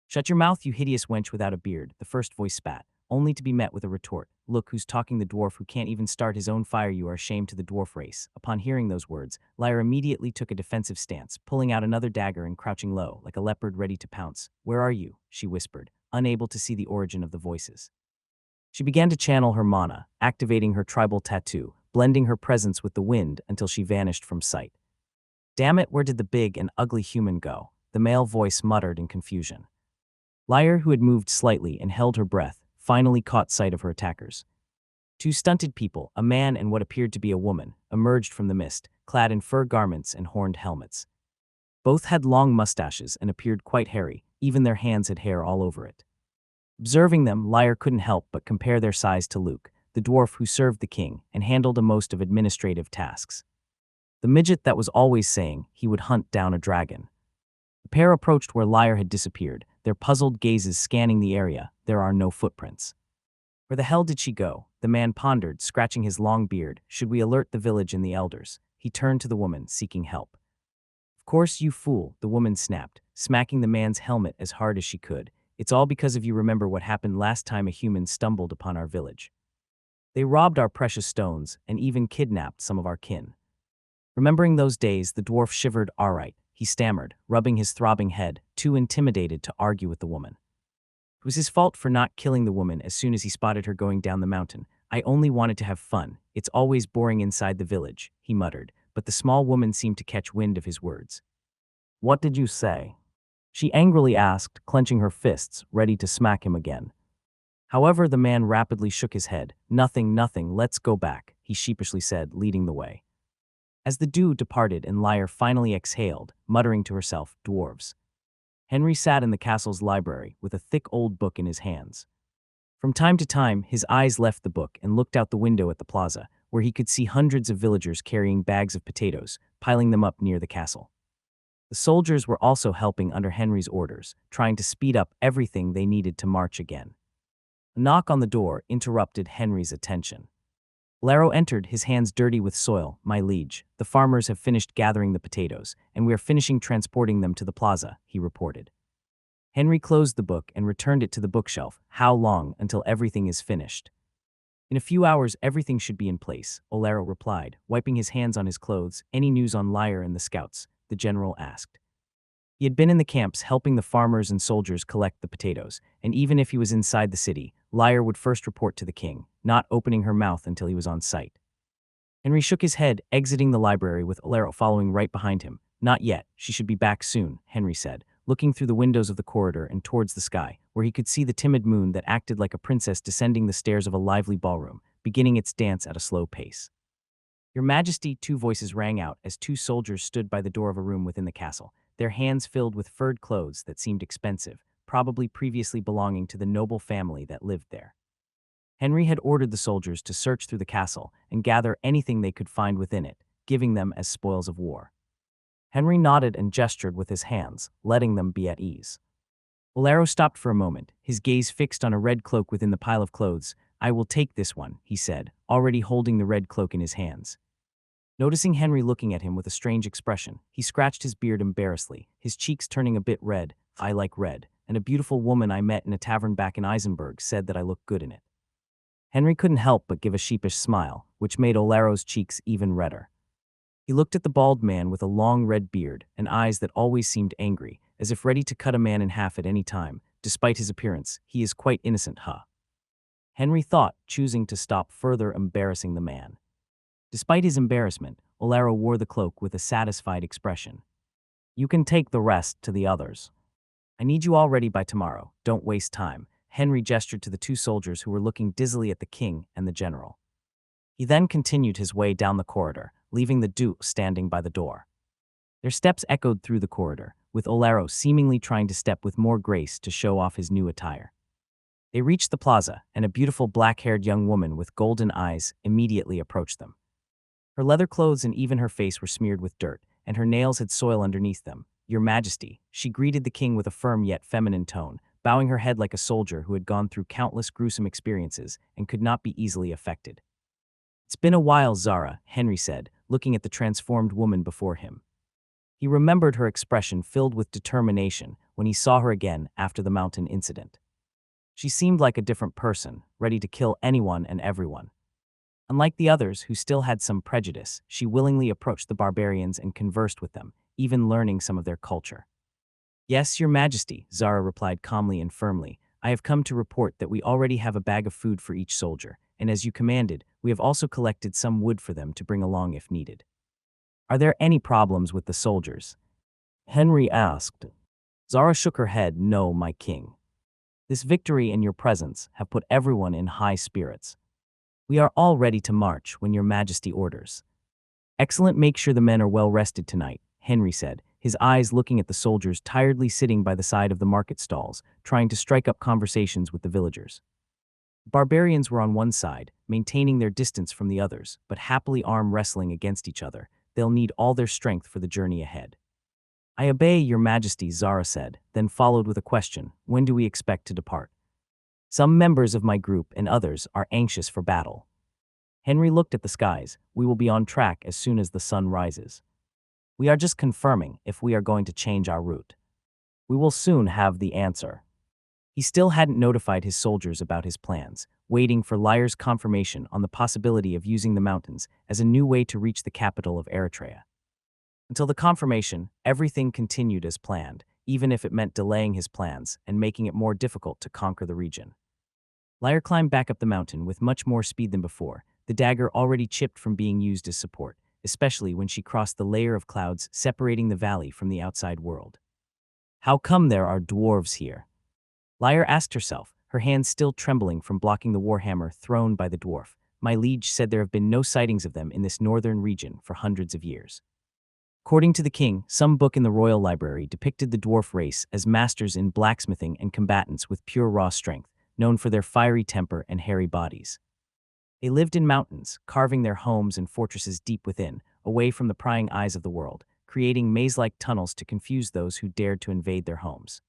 "Shut your mouth, you hideous wench without a beard," the first voice spat, only to be met with a retort. "Look who's talking, the dwarf who can't even start his own fire. You are a shame to the dwarf race." Upon hearing those words, Lyre immediately took a defensive stance, pulling out another dagger and crouching low, like a leopard ready to pounce. "Where are you?" she whispered, unable to see the origin of the voices. She began to channel her mana, activating her tribal tattoo, blending her presence with the wind until she vanished from sight. "Damn it, where did the big and ugly human go?" the male voice muttered in confusion. Lyre, who had moved slightly and held her breath, finally caught sight of her attackers. Two stunted people, a man and what appeared to be a woman, emerged from the mist, clad in fur garments and horned helmets. Both had long mustaches and appeared quite hairy, even their hands had hair all over it. Observing them, Lyre couldn't help but compare their size to Luke, the dwarf who served the king and handled a most of administrative tasks. The midget that was always saying he would hunt down a dragon. The pair approached where Lyre had disappeared, their puzzled gazes scanning the area. There are no footprints. "Where the hell did she go?" the man pondered, scratching his long beard. "Should we alert the village and the elders?" He turned to the woman, seeking help. "Of course, you fool," the woman snapped, smacking the man's helmet as hard as she could. "It's all because of you. Remember what happened last time a human stumbled upon our village? They robbed our precious stones and even kidnapped some of our kin." Remembering those days, the dwarf shivered. "All right," he stammered, rubbing his throbbing head, too intimidated to argue with the woman. It was his fault for not killing the woman as soon as he spotted her going down the mountain. "I only wanted to have fun. It's always boring inside the village," he muttered, but the small woman seemed to catch wind of his words. "What did you say?" she angrily asked, clenching her fists, ready to smack him again. However, the man rapidly shook his head. Nothing, let's go back," he sheepishly said, leading the way. As the dude departed and Lyre finally exhaled, muttering to herself, "Dwarves." Henry sat in the castle's library with a thick old book in his hands. From time to time, his eyes left the book and looked out the window at the plaza, where he could see hundreds of villagers carrying bags of potatoes, piling them up near the castle. The soldiers were also helping under Henry's orders, trying to speed up everything they needed to march again. A knock on the door interrupted Henry's attention. Laro entered, his hands dirty with soil. "My liege, the farmers have finished gathering the potatoes, and we are finishing transporting them to the plaza," he reported. Henry closed the book and returned it to the bookshelf. "How long until everything is finished?" "In a few hours, everything should be in place," Olaro replied, wiping his hands on his clothes. "Any news on Lyre and the scouts?" the general asked. He had been in the camps helping the farmers and soldiers collect the potatoes, and even if he was inside the city, Lyre would first report to the king, not opening her mouth until he was on site. Henry shook his head, exiting the library with Olaro following right behind him. "Not yet, she should be back soon," Henry said, looking through the windows of the corridor and towards the sky, where he could see the timid moon that acted like a princess descending the stairs of a lively ballroom, beginning its dance at a slow pace. "Your Majesty," two voices rang out as two soldiers stood by the door of a room within the castle, their hands filled with furred clothes that seemed expensive, probably previously belonging to the noble family that lived there. Henry had ordered the soldiers to search through the castle and gather anything they could find within it, giving them as spoils of war. Henry nodded and gestured with his hands, letting them be at ease. Bolero stopped for a moment, his gaze fixed on a red cloak within the pile of clothes. "I will take this one," he said, already holding the red cloak in his hands. Noticing Henry looking at him with a strange expression, he scratched his beard embarrassedly, his cheeks turning a bit red. "I like red, and a beautiful woman I met in a tavern back in Eisenberg said that I looked good in it." Henry couldn't help but give a sheepish smile, which made Olero's cheeks even redder. He looked at the bald man with a long red beard and eyes that always seemed angry, as if ready to cut a man in half at any time. Despite his appearance, he is quite innocent, huh? Henry thought, choosing to stop further embarrassing the man. Despite his embarrassment, Olero wore the cloak with a satisfied expression. "You can take the rest to the others. I need you all ready by tomorrow. Don't waste time." Henry gestured to the two soldiers who were looking dizzily at the king and the general. He then continued his way down the corridor, leaving the Duke standing by the door. Their steps echoed through the corridor, with Olero seemingly trying to step with more grace to show off his new attire. They reached the plaza, and a beautiful black-haired young woman with golden eyes immediately approached them. Her leather clothes and even her face were smeared with dirt, and her nails had soil underneath them. "Your Majesty," she greeted the king with a firm yet feminine tone, bowing her head like a soldier who had gone through countless gruesome experiences and could not be easily affected. "It's been a while, Zara," Henry said, looking at the transformed woman before him. He remembered her expression filled with determination when he saw her again after the mountain incident. She seemed like a different person, ready to kill anyone and everyone. Unlike the others who still had some prejudice, she willingly approached the barbarians and conversed with them, even learning some of their culture. "Yes, Your Majesty," Zara replied calmly and firmly. "I have come to report that we already have a bag of food for each soldier, and as you commanded, we have also collected some wood for them to bring along if needed." "Are there any problems with the soldiers?" Henry asked. Zara shook her head. "No, my king. This victory and your presence have put everyone in high spirits. We are all ready to march when Your Majesty orders." "Excellent, make sure the men are well rested tonight," Henry said, his eyes looking at the soldiers tiredly sitting by the side of the market stalls, trying to strike up conversations with the villagers. The barbarians were on one side, maintaining their distance from the others, but happily arm wrestling against each other. They'll need all their strength for the journey ahead. "I obey, Your Majesty," Zara said, then followed with a question. "When do we expect to depart?" "Some members of my group and others are anxious for battle." Henry looked at the skies. "We will be on track as soon as the sun rises. We are just confirming if we are going to change our route. We will soon have the answer." He still hadn't notified his soldiers about his plans, waiting for Lyre's confirmation on the possibility of using the mountains as a new way to reach the capital of Eritrea. Until the confirmation, everything continued as planned, even if it meant delaying his plans and making it more difficult to conquer the region. Lyre climbed back up the mountain with much more speed than before, the dagger already chipped from being used as support, especially when she crossed the layer of clouds separating the valley from the outside world. "How come there are dwarves here?" Lyre asked herself, her hands still trembling from blocking the warhammer thrown by the dwarf. "My liege said there have been no sightings of them in this northern region for hundreds of years." According to the king, some book in the royal library depicted the dwarf race as masters in blacksmithing and combatants with pure raw strength, known for their fiery temper and hairy bodies. They lived in mountains, carving their homes and fortresses deep within, away from the prying eyes of the world, creating maze-like tunnels to confuse those who dared to invade their homes.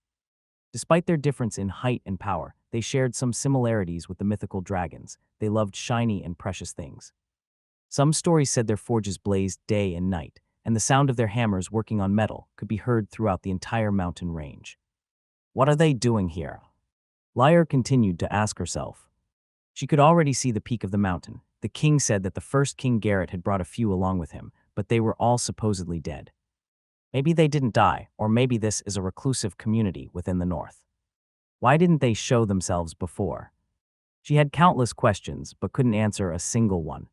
Despite their difference in height and power, they shared some similarities with the mythical dragons. They loved shiny and precious things. Some stories said their forges blazed day and night, and the sound of their hammers working on metal could be heard throughout the entire mountain range. "What are they doing here?" Lyre continued to ask herself. She could already see the peak of the mountain. The king said that the first King Garrett had brought a few along with him, but they were all supposedly dead. Maybe they didn't die, or maybe this is a reclusive community within the north. Why didn't they show themselves before? She had countless questions, but couldn't answer a single one.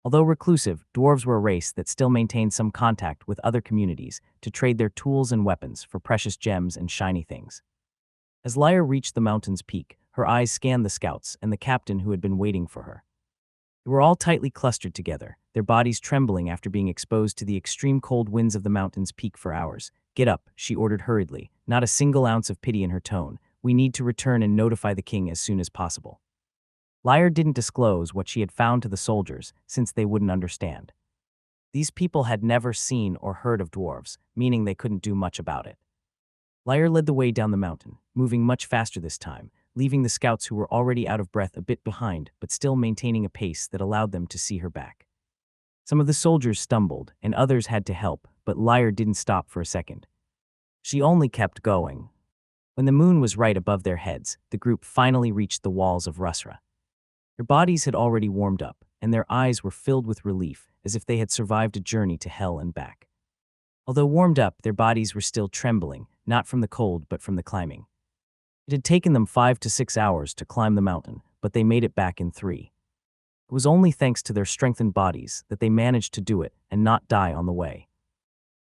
Although reclusive, dwarves were a race that still maintained some contact with other communities to trade their tools and weapons for precious gems and shiny things. As Lyre reached the mountain's peak, her eyes scanned the scouts and the captain who had been waiting for her. They were all tightly clustered together, their bodies trembling after being exposed to the extreme cold winds of the mountain's peak for hours. Get up, she ordered hurriedly, not a single ounce of pity in her tone. We need to return and notify the king as soon as possible. Lyra didn't disclose what she had found to the soldiers, since they wouldn't understand. These people had never seen or heard of dwarves, meaning they couldn't do much about it. Lyra led the way down the mountain, moving much faster this time, leaving the scouts who were already out of breath a bit behind, but still maintaining a pace that allowed them to see her back. Some of the soldiers stumbled, and others had to help, but Lyra didn't stop for a second. She only kept going. When the moon was right above their heads, the group finally reached the walls of Rusra. Their bodies had already warmed up, and their eyes were filled with relief, as if they had survived a journey to hell and back. Although warmed up, their bodies were still trembling, not from the cold but from the climbing. It had taken them 5 to 6 hours to climb the mountain, but they made it back in 3. It was only thanks to their strengthened bodies that they managed to do it and not die on the way.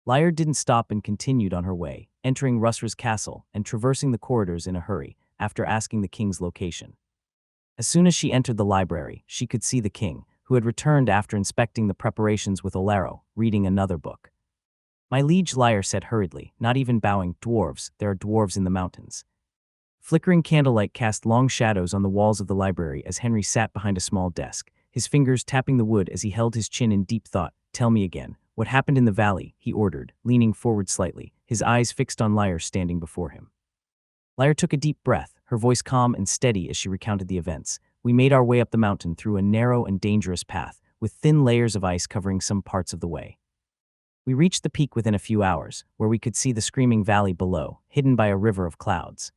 Lyra didn't stop and continued on her way, entering Rusra's castle and traversing the corridors in a hurry, after asking the king's location. As soon as she entered the library, she could see the king, who had returned after inspecting the preparations with Olero, reading another book. My liege, Lyra said hurriedly, not even bowing. Dwarves, there are dwarves in the mountains. Flickering candlelight cast long shadows on the walls of the library as Henry sat behind a small desk, his fingers tapping the wood as he held his chin in deep thought. Tell me again, what happened in the valley, he ordered, leaning forward slightly, his eyes fixed on Lyra standing before him. Lyra took a deep breath, her voice calm and steady as she recounted the events. We made our way up the mountain through a narrow and dangerous path, with thin layers of ice covering some parts of the way. We reached the peak within a few hours, where we could see the screaming valley below, hidden by a river of clouds.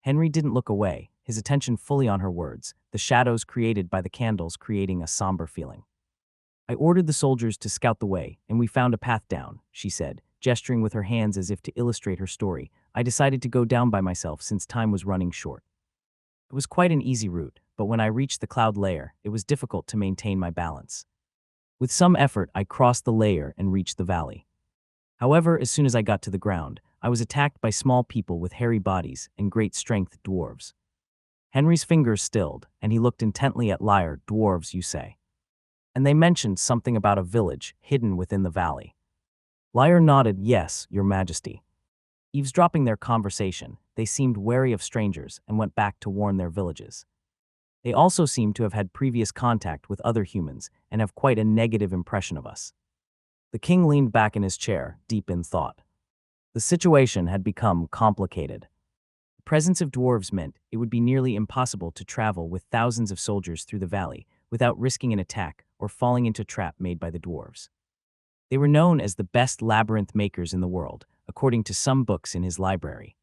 Henry didn't look away, his attention fully on her words, the shadows created by the candles creating a somber feeling. I ordered the soldiers to scout the way, and we found a path down, she said, gesturing with her hands as if to illustrate her story. I decided to go down by myself since time was running short. It was quite an easy route, but when I reached the cloud layer, it was difficult to maintain my balance. With some effort, I crossed the layer and reached the valley. However, as soon as I got to the ground, I was attacked by small people with hairy bodies and great strength dwarves. Henry's fingers stilled, and he looked intently at Lyra. Dwarves, you say? And they mentioned something about a village hidden within the valley. Lyra nodded. Yes, your majesty. Eavesdropping their conversation, they seemed wary of strangers and went back to warn their villages. They also seemed to have had previous contact with other humans and have quite a negative impression of us. The king leaned back in his chair, deep in thought. The situation had become complicated. The presence of dwarves meant it would be nearly impossible to travel with thousands of soldiers through the valley without risking an attack or falling into a trap made by the dwarves. They were known as the best labyrinth makers in the world, according to some books in his library.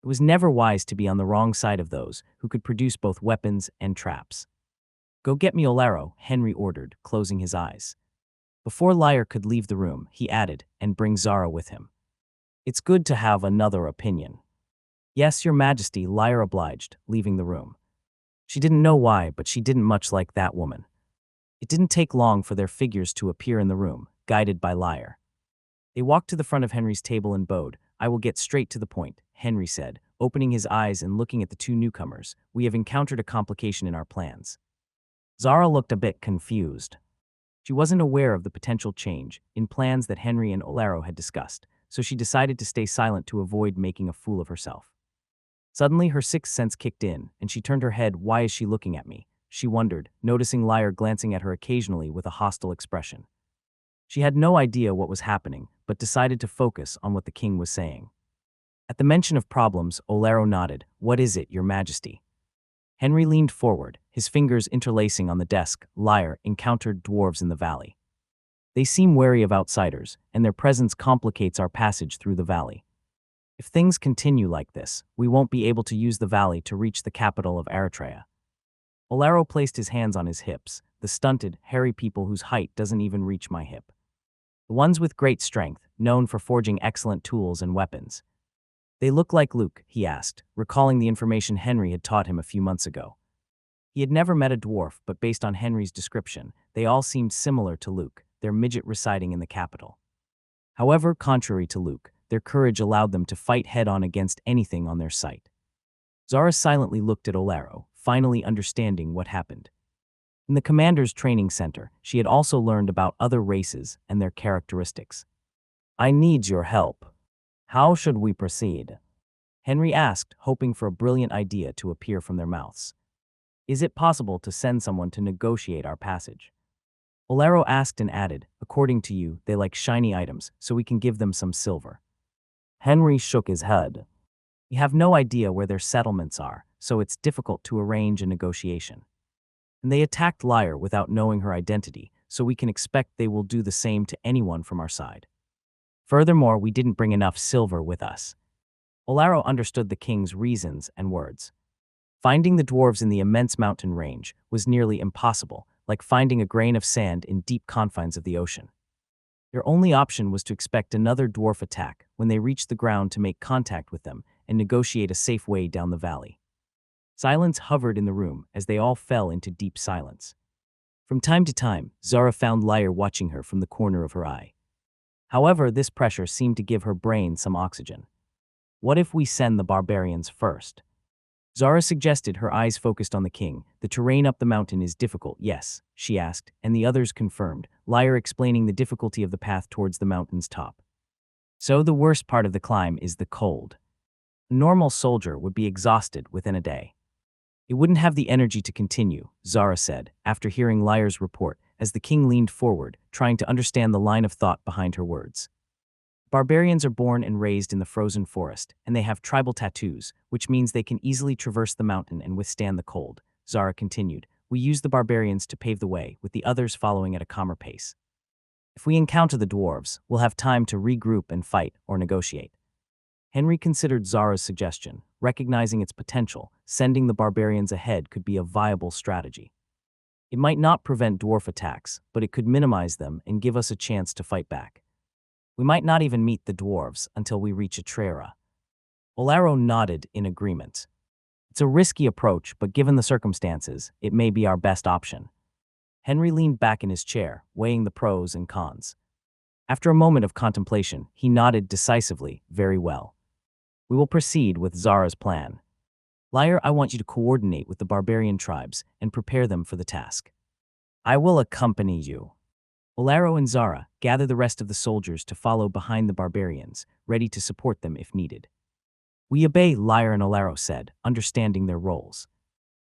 It was never wise to be on the wrong side of those who could produce both weapons and traps. Go get me Olero, Henry ordered, closing his eyes. Before Lyra could leave the room, he added, and bring Zara with him. It's good to have another opinion. Yes, your majesty, Lyra obliged, leaving the room. She didn't know why, but she didn't much like that woman. It didn't take long for their figures to appear in the room, guided by Lyra. They walked to the front of Henry's table and bowed. I will get straight to the point, Henry said, opening his eyes and looking at the two newcomers. We have encountered a complication in our plans. Zara looked a bit confused. She wasn't aware of the potential change in plans that Henry and Olero had discussed, so she decided to stay silent to avoid making a fool of herself. Suddenly, her sixth sense kicked in, and she turned her head. Why is she looking at me? She wondered, noticing Lyra glancing at her occasionally with a hostile expression. She had no idea what was happening, but decided to focus on what the king was saying. At the mention of problems, Olero nodded. What is it, your majesty? Henry leaned forward, his fingers interlacing on the desk. Lyra encountered dwarves in the valley. They seem wary of outsiders, and their presence complicates our passage through the valley. If things continue like this, we won't be able to use the valley to reach the capital of Eritrea. Olero placed his hands on his hips, the stunted, hairy people whose height doesn't even reach my hip. The ones with great strength, known for forging excellent tools and weapons. They look like Luke, he asked, recalling the information Henry had taught him a few months ago. He had never met a dwarf, but based on Henry's description, they all seemed similar to Luke, their midget residing in the capital. However, contrary to Luke, their courage allowed them to fight head-on against anything on their sight. Zara silently looked at Olero, finally understanding what happened. In the commander's training center, she had also learned about other races and their characteristics. I need your help. How should we proceed? Henry asked, hoping for a brilliant idea to appear from their mouths. Is it possible to send someone to negotiate our passage? Olero asked and added, according to you, they like shiny items, so we can give them some silver. Henry shook his head. We have no idea where their settlements are, so it's difficult to arrange a negotiation. And they attacked Lyre without knowing her identity, so we can expect they will do the same to anyone from our side. Furthermore, we didn't bring enough silver with us. Olaro understood the king's reasons and words. Finding the dwarves in the immense mountain range was nearly impossible, like finding a grain of sand in deep confines of the ocean. Their only option was to expect another dwarf attack when they reached the ground to make contact with them and negotiate a safe way down the valley. Silence hovered in the room as they all fell into deep silence. From time to time, Zara found Lyre watching her from the corner of her eye. However, this pressure seemed to give her brain some oxygen. What if we send the barbarians first? Zara suggested, her eyes focused on the king. The terrain up the mountain is difficult, yes, she asked, and the others confirmed, Lyre explaining the difficulty of the path towards the mountain's top. So the worst part of the climb is the cold. A normal soldier would be exhausted within a day. It wouldn't have the energy to continue, Zara said, after hearing Lyre's report, as the king leaned forward, trying to understand the line of thought behind her words. Barbarians are born and raised in the frozen forest, and they have tribal tattoos, which means they can easily traverse the mountain and withstand the cold, Zara continued. We use the barbarians to pave the way, with the others following at a calmer pace. If we encounter the dwarves, we'll have time to regroup and fight or negotiate. Henry considered Zara's suggestion, recognizing its potential. Sending the barbarians ahead could be a viable strategy. It might not prevent dwarf attacks, but it could minimize them and give us a chance to fight back. We might not even meet the dwarves until we reach Atrera. Olaro nodded in agreement. It's a risky approach, but given the circumstances, it may be our best option. Henry leaned back in his chair, weighing the pros and cons. After a moment of contemplation, he nodded decisively, very well. We will proceed with Zara's plan. Lyre, I want you to coordinate with the barbarian tribes and prepare them for the task. I will accompany you. Olaro and Zara gather the rest of the soldiers to follow behind the barbarians, ready to support them if needed. We obey, Lyre and Olaro said, understanding their roles.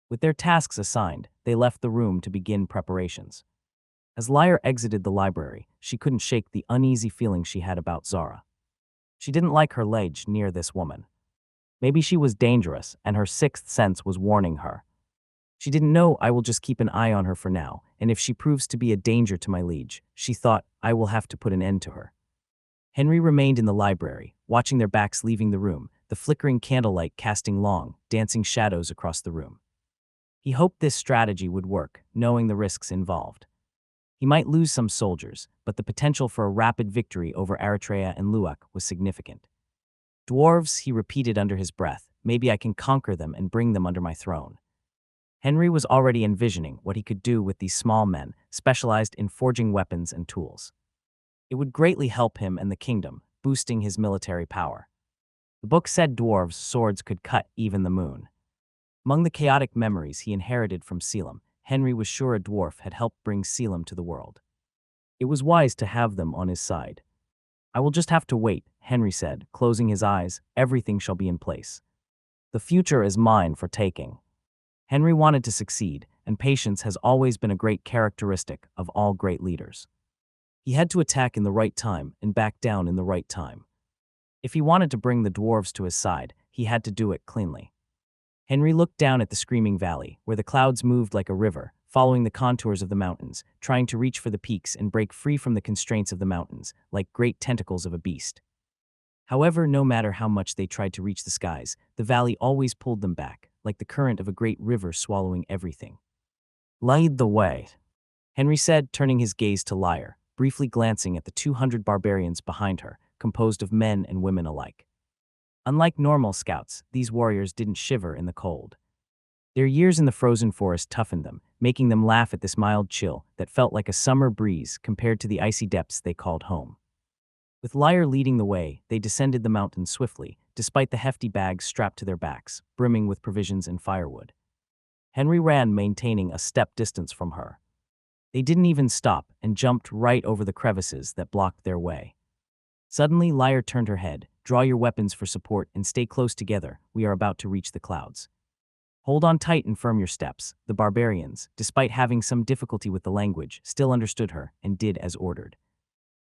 With their tasks assigned, they left the room to begin preparations. As Lyre exited the library, she couldn't shake the uneasy feeling she had about Zara. She didn't like her ledge near this woman. Maybe she was dangerous, and her sixth sense was warning her. She didn't know. I will just keep an eye on her for now, and if she proves to be a danger to my liege, she thought, I will have to put an end to her. Henry remained in the library, watching their backs leaving the room, the flickering candlelight casting long, dancing shadows across the room. He hoped this strategy would work, knowing the risks involved. He might lose some soldiers, but the potential for a rapid victory over Eritrea and Luak was significant. Dwarves, he repeated under his breath, maybe I can conquer them and bring them under my throne. Henry was already envisioning what he could do with these small men, specialized in forging weapons and tools. It would greatly help him and the kingdom, boosting his military power. The book said dwarves' swords could cut even the moon. Among the chaotic memories he inherited from Selim, Henry was sure a dwarf had helped bring Selim to the world. It was wise to have them on his side. I will just have to wait, Henry said, closing his eyes. Everything shall be in place. The future is mine for taking. Henry wanted to succeed, and patience has always been a great characteristic of all great leaders. He had to attack in the right time and back down in the right time. If he wanted to bring the dwarves to his side, he had to do it cleanly. Henry looked down at the screaming valley, where the clouds moved like a river, following the contours of the mountains, trying to reach for the peaks and break free from the constraints of the mountains, like great tentacles of a beast. However, no matter how much they tried to reach the skies, the valley always pulled them back, like the current of a great river swallowing everything. Lead the way, Henry said, turning his gaze to Lyre, briefly glancing at the 200 barbarians behind her, composed of men and women alike. Unlike normal scouts, these warriors didn't shiver in the cold. Their years in the frozen forest toughened them, making them laugh at this mild chill that felt like a summer breeze compared to the icy depths they called home. With Lyre leading the way, they descended the mountain swiftly, despite the hefty bags strapped to their backs, brimming with provisions and firewood. Henry ran, maintaining a step distance from her. They didn't even stop and jumped right over the crevices that blocked their way. Suddenly, Lyre turned her head, Draw your weapons for support and stay close together. We are about to reach the clouds. Hold on tight and firm your steps. The barbarians, despite having some difficulty with the language, still understood her and did as ordered.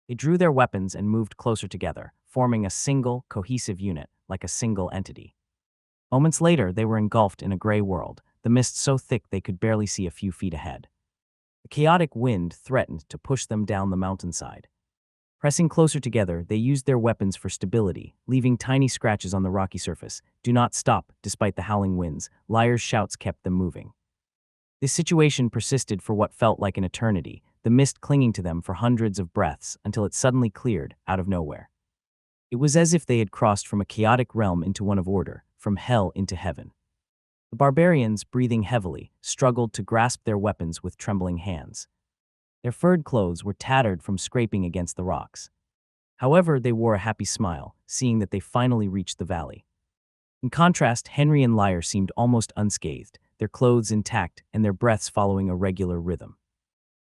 They drew their weapons and moved closer together, forming a single, cohesive unit, like a single entity. Moments later, they were engulfed in a gray world, the mist so thick they could barely see a few feet ahead. A chaotic wind threatened to push them down the mountainside. Pressing closer together, they used their weapons for stability, leaving tiny scratches on the rocky surface. Do not stop, despite the howling winds. Liar's shouts kept them moving. This situation persisted for what felt like an eternity, the mist clinging to them for hundreds of breaths until it suddenly cleared out of nowhere. It was as if they had crossed from a chaotic realm into one of order, from hell into heaven. The barbarians, breathing heavily, struggled to grasp their weapons with trembling hands. Their furred clothes were tattered from scraping against the rocks. However, they wore a happy smile, seeing that they finally reached the valley. In contrast, Henry and Liar seemed almost unscathed, their clothes intact and their breaths following a regular rhythm.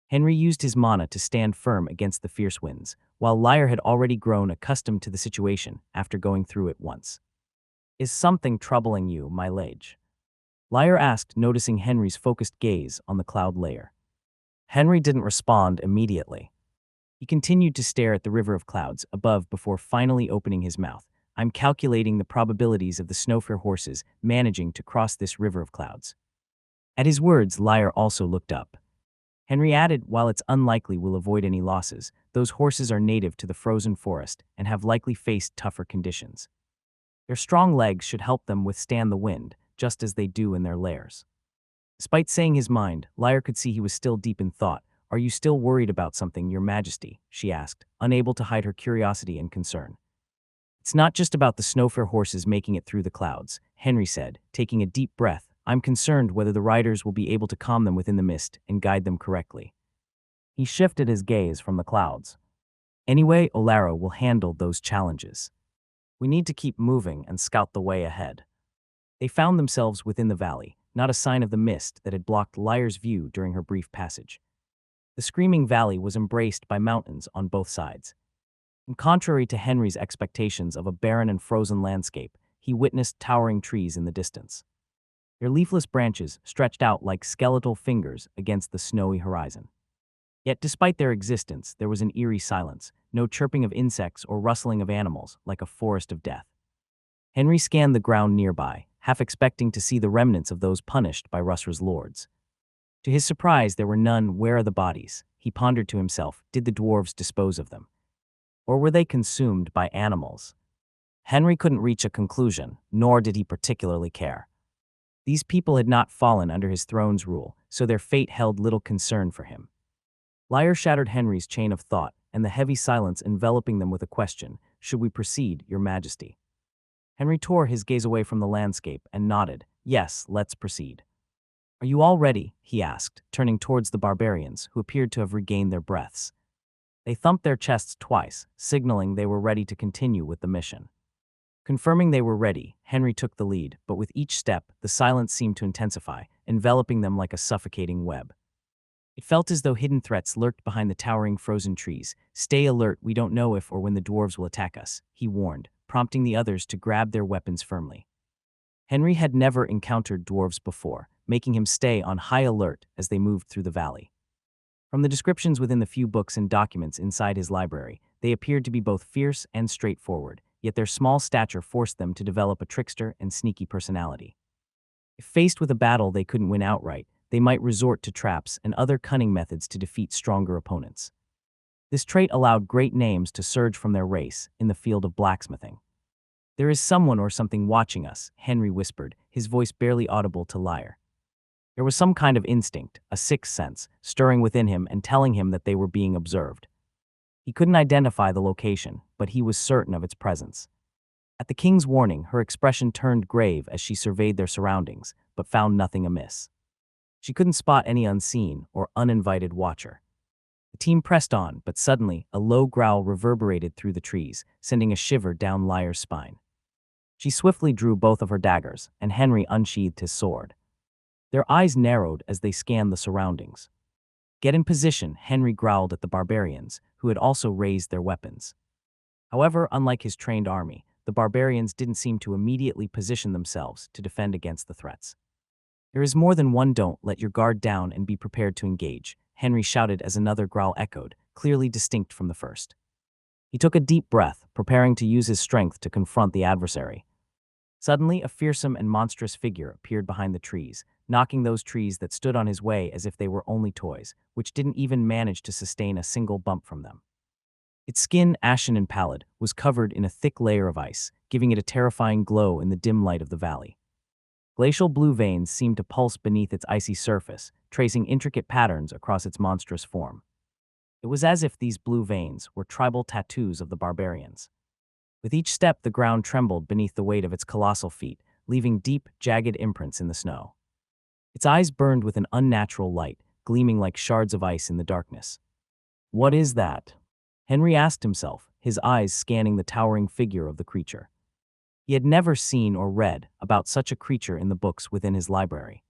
Henry used his mana to stand firm against the fierce winds, while Liar had already grown accustomed to the situation after going through it once. "Is something troubling you, my liege?" Liar asked, noticing Henry's focused gaze on the cloud layer. Henry didn't respond immediately. He continued to stare at the river of clouds above before finally opening his mouth. "I'm calculating the probabilities of the Snowfair horses managing to cross this river of clouds." At his words, Liar also looked up. Henry added, "While it's unlikely we'll avoid any losses, those horses are native to the frozen forest and have likely faced tougher conditions. Their strong legs should help them withstand the wind, just as they do in their lairs." Despite saying his mind, Liar could see he was still deep in thought. "Are you still worried about something, Your Majesty?" she asked, unable to hide her curiosity and concern. "It's not just about the Snowfair horses making it through the clouds," Henry said, taking a deep breath. "I'm concerned whether the riders will be able to calm them within the mist and guide them correctly." He shifted his gaze from the clouds. "Anyway, Olaro will handle those challenges. We need to keep moving and scout the way ahead." They found themselves within the valley, not a sign of the mist that had blocked Liar's view during her brief passage. The screaming valley was embraced by mountains on both sides. And contrary to Henry's expectations of a barren and frozen landscape, he witnessed towering trees in the distance. Their leafless branches stretched out like skeletal fingers against the snowy horizon. Yet despite their existence, there was an eerie silence, no chirping of insects or rustling of animals, like a forest of death. Henry scanned the ground nearby, half expecting to see the remnants of those punished by Russer's lords. To his surprise, there were none. Where are the bodies? He pondered to himself. Did the dwarves dispose of them? Or were they consumed by animals? Henry couldn't reach a conclusion, nor did he particularly care. These people had not fallen under his throne's rule, so their fate held little concern for him. Liar shattered Henry's chain of thought, and the heavy silence enveloping them with a question. "Should we proceed, Your Majesty?" Henry tore his gaze away from the landscape and nodded. "Yes, let's proceed." "Are you all ready?" he asked, turning towards the barbarians, who appeared to have regained their breaths. They thumped their chests twice, signaling they were ready to continue with the mission. Confirming they were ready, Henry took the lead, but with each step, the silence seemed to intensify, enveloping them like a suffocating web. It felt as though hidden threats lurked behind the towering frozen trees. "Stay alert, we don't know if or when the dwarves will attack us," he warned, prompting the others to grab their weapons firmly. Henry had never encountered dwarves before, making him stay on high alert as they moved through the valley. From the descriptions within the few books and documents inside his library, they appeared to be both fierce and straightforward, yet their small stature forced them to develop a trickster and sneaky personality. If faced with a battle they couldn't win outright, they might resort to traps and other cunning methods to defeat stronger opponents. This trait allowed great names to surge from their race in the field of blacksmithing. "There is someone or something watching us," Henry whispered, his voice barely audible to Liar. There was some kind of instinct, a sixth sense, stirring within him and telling him that they were being observed. He couldn't identify the location, but he was certain of its presence. At the king's warning, her expression turned grave as she surveyed their surroundings, but found nothing amiss. She couldn't spot any unseen or uninvited watcher. The team pressed on, but suddenly, a low growl reverberated through the trees, sending a shiver down Liar's spine. She swiftly drew both of her daggers, and Henry unsheathed his sword. Their eyes narrowed as they scanned the surroundings. "Get in position," Henry growled at the barbarians, who had also raised their weapons. However, unlike his trained army, the barbarians didn't seem to immediately position themselves to defend against the threats. "There is more than one. Don't let your guard down and be prepared to engage," Henry shouted as another growl echoed, clearly distinct from the first. He took a deep breath, preparing to use his strength to confront the adversary. Suddenly, a fearsome and monstrous figure appeared behind the trees, knocking those trees that stood on his way as if they were only toys, which didn't even manage to sustain a single bump from them. Its skin, ashen and pallid, was covered in a thick layer of ice, giving it a terrifying glow in the dim light of the valley. Glacial blue veins seemed to pulse beneath its icy surface, tracing intricate patterns across its monstrous form. It was as if these blue veins were tribal tattoos of the barbarians. With each step, the ground trembled beneath the weight of its colossal feet, leaving deep, jagged imprints in the snow. Its eyes burned with an unnatural light, gleaming like shards of ice in the darkness. "What is that?" Henry asked himself, his eyes scanning the towering figure of the creature. He had never seen or read about such a creature in the books within his library.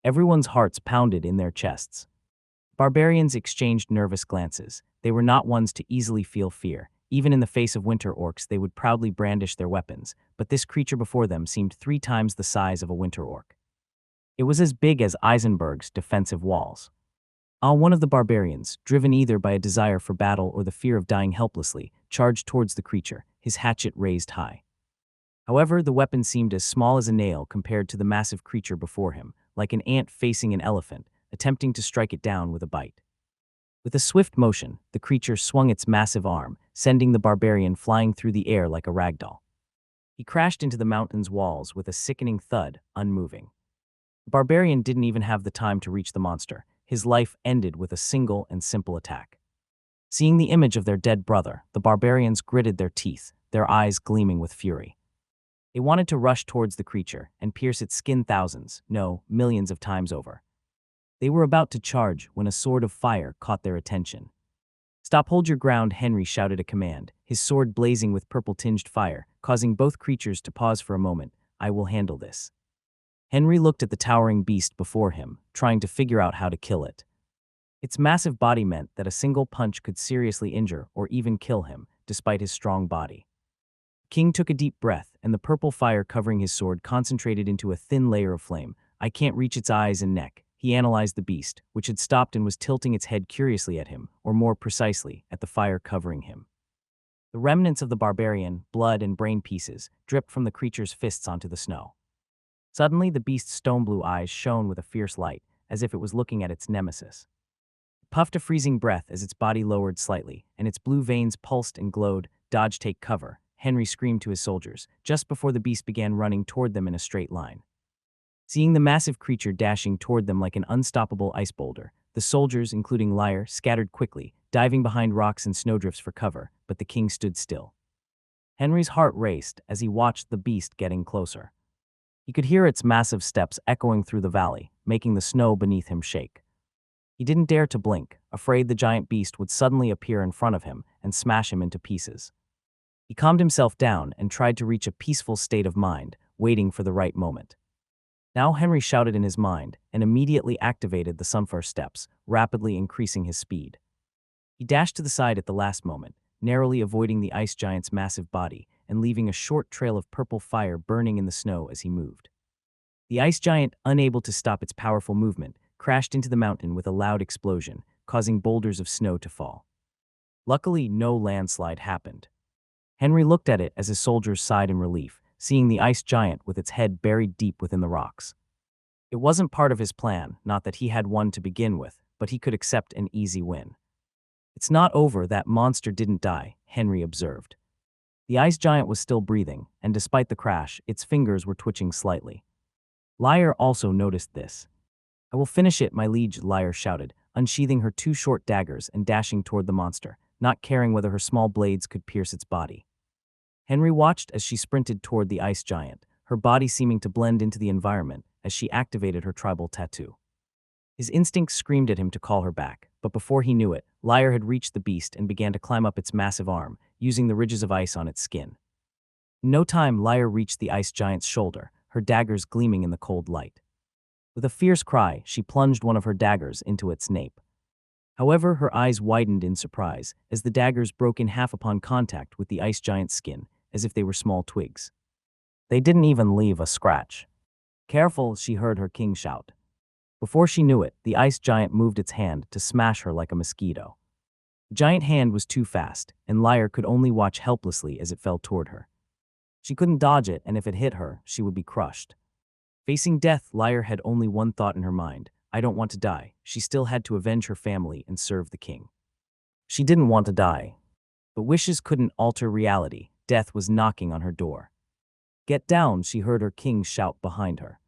Everyone's hearts pounded in their chests. Barbarians exchanged nervous glances. They were not ones to easily feel fear. Even in the face of winter orcs, they would proudly brandish their weapons, but this creature before them seemed 3 times the size of a winter orc. It was as big as Eisenberg's defensive walls. One of the barbarians, driven either by a desire for battle or the fear of dying helplessly, charged towards the creature, his hatchet raised high. However, the weapon seemed as small as a nail compared to the massive creature before him, like an ant facing an elephant, attempting to strike it down with a bite. With a swift motion, the creature swung its massive arm, sending the barbarian flying through the air like a ragdoll. He crashed into the mountain's walls with a sickening thud, unmoving. The barbarian didn't even have the time to reach the monster. His life ended with a single and simple attack. Seeing the image of their dead brother, the barbarians gritted their teeth, their eyes gleaming with fury. They wanted to rush towards the creature and pierce its skin thousands, no, millions of times over. They were about to charge when a sword of fire caught their attention. "Stop, hold your ground," Henry shouted a command, his sword blazing with purple-tinged fire, causing both creatures to pause for a moment. "I will handle this." Henry looked at the towering beast before him, trying to figure out how to kill it. Its massive body meant that a single punch could seriously injure or even kill him, despite his strong body. King took a deep breath, and the purple fire covering his sword concentrated into a thin layer of flame. "I can't reach its eyes and neck." He analyzed the beast, which had stopped and was tilting its head curiously at him, or more precisely, at the fire covering him. The remnants of the barbarian, blood and brain pieces, dripped from the creature's fists onto the snow. Suddenly, the beast's stone-blue eyes shone with a fierce light, as if it was looking at its nemesis. It puffed a freezing breath as its body lowered slightly, and its blue veins pulsed and glowed. "Dodge, take cover," Henry screamed to his soldiers, just before the beast began running toward them in a straight line. Seeing the massive creature dashing toward them like an unstoppable ice boulder, the soldiers, including Lyre, scattered quickly, diving behind rocks and snowdrifts for cover, but the king stood still. Henry's heart raced as he watched the beast getting closer. He could hear its massive steps echoing through the valley, making the snow beneath him shake. He didn't dare to blink, afraid the giant beast would suddenly appear in front of him and smash him into pieces. He calmed himself down and tried to reach a peaceful state of mind, waiting for the right moment. Now Henry shouted in his mind and immediately activated the sunflower steps, rapidly increasing his speed. He dashed to the side at the last moment, narrowly avoiding the ice giant's massive body and leaving a short trail of purple fire burning in the snow as he moved. The ice giant, unable to stop its powerful movement, crashed into the mountain with a loud explosion, causing boulders of snow to fall. Luckily, no landslide happened. Henry looked at it as his soldiers sighed in relief, seeing the ice giant with its head buried deep within the rocks. It wasn't part of his plan, not that he had one to begin with, but he could accept an easy win. "It's not over, that monster didn't die," Henry observed. The ice giant was still breathing, and despite the crash, its fingers were twitching slightly. Lyre also noticed this. "I will finish it, my liege," Lyre shouted, unsheathing her 2 short daggers and dashing toward the monster, not caring whether her small blades could pierce its body. Henry watched as she sprinted toward the ice giant, her body seeming to blend into the environment as she activated her tribal tattoo. His instincts screamed at him to call her back, but before he knew it, Lyre had reached the beast and began to climb up its massive arm, using the ridges of ice on its skin. In no time, Lyre reached the ice giant's shoulder, her daggers gleaming in the cold light. With a fierce cry, she plunged one of her daggers into its nape. However, her eyes widened in surprise as the daggers broke in half upon contact with the ice giant's skin, as if they were small twigs. They didn't even leave a scratch. "Careful," she heard her king shout. Before she knew it, the ice giant moved its hand to smash her like a mosquito. The giant hand was too fast, and Lyre could only watch helplessly as it fell toward her. She couldn't dodge it, and if it hit her, she would be crushed. Facing death, Lyre had only one thought in her mind: I don't want to die. She still had to avenge her family and serve the king. She didn't want to die. But wishes couldn't alter reality. Death was knocking on her door. "Get down," she heard her king shout behind her.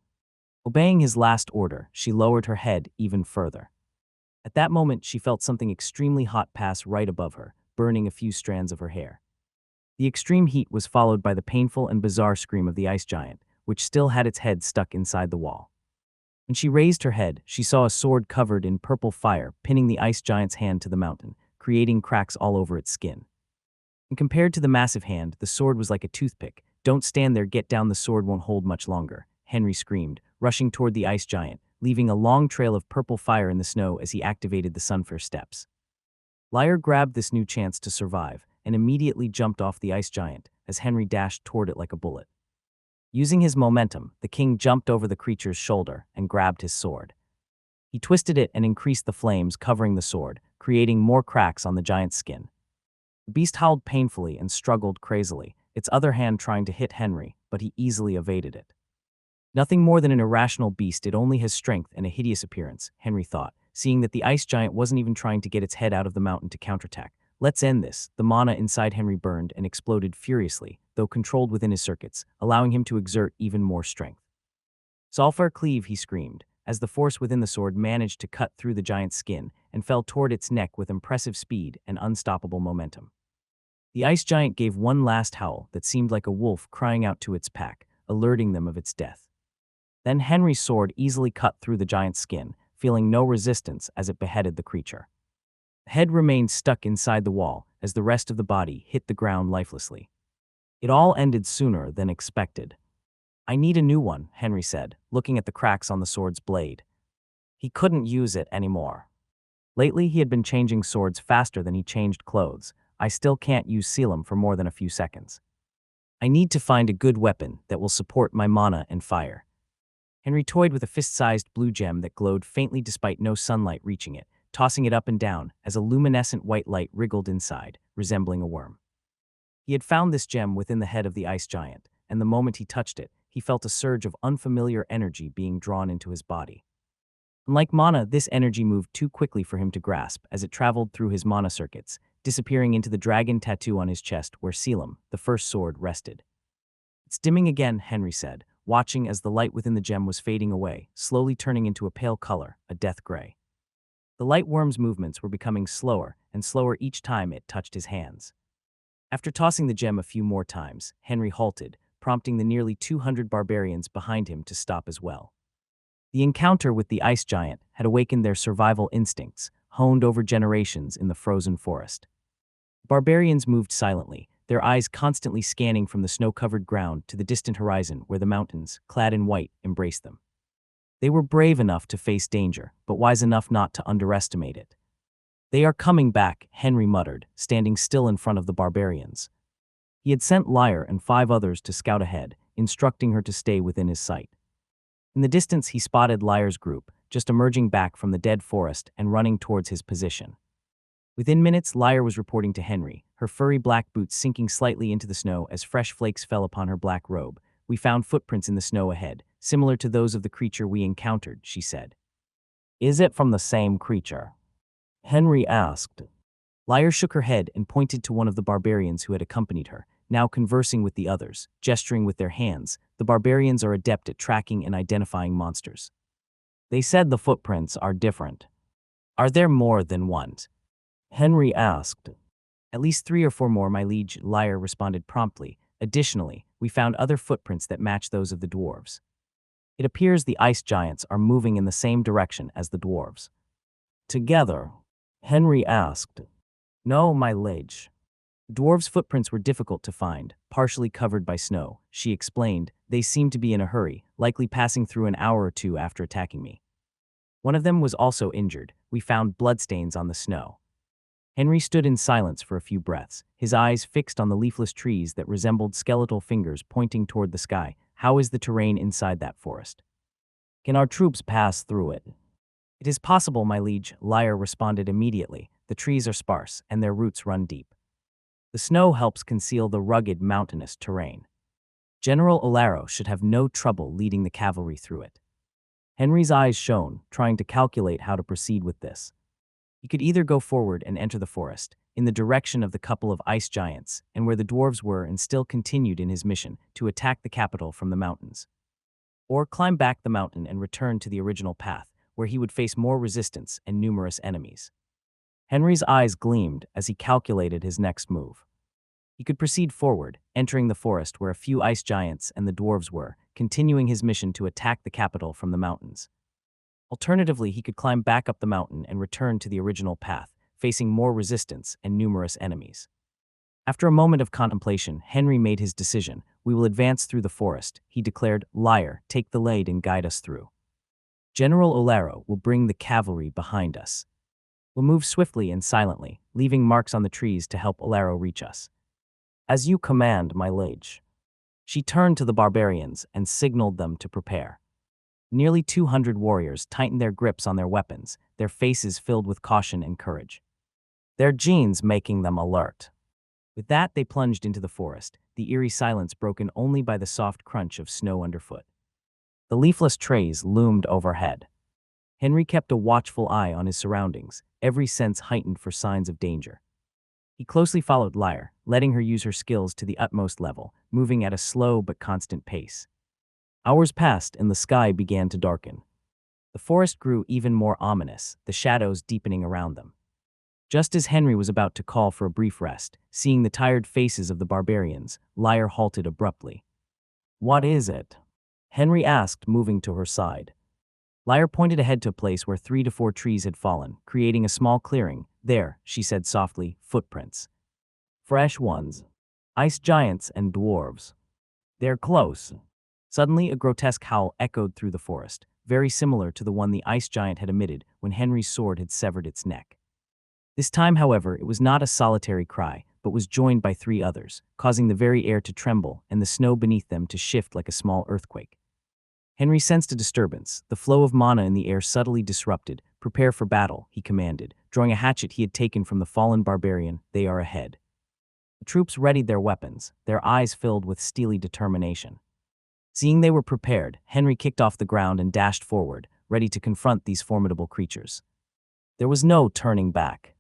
Obeying his last order, she lowered her head even further. At that moment, she felt something extremely hot pass right above her, burning a few strands of her hair. The extreme heat was followed by the painful and bizarre scream of the ice giant, which still had its head stuck inside the wall. When she raised her head, she saw a sword covered in purple fire pinning the ice giant's hand to the mountain, creating cracks all over its skin. And compared to the massive hand, the sword was like a toothpick. "Don't stand there, get down, the sword won't hold much longer," Henry screamed, rushing toward the ice giant, leaving a long trail of purple fire in the snow as he activated the Sunfire steps. Lyre grabbed this new chance to survive and immediately jumped off the ice giant as Henry dashed toward it like a bullet. Using his momentum, the king jumped over the creature's shoulder and grabbed his sword. He twisted it and increased the flames covering the sword, creating more cracks on the giant's skin. The beast howled painfully and struggled crazily, its other hand trying to hit Henry, but he easily evaded it. Nothing more than an irrational beast, it only has strength and a hideous appearance, Henry thought, seeing that the ice giant wasn't even trying to get its head out of the mountain to counterattack. Let's end this. The mana inside Henry burned and exploded furiously, though controlled within his circuits, allowing him to exert even more strength. "Sulfur cleave," he screamed, as the force within the sword managed to cut through the giant's skin and fell toward its neck with impressive speed and unstoppable momentum. The ice giant gave one last howl that seemed like a wolf crying out to its pack, alerting them of its death. Then Henry's sword easily cut through the giant's skin, feeling no resistance as it beheaded the creature. The head remained stuck inside the wall as the rest of the body hit the ground lifelessly. It all ended sooner than expected. "I need a new one," Henry said, looking at the cracks on the sword's blade. He couldn't use it anymore. Lately, he had been changing swords faster than he changed clothes. "I still can't use Selim for more than a few seconds. I need to find a good weapon that will support my mana and fire." Henry toyed with a fist-sized blue gem that glowed faintly despite no sunlight reaching it, tossing it up and down as a luminescent white light wriggled inside, resembling a worm. He had found this gem within the head of the ice giant, and the moment he touched it, he felt a surge of unfamiliar energy being drawn into his body. Unlike mana, this energy moved too quickly for him to grasp as it traveled through his mana circuits, disappearing into the dragon tattoo on his chest where Selim, the first sword, rested. "It's dimming again," Henry said, watching as the light within the gem was fading away, slowly turning into a pale color, a death gray. The light worm's movements were becoming slower and slower each time it touched his hands. After tossing the gem a few more times, Henry halted, prompting the nearly 200 barbarians behind him to stop as well. The encounter with the ice giant had awakened their survival instincts, honed over generations in the frozen forest. Barbarians moved silently, their eyes constantly scanning from the snow-covered ground to the distant horizon where the mountains, clad in white, embraced them. They were brave enough to face danger, but wise enough not to underestimate it. "They are coming back," Henry muttered, standing still in front of the barbarians. He had sent Lyre and 5 others to scout ahead, instructing her to stay within his sight. In the distance, he spotted Lyre's group, just emerging back from the dead forest and running towards his position. Within minutes, Lyre was reporting to Henry, her furry black boots sinking slightly into the snow as fresh flakes fell upon her black robe. "We found footprints in the snow ahead, similar to those of the creature we encountered," she said. "Is it from the same creature?" Henry asked. Lyre shook her head and pointed to one of the barbarians who had accompanied her, now conversing with the others, gesturing with their hands. "The barbarians are adept at tracking and identifying monsters. They said the footprints are different." "Are there more than one?" Henry asked. "At least 3 or 4 more, my liege," Lyre responded promptly. "Additionally, we found other footprints that match those of the dwarves. It appears the ice giants are moving in the same direction as the dwarves." "Together?" Henry asked. "No, my liege. The dwarves' footprints were difficult to find, partially covered by snow," she explained. "They seemed to be in a hurry, likely passing through an hour or 2 after attacking me. One of them was also injured. We found bloodstains on the snow." Henry stood in silence for a few breaths, his eyes fixed on the leafless trees that resembled skeletal fingers pointing toward the sky. How is the terrain inside that forest? Can our troops pass through it? It is possible, my liege, Lyre responded immediately. The trees are sparse, and their roots run deep. The snow helps conceal the rugged, mountainous terrain. General Olaro should have no trouble leading the cavalry through it. Henry's eyes shone, trying to calculate how to proceed with this. He could either go forward and enter the forest, in the direction of the couple of ice giants, and where the dwarves were, and still continued in his mission to attack the capital from the mountains. Or climb back the mountain and return to the original path, where he would face more resistance and numerous enemies. Henry's eyes gleamed as he calculated his next move. He could proceed forward, entering the forest where a few ice giants and the dwarves were, continuing his mission to attack the capital from the mountains. Alternatively, he could climb back up the mountain and return to the original path, facing more resistance and numerous enemies. After a moment of contemplation, Henry made his decision. We will advance through the forest, he declared. Lyre, take the lead and guide us through. General Olaro will bring the cavalry behind us. We'll move swiftly and silently, leaving marks on the trees to help Olaro reach us. As you command, my liege. She turned to the barbarians and signaled them to prepare. Nearly 200 warriors tightened their grips on their weapons, their faces filled with caution and courage. Their genes making them alert. With that, they plunged into the forest, the eerie silence broken only by the soft crunch of snow underfoot. The leafless trees loomed overhead. Henry kept a watchful eye on his surroundings, every sense heightened for signs of danger. He closely followed Lyre, letting her use her skills to the utmost level, moving at a slow but constant pace. Hours passed and the sky began to darken. The forest grew even more ominous, the shadows deepening around them. Just as Henry was about to call for a brief rest, seeing the tired faces of the barbarians, Lyre halted abruptly. What is it? Henry asked, moving to her side. Lyre pointed ahead to a place where 3 to 4 trees had fallen, creating a small clearing. There, she said softly, footprints. Fresh ones. Ice giants and dwarves. They're close. Suddenly, a grotesque howl echoed through the forest, very similar to the one the ice giant had emitted when Henry's sword had severed its neck. This time, however, it was not a solitary cry, but was joined by 3 others, causing the very air to tremble and the snow beneath them to shift like a small earthquake. Henry sensed a disturbance, the flow of mana in the air subtly disrupted. Prepare for battle, he commanded, drawing a hatchet he had taken from the fallen barbarian. They are ahead. The troops readied their weapons, their eyes filled with steely determination. Seeing they were prepared, Henry kicked off the ground and dashed forward, ready to confront these formidable creatures. There was no turning back.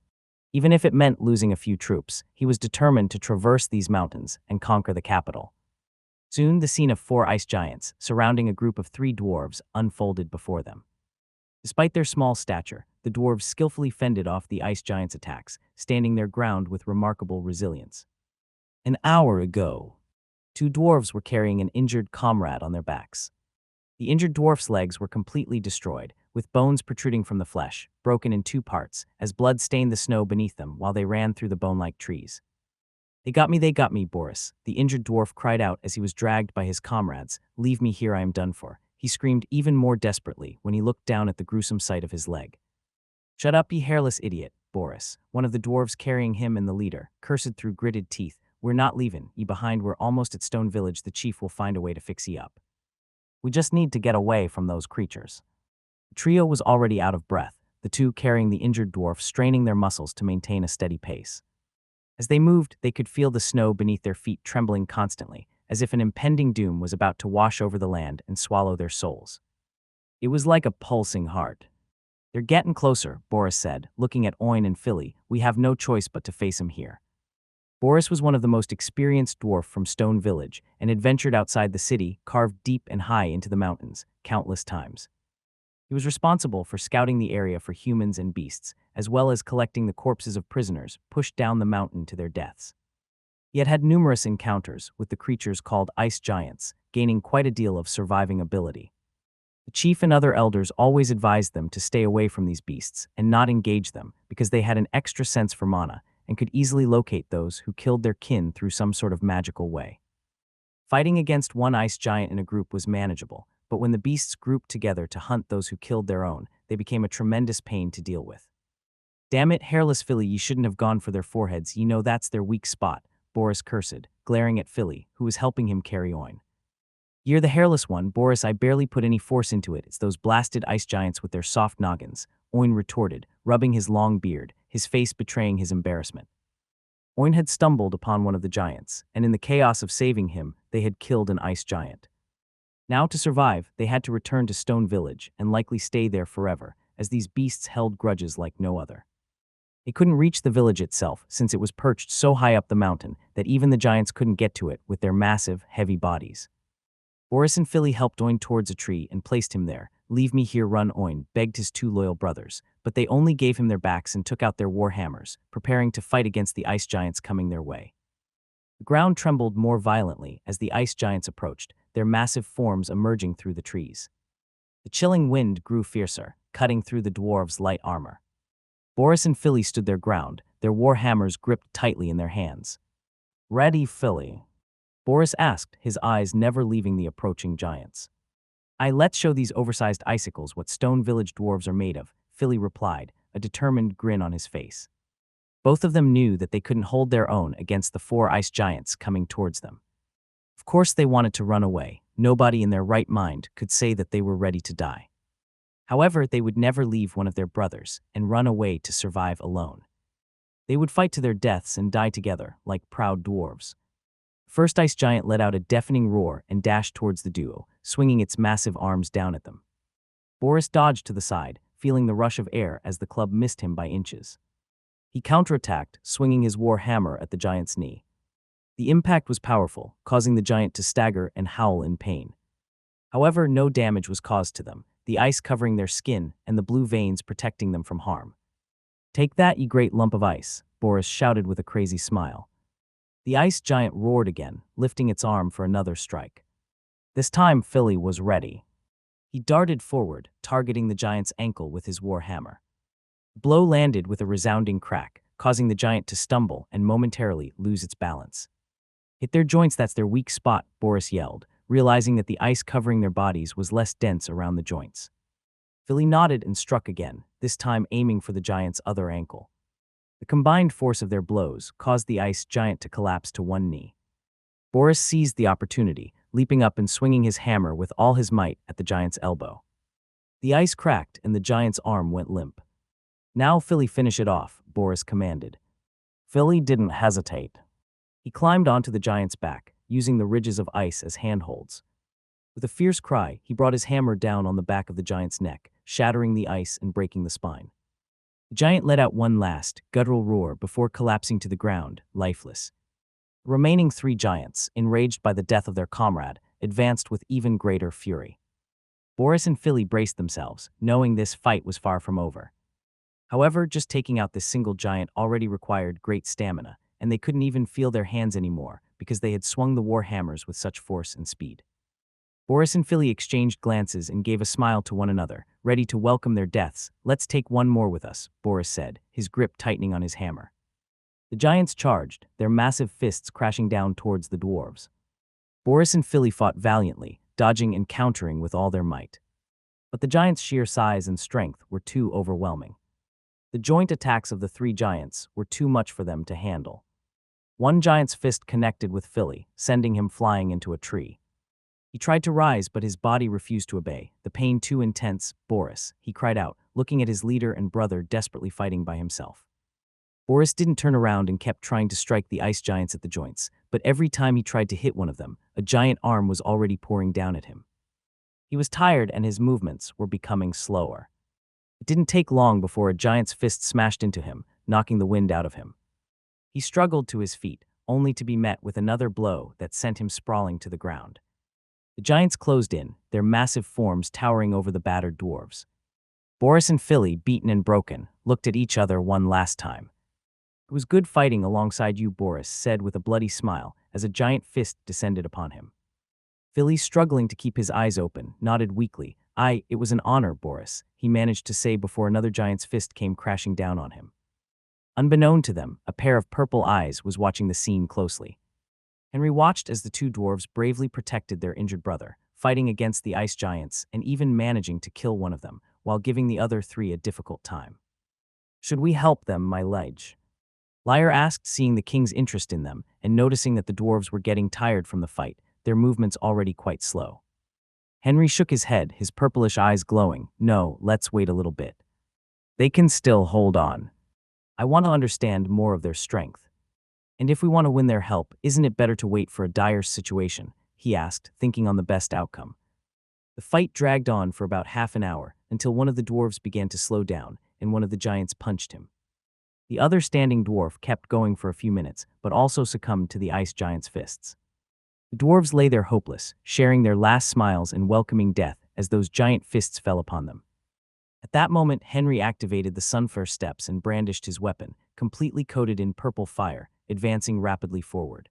Even if it meant losing a few troops, he was determined to traverse these mountains and conquer the capital. Soon, the scene of 4 ice giants, surrounding a group of 3 dwarves, unfolded before them. Despite their small stature, the dwarves skillfully fended off the ice giants' attacks, standing their ground with remarkable resilience. An hour ago, 2 dwarves were carrying an injured comrade on their backs. The injured dwarf's legs were completely destroyed, with bones protruding from the flesh, broken in 2 parts, as blood stained the snow beneath them while they ran through the bone-like trees. They got me, Boris," the injured dwarf cried out as he was dragged by his comrades. "Leave me here, I am done for," he screamed even more desperately when he looked down at the gruesome sight of his leg. "Shut up, ye hairless idiot," Boris, one of the dwarves carrying him and the leader, cursed through gritted teeth. "We're not leaving ye behind, we're almost at Stone Village, the chief will find a way to fix ye up. We just need to get away from those creatures." The trio was already out of breath, the 2 carrying the injured dwarf straining their muscles to maintain a steady pace. As they moved, they could feel the snow beneath their feet trembling constantly, as if an impending doom was about to wash over the land and swallow their souls. It was like a pulsing heart. "They're getting closer," Boris said, looking at Oin and Philly. "We have no choice but to face him here." Boris was one of the most experienced dwarf from Stone Village and had ventured outside the city, carved deep and high into the mountains, countless times. He was responsible for scouting the area for humans and beasts, as well as collecting the corpses of prisoners pushed down the mountain to their deaths. He had had numerous encounters with the creatures called ice giants, gaining quite a deal of surviving ability. The chief and other elders always advised them to stay away from these beasts and not engage them because they had an extra sense for mana and could easily locate those who killed their kin through some sort of magical way. Fighting against one ice giant in a group was manageable, but when the beasts grouped together to hunt those who killed their own, they became a tremendous pain to deal with. Damn it, hairless Philly, you shouldn't have gone for their foreheads, you know that's their weak spot, Boris cursed, glaring at Philly, who was helping him carry Oin. You're the hairless one, Boris, I barely put any force into it, it's those blasted ice giants with their soft noggins, Oin retorted, rubbing his long beard, his face betraying his embarrassment. Oin had stumbled upon one of the giants, and in the chaos of saving him, they had killed an ice giant. Now to survive, they had to return to Stone Village and likely stay there forever, as these beasts held grudges like no other. They couldn't reach the village itself, since it was perched so high up the mountain that even the giants couldn't get to it with their massive, heavy bodies. Boris and Philly helped Oin towards a tree and placed him there. Leave me here, run, Oin begged his two loyal brothers, but they only gave him their backs and took out their war hammers, preparing to fight against the ice giants coming their way. The ground trembled more violently as the ice giants approached, their massive forms emerging through the trees. The chilling wind grew fiercer, cutting through the dwarves' light armor. Boris and Philly stood their ground, their war hammers gripped tightly in their hands. Ready, Philly? Boris asked, his eyes never leaving the approaching giants. Let's show these oversized icicles what Stone Village dwarves are made of, Philly replied, a determined grin on his face. Both of them knew that they couldn't hold their own against the four ice giants coming towards them. Of course they wanted to run away. Nobody in their right mind could say that they were ready to die. However, they would never leave one of their brothers and run away to survive alone. They would fight to their deaths and die together, like proud dwarves. First ice giant let out a deafening roar and dashed towards the duo, swinging its massive arms down at them. Boris dodged to the side, feeling the rush of air as the club missed him by inches. He counterattacked, swinging his war hammer at the giant's knee. The impact was powerful, causing the giant to stagger and howl in pain. However, no damage was caused to them, the ice covering their skin and the blue veins protecting them from harm. Take that, you great lump of ice, Boris shouted with a crazy smile. The ice giant roared again, lifting its arm for another strike. This time, Philly was ready. He darted forward, targeting the giant's ankle with his war hammer. The blow landed with a resounding crack, causing the giant to stumble and momentarily lose its balance. Hit their joints, that's their weak spot, Boris yelled, realizing that the ice covering their bodies was less dense around the joints. Philly nodded and struck again, this time aiming for the giant's other ankle. The combined force of their blows caused the ice giant to collapse to one knee. Boris seized the opportunity, leaping up and swinging his hammer with all his might at the giant's elbow. The ice cracked and the giant's arm went limp. Now Philly, finish it off, Boris commanded. Philly didn't hesitate. He climbed onto the giant's back, using the ridges of ice as handholds. With a fierce cry, he brought his hammer down on the back of the giant's neck, shattering the ice and breaking the spine. The giant let out one last, guttural roar before collapsing to the ground, lifeless. The remaining three giants, enraged by the death of their comrade, advanced with even greater fury. Boris and Philly braced themselves, knowing this fight was far from over. However, just taking out this single giant already required great stamina, and they couldn't even feel their hands anymore because they had swung the war hammers with such force and speed. Boris and Philly exchanged glances and gave a smile to one another, ready to welcome their deaths. Let's take one more with us, Boris said, his grip tightening on his hammer. The giants charged, their massive fists crashing down towards the dwarves. Boris and Philly fought valiantly, dodging and countering with all their might. But the giants' sheer size and strength were too overwhelming. The joint attacks of the three giants were too much for them to handle. One giant's fist connected with Philly, sending him flying into a tree. He tried to rise, but his body refused to obey, the pain too intense. Boris, he cried out, looking at his leader and brother desperately fighting by himself. Boris didn't turn around and kept trying to strike the ice giants at the joints, but every time he tried to hit one of them, a giant arm was already pouring down at him. He was tired and his movements were becoming slower. It didn't take long before a giant's fist smashed into him, knocking the wind out of him. He struggled to his feet, only to be met with another blow that sent him sprawling to the ground. The giants closed in, their massive forms towering over the battered dwarves. Boris and Philly, beaten and broken, looked at each other one last time. It was good fighting alongside you, Boris said with a bloody smile as a giant fist descended upon him. Philly, struggling to keep his eyes open, nodded weakly. It was an honor, Boris, he managed to say before another giant's fist came crashing down on him. Unbeknown to them, a pair of purple eyes was watching the scene closely. Henry watched as the two dwarves bravely protected their injured brother, fighting against the ice giants and even managing to kill one of them, while giving the other three a difficult time. Should we help them, my liege? Liar asked, seeing the king's interest in them and noticing that the dwarves were getting tired from the fight, their movements already quite slow. Henry shook his head, his purplish eyes glowing. No, let's wait a little bit. They can still hold on. I want to understand more of their strength. And if we want to win their help, isn't it better to wait for a dire situation? He asked, thinking on the best outcome. The fight dragged on for about half an hour until one of the dwarves began to slow down and one of the giants punched him. The other standing dwarf kept going for a few minutes, but also succumbed to the ice giant's fists. The dwarves lay there hopeless, sharing their last smiles and welcoming death as those giant fists fell upon them. At that moment, Henry activated the Sunfire steps and brandished his weapon, completely coated in purple fire, advancing rapidly forward.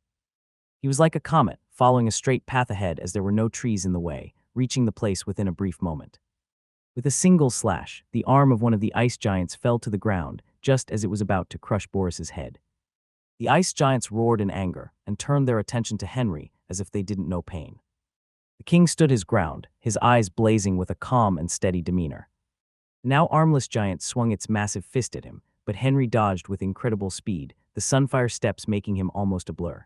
He was like a comet, following a straight path ahead as there were no trees in the way, reaching the place within a brief moment. With a single slash, the arm of one of the ice giants fell to the ground just as it was about to crush Boris's head. The ice giants roared in anger and turned their attention to Henry as if they didn't know pain. The king stood his ground, his eyes blazing with a calm and steady demeanor. The now armless giant swung its massive fist at him, but Henry dodged with incredible speed, the Sunfire steps making him almost a blur.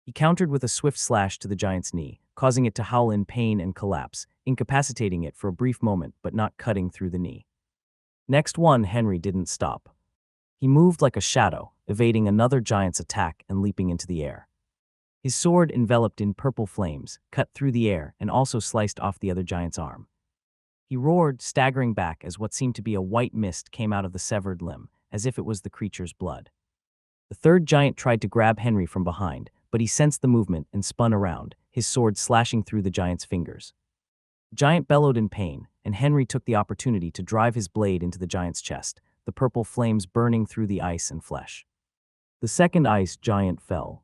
He countered with a swift slash to the giant's knee, causing it to howl in pain and collapse, incapacitating it for a brief moment but not cutting through the knee. Next one, Henry didn't stop. He moved like a shadow, evading another giant's attack and leaping into the air. His sword, enveloped in purple flames, cut through the air and also sliced off the other giant's arm. He roared, staggering back as what seemed to be a white mist came out of the severed limb, as if it was the creature's blood. The third giant tried to grab Henry from behind, but he sensed the movement and spun around, his sword slashing through the giant's fingers. The giant bellowed in pain, and Henry took the opportunity to drive his blade into the giant's chest, the purple flames burning through the ice and flesh. The second ice giant fell.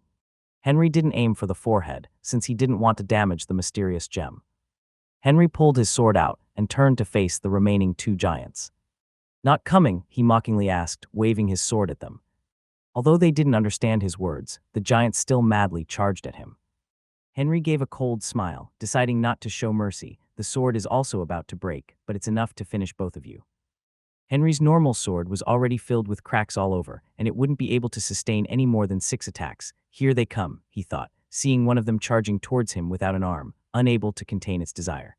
Henry didn't aim for the forehead, since he didn't want to damage the mysterious gem. Henry pulled his sword out and turned to face the remaining two giants. Not coming, he mockingly asked, waving his sword at them. Although they didn't understand his words, the giants still madly charged at him. Henry gave a cold smile, deciding not to show mercy. The sword is also about to break, but it's enough to finish both of you. Henry's normal sword was already filled with cracks all over, and it wouldn't be able to sustain any more than 6 attacks. Here they come, he thought, seeing one of them charging towards him without an arm, unable to contain its desire.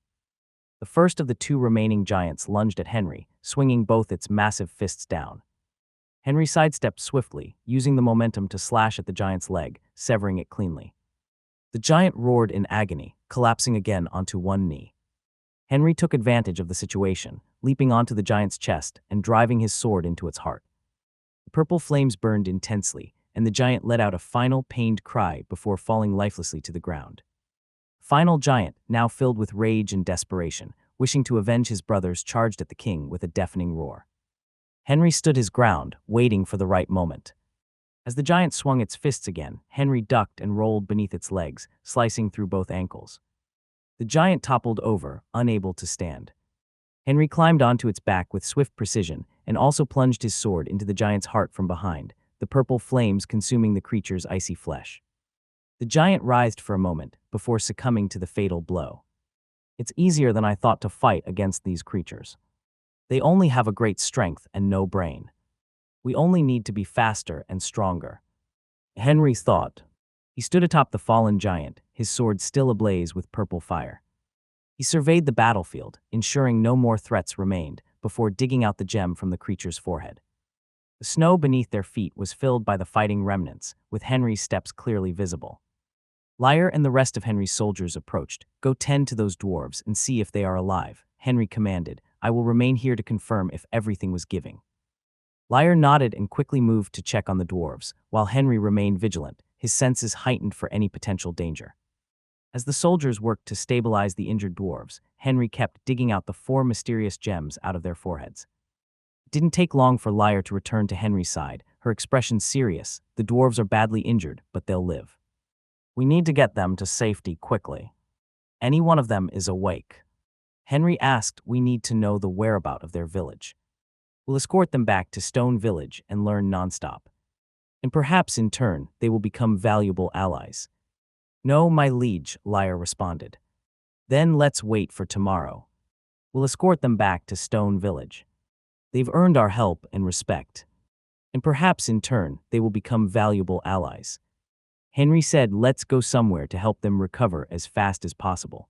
The first of the two remaining giants lunged at Henry, swinging both its massive fists down. Henry sidestepped swiftly, using the momentum to slash at the giant's leg, severing it cleanly. The giant roared in agony, collapsing again onto one knee. Henry took advantage of the situation, leaping onto the giant's chest and driving his sword into its heart. The purple flames burned intensely, and the giant let out a final pained cry before falling lifelessly to the ground. The final giant, now filled with rage and desperation, wishing to avenge his brothers, charged at the king with a deafening roar. Henry stood his ground, waiting for the right moment. As the giant swung its fists again, Henry ducked and rolled beneath its legs, slicing through both ankles. The giant toppled over, unable to stand. Henry climbed onto its back with swift precision and also plunged his sword into the giant's heart from behind, the purple flames consuming the creature's icy flesh. The giant writhed for a moment before succumbing to the fatal blow. It's easier than I thought to fight against these creatures. They only have a great strength and no brain. We only need to be faster and stronger, Henry thought. He stood atop the fallen giant, his sword still ablaze with purple fire. He surveyed the battlefield, ensuring no more threats remained, before digging out the gem from the creature's forehead. The snow beneath their feet was filled by the fighting remnants, with Henry's steps clearly visible. Liar and the rest of Henry's soldiers approached. Go tend to those dwarves and see if they are alive, Henry commanded. I will remain here to confirm if everything was giving. Liar nodded and quickly moved to check on the dwarves, while Henry remained vigilant, his senses heightened for any potential danger. As the soldiers worked to stabilize the injured dwarves, Henry kept digging out the 4 mysterious gems out of their foreheads. It didn't take long for Liar to return to Henry's side, her expression serious. The dwarves are badly injured, but they'll live. We need to get them to safety quickly. Any one of them is awake. Henry asked. We need to know the whereabouts of their village. We'll escort them back to Stone Village and learn nonstop. And perhaps in turn, they will become valuable allies. No, my liege, Liar responded. Then let's wait for tomorrow. We'll escort them back to Stone Village. They've earned our help and respect, and perhaps in turn, they will become valuable allies. Henry said, let's go somewhere to help them recover as fast as possible.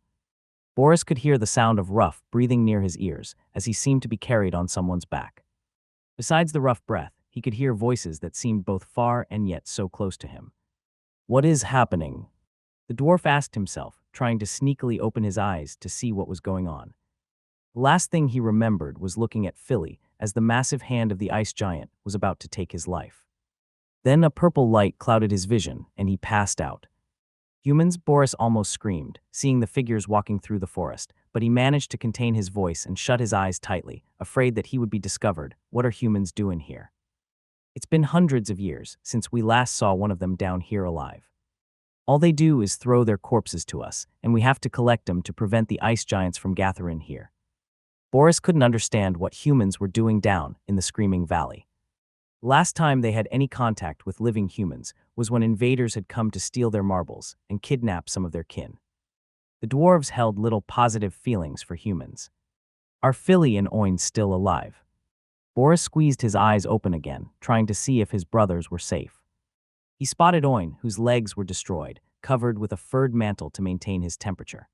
Boris could hear the sound of rough breathing near his ears as he seemed to be carried on someone's back. Besides the rough breath, he could hear voices that seemed both far and yet so close to him. What is happening? The dwarf asked himself, trying to sneakily open his eyes to see what was going on. The last thing he remembered was looking at Philly as the massive hand of the ice giant was about to take his life. Then a purple light clouded his vision, and he passed out. Humans, Boris almost screamed, seeing the figures walking through the forest, but he managed to contain his voice and shut his eyes tightly, afraid that he would be discovered. What are humans doing here? It's been hundreds of years since we last saw one of them down here alive. All they do is throw their corpses to us, and we have to collect them to prevent the ice giants from gathering here. Boris couldn't understand what humans were doing down in the Screaming Valley. Last time they had any contact with living humans was when invaders had come to steal their marbles and kidnap some of their kin. The dwarves held little positive feelings for humans. Are Philly and Oin still alive? Boris squeezed his eyes open again, trying to see if his brothers were safe. He spotted Oin, whose legs were destroyed, covered with a furred mantle to maintain his temperature.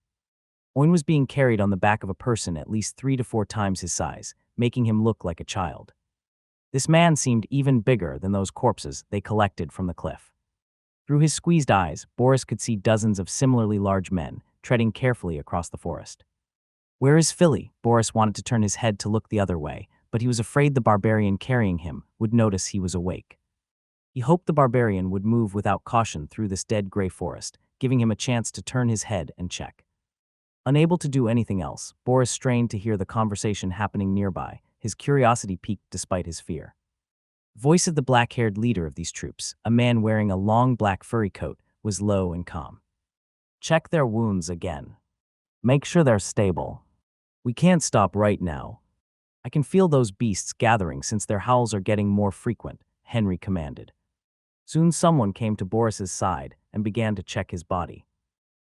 Oin was being carried on the back of a person at least 3 to 4 times his size, making him look like a child. This man seemed even bigger than those corpses they collected from the cliff. Through his squeezed eyes, Boris could see dozens of similarly large men, treading carefully across the forest. Where is Philly? Boris wanted to turn his head to look the other way, but he was afraid the barbarian carrying him would notice he was awake. He hoped the barbarian would move without caution through this dead gray forest, giving him a chance to turn his head and check. Unable to do anything else, Boris strained to hear the conversation happening nearby, his curiosity piqued despite his fear. The voice of the black-haired leader of these troops, a man wearing a long black furry coat, was low and calm. Check their wounds again. Make sure they're stable. We can't stop right now. I can feel those beasts gathering since their howls are getting more frequent, Henry commanded. Soon someone came to Boris's side and began to check his body.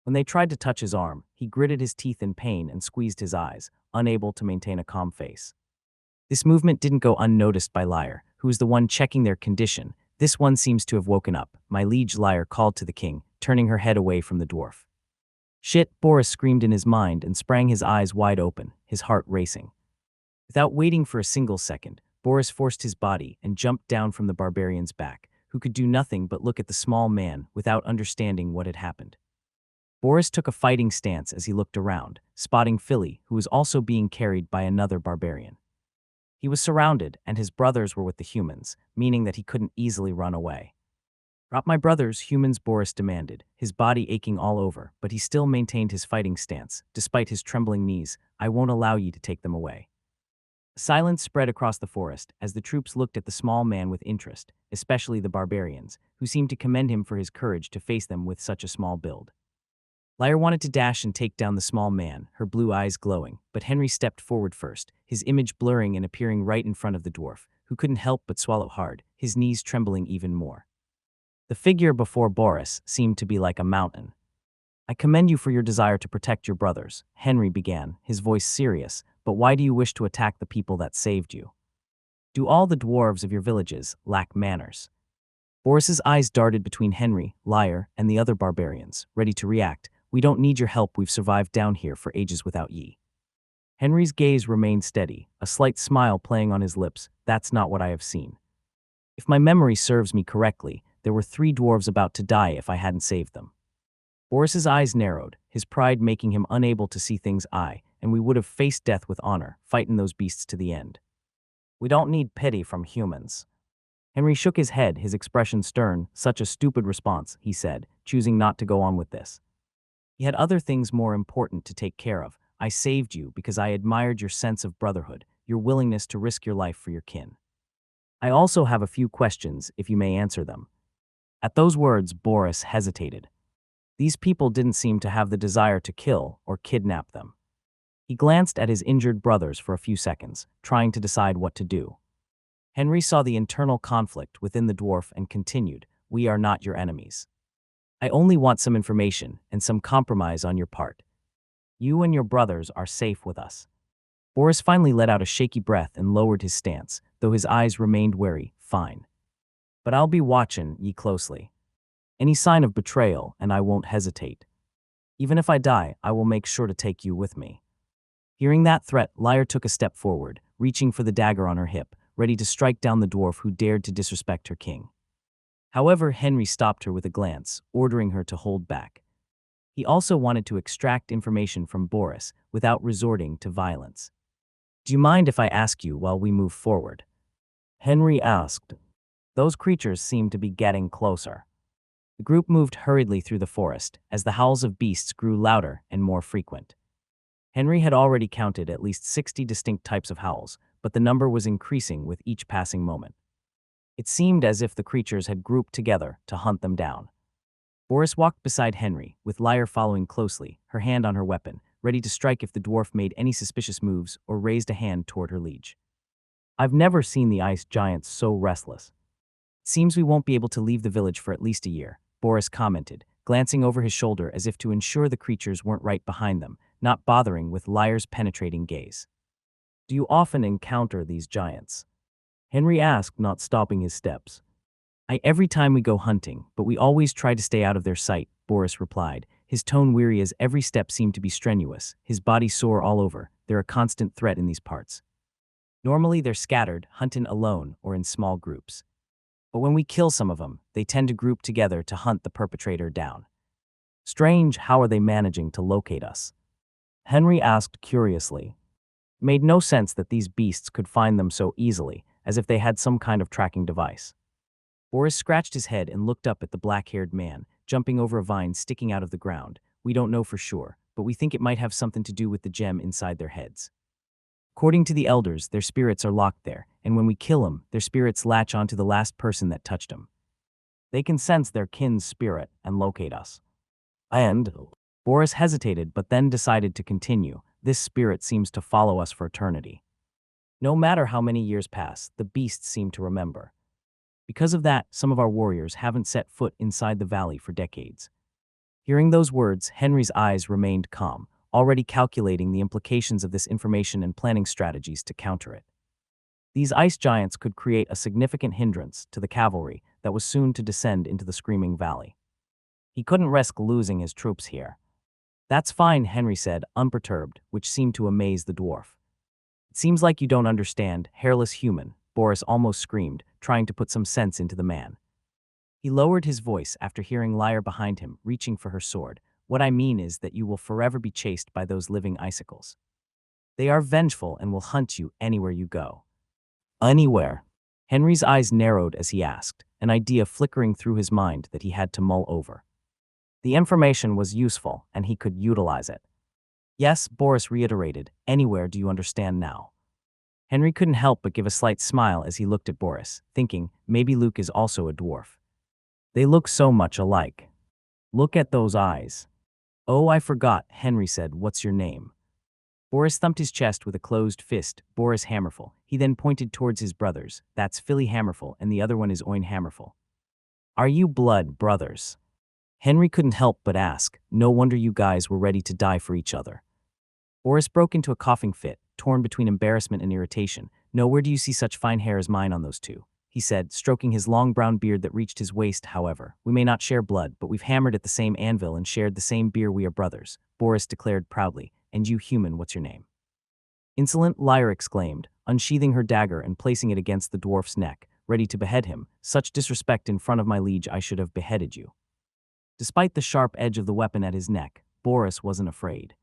When they tried to touch his arm, he gritted his teeth in pain and squeezed his eyes, unable to maintain a calm face. This movement didn't go unnoticed by Lyre, who was the one checking their condition. This one seems to have woken up, my liege, Lyre called to the king, turning her head away from the dwarf. Shit, Boris screamed in his mind and sprang his eyes wide open, his heart racing. Without waiting for a single second, Boris forced his body and jumped down from the barbarian's back, who could do nothing but look at the small man without understanding what had happened. Boris took a fighting stance as he looked around, spotting Philly, who was also being carried by another barbarian. He was surrounded, and his brothers were with the humans, meaning that he couldn't easily run away. Drop my brothers, humans, Boris demanded, his body aching all over, but he still maintained his fighting stance, despite his trembling knees. I won't allow you to take them away. Silence spread across the forest as the troops looked at the small man with interest, especially the barbarians, who seemed to commend him for his courage to face them with such a small build. Lyre wanted to dash and take down the small man, her blue eyes glowing, but Henry stepped forward first, his image blurring and appearing right in front of the dwarf, who couldn't help but swallow hard, his knees trembling even more. The figure before Boris seemed to be like a mountain. I commend you for your desire to protect your brothers, Henry began, his voice serious, but why do you wish to attack the people that saved you? Do all the dwarves of your villages lack manners? Boris's eyes darted between Henry, Lyre, and the other barbarians, ready to react. We don't need your help, we've survived down here for ages without ye. Henry's gaze remained steady, a slight smile playing on his lips. That's not what I have seen. If my memory serves me correctly, there were 3 dwarves about to die if I hadn't saved them. Boris's eyes narrowed, his pride making him unable to see things and we would have faced death with honor, fighting those beasts to the end. We don't need pity from humans. Henry shook his head, his expression stern. Such a stupid response, he said, choosing not to go on with this. He had other things more important to take care of. I saved you because I admired your sense of brotherhood, your willingness to risk your life for your kin. I also have a few questions, if you may answer them. At those words, Boris hesitated. These people didn't seem to have the desire to kill or kidnap them. He glanced at his injured brothers for a few seconds, trying to decide what to do. Henry saw the internal conflict within the dwarf and continued, we are not your enemies. I only want some information and some compromise on your part. You and your brothers are safe with us. Boris finally let out a shaky breath and lowered his stance, though his eyes remained wary. Fine. But I'll be watching ye closely. Any sign of betrayal, and I won't hesitate. Even if I die, I will make sure to take you with me. Hearing that threat, Lyre took a step forward, reaching for the dagger on her hip, ready to strike down the dwarf who dared to disrespect her king. However, Henry stopped her with a glance, ordering her to hold back. He also wanted to extract information from Boris without resorting to violence. Do you mind if I ask you while we move forward? Henry asked. Those creatures seemed to be getting closer. The group moved hurriedly through the forest as the howls of beasts grew louder and more frequent. Henry had already counted at least 60 distinct types of howls, but the number was increasing with each passing moment. It seemed as if the creatures had grouped together to hunt them down. Boris walked beside Henry, with Lyre following closely, her hand on her weapon, ready to strike if the dwarf made any suspicious moves or raised a hand toward her liege. I've never seen the ice giants so restless. It seems we won't be able to leave the village for at least a year, Boris commented, glancing over his shoulder as if to ensure the creatures weren't right behind them, not bothering with Lyre's penetrating gaze. Do you often encounter these giants? Henry asked, not stopping his steps. Every time we go hunting, but we always try to stay out of their sight, Boris replied, his tone weary as every step seemed to be strenuous, his body sore all over. They're a constant threat in these parts. Normally they're scattered, hunting alone or in small groups. But when we kill some of them, they tend to group together to hunt the perpetrator down. Strange, how are they managing to locate us? Henry asked curiously. It made no sense that these beasts could find them so easily, as if they had some kind of tracking device. Boris scratched his head and looked up at the black-haired man, jumping over a vine sticking out of the ground. We don't know for sure, but we think it might have something to do with the gem inside their heads. According to the elders, their spirits are locked there, and when we kill them, their spirits latch onto the last person that touched them. They can sense their kin's spirit and locate us. And Boris hesitated but then decided to continue. This spirit seems to follow us for eternity. No matter how many years pass, the beasts seem to remember. Because of that, some of our warriors haven't set foot inside the valley for decades. Hearing those words, Henry's eyes remained calm, already calculating the implications of this information and planning strategies to counter it. These ice giants could create a significant hindrance to the cavalry that was soon to descend into the Screaming Valley. He couldn't risk losing his troops here. That's fine, Henry said, unperturbed, which seemed to amaze the dwarf. It seems like you don't understand, hairless human, Boris almost screamed, trying to put some sense into the man. He lowered his voice after hearing Lyre behind him, reaching for her sword. What I mean is that you will forever be chased by those living icicles. They are vengeful and will hunt you anywhere you go. Anywhere? Henry's eyes narrowed as he asked, an idea flickering through his mind that he had to mull over. The information was useful, and he could utilize it. Yes, Boris reiterated, anywhere. Do you understand now? Henry couldn't help but give a slight smile as he looked at Boris, thinking, maybe Luke is also a dwarf. They look so much alike. Look at those eyes. Oh, I forgot, Henry said, what's your name? Boris thumped his chest with a closed fist, Boris Hammerful. He then pointed towards his brothers. That's Philly Hammerful and the other one is Oin Hammerful. Are you blood brothers? Henry couldn't help but ask. No wonder you guys were ready to die for each other. Boris broke into a coughing fit, torn between embarrassment and irritation. No, where do you see such fine hair as mine on those two? He said, stroking his long brown beard that reached his waist. However, we may not share blood, but we've hammered at the same anvil and shared the same beer. We are brothers, Boris declared proudly. And you human, what's your name? Insolent, Lyre exclaimed, unsheathing her dagger and placing it against the dwarf's neck, ready to behead him. Such disrespect in front of my liege, I should have beheaded you. Despite the sharp edge of the weapon at his neck, Boris wasn't afraid.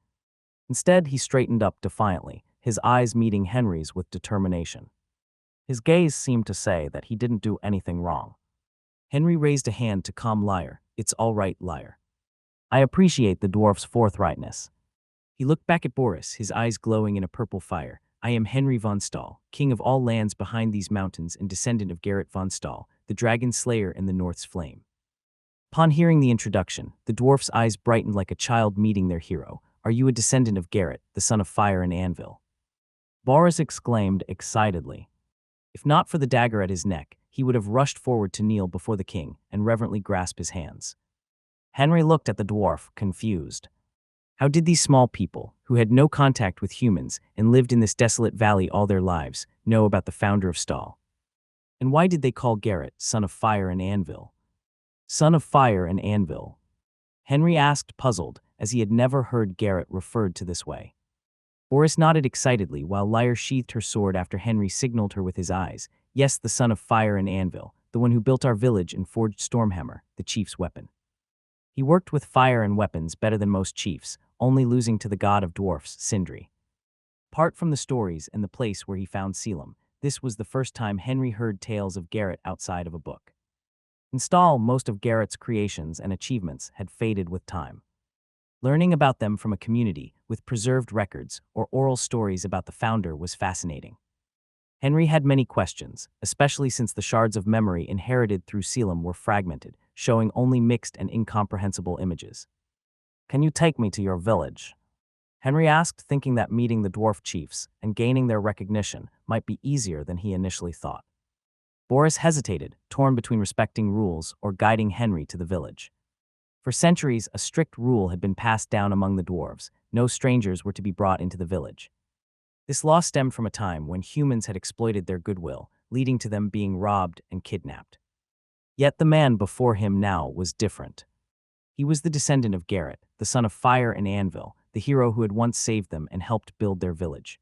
Instead, he straightened up defiantly, his eyes meeting Henry's with determination. His gaze seemed to say that he didn't do anything wrong. Henry raised a hand to calm Lyre. It's all right, Lyre. I appreciate the dwarf's forthrightness. He looked back at Boris, his eyes glowing in a purple fire. I am Henry von Stahl, king of all lands behind these mountains and descendant of Garrett von Stahl, the dragon slayer in the North's flame. Upon hearing the introduction, the dwarf's eyes brightened like a child meeting their hero. Are you a descendant of Garrett, the son of fire and anvil? Boris exclaimed excitedly. If not for the dagger at his neck, he would have rushed forward to kneel before the king and reverently grasp his hands. Henry looked at the dwarf, confused. How did these small people, who had no contact with humans and lived in this desolate valley all their lives, know about the founder of Stahl? And why did they call Garrett son of fire and anvil? Son of fire and anvil. Henry asked, puzzled, as he had never heard Garrett referred to this way. Boris nodded excitedly while Lyre sheathed her sword after Henry signaled her with his eyes. Yes, the son of fire and anvil, the one who built our village and forged Stormhammer, the chief's weapon. He worked with fire and weapons better than most chiefs, only losing to the god of dwarfs, Sindri. Apart from the stories and the place where he found Selim, this was the first time Henry heard tales of Garrett outside of a book. In Stahl, most of Garrett's creations and achievements had faded with time. Learning about them from a community with preserved records or oral stories about the founder was fascinating. Henry had many questions, especially since the shards of memory inherited through Selim were fragmented, showing only mixed and incomprehensible images. "Can you take me to your village?" Henry asked, thinking that meeting the dwarf chiefs and gaining their recognition might be easier than he initially thought. Boris hesitated, torn between respecting rules or guiding Henry to the village. For centuries, a strict rule had been passed down among the dwarves: no strangers were to be brought into the village. This law stemmed from a time when humans had exploited their goodwill, leading to them being robbed and kidnapped. Yet the man before him now was different. He was the descendant of Garrett, the son of fire and anvil, the hero who had once saved them and helped build their village.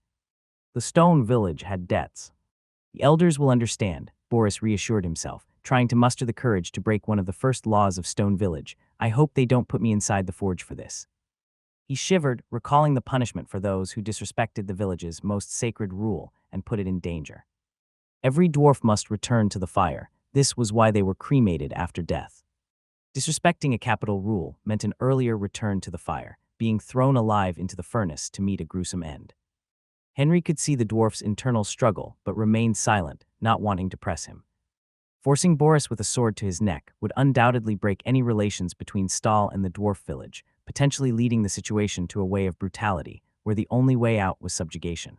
The stone village had debts. The elders will understand, Boris reassured himself, trying to muster the courage to break one of the first laws of Stone Village. I hope they don't put me inside the forge for this. He shivered, recalling the punishment for those who disrespected the village's most sacred rule and put it in danger. Every dwarf must return to the fire. This was why they were cremated after death. Disrespecting a capital rule meant an earlier return to the fire, being thrown alive into the furnace to meet a gruesome end. Henry could see the dwarf's internal struggle, but remained silent, not wanting to press him. Forcing Boris with a sword to his neck would undoubtedly break any relations between Stahl and the dwarf village, potentially leading the situation to a way of brutality, where the only way out was subjugation.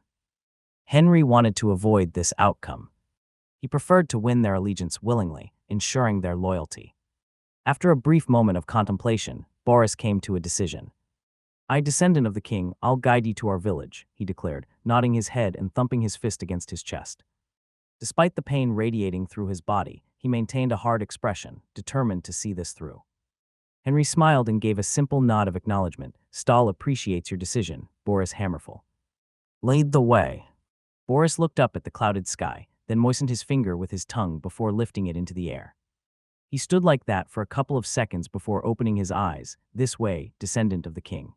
Henry wanted to avoid this outcome. He preferred to win their allegiance willingly, ensuring their loyalty. After a brief moment of contemplation, Boris came to a decision. "I, descendant of the king, I'll guide you to our village," he declared, nodding his head and thumping his fist against his chest. Despite the pain radiating through his body, he maintained a hard expression, determined to see this through. Henry smiled and gave a simple nod of acknowledgement. "Stahl appreciates your decision, Boris Hammerful. Lead the way." Boris looked up at the clouded sky, then moistened his finger with his tongue before lifting it into the air. He stood like that for a couple of seconds before opening his eyes. "This way, descendant of the king."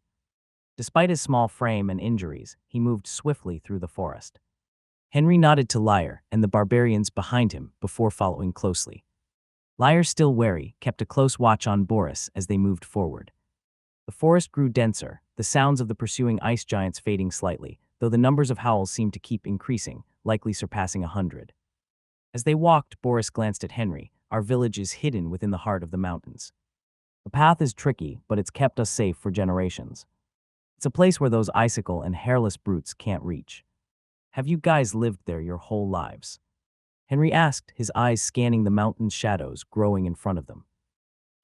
Despite his small frame and injuries, he moved swiftly through the forest. Henry nodded to Lyre and the barbarians behind him before following closely. Lyre, still wary, kept a close watch on Boris as they moved forward. The forest grew denser, the sounds of the pursuing ice giants fading slightly, though the numbers of howls seemed to keep increasing, likely surpassing 100. As they walked, Boris glanced at Henry. "Our village is hidden within the heart of the mountains. The path is tricky, but it's kept us safe for generations. It's a place where those icicle and hairless brutes can't reach. Have you guys lived there your whole lives?" Henry asked, his eyes scanning the mountain's shadows growing in front of them.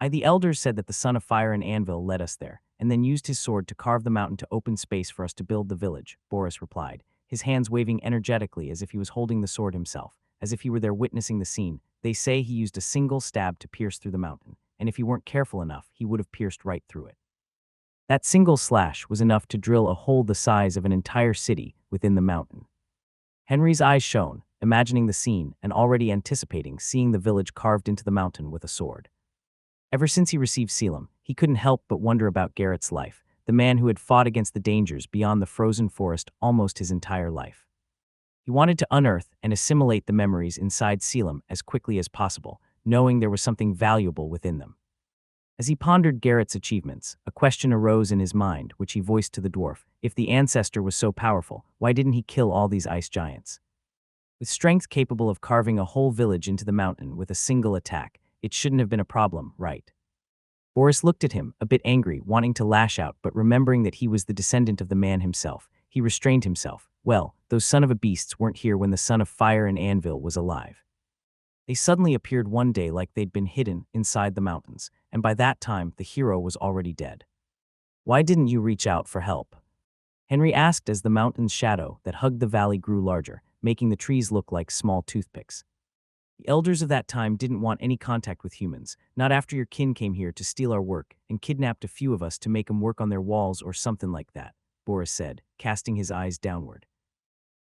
The elders said that the son of fire and anvil led us there, and then used his sword to carve the mountain to open space for us to build the village," Boris replied, his hands waving energetically as if he was holding the sword himself, as if he were there witnessing the scene. "They say he used a single stab to pierce through the mountain, and if he weren't careful enough, he would have pierced right through it. That single slash was enough to drill a hole the size of an entire city within the mountain." Henry's eyes shone, imagining the scene and already anticipating seeing the village carved into the mountain with a sword. Ever since he received Selim, he couldn't help but wonder about Garrett's life, the man who had fought against the dangers beyond the frozen forest almost his entire life. He wanted to unearth and assimilate the memories inside Selim as quickly as possible, knowing there was something valuable within them. As he pondered Garrett's achievements, a question arose in his mind, which he voiced to the dwarf. If the ancestor was so powerful, why didn't he kill all these ice giants? With strength capable of carving a whole village into the mountain with a single attack, it shouldn't have been a problem, right? Boris looked at him, a bit angry, wanting to lash out, but remembering that he was the descendant of the man himself, he restrained himself. Well, those son of a beasts weren't here when the son of fire and anvil was alive. They suddenly appeared one day like they'd been hidden inside the mountains, and by that time the hero was already dead. Why didn't you reach out for help? Henry asked as the mountain's shadow that hugged the valley grew larger, making the trees look like small toothpicks. The elders of that time didn't want any contact with humans, not after your kin came here to steal our work and kidnapped a few of us to make them work on their walls or something like that, Boris said, casting his eyes downward.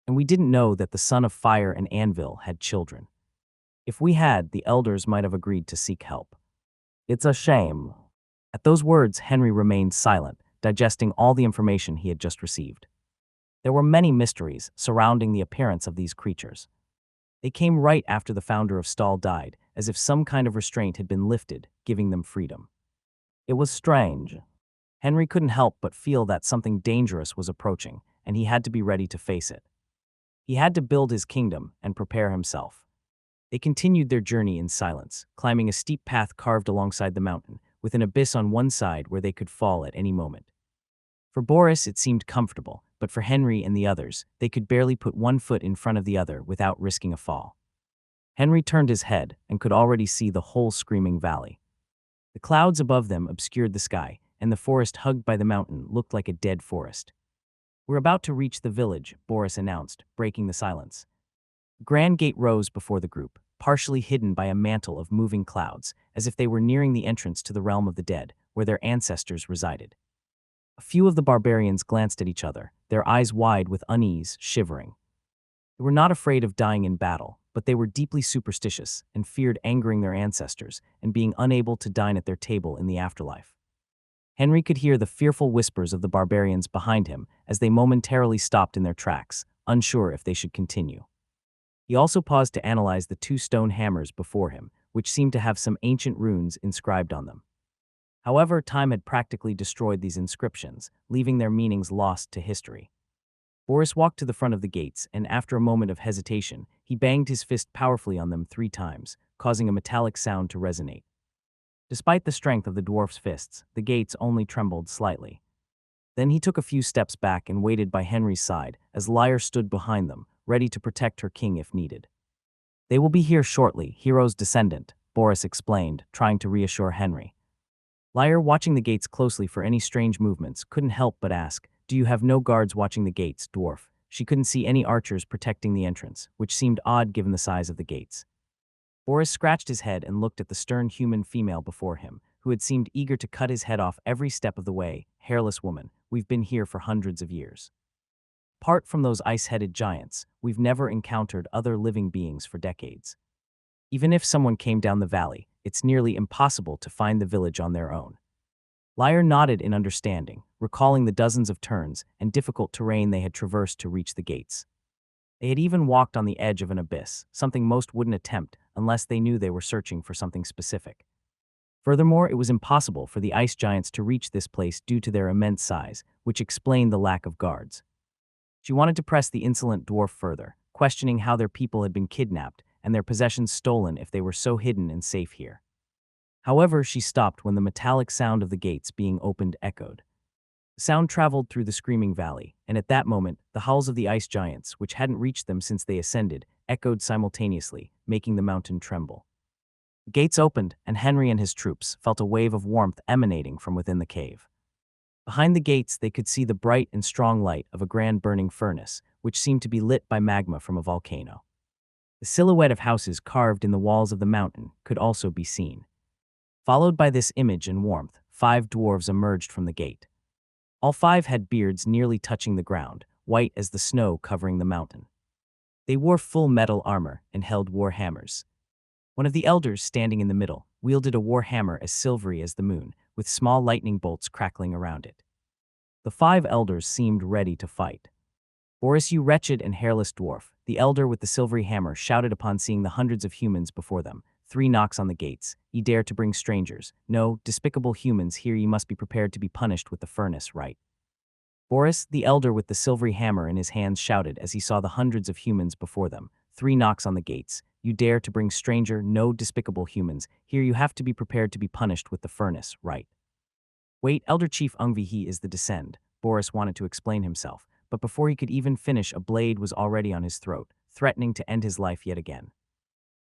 And we didn't know that the son of fire and anvil had children. If we had, the elders might have agreed to seek help. It's a shame. At those words, Henry remained silent, digesting all the information he had just received. There were many mysteries surrounding the appearance of these creatures. They came right after the founder of Stahl died, as if some kind of restraint had been lifted, giving them freedom. It was strange. Henry couldn't help but feel that something dangerous was approaching, and he had to be ready to face it. He had to build his kingdom and prepare himself. They continued their journey in silence, climbing a steep path carved alongside the mountain, with an abyss on one side where they could fall at any moment. For Boris, it seemed comfortable, but for Henry and the others, they could barely put one foot in front of the other without risking a fall. Henry turned his head and could already see the whole screaming valley. The clouds above them obscured the sky, and the forest hugged by the mountain looked like a dead forest. We're about to reach the village, Boris announced, breaking the silence. The grand gate rose before the group, partially hidden by a mantle of moving clouds, as if they were nearing the entrance to the realm of the dead, where their ancestors resided. A few of the barbarians glanced at each other, their eyes wide with unease, shivering. They were not afraid of dying in battle, but they were deeply superstitious and feared angering their ancestors and being unable to dine at their table in the afterlife. Henry could hear the fearful whispers of the barbarians behind him as they momentarily stopped in their tracks, unsure if they should continue. He also paused to analyze the two stone hammers before him, which seemed to have some ancient runes inscribed on them. However, time had practically destroyed these inscriptions, leaving their meanings lost to history. Boris walked to the front of the gates, and after a moment of hesitation, he banged his fist powerfully on them 3 times, causing a metallic sound to resonate. Despite the strength of the dwarf's fists, the gates only trembled slightly. Then he took a few steps back and waited by Henry's side as Lyre stood behind them, ready to protect her king if needed. They will be here shortly, Hero's descendant, Boris explained, trying to reassure Henry. Lyre, watching the gates closely for any strange movements, couldn't help but ask, "Do you have no guards watching the gates, dwarf?" She couldn't see any archers protecting the entrance, which seemed odd given the size of the gates. Boris scratched his head and looked at the stern human female before him, who had seemed eager to cut his head off every step of the way. "Hairless woman, we've been here for hundreds of years. Apart from those ice-headed giants, we've never encountered other living beings for decades. Even if someone came down the valley, it's nearly impossible to find the village on their own." Lyre nodded in understanding, recalling the dozens of turns and difficult terrain they had traversed to reach the gates. They had even walked on the edge of an abyss, something most wouldn't attempt unless they knew they were searching for something specific. Furthermore, it was impossible for the ice giants to reach this place due to their immense size, which explained the lack of guards. She wanted to press the insolent dwarf further, questioning how their people had been kidnapped and their possessions stolen if they were so hidden and safe here. However, she stopped when the metallic sound of the gates being opened echoed. The sound traveled through the screaming valley, and at that moment, the howls of the ice giants, which hadn't reached them since they ascended, echoed simultaneously, making the mountain tremble. The gates opened, and Henry and his troops felt a wave of warmth emanating from within the cave. Behind the gates, they could see the bright and strong light of a grand burning furnace, which seemed to be lit by magma from a volcano. The silhouette of houses carved in the walls of the mountain could also be seen. Followed by this image and warmth, 5 dwarves emerged from the gate. All 5 had beards nearly touching the ground, white as the snow covering the mountain. They wore full metal armor and held war hammers. One of the elders, standing in the middle, wielded a war hammer as silvery as the moon, with small lightning bolts crackling around it. The 5 elders seemed ready to fight. "Boris, you wretched and hairless dwarf," the elder with the silvery hammer shouted upon seeing the hundreds of humans before them. 3 knocks on the gates. "Ye dare to bring strangers. No, despicable humans, here ye must be prepared to be punished with the furnace, right?" Boris, the elder with the silvery hammer in his hands, shouted as he saw the hundreds of humans before them. 3 knocks on the gates. "You dare to bring stranger, no, despicable humans. Here you have to be prepared to be punished with the furnace, right?" "Wait, Elder Chief Ungvi, he is the descend." Boris wanted to explain himself, but before he could even finish, a blade was already on his throat, threatening to end his life yet again.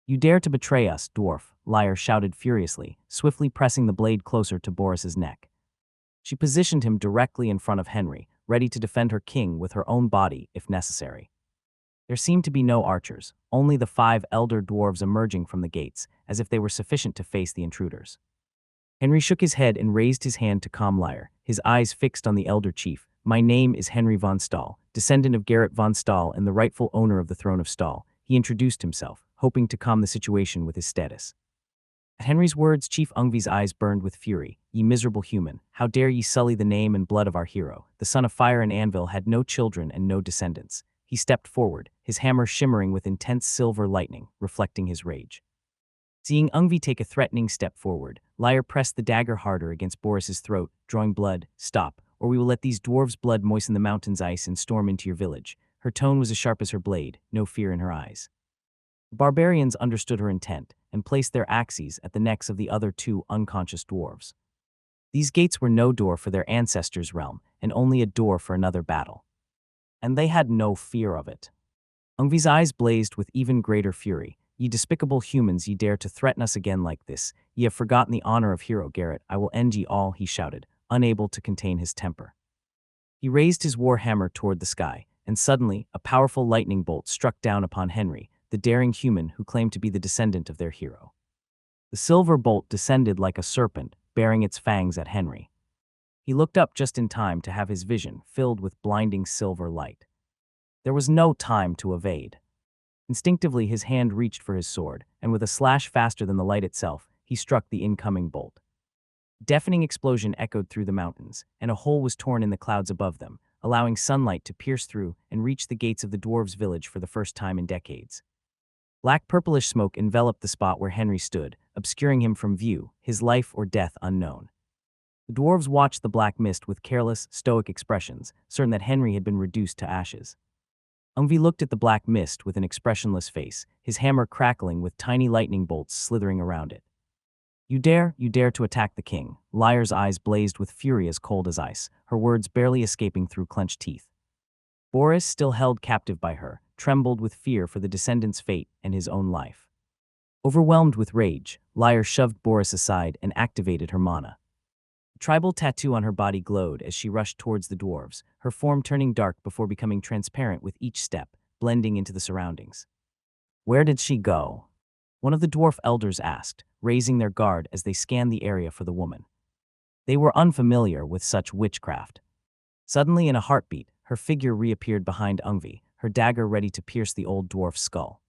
"You dare to betray us, dwarf," Lyre shouted furiously, swiftly pressing the blade closer to Boris's neck. She positioned him directly in front of Henry, ready to defend her king with her own body if necessary. There seemed to be no archers, only the 5 elder dwarves emerging from the gates, as if they were sufficient to face the intruders. Henry shook his head and raised his hand to calm Lyre, his eyes fixed on the elder chief. "My name is Henry von Stahl, descendant of Gerrit von Stahl and the rightful owner of the throne of Stahl." He introduced himself, hoping to calm the situation with his status. At Henry's words, Chief Ungvi's eyes burned with fury. "Ye miserable human, how dare ye sully the name and blood of our hero? The son of fire and anvil had no children and no descendants." He stepped forward, his hammer shimmering with intense silver lightning, reflecting his rage. Seeing Ungvi take a threatening step forward, Lyre pressed the dagger harder against Boris's throat, drawing blood. "Stop, or we will let these dwarves' blood moisten the mountain's ice and storm into your village." Her tone was as sharp as her blade, no fear in her eyes. The barbarians understood her intent and placed their axes at the necks of the other 2 unconscious dwarves. These gates were no door for their ancestors' realm, and only a door for another battle. And they had no fear of it. Ungvi's eyes blazed with even greater fury. "Ye despicable humans, ye dare to threaten us again like this. Ye have forgotten the honor of hero Gerrit. I will end ye all," he shouted, unable to contain his temper. He raised his war hammer toward the sky, and suddenly a powerful lightning bolt struck down upon Henry, the daring human who claimed to be the descendant of their hero. The silver bolt descended like a serpent, bearing its fangs at Henry. He looked up just in time to have his vision filled with blinding silver light. There was no time to evade. Instinctively, his hand reached for his sword, and with a slash faster than the light itself, he struck the incoming bolt. A deafening explosion echoed through the mountains, and a hole was torn in the clouds above them, allowing sunlight to pierce through and reach the gates of the dwarves' village for the first time in decades. Black purplish smoke enveloped the spot where Henry stood, obscuring him from view, his life or death unknown. The dwarves watched the black mist with careless, stoic expressions, certain that Henry had been reduced to ashes. Ungvi looked at the black mist with an expressionless face, his hammer crackling with tiny lightning bolts slithering around it. You dare to attack the king." Lyre's eyes blazed with fury as cold as ice, her words barely escaping through clenched teeth. Boris, still held captive by her, trembled with fear for the descendant's fate and his own life. Overwhelmed with rage, Lyre shoved Boris aside and activated her mana. The tribal tattoo on her body glowed as she rushed towards the dwarves, her form turning dark before becoming transparent with each step, blending into the surroundings. "Where did she go?" one of the dwarf elders asked, raising their guard as they scanned the area for the woman. They were unfamiliar with such witchcraft. Suddenly, in a heartbeat, her figure reappeared behind Ungvi, her dagger ready to pierce the old dwarf's skull.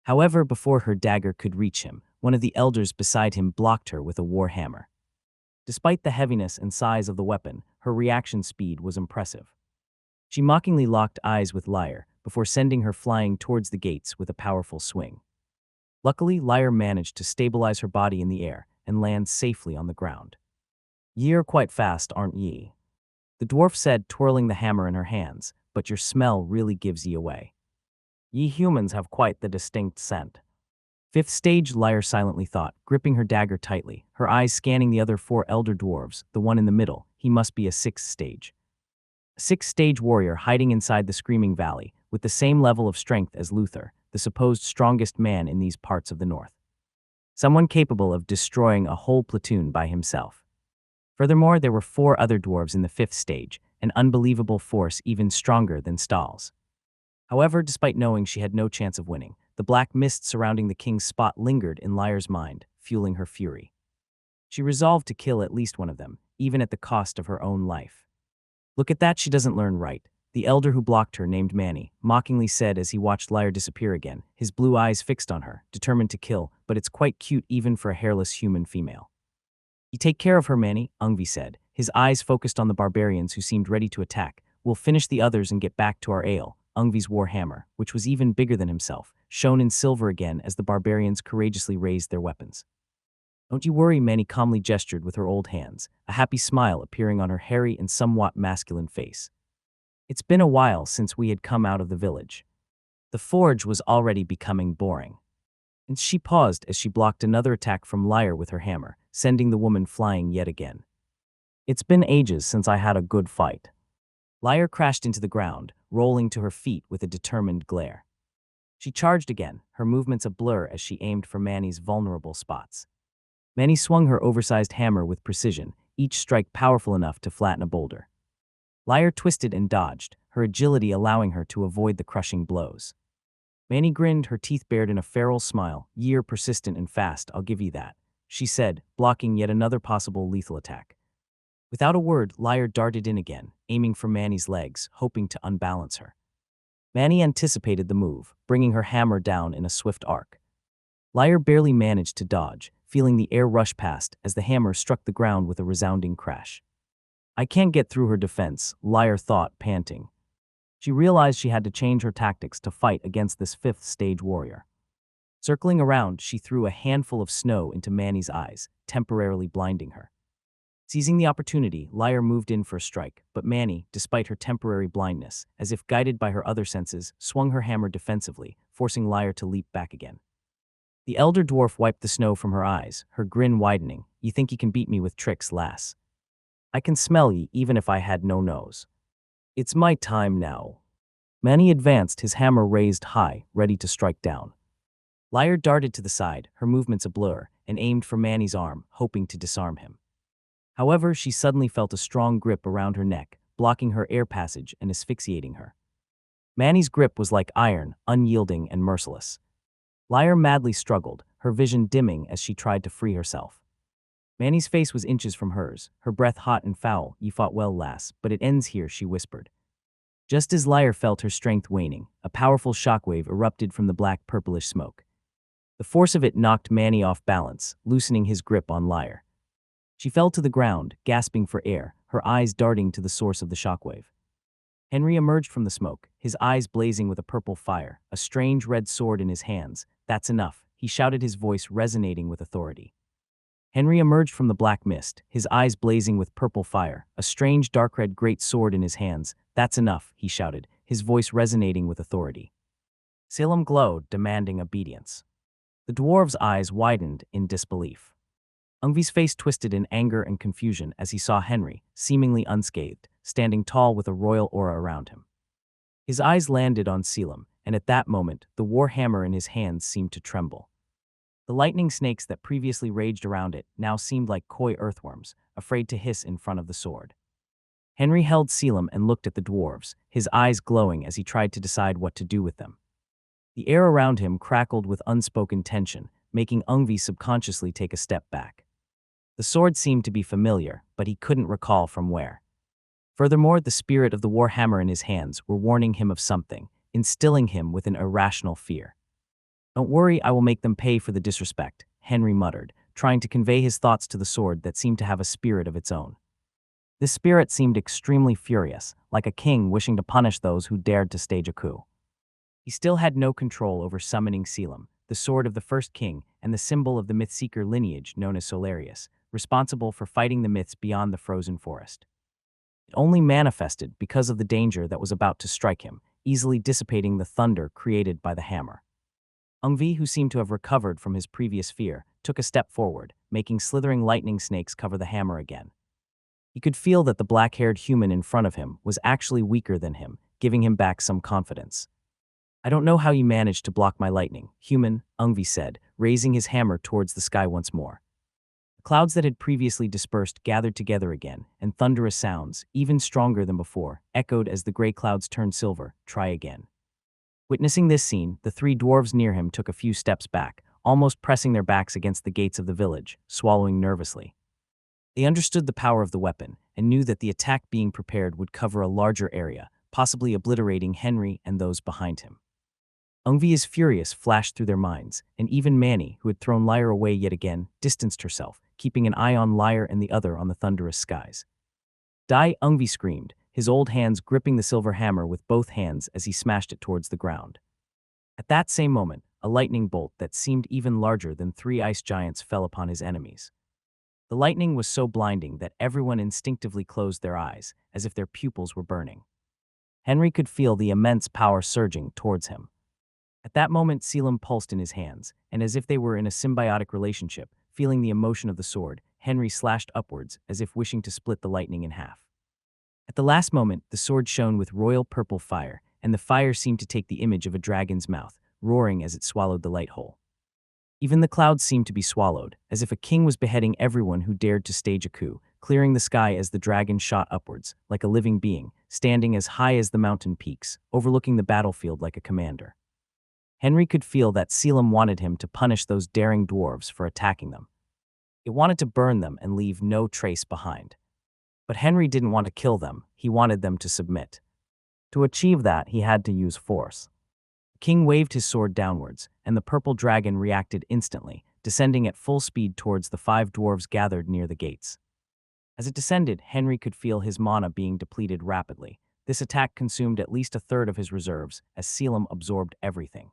However, before her dagger could reach him, one of the elders beside him blocked her with a war hammer. Despite the heaviness and size of the weapon, her reaction speed was impressive. She mockingly locked eyes with Lyre before sending her flying towards the gates with a powerful swing. Luckily, Lyre managed to stabilize her body in the air and land safely on the ground. "Ye are quite fast, aren't ye?" the dwarf said, twirling the hammer in her hands, "but your smell really gives ye away. Ye humans have quite the distinct scent." "Fifth stage," Lyre silently thought, gripping her dagger tightly, her eyes scanning the other 4 elder dwarves, the one in the middle. He must be a 6th stage. A 6th stage warrior hiding inside the Screaming Valley, with the same level of strength as Luther, the supposed strongest man in these parts of the north. Someone capable of destroying a whole platoon by himself. Furthermore, there were 4 other dwarves in the 5th stage, an unbelievable force even stronger than Stahl's. However, despite knowing she had no chance of winning, the black mist surrounding the king's spot lingered in Lyre's mind, fueling her fury. She resolved to kill at least one of them, even at the cost of her own life. "Look at that, she doesn't learn right," the elder who blocked her, named Manny, mockingly said as he watched Lyre disappear again, his blue eyes fixed on her, determined to kill, "But it's quite cute even for a hairless human female." "You take care of her, Manny," Ungvi said, his eyes focused on the barbarians who seemed ready to attack. "We'll finish the others and get back to our ale." Ungvi's war hammer, which was even bigger than himself, shone in silver again as the barbarians courageously raised their weapons. "Don't you worry," Manny calmly gestured with her old hands, a happy smile appearing on her hairy and somewhat masculine face. "It's been a while since we had come out of the village." The forge was already becoming boring. And she paused as she blocked another attack from Lyre with her hammer, sending the woman flying yet again. "It's been ages since I had a good fight." Lyre crashed into the ground, rolling to her feet with a determined glare. She charged again, her movements a blur as she aimed for Manny's vulnerable spots. Manny swung her oversized hammer with precision, each strike powerful enough to flatten a boulder. Liar twisted and dodged, her agility allowing her to avoid the crushing blows. Manny grinned, her teeth bared in a feral smile. "You're persistent and fast, I'll give you that," she said, blocking yet another possible lethal attack. Without a word, Liar darted in again, aiming for Manny's legs, hoping to unbalance her. Manny anticipated the move, bringing her hammer down in a swift arc. Liar barely managed to dodge, feeling the air rush past as the hammer struck the ground with a resounding crash. "I can't get through her defense," Liar thought, panting. She realized she had to change her tactics to fight against this fifth-stage warrior. Circling around, she threw a handful of snow into Manny's eyes, temporarily blinding her. Seizing the opportunity, Liar moved in for a strike, but Manny, despite her temporary blindness, as if guided by her other senses, swung her hammer defensively, forcing Liar to leap back again. The elder dwarf wiped the snow from her eyes, her grin widening. "You think you can beat me with tricks, lass? I can smell ye even if I had no nose. It's my time now." Manny advanced, his hammer raised high, ready to strike down. Liar darted to the side, her movements a blur, and aimed for Manny's arm, hoping to disarm him. However, she suddenly felt a strong grip around her neck, blocking her air passage and asphyxiating her. Manny's grip was like iron, unyielding and merciless. Liar madly struggled, her vision dimming as she tried to free herself. Manny's face was inches from hers, her breath hot and foul. "You fought well, lass, but it ends here," she whispered. Just as Liar felt her strength waning, a powerful shockwave erupted from the black purplish smoke. The force of it knocked Manny off balance, loosening his grip on Liar. She fell to the ground, gasping for air, her eyes darting to the source of the shockwave. Henry emerged from the smoke, his eyes blazing with a purple fire, a strange red sword in his hands. "That's enough," he shouted, his voice resonating with authority. Henry emerged from the black mist, his eyes blazing with purple fire, a strange dark red great sword in his hands. "That's enough," he shouted, his voice resonating with authority. Salem glowed, demanding obedience. The dwarf's eyes widened in disbelief. Ungvi's face twisted in anger and confusion as he saw Henry, seemingly unscathed, standing tall with a royal aura around him. His eyes landed on Salem, and at that moment, the war hammer in his hands seemed to tremble. The lightning snakes that previously raged around it now seemed like coy earthworms, afraid to hiss in front of the sword. Henry held Salem and looked at the dwarves, his eyes glowing as he tried to decide what to do with them. The air around him crackled with unspoken tension, making Ungvi subconsciously take a step back. The sword seemed to be familiar, but he couldn't recall from where. Furthermore, the spirit of the war hammer in his hands were warning him of something, instilling him with an irrational fear. "Don't worry, I will make them pay for the disrespect," Henry muttered, trying to convey his thoughts to the sword that seemed to have a spirit of its own. This spirit seemed extremely furious, like a king wishing to punish those who dared to stage a coup. He still had no control over summoning Salem, the sword of the first king and the symbol of the Mythseeker lineage known as Solarius, responsible for fighting the myths beyond the frozen forest. It only manifested because of the danger that was about to strike him, easily dissipating the thunder created by the hammer. Ungvi, who seemed to have recovered from his previous fear, took a step forward, making slithering lightning snakes cover the hammer again. He could feel that the black-haired human in front of him was actually weaker than him, giving him back some confidence. "I don't know how you managed to block my lightning, human," Ungvi said, raising his hammer towards the sky once more. Clouds that had previously dispersed gathered together again, and thunderous sounds, even stronger than before, echoed as the gray clouds turned silver. "Try again." Witnessing this scene, the three dwarves near him took a few steps back, almost pressing their backs against the gates of the village, swallowing nervously. They understood the power of the weapon, and knew that the attack being prepared would cover a larger area, possibly obliterating Henry and those behind him. Ungvi is furious flashed through their minds, and even Manny, who had thrown Liar away yet again, distanced herself, keeping an eye on Liar and the other on the thunderous skies. "Die!" Ungvi screamed, his old hands gripping the silver hammer with both hands as he smashed it towards the ground. At that same moment, a lightning bolt that seemed even larger than three ice giants fell upon his enemies. The lightning was so blinding that everyone instinctively closed their eyes, as if their pupils were burning. Henry could feel the immense power surging towards him. At that moment, Salem pulsed in his hands, and as if they were in a symbiotic relationship, feeling the emotion of the sword, Henry slashed upwards, as if wishing to split the lightning in half. At the last moment, the sword shone with royal purple fire, and the fire seemed to take the image of a dragon's mouth, roaring as it swallowed the light whole. Even the clouds seemed to be swallowed, as if a king was beheading everyone who dared to stage a coup, clearing the sky as the dragon shot upwards, like a living being, standing as high as the mountain peaks, overlooking the battlefield like a commander. Henry could feel that Selim wanted him to punish those daring dwarves for attacking them. It wanted to burn them and leave no trace behind. But Henry didn't want to kill them, he wanted them to submit. To achieve that, he had to use force. The king waved his sword downwards, and the purple dragon reacted instantly, descending at full speed towards the 5 dwarves gathered near the gates. As it descended, Henry could feel his mana being depleted rapidly. This attack consumed at least a third of his reserves, as Selim absorbed everything.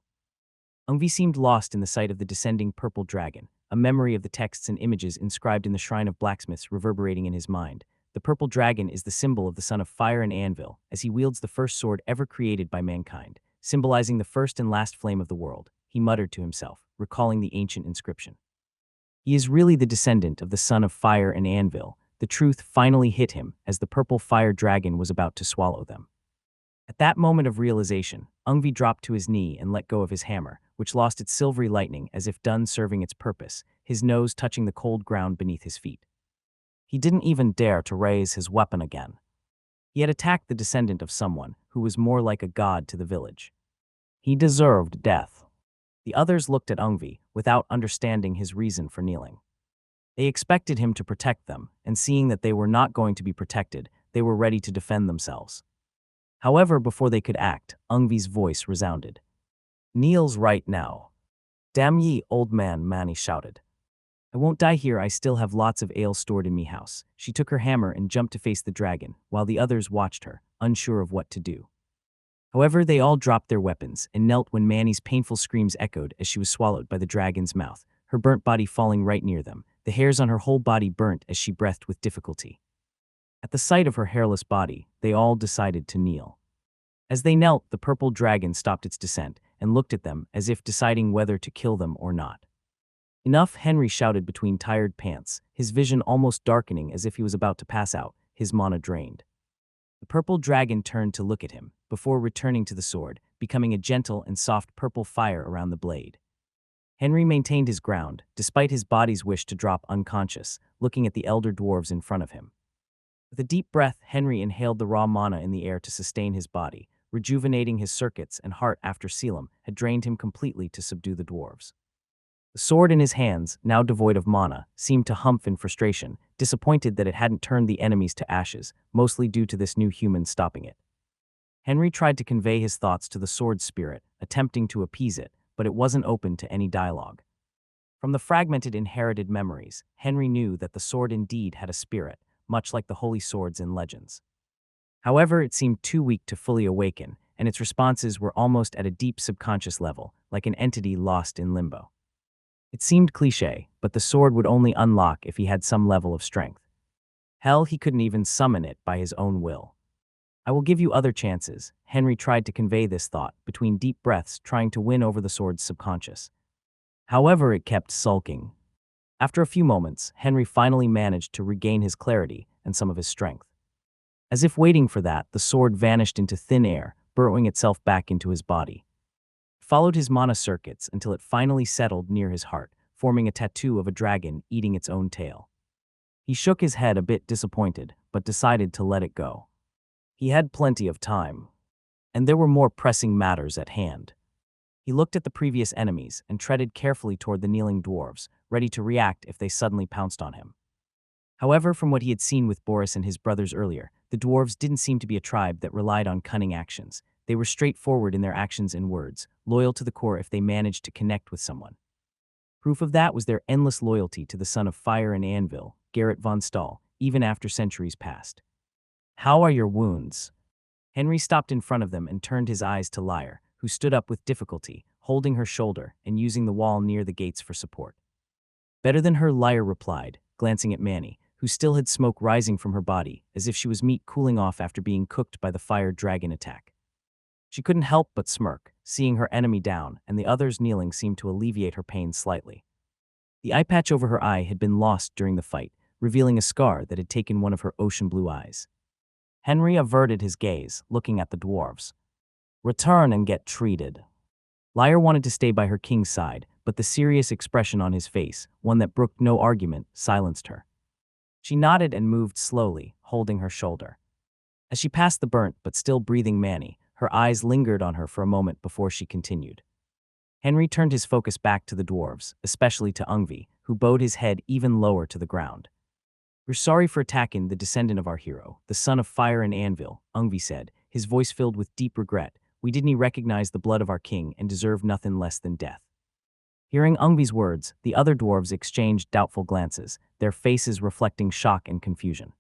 Ungvi seemed lost in the sight of the descending purple dragon, a memory of the texts and images inscribed in the Shrine of Blacksmiths reverberating in his mind. The purple dragon is the symbol of the son of fire and anvil, as he wields the first sword ever created by mankind, symbolizing the first and last flame of the world, he muttered to himself, recalling the ancient inscription. He is really the descendant of the son of fire and anvil. The truth finally hit him as the purple fire dragon was about to swallow them. At that moment of realization, Ungvi dropped to his knee and let go of his hammer, which lost its silvery lightning as if done serving its purpose, his nose touching the cold ground beneath his feet. He didn't even dare to raise his weapon again. He had attacked the descendant of someone who was more like a god to the village. He deserved death. The others looked at Ungvi without understanding his reason for kneeling. They expected him to protect them, and seeing that they were not going to be protected, they were ready to defend themselves. However, before they could act, Ungvi's voice resounded. "Kneels right now." "Damn ye, old man," Manny shouted. "I won't die here, I still have lots of ale stored in me house." She took her hammer and jumped to face the dragon, while the others watched her, unsure of what to do. However, they all dropped their weapons and knelt when Manny's painful screams echoed as she was swallowed by the dragon's mouth, her burnt body falling right near them, the hairs on her whole body burnt as she breathed with difficulty. At the sight of her hairless body, they all decided to kneel. As they knelt, the purple dragon stopped its descent and looked at them as if deciding whether to kill them or not. "Enough," Henry shouted between tired pants, his vision almost darkening as if he was about to pass out, his mana drained. The purple dragon turned to look at him, before returning to the sword, becoming a gentle and soft purple fire around the blade. Henry maintained his ground, despite his body's wish to drop unconscious, looking at the elder dwarves in front of him. With a deep breath, Henry inhaled the raw mana in the air to sustain his body, rejuvenating his circuits and heart after Selim had drained him completely to subdue the dwarves. The sword in his hands, now devoid of mana, seemed to humph in frustration, disappointed that it hadn't turned the enemies to ashes, mostly due to this new human stopping it. Henry tried to convey his thoughts to the sword's spirit, attempting to appease it, but it wasn't open to any dialogue. From the fragmented inherited memories, Henry knew that the sword indeed had a spirit, much like the holy swords in legends. However, it seemed too weak to fully awaken, and its responses were almost at a deep subconscious level, like an entity lost in limbo. It seemed cliché, but the sword would only unlock if he had some level of strength. Hell, he couldn't even summon it by his own will. "I will give you other chances," Henry tried to convey this thought, between deep breaths trying to win over the sword's subconscious. However, it kept sulking. After a few moments, Henry finally managed to regain his clarity and some of his strength. As if waiting for that, the sword vanished into thin air, burrowing itself back into his body. It followed his mana circuits until it finally settled near his heart, forming a tattoo of a dragon eating its own tail. He shook his head a bit disappointed, but decided to let it go. He had plenty of time, and there were more pressing matters at hand. He looked at the previous enemies and treaded carefully toward the kneeling dwarves, ready to react if they suddenly pounced on him. However, from what he had seen with Boris and his brothers earlier, the dwarves didn't seem to be a tribe that relied on cunning actions. They were straightforward in their actions and words, loyal to the core if they managed to connect with someone. Proof of that was their endless loyalty to the son of fire and anvil, Garrett von Stahl, even after centuries passed. "How are your wounds?" Henry stopped in front of them and turned his eyes to Lyre, who stood up with difficulty, holding her shoulder and using the wall near the gates for support. "Better than her," Lyre replied, glancing at Manny, who still had smoke rising from her body, as if she was meat cooling off after being cooked by the fire dragon attack. She couldn't help but smirk, seeing her enemy down, and the others kneeling seemed to alleviate her pain slightly. The eye patch over her eye had been lost during the fight, revealing a scar that had taken one of her ocean blue eyes. Henry averted his gaze, looking at the dwarves. "Return and get treated." Lyre wanted to stay by her king's side, but the serious expression on his face, one that brooked no argument, silenced her. She nodded and moved slowly, holding her shoulder. As she passed the burnt but still breathing Manny, her eyes lingered on her for a moment before she continued. Henry turned his focus back to the dwarves, especially to Ungvi, who bowed his head even lower to the ground. "We're sorry for attacking the descendant of our hero, the son of fire and anvil," Ungvi said, his voice filled with deep regret. "We didn't recognize the blood of our king and deserve nothing less than death." Hearing Ungvi's words, the other dwarves exchanged doubtful glances, their faces reflecting shock and confusion.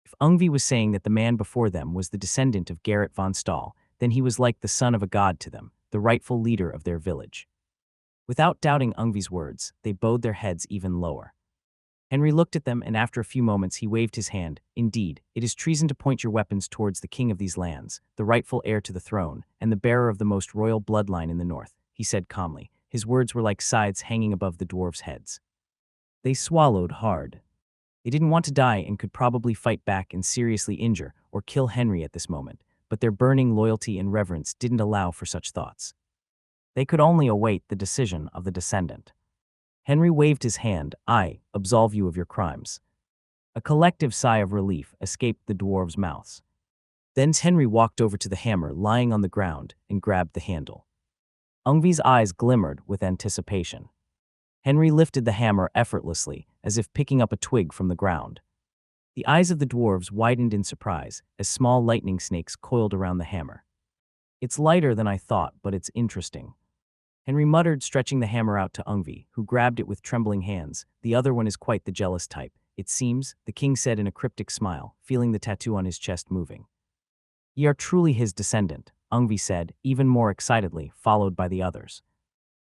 If Ungvi was saying that the man before them was the descendant of Garrett von Stahl, then he was like the son of a god to them, the rightful leader of their village. Without doubting Ungvi's words, they bowed their heads even lower. Henry looked at them, and after a few moments he waved his hand. "Indeed, it is treason to point your weapons towards the king of these lands, the rightful heir to the throne, and the bearer of the most royal bloodline in the north," he said calmly. His words were like scythes hanging above the dwarves' heads. They swallowed hard. They didn't want to die and could probably fight back and seriously injure or kill Henry at this moment, but their burning loyalty and reverence didn't allow for such thoughts. They could only await the decision of the descendant. Henry waved his hand. "I absolve you of your crimes." A collective sigh of relief escaped the dwarves' mouths. Then Henry walked over to the hammer lying on the ground and grabbed the handle. Ungvi's eyes glimmered with anticipation. Henry lifted the hammer effortlessly, as if picking up a twig from the ground. The eyes of the dwarves widened in surprise as small lightning snakes coiled around the hammer. "It's lighter than I thought, but it's interesting," Henry muttered, stretching the hammer out to Ungvi, who grabbed it with trembling hands. "The other one is quite the jealous type, it seems," the king said in a cryptic smile, feeling the tattoo on his chest moving. "Ye are truly his descendant," Ungvi said, even more excitedly, followed by the others.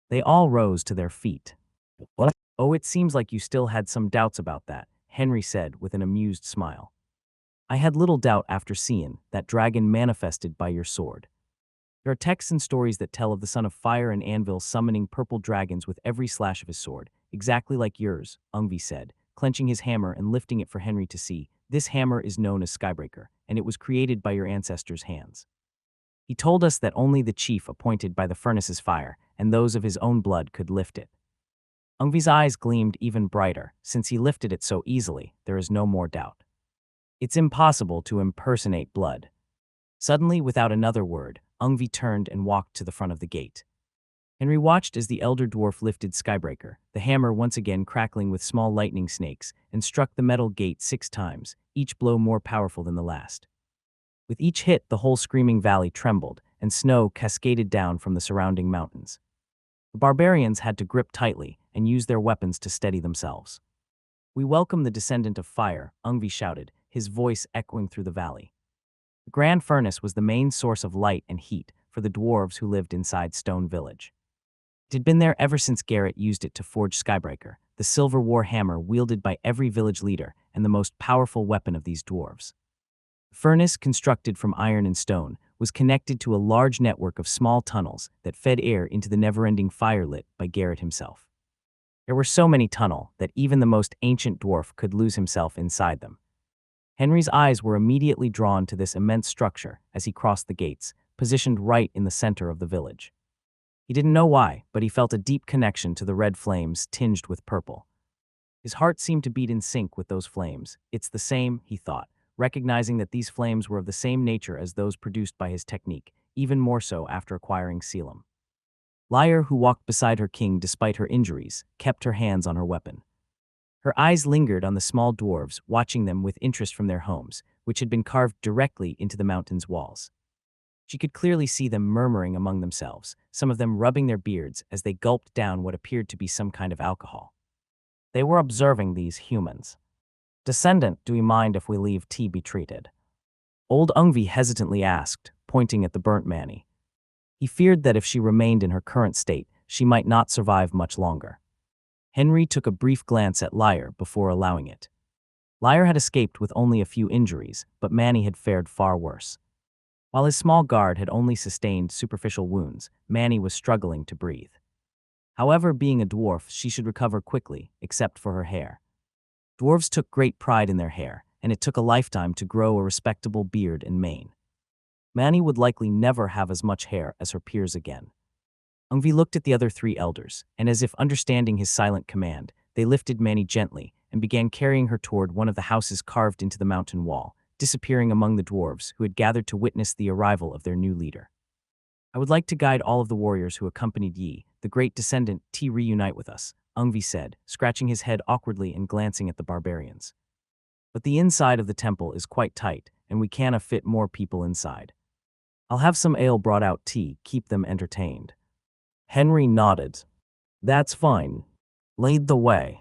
They all rose to their feet. "What? Oh, it seems like you still had some doubts about that," Henry said with an amused smile. "I had little doubt after seeing that dragon manifested by your sword. There are texts and stories that tell of the son of fire and anvil summoning purple dragons with every slash of his sword, exactly like yours," Ungvi said, clenching his hammer and lifting it for Henry to see. "This hammer is known as Skybreaker, and it was created by your ancestors' hands. He told us that only the chief appointed by the furnace's fire and those of his own blood could lift it." Ungvi's eyes gleamed even brighter. "Since he lifted it so easily, there is no more doubt. It's impossible to impersonate blood." Suddenly, without another word, Ungvi turned and walked to the front of the gate. Henry watched as the elder dwarf lifted Skybreaker, the hammer once again crackling with small lightning snakes, and struck the metal gate 6 times, each blow more powerful than the last. With each hit, the whole screaming valley trembled, and snow cascaded down from the surrounding mountains. The barbarians had to grip tightly and use their weapons to steady themselves. "We welcome the descendant of fire," Ungvi shouted, his voice echoing through the valley. The grand furnace was the main source of light and heat for the dwarves who lived inside Stone Village. It had been there ever since Garrett used it to forge Skybreaker, the silver war hammer wielded by every village leader and the most powerful weapon of these dwarves. The furnace, constructed from iron and stone, was connected to a large network of small tunnels that fed air into the never-ending fire lit by Garrett himself. There were so many tunnels that even the most ancient dwarf could lose himself inside them. Henry's eyes were immediately drawn to this immense structure as he crossed the gates, positioned right in the center of the village. He didn't know why, but he felt a deep connection to the red flames tinged with purple. His heart seemed to beat in sync with those flames. "It's the same," he thought, recognizing that these flames were of the same nature as those produced by his technique, even more so after acquiring Selim. Lyre, who walked beside her king despite her injuries, kept her hands on her weapon. Her eyes lingered on the small dwarves, watching them with interest from their homes, which had been carved directly into the mountain's walls. She could clearly see them murmuring among themselves, some of them rubbing their beards as they gulped down what appeared to be some kind of alcohol. They were observing these humans. "Descendant, do we mind if we leave tea be treated?" Old Ungvi hesitantly asked, pointing at the burnt Manny. He feared that if she remained in her current state, she might not survive much longer. Henry took a brief glance at Lyre before allowing it. Lyre had escaped with only a few injuries, but Manny had fared far worse. While his small guard had only sustained superficial wounds, Manny was struggling to breathe. However, being a dwarf, she should recover quickly, except for her hair. Dwarves took great pride in their hair, and it took a lifetime to grow a respectable beard and mane. Manny would likely never have as much hair as her peers again. Ungvi looked at the other 3 elders, and as if understanding his silent command, they lifted Manny gently and began carrying her toward one of the houses carved into the mountain wall, disappearing among the dwarves who had gathered to witness the arrival of their new leader. I would like to guide all of the warriors who accompanied Yi, the great descendant, to reunite with us, Ungvi said, scratching his head awkwardly and glancing at the barbarians. But the inside of the temple is quite tight, and we can't fit more people inside. I'll have some ale brought out to keep them entertained. Henry nodded. That's fine. Lead the way.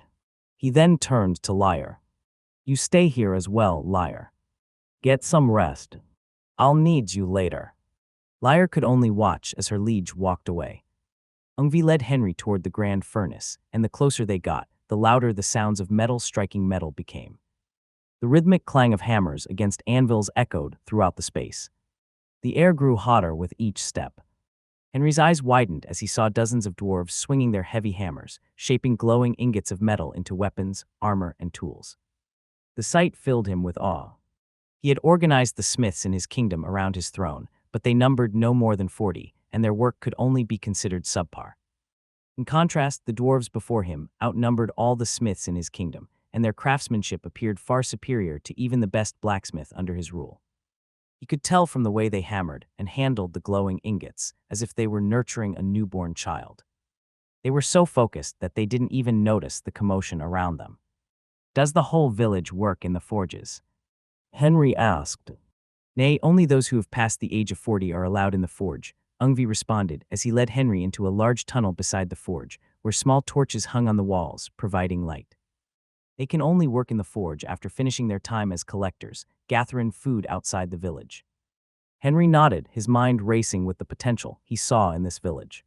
He then turned to Lyre. You stay here as well, Lyre. Get some rest. I'll need you later. Lyre could only watch as her liege walked away. Ungvi led Henry toward the grand furnace, and the closer they got, the louder the sounds of metal striking metal became. The rhythmic clang of hammers against anvils echoed throughout the space. The air grew hotter with each step. Henry's eyes widened as he saw dozens of dwarves swinging their heavy hammers, shaping glowing ingots of metal into weapons, armor, and tools. The sight filled him with awe. He had organized the smiths in his kingdom around his throne, but they numbered no more than 40, and their work could only be considered subpar. In contrast, the dwarves before him outnumbered all the smiths in his kingdom, and their craftsmanship appeared far superior to even the best blacksmith under his rule. He could tell from the way they hammered and handled the glowing ingots, as if they were nurturing a newborn child. They were so focused that they didn't even notice the commotion around them. Does the whole village work in the forges? Henry asked. Nay, only those who have passed the age of 40 are allowed in the forge, Ungvi responded as he led Henry into a large tunnel beside the forge, where small torches hung on the walls, providing light. They can only work in the forge after finishing their time as collectors, gathering food outside the village. Henry nodded, his mind racing with the potential he saw in this village.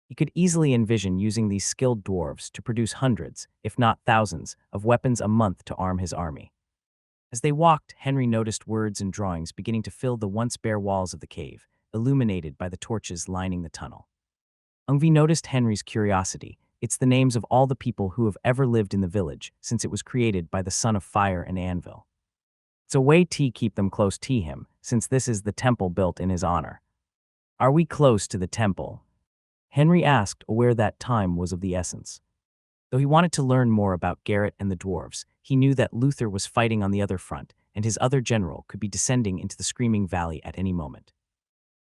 He could easily envision using these skilled dwarves to produce hundreds, if not thousands, of weapons a month to arm his army. As they walked, Henry noticed words and drawings beginning to fill the once bare walls of the cave, illuminated by the torches lining the tunnel. Ungvi noticed Henry's curiosity. It's the names of all the people who have ever lived in the village since it was created by the Son of Fire and Anvil. It's a way to keep them close to him, since this is the temple built in his honor. Are we close to the temple? Henry asked, aware that time was of the essence. Though he wanted to learn more about Garrett and the dwarves, he knew that Luther was fighting on the other front, and his other general could be descending into the Screaming Valley at any moment.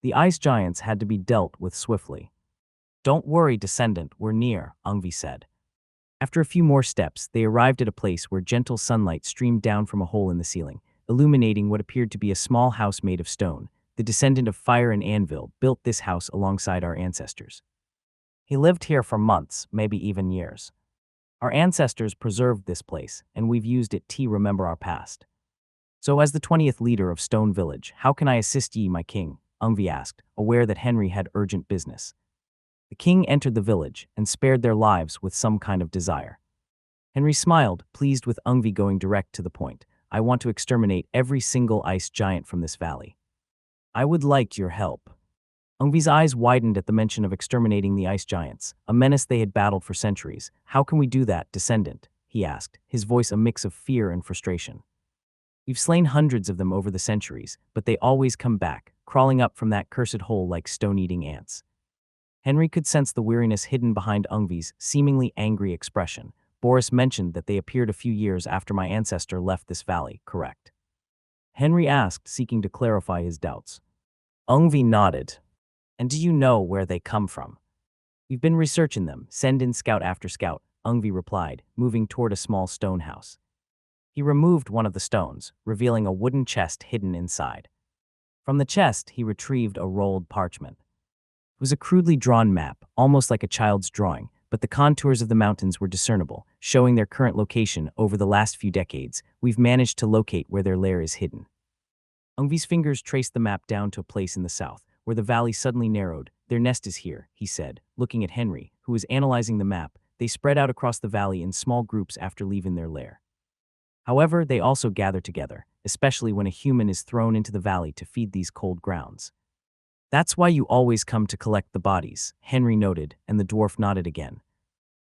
The ice giants had to be dealt with swiftly. Don't worry, descendant, we're near, Ungvi said. After a few more steps, they arrived at a place where gentle sunlight streamed down from a hole in the ceiling, illuminating what appeared to be a small house made of stone. The descendant of Fire and Anvil built this house alongside our ancestors. He lived here for months, maybe even years. Our ancestors preserved this place, and we've used it to remember our past. So as the 20th leader of Stone Village, how can I assist ye, my king? Ungvi asked, aware that Henry had urgent business. The king entered the village and spared their lives with some kind of desire. Henry smiled, pleased with Ungvi going direct to the point. I want to exterminate every single ice giant from this valley. I would like your help. Ungvi's eyes widened at the mention of exterminating the ice giants, a menace they had battled for centuries. How can we do that, descendant? He asked, his voice a mix of fear and frustration. We've slain hundreds of them over the centuries, but they always come back, crawling up from that cursed hole like stone-eating ants. Henry could sense the weariness hidden behind Ungvi's seemingly angry expression. Boris mentioned that they appeared a few years after my ancestor left this valley, correct? Henry asked, seeking to clarify his doubts. Ungvi nodded. And do you know where they come from? We've been researching them, send in scout after scout, Ungvi replied, moving toward a small stone house. He removed one of the stones, revealing a wooden chest hidden inside. From the chest, he retrieved a rolled parchment. It was a crudely drawn map, almost like a child's drawing, but the contours of the mountains were discernible, showing their current location over the last few decades. We've managed to locate where their lair is hidden. Ungvi's fingers traced the map down to a place in the south, where the valley suddenly narrowed. Their nest is here, he said, looking at Henry, who was analyzing the map. They spread out across the valley in small groups after leaving their lair. However, they also gather together, especially when a human is thrown into the valley to feed these cold grounds. That's why you always come to collect the bodies, Henry noted, and the dwarf nodded again.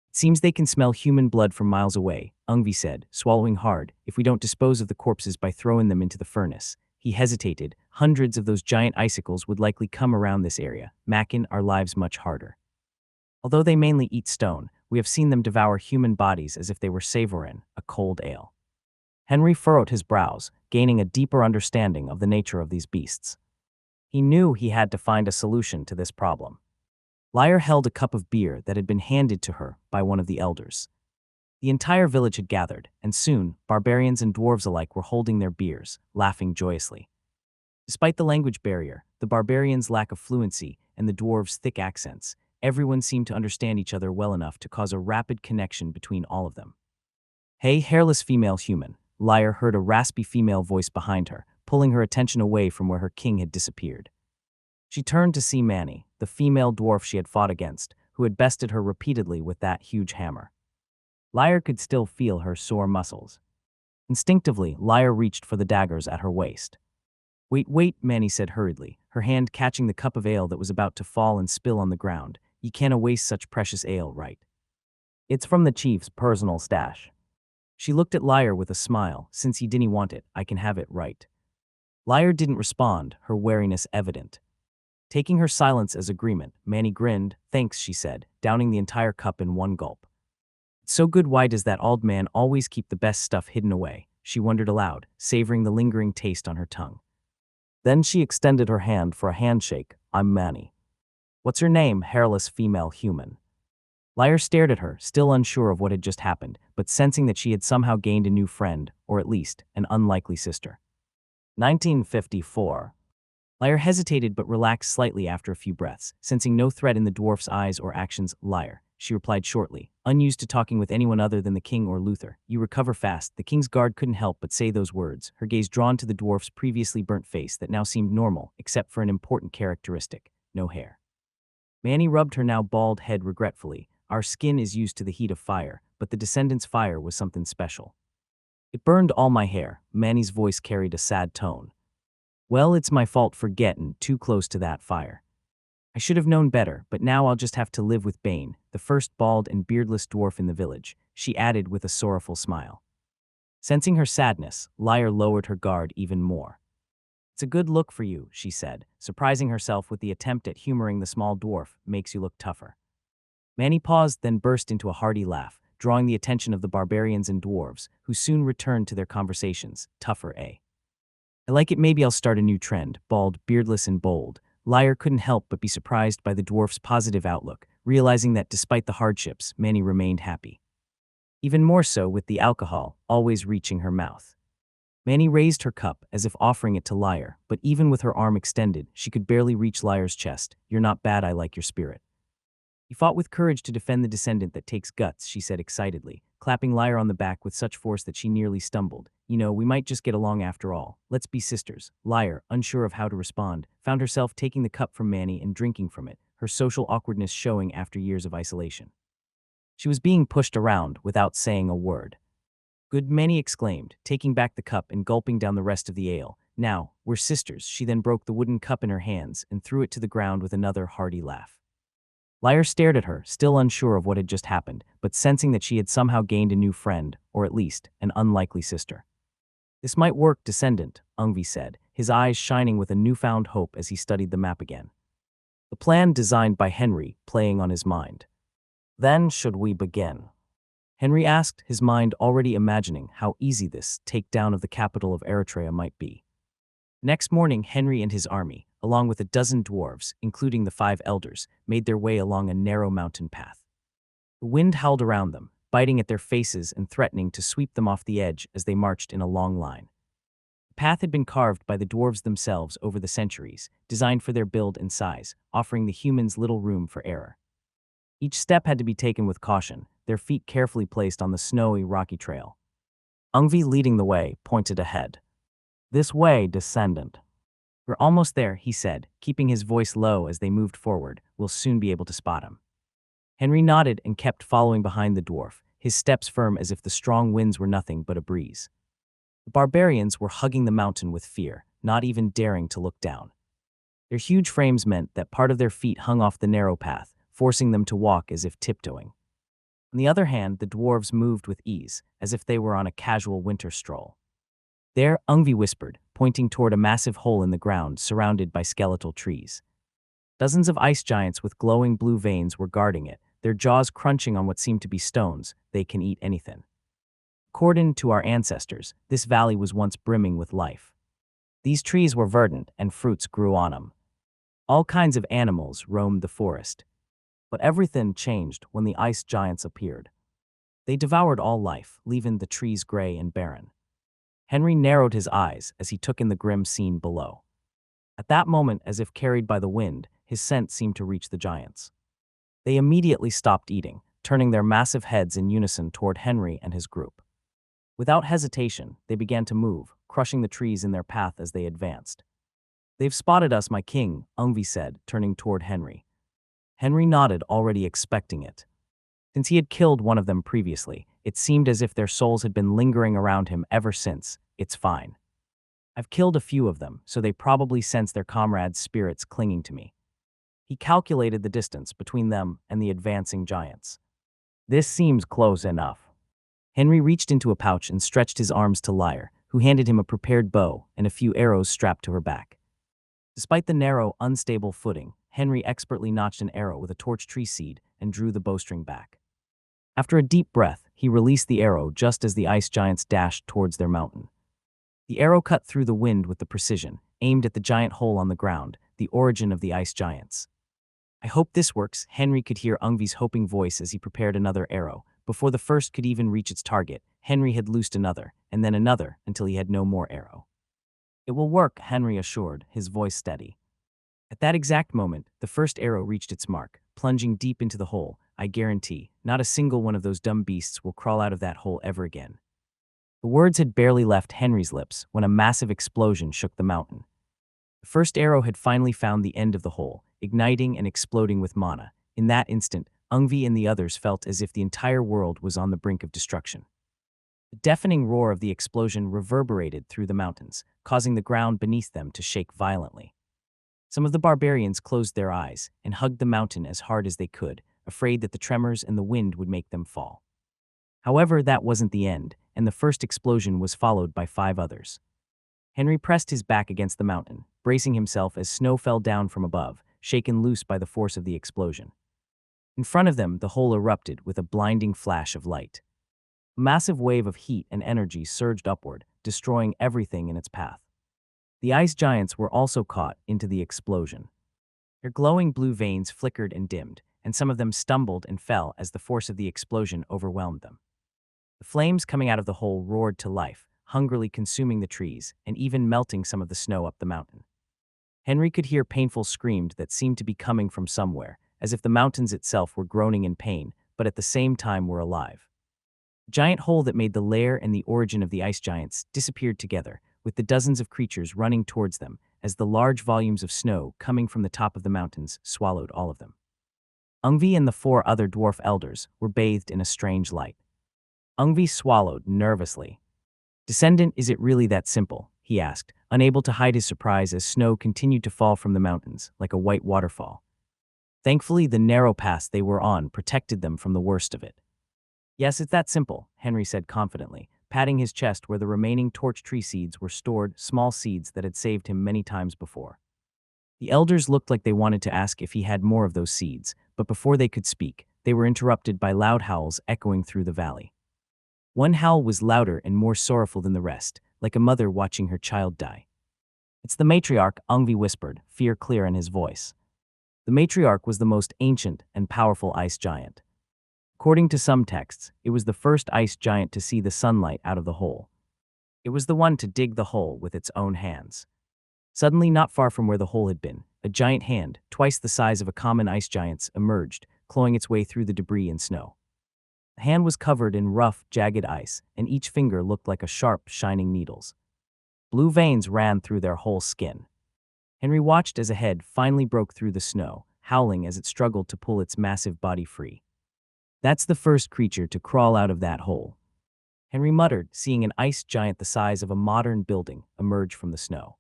It seems they can smell human blood from miles away, Ungvi said, swallowing hard. If we don't dispose of the corpses by throwing them into the furnace. He hesitated. Hundreds of those giant icicles would likely come around this area, making our lives much harder. Although they mainly eat stone, We have seen them devour human bodies as if they were savorin, a cold ale. Henry furrowed his brows, gaining a deeper understanding of the nature of these beasts. He knew he had to find a solution to this problem. Lyre held a cup of beer that had been handed to her by one of the elders. The entire village had gathered, and soon, barbarians and dwarves alike were holding their beers, laughing joyously. Despite the language barrier, the barbarians' lack of fluency, and the dwarves' thick accents, everyone seemed to understand each other well enough to cause a rapid connection between all of them. "Hey, hairless female human," Lyre heard a raspy female voice behind her, pulling her attention away from where her king had disappeared. She turned to see Manny, the female dwarf she had fought against, who had bested her repeatedly with that huge hammer. Lyre could still feel her sore muscles. Instinctively, Lyre reached for the daggers at her waist. Wait, Manny said hurriedly, her hand catching the cup of ale that was about to fall and spill on the ground. "You can't waste such precious ale, right? It's from the chief's personal stash." She looked at Lyre with a smile. "Since he didn't want it, I can have it, right?" Lyre didn't respond, her wariness evident. Taking her silence as agreement, Manny grinned. "Thanks," she said, downing the entire cup in one gulp. "It's so good. Why does that old man always keep the best stuff hidden away?" she wondered aloud, savoring the lingering taste on her tongue. Then she extended her hand for a handshake. "I'm Manny." "What's your name, hairless female human?" Lyre stared at her, still unsure of what had just happened, but sensing that she had somehow gained a new friend, or at least, an unlikely sister. 1954. Lyre hesitated but relaxed slightly after a few breaths, sensing no threat in the dwarf's eyes or actions. "Lyre," she replied shortly, unused to talking with anyone other than the king or Luther. "You recover fast." The king's guard couldn't help but say those words, her gaze drawn to the dwarf's previously burnt face that now seemed normal, except for an important characteristic: no hair. Manny rubbed her now bald head regretfully. "Our skin is used to the heat of fire, but the descendants' fire was something special. It burned all my hair." Manny's voice carried a sad tone. "Well, it's my fault for getting too close to that fire. I should have known better, but now I'll just have to live with Bane, the first bald and beardless dwarf in the village," she added with a sorrowful smile. Sensing her sadness, Lyre lowered her guard even more. "It's a good look for you," she said, surprising herself with the attempt at humoring the small dwarf. "Makes you look tougher." Manny paused, then burst into a hearty laugh, drawing the attention of the barbarians and dwarves, who soon returned to their conversations. "Tougher, eh? I like it. Maybe I'll start a new trend, bald, beardless, and bold." Lyre couldn't help but be surprised by the dwarf's positive outlook, realizing that despite the hardships, Manny remained happy. Even more so with the alcohol always reaching her mouth. Manny raised her cup as if offering it to Lyre, but even with her arm extended, she could barely reach Lyre's chest. "You're not bad. I like your spirit." "You fought with courage to defend the descendant that takes guts," she said excitedly, clapping Lyre on the back with such force that she nearly stumbled. "You know, we might just get along after all. Let's be sisters." Lyre, unsure of how to respond, found herself taking the cup from Manny and drinking from it, her social awkwardness showing after years of isolation. She was being pushed around without saying a word. "Good," Manny exclaimed, taking back the cup and gulping down the rest of the ale. "Now, we're sisters." She then broke the wooden cup in her hands and threw it to the ground with another hearty laugh. Lyre stared at her, still unsure of what had just happened, but sensing that she had somehow gained a new friend, or at least, an unlikely sister. "This might work, descendant," Ungvi said, his eyes shining with a newfound hope as he studied the map again. The plan designed by Henry playing on his mind. "Then should we begin?" Henry asked, his mind already imagining how easy this takedown of the capital of Eritrea might be. Next morning, Henry and his army, along with a dozen dwarves, including the 5 elders, made their way along a narrow mountain path. The wind howled around them, biting at their faces and threatening to sweep them off the edge as they marched in a long line. The path had been carved by the dwarves themselves over the centuries, designed for their build and size, offering the humans little room for error. Each step had to be taken with caution, their feet carefully placed on the snowy, rocky trail. Ungvi, leading the way, pointed ahead. "This way, descendant." "We're almost there," he said, keeping his voice low as they moved forward. "We'll soon be able to spot him." Henry nodded and kept following behind the dwarf, his steps firm as if the strong winds were nothing but a breeze. The barbarians were hugging the mountain with fear, not even daring to look down. Their huge frames meant that part of their feet hung off the narrow path, forcing them to walk as if tiptoeing. On the other hand, the dwarves moved with ease, as if they were on a casual winter stroll. "There," Ungvi whispered, pointing toward a massive hole in the ground surrounded by skeletal trees. Dozens of ice giants with glowing blue veins were guarding it, their jaws crunching on what seemed to be stones. They can eat anything. According to our ancestors, this valley was once brimming with life. These trees were verdant and fruits grew on them. All kinds of animals roamed the forest. But everything changed when the ice giants appeared. They devoured all life, leaving the trees gray and barren. Henry narrowed his eyes as he took in the grim scene below. At that moment, as if carried by the wind, his scent seemed to reach the giants. They immediately stopped eating, turning their massive heads in unison toward Henry and his group. Without hesitation, they began to move, crushing the trees in their path as they advanced. "They've spotted us, my king," Ungvi said, turning toward Henry. Henry nodded, already expecting it. Since he had killed one of them previously, it seemed as if their souls had been lingering around him ever since. "It's fine. I've killed a few of them, so they probably sense their comrades' spirits clinging to me." He calculated the distance between them and the advancing giants. "This seems close enough." Henry reached into a pouch and stretched his arms to Lyre, who handed him a prepared bow and a few arrows strapped to her back. Despite the narrow, unstable footing, Henry expertly notched an arrow with a torch tree seed and drew the bowstring back. After a deep breath, he released the arrow just as the ice giants dashed towards their mountain. The arrow cut through the wind with the precision, aimed at the giant hole on the ground, the origin of the ice giants. "I hope this works," Henry could hear Ungvi's hoping voice as he prepared another arrow. Before the first could even reach its target, Henry had loosed another, and then another, until he had no more arrow. "It will work," Henry assured, his voice steady. At that exact moment, the first arrow reached its mark, plunging deep into the hole. "I guarantee, not a single one of those dumb beasts will crawl out of that hole ever again." The words had barely left Henry's lips when a massive explosion shook the mountain. The first arrow had finally found the end of the hole, igniting and exploding with mana. In that instant, Ungvi and the others felt as if the entire world was on the brink of destruction. The deafening roar of the explosion reverberated through the mountains, causing the ground beneath them to shake violently. Some of the barbarians closed their eyes and hugged the mountain as hard as they could, afraid that the tremors and the wind would make them fall. However, that wasn't the end, and the first explosion was followed by 5 others. Henry pressed his back against the mountain, bracing himself as snow fell down from above, shaken loose by the force of the explosion. In front of them, the hole erupted with a blinding flash of light. A massive wave of heat and energy surged upward, destroying everything in its path. The ice giants were also caught into the explosion. Their glowing blue veins flickered and dimmed, and some of them stumbled and fell as the force of the explosion overwhelmed them. The flames coming out of the hole roared to life, hungrily consuming the trees and even melting some of the snow up the mountain. Henry could hear painful screams that seemed to be coming from somewhere, as if the mountains itself were groaning in pain, but at the same time were alive. The giant hole that made the lair and the origin of the ice giants disappeared together, with the dozens of creatures running towards them as the large volumes of snow coming from the top of the mountains swallowed all of them. Ungvi and the 4 other dwarf elders were bathed in a strange light. Ungvi swallowed nervously. "Descendant, is it really that simple?" he asked, unable to hide his surprise as snow continued to fall from the mountains like a white waterfall. Thankfully, the narrow paths they were on protected them from the worst of it. "Yes, it's that simple," Henry said confidently, patting his chest where the remaining torch tree seeds were stored, small seeds that had saved him many times before. The elders looked like they wanted to ask if he had more of those seeds, but before they could speak, they were interrupted by loud howls echoing through the valley. One howl was louder and more sorrowful than the rest, like a mother watching her child die. "It's the matriarch," Ungvi whispered, fear clear in his voice. The matriarch was the most ancient and powerful ice giant. According to some texts, it was the first ice giant to see the sunlight out of the hole. It was the one to dig the hole with its own hands. Suddenly, not far from where the hole had been, a giant hand, twice the size of a common ice giant's, emerged, clawing its way through the debris and snow. The hand was covered in rough, jagged ice, and each finger looked like a sharp, shining needles. Blue veins ran through their whole skin. Henry watched as a head finally broke through the snow, howling as it struggled to pull its massive body free. "That's the first creature to crawl out of that hole," Henry muttered, seeing an ice giant the size of a modern building emerge from the snow.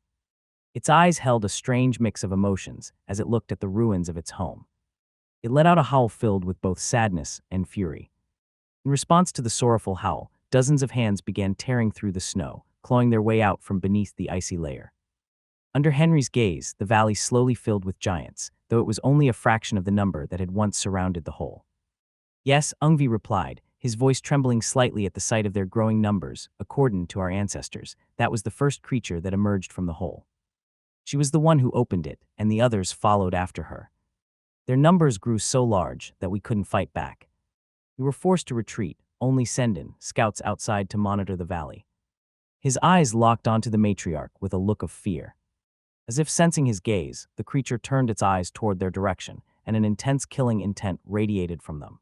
Its eyes held a strange mix of emotions as it looked at the ruins of its home. It let out a howl filled with both sadness and fury. In response to the sorrowful howl, dozens of hands began tearing through the snow, clawing their way out from beneath the icy layer. Under Henry's gaze, the valley slowly filled with giants, though it was only a fraction of the number that had once surrounded the hole. Yes, Ungvi replied, his voice trembling slightly at the sight of their growing numbers. According to our ancestors, that was the first creature that emerged from the hole. She was the one who opened it, and the others followed after her. Their numbers grew so large that we couldn't fight back. We were forced to retreat, only Sendin, scouts outside to monitor the valley. His eyes locked onto the matriarch with a look of fear. As if sensing his gaze, the creature turned its eyes toward their direction, and an intense killing intent radiated from them.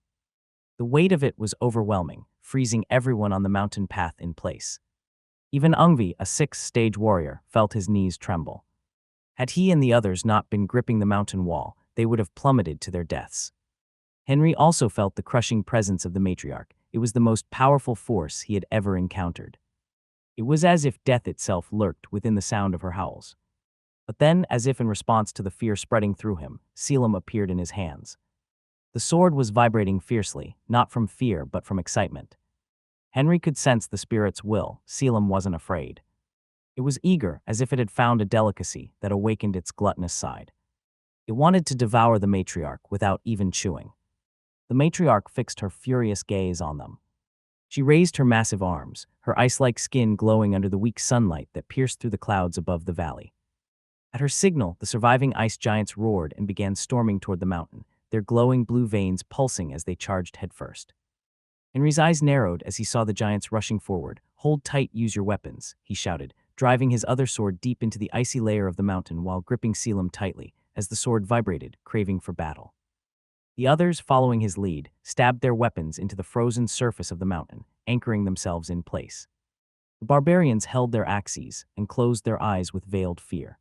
The weight of it was overwhelming, freezing everyone on the mountain path in place. Even Ungvi, a sixth-stage warrior, felt his knees tremble. Had he and the others not been gripping the mountain wall, they would have plummeted to their deaths. Henry also felt the crushing presence of the matriarch. It was the most powerful force he had ever encountered. It was as if death itself lurked within the sound of her howls. But then, as if in response to the fear spreading through him, Selim appeared in his hands. The sword was vibrating fiercely, not from fear but from excitement. Henry could sense the spirit's will. Selim wasn't afraid. It was eager, as if it had found a delicacy that awakened its gluttonous side. It wanted to devour the matriarch without even chewing. The matriarch fixed her furious gaze on them. She raised her massive arms, her ice-like skin glowing under the weak sunlight that pierced through the clouds above the valley. At her signal, the surviving ice giants roared and began storming toward the mountain, their glowing blue veins pulsing as they charged headfirst. Henry's eyes narrowed as he saw the giants rushing forward. "Hold tight, use your weapons," he shouted, driving his other sword deep into the icy layer of the mountain while gripping Selim tightly, as the sword vibrated, craving for battle. The others, following his lead, stabbed their weapons into the frozen surface of the mountain, anchoring themselves in place. The barbarians held their axes and closed their eyes with veiled fear.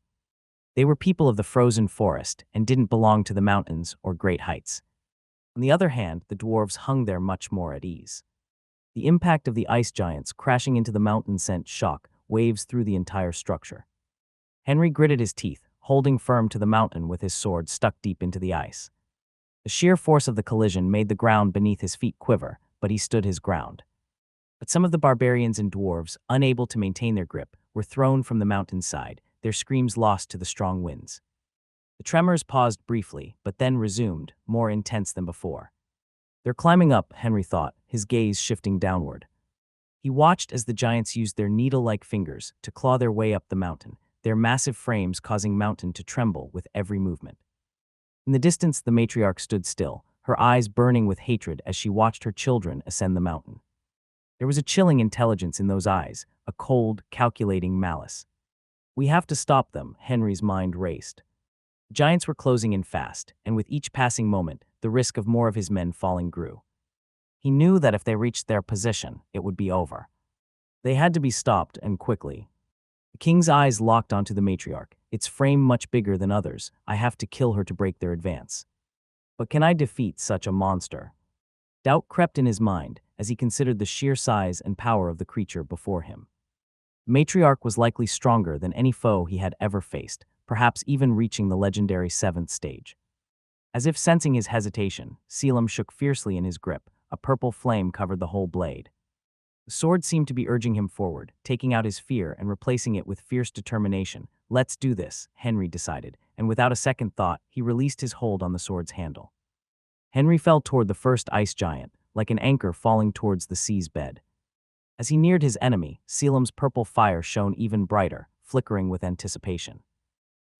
They were people of the frozen forest and didn't belong to the mountains or great heights. On the other hand, the dwarves hung there much more at ease. The impact of the ice giants crashing into the mountain sent shock waves through the entire structure. Henry gritted his teeth, holding firm to the mountain with his sword stuck deep into the ice. The sheer force of the collision made the ground beneath his feet quiver, but he stood his ground. But some of the barbarians and dwarves, unable to maintain their grip, were thrown from the mountainside, their screams lost to the strong winds. The tremors paused briefly, but then resumed, more intense than before. "They're climbing up," Henry thought, his gaze shifting downward. He watched as the giants used their needle-like fingers to claw their way up the mountain, their massive frames causing mountain to tremble with every movement. In the distance, the matriarch stood still, her eyes burning with hatred as she watched her children ascend the mountain. There was a chilling intelligence in those eyes, a cold, calculating malice. "We have to stop them," Henry's mind raced. Giants were closing in fast, and with each passing moment, the risk of more of his men falling grew. He knew that if they reached their position, it would be over. They had to be stopped, and quickly. The king's eyes locked onto the matriarch, its frame much bigger than others. "I have to kill her to break their advance. But can I defeat such a monster?" Doubt crept in his mind as he considered the sheer size and power of the creature before him. The matriarch was likely stronger than any foe he had ever faced, perhaps even reaching the legendary 7th stage. As if sensing his hesitation, Selim shook fiercely in his grip. A purple flame covered the whole blade. The sword seemed to be urging him forward, taking out his fear and replacing it with fierce determination. "Let's do this," Henry decided, and without a second thought, he released his hold on the sword's handle. Henry fell toward the first ice giant, like an anchor falling towards the sea's bed. As he neared his enemy, Selim's purple fire shone even brighter, flickering with anticipation.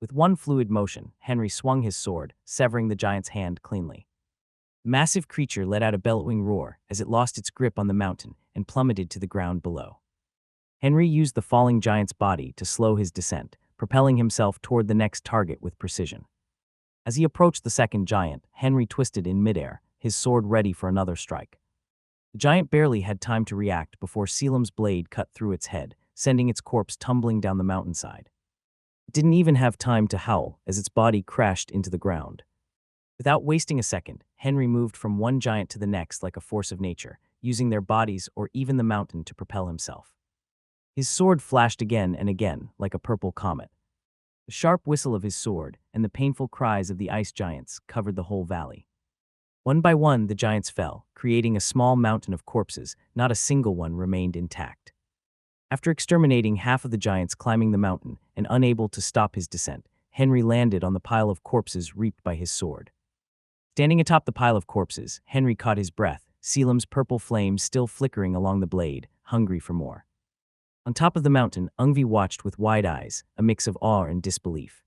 With one fluid motion, Henry swung his sword, severing the giant's hand cleanly. The massive creature let out a bellowing roar as it lost its grip on the mountain and plummeted to the ground below. Henry used the falling giant's body to slow his descent, propelling himself toward the next target with precision. As he approached the second giant, Henry twisted in midair, his sword ready for another strike. The giant barely had time to react before Selim's blade cut through its head, sending its corpse tumbling down the mountainside. It didn't even have time to howl as its body crashed into the ground. Without wasting a second, Henry moved from one giant to the next like a force of nature, using their bodies or even the mountain to propel himself. His sword flashed again and again, like a purple comet. The sharp whistle of his sword and the painful cries of the ice giants covered the whole valley. One by one, the giants fell, creating a small mountain of corpses. Not a single one remained intact. After exterminating half of the giants climbing the mountain and unable to stop his descent, Henry landed on the pile of corpses reaped by his sword. Standing atop the pile of corpses, Henry caught his breath, Selim's purple flames still flickering along the blade, hungry for more. On top of the mountain, Ungvi watched with wide eyes, a mix of awe and disbelief.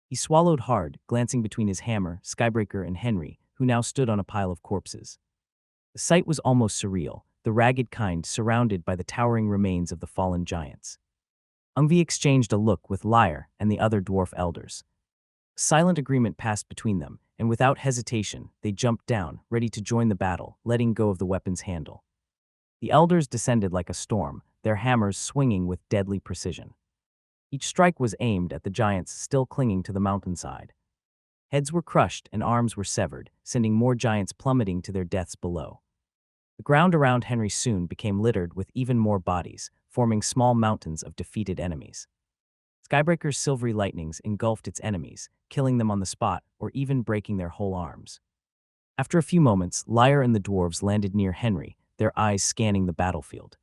He swallowed hard, glancing between his hammer, Skybreaker, and Henry, who now stood on a pile of corpses. The sight was almost surreal, the ragged kind surrounded by the towering remains of the fallen giants. Ungvi exchanged a look with Lyre and the other dwarf elders. A silent agreement passed between them, and without hesitation, they jumped down, ready to join the battle, letting go of the weapon's handle. The elders descended like a storm, their hammers swinging with deadly precision. Each strike was aimed at the giants still clinging to the mountainside. Heads were crushed and arms were severed, sending more giants plummeting to their deaths below. The ground around Henry soon became littered with even more bodies, forming small mountains of defeated enemies. Skybreaker's silvery lightnings engulfed its enemies, killing them on the spot or even breaking their whole arms. After a few moments, Lyre and the dwarves landed near Henry, their eyes scanning the battlefield.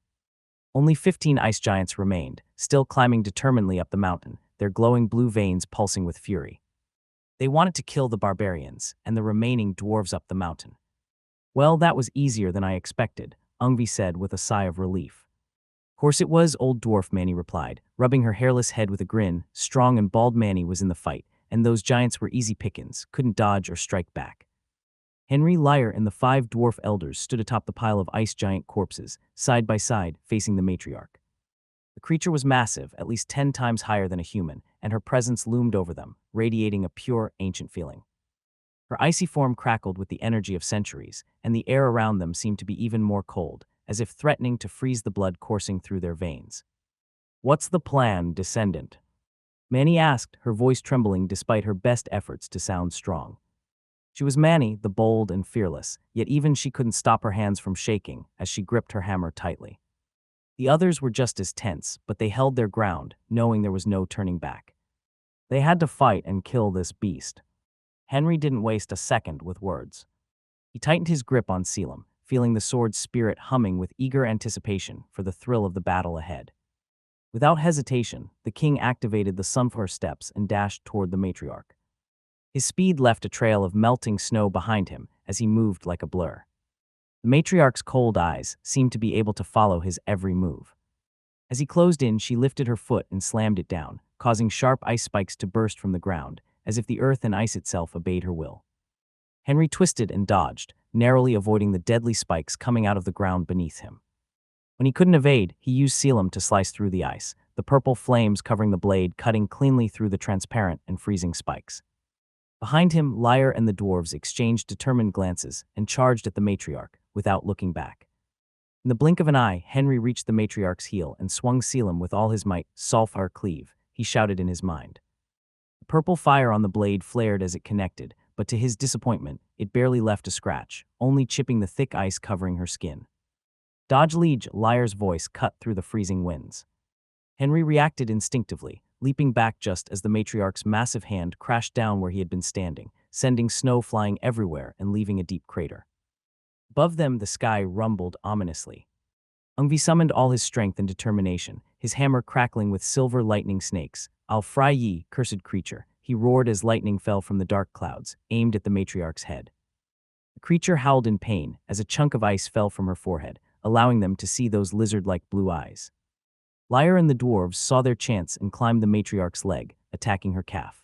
Only 15 ice giants remained, still climbing determinedly up the mountain, their glowing blue veins pulsing with fury. They wanted to kill the barbarians and the remaining dwarves up the mountain. Well, that was easier than I expected, Ungvi said with a sigh of relief. Course it was, old dwarf Manny replied, rubbing her hairless head with a grin. Strong and bald Manny was in the fight, and those giants were easy pickings, couldn't dodge or strike back. Henry, Lyre, and the 5 dwarf elders stood atop the pile of ice giant corpses, side by side, facing the matriarch. The creature was massive, at least 10 times higher than a human, and her presence loomed over them, radiating a pure, ancient feeling. Her icy form crackled with the energy of centuries, and the air around them seemed to be even more cold, as if threatening to freeze the blood coursing through their veins. "What's the plan, descendant?" Manny asked, her voice trembling despite her best efforts to sound strong. She was Manny, the bold and fearless, yet even she couldn't stop her hands from shaking as she gripped her hammer tightly. The others were just as tense, but they held their ground, knowing there was no turning back. They had to fight and kill this beast. Henry didn't waste a second with words. He tightened his grip on Selim, feeling the sword's spirit humming with eager anticipation for the thrill of the battle ahead. Without hesitation, the king activated the sunflower steps and dashed toward the matriarch. His speed left a trail of melting snow behind him as he moved like a blur. The matriarch's cold eyes seemed to be able to follow his every move. As he closed in, she lifted her foot and slammed it down, causing sharp ice spikes to burst from the ground, as if the earth and ice itself obeyed her will. Henry twisted and dodged, narrowly avoiding the deadly spikes coming out of the ground beneath him. When he couldn't evade, he used Selim to slice through the ice, the purple flames covering the blade cutting cleanly through the transparent and freezing spikes. Behind him, Lyre and the dwarves exchanged determined glances and charged at the matriarch, without looking back. In the blink of an eye, Henry reached the matriarch's heel and swung Selim with all his might. "Sulfur cleave," he shouted in his mind. The purple fire on the blade flared as it connected, but to his disappointment, it barely left a scratch, only chipping the thick ice covering her skin. "Dodge Liege," Lyre's voice cut through the freezing winds. Henry reacted instinctively, leaping back just as the matriarch's massive hand crashed down where he had been standing, sending snow flying everywhere and leaving a deep crater. Above them, the sky rumbled ominously. Ungvi summoned all his strength and determination, his hammer crackling with silver lightning snakes. "I'll fry ye, cursed creature," he roared as lightning fell from the dark clouds, aimed at the matriarch's head. The creature howled in pain as a chunk of ice fell from her forehead, allowing them to see those lizard-like blue eyes. Lyre and the dwarves saw their chance and climbed the matriarch's leg, attacking her calf.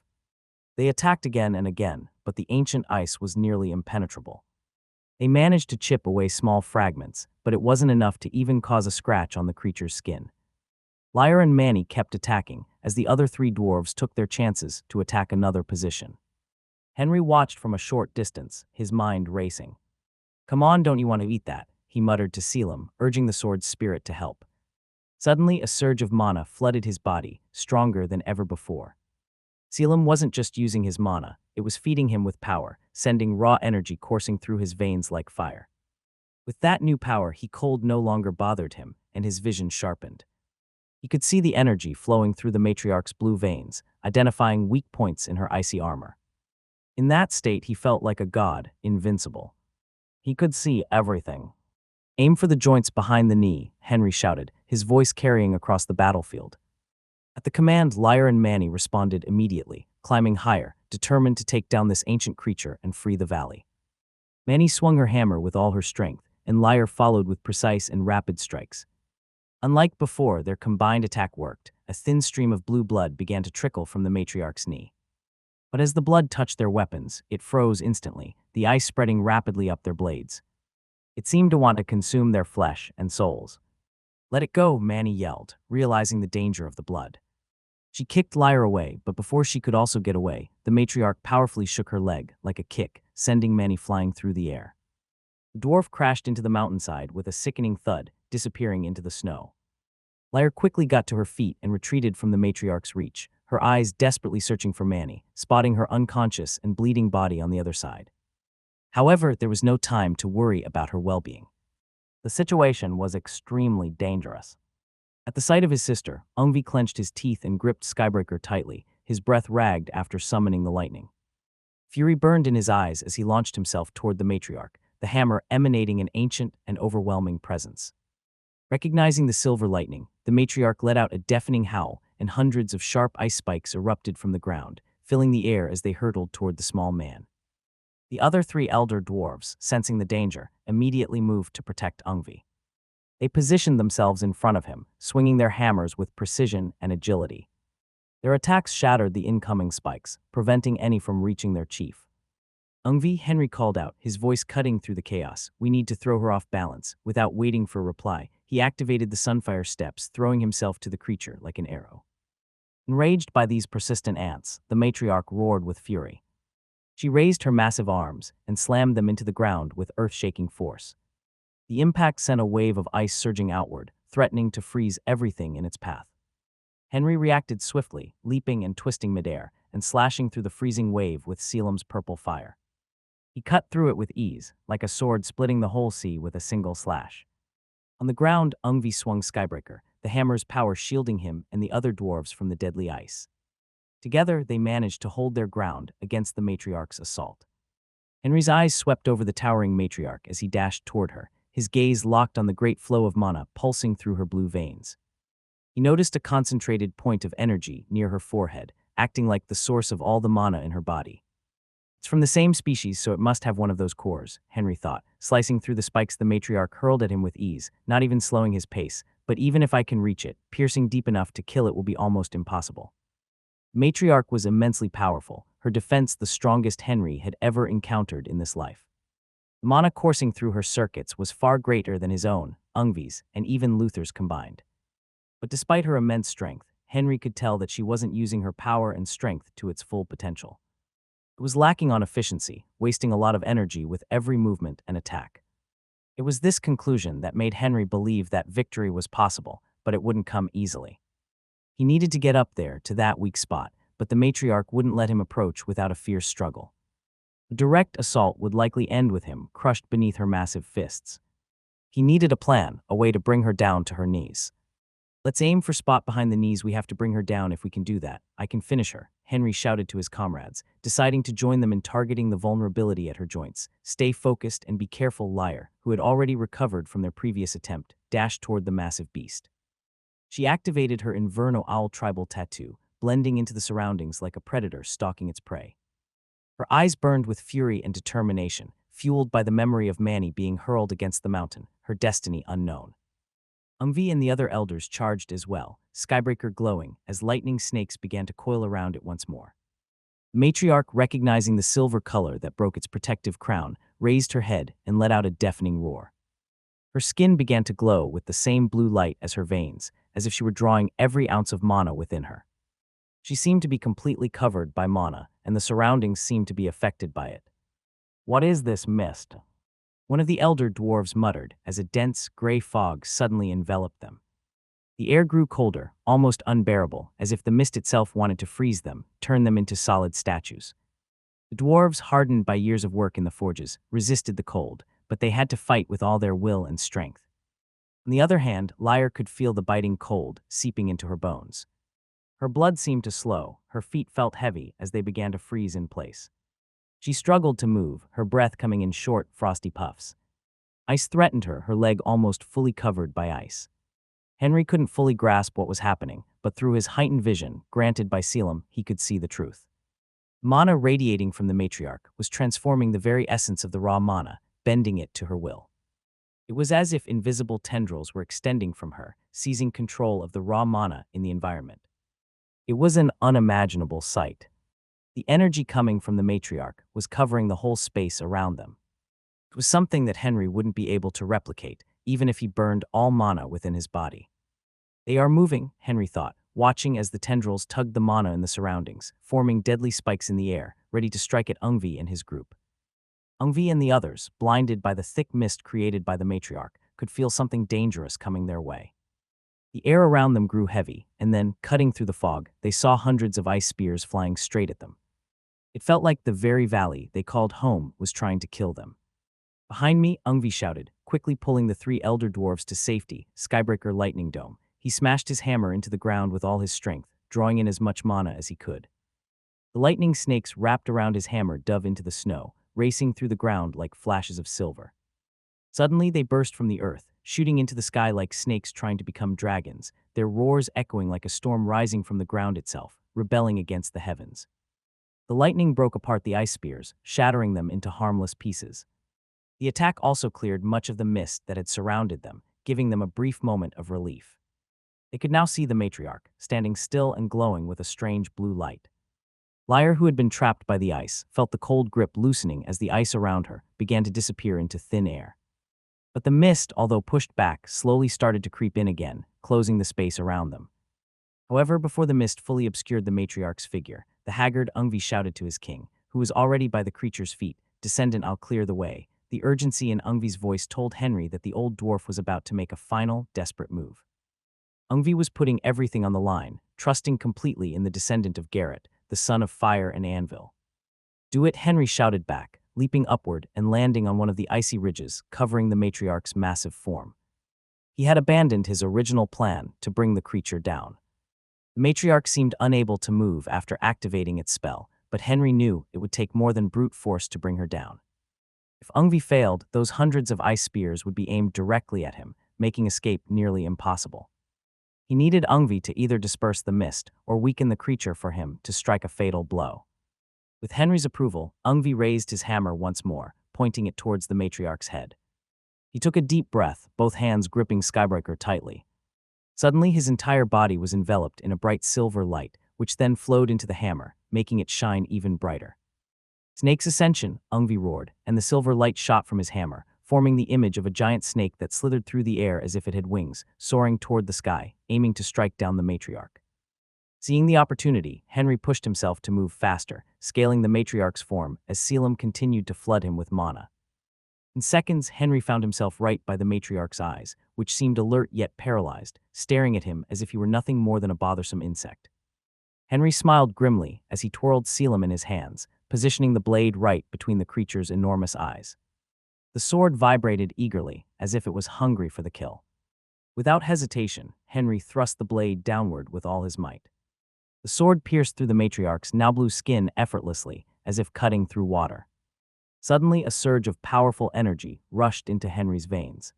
They attacked again and again, but the ancient ice was nearly impenetrable. They managed to chip away small fragments, but it wasn't enough to even cause a scratch on the creature's skin. Lyre and Manny kept attacking, as the other 3 dwarves took their chances to attack another position. Henry watched from a short distance, his mind racing. "Come on, don't you want to eat that?" he muttered to Selim, urging the sword's spirit to help. Suddenly, a surge of mana flooded his body, stronger than ever before. Selim wasn't just using his mana, it was feeding him with power, sending raw energy coursing through his veins like fire. With that new power, cold no longer bothered him, and his vision sharpened. He could see the energy flowing through the matriarch's blue veins, identifying weak points in her icy armor. In that state, he felt like a god, invincible. He could see everything. "Aim for the joints behind the knee," Henry shouted, his voice carrying across the battlefield. At the command, Lyre and Manny responded immediately, climbing higher, determined to take down this ancient creature and free the valley. Manny swung her hammer with all her strength, and Lyre followed with precise and rapid strikes. Unlike before, their combined attack worked. A thin stream of blue blood began to trickle from the matriarch's knee. But as the blood touched their weapons, it froze instantly, the ice spreading rapidly up their blades. It seemed to want to consume their flesh and souls. "Let it go," Manny yelled, realizing the danger of the blood. She kicked Lyre away, but before she could also get away, the matriarch powerfully shook her leg, like a kick, sending Manny flying through the air. The dwarf crashed into the mountainside with a sickening thud, disappearing into the snow. Lyre quickly got to her feet and retreated from the matriarch's reach, her eyes desperately searching for Manny, spotting her unconscious and bleeding body on the other side. However, there was no time to worry about her well-being. The situation was extremely dangerous. At the sight of his sister, Ungvi clenched his teeth and gripped Skybreaker tightly, his breath ragged after summoning the lightning. Fury burned in his eyes as he launched himself toward the matriarch, the hammer emanating an ancient and overwhelming presence. Recognizing the silver lightning, the matriarch let out a deafening howl, and hundreds of sharp ice spikes erupted from the ground, filling the air as they hurtled toward the small man. The other three elder dwarves, sensing the danger, immediately moved to protect Ungvi. They positioned themselves in front of him, swinging their hammers with precision and agility. Their attacks shattered the incoming spikes, preventing any from reaching their chief. "Ungvi," Henry called out, his voice cutting through the chaos. "We need to throw her off balance." Without waiting for a reply, he activated the Sunfire steps, throwing himself to the creature like an arrow. Enraged by these persistent ants, the matriarch roared with fury. She raised her massive arms and slammed them into the ground with earth-shaking force. The impact sent a wave of ice surging outward, threatening to freeze everything in its path. Henry reacted swiftly, leaping and twisting midair, and slashing through the freezing wave with Sealam's purple fire. He cut through it with ease, like a sword splitting the whole sea with a single slash. On the ground, Ungvi swung Skybreaker, the hammer's power shielding him and the other dwarves from the deadly ice. Together, they managed to hold their ground against the matriarch's assault. Henry's eyes swept over the towering matriarch as he dashed toward her, his gaze locked on the great flow of mana pulsing through her blue veins. He noticed a concentrated point of energy near her forehead, acting like the source of all the mana in her body. "It's from the same species, so it must have one of those cores," Henry thought, slicing through the spikes the matriarch hurled at him with ease, not even slowing his pace. "But even if I can reach it, piercing deep enough to kill it will be almost impossible." Matriarch was immensely powerful, her defense the strongest Henry had ever encountered in this life. The mana coursing through her circuits was far greater than his own, Ungvi's, and even Luther's combined. But despite her immense strength, Henry could tell that she wasn't using her power and strength to its full potential. It was lacking on efficiency, wasting a lot of energy with every movement and attack. It was this conclusion that made Henry believe that victory was possible, but it wouldn't come easily. He needed to get up there to that weak spot, but the matriarch wouldn't let him approach without a fierce struggle. A direct assault would likely end with him crushed beneath her massive fists. He needed a plan, a way to bring her down to her knees. "Let's aim for spot behind the knees. We have to bring her down. If we can do that, I can finish her," Henry shouted to his comrades, deciding to join them in targeting the vulnerability at her joints. "Stay focused and be careful." Lyre, who had already recovered from their previous attempt, dashed toward the massive beast. She activated her Inverno Owl tribal tattoo, blending into the surroundings like a predator stalking its prey. Her eyes burned with fury and determination, fueled by the memory of Manny being hurled against the mountain, her destiny unknown. Ungvi and the other elders charged as well, Skybreaker glowing as lightning snakes began to coil around it once more. The matriarch, recognizing the silver color that broke its protective crown, raised her head and let out a deafening roar. Her skin began to glow with the same blue light as her veins, as if she were drawing every ounce of mana within her. She seemed to be completely covered by mana, and the surroundings seemed to be affected by it. "What is this mist?" one of the elder dwarves muttered as a dense, gray fog suddenly enveloped them. The air grew colder, almost unbearable, as if the mist itself wanted to freeze them, turn them into solid statues. The dwarves, hardened by years of work in the forges, resisted the cold, but they had to fight with all their will and strength. On the other hand, Lyre could feel the biting cold seeping into her bones. Her blood seemed to slow, her feet felt heavy as they began to freeze in place. She struggled to move, her breath coming in short, frosty puffs. Ice threatened her, her leg almost fully covered by ice. Henry couldn't fully grasp what was happening, but through his heightened vision, granted by Sealam, he could see the truth. Mana radiating from the matriarch was transforming the very essence of the raw mana, bending it to her will. It was as if invisible tendrils were extending from her, seizing control of the raw mana in the environment. It was an unimaginable sight. The energy coming from the matriarch was covering the whole space around them. It was something that Henry wouldn't be able to replicate, even if he burned all mana within his body. They are moving, Henry thought, watching as the tendrils tugged the mana in the surroundings, forming deadly spikes in the air, ready to strike at Ungvi and his group. Ungvi and the others, blinded by the thick mist created by the matriarch, could feel something dangerous coming their way. The air around them grew heavy, and then, cutting through the fog, they saw hundreds of ice spears flying straight at them. It felt like the very valley they called home was trying to kill them. Behind me, Ungvi shouted, quickly pulling the three elder dwarves to safety. Skybreaker Lightning Dome. He smashed his hammer into the ground with all his strength, drawing in as much mana as he could. The lightning snakes wrapped around his hammer dove into the snow, racing through the ground like flashes of silver. Suddenly, they burst from the earth, shooting into the sky like snakes trying to become dragons, their roars echoing like a storm rising from the ground itself, rebelling against the heavens. The lightning broke apart the ice spears, shattering them into harmless pieces. The attack also cleared much of the mist that had surrounded them, giving them a brief moment of relief. They could now see the matriarch, standing still and glowing with a strange blue light. Lyre, who had been trapped by the ice, felt the cold grip loosening as the ice around her began to disappear into thin air. But the mist, although pushed back, slowly started to creep in again, closing the space around them. However, before the mist fully obscured the matriarch's figure, the haggard Ungvi shouted to his king, who was already by the creature's feet, "Descendant, I'll clear the way." The urgency in Ungvi's voice told Henry that the old dwarf was about to make a final, desperate move. Ungvi was putting everything on the line, trusting completely in the descendant of Garrett, the son of fire and anvil. "Do it," Henry shouted back, leaping upward and landing on one of the icy ridges covering the matriarch's massive form. He had abandoned his original plan to bring the creature down. The matriarch seemed unable to move after activating its spell, but Henry knew it would take more than brute force to bring her down. If Ungvi failed, those hundreds of ice spears would be aimed directly at him, making escape nearly impossible. He needed Ungvi to either disperse the mist or weaken the creature for him to strike a fatal blow. With Henry's approval, Ungvi raised his hammer once more, pointing it towards the matriarch's head. He took a deep breath, both hands gripping Skybreaker tightly. Suddenly, his entire body was enveloped in a bright silver light, which then flowed into the hammer, making it shine even brighter. "Snake's Ascension," Ungvi roared, and the silver light shot from his hammer, forming the image of a giant snake that slithered through the air as if it had wings, soaring toward the sky, aiming to strike down the matriarch. Seeing the opportunity, Henry pushed himself to move faster, scaling the matriarch's form as Selim continued to flood him with mana. In seconds, Henry found himself right by the matriarch's eyes, which seemed alert yet paralyzed, staring at him as if he were nothing more than a bothersome insect. Henry smiled grimly as he twirled Selim in his hands, positioning the blade right between the creature's enormous eyes. The sword vibrated eagerly, as if it was hungry for the kill. Without hesitation, Henry thrust the blade downward with all his might. The sword pierced through the matriarch's now blue skin effortlessly, as if cutting through water. Suddenly, a surge of powerful energy rushed into Henry's veins.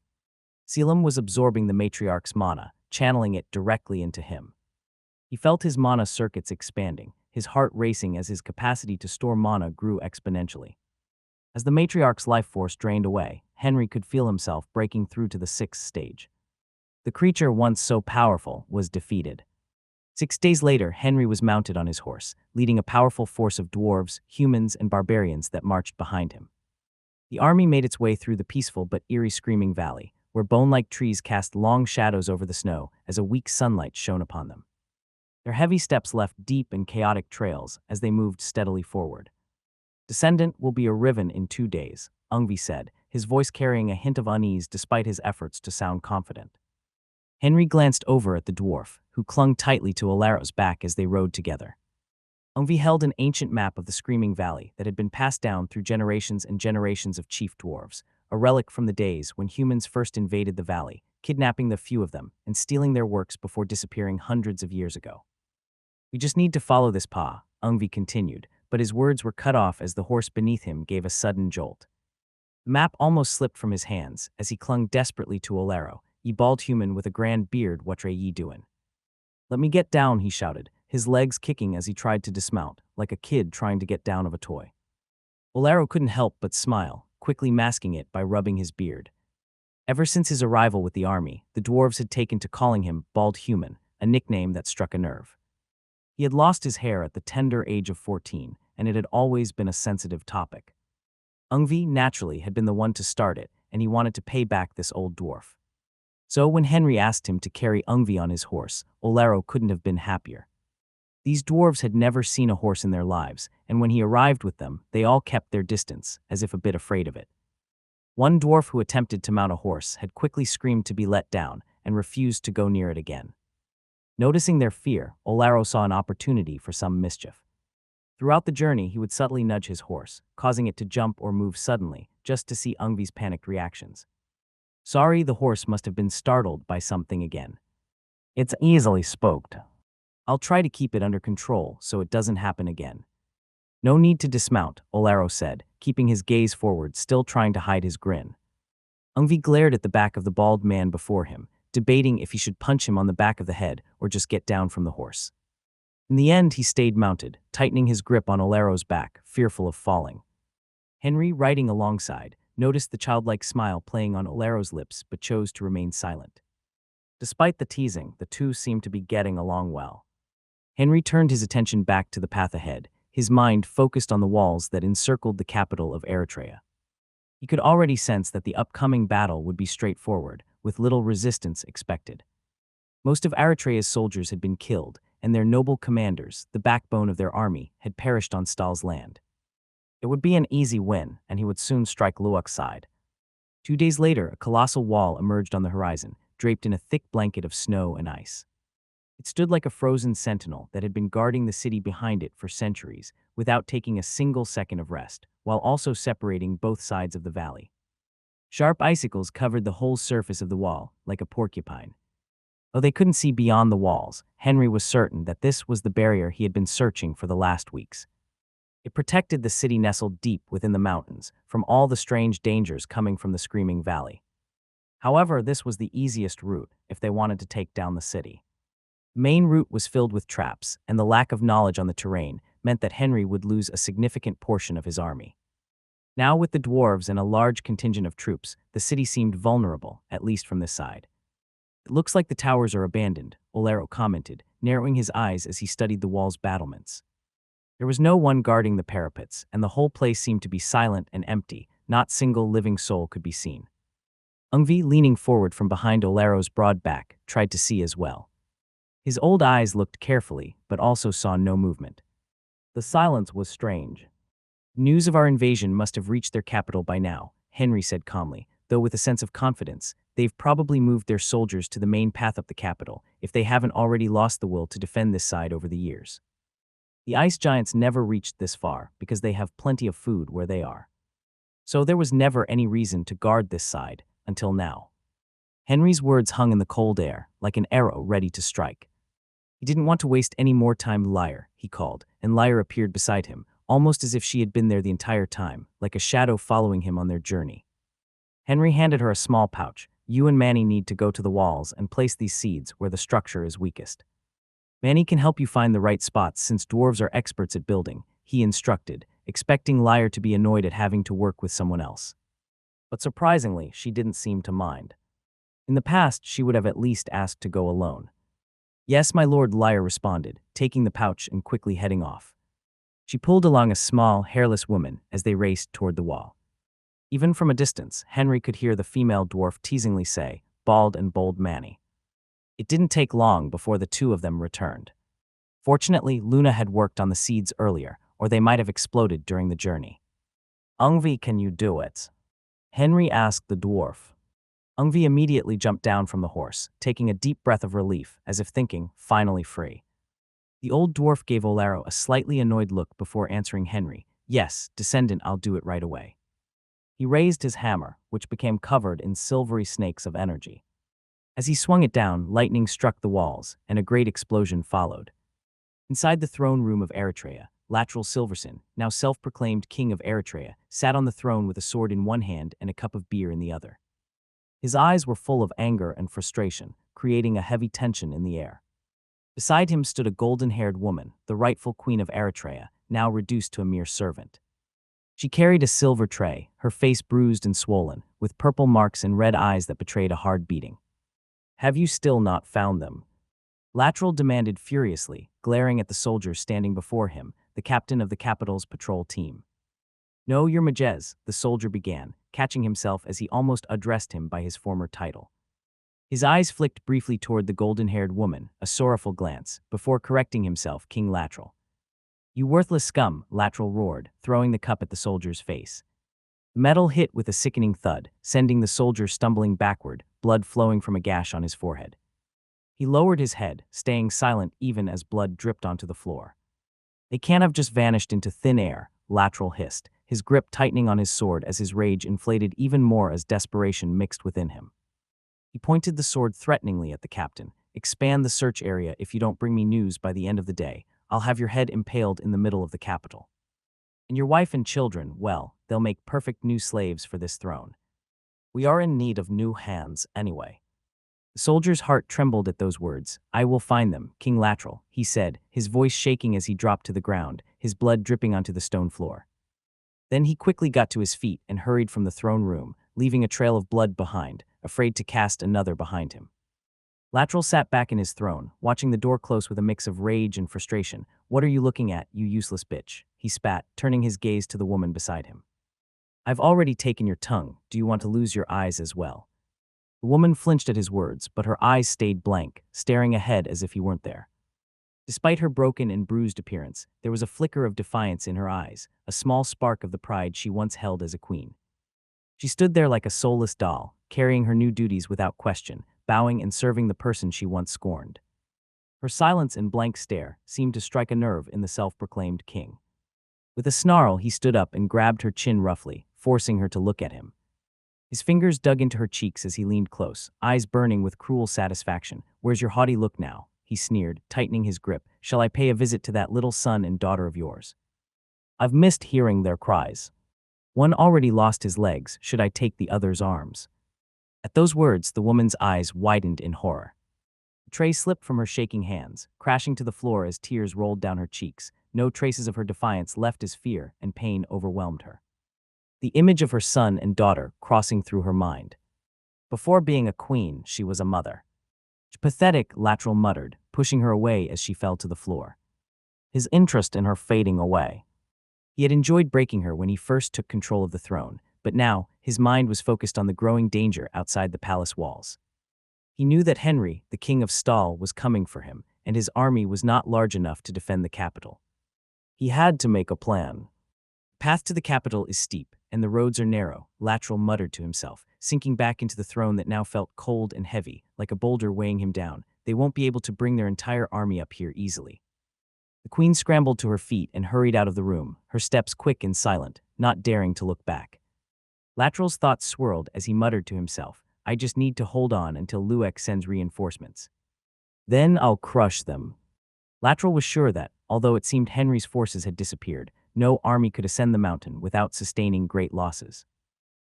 Selim was absorbing the matriarch's mana, channeling it directly into him. He felt his mana circuits expanding, his heart racing as his capacity to store mana grew exponentially. As the matriarch's life force drained away, Henry could feel himself breaking through to the sixth stage. The creature once so powerful was defeated. 6 days later, Henry was mounted on his horse, leading a powerful force of dwarves, humans, and barbarians that marched behind him. The army made its way through the peaceful but eerie Screaming Valley, where bone-like trees cast long shadows over the snow as a weak sunlight shone upon them. Their heavy steps left deep and chaotic trails as they moved steadily forward. "Descendant will be a Riven in 2 days," Ungvi said, his voice carrying a hint of unease despite his efforts to sound confident. Henry glanced over at the dwarf, who clung tightly to Alaro's back as they rode together. Ungvi held an ancient map of the Screaming Valley that had been passed down through generations and generations of chief dwarves, a relic from the days when humans first invaded the valley, kidnapping the few of them and stealing their works before disappearing hundreds of years ago. "We just need to follow this path," Ungvi continued, but his words were cut off as the horse beneath him gave a sudden jolt. The map almost slipped from his hands as he clung desperately to Alaro, "Ye bald human with a grand beard, what are ye doin'?" "Let me get down," he shouted, his legs kicking as he tried to dismount, like a kid trying to get down of a toy. Olaro couldn't help but smile, quickly masking it by rubbing his beard. Ever since his arrival with the army, the dwarves had taken to calling him Bald Human, a nickname that struck a nerve. He had lost his hair at the tender age of 14, and it had always been a sensitive topic. Ungvi, naturally, had been the one to start it, and he wanted to pay back this old dwarf. So when Henry asked him to carry Ungvi on his horse, Olaro couldn't have been happier. These dwarves had never seen a horse in their lives, and when he arrived with them, they all kept their distance, as if a bit afraid of it. One dwarf who attempted to mount a horse had quickly screamed to be let down and refused to go near it again. Noticing their fear, Olaro saw an opportunity for some mischief. Throughout the journey, he would subtly nudge his horse, causing it to jump or move suddenly, just to see Ungvi's panicked reactions. Sorry, the horse must have been startled by something again. It's easily spooked. I'll try to keep it under control so it doesn't happen again. No need to dismount, Olaro said, keeping his gaze forward, still trying to hide his grin. Ungvi glared at the back of the bald man before him, debating if he should punch him on the back of the head or just get down from the horse. In the end, he stayed mounted, tightening his grip on Olaro's back, fearful of falling. Henry, riding alongside, noticed the childlike smile playing on Olaro's lips but chose to remain silent. Despite the teasing, the two seemed to be getting along well. Henry turned his attention back to the path ahead, his mind focused on the walls that encircled the capital of Eritrea. He could already sense that the upcoming battle would be straightforward, with little resistance expected. Most of Eritrea's soldiers had been killed, and their noble commanders, the backbone of their army, had perished on Stal's land. It would be an easy win, and he would soon strike Luak's side. 2 days later, a colossal wall emerged on the horizon, draped in a thick blanket of snow and ice. It stood like a frozen sentinel that had been guarding the city behind it for centuries, without taking a single second of rest, while also separating both sides of the valley. Sharp icicles covered the whole surface of the wall, like a porcupine. Though they couldn't see beyond the walls, Henry was certain that this was the barrier he had been searching for the last weeks. It protected the city nestled deep within the mountains from all the strange dangers coming from the Screaming Valley. However, this was the easiest route if they wanted to take down the city. The main route was filled with traps, and the lack of knowledge on the terrain meant that Henry would lose a significant portion of his army. Now, with the dwarves and a large contingent of troops, the city seemed vulnerable, at least from this side. It looks like the towers are abandoned, Olaro commented, narrowing his eyes as he studied the wall's battlements. There was no one guarding the parapets, and the whole place seemed to be silent and empty, not a single living soul could be seen. Ungvi, leaning forward from behind Olaro's broad back, tried to see as well. His old eyes looked carefully, but also saw no movement. The silence was strange. News of our invasion must have reached their capital by now, Henry said calmly, though with a sense of confidence. They've probably moved their soldiers to the main path up the capital, if they haven't already lost the will to defend this side over the years. The ice giants never reached this far because they have plenty of food where they are. So there was never any reason to guard this side, until now. Henry's words hung in the cold air, like an arrow ready to strike. He didn't want to waste any more time. Lyre, he called, and Lyre appeared beside him, almost as if she had been there the entire time, like a shadow following him on their journey. Henry handed her a small pouch. You and Manny need to go to the walls and place these seeds where the structure is weakest. Manny can help you find the right spots since dwarves are experts at building, he instructed, expecting Lyre to be annoyed at having to work with someone else. But surprisingly, she didn't seem to mind. In the past, she would have at least asked to go alone. Yes, my lord, Lyre responded, taking the pouch and quickly heading off. She pulled along a small, hairless woman as they raced toward the wall. Even from a distance, Henry could hear the female dwarf teasingly say, "Bald and bold Manny." It didn't take long before the two of them returned. Fortunately, Luna had worked on the seeds earlier, or they might have exploded during the journey. Ungvi, can you do it? Henry asked the dwarf. Ungvi immediately jumped down from the horse, taking a deep breath of relief, as if thinking, finally free. The old dwarf gave Olaro a slightly annoyed look before answering Henry, "Yes, descendant, I'll do it right away." He raised his hammer, which became covered in silvery snakes of energy. As he swung it down, lightning struck the walls, and a great explosion followed. Inside the throne room of Eritrea, Lateral Silverson, now self-proclaimed king of Eritrea, sat on the throne with a sword in one hand and a cup of beer in the other. His eyes were full of anger and frustration, creating a heavy tension in the air. Beside him stood a golden-haired woman, the rightful queen of Eritrea, now reduced to a mere servant. She carried a silver tray, her face bruised and swollen, with purple marks and red eyes that betrayed a hard beating. "Have you still not found them?" Lateral demanded furiously, glaring at the soldier standing before him, the captain of the capital's patrol team. "No, your Majesty," the soldier began, catching himself as he almost addressed him by his former title. His eyes flicked briefly toward the golden-haired woman, a sorrowful glance, before correcting himself, "King Lateral." "You worthless scum," Lateral roared, throwing the cup at the soldier's face. The metal hit with a sickening thud, sending the soldier stumbling backward, blood flowing from a gash on his forehead. He lowered his head, staying silent even as blood dripped onto the floor. "They can't have just vanished into thin air," Lateral hissed, his grip tightening on his sword as his rage inflated even more as desperation mixed within him. He pointed the sword threateningly at the captain. "Expand the search area if you don't bring me news by the end of the day. I'll have your head impaled in the middle of the capital. And your wife and children, well, they'll make perfect new slaves for this throne. We are in need of new hands anyway." The soldier's heart trembled at those words. "I will find them, King Lateral," he said, his voice shaking as he dropped to the ground, his blood dripping onto the stone floor. Then he quickly got to his feet and hurried from the throne room, leaving a trail of blood behind, afraid to cast another behind him. Lateral sat back in his throne, watching the door close with a mix of rage and frustration. "What are you looking at, you useless bitch?" he spat, turning his gaze to the woman beside him. "I've already taken your tongue. Do you want to lose your eyes as well?" The woman flinched at his words, but her eyes stayed blank, staring ahead as if he weren't there. Despite her broken and bruised appearance, there was a flicker of defiance in her eyes, a small spark of the pride she once held as a queen. She stood there like a soulless doll, carrying her new duties without question, bowing and serving the person she once scorned. Her silence and blank stare seemed to strike a nerve in the self-proclaimed king. With a snarl, he stood up and grabbed her chin roughly, forcing her to look at him. His fingers dug into her cheeks as he leaned close, eyes burning with cruel satisfaction. "Where's your haughty look now?" he sneered, tightening his grip. "Shall I pay a visit to that little son and daughter of yours? I've missed hearing their cries. One already lost his legs, should I take the other's arms?" At those words, the woman's eyes widened in horror. The tray slipped from her shaking hands, crashing to the floor as tears rolled down her cheeks. No traces of her defiance left as fear and pain overwhelmed her. The image of her son and daughter crossing through her mind. Before being a queen, she was a mother. "Pathetic," Lateral muttered, pushing her away as she fell to the floor. His interest in her fading away. He had enjoyed breaking her when he first took control of the throne, but now his mind was focused on the growing danger outside the palace walls. He knew that Henry, the king of Stahl, was coming for him, and his army was not large enough to defend the capital. He had to make a plan. "The path to the capital is steep, and the roads are narrow," Lateral muttered to himself, sinking back into the throne that now felt cold and heavy, like a boulder weighing him down. "They won't be able to bring their entire army up here easily." The queen scrambled to her feet and hurried out of the room, her steps quick and silent, not daring to look back. Lateral's thoughts swirled as he muttered to himself, "I just need to hold on until Luek sends reinforcements. Then I'll crush them." Lateral was sure that, although it seemed Henry's forces had disappeared, no army could ascend the mountain without sustaining great losses.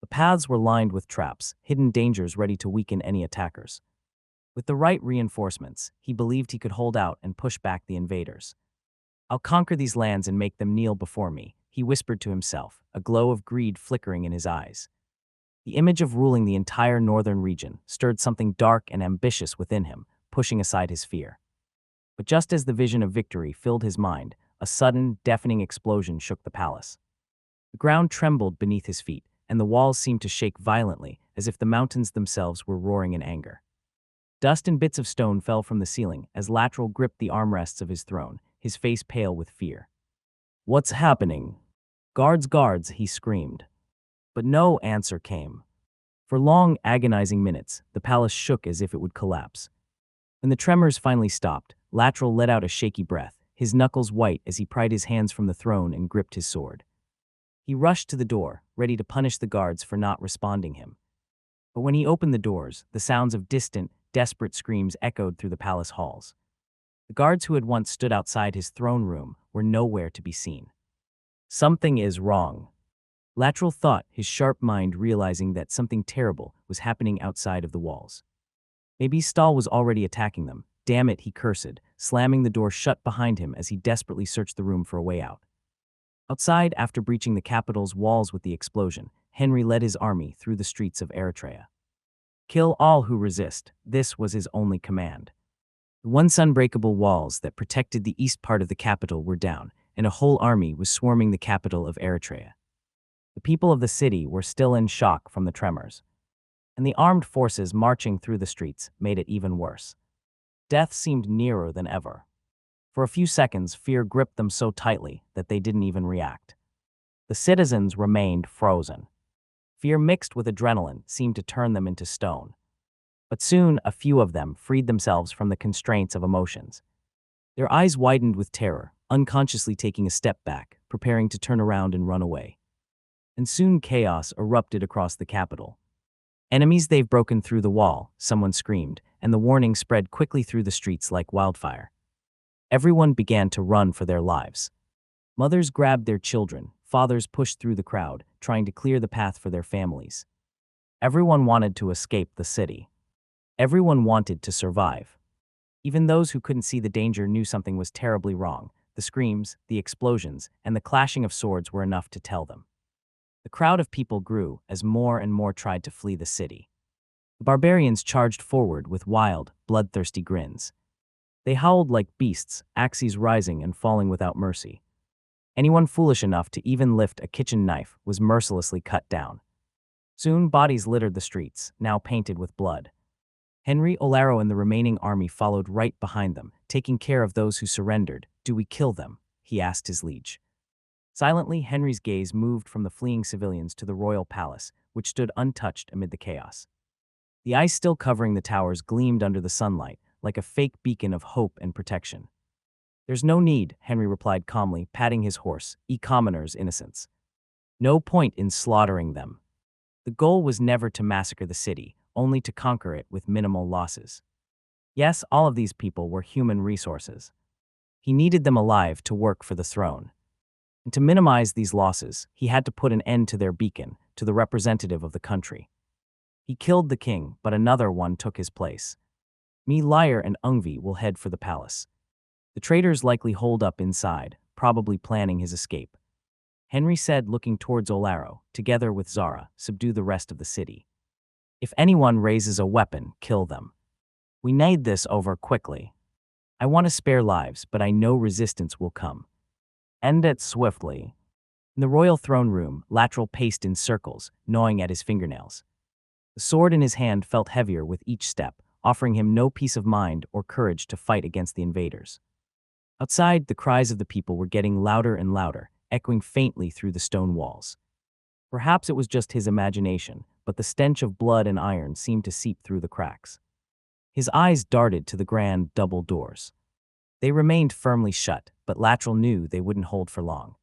The paths were lined with traps, hidden dangers ready to weaken any attackers. With the right reinforcements, he believed he could hold out and push back the invaders. "I'll conquer these lands and make them kneel before me," he whispered to himself, a glow of greed flickering in his eyes. The image of ruling the entire northern region stirred something dark and ambitious within him, pushing aside his fear. But just as the vision of victory filled his mind, a sudden, deafening explosion shook the palace. The ground trembled beneath his feet, and the walls seemed to shake violently, as if the mountains themselves were roaring in anger. Dust and bits of stone fell from the ceiling as Lateral gripped the armrests of his throne, his face pale with fear. "What's happening?" "Guards, guards," he screamed. But no answer came. For long, agonizing minutes, the palace shook as if it would collapse. When the tremors finally stopped, Lateral let out a shaky breath, his knuckles white as he pried his hands from the throne and gripped his sword. He rushed to the door, ready to punish the guards for not responding him. But when he opened the doors, the sounds of distant, desperate screams echoed through the palace halls. The guards who had once stood outside his throne room were nowhere to be seen. Something is wrong, Lateral thought, his sharp mind realizing that something terrible was happening outside of the walls. Maybe Stahl was already attacking them. Damn it, he cursed, slamming the door shut behind him as he desperately searched the room for a way out. Outside, after breaching the capital's walls with the explosion, Henry led his army through the streets of Eritrea. Kill all who resist, this was his only command. The once unbreakable walls that protected the east part of the capital were down, and a whole army was swarming the capital of Eritrea. The people of the city were still in shock from the tremors, and the armed forces marching through the streets made it even worse. Death seemed nearer than ever. For a few seconds, fear gripped them so tightly that they didn't even react. The citizens remained frozen. Fear mixed with adrenaline seemed to turn them into stone. But soon, a few of them freed themselves from the constraints of emotions. Their eyes widened with terror, unconsciously taking a step back, preparing to turn around and run away. And soon chaos erupted across the capital. "Enemies, they've broken through the wall," someone screamed, and the warning spread quickly through the streets like wildfire. Everyone began to run for their lives. Mothers grabbed their children, fathers pushed through the crowd, trying to clear the path for their families. Everyone wanted to escape the city. Everyone wanted to survive. Even those who couldn't see the danger knew something was terribly wrong. The screams, the explosions, and the clashing of swords were enough to tell them. The crowd of people grew as more and more tried to flee the city. The barbarians charged forward with wild, bloodthirsty grins. They howled like beasts, axes rising and falling without mercy. Anyone foolish enough to even lift a kitchen knife was mercilessly cut down. Soon bodies littered the streets, now painted with blood. Henry Olaro and the remaining army followed right behind them, taking care of those who surrendered. "Do we kill them?" he asked his liege. Silently, Henry's gaze moved from the fleeing civilians to the royal palace, which stood untouched amid the chaos. The ice still covering the towers gleamed under the sunlight, like a fake beacon of hope and protection. "There's no need," Henry replied calmly, patting his horse, "commoners' innocence. No point in slaughtering them." The goal was never to massacre the city, only to conquer it with minimal losses. Yes, all of these people were human resources. He needed them alive to work for the throne. And to minimize these losses, he had to put an end to their beacon, to the representative of the country. He killed the king, but another one took his place. Me, Lyre, and Ungvi will head for the palace. The traitors likely holed up inside, probably planning his escape. Henry said, looking towards Olaro, "Together with Zara, subdue the rest of the city. If anyone raises a weapon, kill them. We need this over quickly. I want to spare lives, but I know resistance will come. End it swiftly." In the royal throne room, Lateral paced in circles, gnawing at his fingernails. The sword in his hand felt heavier with each step, offering him no peace of mind or courage to fight against the invaders. Outside, the cries of the people were getting louder and louder, echoing faintly through the stone walls. Perhaps it was just his imagination, but the stench of blood and iron seemed to seep through the cracks. His eyes darted to the grand double doors. They remained firmly shut, but Lateral knew they wouldn't hold for long.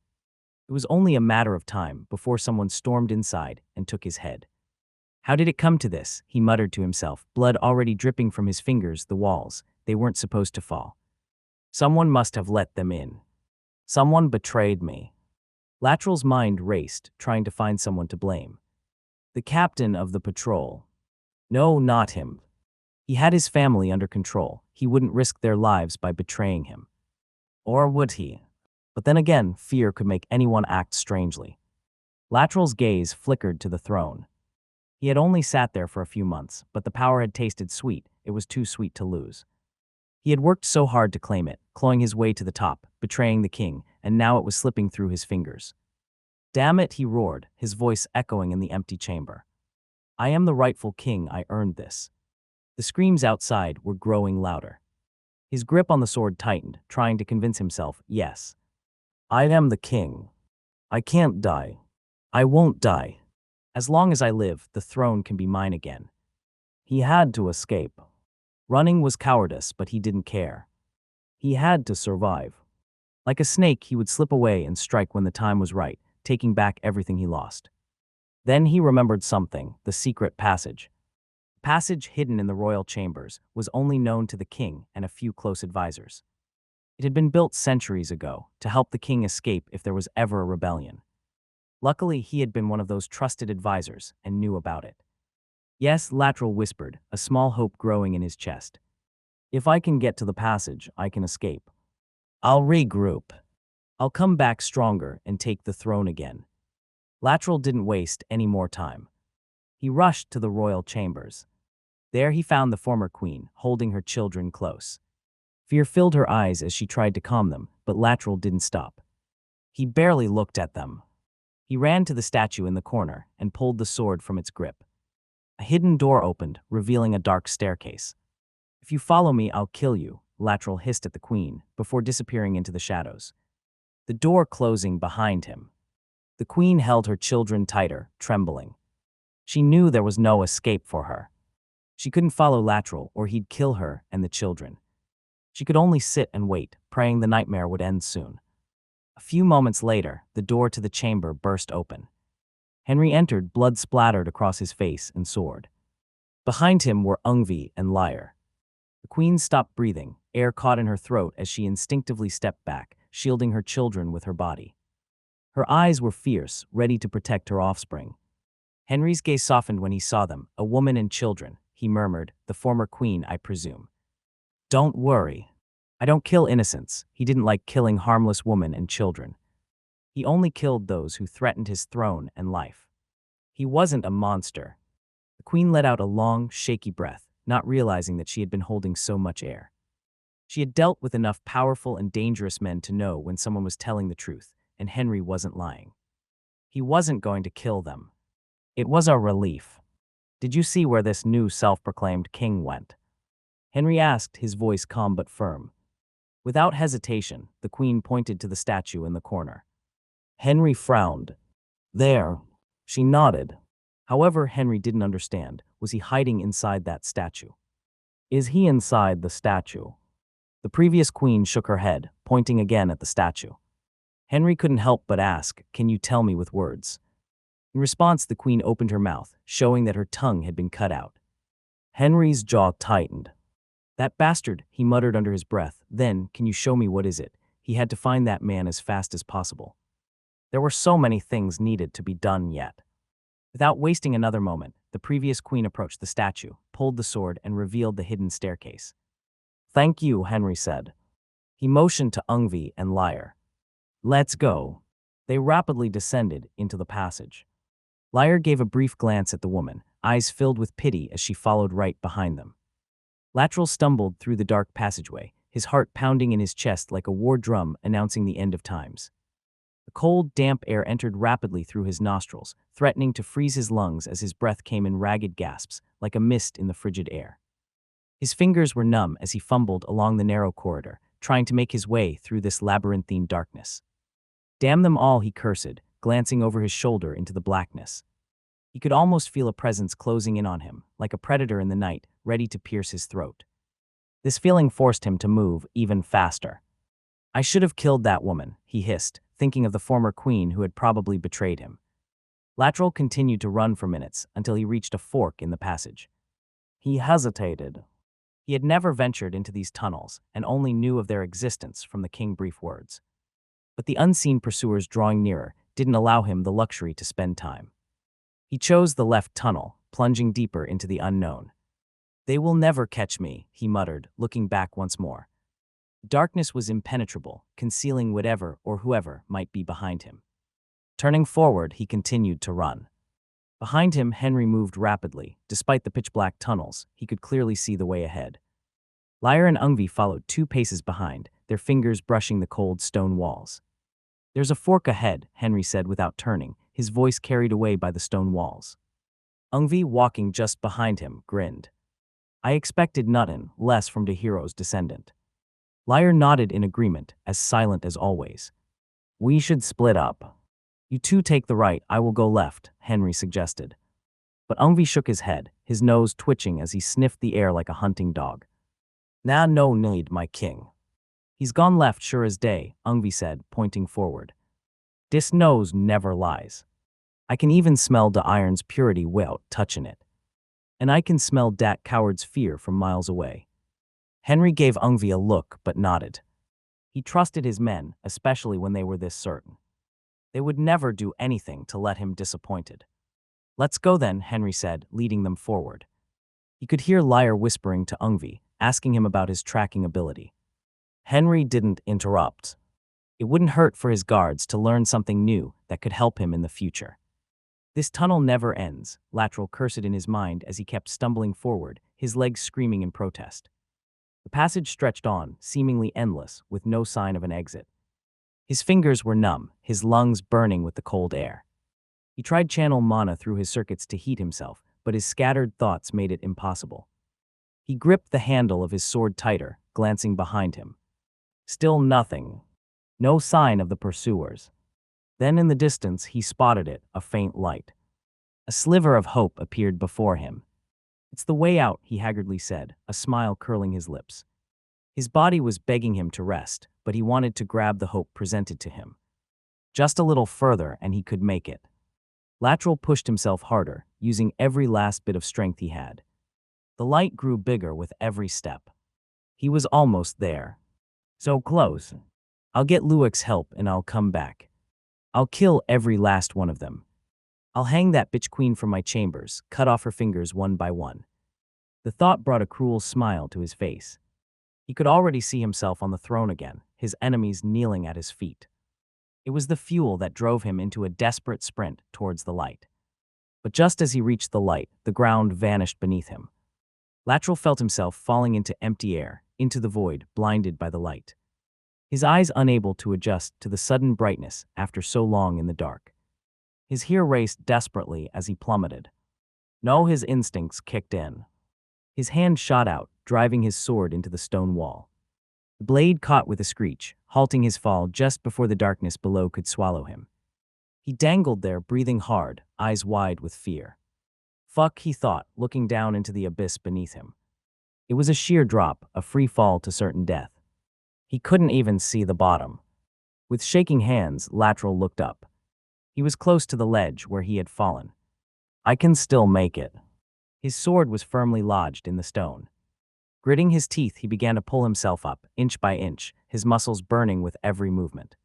It was only a matter of time before someone stormed inside and took his head. "How did it come to this?" he muttered to himself, blood already dripping from his fingers. The walls, they weren't supposed to fall. Someone must have let them in. Someone betrayed me. Lateral's mind raced, trying to find someone to blame. The captain of the patrol. No, not him. He had his family under control. He wouldn't risk their lives by betraying him. Or would he? But then again, fear could make anyone act strangely. Lateral's gaze flickered to the throne. He had only sat there for a few months, but the power had tasted sweet. It was too sweet to lose. He had worked so hard to claim it, clawing his way to the top, betraying the king, and now it was slipping through his fingers. "Damn it," he roared, his voice echoing in the empty chamber. "I am the rightful king. I earned this." The screams outside were growing louder. His grip on the sword tightened, trying to convince himself, yes. "I am the king. I can't die. I won't die. As long as I live, the throne can be mine again." He had to escape. Running was cowardice, but he didn't care. He had to survive. Like a snake, he would slip away and strike when the time was right, taking back everything he lost. Then he remembered something, the secret passage. The passage hidden in the royal chambers was only known to the king and a few close advisors. It had been built centuries ago to help the king escape if there was ever a rebellion. Luckily, he had been one of those trusted advisors and knew about it. "Yes," Lateral whispered, a small hope growing in his chest. "If I can get to the passage, I can escape. I'll regroup." I'll come back stronger and take the throne again. Lateral didn't waste any more time. He rushed to the royal chambers. There he found the former queen, holding her children close. Fear filled her eyes as she tried to calm them, but Lateral didn't stop. He barely looked at them. He ran to the statue in the corner and pulled the sword from its grip. A hidden door opened, revealing a dark staircase. If you follow me, I'll kill you, Lateral hissed at the queen, before disappearing into the shadows. The door closing behind him. The queen held her children tighter, trembling. She knew there was no escape for her. She couldn't follow Lateral or he'd kill her and the children. She could only sit and wait, praying the nightmare would end soon. A few moments later, the door to the chamber burst open. Henry entered, blood splattered across his face and sword. Behind him were Ungvi and Lyre. The queen stopped breathing, air caught in her throat as she instinctively stepped back, shielding her children with her body. Her eyes were fierce, ready to protect her offspring. Henry's gaze softened when he saw them, a woman and children. He murmured, "The former queen, I presume." "Don't worry. I don't kill innocents." He didn't like killing harmless women and children. He only killed those who threatened his throne and life. He wasn't a monster. The queen let out a long, shaky breath, not realizing that she had been holding so much air. She had dealt with enough powerful and dangerous men to know when someone was telling the truth, and Henry wasn't lying. He wasn't going to kill them. It was a relief. "Did you see where this new self-proclaimed king went?" Henry asked, his voice calm but firm. Without hesitation, the queen pointed to the statue in the corner. Henry frowned. "There." She nodded. However, Henry didn't understand. Was he hiding inside that statue? "Is he inside the statue?" The previous queen shook her head, pointing again at the statue. Henry couldn't help but ask, "Can you tell me with words?" In response, the queen opened her mouth, showing that her tongue had been cut out. Henry's jaw tightened. "That bastard," he muttered under his breath. Then, "Can you show me what is it?" He had to find that man as fast as possible. There were so many things needed to be done yet. Without wasting another moment, the previous queen approached the statue, pulled the sword, and revealed the hidden staircase. "Thank you," Henry said. He motioned to Ungvi and Lyre. "Let's go." They rapidly descended into the passage. Lyre gave a brief glance at the woman, eyes filled with pity as she followed right behind them. Lateral stumbled through the dark passageway, his heart pounding in his chest like a war drum announcing the end of times. The cold, damp air entered rapidly through his nostrils, threatening to freeze his lungs as his breath came in ragged gasps, like a mist in the frigid air. His fingers were numb as he fumbled along the narrow corridor, trying to make his way through this labyrinthine darkness. "Damn them all," he cursed, glancing over his shoulder into the blackness. He could almost feel a presence closing in on him, like a predator in the night, ready to pierce his throat. This feeling forced him to move even faster. "I should have killed that woman," he hissed, thinking of the former queen who had probably betrayed him. Lateral continued to run for minutes until he reached a fork in the passage. He hesitated. He had never ventured into these tunnels and only knew of their existence from the king's brief words. But the unseen pursuers drawing nearer didn't allow him the luxury to spend time. He chose the left tunnel, plunging deeper into the unknown. "They will never catch me," he muttered, looking back once more. Darkness was impenetrable, concealing whatever or whoever might be behind him. Turning forward, he continued to run. Behind him, Henry moved rapidly. Despite the pitch-black tunnels, he could clearly see the way ahead. Lyre and Ungvi followed 2 paces behind, their fingers brushing the cold stone walls. "There's a fork ahead," Henry said without turning, his voice carried away by the stone walls. Ungvi, walking just behind him, grinned. "I expected nothin' less from the hero's descendant." Lyre nodded in agreement, as silent as always. "We should split up. You two take the right, I will go left," Henry suggested. But Ungvi shook his head, his nose twitching as he sniffed the air like a hunting dog. "Nah, no need, my king." "He's gone left sure as day," Ungvi said, pointing forward. "Dis nose never lies. I can even smell the iron's purity without touching it. And I can smell dat coward's fear from miles away." Henry gave Ungvi a look but nodded. He trusted his men, especially when they were this certain. They would never do anything to let him disappointed. "Let's go then," Henry said, leading them forward. He could hear Lyre whispering to Ungvi, asking him about his tracking ability. Henry didn't interrupt. It wouldn't hurt for his guards to learn something new that could help him in the future. This tunnel never ends, Lateral cursed in his mind as he kept stumbling forward, his legs screaming in protest. The passage stretched on, seemingly endless, with no sign of an exit. His fingers were numb, his lungs burning with the cold air. He tried channel mana through his circuits to heat himself, but his scattered thoughts made it impossible. He gripped the handle of his sword tighter, glancing behind him. Still nothing. No sign of the pursuers. Then in the distance he spotted it, a faint light. A sliver of hope appeared before him. "It's the way out," he haggardly said, a smile curling his lips. His body was begging him to rest, but he wanted to grab the hope presented to him. Just a little further and he could make it. Lateral pushed himself harder, using every last bit of strength he had. The light grew bigger with every step. He was almost there. So close. "I'll get Luik's help and I'll come back. I'll kill every last one of them. I'll hang that bitch queen from my chambers, cut off her fingers one by one." The thought brought a cruel smile to his face. He could already see himself on the throne again, his enemies kneeling at his feet. It was the fuel that drove him into a desperate sprint towards the light. But just as he reached the light, the ground vanished beneath him. Lateral felt himself falling into empty air, into the void, blinded by the light. His eyes unable to adjust to the sudden brightness after so long in the dark. His hair raced desperately as he plummeted. No, his instincts kicked in. His hand shot out, driving his sword into the stone wall. The blade caught with a screech, halting his fall just before the darkness below could swallow him. He dangled there, breathing hard, eyes wide with fear. Fuck, he thought, looking down into the abyss beneath him. It was a sheer drop, a free fall to certain death. He couldn't even see the bottom. With shaking hands, Lateral looked up. He was close to the ledge where he had fallen. "I can still make it." His sword was firmly lodged in the stone. Gritting his teeth, he began to pull himself up, inch by inch, his muscles burning with every movement.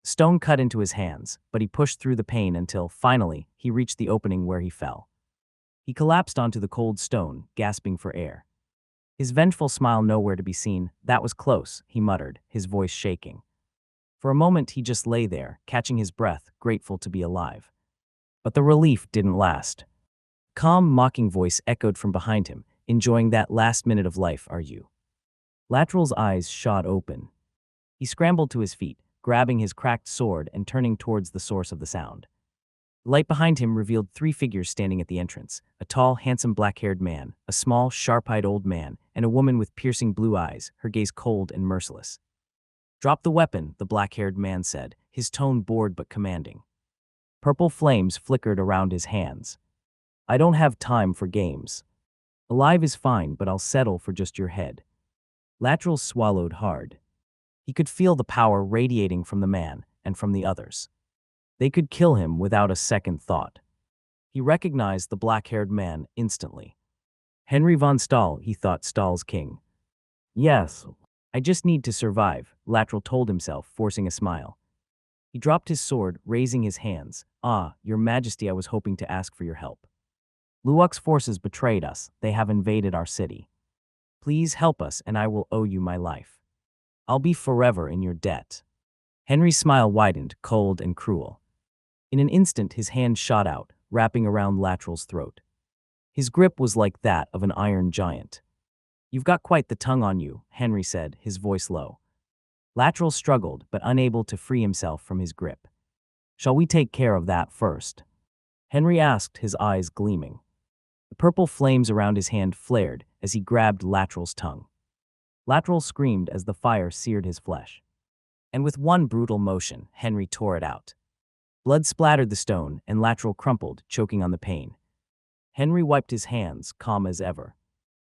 The stone cut into his hands, but he pushed through the pain until, finally, he reached the opening where he fell. He collapsed onto the cold stone, gasping for air. His vengeful smile nowhere to be seen. "That was close," he muttered, his voice shaking. For a moment he just lay there, catching his breath, grateful to be alive. But the relief didn't last. A calm, mocking voice echoed from behind him. "Enjoying that last minute of life, are you?" Lateral's eyes shot open. He scrambled to his feet, grabbing his cracked sword and turning towards the source of the sound. The light behind him revealed three figures standing at the entrance: a tall, handsome black-haired man, a small, sharp-eyed old man, and a woman with piercing blue eyes, her gaze cold and merciless. "Drop the weapon," the black-haired man said, his tone bored but commanding. Purple flames flickered around his hands. "I don't have time for games. Alive is fine, but I'll settle for just your head." Lateral swallowed hard. He could feel the power radiating from the man and from the others. They could kill him without a second thought. He recognized the black-haired man instantly. Henry von Stahl, he thought, Stahl's king. "Yes, I just need to survive," Lateral told himself, forcing a smile. He dropped his sword, raising his hands. "Ah, Your Majesty, I was hoping to ask for your help. Luik's forces betrayed us. They have invaded our city. Please help us and I will owe you my life. I'll be forever in your debt." Henry's smile widened, cold and cruel. In an instant his hand shot out, wrapping around Lateral's throat. His grip was like that of an iron giant. "You've got quite the tongue on you," Henry said, his voice low. Lateral struggled, but unable to free himself from his grip. "Shall we take care of that first?" Henry asked, his eyes gleaming. The purple flames around his hand flared as he grabbed Lateral's tongue. Lateral screamed as the fire seared his flesh. And with one brutal motion, Henry tore it out. Blood splattered the stone, and Lateral crumpled, choking on the pain. Henry wiped his hands, calm as ever.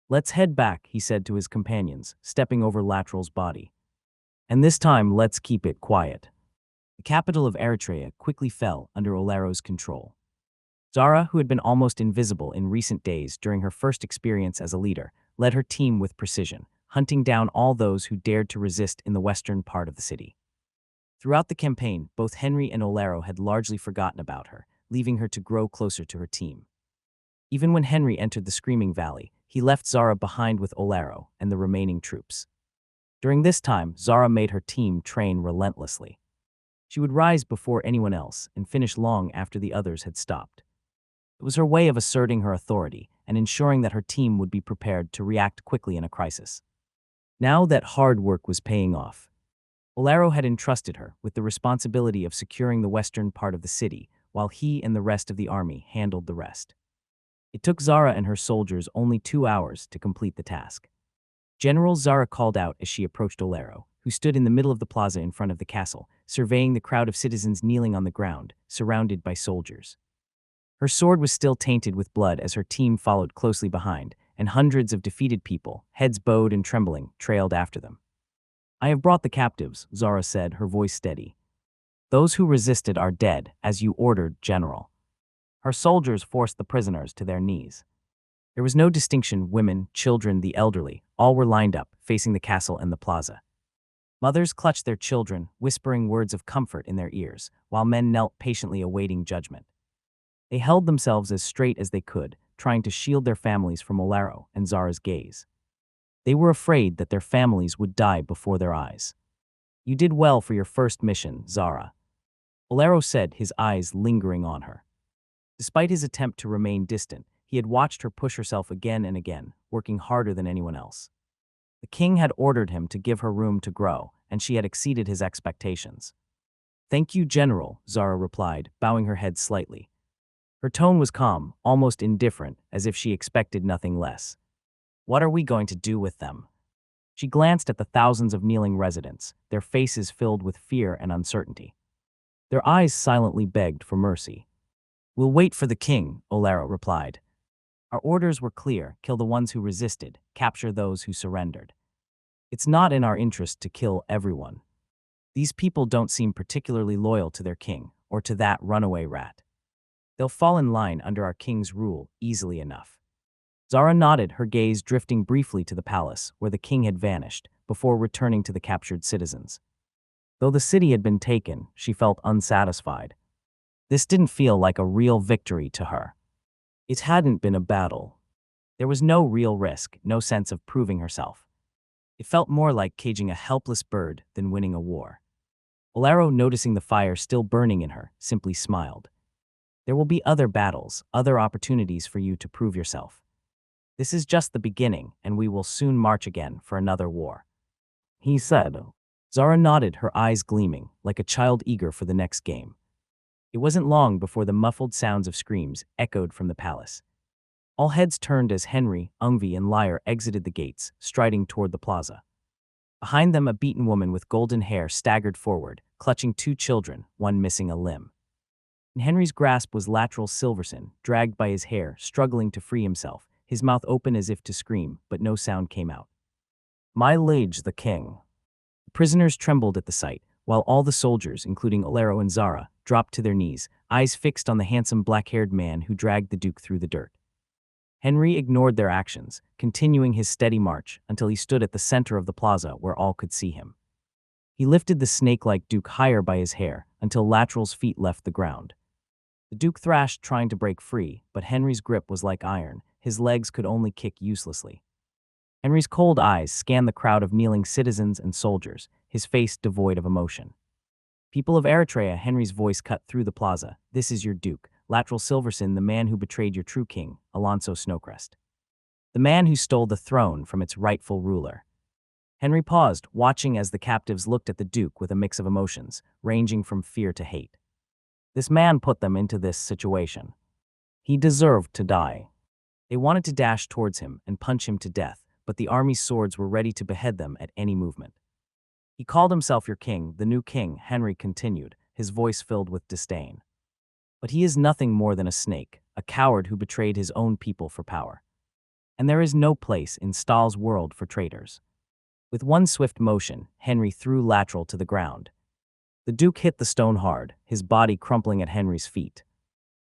"Let's head back," he said to his companions, stepping over Lateral's body. "And this time, let's keep it quiet." The capital of Eritrea quickly fell under Olaro's control. Zara, who had been almost invisible in recent days during her first experience as a leader, led her team with precision, hunting down all those who dared to resist in the western part of the city. Throughout the campaign, both Henry and Olaro had largely forgotten about her, leaving her to grow closer to her team. Even when Henry entered the Screaming Valley, he left Zara behind with Olaro and the remaining troops. During this time, Zara made her team train relentlessly. She would rise before anyone else and finish long after the others had stopped. It was her way of asserting her authority and ensuring that her team would be prepared to react quickly in a crisis. Now that hard work was paying off, Bolero had entrusted her with the responsibility of securing the western part of the city, while he and the rest of the army handled the rest. It took Zara and her soldiers only 2 hours to complete the task. General Zara called out as she approached Olero, who stood in the middle of the plaza in front of the castle, surveying the crowd of citizens kneeling on the ground, surrounded by soldiers. Her sword was still tainted with blood as her team followed closely behind, and hundreds of defeated people, heads bowed and trembling, trailed after them. "I have brought the captives," Zara said, her voice steady. "Those who resisted are dead, as you ordered, General." Her soldiers forced the prisoners to their knees. There was no distinction: women, children, the elderly, all were lined up, facing the castle and the plaza. Mothers clutched their children, whispering words of comfort in their ears, while men knelt patiently awaiting judgment. They held themselves as straight as they could, trying to shield their families from Olero and Zara's gaze. They were afraid that their families would die before their eyes. "You did well for your first mission, Zara," Olero said, his eyes lingering on her. Despite his attempt to remain distant, he had watched her push herself again and again, working harder than anyone else. The king had ordered him to give her room to grow, and she had exceeded his expectations. "Thank you, General," Zara replied, bowing her head slightly. Her tone was calm, almost indifferent, as if she expected nothing less. "What are we going to do with them?" She glanced at the thousands of kneeling residents, their faces filled with fear and uncertainty. Their eyes silently begged for mercy. "We'll wait for the king," Olero replied. "Our orders were clear: kill the ones who resisted, capture those who surrendered. It's not in our interest to kill everyone. These people don't seem particularly loyal to their king, or to that runaway rat. They'll fall in line under our king's rule easily enough." Zara nodded, her gaze drifting briefly to the palace, where the king had vanished, before returning to the captured citizens. Though the city had been taken, she felt unsatisfied. This didn't feel like a real victory to her. It hadn't been a battle. There was no real risk, no sense of proving herself. It felt more like caging a helpless bird than winning a war. Olero, noticing the fire still burning in her, simply smiled. "There will be other battles, other opportunities for you to prove yourself. This is just the beginning, and we will soon march again for another war," he said. Zara nodded, her eyes gleaming, like a child eager for the next game. It wasn't long before the muffled sounds of screams echoed from the palace. All heads turned as Henry, Ungvi, and Lyre exited the gates, striding toward the plaza. Behind them, a beaten woman with golden hair staggered forward, clutching two children, one missing a limb. In Henry's grasp was Lateral Silverson, dragged by his hair, struggling to free himself, his mouth open as if to scream, but no sound came out. "My liege the king." The prisoners trembled at the sight, while all the soldiers, including Olero and Zara, dropped to their knees, eyes fixed on the handsome black-haired man who dragged the duke through the dirt. Henry ignored their actions, continuing his steady march until he stood at the center of the plaza where all could see him. He lifted the snake-like duke higher by his hair until Lateral's feet left the ground. The duke thrashed, trying to break free, but Henry's grip was like iron. His legs could only kick uselessly. Henry's cold eyes scanned the crowd of kneeling citizens and soldiers, his face devoid of emotion. "People of Eritrea," Henry's voice cut through the plaza. "This is your duke, Lateral Silverson, the man who betrayed your true king, Alonso Snowcrest. The man who stole the throne from its rightful ruler." Henry paused, watching as the captives looked at the duke with a mix of emotions, ranging from fear to hate. This man put them into this situation. He deserved to die. They wanted to dash towards him and punch him to death, but the army's swords were ready to behead them at any movement. "He called himself your king, the new king," Henry continued, his voice filled with disdain. "But he is nothing more than a snake, a coward who betrayed his own people for power. And there is no place in Stahl's world for traitors." With one swift motion, Henry threw Lateral to the ground. The duke hit the stone hard, his body crumpling at Henry's feet.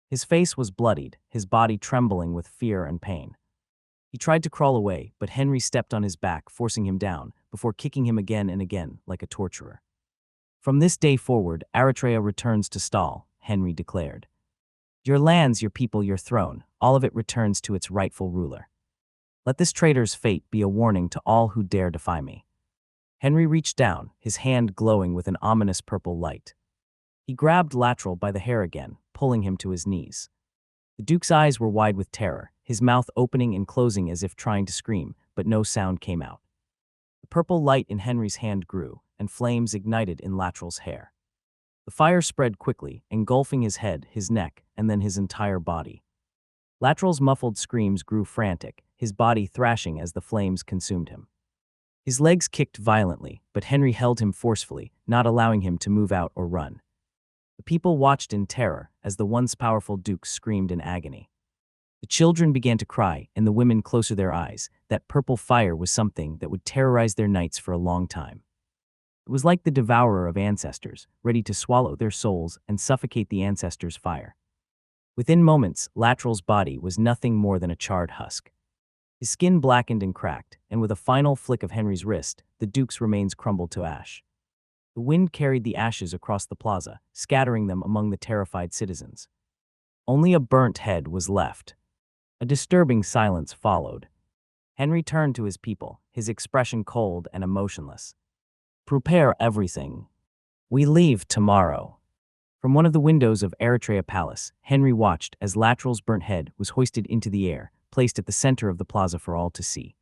His face was bloodied, his body trembling with fear and pain. He tried to crawl away, but Henry stepped on his back, forcing him down, before kicking him again and again, like a torturer. "From this day forward, Eritrea returns to Stahl," Henry declared. "Your lands, your people, your throne, all of it returns to its rightful ruler. Let this traitor's fate be a warning to all who dare defy me." Henry reached down, his hand glowing with an ominous purple light. He grabbed Latrell by the hair again, pulling him to his knees. The Duke's eyes were wide with terror, his mouth opening and closing as if trying to scream, but no sound came out. The purple light in Henry's hand grew, and flames ignited in Latrell's hair. The fire spread quickly, engulfing his head, his neck, and then his entire body. Latrell's muffled screams grew frantic, his body thrashing as the flames consumed him. His legs kicked violently, but Henry held him forcefully, not allowing him to move out or run. The people watched in terror as the once powerful Duke screamed in agony. The children began to cry, and the women closer their eyes. That purple fire was something that would terrorize their nights for a long time. It was like the devourer of ancestors, ready to swallow their souls and suffocate the ancestors' fire. Within moments, Latrell's body was nothing more than a charred husk. His skin blackened and cracked, and with a final flick of Henry's wrist, the Duke's remains crumbled to ash. The wind carried the ashes across the plaza, scattering them among the terrified citizens. Only a burnt head was left. A disturbing silence followed. Henry turned to his people, his expression cold and emotionless. "Prepare everything. We leave tomorrow." From one of the windows of Eritrea Palace, Henry watched as Latrell's burnt head was hoisted into the air, placed at the center of the plaza for all to see.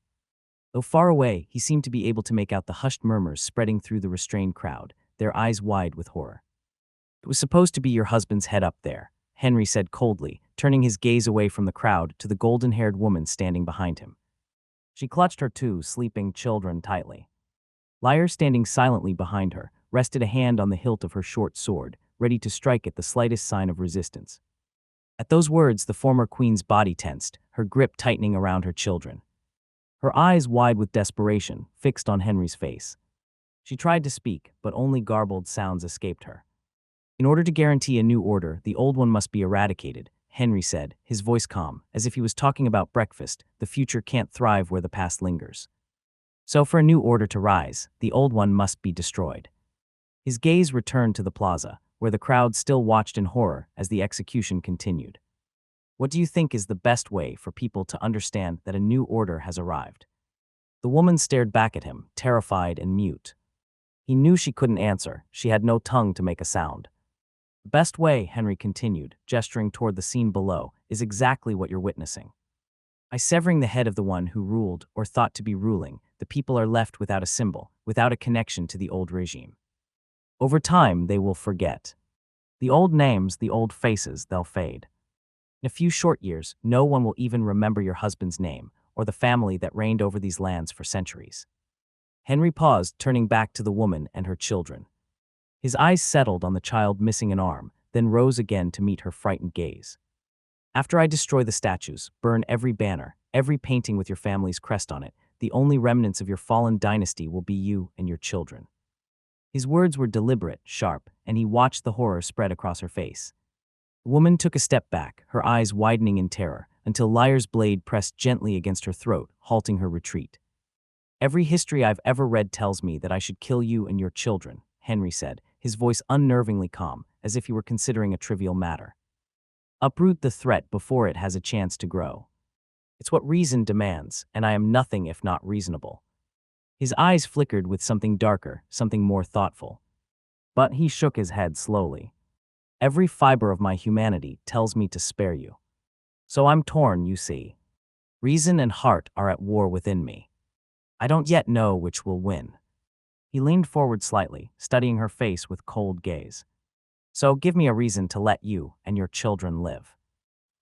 Though far away, he seemed to be able to make out the hushed murmurs spreading through the restrained crowd, their eyes wide with horror. "It was supposed to be your husband's head up there," Henry said coldly, turning his gaze away from the crowd to the golden-haired woman standing behind him. She clutched her two sleeping children tightly. Lyre, standing silently behind her, rested a hand on the hilt of her short sword, ready to strike at the slightest sign of resistance. At those words, the former queen's body tensed, her grip tightening around her children. Her eyes wide with desperation, fixed on Henry's face. She tried to speak, but only garbled sounds escaped her. "In order to guarantee a new order, the old one must be eradicated," Henry said, his voice calm, as if he was talking about breakfast. "The future can't thrive where the past lingers. So for a new order to rise, the old one must be destroyed." His gaze returned to the plaza, where the crowd still watched in horror as the execution continued. "What do you think is the best way for people to understand that a new order has arrived?" The woman stared back at him, terrified and mute. He knew she couldn't answer. She had no tongue to make a sound. "The best way," Henry continued, gesturing toward the scene below, "is exactly what you're witnessing. By severing the head of the one who ruled or thought to be ruling, the people are left without a symbol, without a connection to the old regime. Over time, they will forget. The old names, the old faces, they'll fade. In a few short years, no one will even remember your husband's name or the family that reigned over these lands for centuries." Henry paused, turning back to the woman and her children. His eyes settled on the child missing an arm, then rose again to meet her frightened gaze. "After I destroy the statues, burn every banner, every painting with your family's crest on it, the only remnants of your fallen dynasty will be you and your children." His words were deliberate, sharp, and he watched the horror spread across her face. The woman took a step back, her eyes widening in terror, until Lyre's blade pressed gently against her throat, halting her retreat. "Every history I've ever read tells me that I should kill you and your children," Henry said, his voice unnervingly calm, as if he were considering a trivial matter. "Uproot the threat before it has a chance to grow. It's what reason demands, and I am nothing if not reasonable." His eyes flickered with something darker, something more thoughtful. But he shook his head slowly. "Every fiber of my humanity tells me to spare you. So I'm torn, you see. Reason and heart are at war within me. I don't yet know which will win." He leaned forward slightly, studying her face with cold gaze. "So give me a reason to let you and your children live.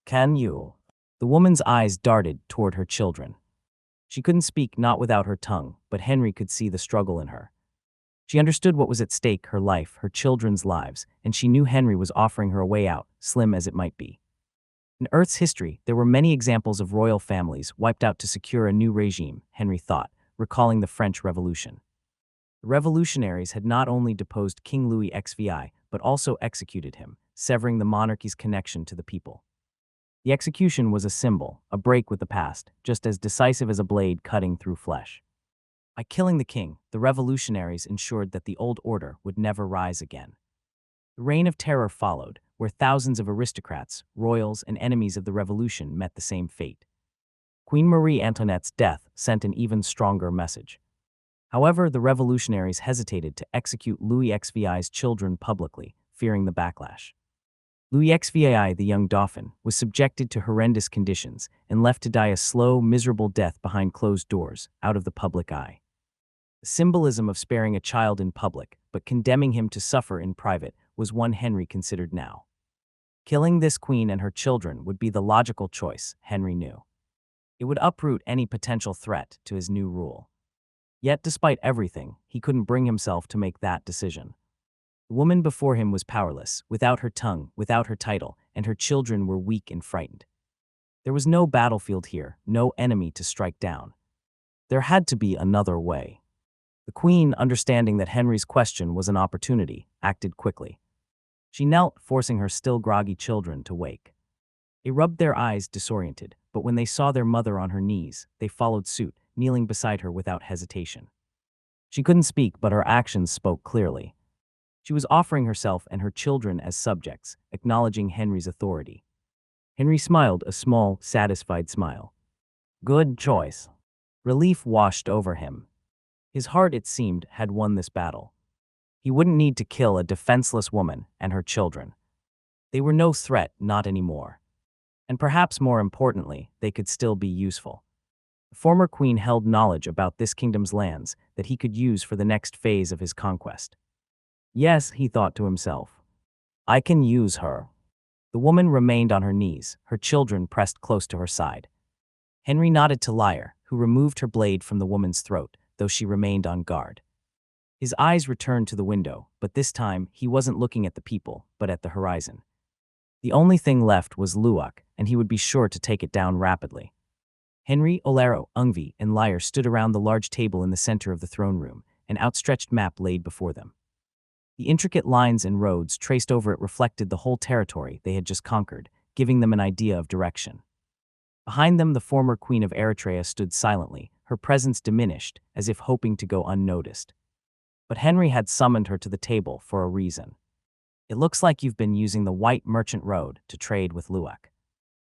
Can you?" The woman's eyes darted toward her children. She couldn't speak, not without her tongue, but Henry could see the struggle in her. She understood what was at stake, her life, her children's lives, and she knew Henry was offering her a way out, slim as it might be. In Earth's history, there were many examples of royal families wiped out to secure a new regime, Henry thought, recalling the French Revolution. The revolutionaries had not only deposed King Louis XVI, but also executed him, severing the monarchy's connection to the people. The execution was a symbol, a break with the past, just as decisive as a blade cutting through flesh. By killing the king, the revolutionaries ensured that the old order would never rise again. The reign of terror followed, where thousands of aristocrats, royals, and enemies of the revolution met the same fate. Queen Marie Antoinette's death sent an even stronger message. However, the revolutionaries hesitated to execute Louis XVI's children publicly, fearing the backlash. Louis XVI, the young dauphin, was subjected to horrendous conditions and left to die a slow, miserable death behind closed doors, out of the public eye. The symbolism of sparing a child in public, but condemning him to suffer in private, was one Henry considered now. Killing this queen and her children would be the logical choice, Henry knew. It would uproot any potential threat to his new rule. Yet, despite everything, he couldn't bring himself to make that decision. The woman before him was powerless, without her tongue, without her title, and her children were weak and frightened. There was no battlefield here, no enemy to strike down. There had to be another way. The queen, understanding that Henry's question was an opportunity, acted quickly. She knelt, forcing her still groggy children to wake. They rubbed their eyes, disoriented, but when they saw their mother on her knees, they followed suit, kneeling beside her without hesitation. She couldn't speak, but her actions spoke clearly. She was offering herself and her children as subjects, acknowledging Henry's authority. Henry smiled, a small, satisfied smile. Good choice. Relief washed over him. His heart, it seemed, had won this battle. He wouldn't need to kill a defenseless woman and her children. They were no threat, not anymore. And perhaps more importantly, they could still be useful. The former queen held knowledge about this kingdom's lands that he could use for the next phase of his conquest. Yes, he thought to himself, I can use her. The woman remained on her knees, her children pressed close to her side. Henry nodded to Lyre, who removed her blade from the woman's throat, though she remained on guard. His eyes returned to the window, but this time he wasn't looking at the people, but at the horizon. The only thing left was Luwak, and he would be sure to take it down rapidly. Henry, Olaro, Ungvi, and Lyre stood around the large table in the center of the throne room, an outstretched map laid before them. The intricate lines and roads traced over it reflected the whole territory they had just conquered, giving them an idea of direction. Behind them, the former queen of Eritrea stood silently, her presence diminished, as if hoping to go unnoticed. But Henry had summoned her to the table for a reason. It looks like you've been using the White Merchant Road to trade with Luwak.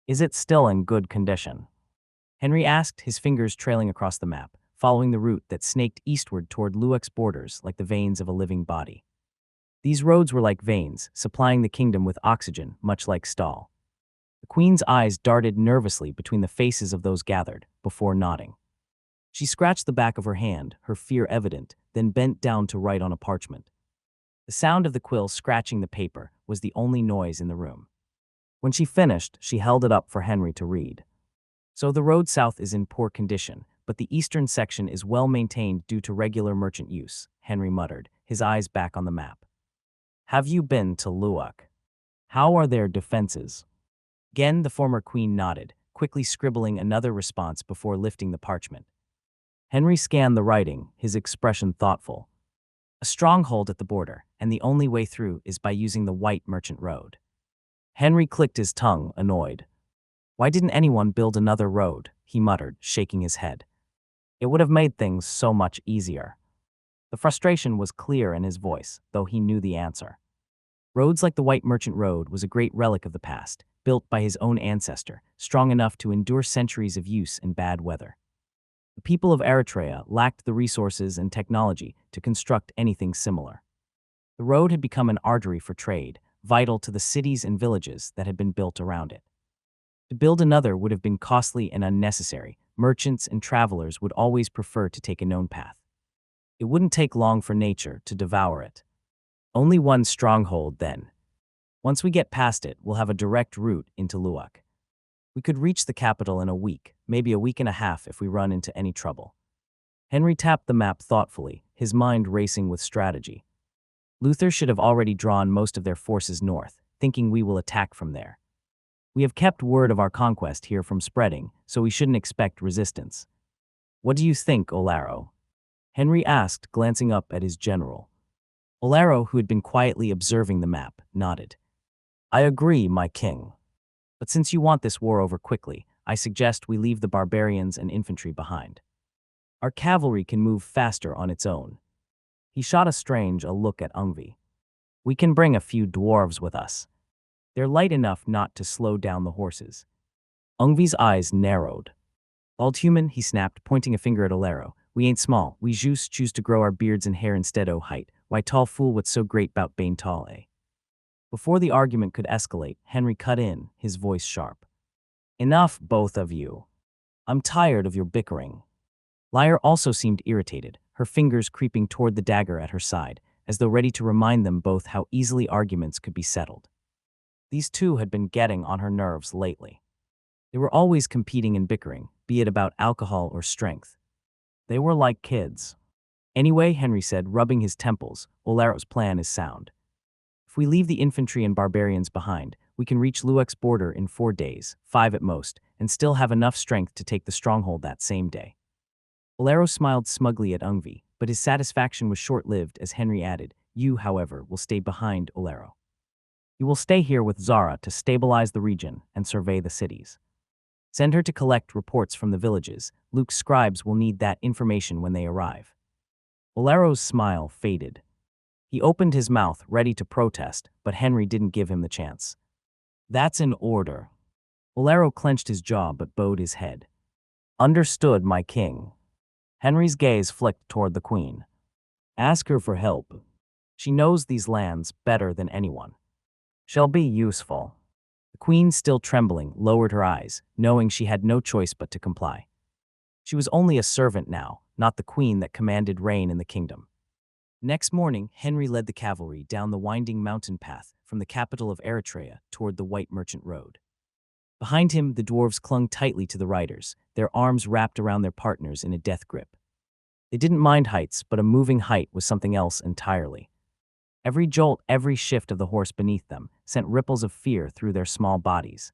Is it still in good condition? Henry asked, his fingers trailing across the map, following the route that snaked eastward toward Luwak's borders like the veins of a living body. These roads were like veins, supplying the kingdom with oxygen, much like Stahl. The queen's eyes darted nervously between the faces of those gathered, before nodding. She scratched the back of her hand, her fear evident, then bent down to write on a parchment. The sound of the quill scratching the paper was the only noise in the room. When she finished, she held it up for Henry to read. So the road south is in poor condition, but the eastern section is well maintained due to regular merchant use, Henry muttered, his eyes back on the map. Have you been to Luwak? How are their defenses? Again, the former queen nodded, quickly scribbling another response before lifting the parchment. Henry scanned the writing, his expression thoughtful. A stronghold at the border, and the only way through is by using the White Merchant Road. Henry clicked his tongue, annoyed. Why didn't anyone build another road? He muttered, shaking his head. It would have made things so much easier. The frustration was clear in his voice, though he knew the answer. Roads like the White Merchant Road was a great relic of the past, built by his own ancestor, strong enough to endure centuries of use in bad weather. The people of Eritrea lacked the resources and technology to construct anything similar. The road had become an artery for trade, vital to the cities and villages that had been built around it. To build another would have been costly and unnecessary. Merchants and travelers would always prefer to take a known path. It wouldn't take long for nature to devour it. Only one stronghold then. Once we get past it, we'll have a direct route into Luwak. We could reach the capital in a week, maybe a week and a half if we run into any trouble. Henry tapped the map thoughtfully, his mind racing with strategy. Luther should have already drawn most of their forces north, thinking we will attack from there. We have kept word of our conquest here from spreading, so we shouldn't expect resistance. What do you think, Olaro? Henry asked, glancing up at his general. Olaro, who had been quietly observing the map, nodded. I agree, my king. But since you want this war over quickly, I suggest we leave the barbarians and infantry behind. Our cavalry can move faster on its own. He shot a look at Ungvi. We can bring a few dwarves with us. They're light enough not to slow down the horses. Ungvi's eyes narrowed. Bald human, he snapped, pointing a finger at Olaro. We ain't small. We just choose to grow our beards and hair instead o' height. Why tall fool what's so great 'bout being tall, eh? Before the argument could escalate, Henry cut in, his voice sharp. Enough, both of you. I'm tired of your bickering. Lyre also seemed irritated, her fingers creeping toward the dagger at her side, as though ready to remind them both how easily arguments could be settled. These two had been getting on her nerves lately. They were always competing and bickering, be it about alcohol or strength. They were like kids. Anyway, Henry said, rubbing his temples, Olaro's plan is sound. If we leave the infantry and barbarians behind, we can reach Luek's border in 4 days, 5 at most, and still have enough strength to take the stronghold that same day. Olaro smiled smugly at Ungvi, but his satisfaction was short-lived as Henry added, you, however, will stay behind Olaro. You will stay here with Zara to stabilize the region and survey the cities. Send her to collect reports from the villages. Luke's scribes will need that information when they arrive. Olaro's smile faded. He opened his mouth, ready to protest, but Henry didn't give him the chance. That's an order. Olaro clenched his jaw but bowed his head. Understood, my king. Henry's gaze flicked toward the queen. Ask her for help. She knows these lands better than anyone. She'll be useful. The queen, still trembling, lowered her eyes, knowing she had no choice but to comply. She was only a servant now, not the queen that commanded reign in the kingdom. Next morning, Henry led the cavalry down the winding mountain path from the capital of Eritrea toward the White Merchant Road. Behind him, the dwarves clung tightly to the riders, their arms wrapped around their partners in a death grip. They didn't mind heights, but a moving height was something else entirely. Every jolt, every shift of the horse beneath them sent ripples of fear through their small bodies.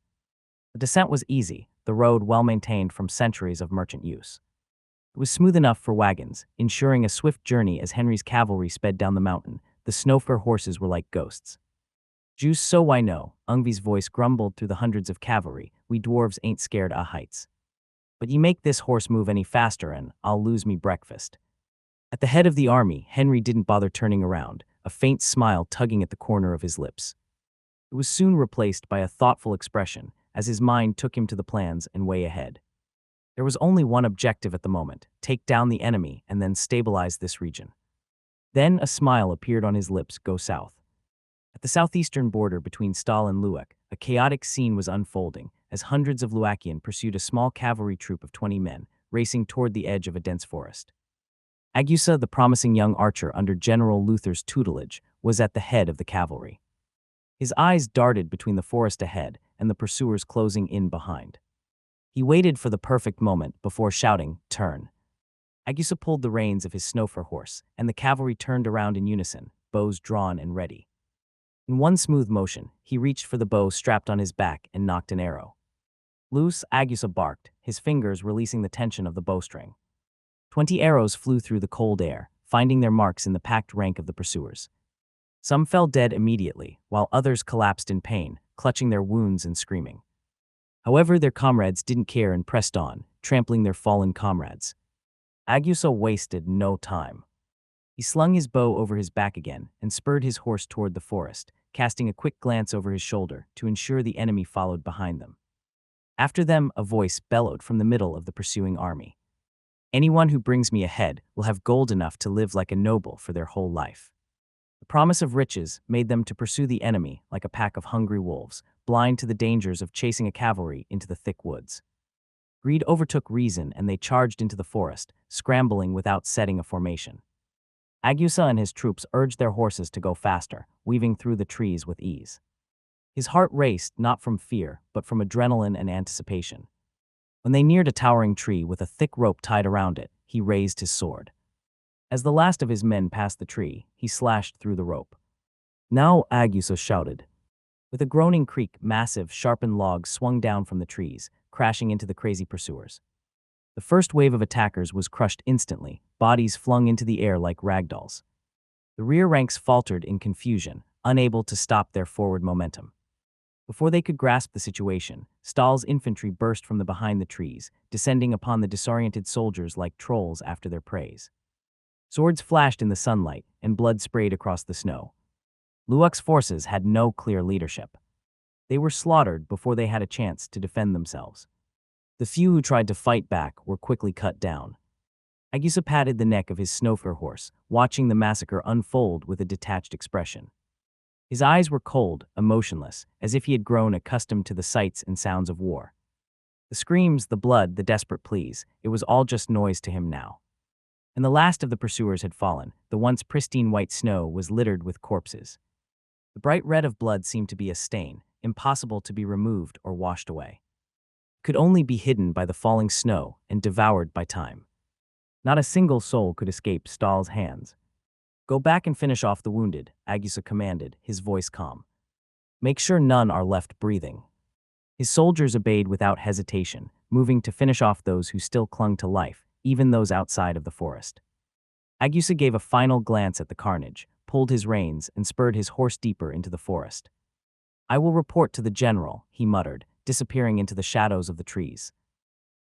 The descent was easy, the road well-maintained from centuries of merchant use. It was smooth enough for wagons, ensuring a swift journey as Henry's cavalry sped down the mountain. The snowfur horses were like ghosts. Juice so why no, Ungvi's voice grumbled through the hundreds of cavalry, we dwarves ain't scared a heights. But ye make this horse move any faster and I'll lose me breakfast. At the head of the army, Henry didn't bother turning around, a faint smile tugging at the corner of his lips. It was soon replaced by a thoughtful expression as his mind took him to the plans and way ahead. There was only one objective at the moment, take down the enemy and then stabilize this region. Then a smile appeared on his lips, go south. At the southeastern border between Stal and Luek, a chaotic scene was unfolding as hundreds of Luakian pursued a small cavalry troop of 20 men, racing toward the edge of a dense forest. Agusa, the promising young archer under General Luther's tutelage, was at the head of the cavalry. His eyes darted between the forest ahead and the pursuers closing in behind. He waited for the perfect moment before shouting, turn. Agusa pulled the reins of his snowfur horse, and the cavalry turned around in unison, bows drawn and ready. In one smooth motion, he reached for the bow strapped on his back and knocked an arrow. Loose, Agusa barked, his fingers releasing the tension of the bowstring. 20 arrows flew through the cold air, finding their marks in the packed rank of the pursuers. Some fell dead immediately, while others collapsed in pain, clutching their wounds and screaming. However, their comrades didn't care and pressed on, trampling their fallen comrades. Agusa wasted no time. He slung his bow over his back again and spurred his horse toward the forest, casting a quick glance over his shoulder to ensure the enemy followed behind them. After them, a voice bellowed from the middle of the pursuing army. Anyone who brings me ahead will have gold enough to live like a noble for their whole life. The promise of riches made them to pursue the enemy like a pack of hungry wolves, blind to the dangers of chasing a cavalry into the thick woods. Greed overtook reason and they charged into the forest, scrambling without setting a formation. Agusa and his troops urged their horses to go faster, weaving through the trees with ease. His heart raced not from fear, but from adrenaline and anticipation. When they neared a towering tree with a thick rope tied around it, he raised his sword. As the last of his men passed the tree, he slashed through the rope. Now, Agusa shouted. With a groaning creak, massive, sharpened logs swung down from the trees, crashing into the crazy pursuers. The first wave of attackers was crushed instantly, bodies flung into the air like ragdolls. The rear ranks faltered in confusion, unable to stop their forward momentum. Before they could grasp the situation, Stahl's infantry burst from behind the trees, descending upon the disoriented soldiers like trolls after their preys. Swords flashed in the sunlight, and blood sprayed across the snow. Luek's forces had no clear leadership. They were slaughtered before they had a chance to defend themselves. The few who tried to fight back were quickly cut down. Agusa patted the neck of his snowfur horse, watching the massacre unfold with a detached expression. His eyes were cold, emotionless, as if he had grown accustomed to the sights and sounds of war. The screams, the blood, the desperate pleas, it was all just noise to him now. And the last of the pursuers had fallen. The once pristine white snow was littered with corpses. The bright red of blood seemed to be a stain, impossible to be removed or washed away. It could only be hidden by the falling snow and devoured by time. Not a single soul could escape Stahl's hands. "Go back and finish off the wounded," Agusa commanded, his voice calm. "Make sure none are left breathing." His soldiers obeyed without hesitation, moving to finish off those who still clung to life, even those outside of the forest. Agusa gave a final glance at the carnage, pulled his reins, and spurred his horse deeper into the forest. "I will report to the general," he muttered, disappearing into the shadows of the trees.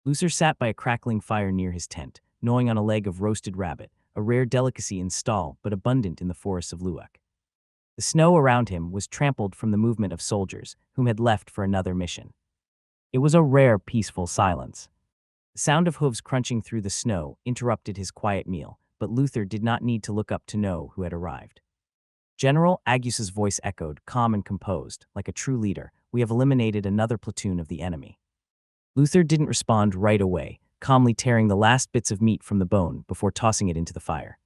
Luther sat by a crackling fire near his tent, gnawing on a leg of roasted rabbit, a rare delicacy in Stahl but abundant in the forests of Luak. The snow around him was trampled from the movement of soldiers, whom had left for another mission. It was a rare, peaceful silence. The sound of hooves crunching through the snow interrupted his quiet meal, but Luther did not need to look up to know who had arrived. General Agusa's voice echoed, calm and composed, like a true leader. "We have eliminated another platoon of the enemy." Luther didn't respond right away, calmly tearing the last bits of meat from the bone before tossing it into the fire.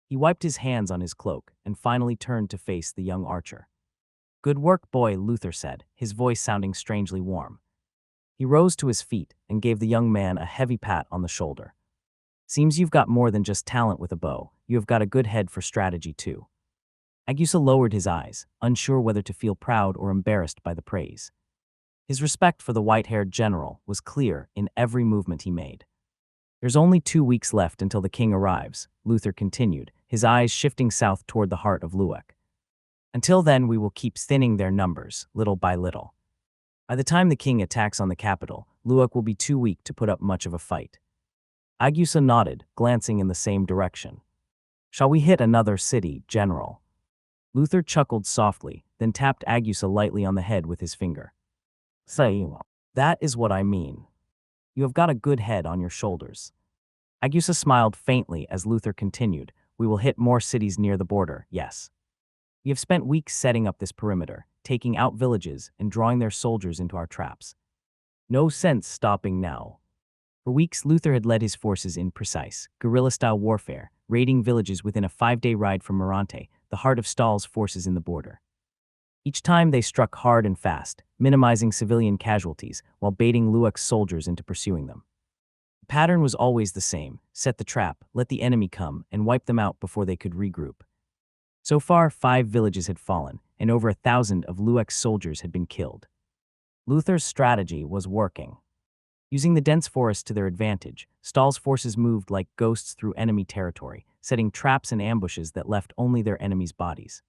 He wiped his hands on his cloak and finally turned to face the young archer. "Good work, boy," Luther said, his voice sounding strangely warm. He rose to his feet and gave the young man a heavy pat on the shoulder. "Seems you've got more than just talent with a bow. You have got a good head for strategy, too." Agusa lowered his eyes, unsure whether to feel proud or embarrassed by the praise. His respect for the white-haired general was clear in every movement he made. "There's only 2 weeks left until the king arrives," Luther continued, his eyes shifting south toward the heart of Luak. "Until then, we will keep thinning their numbers, little by little. By the time the king attacks on the capital, Luak will be too weak to put up much of a fight." Agusa nodded, glancing in the same direction. "Shall we hit another city, General?" Luther chuckled softly, then tapped Agusa lightly on the head with his finger. "Say, that is what I mean. You have got a good head on your shoulders." Agusa smiled faintly as Luther continued, "We will hit more cities near the border, yes. We have spent weeks setting up this perimeter, taking out villages and drawing their soldiers into our traps. No sense stopping now." For weeks, Luther had led his forces in precise, guerrilla-style warfare, raiding villages within a 5-day ride from Morante, the heart of Stahl's forces in the border. Each time they struck hard and fast, minimizing civilian casualties while baiting Luak's soldiers into pursuing them. The pattern was always the same: set the trap, let the enemy come, and wipe them out before they could regroup. So far, 5 villages had fallen, and over 1,000 of Luak's soldiers had been killed. Luther's strategy was working. Using the dense forest to their advantage, Stahl's forces moved like ghosts through enemy territory, setting traps and ambushes that left only their enemies' bodies.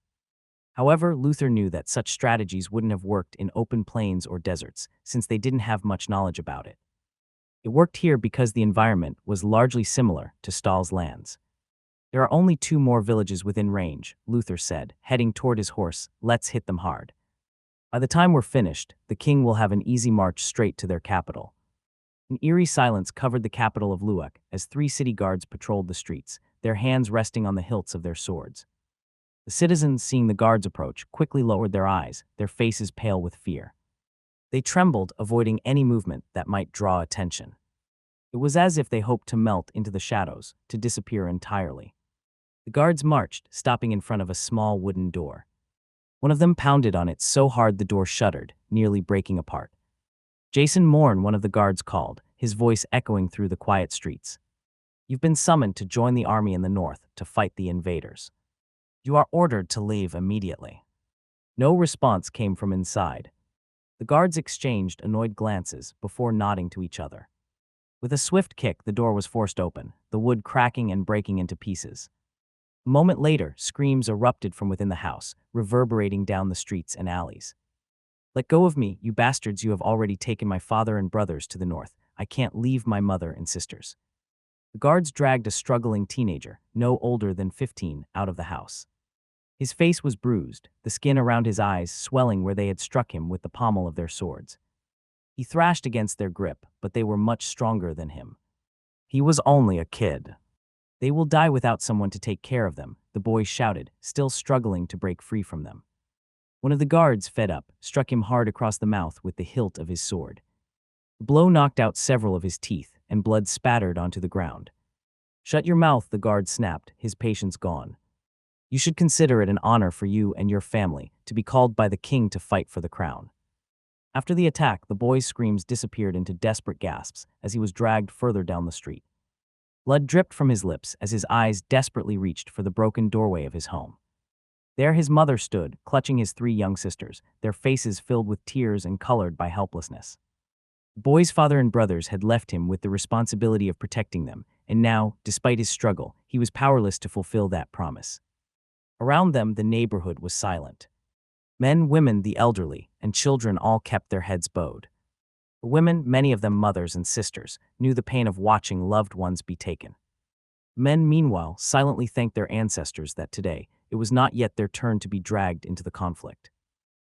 However, Luther knew that such strategies wouldn't have worked in open plains or deserts, since they didn't have much knowledge about it. It worked here because the environment was largely similar to Stahl's lands. "There are only 2 more villages within range," Luther said, heading toward his horse. "Let's hit them hard. By the time we're finished, the king will have an easy march straight to their capital." An eerie silence covered the capital of Luak as 3 city guards patrolled the streets, their hands resting on the hilts of their swords. The citizens, seeing the guards approach, quickly lowered their eyes, their faces pale with fear. They trembled, avoiding any movement that might draw attention. It was as if they hoped to melt into the shadows, to disappear entirely. The guards marched, stopping in front of a small wooden door. One of them pounded on it so hard the door shuddered, nearly breaking apart. "Jason Morn," one of the guards called, his voice echoing through the quiet streets. "You've been summoned to join the army in the north to fight the invaders. You are ordered to leave immediately." No response came from inside. The guards exchanged annoyed glances before nodding to each other. With a swift kick, the door was forced open, the wood cracking and breaking into pieces. A moment later, screams erupted from within the house, reverberating down the streets and alleys. "Let go of me, you bastards! You have already taken my father and brothers to the north. I can't leave my mother and sisters." The guards dragged a struggling teenager, no older than 15, out of the house. His face was bruised, the skin around his eyes swelling where they had struck him with the pommel of their swords. He thrashed against their grip, but they were much stronger than him. He was only a kid. They will die without someone to take care of them, the boy shouted, still struggling to break free from them. One of the guards, fed up, struck him hard across the mouth with the hilt of his sword. The blow knocked out several of his teeth, and blood spattered onto the ground. Shut your mouth, the guard snapped, his patience gone. You should consider it an honor for you and your family to be called by the king to fight for the crown. After the attack, the boy's screams disappeared into desperate gasps as he was dragged further down the street. Blood dripped from his lips as his eyes desperately reached for the broken doorway of his home. There his mother stood, clutching his 3 young sisters, their faces filled with tears and colored by helplessness. The boy's father and brothers had left him with the responsibility of protecting them, and now, despite his struggle, he was powerless to fulfill that promise. Around them, the neighborhood was silent. Men, women, the elderly, and children all kept their heads bowed. The women, many of them mothers and sisters, knew the pain of watching loved ones be taken. Men, meanwhile, silently thanked their ancestors that today, it was not yet their turn to be dragged into the conflict.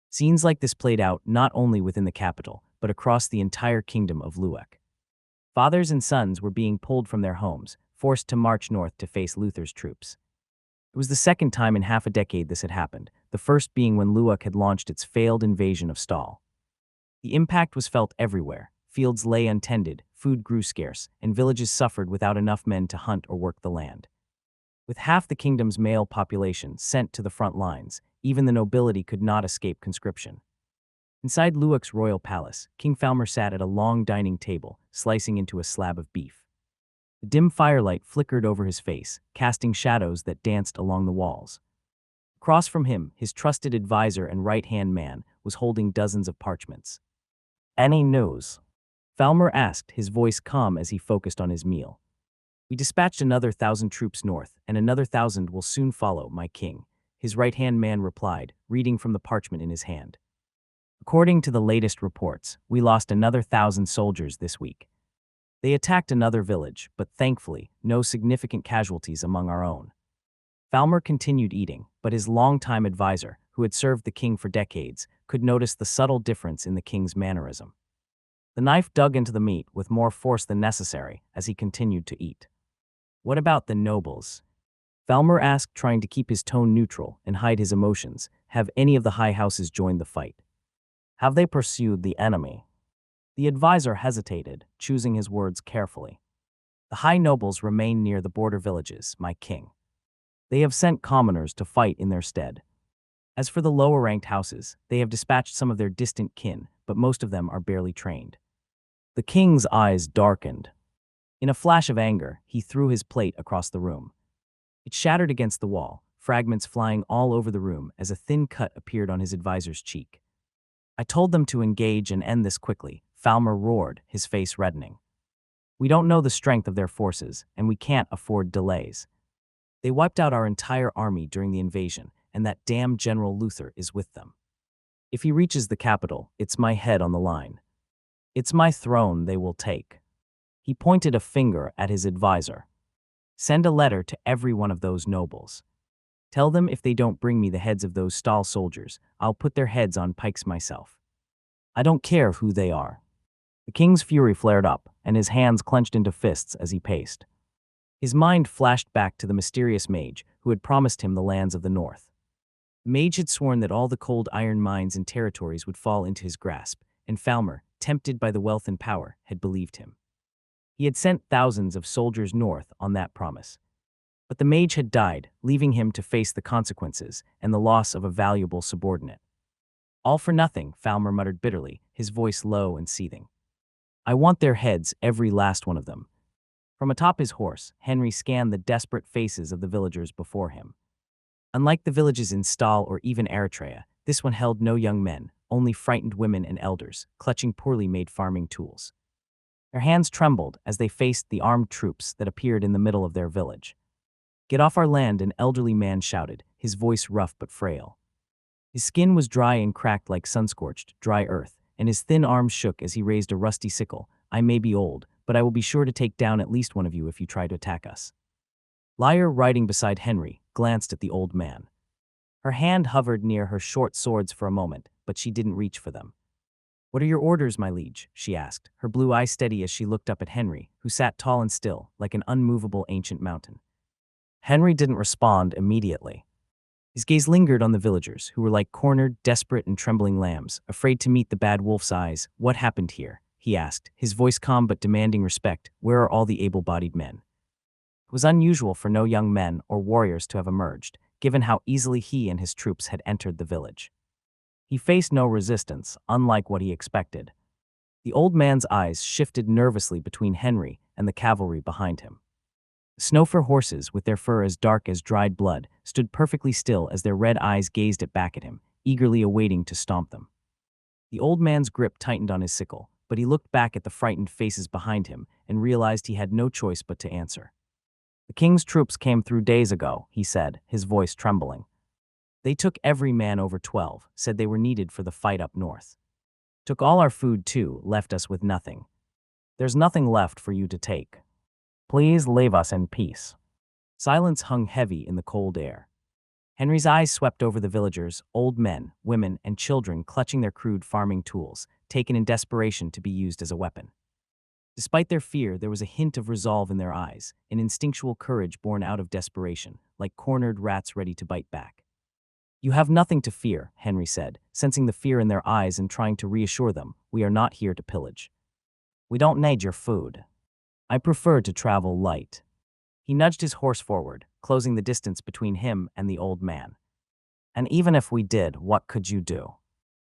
Scenes like this played out not only within the capital, but across the entire kingdom of Luek. Fathers and sons were being pulled from their homes, forced to march north to face Luther's troops. It was the second time in half a decade this had happened, the first being when Luek had launched its failed invasion of Stahl. The impact was felt everywhere. Fields lay untended, food grew scarce, and villages suffered without enough men to hunt or work the land. With half the kingdom's male population sent to the front lines, even the nobility could not escape conscription. Inside Luek's royal palace, King Falmer sat at a long dining table, slicing into a slab of beef. The dim firelight flickered over his face, casting shadows that danced along the walls. Across from him, his trusted advisor and right-hand man was holding dozens of parchments. "Any news?" Falmer asked, his voice calm as he focused on his meal. "We dispatched another 1,000 troops north, and another 1,000 will soon follow, my king," his right-hand man replied, reading from the parchment in his hand. "According to the latest reports, we lost another 1,000 soldiers this week. They attacked another village, but thankfully, no significant casualties among our own." Falmer continued eating, but his longtime advisor, who had served the king for decades, could notice the subtle difference in the king's mannerism. The knife dug into the meat with more force than necessary as he continued to eat. "What about the nobles?" Falmer asked, trying to keep his tone neutral and hide his emotions. "Have any of the high houses joined the fight? Have they pursued the enemy?" The advisor hesitated, choosing his words carefully. "The high nobles remain near the border villages, my king. They have sent commoners to fight in their stead. As for the lower-ranked houses, they have dispatched some of their distant kin, but most of them are barely trained." The king's eyes darkened. In a flash of anger, he threw his plate across the room. It shattered against the wall, fragments flying all over the room as a thin cut appeared on his advisor's cheek. "I told them to engage and end this quickly," Falmer roared, his face reddening. "We don't know the strength of their forces, and we can't afford delays. They wiped out our entire army during the invasion, and that damn General Luther is with them. If he reaches the capital, it's my head on the line. It's my throne they will take." He pointed a finger at his advisor. "Send a letter to every one of those nobles. Tell them if they don't bring me the heads of those Stahl soldiers, I'll put their heads on pikes myself. I don't care who they are." The king's fury flared up, and his hands clenched into fists as he paced. His mind flashed back to the mysterious mage who had promised him the lands of the north. The mage had sworn that all the cold iron mines and territories would fall into his grasp, and Falmer, tempted by the wealth and power, had believed him. He had sent thousands of soldiers north on that promise. But the mage had died, leaving him to face the consequences and the loss of a valuable subordinate. "All for nothing," Falmer muttered bitterly, his voice low and seething. "I want their heads, every last one of them." From atop his horse, Henry scanned the desperate faces of the villagers before him. Unlike the villages in Stahl or even Eritrea, this one held no young men, only frightened women and elders, clutching poorly made farming tools. Their hands trembled as they faced the armed troops that appeared in the middle of their village. "Get off our land," an elderly man shouted, his voice rough but frail. His skin was dry and cracked like sun-scorched, dry earth, and his thin arms shook as he raised a rusty sickle. "I may be old, but I will be sure to take down at least one of you if you try to attack us." Lyre, riding beside Henry, glanced at the old man. Her hand hovered near her short swords for a moment, but she didn't reach for them. "What are your orders, my liege?" she asked, her blue eyes steady as she looked up at Henry, who sat tall and still, like an unmovable ancient mountain. Henry didn't respond immediately. His gaze lingered on the villagers, who were like cornered, desperate, and trembling lambs, afraid to meet the bad wolf's eyes. "What happened here?" he asked, his voice calm but demanding respect. "Where are all the able-bodied men?" It was unusual for no young men or warriors to have emerged, given how easily he and his troops had entered the village. He faced no resistance, unlike what he expected. The old man's eyes shifted nervously between Henry and the cavalry behind him. The Snowfur horses, with their fur as dark as dried blood, stood perfectly still as their red eyes gazed back at him, eagerly awaiting to stomp them. The old man's grip tightened on his sickle, but he looked back at the frightened faces behind him and realized he had no choice but to answer. "The king's troops came through days ago," he said, his voice trembling. "They took every man over 12, said they were needed for the fight up north. Took all our food too, left us with nothing. There's nothing left for you to take. Please leave us in peace." Silence hung heavy in the cold air. Henry's eyes swept over the villagers, old men, women, and children clutching their crude farming tools, taken in desperation to be used as a weapon. Despite their fear, there was a hint of resolve in their eyes, an instinctual courage born out of desperation, like cornered rats ready to bite back. "You have nothing to fear," Henry said, sensing the fear in their eyes and trying to reassure them. "We are not here to pillage. We don't need your food. I prefer to travel light." He nudged his horse forward, closing the distance between him and the old man. "And even if we did, what could you do?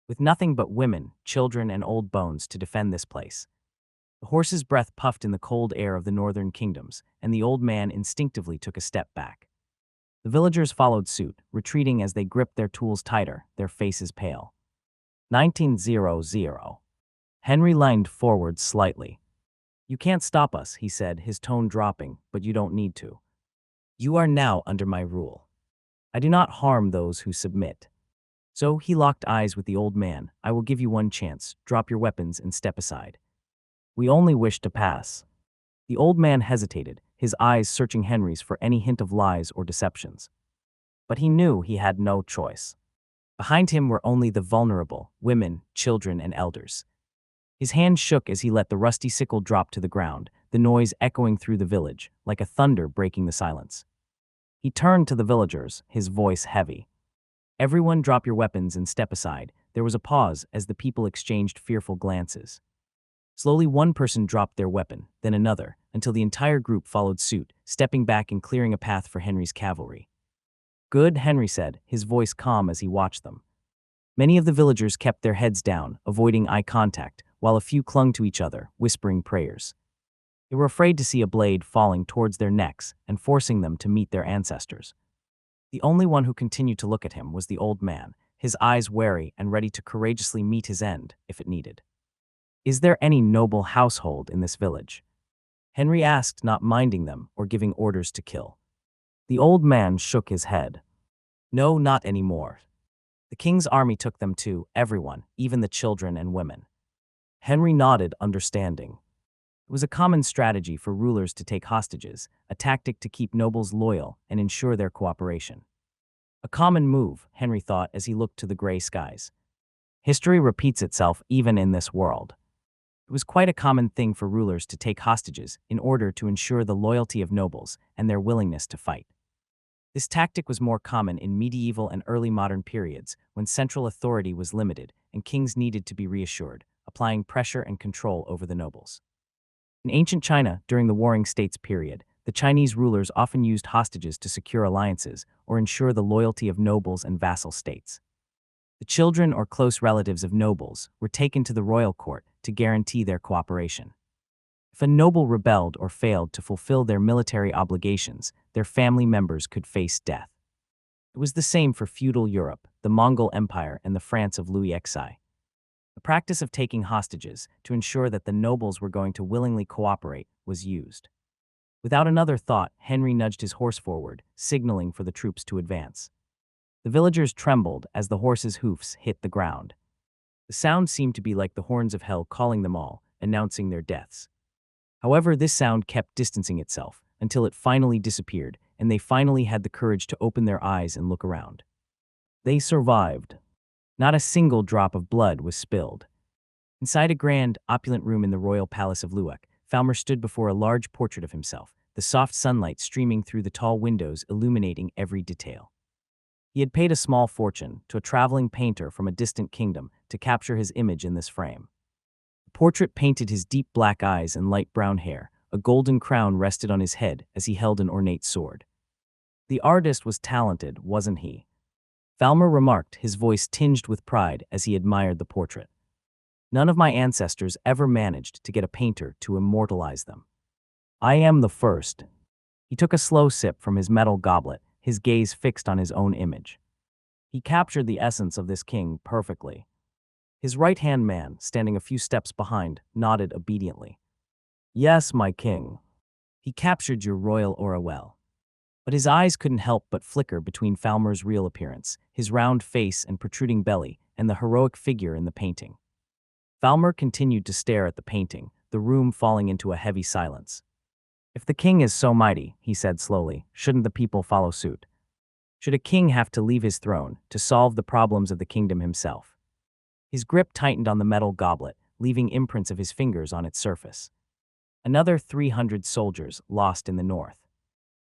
With nothing but women, children, and old bones to defend this place." The horse's breath puffed in the cold air of the northern kingdoms, and the old man instinctively took a step back. The villagers followed suit, retreating as they gripped their tools tighter, their faces pale. 1900. Henry leaned forward slightly. "You can't stop us," he said, his tone dropping, "but you don't need to. You are now under my rule. I do not harm those who submit." So he locked eyes with the old man. "I will give you one chance. Drop your weapons and step aside. We only wish to pass." The old man hesitated, his eyes searching Henry's for any hint of lies or deceptions. But he knew he had no choice. Behind him were only the vulnerable, women, children, and elders. His hand shook as he let the rusty sickle drop to the ground, the noise echoing through the village, like a thunder breaking the silence. He turned to the villagers, his voice heavy. "Everyone drop your weapons and step aside." There was a pause as the people exchanged fearful glances. Slowly one person dropped their weapon, then another, until the entire group followed suit, stepping back and clearing a path for Henry's cavalry. "Good," Henry said, his voice calm as he watched them. Many of the villagers kept their heads down, avoiding eye contact, while a few clung to each other, whispering prayers. They were afraid to see a blade falling towards their necks and forcing them to meet their ancestors. The only one who continued to look at him was the old man, his eyes wary and ready to courageously meet his end if it needed. "Is there any noble household in this village?" Henry asked, not minding them or giving orders to kill. The old man shook his head. "No, not anymore. The king's army took them too, everyone, even the children and women." Henry nodded, understanding. It was a common strategy for rulers to take hostages, a tactic to keep nobles loyal and ensure their cooperation. A common move, Henry thought as he looked to the gray skies. History repeats itself even in this world. It was quite a common thing for rulers to take hostages in order to ensure the loyalty of nobles and their willingness to fight. This tactic was more common in medieval and early modern periods when central authority was limited and kings needed to be reassured, applying pressure and control over the nobles. In ancient China, during the Warring States period, the Chinese rulers often used hostages to secure alliances or ensure the loyalty of nobles and vassal states. The children or close relatives of nobles were taken to the royal court to guarantee their cooperation. If a noble rebelled or failed to fulfill their military obligations, their family members could face death. It was the same for feudal Europe, the Mongol Empire, and the France of Louis XVI. The practice of taking hostages to ensure that the nobles were going to willingly cooperate was used. Without another thought, Henry nudged his horse forward, signaling for the troops to advance. The villagers trembled as the horses' hoofs hit the ground. The sound seemed to be like the horns of hell calling them all, announcing their deaths. However, this sound kept distancing itself until it finally disappeared, and they finally had the courage to open their eyes and look around. They survived. Not a single drop of blood was spilled. Inside a grand, opulent room in the royal palace of Luwak, Falmer stood before a large portrait of himself, the soft sunlight streaming through the tall windows illuminating every detail. He had paid a small fortune to a traveling painter from a distant kingdom to capture his image in this frame. The portrait painted his deep black eyes and light brown hair. A golden crown rested on his head as he held an ornate sword. The artist was talented, wasn't he? Falmer remarked, his voice tinged with pride as he admired the portrait. None of my ancestors ever managed to get a painter to immortalize them. I am the first. He took a slow sip from his metal goblet, his gaze fixed on his own image. He captured the essence of this king perfectly. His right-hand man, standing a few steps behind, nodded obediently. Yes, my king. He captured your royal aura well. But his eyes couldn't help but flicker between Falmer's real appearance, his round face and protruding belly, and the heroic figure in the painting. Falmer continued to stare at the painting, the room falling into a heavy silence. If the king is so mighty, he said slowly, shouldn't the people follow suit? Should a king have to leave his throne to solve the problems of the kingdom himself? His grip tightened on the metal goblet, leaving imprints of his fingers on its surface. Another 300 soldiers lost in the north.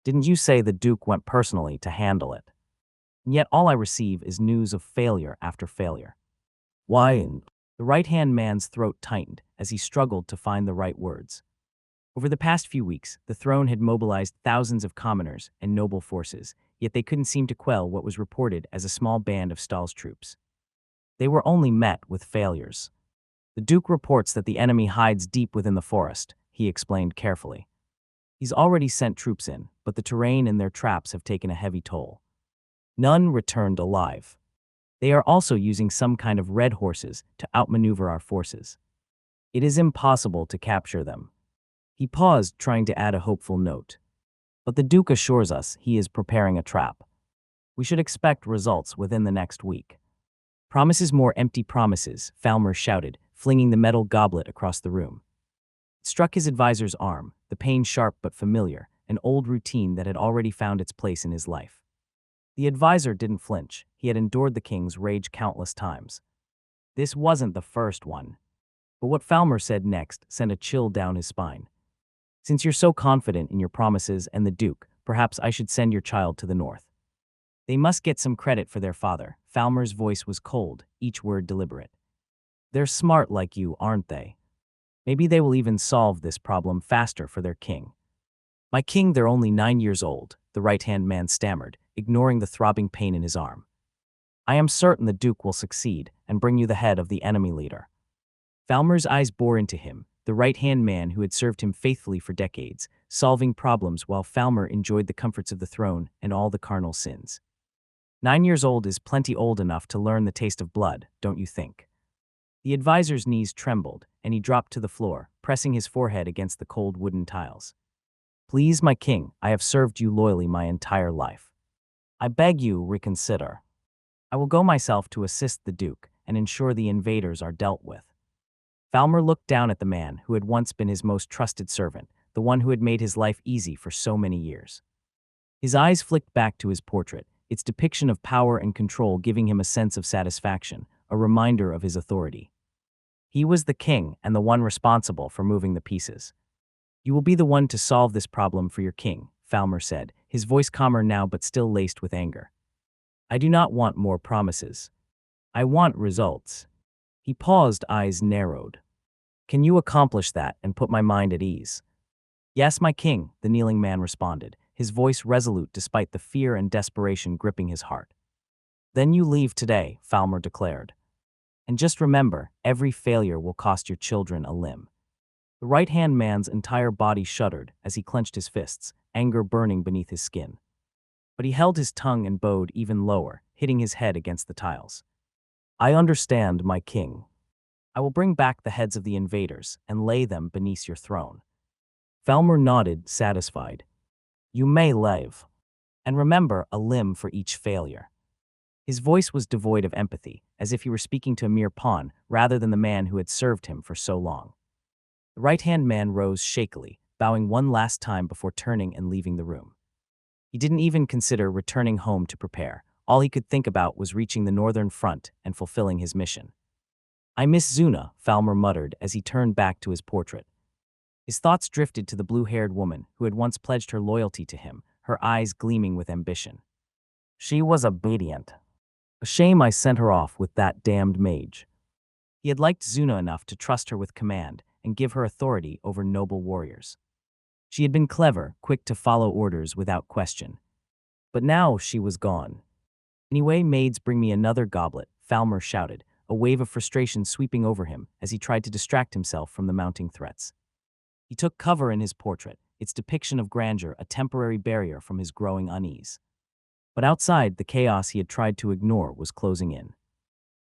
Didn't you say the Duke went personally to handle it? And yet all I receive is news of failure after failure. Why? The right-hand man's throat tightened as he struggled to find the right words. Over the past few weeks, the throne had mobilized thousands of commoners and noble forces, yet they couldn't seem to quell what was reported as a small band of Stahl's troops. They were only met with failures. The Duke reports that the enemy hides deep within the forest, he explained carefully. He's already sent troops in, but the terrain and their traps have taken a heavy toll. None returned alive. They are also using some kind of red horses to outmaneuver our forces. It is impossible to capture them. He paused, trying to add a hopeful note. But the Duke assures us he is preparing a trap. We should expect results within the next week. Promises more empty promises, Falmer shouted, flinging the metal goblet across the room. It struck his advisor's arm, the pain sharp but familiar, an old routine that had already found its place in his life. The advisor didn't flinch. He had endured the king's rage countless times. This wasn't the first one. But what Falmer said next sent a chill down his spine. Since you're so confident in your promises and the Duke, perhaps I should send your child to the north. They must get some credit for their father. Falmer's voice was cold, each word deliberate. They're smart like you, aren't they? Maybe they will even solve this problem faster for their king. My king, they're only 9 years old, the right-hand man stammered, ignoring the throbbing pain in his arm. I am certain the Duke will succeed and bring you the head of the enemy leader. Falmer's eyes bore into him, the right-hand man who had served him faithfully for decades, solving problems while Falmer enjoyed the comforts of the throne and all the carnal sins. 9 years old is plenty old enough to learn the taste of blood, don't you think? The advisor's knees trembled, and he dropped to the floor, pressing his forehead against the cold wooden tiles. Please, my king, I have served you loyally my entire life. I beg you, reconsider. I will go myself to assist the Duke and ensure the invaders are dealt with. Falmer looked down at the man who had once been his most trusted servant, the one who had made his life easy for so many years. His eyes flicked back to his portrait, its depiction of power and control giving him a sense of satisfaction, a reminder of his authority. He was the king and the one responsible for moving the pieces. You will be the one to solve this problem for your king, Falmer said, his voice calmer now but still laced with anger. I do not want more promises. I want results. He paused, eyes narrowed. Can you accomplish that and put my mind at ease? Yes, my king, the kneeling man responded, his voice resolute despite the fear and desperation gripping his heart. Then you leave today, Falmer declared. And just remember, every failure will cost your children a limb. The right-hand man's entire body shuddered as he clenched his fists, anger burning beneath his skin. But he held his tongue and bowed even lower, hitting his head against the tiles. I understand, my king. I will bring back the heads of the invaders and lay them beneath your throne. Falmer nodded, satisfied. You may live. And remember, a limb for each failure. His voice was devoid of empathy, as if he were speaking to a mere pawn rather than the man who had served him for so long. The right-hand man rose shakily, bowing one last time before turning and leaving the room. He didn't even consider returning home to prepare. All he could think about was reaching the northern front and fulfilling his mission. I miss Zuna, Falmer muttered as he turned back to his portrait. His thoughts drifted to the blue-haired woman who had once pledged her loyalty to him, her eyes gleaming with ambition. She was obedient. A shame I sent her off with that damned mage. He had liked Zuna enough to trust her with command and give her authority over noble warriors. She had been clever, quick to follow orders without question. But now she was gone. Anyway, maids, bring me another goblet, Falmer shouted, a wave of frustration sweeping over him as he tried to distract himself from the mounting threats. He took cover in his portrait, its depiction of grandeur a temporary barrier from his growing unease. But outside, the chaos he had tried to ignore was closing in.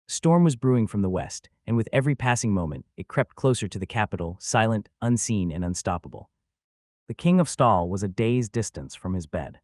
A storm was brewing from the west, and with every passing moment, it crept closer to the capital, silent, unseen, and unstoppable. The King of Stahl was a day's distance from his bed.